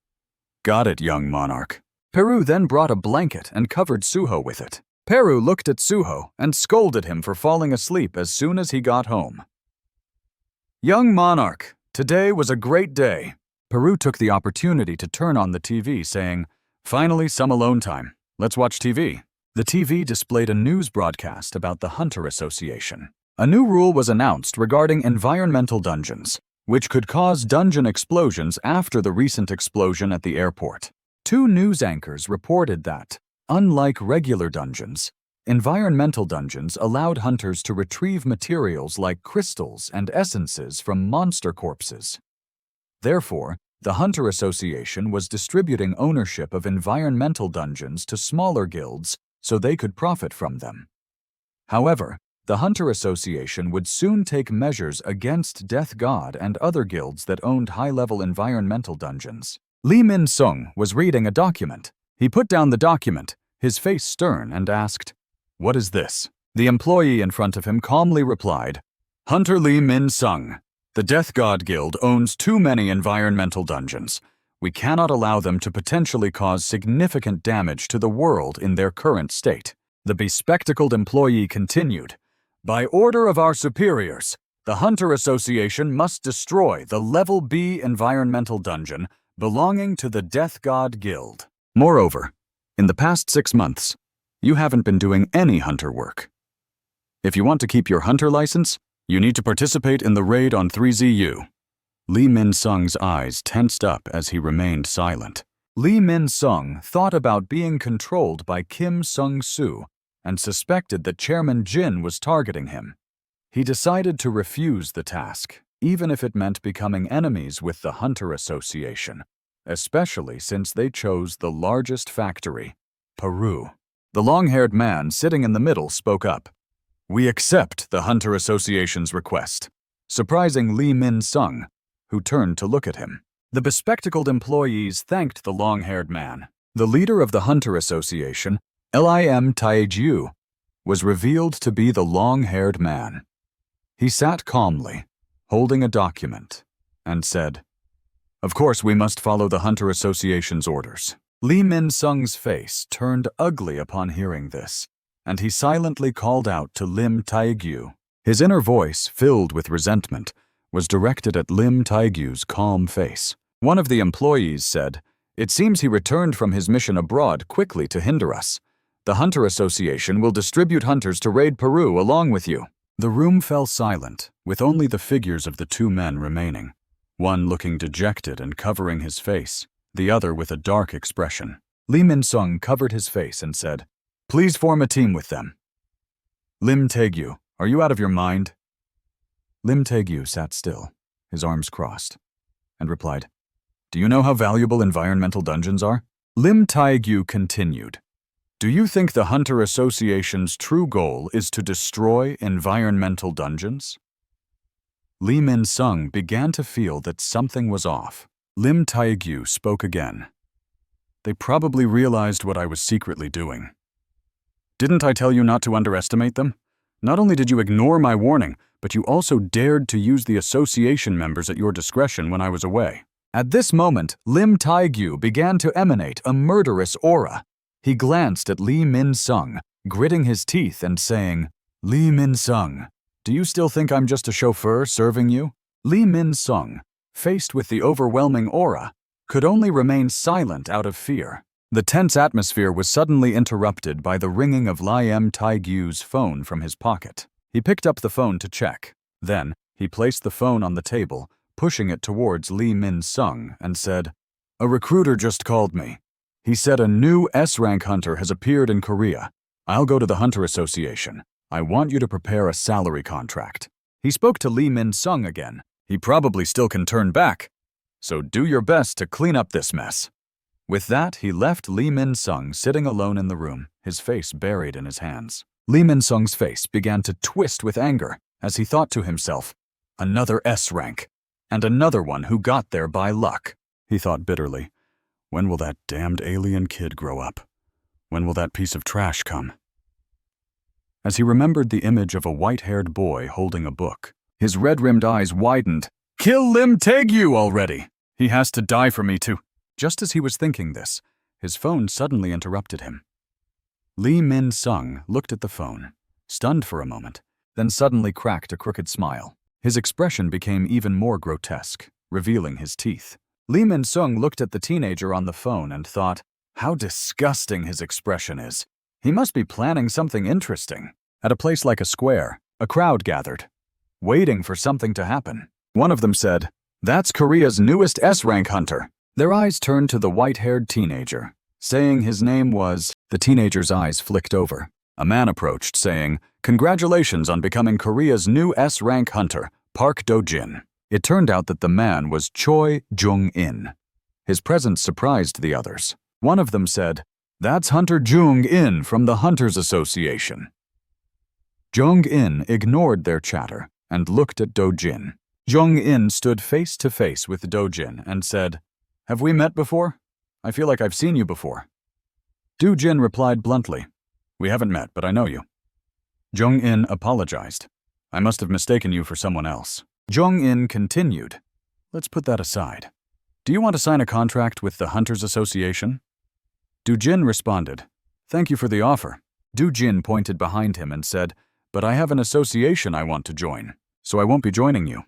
Got it, young monarch. Peru then brought a blanket and covered Suho with it. Peru looked at Suho and scolded him for falling asleep as soon as he got home. Young monarch, today was a great day. Peru took the opportunity to turn on the TV, saying, Finally, some alone time. Let's watch TV. The TV displayed a news broadcast about the Hunter Association. A new rule was announced regarding environmental dungeons, which could cause dungeon explosions after the recent explosion at the airport. 2 news anchors reported that, unlike regular dungeons, environmental dungeons allowed hunters to retrieve materials like crystals and essences from monster corpses. Therefore, the Hunter Association was distributing ownership of environmental dungeons to smaller guilds so they could profit from them. However, the Hunter Association would soon take measures against Death God and other guilds that owned high-level environmental dungeons. Lee Min-sung was reading a document. He put down the document, his face stern, and asked, What is this? The employee in front of him calmly replied, Hunter Lee Min-sung. The Death God Guild owns too many environmental dungeons. We cannot allow them to potentially cause significant damage to the world in their current state. The bespectacled employee continued, By order of our superiors, the Hunter Association must destroy the Level B environmental dungeon belonging to the Death God Guild. Moreover, in the past 6 months, you haven't been doing any hunter work. If you want to keep your hunter license, you need to participate in the raid on 3ZU. Lee Min-sung's eyes tensed up as he remained silent. Lee Min-sung thought about being controlled by Kim Sung-soo and suspected that Chairman Jin was targeting him. He decided to refuse the task, even if it meant becoming enemies with the Hunter Association, especially since they chose the largest factory, Peru. The long-haired man sitting in the middle spoke up. "We accept the Hunter Association's request," surprising Lee Min-sung, who turned to look at him. The bespectacled employees thanked the long-haired man. The leader of the Hunter Association, Lim Tae-gyu, was revealed to be the long-haired man. He sat calmly, holding a document, and said, "Of course we must follow the Hunter Association's orders." Lee Min-sung's face turned ugly upon hearing this, and he silently called out to Lim Tae-gyu. His inner voice, filled with resentment, was directed at Lim Tae-gyu's calm face. One of the employees said, "It seems he returned from his mission abroad quickly to hinder us. The Hunter Association will distribute hunters to raid Peru along with you." The room fell silent, with only the figures of the two men remaining, one looking dejected and covering his face, the other with a dark expression. Lee Min-sung covered his face and said, "Please form a team with them." "Lim Tae-gyu, are you out of your mind?" Lim Tae-gyu sat still, his arms crossed, and replied, "Do you know how valuable environmental dungeons are?" Lim Tae-gyu continued, "Do you think the Hunter Association's true goal is to destroy environmental dungeons?" Lee Min-sung began to feel that something was off. Lim Tae-gyu spoke again. "They probably realized what I was secretly doing. Didn't I tell you not to underestimate them? Not only did you ignore my warning, but you also dared to use the association members at your discretion when I was away." At this moment, Lim Tae-gyu began to emanate a murderous aura. He glanced at Lee Min-sung, gritting his teeth and saying, "Lee Min-sung, do you still think I'm just a chauffeur serving you?" Lee Min-sung, faced with the overwhelming aura, could only remain silent out of fear. The tense atmosphere was suddenly interrupted by the ringing of Lim Tae-gyu's phone from his pocket. He picked up the phone to check. Then, he placed the phone on the table, pushing it towards Lee Min-sung, and said, "A recruiter just called me. He said a new S-rank hunter has appeared in Korea. I'll go to the Hunter Association. I want you to prepare a salary contract." He spoke to Lee Min-sung again. "He probably still can turn back, so do your best to clean up this mess." With that, he left Lee Min-sung sitting alone in the room, his face buried in his hands. Lee Min-sung's face began to twist with anger as he thought to himself, "Another S-rank, and another one who got there by luck." He thought bitterly, "When will that damned alien kid grow up? When will that piece of trash come?" As he remembered the image of a white-haired boy holding a book, his red-rimmed eyes widened. "Kill Lim Tae-gyu already! He has to die for me too." Just as he was thinking this, his phone suddenly interrupted him. Lee Min-sung looked at the phone, stunned for a moment, then suddenly cracked a crooked smile. His expression became even more grotesque, revealing his teeth. Lee Min-sung looked at the teenager on the phone and thought, how disgusting his expression is. He must be planning something interesting. At a place like a square, a crowd gathered, waiting for something to happen. One of them said, "That's Korea's newest S-rank hunter." Their eyes turned to the white-haired teenager, saying his name was... The teenager's eyes flicked over. A man approached, saying, "Congratulations on becoming Korea's new S-rank hunter, Park Do-jin." It turned out that the man was Choi Jung-in. His presence surprised the others. One of them said, "That's Hunter Jung-in from the Hunters Association." Jung-in ignored their chatter and looked at Do-jin. Jung-in stood face to face with Do-jin and said, "Have we met before? I feel like I've seen you before." Do-jin replied bluntly, "We haven't met, but I know you." Jung-in apologized. "I must have mistaken you for someone else." Jung-in continued, "Let's put that aside. Do you want to sign a contract with the Hunters Association?" Do-jin responded, "Thank you for the offer." Do-jin pointed behind him and said, "But I have an association I want to join, so I won't be joining you."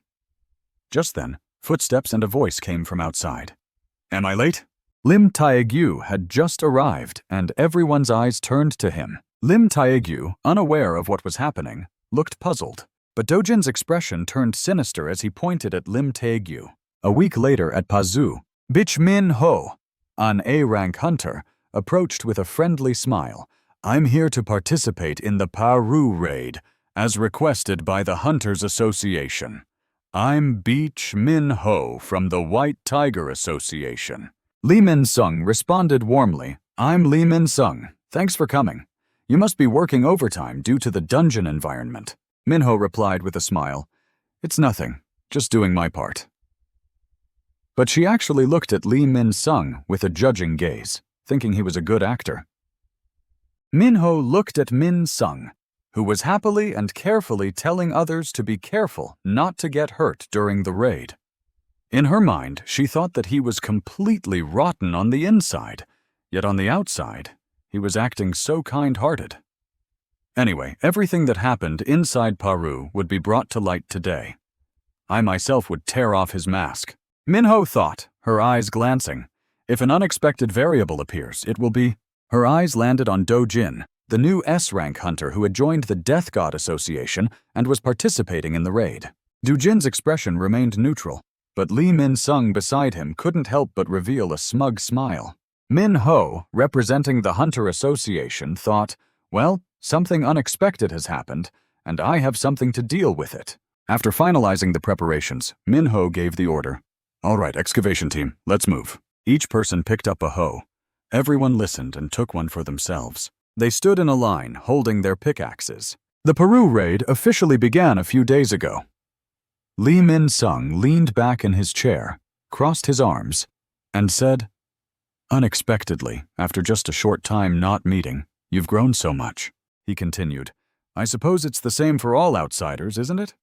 Just then, footsteps and a voice came from outside. "Am I late?" Lim Tae-gyu had just arrived, and everyone's eyes turned to him. Lim Tae-gyu, unaware of what was happening, looked puzzled. But Do-jin's expression turned sinister as he pointed at Lim Tae-gyu. A week later at Pazu, Bich Min-ho, an A-rank hunter, approached with a friendly smile. "I'm here to participate in the Paru raid, as requested by the Hunters Association. I'm Beach Min-ho from the White Tiger Association." Lee Min-sung responded warmly, "I'm Lee Min-sung. Thanks for coming. You must be working overtime due to the dungeon environment. Minho replied with a smile. It's nothing, just doing my part. But she actually looked at Lee Min-sung with a judging gaze, thinking he was a good actor. Minho looked at Min-sung, who was happily and carefully telling others to be careful not to get hurt during the raid. In her mind, she thought that he was completely rotten on the inside, yet on the outside, he was acting so kind-hearted. Anyway, everything that happened inside Paru would be brought to light today. I myself would tear off his mask. Minho thought, her eyes glancing. If an unexpected variable appears, it will be... Her eyes landed on Do-jin, the new S-rank hunter who had joined the Death God Association and was participating in the raid. Do-jin's expression remained neutral, but Lee Min-sung beside him couldn't help but reveal a smug smile. Min-ho, representing the Hunter Association, thought, well, something unexpected has happened, and I have something to deal with it. After finalizing the preparations, Min-ho gave the order. All right, excavation team, let's move. Each person picked up a hoe. Everyone listened and took one for themselves. They stood in a line, holding their pickaxes. The Peru raid officially began a few days ago. Lee Min-sung leaned back in his chair, crossed his arms, and said, unexpectedly, after just a short time not meeting, you've grown so much. He continued, I suppose it's the same for all outsiders, isn't it?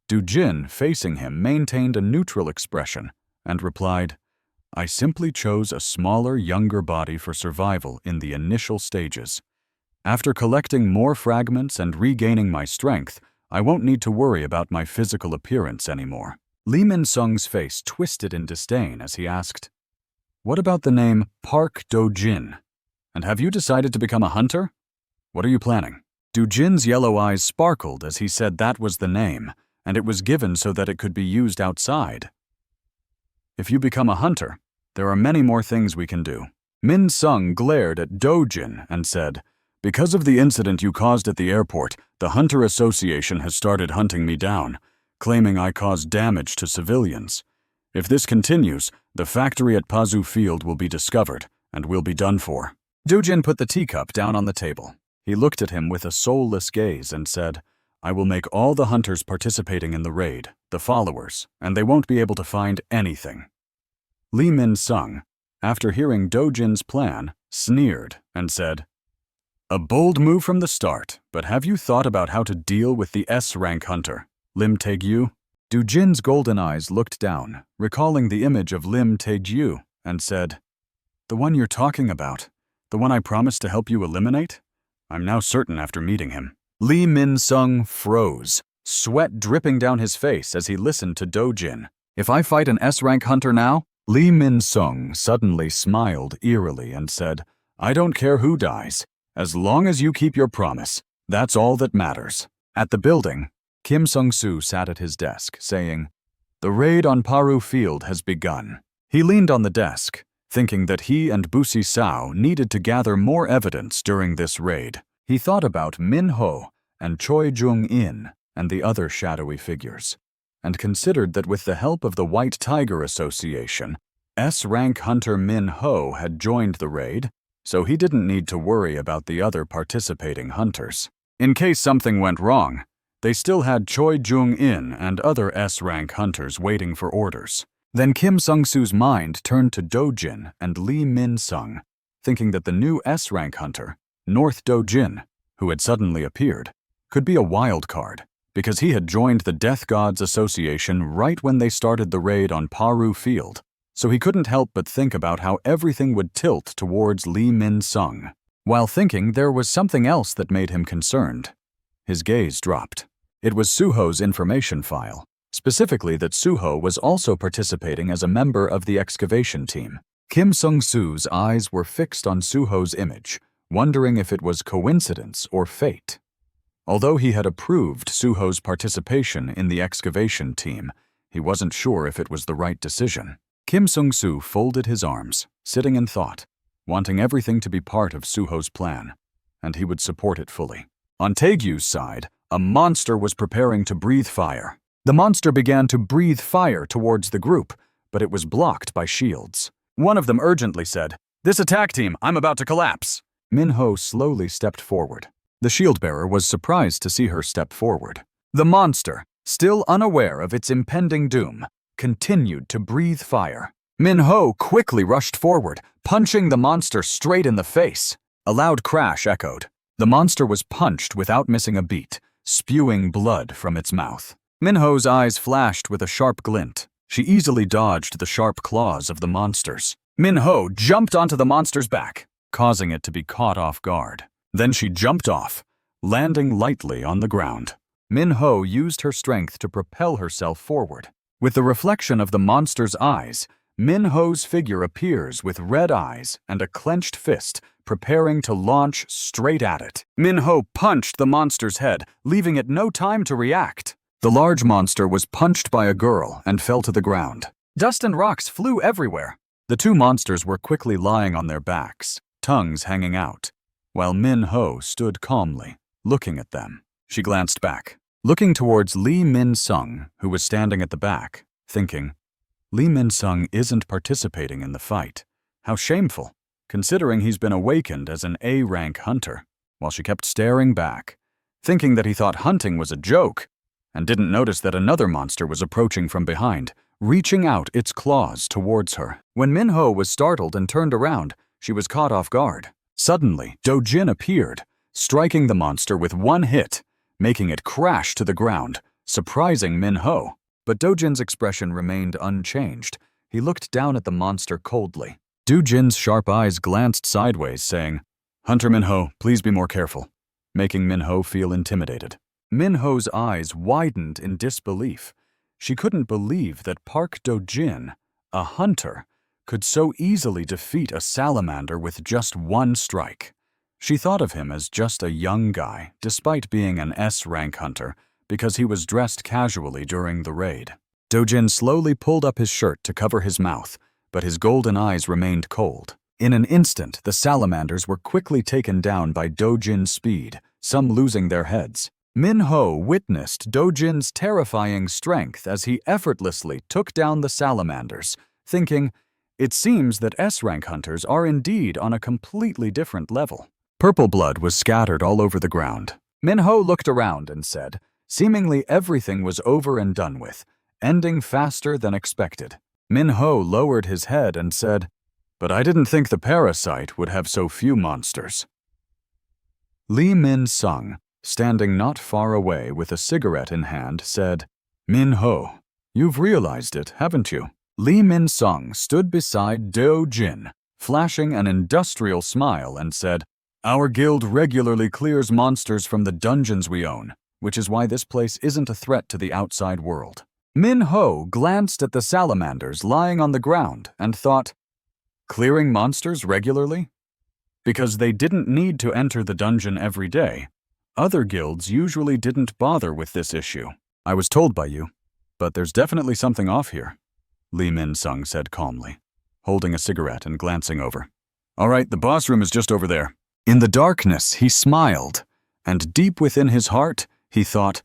Do-jin, facing him, maintained a neutral expression and replied, I simply chose a smaller, younger body for survival in the initial stages. After collecting more fragments and regaining my strength, I won't need to worry about my physical appearance anymore. Lee Min-sung's face twisted in disdain as he asked, what about the name Park Do-jin? And have you decided to become a hunter? What are you planning? Do-jin's yellow eyes sparkled as he said that was the name, and it was given so that it could be used outside. If you become a hunter, there are many more things we can do. Min-sung glared at Do-jin and said, because of the incident you caused at the airport, the Hunter Association has started hunting me down, claiming I caused damage to civilians. If this continues, the factory at Pazu Field will be discovered, and we'll be done for. Do-jin put the teacup down on the table. He looked at him with a soulless gaze and said, I will make all the hunters participating in the raid, the followers, and they won't be able to find anything. Lee Min-sung, after hearing Do-jin's plan, sneered and said, a bold move from the start, but have you thought about how to deal with the S-rank hunter, Lim Tae-gyu? Do-jin's golden eyes looked down, recalling the image of Lim Tae-gyu, and said, the one you're talking about, the one I promised to help you eliminate? I'm now certain after meeting him. Lee Min-sung froze, sweat dripping down his face as he listened to Do-jin. If I fight an S-rank hunter now? Lee Min-sung suddenly smiled eerily and said, I don't care who dies. As long as you keep your promise, that's all that matters. At the building, Kim Sung-soo sat at his desk, saying, the raid on Paru Field has begun. He leaned on the desk, thinking that he and Busi Sao needed to gather more evidence during this raid. He thought about Min-ho and Choi Jung-in and the other shadowy figures, and considered that with the help of the White Tiger Association, S-rank hunter Min-ho had joined the raid, so he didn't need to worry about the other participating hunters. In case something went wrong, they still had Choi Jung-in and other S-rank hunters waiting for orders. Then Kim Sung-soo's mind turned to Do-jin and Lee Min-sung, thinking that the new S-rank hunter, North Do-jin, who had suddenly appeared, could be a wild card, because he had joined the Death Gods Association right when they started the raid on Paru Field, so he couldn't help but think about how everything would tilt towards Lee Min-sung. While thinking, there was something else that made him concerned. His gaze dropped. It was Suho's information file, specifically that Suho was also participating as a member of the excavation team. Kim Sung-soo's eyes were fixed on Suho's image, wondering if it was coincidence or fate. Although he had approved Suho's participation in the excavation team, he wasn't sure if it was the right decision. Kim Sung-soo folded his arms, sitting in thought, wanting everything to be part of Suho's plan, and he would support it fully. On Taegyu's side, a monster was preparing to breathe fire. The monster began to breathe fire towards the group, but it was blocked by shields. One of them urgently said, "This attack team, I'm about to collapse." Minho slowly stepped forward. The shield-bearer was surprised to see her step forward. The monster, still unaware of its impending doom, continued to breathe fire. Minho quickly rushed forward, punching the monster straight in the face. A loud crash echoed. The monster was punched without missing a beat, spewing blood from its mouth. Minho's eyes flashed with a sharp glint. She easily dodged the sharp claws of the monsters. Minho jumped onto the monster's back, causing it to be caught off guard. Then she jumped off, landing lightly on the ground. Minho used her strength to propel herself forward. With the reflection of the monster's eyes, Minho's figure appears with red eyes and a clenched fist, preparing to launch straight at it. Minho punched the monster's head, leaving it no time to react. The large monster was punched by a girl and fell to the ground. Dust and rocks flew everywhere. The two monsters were quickly lying on their backs, tongues hanging out, while Minho stood calmly, looking at them. She glanced back, looking towards Lee Min-sung, who was standing at the back, thinking, Lee Min-sung isn't participating in the fight. How shameful, considering he's been awakened as an A-rank hunter, while she kept staring back, thinking that he thought hunting was a joke, and didn't notice that another monster was approaching from behind, reaching out its claws towards her. When Minho was startled and turned around, she was caught off guard. Suddenly, Do-jin appeared, striking the monster with one hit, making it crash to the ground, surprising Minho. But Do-jin's expression remained unchanged. He looked down at the monster coldly. Do-jin's sharp eyes glanced sideways, saying, Hunter Minho, please be more careful, making Minho feel intimidated. Minho's eyes widened in disbelief. She couldn't believe that Park Do-jin, a hunter, could so easily defeat a salamander with just one strike. She thought of him as just a young guy, despite being an S-rank hunter, because he was dressed casually during the raid. Do-jin slowly pulled up his shirt to cover his mouth, but his golden eyes remained cold. In an instant, the salamanders were quickly taken down by Do-jin's speed, some losing their heads. Minho witnessed Do-jin's terrifying strength as he effortlessly took down the salamanders, thinking, it seems that S-rank hunters are indeed on a completely different level. Purple blood was scattered all over the ground. Minho looked around and said, seemingly everything was over and done with, ending faster than expected. Minho lowered his head and said, but I didn't think the parasite would have so few monsters. Lee Min-sung, standing not far away with a cigarette in hand, said, Minho, you've realized it, haven't you? Lee Min-sung stood beside Do-jin, flashing an industrial smile, and said, our guild regularly clears monsters from the dungeons we own, which is why this place isn't a threat to the outside world. Minho glanced at the salamanders lying on the ground and thought, clearing monsters regularly? Because they didn't need to enter the dungeon every day. Other guilds usually didn't bother with this issue. I was told by you, but there's definitely something off here, Lee Min-sung said calmly, holding a cigarette and glancing over. All right, the boss room is just over there. In the darkness, he smiled, and deep within his heart, he thought,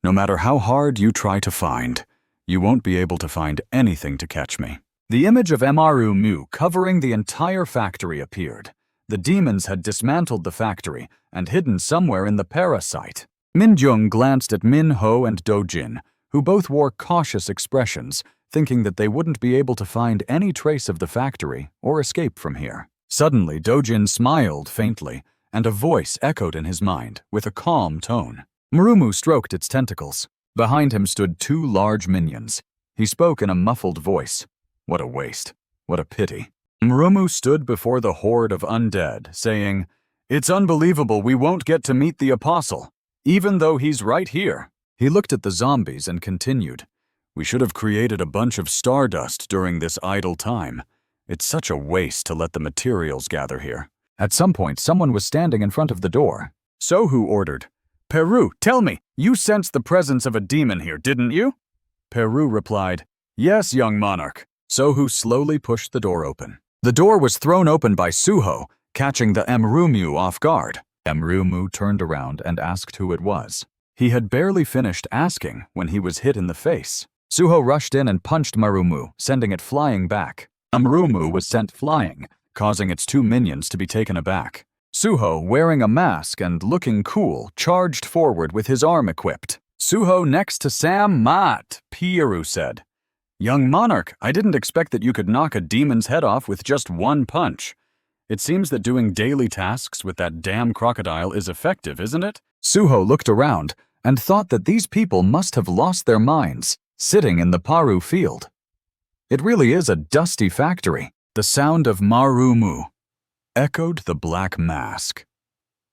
no matter how hard you try to find, you won't be able to find anything to catch me. The image of Emaru Mu covering the entire factory appeared. The demons had dismantled the factory and hidden somewhere in the parasite. Min-jung glanced at Minho and Do-jin, who both wore cautious expressions, thinking that they wouldn't be able to find any trace of the factory or escape from here. Suddenly, Do-jin smiled faintly, and a voice echoed in his mind with a calm tone. Murumu stroked its tentacles. Behind him stood two large minions. He spoke in a muffled voice. What a waste. What a pity. Murumu stood before the horde of undead, saying, it's unbelievable we won't get to meet the apostle, even though he's right here. He looked at the zombies and continued, we should have created a bunch of stardust during this idle time. It's such a waste to let the materials gather here. At some point, someone was standing in front of the door. Sohu ordered, Peru, tell me, you sensed the presence of a demon here, didn't you? Peru replied, yes, young monarch. Sohu slowly pushed the door open. The door was thrown open by Suho, catching the Emrumu off guard. Emrumu turned around and asked who it was. He had barely finished asking when he was hit in the face. Suho rushed in and punched Marumu, sending it flying back. Emrumu was sent flying, causing its two minions to be taken aback. Suho, wearing a mask and looking cool, charged forward with his arm equipped. "Suho next to Sam Mat," Pieru said. "Young monarch, I didn't expect that you could knock a demon's head off with just one punch. It seems that doing daily tasks with that damn crocodile is effective, isn't it?" Suho looked around and thought that these people must have lost their minds, sitting in the Paru field. It really is a dusty factory. The sound of Marumu echoed the black mask.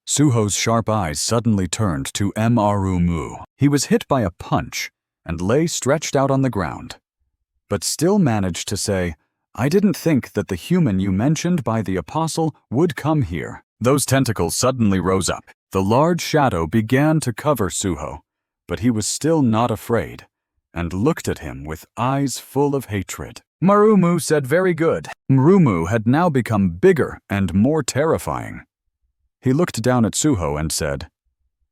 Suho's sharp eyes suddenly turned to Marumu. He was hit by a punch and lay stretched out on the ground, but still managed to say, "I didn't think that the human you mentioned by the apostle would come here." Those tentacles suddenly rose up. The large shadow began to cover Suho, but he was still not afraid, and looked at him with eyes full of hatred. Marumu said, "Very good." Marumu had now become bigger and more terrifying. He looked down at Suho and said,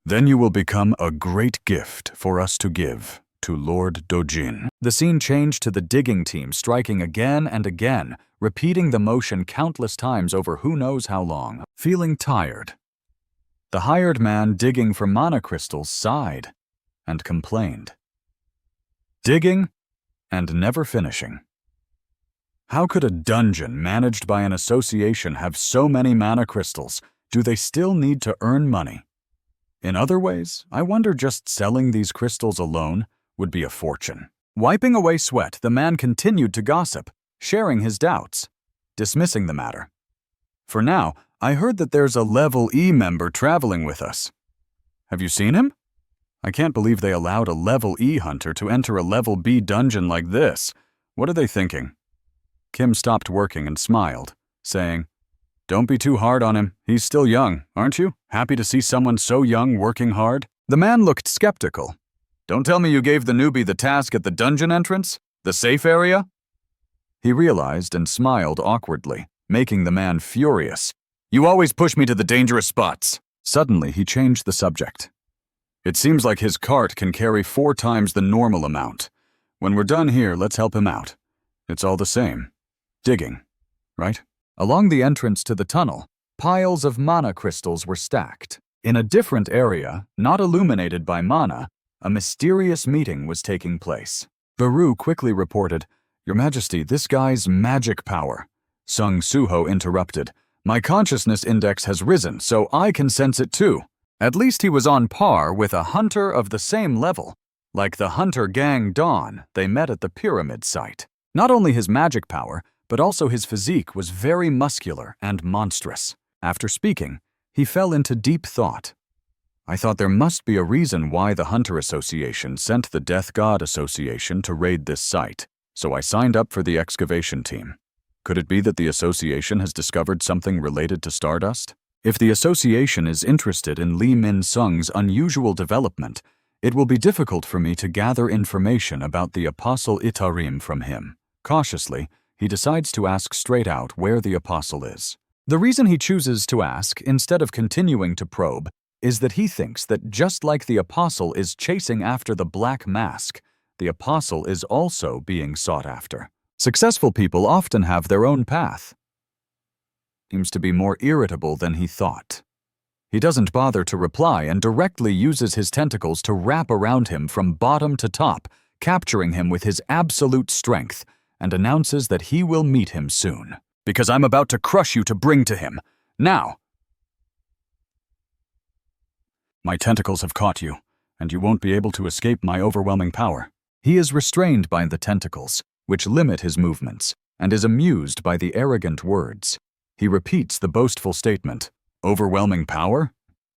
"Then you will become a great gift for us to give to Lord Dojin." The scene changed to the digging team striking again and again, repeating the motion countless times over who knows how long. Feeling tired, the hired man digging for mana crystals sighed and complained. Digging and never finishing. How could a dungeon managed by an association have so many mana crystals? Do they still need to earn money? In other ways, I wonder just selling these crystals alone would be a fortune. Wiping away sweat, the man continued to gossip, sharing his doubts, dismissing the matter. "For now, I heard that there's a level E member traveling with us. Have you seen him? I can't believe they allowed a level E hunter to enter a level B dungeon like this. What are they thinking?" Kim stopped working and smiled, saying, "Don't be too hard on him. He's still young, aren't you? Happy to see someone so young working hard?" The man looked skeptical. "Don't tell me you gave the newbie the task at the dungeon entrance? The safe area?" He realized and smiled awkwardly, making the man furious. "You always push me to the dangerous spots." Suddenly, he changed the subject. "It seems like his cart can carry 4 times the normal amount. When we're done here, let's help him out. It's all the same. Digging, right?" Along the entrance to the tunnel, piles of mana crystals were stacked. In a different area, not illuminated by mana, a mysterious meeting was taking place. Baru quickly reported, "Your Majesty, this guy's magic power." Sung Suho interrupted, "My consciousness index has risen, so I can sense it too." At least he was on par with a hunter of the same level, like the hunter gang Dawn they met at the pyramid site. Not only his magic power, but also his physique was very muscular and monstrous. After speaking, he fell into deep thought. "I thought there must be a reason why the Hunter Association sent the Death God Association to raid this site, so I signed up for the excavation team. Could it be that the association has discovered something related to Stardust? If the association is interested in Lee Min-sung's unusual development, it will be difficult for me to gather information about the Apostle Itarim from him." Cautiously, he decides to ask straight out where the apostle is. The reason he chooses to ask, instead of continuing to probe, is that he thinks that just like the apostle is chasing after the black mask, the apostle is also being sought after. Successful people often have their own path. Seems to be more irritable than he thought. He doesn't bother to reply and directly uses his tentacles to wrap around him from bottom to top, capturing him with his absolute strength, and announces that he will meet him soon. "Because I'm about to crush you to bring to him. Now!" "My tentacles have caught you, and you won't be able to escape my overwhelming power." He is restrained by the tentacles, which limit his movements, and is amused by the arrogant words. He repeats the boastful statement, "Overwhelming power?"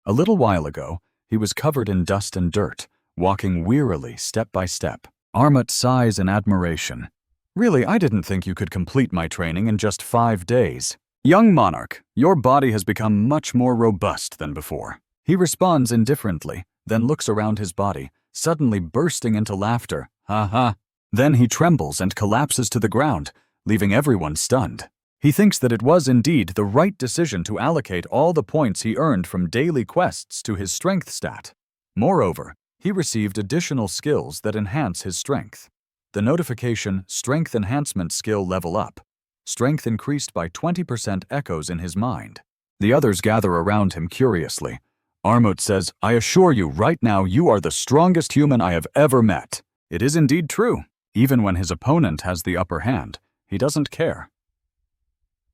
A little while ago, he was covered in dust and dirt, walking wearily step by step. Armut sighs in admiration. "Really, I didn't think you could complete my training in just 5 days. Young monarch, your body has become much more robust than before." He responds indifferently, then looks around his body, suddenly bursting into laughter. "Ha ha." Then he trembles and collapses to the ground, leaving everyone stunned. He thinks that it was indeed the right decision to allocate all the points he earned from daily quests to his strength stat. Moreover, he received additional skills that enhance his strength. The notification Strength Enhancement Skill Level Up. Strength increased by 20% echoes in his mind. The others gather around him curiously. Armut says, "I assure you, right now you are the strongest human I have ever met." It is indeed true. Even when his opponent has the upper hand, he doesn't care.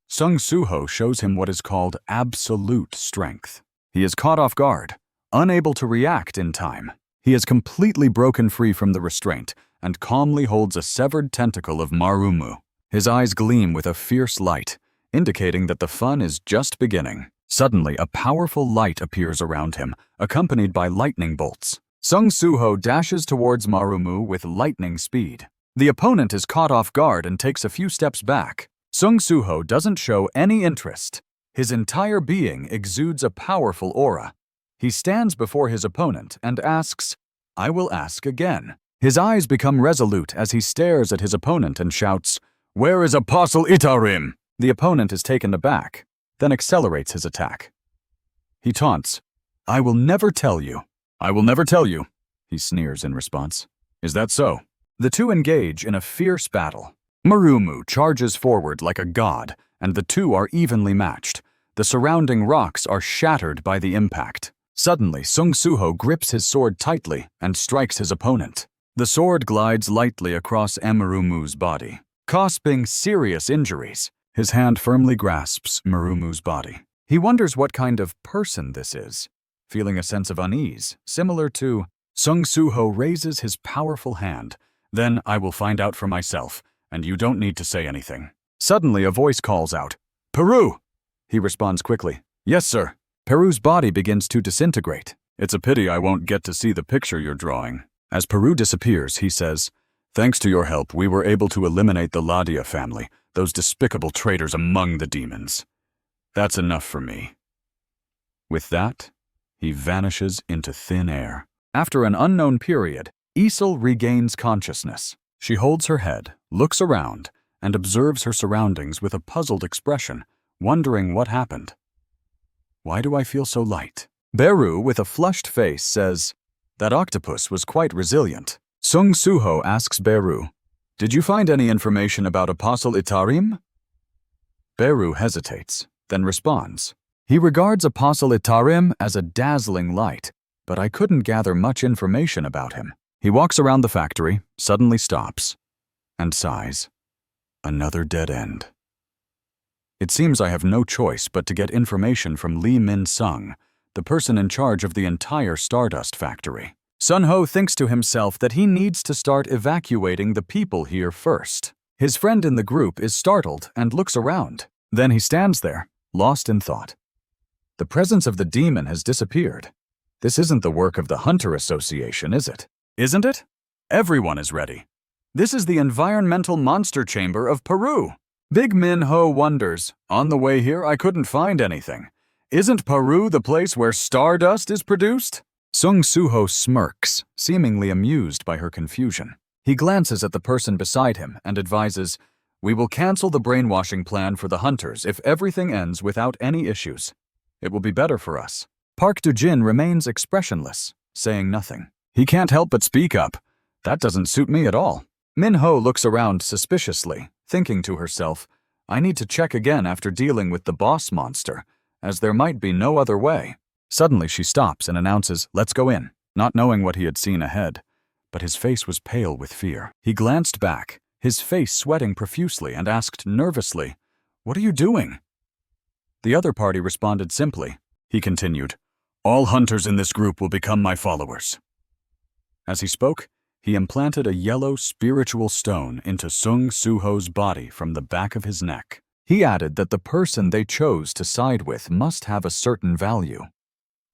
Sung Soo-ho shows him what is called absolute strength. He is caught off guard, unable to react in time. He is completely broken free from the restraint and calmly holds a severed tentacle of Marumu. His eyes gleam with a fierce light, indicating that the fun is just beginning. Suddenly, a powerful light appears around him, accompanied by lightning bolts. Sung Soo-ho dashes towards Marumu with lightning speed. The opponent is caught off guard and takes a few steps back. Sung Soo-ho doesn't show any interest. His entire being exudes a powerful aura. He stands before his opponent and asks, "I will ask again." His eyes become resolute as he stares at his opponent and shouts, "Where is Apostle Itarim?" The opponent is taken aback, then accelerates his attack. He taunts, "I will never tell you." "I will never tell you," he sneers in response. "Is that so?" The two engage in a fierce battle. Marumu charges forward like a god, and the two are evenly matched. The surrounding rocks are shattered by the impact. Suddenly, Sung Soo-ho grips his sword tightly and strikes his opponent. The sword glides lightly across Marumu's body, causing serious injuries. His hand firmly grasps Marumu's body. He wonders what kind of person this is, feeling a sense of unease, similar to Sung Soo-ho raises his powerful hand. "Then I will find out for myself, and you don't need to say anything." Suddenly, a voice calls out, "Peru!" He responds quickly, "Yes, sir." Peru's body begins to disintegrate. "It's a pity I won't get to see the picture you're drawing." As Peru disappears, he says, "Thanks to your help, we were able to eliminate the Ladia family, those despicable traitors among the demons. That's enough for me." With that, he vanishes into thin air. After an unknown period, Isel regains consciousness. She holds her head, looks around, and observes her surroundings with a puzzled expression, wondering what happened. "Why do I feel so light?" Beru, with a flushed face, says, "That octopus was quite resilient." Sung Soo-ho asks Beru, "Did you find any information about Apostle Itarim?" Beru hesitates, then responds, "He regards Apostle Itarim as a dazzling light, but I couldn't gather much information about him." He walks around the factory, suddenly stops, and sighs. Another dead end. It seems I have no choice but to get information from Lee Min-sung, the person in charge of the entire Stardust factory. Sun-ho thinks to himself that he needs to start evacuating the people here first. His friend in the group is startled and looks around. Then he stands there, lost in thought. The presence of the demon has disappeared. This isn't the work of the Hunter Association, is it? Isn't it? Everyone is ready. This is the environmental monster chamber of Peru. Big Min-ho wonders, "On the way here, I couldn't find anything. Isn't Peru the place where Stardust is produced?" Sung Soo-ho smirks, seemingly amused by her confusion. He glances at the person beside him and advises, "We will cancel the brainwashing plan for the hunters if everything ends without any issues. It will be better for us." Park Do-jin remains expressionless, saying nothing. He can't help but speak up. "That doesn't suit me at all." Min-ho looks around suspiciously, thinking to herself, "I need to check again after dealing with the boss monster, as there might be no other way." Suddenly she stops and announces, "Let's go in," not knowing what he had seen ahead. But his face was pale with fear. He glanced back, his face sweating profusely, and asked nervously, "What are you doing?" The other party responded simply. He continued, "All hunters in this group will become my followers." As he spoke, he implanted a yellow spiritual stone into Sung Soo-ho's body from the back of his neck. He added that the person they chose to side with must have a certain value.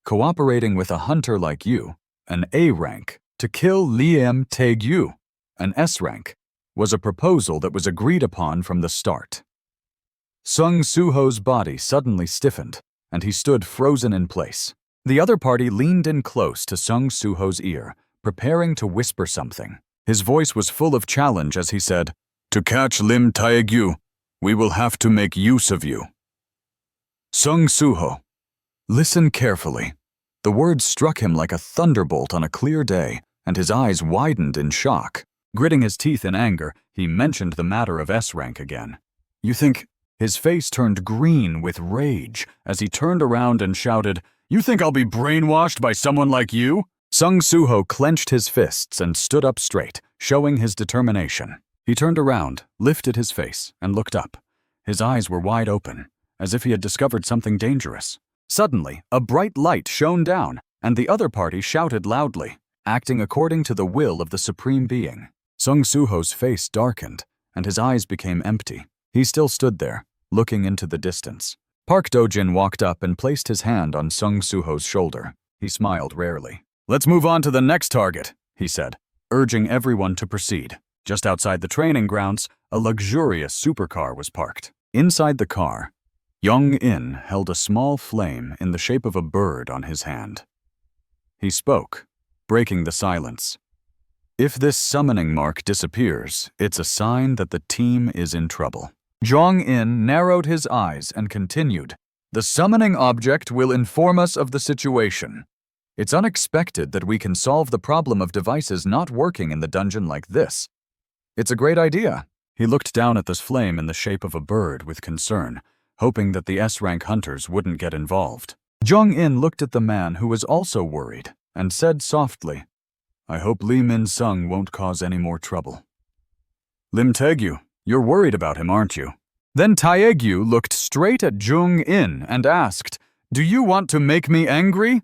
Cooperating with a hunter like you, an A rank, to kill Liem Tae-gyu, an S rank, was a proposal that was agreed upon from the start. Sung Soo-ho's body suddenly stiffened, and he stood frozen in place. The other party leaned in close to Sung Soo-ho's ear, preparing to whisper something. His voice was full of challenge as he said, "To catch Lim Tae-gyu, we will have to make use of you. Sung Soo-ho, listen carefully." The words struck him like a thunderbolt on a clear day, and his eyes widened in shock. Gritting his teeth in anger, he mentioned the matter of S rank again. "You think His face turned green with rage as he turned around and shouted, "You think I'll be brainwashed by someone like you?" Sung Soo-ho clenched his fists and stood up straight, showing his determination. He turned around, lifted his face, and looked up. His eyes were wide open, as if he had discovered something dangerous. Suddenly, a bright light shone down, and the other party shouted loudly, acting according to the will of the Supreme Being. Sung Soo-ho's face darkened, and his eyes became empty. He still stood there, looking into the distance. Park Do-jin walked up and placed his hand on Sung Soo-ho's shoulder. He smiled rarely. "Let's move on to the next target," he said, urging everyone to proceed. Just outside the training grounds, a luxurious supercar was parked. Inside the car, Young-in held a small flame in the shape of a bird on his hand. He spoke, breaking the silence. "If this summoning mark disappears, it's a sign that the team is in trouble." Jong-in narrowed his eyes and continued, "The summoning object will inform us of the situation. It's unexpected that we can solve the problem of devices not working in the dungeon like this. It's a great idea." He looked down at this flame in the shape of a bird with concern, hoping that the S-rank hunters wouldn't get involved. Jong-in looked at the man who was also worried and said softly, "I hope Lee Min-sung won't cause any more trouble." "Lim Taegyu, you're worried about him, aren't you?" Then Taegyu looked straight at Jong-in and asked, "Do you want to make me angry?"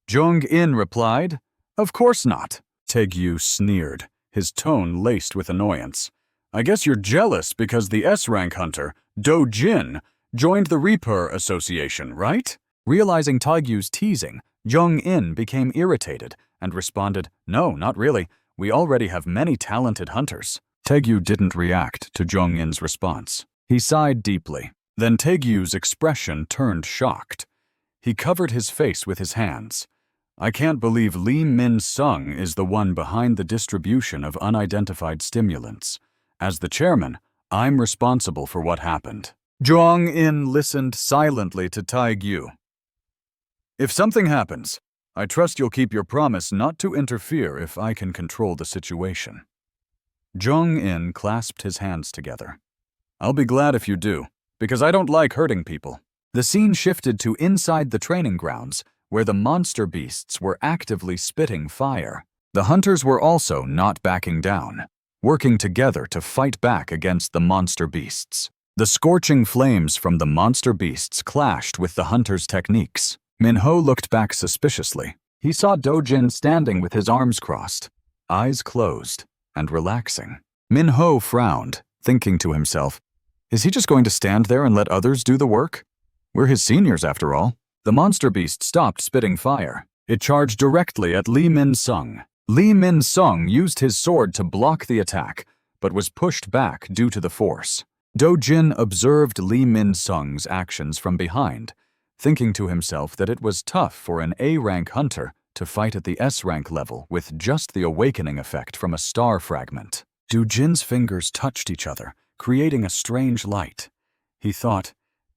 Jong-in replied, "Of course not." Taegyu sneered, his tone laced with annoyance. "I guess you're jealous because the S-rank hunter, Do-jin, joined the Reaper Association, right?" Realizing Taegyu's teasing, Jong-in became irritated and responded, "No, not really. We already have many talented hunters." Taegyu didn't react to Jong-in's response. He sighed deeply. Then Taegyu's expression turned shocked. He covered his face with his hands. "I can't believe Lee Min-sung is the one behind the distribution of unidentified stimulants. As the chairman, I'm responsible for what happened." Jong-in listened silently to Taegyu. "If something happens, I trust you'll keep your promise not to interfere if I can control the situation." Jong-in clasped his hands together. "I'll be glad if you do, because I don't like hurting people." The scene shifted to inside the training grounds, where the monster beasts were actively spitting fire. The hunters were also not backing down, working together to fight back against the monster beasts. The scorching flames from the monster beasts clashed with the hunters' techniques. Minho looked back suspiciously. He saw Do-jin standing with his arms crossed, eyes closed, and relaxing. Minho frowned, thinking to himself, "Is he just going to stand there and let others do the work? We're his seniors, after all." The monster beast stopped spitting fire. It charged directly at Lee Min-sung. Lee Min-sung used his sword to block the attack, but was pushed back due to the force. Do-jin observed Lee Min-sung's actions from behind, thinking to himself that it was tough for an A-rank hunter to fight at the S-rank level with just the awakening effect from a star fragment. Do-jin's fingers touched each other, creating a strange light. He thought,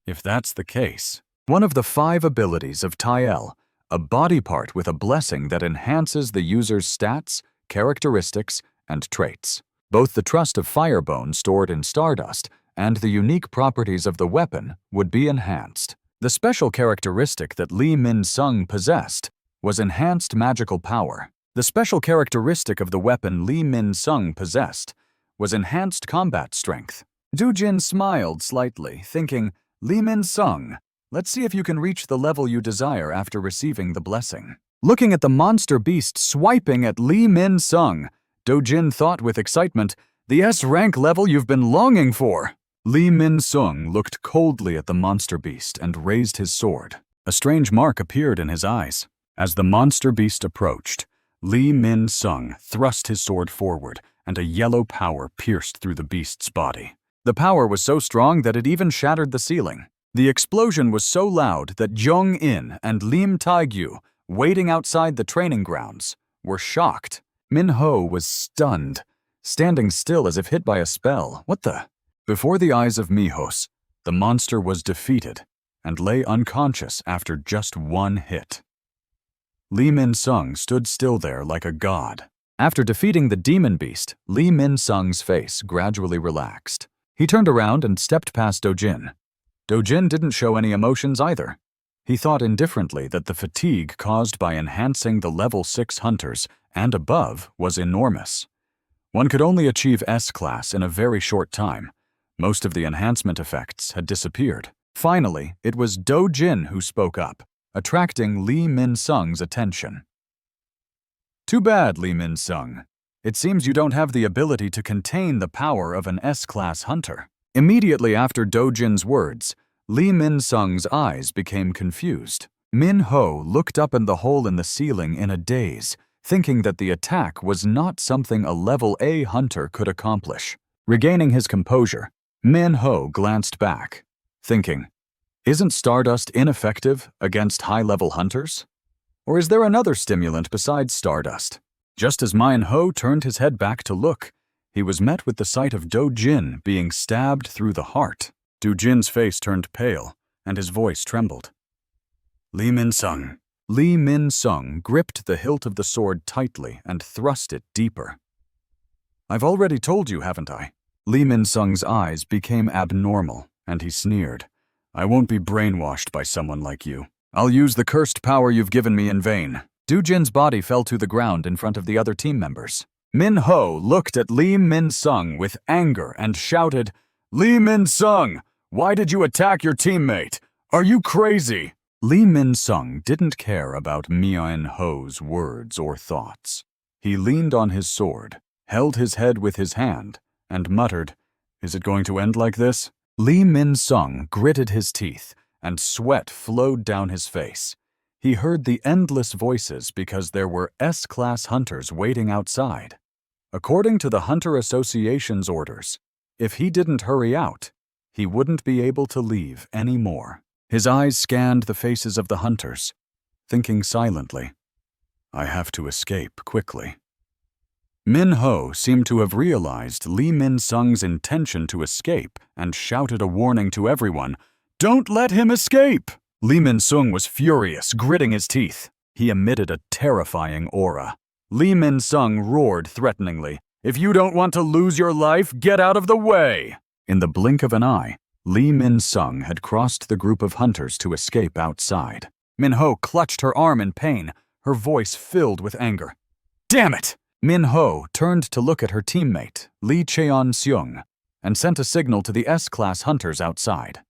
if that's the case, one of the 5 abilities of Tael, a body part with a blessing that enhances the user's stats, characteristics, and traits. Both the Trust of Firebone stored in Stardust and the unique properties of the weapon would be enhanced. The special characteristic that Lee Min-sung possessed was enhanced magical power. The special characteristic of the weapon Lee Min-sung possessed was enhanced combat strength. Do-jin smiled slightly, thinking, "Lee Min-sung, let's see if you can reach the level you desire after receiving the blessing." Looking at the monster beast swiping at Lee Min-sung, Do-jin thought with excitement, "The S-rank level you've been longing for." Lee Min-sung looked coldly at the monster beast and raised his sword. A strange mark appeared in his eyes. As the monster beast approached, Lee Min-sung thrust his sword forward, and a yellow power pierced through the beast's body. The power was so strong that it even shattered the ceiling. The explosion was so loud that Jong-in and Lim Taegyu, waiting outside the training grounds, were shocked. Minho was stunned, standing still as if hit by a spell. What the? Before the eyes of Mihos, the monster was defeated and lay unconscious after just one hit. Lee Min-sung stood still there like a god. After defeating the demon beast, Lee Min-sung's face gradually relaxed. He turned around and stepped past Do-jin. Dojin didn't show any emotions either. He thought indifferently that the fatigue caused by enhancing the level 6 hunters and above was enormous. One could only achieve S-class in a very short time. Most of the enhancement effects had disappeared. Finally, it was Dojin who spoke up, attracting Lee Min-sung's attention. "Too bad, Lee Min-sung. It seems you don't have the ability to contain the power of an S-class hunter." Immediately after Dojin's words, Lee Min-sung's eyes became confused. Min-ho looked up in the hole in the ceiling in a daze, thinking that the attack was not something a level A hunter could accomplish. Regaining his composure, Min-ho glanced back, thinking, "Isn't Stardust ineffective against high-level hunters? Or is there another stimulant besides Stardust?" Just as Min-ho turned his head back to look, he was met with the sight of Dojin being stabbed through the heart. Dojin's face turned pale, and his voice trembled. "Lee Min-sung." Lee Min-sung gripped the hilt of the sword tightly and thrust it deeper. "I've already told you, haven't I?" Lee Min-sung's eyes became abnormal, and he sneered. "I won't be brainwashed by someone like you. I'll use the cursed power you've given me in vain." Dojin's body fell to the ground in front of the other team members. Min-ho looked at Lee Min-sung with anger and shouted, "Lee Min-sung, why did you attack your teammate? Are you crazy?" Lee Min-sung didn't care about Min-ho's words or thoughts. He leaned on his sword, held his head with his hand, and muttered, "Is it going to end like this?" Lee Min-sung gritted his teeth, and sweat flowed down his face. He heard the endless voices because there were S-class hunters waiting outside. According to the Hunter Association's orders, if he didn't hurry out, he wouldn't be able to leave anymore. His eyes scanned the faces of the hunters, thinking silently, "I have to escape quickly." Min-ho seemed to have realized Lee Min-sung's intention to escape and shouted a warning to everyone, "Don't let him escape!" Lee Min-sung was furious, gritting his teeth. He emitted a terrifying aura. Lee Min-sung roared threateningly, "If you don't want to lose your life, get out of the way!" In the blink of an eye, Lee Min-sung had crossed the group of hunters to escape outside. Min-ho clutched her arm in pain, her voice filled with anger. "Damn it!" Min-ho turned to look at her teammate, Lee Cheon-seung, and sent a signal to the S-class hunters outside.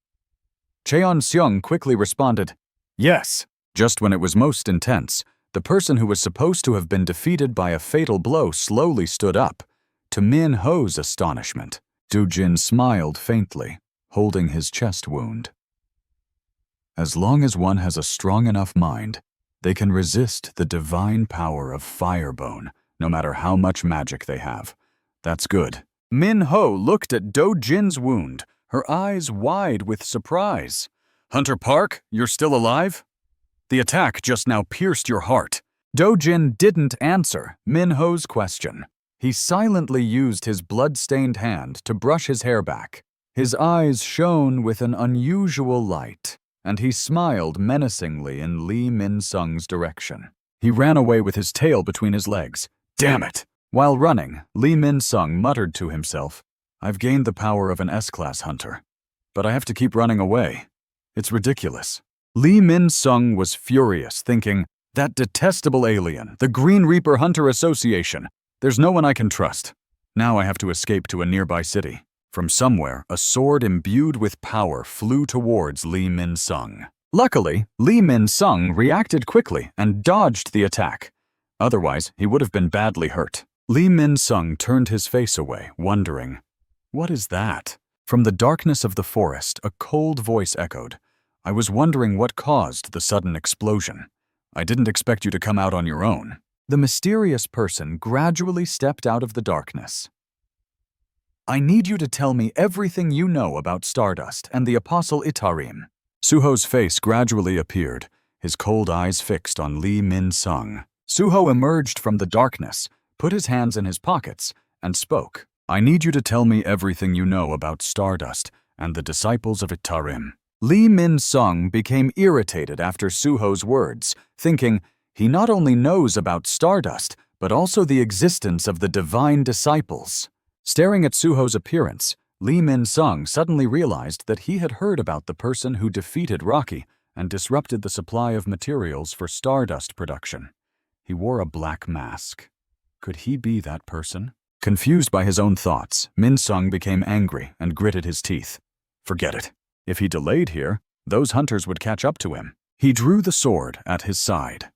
Cheon-seung quickly responded, "Yes." Just when it was most intense, the person who was supposed to have been defeated by a fatal blow slowly stood up. To Min-ho's astonishment, Dojin smiled faintly, holding his chest wound. As long as one has a strong enough mind, they can resist the divine power of Firebone, no matter how much magic they have. That's good. Min-ho looked at Dojin's wound, her eyes wide with surprise. "Hunter Park, you're still alive? The attack just now pierced your heart." Dojin didn't answer Min-ho's question. He silently used his blood-stained hand to brush his hair back. His eyes shone with an unusual light, and he smiled menacingly in Lee Min-sung's direction. He ran away with his tail between his legs. "Damn it!" While running, Lee Min-sung muttered to himself, "I've gained the power of an S-class hunter, but I have to keep running away. It's ridiculous." Lee Min-sung was furious, thinking, "That detestable alien, the Green Reaper Hunter Association. There's no one I can trust. Now I have to escape to a nearby city." From somewhere, a sword imbued with power flew towards Lee Min-sung. Luckily, Lee Min-sung reacted quickly and dodged the attack. Otherwise, he would have been badly hurt. Lee Min-sung turned his face away, wondering, "What is that?" From the darkness of the forest, a cold voice echoed, "I was wondering what caused the sudden explosion. I didn't expect you to come out on your own." The mysterious person gradually stepped out of the darkness. "I need you to tell me everything you know about Stardust and the Apostle Itarim." Suho's face gradually appeared, his cold eyes fixed on Lee Min-sung. Suho emerged from the darkness, put his hands in his pockets, and spoke. "I need you to tell me everything you know about Stardust and the disciples of Itarim." Lee Min-sung became irritated after Suho's words, thinking, he not only knows about Stardust, but also the existence of the divine disciples. Staring at Suho's appearance, Lee Min-sung suddenly realized that he had heard about the person who defeated Rocky and disrupted the supply of materials for stardust production. He wore a black mask. Could he be that person? Confused by his own thoughts, Min-sung became angry and gritted his teeth. Forget it. If he delayed here, those hunters would catch up to him. He drew the sword at his side.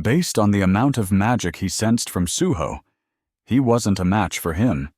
Based on the amount of magic he sensed from Suho, he wasn't a match for him.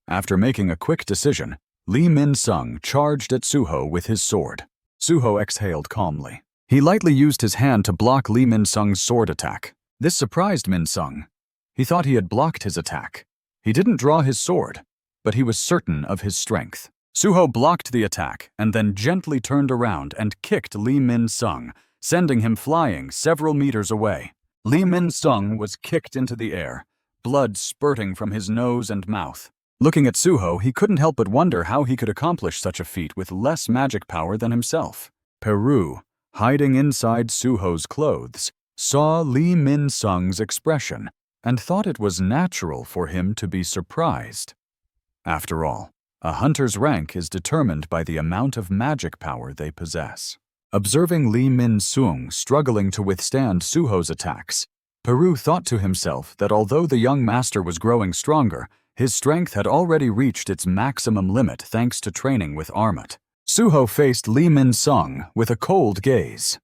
After making a quick decision, Lee Min-sung charged at Suho with his sword. Suho exhaled calmly. He lightly used his hand to block Lee Min-sung's sword attack. This surprised Min-sung. He thought he had blocked his attack. He didn't draw his sword, but he was certain of his strength. Suho blocked the attack and then gently turned around and kicked Lee Min-sung, sending him flying several meters away. Lee Min-sung was kicked into the air, blood spurting from his nose and mouth. Looking at Suho, he couldn't help but wonder how he could accomplish such a feat with less magic power than himself. Peru, hiding inside Suho's clothes, saw Lee Min-sung's expression and thought it was natural for him to be surprised. After all, a hunter's rank is determined by the amount of magic power they possess. Observing Lee Min-sung struggling to withstand Suho's attacks, Peru thought to himself that although the young master was growing stronger, his strength had already reached its maximum limit thanks to training with Armat. Suho faced Lee Min-sung with a cold gaze.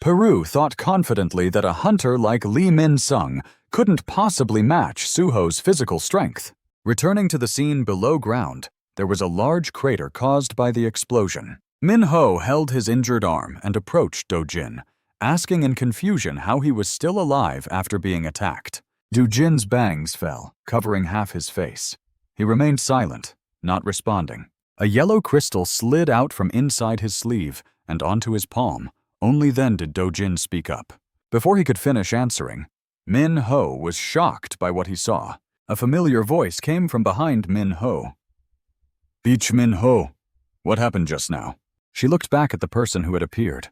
Peru thought confidently that a hunter like Lee Min-sung couldn't possibly match Suho's physical strength. Returning to the scene below ground, there was a large crater caused by the explosion. Min-ho held his injured arm and approached Do-jin, asking in confusion how he was still alive after being attacked. Do-jin's bangs fell, covering half his face. He remained silent, not responding. A yellow crystal slid out from inside his sleeve and onto his palm. Only then did Do-jin speak up. Before he could finish answering, Min-ho was shocked by what he saw. A familiar voice came from behind Min-ho. "Beach Min-ho, what happened just now?" She looked back at the person who had appeared,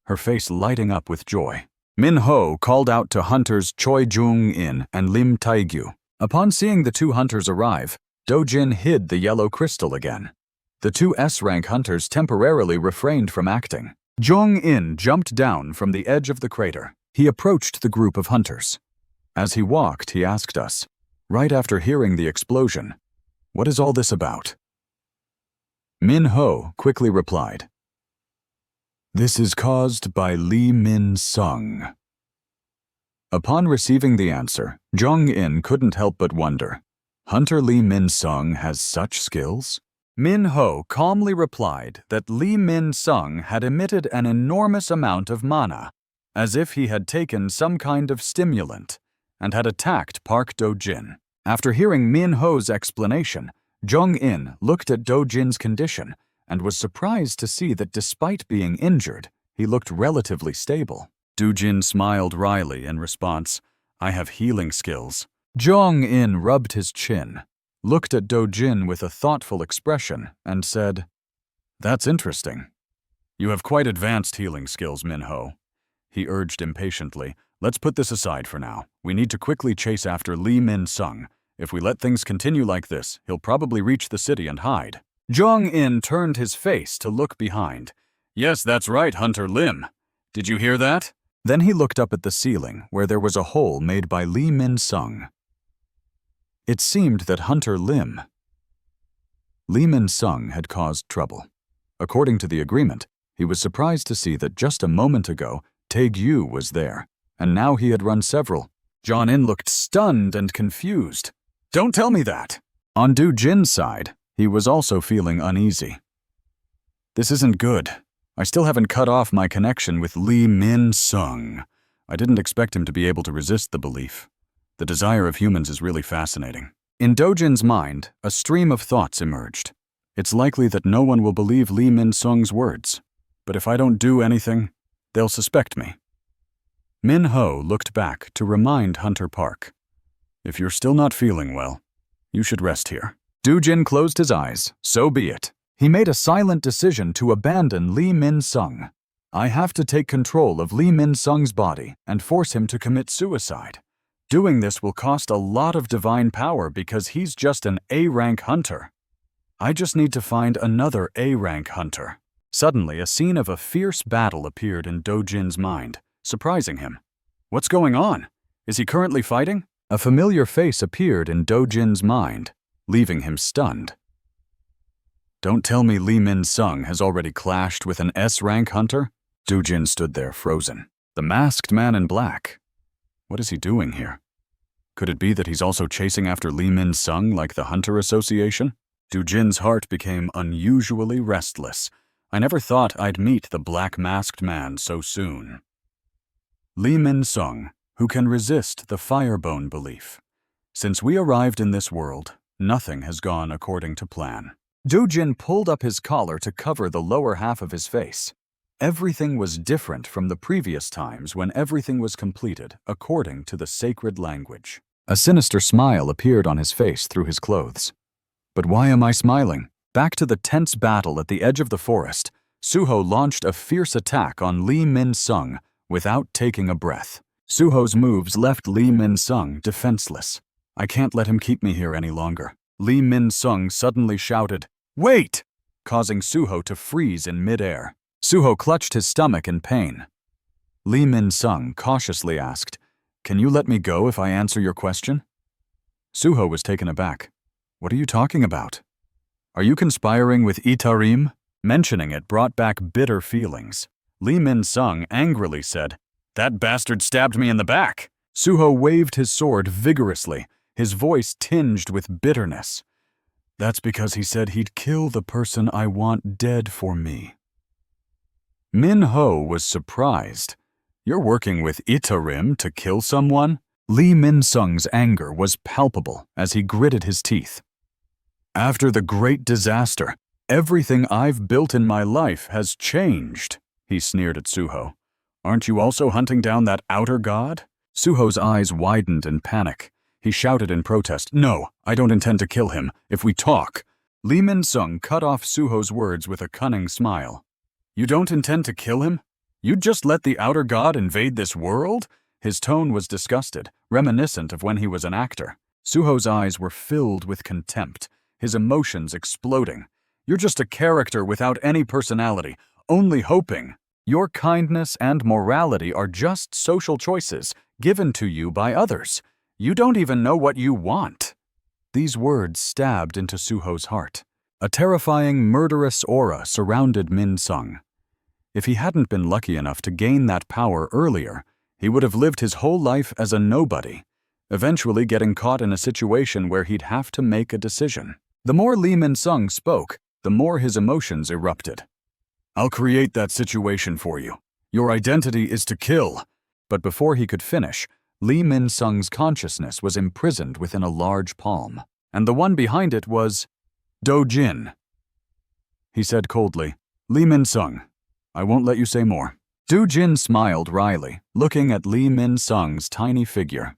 her face lighting up with joy. Min-ho called out to hunters Choi Jung-in and Lim Tae-gyu. Upon seeing the two hunters arrive, Do-jin hid the yellow crystal again. The two S-rank hunters temporarily refrained from acting. Jung-in jumped down from the edge of the crater. He approached the group of hunters. As he walked, he asked us, right after hearing the explosion, "What is all this about?" Min-ho quickly replied, "This is caused by Lee Min-sung." Upon receiving the answer, Jung-in couldn't help but wonder, Hunter Lee Min-sung has such skills? Min-ho calmly replied that Lee Min-sung had emitted an enormous amount of mana, as if he had taken some kind of stimulant, and had attacked Park Do-jin. After hearing Min-ho's explanation, Jung-in looked at Do-jin's condition and was surprised to see that despite being injured, he looked relatively stable. Do-jin smiled wryly in response, "I have healing skills." Jung-in rubbed his chin, looked at Do-jin with a thoughtful expression, and said, "That's interesting. You have quite advanced healing skills, Min-ho." He urged impatiently, "Let's put this aside for now. We need to quickly chase after Lee Min-sung. If we let things continue like this, he'll probably reach the city and hide." Jung-in turned his face to look behind. "Yes, that's right, Hunter Lim. Did you hear that?" Then he looked up at the ceiling, where there was a hole made by Lee Min-sung. It seemed that Hunter Lee Min-sung had caused trouble. According to the agreement, he was surprised to see that just a moment ago, Tae-gyu was there, and now he had run several. Jong-in looked stunned and confused. "Don't tell me that!" On Do-jin's side, he was also feeling uneasy. "This isn't good. I still haven't cut off my connection with Lee Min-sung. I didn't expect him to be able to resist the belief. The desire of humans is really fascinating." In Do-jin's mind, a stream of thoughts emerged. It's likely that no one will believe Lee Min-sung's words, but if I don't do anything, they'll suspect me. Min-ho looked back to remind Hunter Park, "If you're still not feeling well, you should rest here." Do-jin closed his eyes. So be it. He made a silent decision to abandon Lee Min-sung. "I have to take control of Lee Min-sung's body and force him to commit suicide. Doing this will cost a lot of divine power because he's just an A-rank hunter. I just need to find another A-rank hunter. Suddenly, a scene of a fierce battle appeared in Dojin's mind, surprising him. What's going on? Is he currently fighting? A familiar face appeared in Dojin's mind, leaving him stunned. Don't tell me Lee Min-sung has already clashed with an S-rank hunter? Dojin stood there frozen. The masked man in black. What is he doing here? Could it be that he's also chasing after Lee Min-sung like the Hunter Association? Dojin's heart became unusually restless. I never thought I'd meet the black masked man so soon. Lee Min-sung, who can resist the firebone belief. Since we arrived in this world, nothing has gone according to plan. Dojin pulled up his collar to cover the lower half of his face. Everything was different from the previous times when everything was completed according to the sacred language. A sinister smile appeared on his face through his clothes. But why am I smiling? Back to the tense battle at the edge of the forest, Suho launched a fierce attack on Lee Min-sung without taking a breath. Suho's moves left Lee Min-sung defenseless. I can't let him keep me here any longer. Lee Min-sung suddenly shouted, "Wait!" causing Suho to freeze in midair. Suho clutched his stomach in pain. Lee Min-sung cautiously asked, "Can you let me go if I answer your question?" Suho was taken aback. "What are you talking about? Are you conspiring with Itarim?" Mentioning it brought back bitter feelings. Lee Min-sung angrily said, "That bastard stabbed me in the back." Suho waved his sword vigorously, his voice tinged with bitterness. "That's because he said he'd kill the person I want dead for me." Min-ho was surprised. "You're working with Itarim to kill someone?" Lee Min-sung's anger was palpable as he gritted his teeth. "After the great disaster, everything I've built in my life has changed," he sneered at Suho. "Aren't you also hunting down that outer god?" Suho's eyes widened in panic. He shouted in protest, "No, I don't intend to kill him. If we talk." Lee Min-sung cut off Suho's words with a cunning smile. "You don't intend to kill him? You'd just let the outer god invade this world?" His tone was disgusted, reminiscent of when he was an actor. Suho's eyes were filled with contempt, his emotions exploding. "You're just a character without any personality, only hoping. Your kindness and morality are just social choices given to you by others. You don't even know what you want." These words stabbed into Suho's heart. A terrifying, murderous aura surrounded Min-sung. If he hadn't been lucky enough to gain that power earlier, he would have lived his whole life as a nobody, eventually getting caught in a situation where he'd have to make a decision. The more Lee Min-sung spoke, the more his emotions erupted. "I'll create that situation for you. Your identity is to kill." But before he could finish, Lee Min-sung's consciousness was imprisoned within a large palm, and the one behind it was Dojin. He said coldly, "Lee Min-sung, I won't let you say more." Dojin smiled wryly, looking at Lee Min-sung's tiny figure.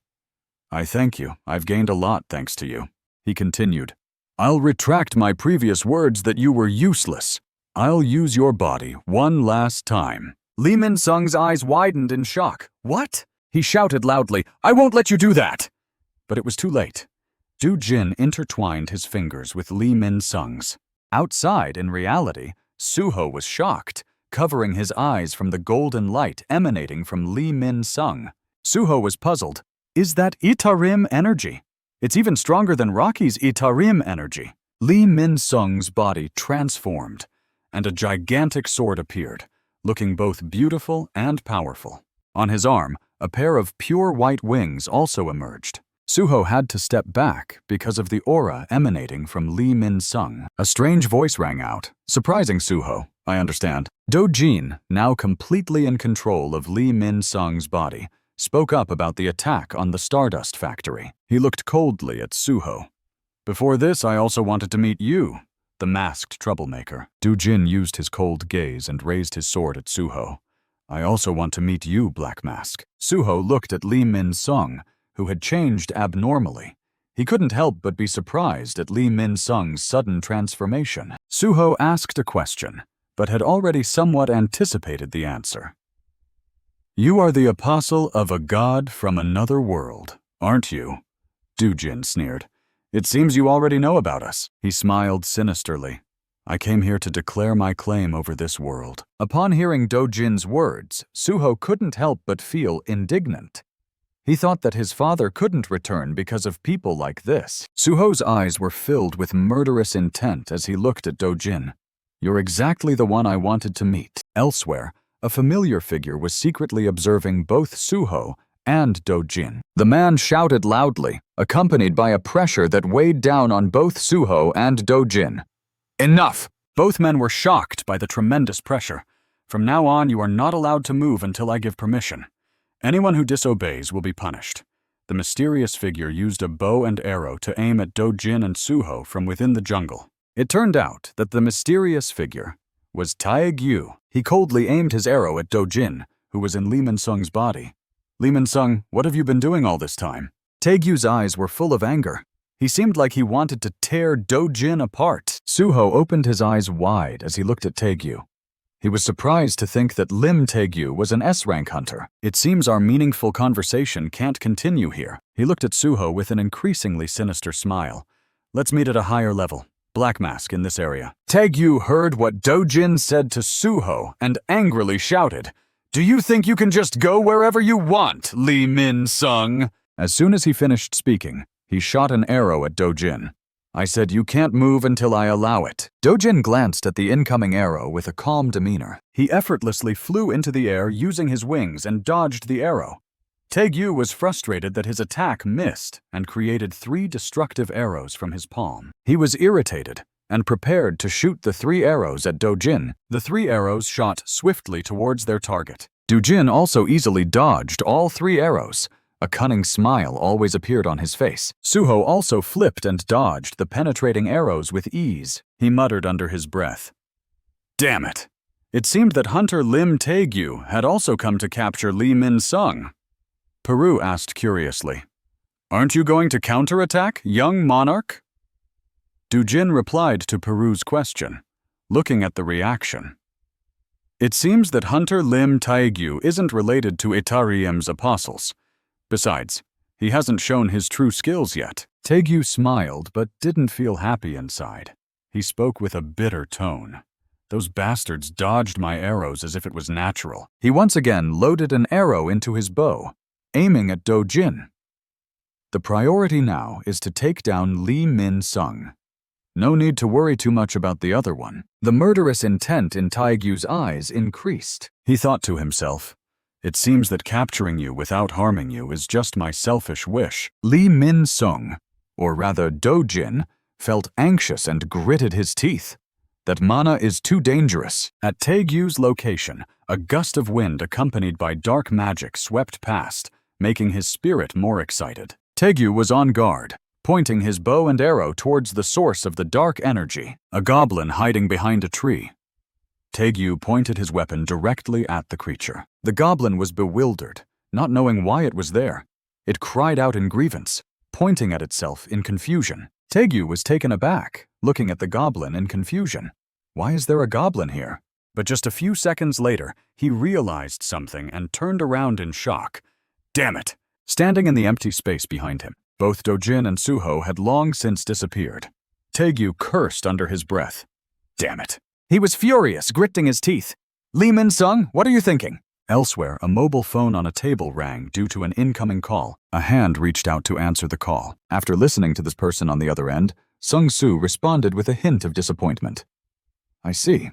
"I thank you. I've gained a lot thanks to you." He continued, "I'll retract my previous words that you were useless. I'll use your body one last time." Lee Min-sung's eyes widened in shock. "What?" He shouted loudly, "I won't let you do that!" But it was too late. Dojin intertwined his fingers with Lee Min-sung's. Outside, in reality, Suho was shocked, covering his eyes from the golden light emanating from Lee Min-sung. Suho was puzzled. Is that Itarim energy? It's even stronger than Rocky's Itarim energy. Lee Min-sung's body transformed, and a gigantic sword appeared, looking both beautiful and powerful. On his arm, a pair of pure white wings also emerged. Suho had to step back because of the aura emanating from Lee Min-sung. A strange voice rang out, surprising Suho, I understand. Dojin, now completely in control of Lee Min-sung's body, spoke up about the attack on the Stardust Factory. He looked coldly at Suho. "Before this, I also wanted to meet you, the masked troublemaker." Dojin used his cold gaze and raised his sword at Suho. "I also want to meet you, Black Mask." Suho looked at Lee Min-sung, who had changed abnormally. He couldn't help but be surprised at Lee Min-sung's sudden transformation. Suho asked a question, but had already somewhat anticipated the answer. "You are the apostle of a god from another world, aren't you?" Dojin sneered. It seems you already know about us. He smiled sinisterly. I came here to declare my claim over this world. Upon hearing Dojin's words, Suho couldn't help but feel indignant. He thought that his father couldn't return because of people like this. Suho's eyes were filled with murderous intent as he looked at Dojin. You're exactly the one I wanted to meet. Elsewhere, a familiar figure was secretly observing both Suho and Dojin. The man shouted loudly, accompanied by a pressure that weighed down on both Suho and Dojin. Enough! Both men were shocked by the tremendous pressure. From now on, you are not allowed to move until I give permission. Anyone who disobeys will be punished. The mysterious figure used a bow and arrow to aim at Dojin and Suho from within the jungle. It turned out that the mysterious figure was Taegyu. He coldly aimed his arrow at Dojin, who was in Lee Min-sung's body. Lee Min-sung, what have you been doing all this time? Taegyu's eyes were full of anger. He seemed like he wanted to tear Dojin apart. Suho opened his eyes wide as he looked at Taegyu. He was surprised to think that Lim Taegyu was an S-rank hunter. It seems our meaningful conversation can't continue here. He looked at Suho with an increasingly sinister smile. Let's meet at a higher level. Black mask in this area. Taegyu heard what Dojin said to Suho and angrily shouted, Do you think you can just go wherever you want, Lee Min-sung? As soon as he finished speaking, he shot an arrow at Dojin. I said you can't move until I allow it. Dojin glanced at the incoming arrow with a calm demeanor. He effortlessly flew into the air using his wings and dodged the arrow. Taegyu was frustrated that his attack missed and created 3 destructive arrows from his palm. He was irritated and prepared to shoot the 3 arrows at Dojin. The 3 arrows shot swiftly towards their target. Dojin also easily dodged all 3 arrows. A cunning smile always appeared on his face. Suho also flipped and dodged the penetrating arrows with ease. He muttered under his breath. Damn it! It seemed that Hunter Lim Taegyu had also come to capture Lee Min-sung. Peru asked curiously, Aren't you going to counterattack, young monarch? Dojin replied to Peru's question, looking at the reaction. It seems that Hunter Lim Taegyu isn't related to Itariem's apostles. Besides, he hasn't shown his true skills yet. Taegyu smiled but didn't feel happy inside. He spoke with a bitter tone. Those bastards dodged my arrows as if it was natural. He once again loaded an arrow into his bow, aiming at Dojin. The priority now is to take down Lee Min-sung. No need to worry too much about the other one. The murderous intent in Taegyu's eyes increased. He thought to himself, It seems that capturing you without harming you is just my selfish wish. Lee Min-sung, or rather Dojin, felt anxious and gritted his teeth. That mana is too dangerous. At Taegyu's location, a gust of wind accompanied by dark magic swept past, making his spirit more excited. Taegyu was on guard, pointing his bow and arrow towards the source of the dark energy, a goblin hiding behind a tree. Taegyu pointed his weapon directly at the creature. The goblin was bewildered, not knowing why it was there. It cried out in grievance, pointing at itself in confusion. Taegyu was taken aback, looking at the goblin in confusion. Why is there a goblin here? But just a few seconds later, he realized something and turned around in shock. Damn it! Standing in the empty space behind him, both Dojin and Suho had long since disappeared. Taegyu cursed under his breath. Damn it! He was furious, gritting his teeth. Lee Min-sung, what are you thinking? Elsewhere, a mobile phone on a table rang due to an incoming call. A hand reached out to answer the call. After listening to this person on the other end, Sung-soo responded with a hint of disappointment. I see.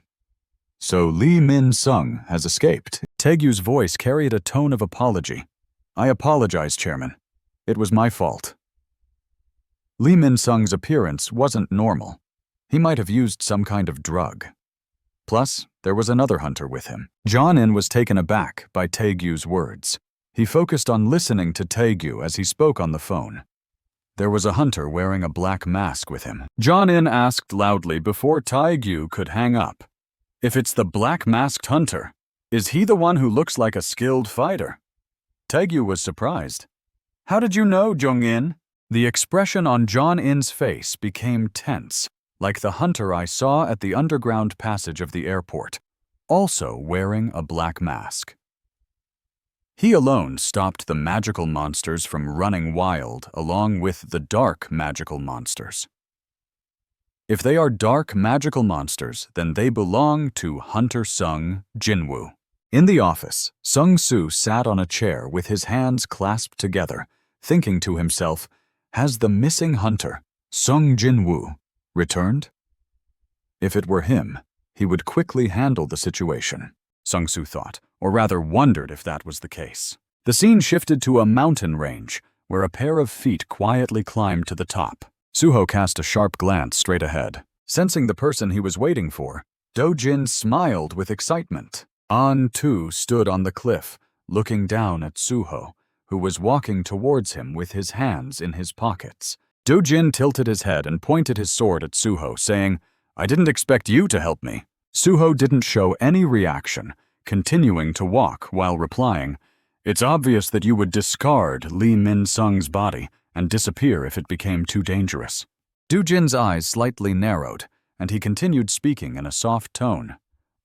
So Lee Min-sung has escaped. Taegyu's voice carried a tone of apology. I apologize, Chairman. It was my fault. Lee Min-sung's appearance wasn't normal. He might have used some kind of drug. Plus, there was another hunter with him. John-in was taken aback by Taegyu's words. He focused on listening to Taegyu as he spoke on the phone. There was a hunter wearing a black mask with him. John-in asked loudly before Taegyu could hang up. If it's the black-masked hunter, is he the one who looks like a skilled fighter? Taegyu was surprised. How did you know, Jong-in? The expression on John-in's face became tense, like the hunter I saw at the underground passage of the airport, also wearing a black mask. He alone stopped the magical monsters from running wild along with the dark magical monsters. If they are dark magical monsters, then they belong to Hunter Sung Jinwoo. In the office, Sung Soo sat on a chair with his hands clasped together, thinking to himself, has the missing hunter, Sung Jinwoo, returned? If it were him, he would quickly handle the situation, Sung Soo thought, or rather wondered if that was the case. The scene shifted to a mountain range, where a pair of feet quietly climbed to the top. Suho cast a sharp glance straight ahead. Sensing the person he was waiting for, Do-jin smiled with excitement. An too stood on the cliff, looking down at Suho, who was walking towards him with his hands in his pockets. Do-jin tilted his head and pointed his sword at Suho, saying, I didn't expect you to help me. Suho didn't show any reaction, continuing to walk while replying, It's obvious that you would discard Lee Min-sung's body and disappear if it became too dangerous. Do-jin's eyes slightly narrowed, and he continued speaking in a soft tone.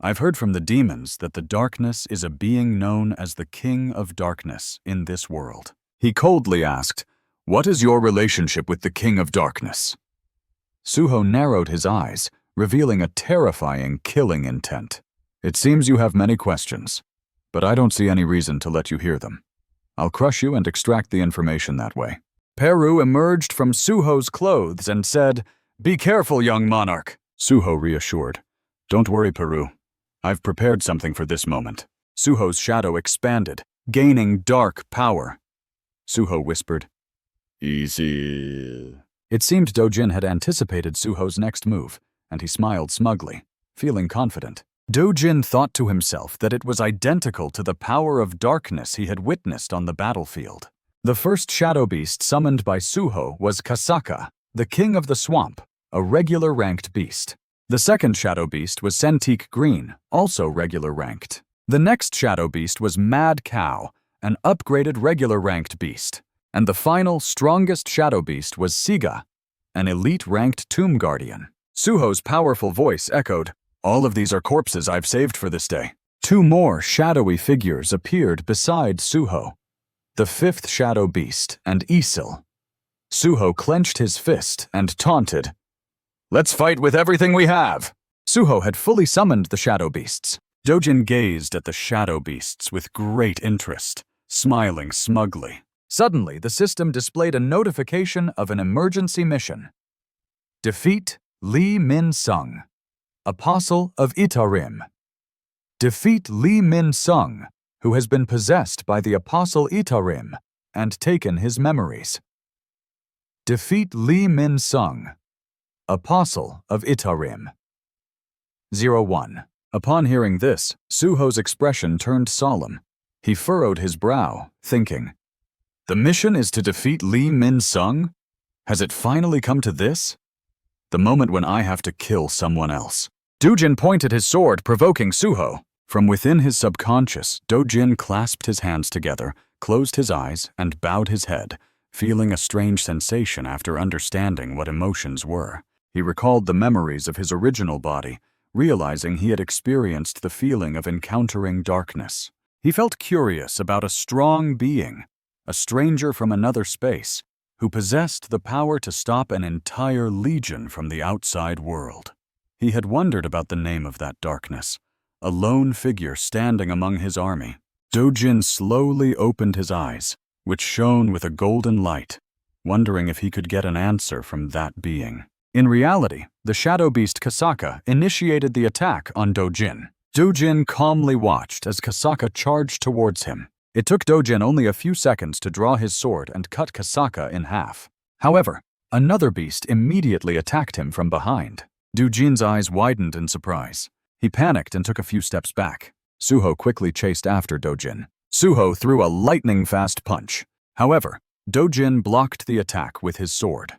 I've heard from the demons that the darkness is a being known as the King of Darkness in this world. He coldly asked, What is your relationship with the King of Darkness? Suho narrowed his eyes, revealing a terrifying killing intent. It seems you have many questions, but I don't see any reason to let you hear them. I'll crush you and extract the information that way. Peru emerged from Suho's clothes and said, Be careful, young monarch. Suho reassured, Don't worry, Peru. I've prepared something for this moment. Suho's shadow expanded, gaining dark power. Suho whispered, Easy. It seemed Do-jin had anticipated Suho's next move, and he smiled smugly, feeling confident. Do-jin thought to himself that it was identical to the power of darkness he had witnessed on the battlefield. The first shadow beast summoned by Suho was Kasaka, the king of the swamp, a regular ranked beast. The second shadow beast was Sentik Green, also regular ranked. The next shadow beast was Mad Cow, an upgraded regular ranked beast. And the final, strongest shadow beast was Siga, an elite ranked tomb guardian. Suho's powerful voice echoed, All of these are corpses I've saved for this day. Two more shadowy figures appeared beside Suho, the fifth shadow beast and Isil. Suho clenched his fist and taunted, Let's fight with everything we have! Suho had fully summoned the shadow beasts. Do-jin gazed at the shadow beasts with great interest, smiling smugly. Suddenly, the system displayed a notification of an emergency mission. Defeat Lee Min-sung, Apostle of Itarim. Defeat Lee Min-sung, who has been possessed by the Apostle Itarim and taken his memories. Defeat Lee Min-sung, Apostle of Itarim. 01. Upon hearing this, Suho's expression turned solemn. He furrowed his brow, thinking, The mission is to defeat Lee Min-sung? Has it finally come to this? The moment when I have to kill someone else. Do-jin pointed his sword, provoking Suho. From within his subconscious, Do-jin clasped his hands together, closed his eyes, and bowed his head, feeling a strange sensation after understanding what emotions were. He recalled the memories of his original body, realizing he had experienced the feeling of encountering darkness. He felt curious about a strong being, a stranger from another space, who possessed the power to stop an entire legion from the outside world. He had wondered about the name of that darkness, a lone figure standing among his army. Do-jin slowly opened his eyes, which shone with a golden light, wondering if he could get an answer from that being. In reality, the shadow beast Kasaka initiated the attack on Do-jin. Do-jin calmly watched as Kasaka charged towards him. It took Do-jin only a few seconds to draw his sword and cut Kasaka in half. However, another beast immediately attacked him from behind. Do-jin's eyes widened in surprise. He panicked and took a few steps back. Suho quickly chased after Do-jin. Suho threw a lightning-fast punch. However, Do-jin blocked the attack with his sword.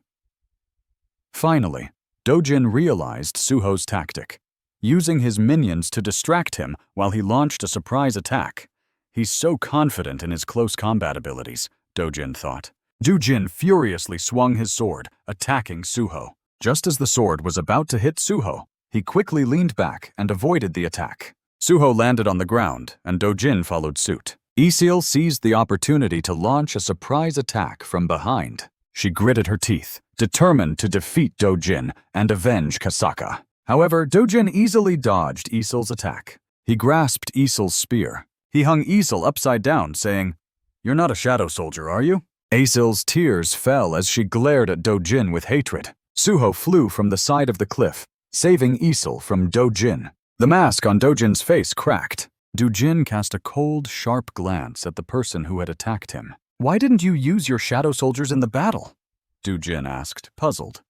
Finally, Do-jin realized Suho's tactic, using his minions to distract him while he launched a surprise attack. He's so confident in his close combat abilities, Do-jin thought. Do-jin furiously swung his sword, attacking Suho. Just as the sword was about to hit Suho, he quickly leaned back and avoided the attack. Suho landed on the ground, and Do-jin followed suit. Isil seized the opportunity to launch a surprise attack from behind. She gritted her teeth, determined to defeat Dojin and avenge Kasaka. However, Dojin easily dodged Isil's attack. He grasped Isil's spear. He hung Isil upside down, saying, "You're not a shadow soldier, are you?" Isil's tears fell as she glared at Dojin with hatred. Suho flew from the side of the cliff, saving Isil from Dojin. The mask on Dojin's face cracked. Dojin cast a cold, sharp glance at the person who had attacked him. "Why didn't you use your shadow soldiers in the battle?" Dojin asked, puzzled.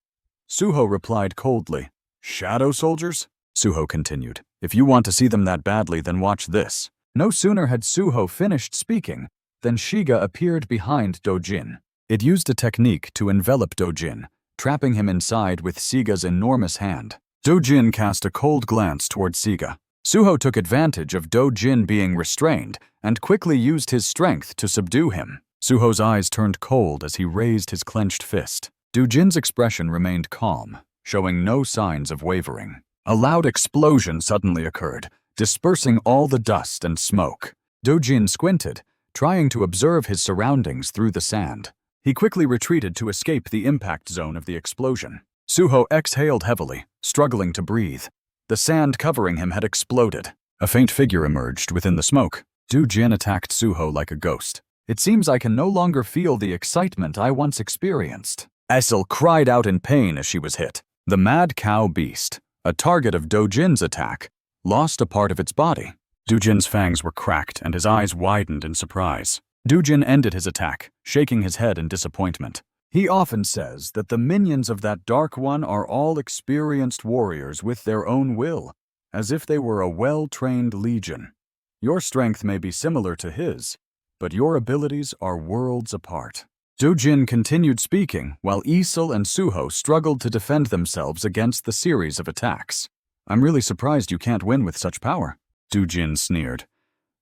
Suho replied coldly, "Shadow soldiers?" Suho continued, "If you want to see them that badly, then watch this." No sooner had Suho finished speaking than Shiga appeared behind Dojin. It used a technique to envelop Dojin, trapping him inside with Siga's enormous hand. Dojin cast a cold glance toward Siga. Suho took advantage of Dojin being restrained and quickly used his strength to subdue him. Suho's eyes turned cold as he raised his clenched fist. Dojin's expression remained calm, showing no signs of wavering. A loud explosion suddenly occurred, dispersing all the dust and smoke. Dojin squinted, trying to observe his surroundings through the sand. He quickly retreated to escape the impact zone of the explosion. Suho exhaled heavily, struggling to breathe. The sand covering him had exploded. A faint figure emerged within the smoke. Dojin attacked Suho like a ghost. "It seems I can no longer feel the excitement I once experienced." Isil cried out in pain as she was hit. The mad cow beast, a target of Dojin's attack, lost a part of its body. Dojin's fangs were cracked and his eyes widened in surprise. Dojin ended his attack, shaking his head in disappointment. "He often says that the minions of that Dark One are all experienced warriors with their own will, as if they were a well-trained legion. Your strength may be similar to his, but your abilities are worlds apart." Dojin continued speaking while Isil and Suho struggled to defend themselves against the series of attacks. "I'm really surprised you can't win with such power," Dojin sneered.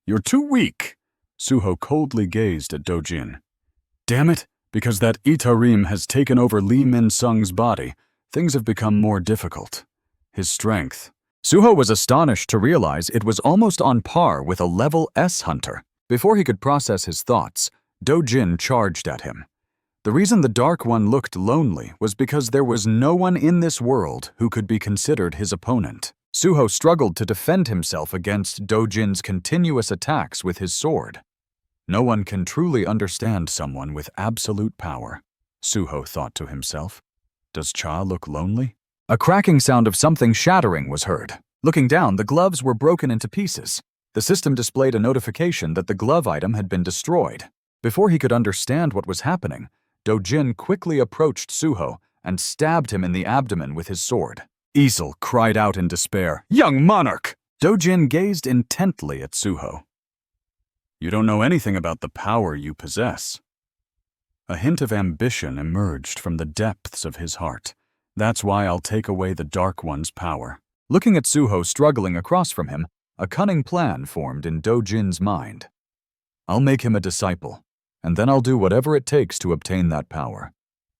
"You're too weak." Suho coldly gazed at Dojin. "Damn it, because that Itarim has taken over Lee Min-sung's body, things have become more difficult. His strength." Suho was astonished to realize it was almost on par with a level S hunter. Before he could process his thoughts, Dojin charged at him. The reason the Dark One looked lonely was because there was no one in this world who could be considered his opponent. Suho struggled to defend himself against Dojin's continuous attacks with his sword. No one can truly understand someone with absolute power, Suho thought to himself. Does Cha look lonely? A cracking sound of something shattering was heard. Looking down, the gloves were broken into pieces. The system displayed a notification that the glove item had been destroyed. Before he could understand what was happening, Dojin quickly approached Suho and stabbed him in the abdomen with his sword. Isil cried out in despair, "Young monarch!" Dojin gazed intently at Suho. "You don't know anything about the power you possess." A hint of ambition emerged from the depths of his heart. "That's why I'll take away the Dark One's power." Looking at Suho struggling across from him, a cunning plan formed in Dojin's mind. "I'll make him a disciple, and then I'll do whatever it takes to obtain that power.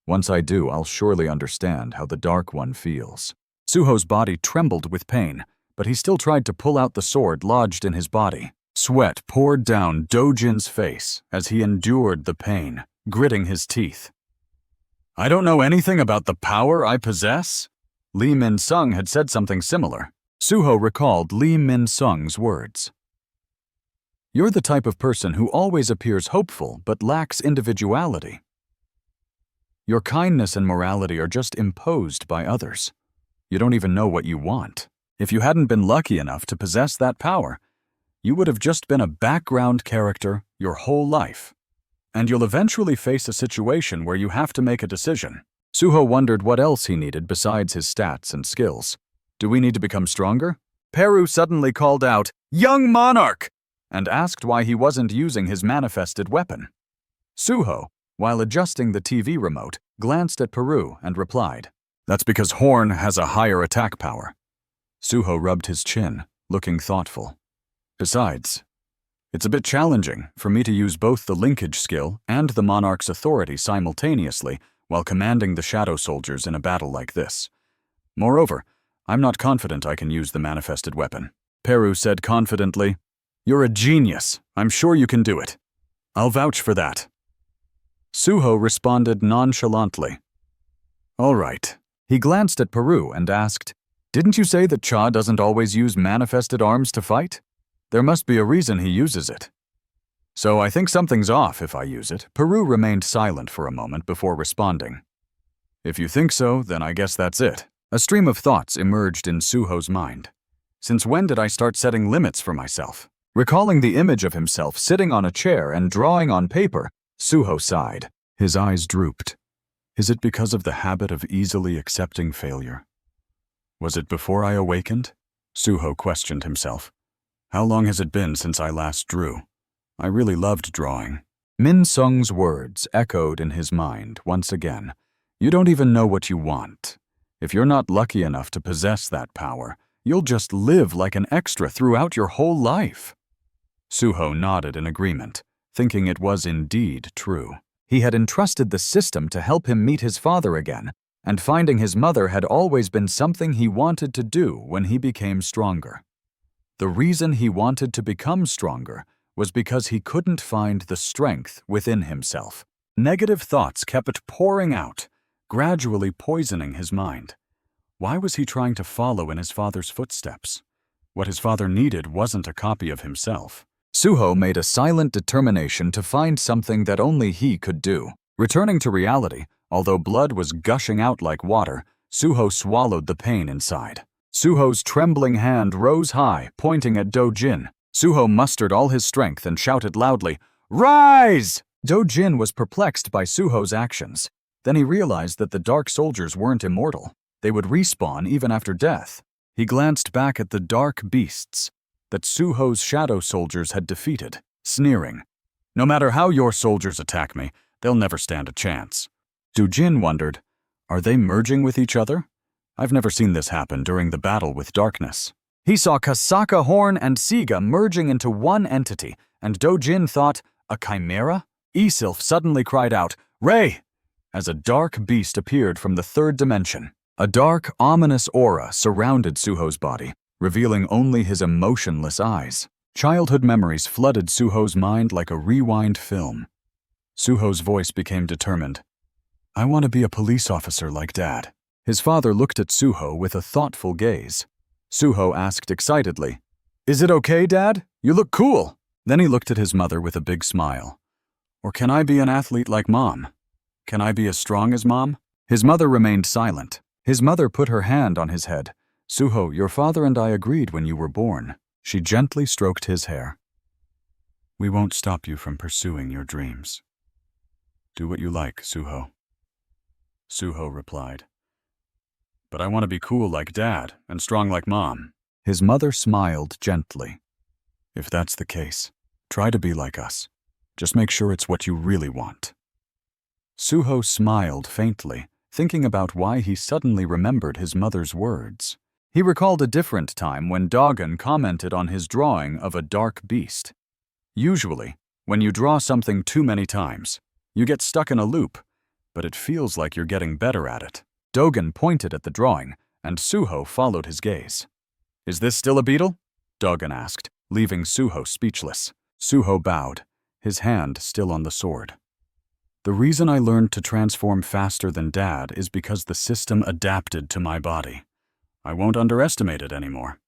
Once I do, I'll surely understand how the Dark One feels." Suho's body trembled with pain, but he still tried to pull out the sword lodged in his body. Sweat poured down Dojin's face as he endured the pain, gritting his teeth. "I don't know anything about the power I possess?" Lee Min-sung had said something similar. Suho recalled Lee Min-sung's words. "You're the type of person who always appears hopeful but lacks individuality. Your kindness and morality are just imposed by others. You don't even know what you want. If you hadn't been lucky enough to possess that power, you would have just been a background character your whole life. And you'll eventually face a situation where you have to make a decision." Suho wondered what else he needed besides his stats and skills. "Do we need to become stronger?" Peru suddenly called out, "Young monarch!" and asked why he wasn't using his manifested weapon. Suho, while adjusting the TV remote, glanced at Peru and replied, "That's because Horn has a higher attack power." Suho rubbed his chin, looking thoughtful. "Besides, it's a bit challenging for me to use both the linkage skill and the monarch's authority simultaneously while commanding the shadow soldiers in a battle like this. Moreover, I'm not confident I can use the manifested weapon." Peru said confidently, You're a genius. I'm sure you can do it. I'll vouch for that. Suho responded nonchalantly. All right. He glanced at Peru and asked, Didn't you say that Cha doesn't always use manifested arms to fight? There must be a reason he uses it. So I think something's off if I use it. Peru remained silent for a moment before responding. If you think so, then I guess that's it. A stream of thoughts emerged in Suho's mind. Since when did I start setting limits for myself? Recalling the image of himself sitting on a chair and drawing on paper, Suho sighed. His eyes drooped. Is it because of the habit of easily accepting failure? Was it before I awakened? Suho questioned himself. How long has it been since I last drew? I really loved drawing. Min Sung's words echoed in his mind once again. You don't even know what you want. If you're not lucky enough to possess that power, you'll just live like an extra throughout your whole life. Suho nodded in agreement, thinking it was indeed true. He had entrusted the system to help him meet his father again, and finding his mother had always been something he wanted to do when he became stronger. The reason he wanted to become stronger was because he couldn't find the strength within himself. Negative thoughts kept pouring out, gradually poisoning his mind. Why was he trying to follow in his father's footsteps? What his father needed wasn't a copy of himself. Suho made a silent determination to find something that only he could do. Returning to reality, although blood was gushing out like water, Suho swallowed the pain inside. Suho's trembling hand rose high, pointing at Do-jin. Suho mustered all his strength and shouted loudly, "Rise!" Do-jin was perplexed by Suho's actions. Then he realized that the Dark Soldiers weren't immortal. They would respawn even after death. He glanced back at the dark beasts that Suho's shadow soldiers had defeated, sneering. No matter how your soldiers attack me, they'll never stand a chance. Do-jin wondered, are they merging with each other? I've never seen this happen during the battle with darkness. He saw Kasaka Horn and Siga merging into one entity, and Do-jin thought, a chimera? Isilf suddenly cried out, "Ray!" as a dark beast appeared from the third dimension. A dark, ominous aura surrounded Suho's body, revealing only his emotionless eyes. Childhood memories flooded Suho's mind like a rewind film. Suho's voice became determined. I want to be a police officer like Dad. His father looked at Suho with a thoughtful gaze. Suho asked excitedly, Is it okay, Dad? You look cool. Then he looked at his mother with a big smile. Or can I be an athlete like Mom? Can I be as strong as Mom? His mother remained silent. His mother put her hand on his head. Suho, your father and I agreed when you were born. She gently stroked his hair. We won't stop you from pursuing your dreams. Do what you like, Suho. Suho replied. But I want to be cool like Dad and strong like Mom. His mother smiled gently. If that's the case, try to be like us. Just make sure it's what you really want. Suho smiled faintly, thinking about why he suddenly remembered his mother's words. He recalled a different time when Dogen commented on his drawing of a dark beast. Usually, when you draw something too many times, you get stuck in a loop, but it feels like you're getting better at it. Dogen pointed at the drawing, and Suho followed his gaze. Is this still a beetle? Dogen asked, leaving Suho speechless. Suho bowed, his hand still on the sword. The reason I learned to transform faster than Dad is because the system adapted to my body. I won't underestimate it anymore.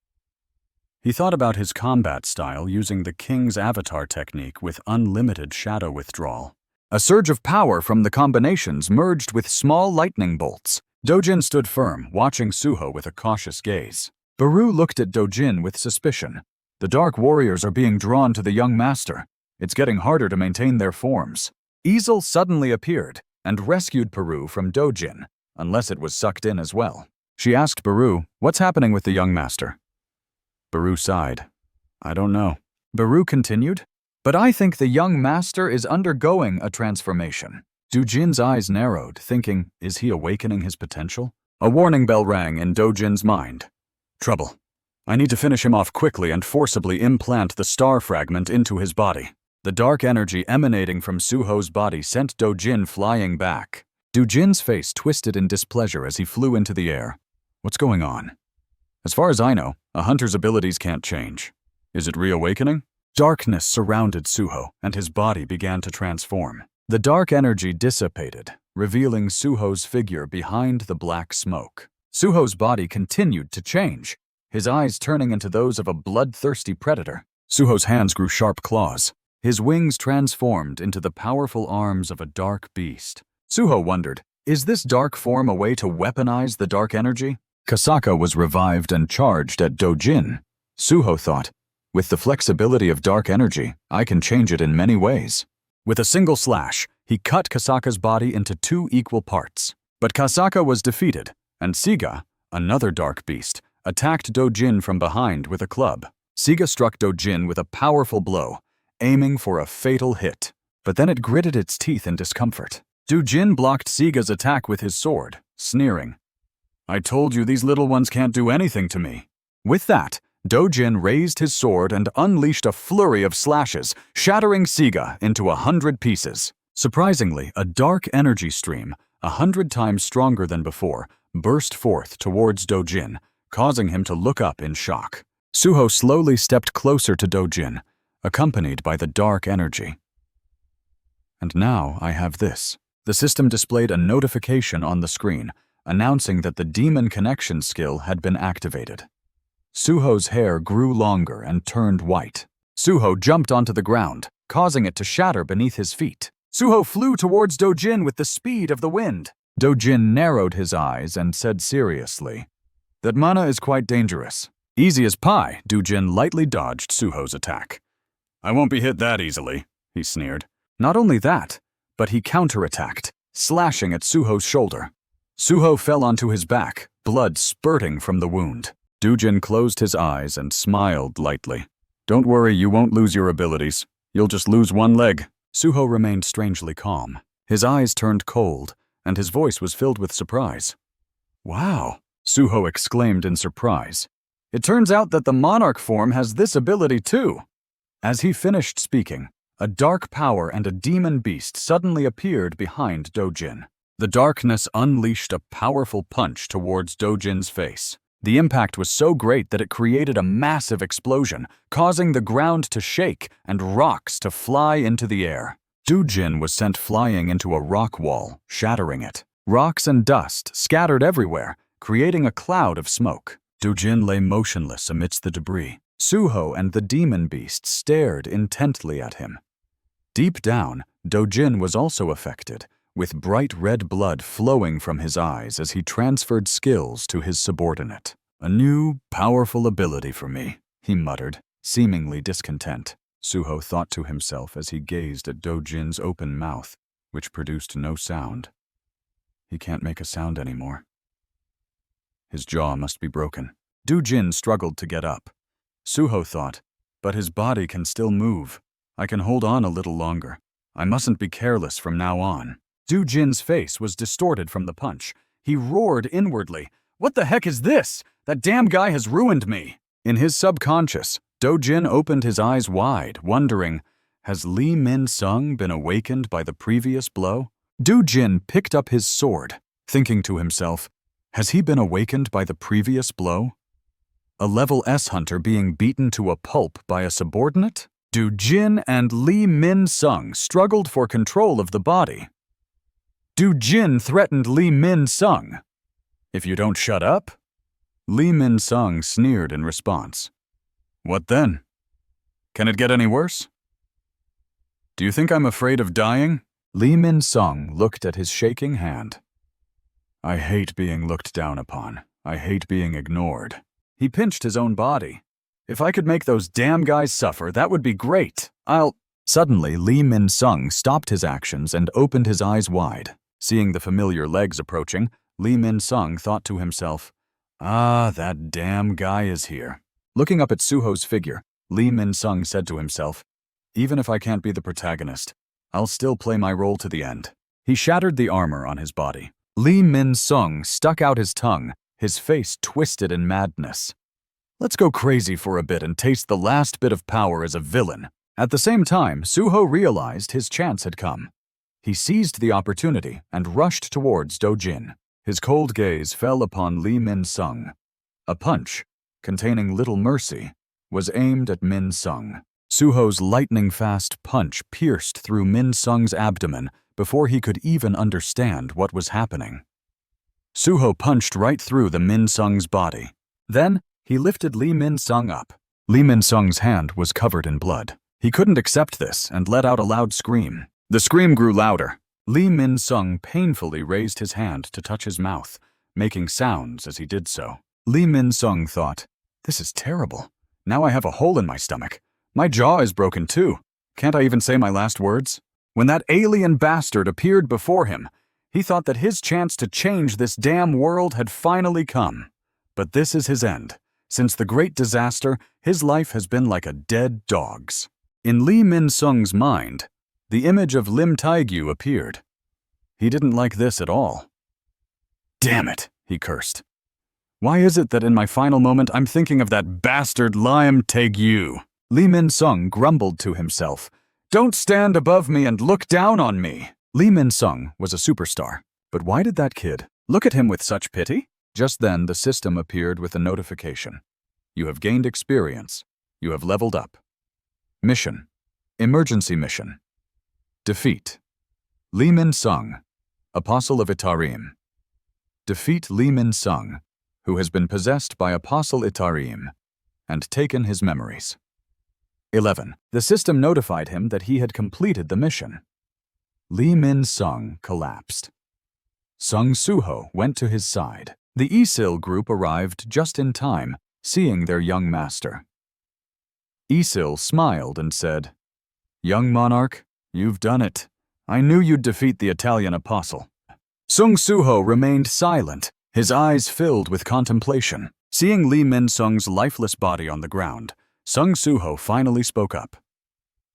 He thought about his combat style using the King's Avatar technique with unlimited shadow withdrawal. A surge of power from the combinations merged with small lightning bolts. Dojin stood firm, watching Suho with a cautious gaze. Baru looked at Dojin with suspicion. The Dark Warriors are being drawn to the young master. It's getting harder to maintain their forms. Easel suddenly appeared and rescued Baru from Dojin, unless it was sucked in as well. She asked Baru, what's happening with the young master? Baru sighed. I don't know. Baru continued, but I think the young master is undergoing a transformation. Dojin's eyes narrowed, thinking, is he awakening his potential? A warning bell rang in Dojin's mind. Trouble. I need to finish him off quickly and forcibly implant the star fragment into his body. The dark energy emanating from Suho's body sent Dojin flying back. Dojin's face twisted in displeasure as he flew into the air. What's going on? As far as I know, a hunter's abilities can't change. Is it reawakening? Darkness surrounded Suho, and his body began to transform. The dark energy dissipated, revealing Suho's figure behind the black smoke. Suho's body continued to change, his eyes turning into those of a bloodthirsty predator. Suho's hands grew sharp claws. His wings transformed into the powerful arms of a dark beast. Suho wondered, is this dark form a way to weaponize the dark energy? Kasaka was revived and charged at Dojin. Suho thought, with the flexibility of dark energy, I can change it in many ways. With a single slash, he cut Kasaka's body into 2 equal parts. But Kasaka was defeated, and Siga, another dark beast, attacked Dojin from behind with a club. Siga struck Dojin with a powerful blow, aiming for a fatal hit. But then it gritted its teeth in discomfort. Dojin blocked Siga's attack with his sword, sneering, I told you these little ones can't do anything to me. With that, Dojin raised his sword and unleashed a flurry of slashes, shattering Siga into 100 pieces. Surprisingly, a dark energy stream, 100 times stronger than before, burst forth towards Dojin, causing him to look up in shock. Suho slowly stepped closer to Dojin, accompanied by the dark energy. And now I have this. The system displayed a notification on the screen, announcing that the Demon Connection skill had been activated. Suho's hair grew longer and turned white. Suho jumped onto the ground, causing it to shatter beneath his feet. Suho flew towards Dojin with the speed of the wind. Dojin narrowed his eyes and said seriously, that mana is quite dangerous. Easy as pie, Dojin lightly dodged Suho's attack. I won't be hit that easily, he sneered. Not only that, but he counterattacked, slashing at Suho's shoulder. Suho fell onto his back, blood spurting from the wound. Dojin closed his eyes and smiled lightly. Don't worry, you won't lose your abilities. You'll just lose one leg. Suho remained strangely calm. His eyes turned cold, and his voice was filled with surprise. Wow, Suho exclaimed in surprise. It turns out that the monarch form has this ability too. As he finished speaking, a dark power and a demon beast suddenly appeared behind Dojin. The darkness unleashed a powerful punch towards Dojin's face. The impact was so great that it created a massive explosion, causing the ground to shake and rocks to fly into the air. Dojin was sent flying into a rock wall, shattering it. Rocks and dust scattered everywhere, creating a cloud of smoke. Dojin lay motionless amidst the debris. Suho and the demon beast stared intently at him. Deep down, Dojin was also affected, with bright red blood flowing from his eyes as he transferred skills to his subordinate. A new, powerful ability for me, he muttered, seemingly discontent. Suho thought to himself as he gazed at Dojin's open mouth, which produced no sound. He can't make a sound anymore. His jaw must be broken. Dojin struggled to get up. Suho thought, but his body can still move. I can hold on a little longer. I mustn't be careless from now on. Dojin's face was distorted from the punch. He roared inwardly, what the heck is this? That damn guy has ruined me. In his subconscious, Dojin opened his eyes wide, wondering, has Lee Min-sung been awakened by the previous blow? Dojin picked up his sword, thinking to himself, has he been awakened by the previous blow? A level S hunter being beaten to a pulp by a subordinate? Dojin and Lee Min-sung struggled for control of the body. Dojin threatened Lee Min-sung. If you don't shut up? Lee Min-sung sneered in response. What then? Can it get any worse? Do you think I'm afraid of dying? Lee Min-sung looked at his shaking hand. I hate being looked down upon. I hate being ignored. He pinched his own body. If I could make those damn guys suffer, that would be great. Suddenly, Lee Min-sung stopped his actions and opened his eyes wide. Seeing the familiar legs approaching, Lee Min-sung thought to himself, that damn guy is here. Looking up at Suho's figure, Lee Min-sung said to himself, even if I can't be the protagonist, I'll still play my role to the end. He shattered the armor on his body. Lee Min-sung stuck out his tongue, his face twisted in madness. Let's go crazy for a bit and taste the last bit of power as a villain. At the same time, Suho realized his chance had come. He seized the opportunity and rushed towards Dojin. His cold gaze fell upon Lee Min-sung. A punch, containing little mercy, was aimed at Min-sung. Suho's lightning-fast punch pierced through Min Sung's abdomen before he could even understand what was happening. Suho punched right through the Min Sung's body. Then, he lifted Lee Min Sung up. Lee Min Sung's hand was covered in blood. He couldn't accept this and let out a loud scream. The scream grew louder. Lee Min Sung painfully raised his hand to touch his mouth, making sounds as he did so. Lee Min Sung thought, "This is terrible. Now I have a hole in my stomach. My jaw is broken too. Can't I even say my last words?" When that alien bastard appeared before him, he thought that his chance to change this damn world had finally come. But this is his end. Since the great disaster, his life has been like a dead dog's. In Lee Min Sung's mind, the image of Lim Taegyu appeared. He didn't like this at all. "Damn it," he cursed. "Why is it that in my final moment I'm thinking of that bastard Lim Taegyu?" Lee Min Sung grumbled to himself. "Don't stand above me and look down on me." Lee Min Sung was a superstar. But why did that kid look at him with such pity? Just then, the system appeared with a notification. You have gained experience. You have leveled up. Mission. Emergency mission. Defeat. Lee Min Sung, Apostle of Itarim. Defeat Lee Min Sung, who has been possessed by Apostle Itarim, and taken his memories. 11. The system notified him that he had completed the mission. Lee Min Sung collapsed. Sung Suho went to his side. The Isil group arrived just in time, seeing their young master. Isil smiled and said, "Young monarch, you've done it. I knew you'd defeat the Italian apostle." Sung Suho remained silent, his eyes filled with contemplation. Seeing Lee Min Sung's lifeless body on the ground, Sung Suho finally spoke up.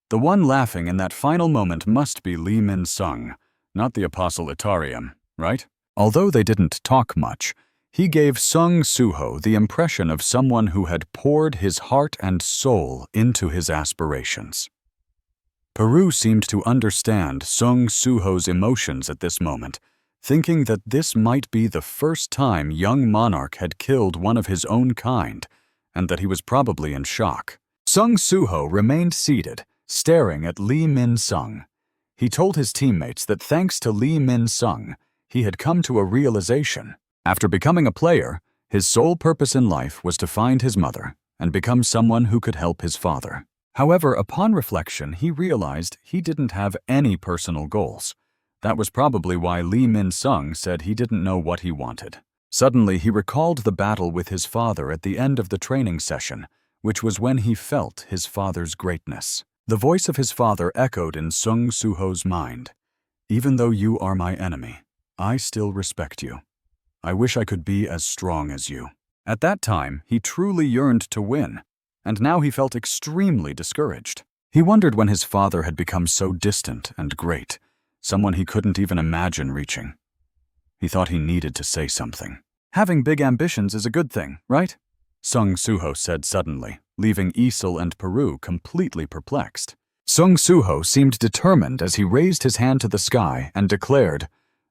The one laughing in that final moment must be Lee Min Sung, not the apostle Itarium, right? Although they didn't talk much, he gave Sung Suho the impression of someone who had poured his heart and soul into his aspirations. Peru seemed to understand Sung Suho's emotions at this moment, thinking that this might be the first time young monarch had killed one of his own kind, and that he was probably in shock. Sung Suho remained seated, staring at Lee Min Sung. He told his teammates that thanks to Lee Min Sung, he had come to a realization. After becoming a player, his sole purpose in life was to find his mother and become someone who could help his father. However, upon reflection, he realized he didn't have any personal goals. That was probably why Lee Min Sung said he didn't know what he wanted. Suddenly, he recalled the battle with his father at the end of the training session, which was when he felt his father's greatness. The voice of his father echoed in Sung Suho's mind. "Even though you are my enemy, I still respect you. I wish I could be as strong as you." At that time, he truly yearned to win, and now he felt extremely discouraged. He wondered when his father had become so distant and great, someone he couldn't even imagine reaching. He thought he needed to say something. "Having big ambitions is a good thing, right?" Sung Suho said suddenly, leaving Isil and Peru completely perplexed. Sung Suho seemed determined as he raised his hand to the sky and declared,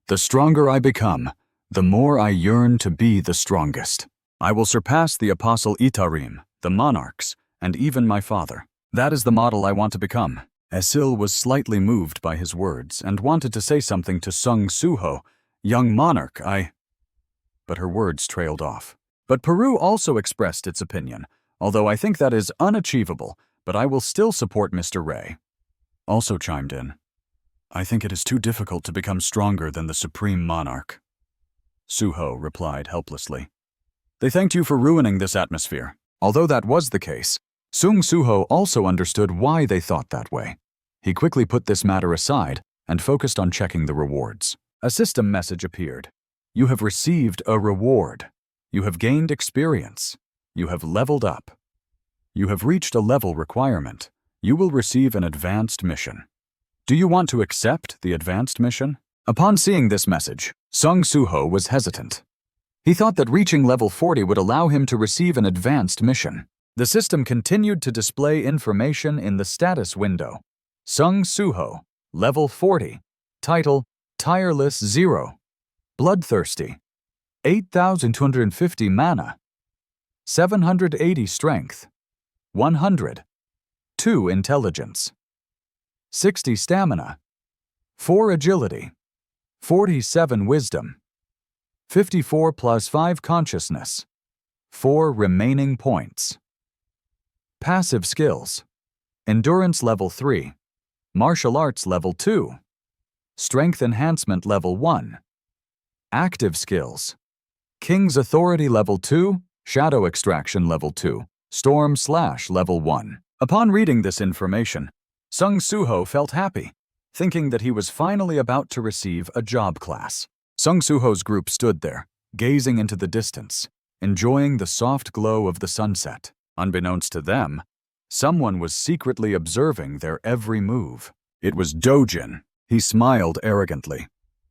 "The stronger I become, the more I yearn to be the strongest. I will surpass the Apostle Itarim, the monarchs, and even my father. That is the model I want to become." Isil was slightly moved by his words and wanted to say something to Sung Suho. "Young monarch, But her words trailed off. But Peru also expressed its opinion, although I think that is unachievable, but I will still support Mr. Ray. Also chimed in, "I think it is too difficult to become stronger than the supreme monarch." Suho replied helplessly, "They thanked you for ruining this atmosphere." Although that was the case, Sung Suho also understood why they thought that way. He quickly put this matter aside and focused on checking the rewards. A system message appeared. "You have received a reward. You have gained experience. You have leveled up. You have reached a level requirement. You will receive an advanced mission. Do you want to accept the advanced mission?" Upon seeing this message, Sung Suho was hesitant. He thought that reaching level 40 would allow him to receive an advanced mission. The system continued to display information in the status window. Sung Suho, level 40, title, Tireless 0, Bloodthirsty, 8,250 mana, 780 strength, 100, 2 intelligence, 60 stamina, 4 agility, 47 wisdom, 54 plus 5 consciousness, 4 remaining points. Passive skills: endurance level 3, martial arts level 2, strength enhancement level 1. Active skills: King's authority level 2, shadow extraction level 2, storm slash level 1. Upon reading this information, Sung Suho felt happy, thinking that he was finally about to receive a job class. Sung Suho's group stood there, gazing into the distance, enjoying the soft glow of the sunset. Unbeknownst to them, someone was secretly observing their every move. It was Dojin. He smiled arrogantly.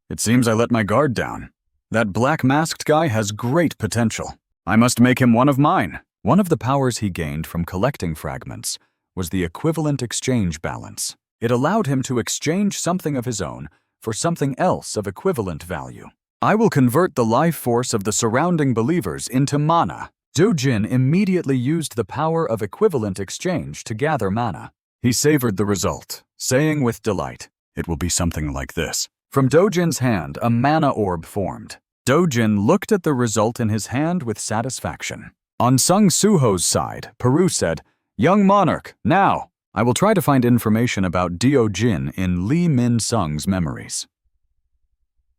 "It seems I let my guard down. That black-masked guy has great potential. I must make him one of mine." One of the powers he gained from collecting fragments was the equivalent exchange balance. It allowed him to exchange something of his own for something else of equivalent value. "I will convert the life force of the surrounding believers into mana." Dojin immediately used the power of equivalent exchange to gather mana. He savored the result, saying with delight, "It will be something like this." From Dojin's hand, a mana orb formed. Dojin looked at the result in his hand with satisfaction. On Sung Suho's side, Peru said, "Young monarch, now! I will try to find information about Dojin in Lee Min Sung's memories."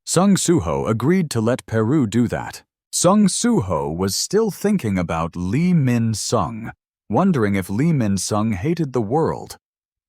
Sung Suho agreed to let Peru do that. Sung Suho was still thinking about Lee Min Sung, wondering if Lee Min Sung hated the world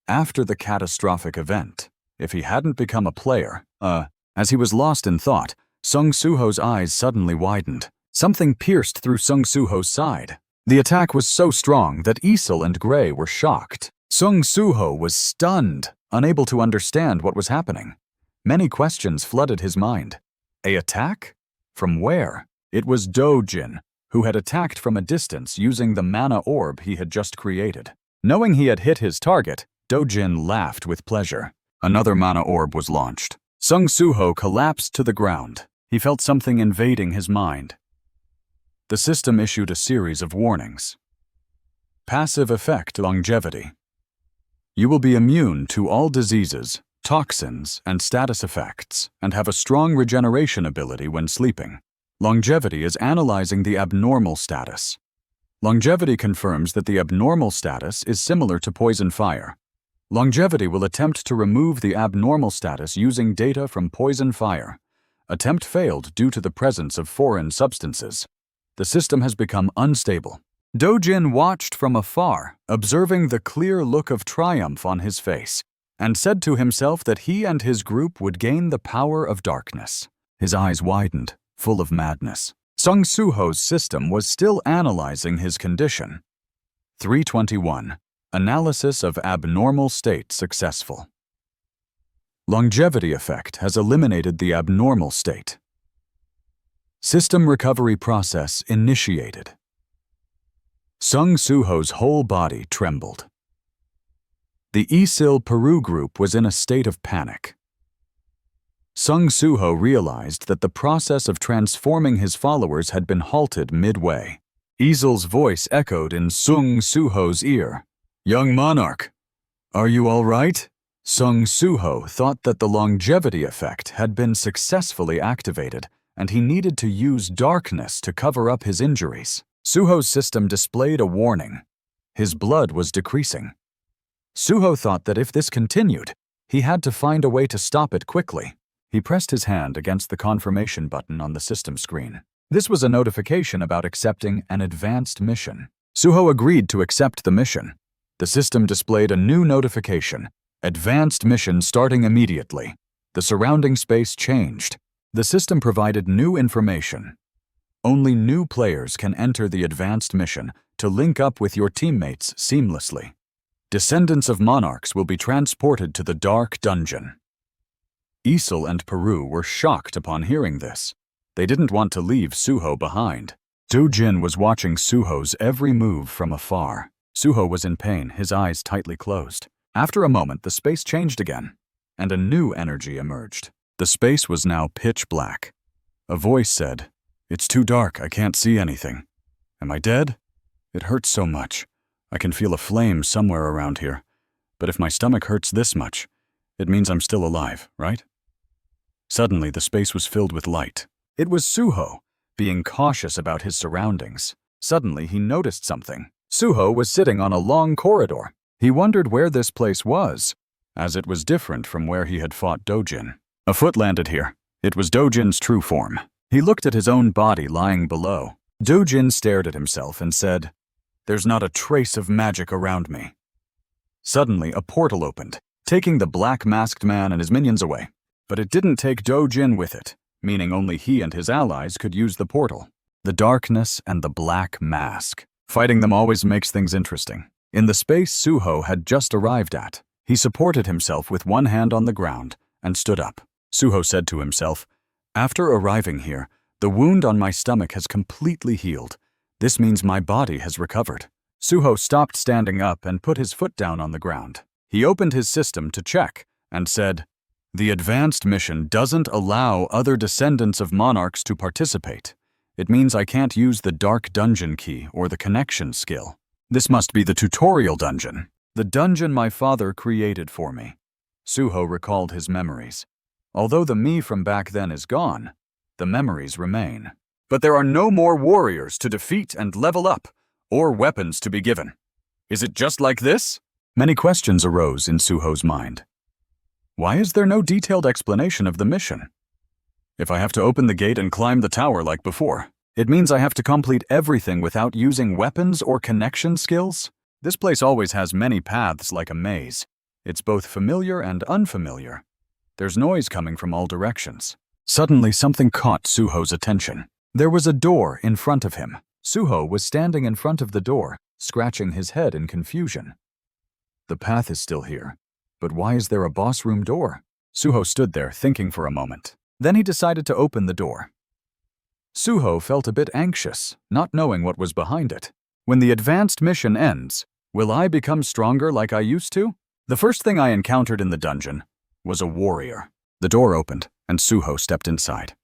after the catastrophic event. If he hadn't become a player, as he was lost in thought, Sung Suho's eyes suddenly widened. Something pierced through Sung Suho's side. The attack was so strong that Isel and Gray were shocked. Sung Suho was stunned, unable to understand what was happening. Many questions flooded his mind. A attack? From where? It was Dojin, who had attacked from a distance using the mana orb he had just created. Knowing he had hit his target, Dojin laughed with pleasure. Another mana orb was launched. Sung Suho collapsed to the ground. He felt something invading his mind. The system issued a series of warnings. Passive effect: longevity. You will be immune to all diseases, toxins, and status effects, and have a strong regeneration ability when sleeping. Longevity is analyzing the abnormal status. Longevity confirms that the abnormal status is similar to poison fire. Longevity will attempt to remove the abnormal status using data from poison fire. Attempt failed due to the presence of foreign substances. The system has become unstable. Dojin watched from afar, observing the clear look of triumph on his face, and said to himself that he and his group would gain the power of darkness. His eyes widened, full of madness. Sung Suho's system was still analyzing his condition. 321. Analysis of abnormal state successful. Longevity effect has eliminated the abnormal state. System recovery process initiated. Sung Suho's whole body trembled. The Isil Peru group was in a state of panic. Sung Suho realized that the process of transforming his followers had been halted midway. Isil's voice echoed in Sung Suho's ear. "Young monarch, are you all right?" Sung Suho thought that the longevity effect had been successfully activated, and he needed to use darkness to cover up his injuries. Suho's system displayed a warning. His blood was decreasing. Suho thought that if this continued, he had to find a way to stop it quickly. He pressed his hand against the confirmation button on the system screen. This was a notification about accepting an advanced mission. Suho agreed to accept the mission. The system displayed a new notification. Advanced mission starting immediately. The surrounding space changed. The system provided new information. Only new players can enter the advanced mission to link up with your teammates seamlessly. Descendants of monarchs will be transported to the dark dungeon. Isil and Peru were shocked upon hearing this. They didn't want to leave Suho behind. Dojin was watching Suho's every move from afar. Suho was in pain, his eyes tightly closed. After a moment, the space changed again, and a new energy emerged. The space was now pitch black. A voice said, "It's too dark, I can't see anything. Am I dead? It hurts so much. I can feel a flame somewhere around here, but if my stomach hurts this much, it means I'm still alive, right? Suddenly, the space was filled with light. It was Suho, being cautious about his surroundings. Suddenly, he noticed something. Suho was sitting on a long corridor. He wondered where this place was, as it was different from where he had fought Dojin. A foot landed here. It was Dojin's true form. He looked at his own body lying below. Dojin stared at himself and said, "There's not a trace of magic around me." Suddenly, a portal opened, taking the black-masked man and his minions away. But it didn't take Dojin with it, meaning only he and his allies could use the portal. The darkness and the black mask. Fighting them always makes things interesting. In the space Suho had just arrived at, he supported himself with one hand on the ground and stood up. Suho said to himself, "After arriving here, the wound on my stomach has completely healed. This means my body has recovered." Suho stopped standing up and put his foot down on the ground. He opened his system to check and said, "The advanced mission doesn't allow other descendants of monarchs to participate. It means I can't use the dark dungeon key or the connection skill. This must be the tutorial dungeon, the dungeon my father created for me." Suho recalled his memories. Although the me from back then is gone, the memories remain. But there are no more warriors to defeat and level up, or weapons to be given. Is it just like this? Many questions arose in Suho's mind. Why is there no detailed explanation of the mission? If I have to open the gate and climb the tower like before, it means I have to complete everything without using weapons or connection skills? This place always has many paths like a maze. It's both familiar and unfamiliar. There's noise coming from all directions. Suddenly, something caught Suho's attention. There was a door in front of him. Suho was standing in front of the door, scratching his head in confusion. The path is still here, but why is there a boss room door? Suho stood there, thinking for a moment. Then he decided to open the door. Suho felt a bit anxious, not knowing what was behind it. When the advanced mission ends, will I become stronger like I used to? The first thing I encountered in the dungeon was a warrior. The door opened, and Suho stepped inside.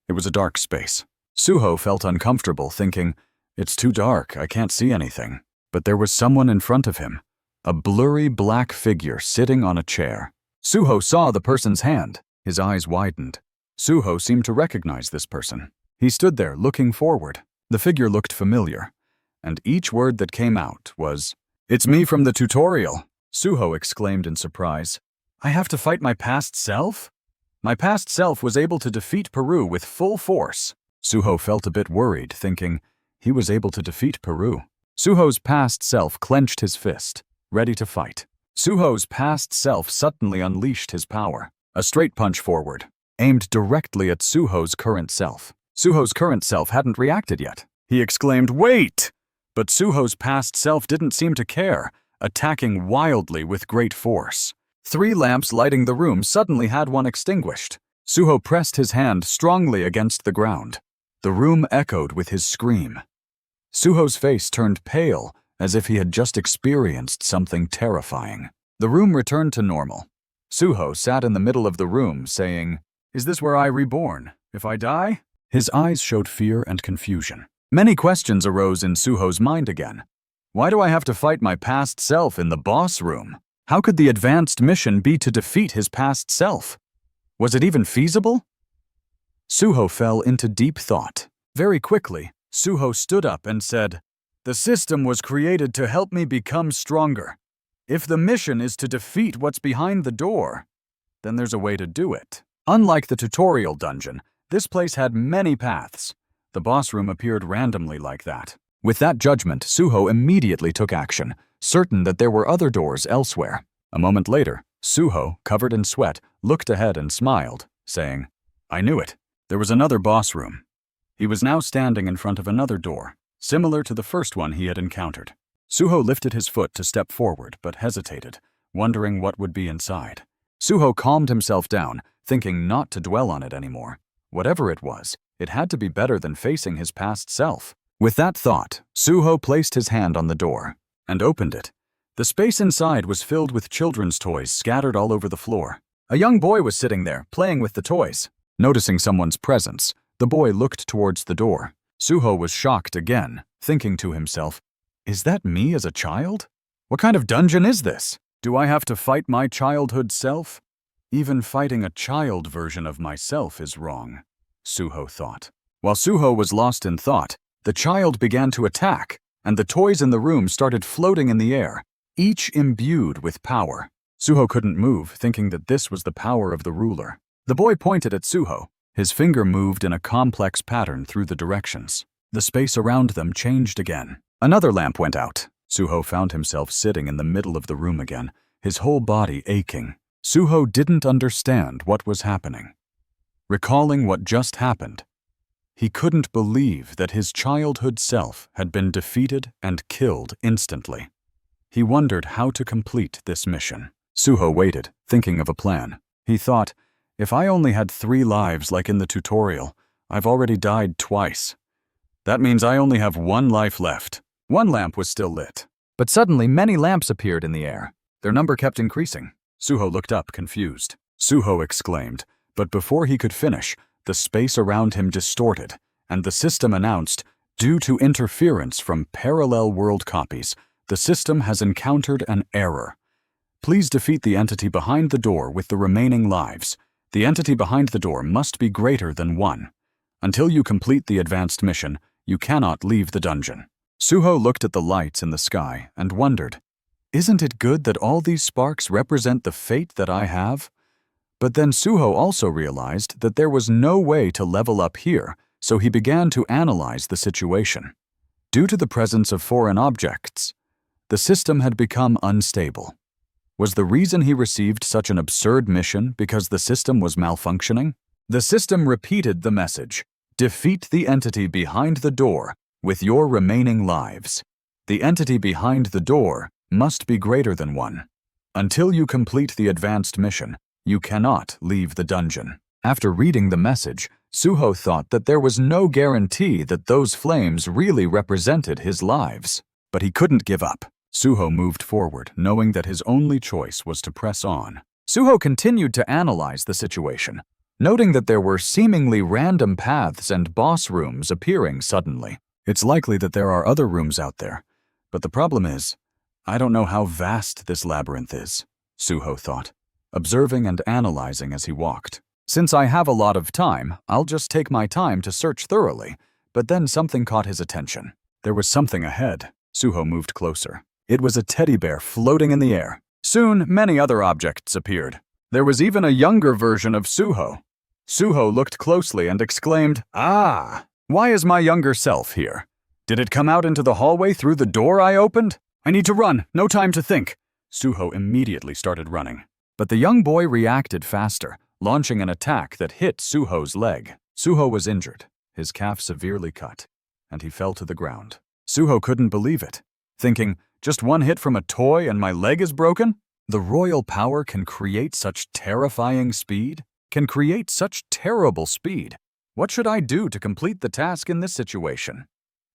It was a dark space. Suho felt uncomfortable, thinking, "It's too dark, I can't see anything." But there was someone in front of him, a blurry black figure sitting on a chair. Suho saw the person's hand. His eyes widened. Suho seemed to recognize this person. He stood there, looking forward. The figure looked familiar, and each word that came out was, "It's me from the tutorial." Suho exclaimed in surprise, "I have to fight my past self?" My past self was able to defeat Peru with full force. Suho felt a bit worried, thinking he was able to defeat Peru. Suho's past self clenched his fist, ready to fight. Suho's past self suddenly unleashed his power. A straight punch forward, aimed directly at Suho's current self. Suho's current self hadn't reacted yet. He exclaimed, "Wait!" But Suho's past self didn't seem to care, attacking wildly with great force. 3 lamps lighting the room suddenly had one extinguished. Suho pressed his hand strongly against the ground. The room echoed with his scream. Suho's face turned pale, as if he had just experienced something terrifying. The room returned to normal. Suho sat in the middle of the room, saying, "Is this where I reborn? If I die?" His eyes showed fear and confusion. Many questions arose in Suho's mind again. Why do I have to fight my past self in the boss room? How could the advanced mission be to defeat his past self? Was it even feasible? Suho fell into deep thought. Very quickly, Suho stood up and said, "The system was created to help me become stronger. If the mission is to defeat what's behind the door, then there's a way to do it." Unlike the tutorial dungeon, this place had many paths. The boss room appeared randomly like that. With that judgment, Suho immediately took action, certain that there were other doors elsewhere. A moment later, Suho, covered in sweat, looked ahead and smiled, saying, "I knew it. There was another boss room." He was now standing in front of another door, similar to the first one he had encountered. Suho lifted his foot to step forward, but hesitated, wondering what would be inside. Suho calmed himself down, thinking not to dwell on it anymore. Whatever it was, it had to be better than facing his past self. With that thought, Suho placed his hand on the door and opened it. The space inside was filled with children's toys scattered all over the floor. A young boy was sitting there, playing with the toys. Noticing someone's presence, the boy looked towards the door. Suho was shocked again, thinking to himself, Is that me as a child? What kind of dungeon is this? Do I have to fight my childhood self? Even fighting a child version of myself is wrong, Suho thought. While Suho was lost in thought, the child began to attack, and the toys in the room started floating in the air, each imbued with power. Suho couldn't move, thinking that this was the power of the ruler. The boy pointed at Suho. His finger moved in a complex pattern through the directions. The space around them changed again. Another lamp went out. Suho found himself sitting in the middle of the room again, his whole body aching. Suho didn't understand what was happening. Recalling what just happened, he couldn't believe that his childhood self had been defeated and killed instantly. He wondered how to complete this mission. Suho waited, thinking of a plan. He thought, if I only had 3 lives like in the tutorial, I've already died twice. That means I only have 1 life left. 1 lamp was still lit. But suddenly many lamps appeared in the air. Their number kept increasing. Suho looked up, confused. Suho exclaimed, but before he could finish, the space around him distorted, and the system announced, due to interference from parallel world copies, the system has encountered an error. Please defeat the entity behind the door with the remaining lives. The entity behind the door must be greater than 1. Until you complete the advanced mission, you cannot leave the dungeon. Suho looked at the lights in the sky and wondered, isn't it good that all these sparks represent the fate that I have? But then Suho also realized that there was no way to level up here, so he began to analyze the situation. Due to the presence of foreign objects, the system had become unstable. Was the reason he received such an absurd mission because the system was malfunctioning? The system repeated the message, defeat the entity behind the door with your remaining lives. The entity behind the door must be greater than 1. Until you complete the advanced mission, you cannot leave the dungeon. After reading the message, Suho thought that there was no guarantee that those flames really represented his lives. But he couldn't give up. Suho moved forward, knowing that his only choice was to press on. Suho continued to analyze the situation, noting that there were seemingly random paths and boss rooms appearing suddenly. It's likely that there are other rooms out there, but the problem is, I don't know how vast this labyrinth is, Suho thought, observing and analyzing as he walked. Since I have a lot of time, I'll just take my time to search thoroughly, but then something caught his attention. There was something ahead. Suho moved closer. It was a teddy bear floating in the air. Soon, many other objects appeared. There was even a younger version of Suho. Suho looked closely and exclaimed, "Ah! Why is my younger self here? Did it come out into the hallway through the door I opened? I need to run, no time to think." Suho immediately started running. But the young boy reacted faster, launching an attack that hit Suho's leg. Suho was injured, his calf severely cut, and he fell to the ground. Suho couldn't believe it, thinking, just one hit from a toy and my leg is broken? The royal power can create such terrifying speed? Can create such terrible speed? What should I do to complete the task in this situation?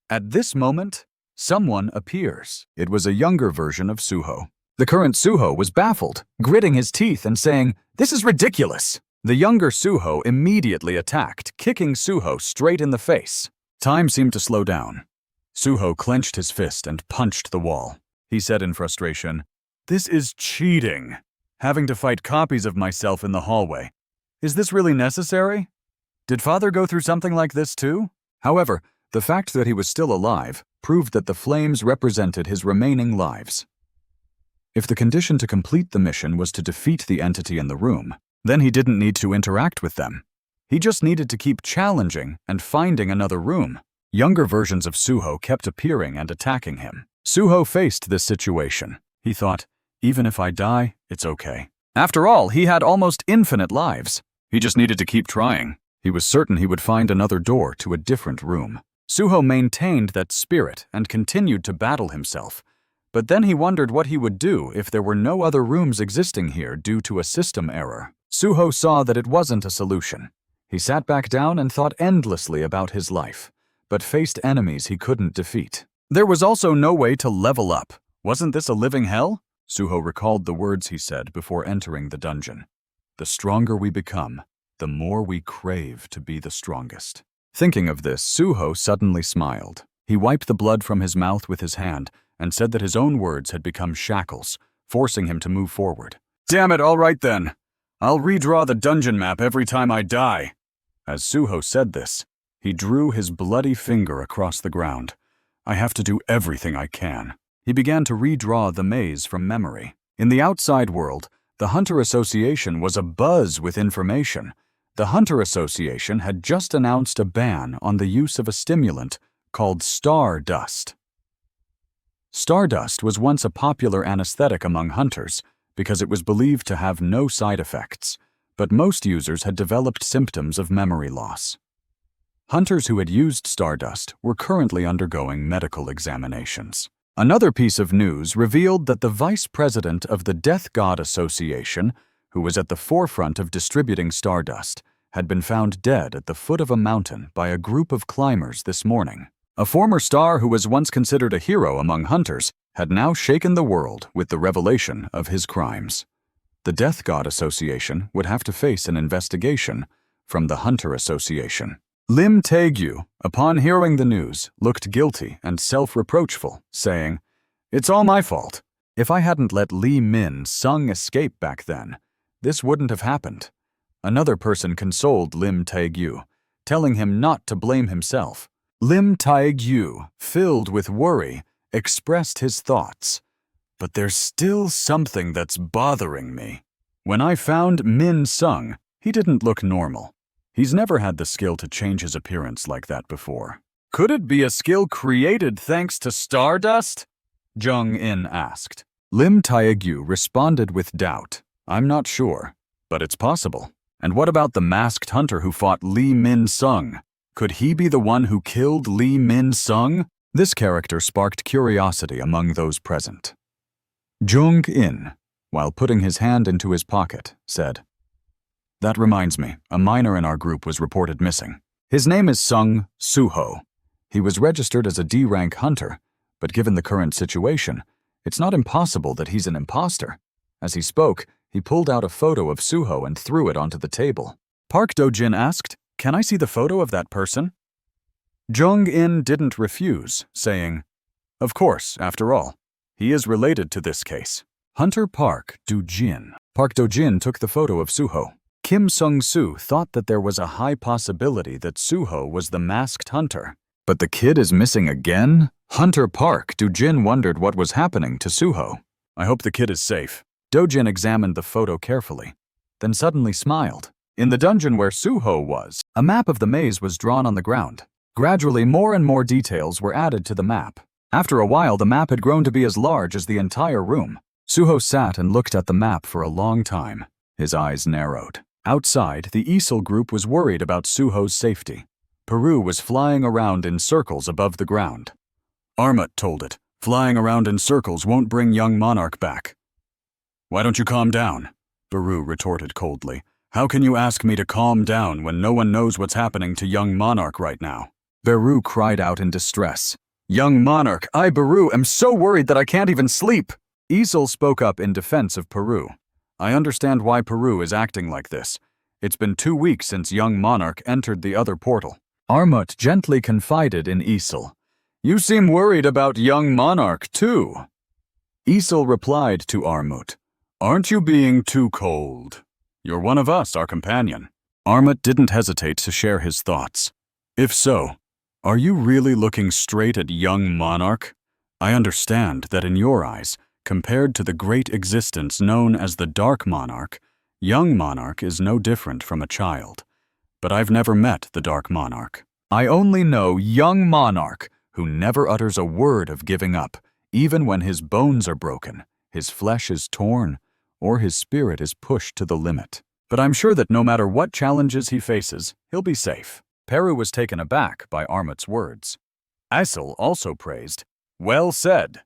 At this moment, someone appears. It was a younger version of Suho. The current Suho was baffled, gritting his teeth and saying, "This is ridiculous." The younger Suho immediately attacked, kicking Suho straight in the face. Time seemed to slow down. Suho clenched his fist and punched the wall. He said in frustration, "This is cheating. Having to fight copies of myself in the hallway. Is this really necessary? Did Father go through something like this too?" However, the fact that he was still alive proved that the flames represented his remaining lives. If the condition to complete the mission was to defeat the entity in the room, then he didn't need to interact with them. He just needed to keep challenging and finding another room. Younger versions of Suho kept appearing and attacking him. Suho faced this situation. He thought, even if I die, it's okay. After all, he had almost infinite lives. He just needed to keep trying. He was certain he would find another door to a different room. Suho maintained that spirit and continued to battle himself. But then he wondered what he would do if there were no other rooms existing here due to a system error. Suho saw that it wasn't a solution. He sat back down and thought endlessly about his life, but faced enemies he couldn't defeat. There was also no way to level up. Wasn't this a living hell? Suho recalled the words he said before entering the dungeon. The stronger we become, the more we crave to be the strongest. Thinking of this, Suho suddenly smiled. He wiped the blood from his mouth with his hand and said that his own words had become shackles, forcing him to move forward. "Damn it, all right then. I'll redraw the dungeon map every time I die." As Suho said this, he drew his bloody finger across the ground. "I have to do everything I can." He began to redraw the maze from memory. In the outside world, the Hunter Association was abuzz with information. The Hunter Association had just announced a ban on the use of a stimulant called stardust. Stardust was once a popular anesthetic among hunters because it was believed to have no side effects, but most users had developed symptoms of memory loss. Hunters who had used stardust were currently undergoing medical examinations. Another piece of news revealed that the vice president of the Death God Association, who was at the forefront of distributing stardust, had been found dead at the foot of a mountain by a group of climbers this morning. A former star who was once considered a hero among hunters had now shaken the world with the revelation of his crimes. The Death God Association would have to face an investigation from the Hunter Association. Lim Taegyu, upon hearing the news, looked guilty and self-reproachful, saying, "It's all my fault. If I hadn't let Lee Min-sung escape back then, this wouldn't have happened." Another person consoled Lim Taegyu, telling him not to blame himself. Lim Taegyu, filled with worry, expressed his thoughts. "But there's still something that's bothering me. When I found Min-sung, he didn't look normal. He's never had the skill to change his appearance like that before. Could it be a skill created thanks to stardust?" Jung-in asked. Lim Taegyu responded with doubt. "I'm not sure, but it's possible. And what about the masked hunter who fought Lee Min-sung? Could he be the one who killed Lee Min-sung?" This character sparked curiosity among those present. Jung-in, while putting his hand into his pocket, said, "That reminds me, a minor in our group was reported missing. His name is Sung Suho. He was registered as a D-rank hunter, but given the current situation, it's not impossible that he's an imposter." As he spoke, he pulled out a photo of Suho and threw it onto the table. Park Do-jin asked, "Can I see the photo of that person?" Jung-in didn't refuse, saying, "Of course, after all, he is related to this case." Hunter Park Do-jin. Park Do-jin took the photo of Suho. Kim Sung-soo thought that there was a high possibility that Suho was the masked hunter. But the kid is missing again? Hunter Park Do-jin wondered what was happening to Suho. "I hope the kid is safe." Do-jin examined the photo carefully, then suddenly smiled. In the dungeon where Suho was, a map of the maze was drawn on the ground. Gradually, more and more details were added to the map. After a while, the map had grown to be as large as the entire room. Suho sat and looked at the map for a long time. His eyes narrowed. Outside, the Easel group was worried about Suho's safety. Peru was flying around in circles above the ground. Armut told it, "Flying around in circles won't bring young Monarch back." "Why don't you calm down?" Peru retorted coldly. "How can you ask me to calm down when no one knows what's happening to young Monarch right now?" Beru cried out in distress. "Young Monarch, I, Beru, am so worried that I can't even sleep." Easel spoke up in defense of Peru. "I understand why Peru is acting like this. It's been 2 weeks since young Monarch entered the other portal." Armut gently confided in Easel. "You seem worried about young Monarch, too." Easel replied to Armut, "Aren't you being too cold? You're one of us, our companion." Armut didn't hesitate to share his thoughts. "If so, are you really looking straight at young Monarch? I understand that in your eyes, compared to the great existence known as the Dark Monarch, young Monarch is no different from a child. But I've never met the Dark Monarch. I only know young Monarch, who never utters a word of giving up, even when his bones are broken, his flesh is torn, or his spirit is pushed to the limit. But I'm sure that no matter what challenges he faces, he'll be safe." Peru was taken aback by Armut's words. Eisel also praised, "Well said.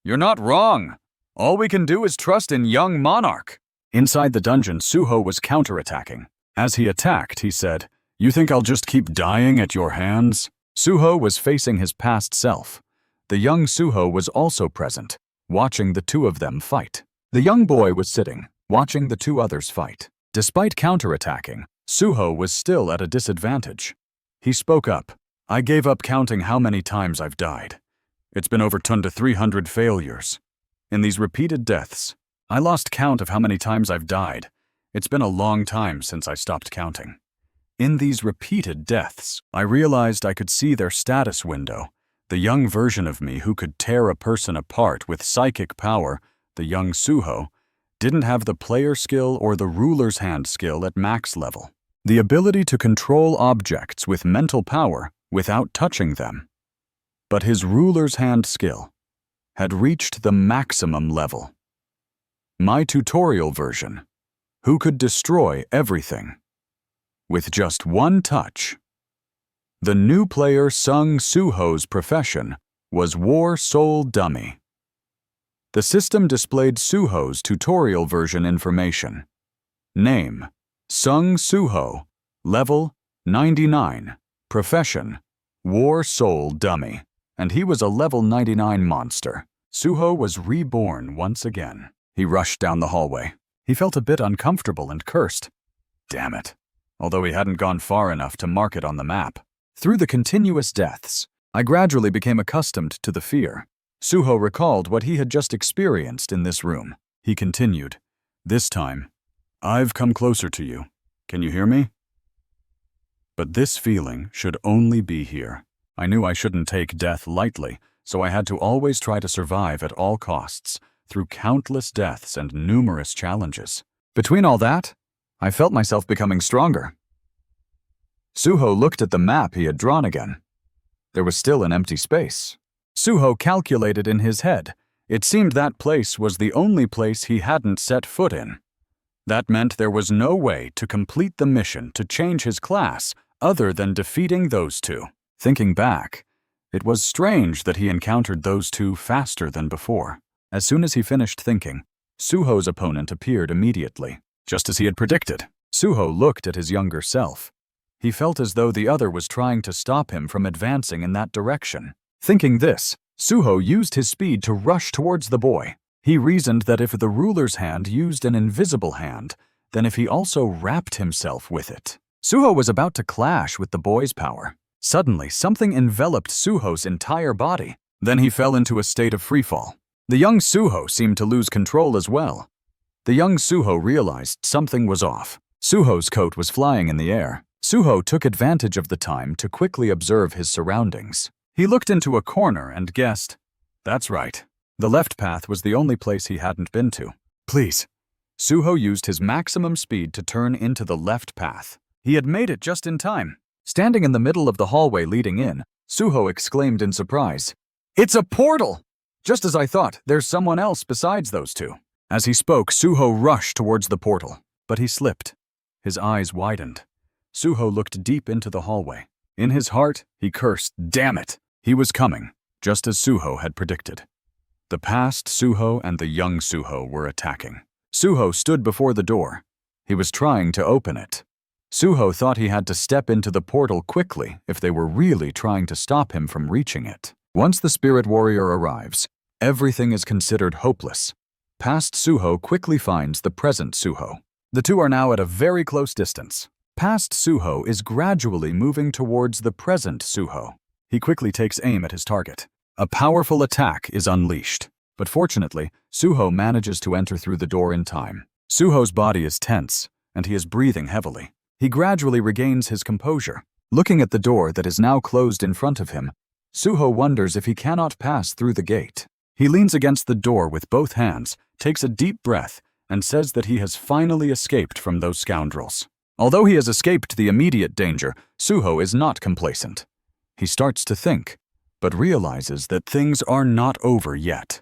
You're not wrong. All we can do is trust in young Monarch." Inside the dungeon, Suho was counterattacking. As he attacked, he said, "You think I'll just keep dying at your hands?" Suho was facing his past self. The young Suho was also present, watching the two of them fight. The young boy was sitting, watching the two others fight. Despite counterattacking, Suho was still at a disadvantage. He spoke up, I gave up counting how many times I've died. It's been over 200 to 300 failures. In these repeated deaths, I lost count of how many times I've died. It's been a long time since I stopped counting. In these repeated deaths, I realized I could see their status window. The young version of me who could tear a person apart with psychic power, the young Suho, didn't have the player skill or the ruler's hand skill at max level. The ability to control objects with mental power without touching them. But his ruler's hand skill had reached the maximum level. My tutorial version, who could destroy everything with just one touch. The new player Sung Suho's profession was War Soul Dummy. The system displayed Suho's tutorial version information. Name, Sung Suho, level 99, profession, War Soul Dummy, and he was a level 99 monster. Suho was reborn once again. He rushed down the hallway. He felt a bit uncomfortable and cursed. Damn it. Although he hadn't gone far enough to mark it on the map. Through the continuous deaths, I gradually became accustomed to the fear. Suho recalled what he had just experienced in this room. He continued, "This time, I've come closer to you. Can you hear me? But this feeling should only be here. I knew I shouldn't take death lightly, so I had to always try to survive at all costs, through countless deaths and numerous challenges. Between all that, I felt myself becoming stronger." Suho looked at the map he had drawn again. There was still an empty space. Suho calculated in his head. It seemed that place was the only place he hadn't set foot in. That meant there was no way to complete the mission to change his class other than defeating those two. Thinking back, it was strange that he encountered those two faster than before. As soon as he finished thinking, Suho's opponent appeared immediately. Just as he had predicted, Suho looked at his younger self. He felt as though the other was trying to stop him from advancing in that direction. Thinking this, Suho used his speed to rush towards the boy. He reasoned that if the ruler's hand used an invisible hand, then if he also wrapped himself with it. Suho was about to clash with the boy's power. Suddenly, something enveloped Suho's entire body. Then he fell into a state of freefall. The young Suho seemed to lose control as well. The young Suho realized something was off. Suho's coat was flying in the air. Suho took advantage of the time to quickly observe his surroundings. He looked into a corner and guessed, "That's right. The left path was the only place he hadn't been to." "Please." Suho used his maximum speed to turn into the left path. He had made it just in time. Standing in the middle of the hallway leading in, Suho exclaimed in surprise, "It's a portal!" Just as I thought, there's someone else besides those two. As he spoke, Suho rushed towards the portal, but he slipped. His eyes widened. Suho looked deep into the hallway. In his heart, he cursed, "Damn it!" He was coming, just as Suho had predicted. The past Suho and the young Suho were attacking. Suho stood before the door. He was trying to open it. Suho thought he had to step into the portal quickly if they were really trying to stop him from reaching it. Once the spirit warrior arrives, everything is considered hopeless. Past Suho quickly finds the present Suho. The two are now at a very close distance. Past Suho is gradually moving towards the present Suho. He quickly takes aim at his target. A powerful attack is unleashed. But fortunately, Suho manages to enter through the door in time. Suho's body is tense, and he is breathing heavily. He gradually regains his composure. Looking at the door that is now closed in front of him, Suho wonders if he cannot pass through the gate. He leans against the door with both hands, takes a deep breath, and says that he has finally escaped from those scoundrels. Although he has escaped the immediate danger, Suho is not complacent. He starts to think, but realizes that things are not over yet.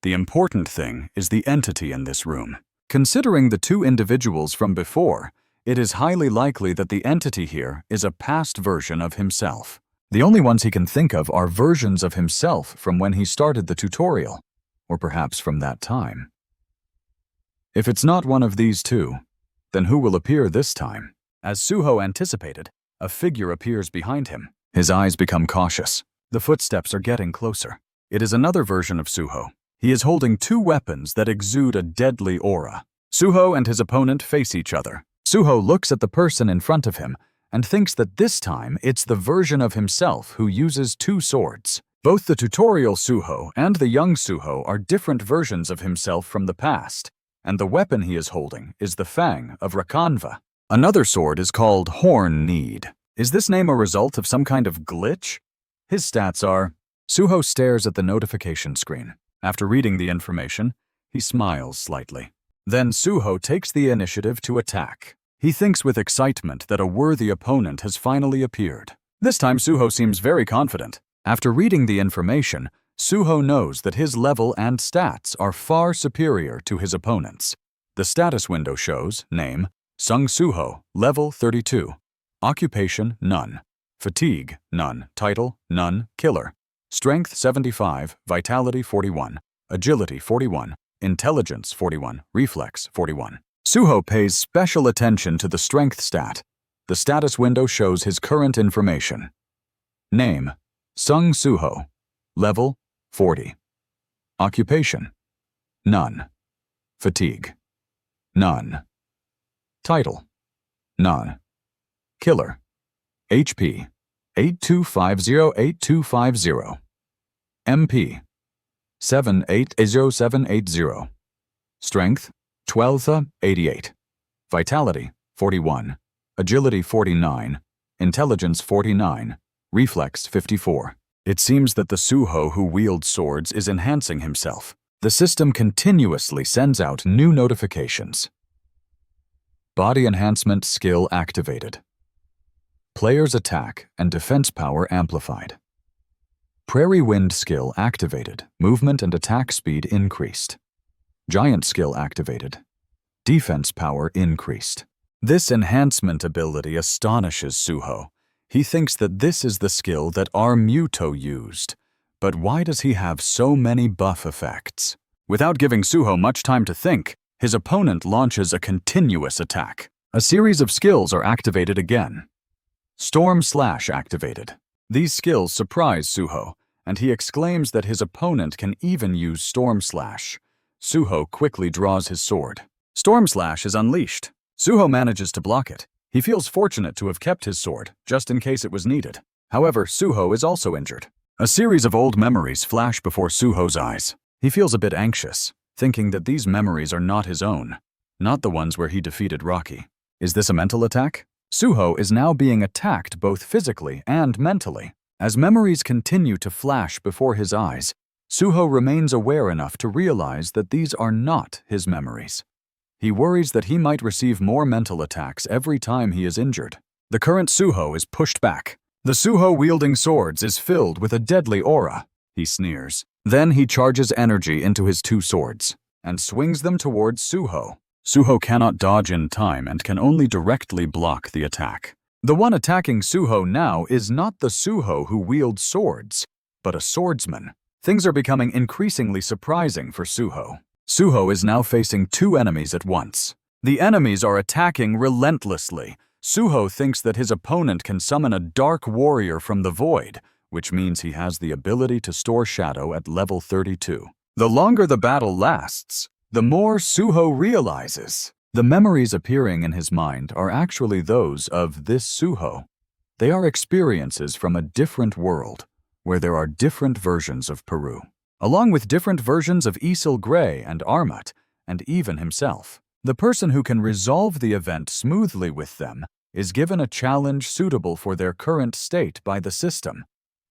The important thing is the entity in this room. Considering the two individuals from before, it is highly likely that the entity here is a past version of himself. The only ones he can think of are versions of himself from when he started the tutorial, or perhaps from that time. If it's not one of these two, then who will appear this time? As Suho anticipated, a figure appears behind him. His eyes become cautious. The footsteps are getting closer. It is another version of Suho. He is holding two weapons that exude a deadly aura. Suho and his opponent face each other. Suho looks at the person in front of him and thinks that this time it's the version of himself who uses two swords. Both the tutorial Suho and the young Suho are different versions of himself from the past, and the weapon he is holding is the Fang of Rakanva. Another sword is called Horn Need. Is this name a result of some kind of glitch? His stats are... Suho stares at the notification screen. After reading the information, he smiles slightly. Then Suho takes the initiative to attack. He thinks with excitement that a worthy opponent has finally appeared. This time Suho seems very confident. After reading the information, Suho knows that his level and stats are far superior to his opponent's. The status window shows name, Sung Suho, level 32. Occupation, none. Fatigue, none. Title, none. Killer. Strength, 75. Vitality, 41. Agility, 41. Intelligence, 41. Reflex, 41. Suho pays special attention to the strength stat. The status window shows his current information. Name, Sung Suho. Level, 40. Occupation, none. Fatigue, none. Title, none. Killer, HP, 82508250. MP, 780780. Strength, 1288. Vitality, 41. Agility, 49. Intelligence, 49. Reflex, 54. It seems that the Suho who wields swords is enhancing himself. The system continuously sends out new notifications. Body enhancement skill activated. Player's attack and defense power amplified. Prairie Wind skill activated. Movement and attack speed increased. Giant skill activated. Defense power increased. This enhancement ability astonishes Suho. He thinks that this is the skill that our Muto used. But why does he have so many buff effects? Without giving Suho much time to think, his opponent launches a continuous attack. A series of skills are activated again. Storm Slash activated. These skills surprise Suho, and he exclaims that his opponent can even use Storm Slash. Suho quickly draws his sword. Storm Slash is unleashed. Suho manages to block it. He feels fortunate to have kept his sword, just in case it was needed. However, Suho is also injured. A series of old memories flash before Suho's eyes. He feels a bit anxious, thinking that these memories are not his own, not the ones where he defeated Rocky. Is this a mental attack? Suho is now being attacked both physically and mentally. As memories continue to flash before his eyes, Suho remains aware enough to realize that these are not his memories. He worries that he might receive more mental attacks every time he is injured. The current Suho is pushed back. The Suho wielding swords is filled with a deadly aura. He sneers. Then he charges energy into his two swords and swings them towards Suho. Suho cannot dodge in time and can only directly block the attack. The one attacking Suho now is not the Suho who wields swords, but a swordsman. Things are becoming increasingly surprising for Suho. Suho is now facing two enemies at once. The enemies are attacking relentlessly. Suho thinks that his opponent can summon a dark warrior from the void, which means he has the ability to store shadow at level 32. The longer the battle lasts, the more Suho realizes. The memories appearing in his mind are actually those of this Suho. They are experiences from a different world, where there are different versions of Peru, along with different versions of Isil Gray and Armat, and even himself. The person who can resolve the event smoothly with them is given a challenge suitable for their current state by the system,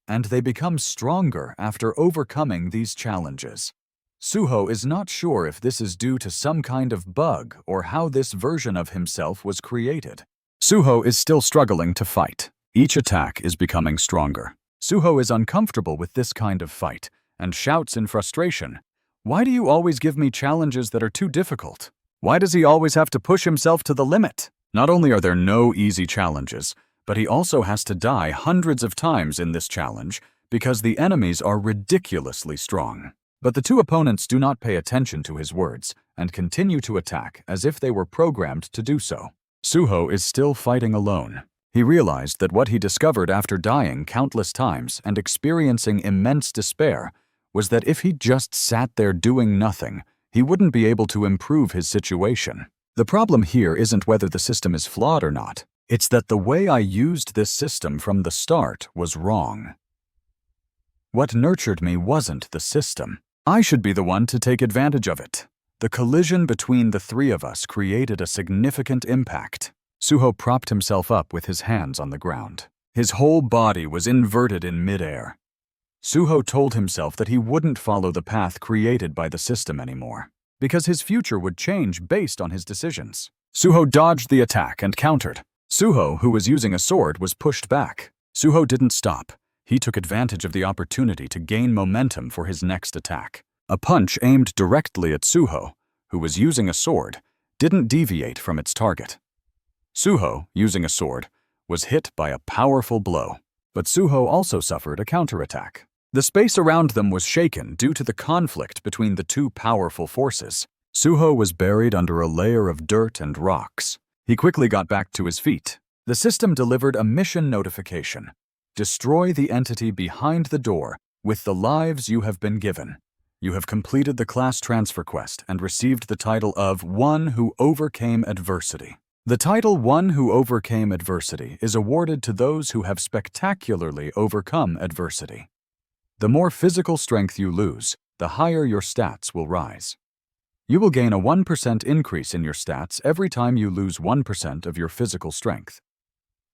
and they become stronger after overcoming these challenges. Suho is not sure if this is due to some kind of bug or how this version of himself was created. Suho is still struggling to fight. Each attack is becoming stronger. Suho is uncomfortable with this kind of fight and shouts in frustration, "Why do you always give me challenges that are too difficult? Why does he always have to push himself to the limit?" Not only are there no easy challenges, but he also has to die hundreds of times in this challenge because the enemies are ridiculously strong. But the two opponents do not pay attention to his words and continue to attack as if they were programmed to do so. Suho is still fighting alone. He realized that what he discovered after dying countless times and experiencing immense despair was that if he just sat there doing nothing, he wouldn't be able to improve his situation. The problem here isn't whether the system is flawed or not. It's that the way I used this system from the start was wrong. What nurtured me wasn't the system. I should be the one to take advantage of it. The collision between the three of us created a significant impact. Suho propped himself up with his hands on the ground. His whole body was inverted in midair. Suho told himself that he wouldn't follow the path created by the system anymore, because his future would change based on his decisions. Suho dodged the attack and countered. Suho, who was using a sword, was pushed back. Suho didn't stop. He took advantage of the opportunity to gain momentum for his next attack. A punch aimed directly at Suho, who was using a sword, didn't deviate from its target. Suho, using a sword, was hit by a powerful blow, but Suho also suffered a counterattack. The space around them was shaken due to the conflict between the two powerful forces. Suho was buried under a layer of dirt and rocks. He quickly got back to his feet. The system delivered a mission notification. Destroy the entity behind the door with the lives you have been given. You have completed the class transfer quest and received the title of One Who Overcame Adversity. The title One Who Overcame Adversity is awarded to those who have spectacularly overcome adversity. The more physical strength you lose, the higher your stats will rise. You will gain a 1% increase in your stats every time you lose 1% of your physical strength.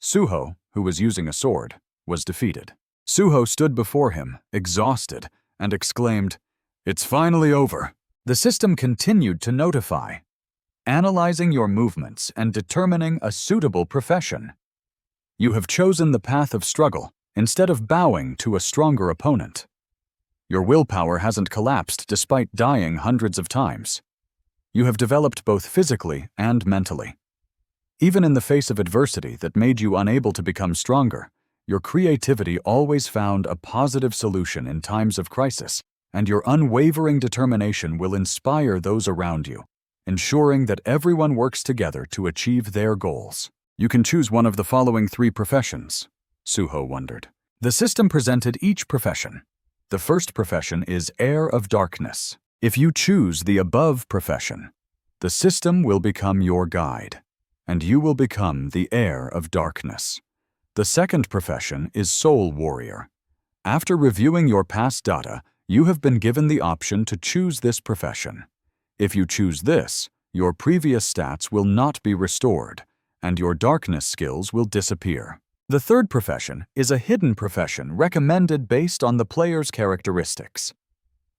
Suho, who was using a sword, was defeated. Suho stood before him, exhausted, and exclaimed, "It's finally over." The system continued to notify, analyzing your movements and determining a suitable profession. You have chosen the path of struggle instead of bowing to a stronger opponent. Your willpower hasn't collapsed despite dying hundreds of times. You have developed both physically and mentally. Even in the face of adversity that made you unable to become stronger, your creativity always found a positive solution in times of crisis, and your unwavering determination will inspire those around you, ensuring that everyone works together to achieve their goals. You can choose one of the following 3 professions, Suho wondered. The system presented each profession. The first profession is Heir of Darkness. If you choose the above profession, the system will become your guide, and you will become the Heir of Darkness. The second profession is Soul Warrior. After reviewing your past data, you have been given the option to choose this profession. If you choose this, your previous stats will not be restored, and your darkness skills will disappear. The third profession is a hidden profession recommended based on the player's characteristics.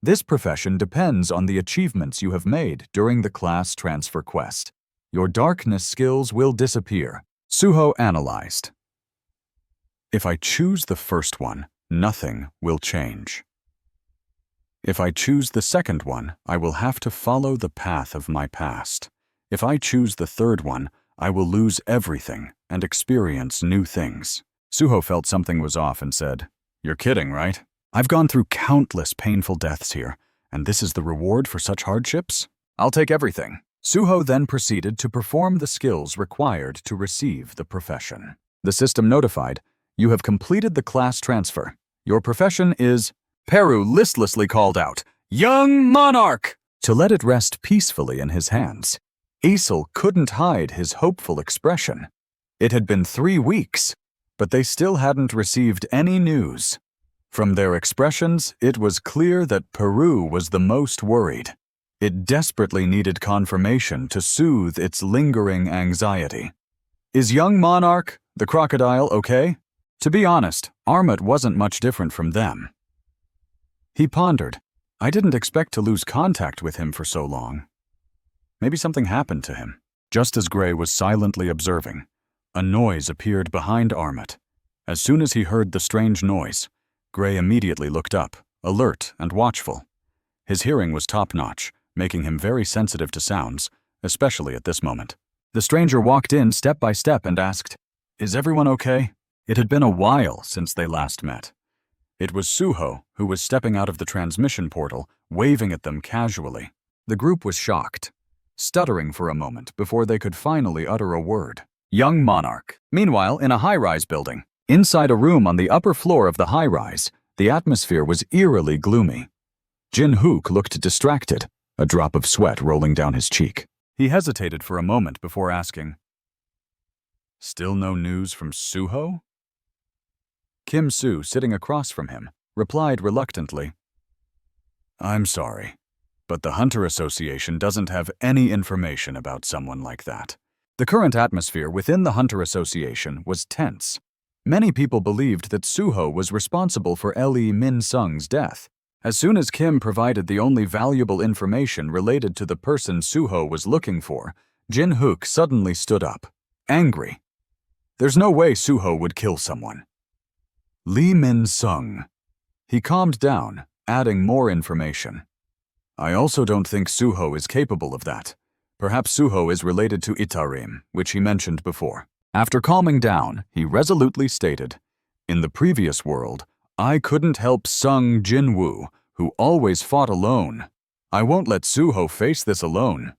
This profession depends on the achievements you have made during the class transfer quest. Your darkness skills will disappear. Suho analyzed. If I choose the first one, nothing will change. If I choose the second one, I will have to follow the path of my past. If I choose the third one, I will lose everything and experience new things. Suho felt something was off and said, "You're kidding, right? I've gone through countless painful deaths here, and this is the reward for such hardships? I'll take everything." Suho then proceeded to perform the skills required to receive the profession. The system notified, "You have completed the class transfer. Your profession is..." Peru listlessly called out, "Young Monarch!" to let it rest peacefully in his hands. Aesel couldn't hide his hopeful expression. It had been 3 weeks, but they still hadn't received any news. From their expressions, it was clear that Peru was the most worried. It desperately needed confirmation to soothe its lingering anxiety. "Is young Monarch, the crocodile, okay?" To be honest, Armut wasn't much different from them. He pondered. I didn't expect to lose contact with him for so long. Maybe something happened to him. Just as Gray was silently observing, a noise appeared behind Armut. As soon as he heard the strange noise, Gray immediately looked up, alert and watchful. His hearing was top-notch, making him very sensitive to sounds, especially at this moment. The stranger walked in step by step and asked, "Is everyone okay?" It had been a while since they last met. It was Suho who was stepping out of the transmission portal, waving at them casually. The group was shocked, stuttering for a moment before they could finally utter a word. Young Monarch. Meanwhile, in a high-rise building, inside a room on the upper floor of the high-rise, the atmosphere was eerily gloomy. Jin Hook looked distracted, a drop of sweat rolling down his cheek. He hesitated for a moment before asking, Still no news from Suho? Kim Soo, sitting across from him, replied reluctantly, I'm sorry, but the Hunter Association doesn't have any information about someone like that. The current atmosphere within the Hunter Association was tense. Many people believed that Suho was responsible for Lee Min-sung's death. As soon as Kim provided the only valuable information related to the person Suho was looking for, Jin-hook suddenly stood up, angry. There's no way Suho would kill someone. Lee Min-sung. He calmed down, adding more information. I also don't think Suho is capable of that. Perhaps Suho is related to Itarim, which he mentioned before. After calming down, he resolutely stated, in the previous world, I couldn't help Sung Jin-woo, who always fought alone. I won't let Suho face this alone.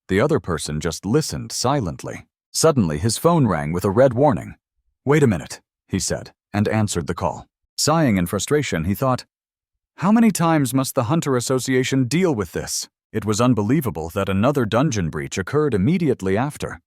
The other person just listened silently. Suddenly, his phone rang with a red warning. Wait a minute, he said, and answered the call. Sighing in frustration, he thought, how many times must the Hunter Association deal with this? It was unbelievable that another dungeon breach occurred immediately after.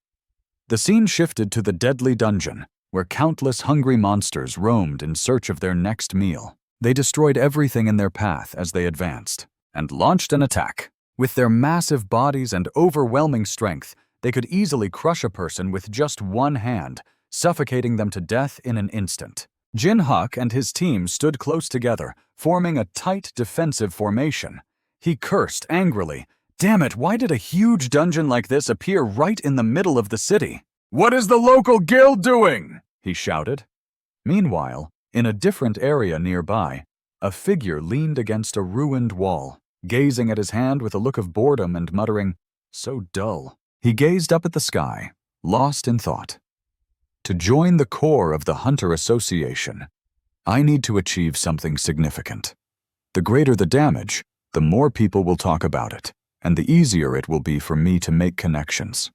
The scene shifted to the deadly dungeon, where countless hungry monsters roamed in search of their next meal. They destroyed everything in their path as they advanced, and launched an attack. With their massive bodies and overwhelming strength, they could easily crush a person with just one hand, suffocating them to death in an instant. Jin-hook and his team stood close together, forming a tight defensive formation. He cursed angrily. Damn it, why did a huge dungeon like this appear right in the middle of the city? What is the local guild doing? He shouted. Meanwhile, in a different area nearby, a figure leaned against a ruined wall, gazing at his hand with a look of boredom and muttering, so dull. He gazed up at the sky, lost in thought. To join the core of the Hunter Association, I need to achieve something significant. The greater the damage, the more people will talk about it, and the easier it will be for me to make connections.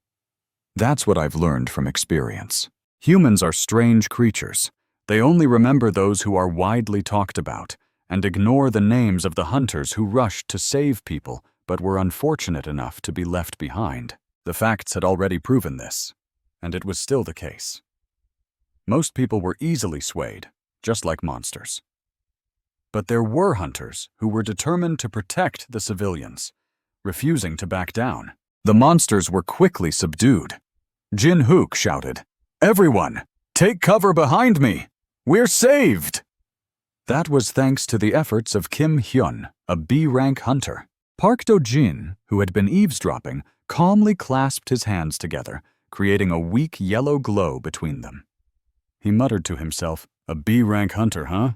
That's what I've learned from experience. Humans are strange creatures. They only remember those who are widely talked about, and ignore the names of the hunters who rushed to save people but were unfortunate enough to be left behind. The facts had already proven this, and it was still the case. Most people were easily swayed, just like monsters. But there were hunters who were determined to protect the civilians, refusing to back down. The monsters were quickly subdued. Jin-hook shouted, "Everyone, take cover behind me! We're saved!" That was thanks to the efforts of Kim Hyun, a B-rank hunter. Park Do-jin, who had been eavesdropping, calmly clasped his hands together, creating a weak yellow glow between them. He muttered to himself, a B-rank hunter, huh?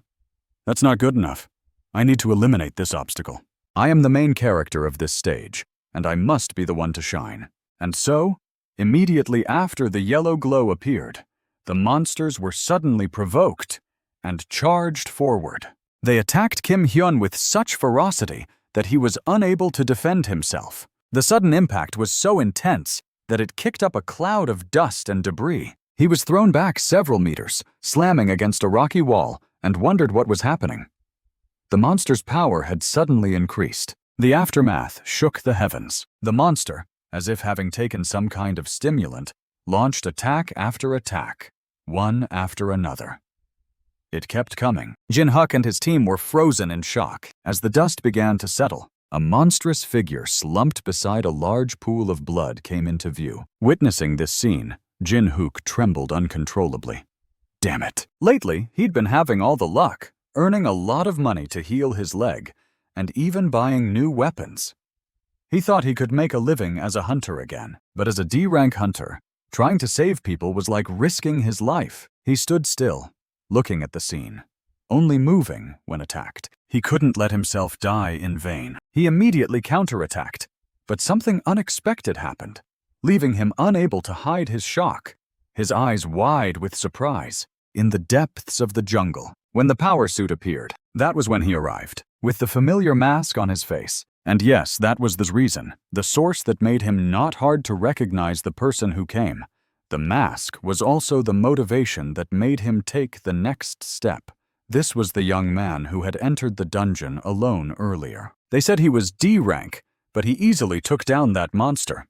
That's not good enough. I need to eliminate this obstacle. I am the main character of this stage, and I must be the one to shine. And so, immediately after the yellow glow appeared, the monsters were suddenly provoked and charged forward. They attacked Kim Hyun with such ferocity that he was unable to defend himself. The sudden impact was so intense that it kicked up a cloud of dust and debris. He was thrown back several meters, slamming against a rocky wall, and wondered what was happening. The monster's power had suddenly increased. The aftermath shook the heavens. The monster, as if having taken some kind of stimulant, launched attack after attack, one after another. It kept coming. Jin-hook and his team were frozen in shock. As the dust began to settle, a monstrous figure slumped beside a large pool of blood came into view. Witnessing this scene, Jin-hook trembled uncontrollably. Damn it. Lately, he'd been having all the luck, earning a lot of money to heal his leg, and even buying new weapons. He thought he could make a living as a hunter again, but as a D-rank hunter, trying to save people was like risking his life. He stood still, looking at the scene, only moving when attacked. He couldn't let himself die in vain. He immediately counterattacked, but something unexpected happened, leaving him unable to hide his shock, his eyes wide with surprise. In the depths of the jungle, when the power suit appeared, that was when he arrived, with the familiar mask on his face. And yes, that was the reason, the source that made him not hard to recognize the person who came. The mask was also the motivation that made him take the next step. This was the young man who had entered the dungeon alone earlier. They said he was D rank, but he easily took down that monster.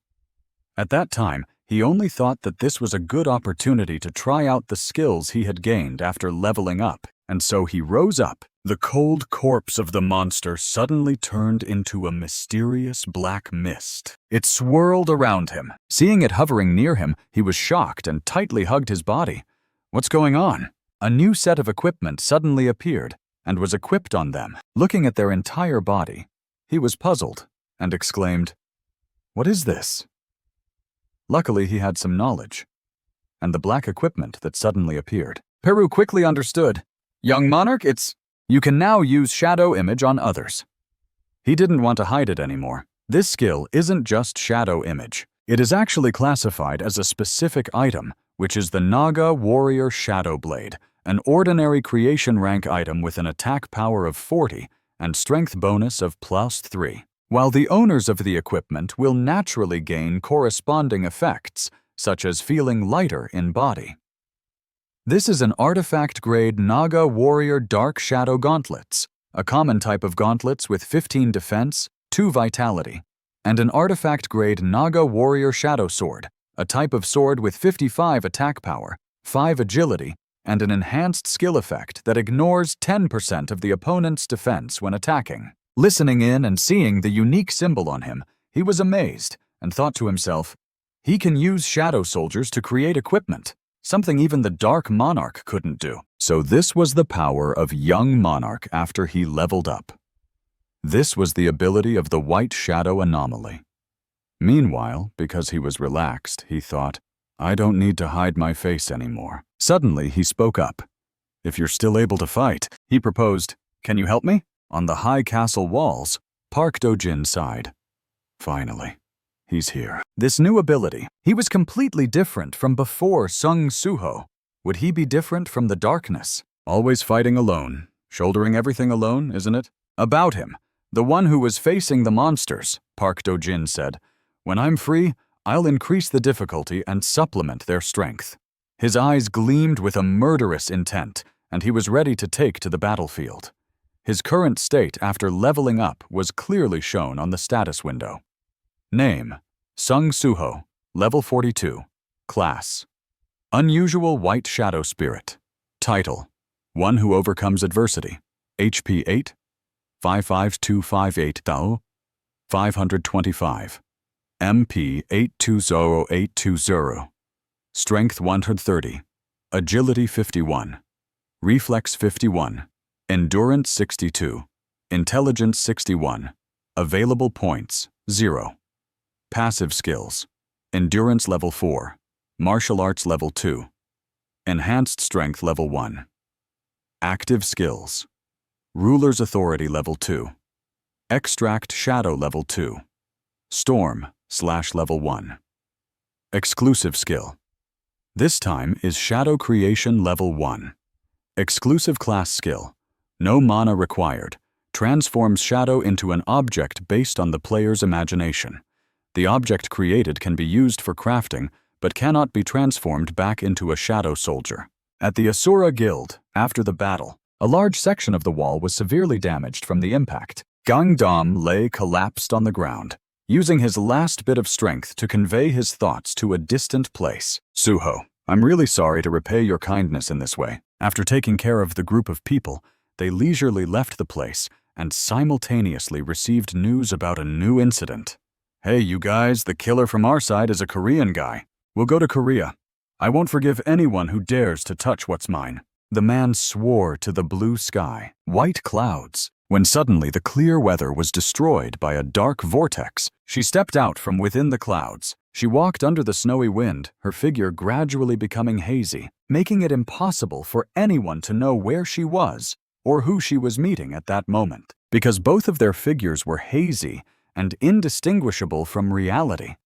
At that time, He only thought that this was a good opportunity to try out the skills he had gained after leveling up, and so he rose up. The cold corpse of the monster suddenly turned into a mysterious black mist. It swirled around him. Seeing it hovering near him, he was shocked and tightly hugged his body. What's going on? A new set of equipment suddenly appeared and was equipped on them. Looking at their entire body, he was puzzled and exclaimed, "What is this?" Luckily, he had some knowledge, and the black equipment that suddenly appeared. Peru quickly understood. "Young monarch, you can now use shadow image on others." He didn't want to hide it anymore. This skill isn't just shadow image. It is actually classified as a specific item, which is the Naga Warrior Shadow Blade, an ordinary creation rank item with an attack power of 40 and strength bonus of +3. While the owners of the equipment will naturally gain corresponding effects, such as feeling lighter in body. This is an artifact-grade Naga Warrior Dark Shadow Gauntlets, a common type of gauntlets with 15 defense, 2 vitality, and an artifact-grade Naga Warrior Shadow Sword, a type of sword with 55 attack power, 5 agility, and an enhanced skill effect that ignores 10% of the opponent's defense when attacking. Listening in and seeing the unique symbol on him, he was amazed and thought to himself, he can use shadow soldiers to create equipment, something even the Dark Monarch couldn't do. So this was the power of young Monarch after he leveled up. This was the ability of the White Shadow Anomaly. Meanwhile, because he was relaxed, he thought, I don't need to hide my face anymore. Suddenly, he spoke up. If you're still able to fight, he proposed, can you help me? On the high castle walls, Park Do-jin sighed. Finally, he's here. This new ability, he was completely different from before Sung Suho. Would he be different from the darkness? Always fighting alone, shouldering everything alone, isn't it? About him, the one who was facing the monsters, Park Do-jin said, when I'm free, I'll increase the difficulty and supplement their strength. His eyes gleamed with a murderous intent, and he was ready to take to the battlefield. His current state after leveling up was clearly shown on the status window. Name, Sung Suho, level 42. Class, Unusual White Shadow Spirit. Title, One Who Overcomes Adversity. HP 8, 55258 Dao, 525. MP 820820. Strength 130. Agility 51. Reflex 51. Endurance 62. Intelligence 61. Available points 0. Passive skills. Endurance level 4. Martial arts level 2. Enhanced strength level 1. Active skills. Ruler's authority level 2. Extract shadow level 2. Storm/level 1. Exclusive skill. This time is shadow creation level 1. Exclusive class skill. No mana required. Transforms shadow into an object based on the player's imagination. The object created can be used for crafting, but cannot be transformed back into a shadow soldier. At the Asura Guild, after the battle, a large section of the wall was severely damaged from the impact. Gangdam lay collapsed on the ground, using his last bit of strength to convey his thoughts to a distant place. Suho, I'm really sorry to repay your kindness in this way. After taking care of the group of people, they leisurely left the place and simultaneously received news about a new incident. Hey, you guys, the killer from our side is a Korean guy. We'll go to Korea. I won't forgive anyone who dares to touch what's mine. The man swore to the blue sky, white clouds, when suddenly the clear weather was destroyed by a dark vortex. She stepped out from within the clouds. She walked under the snowy wind, her figure gradually becoming hazy, making it impossible for anyone to know where she was or who she was meeting at that moment. Because both of their figures were hazy and indistinguishable from reality,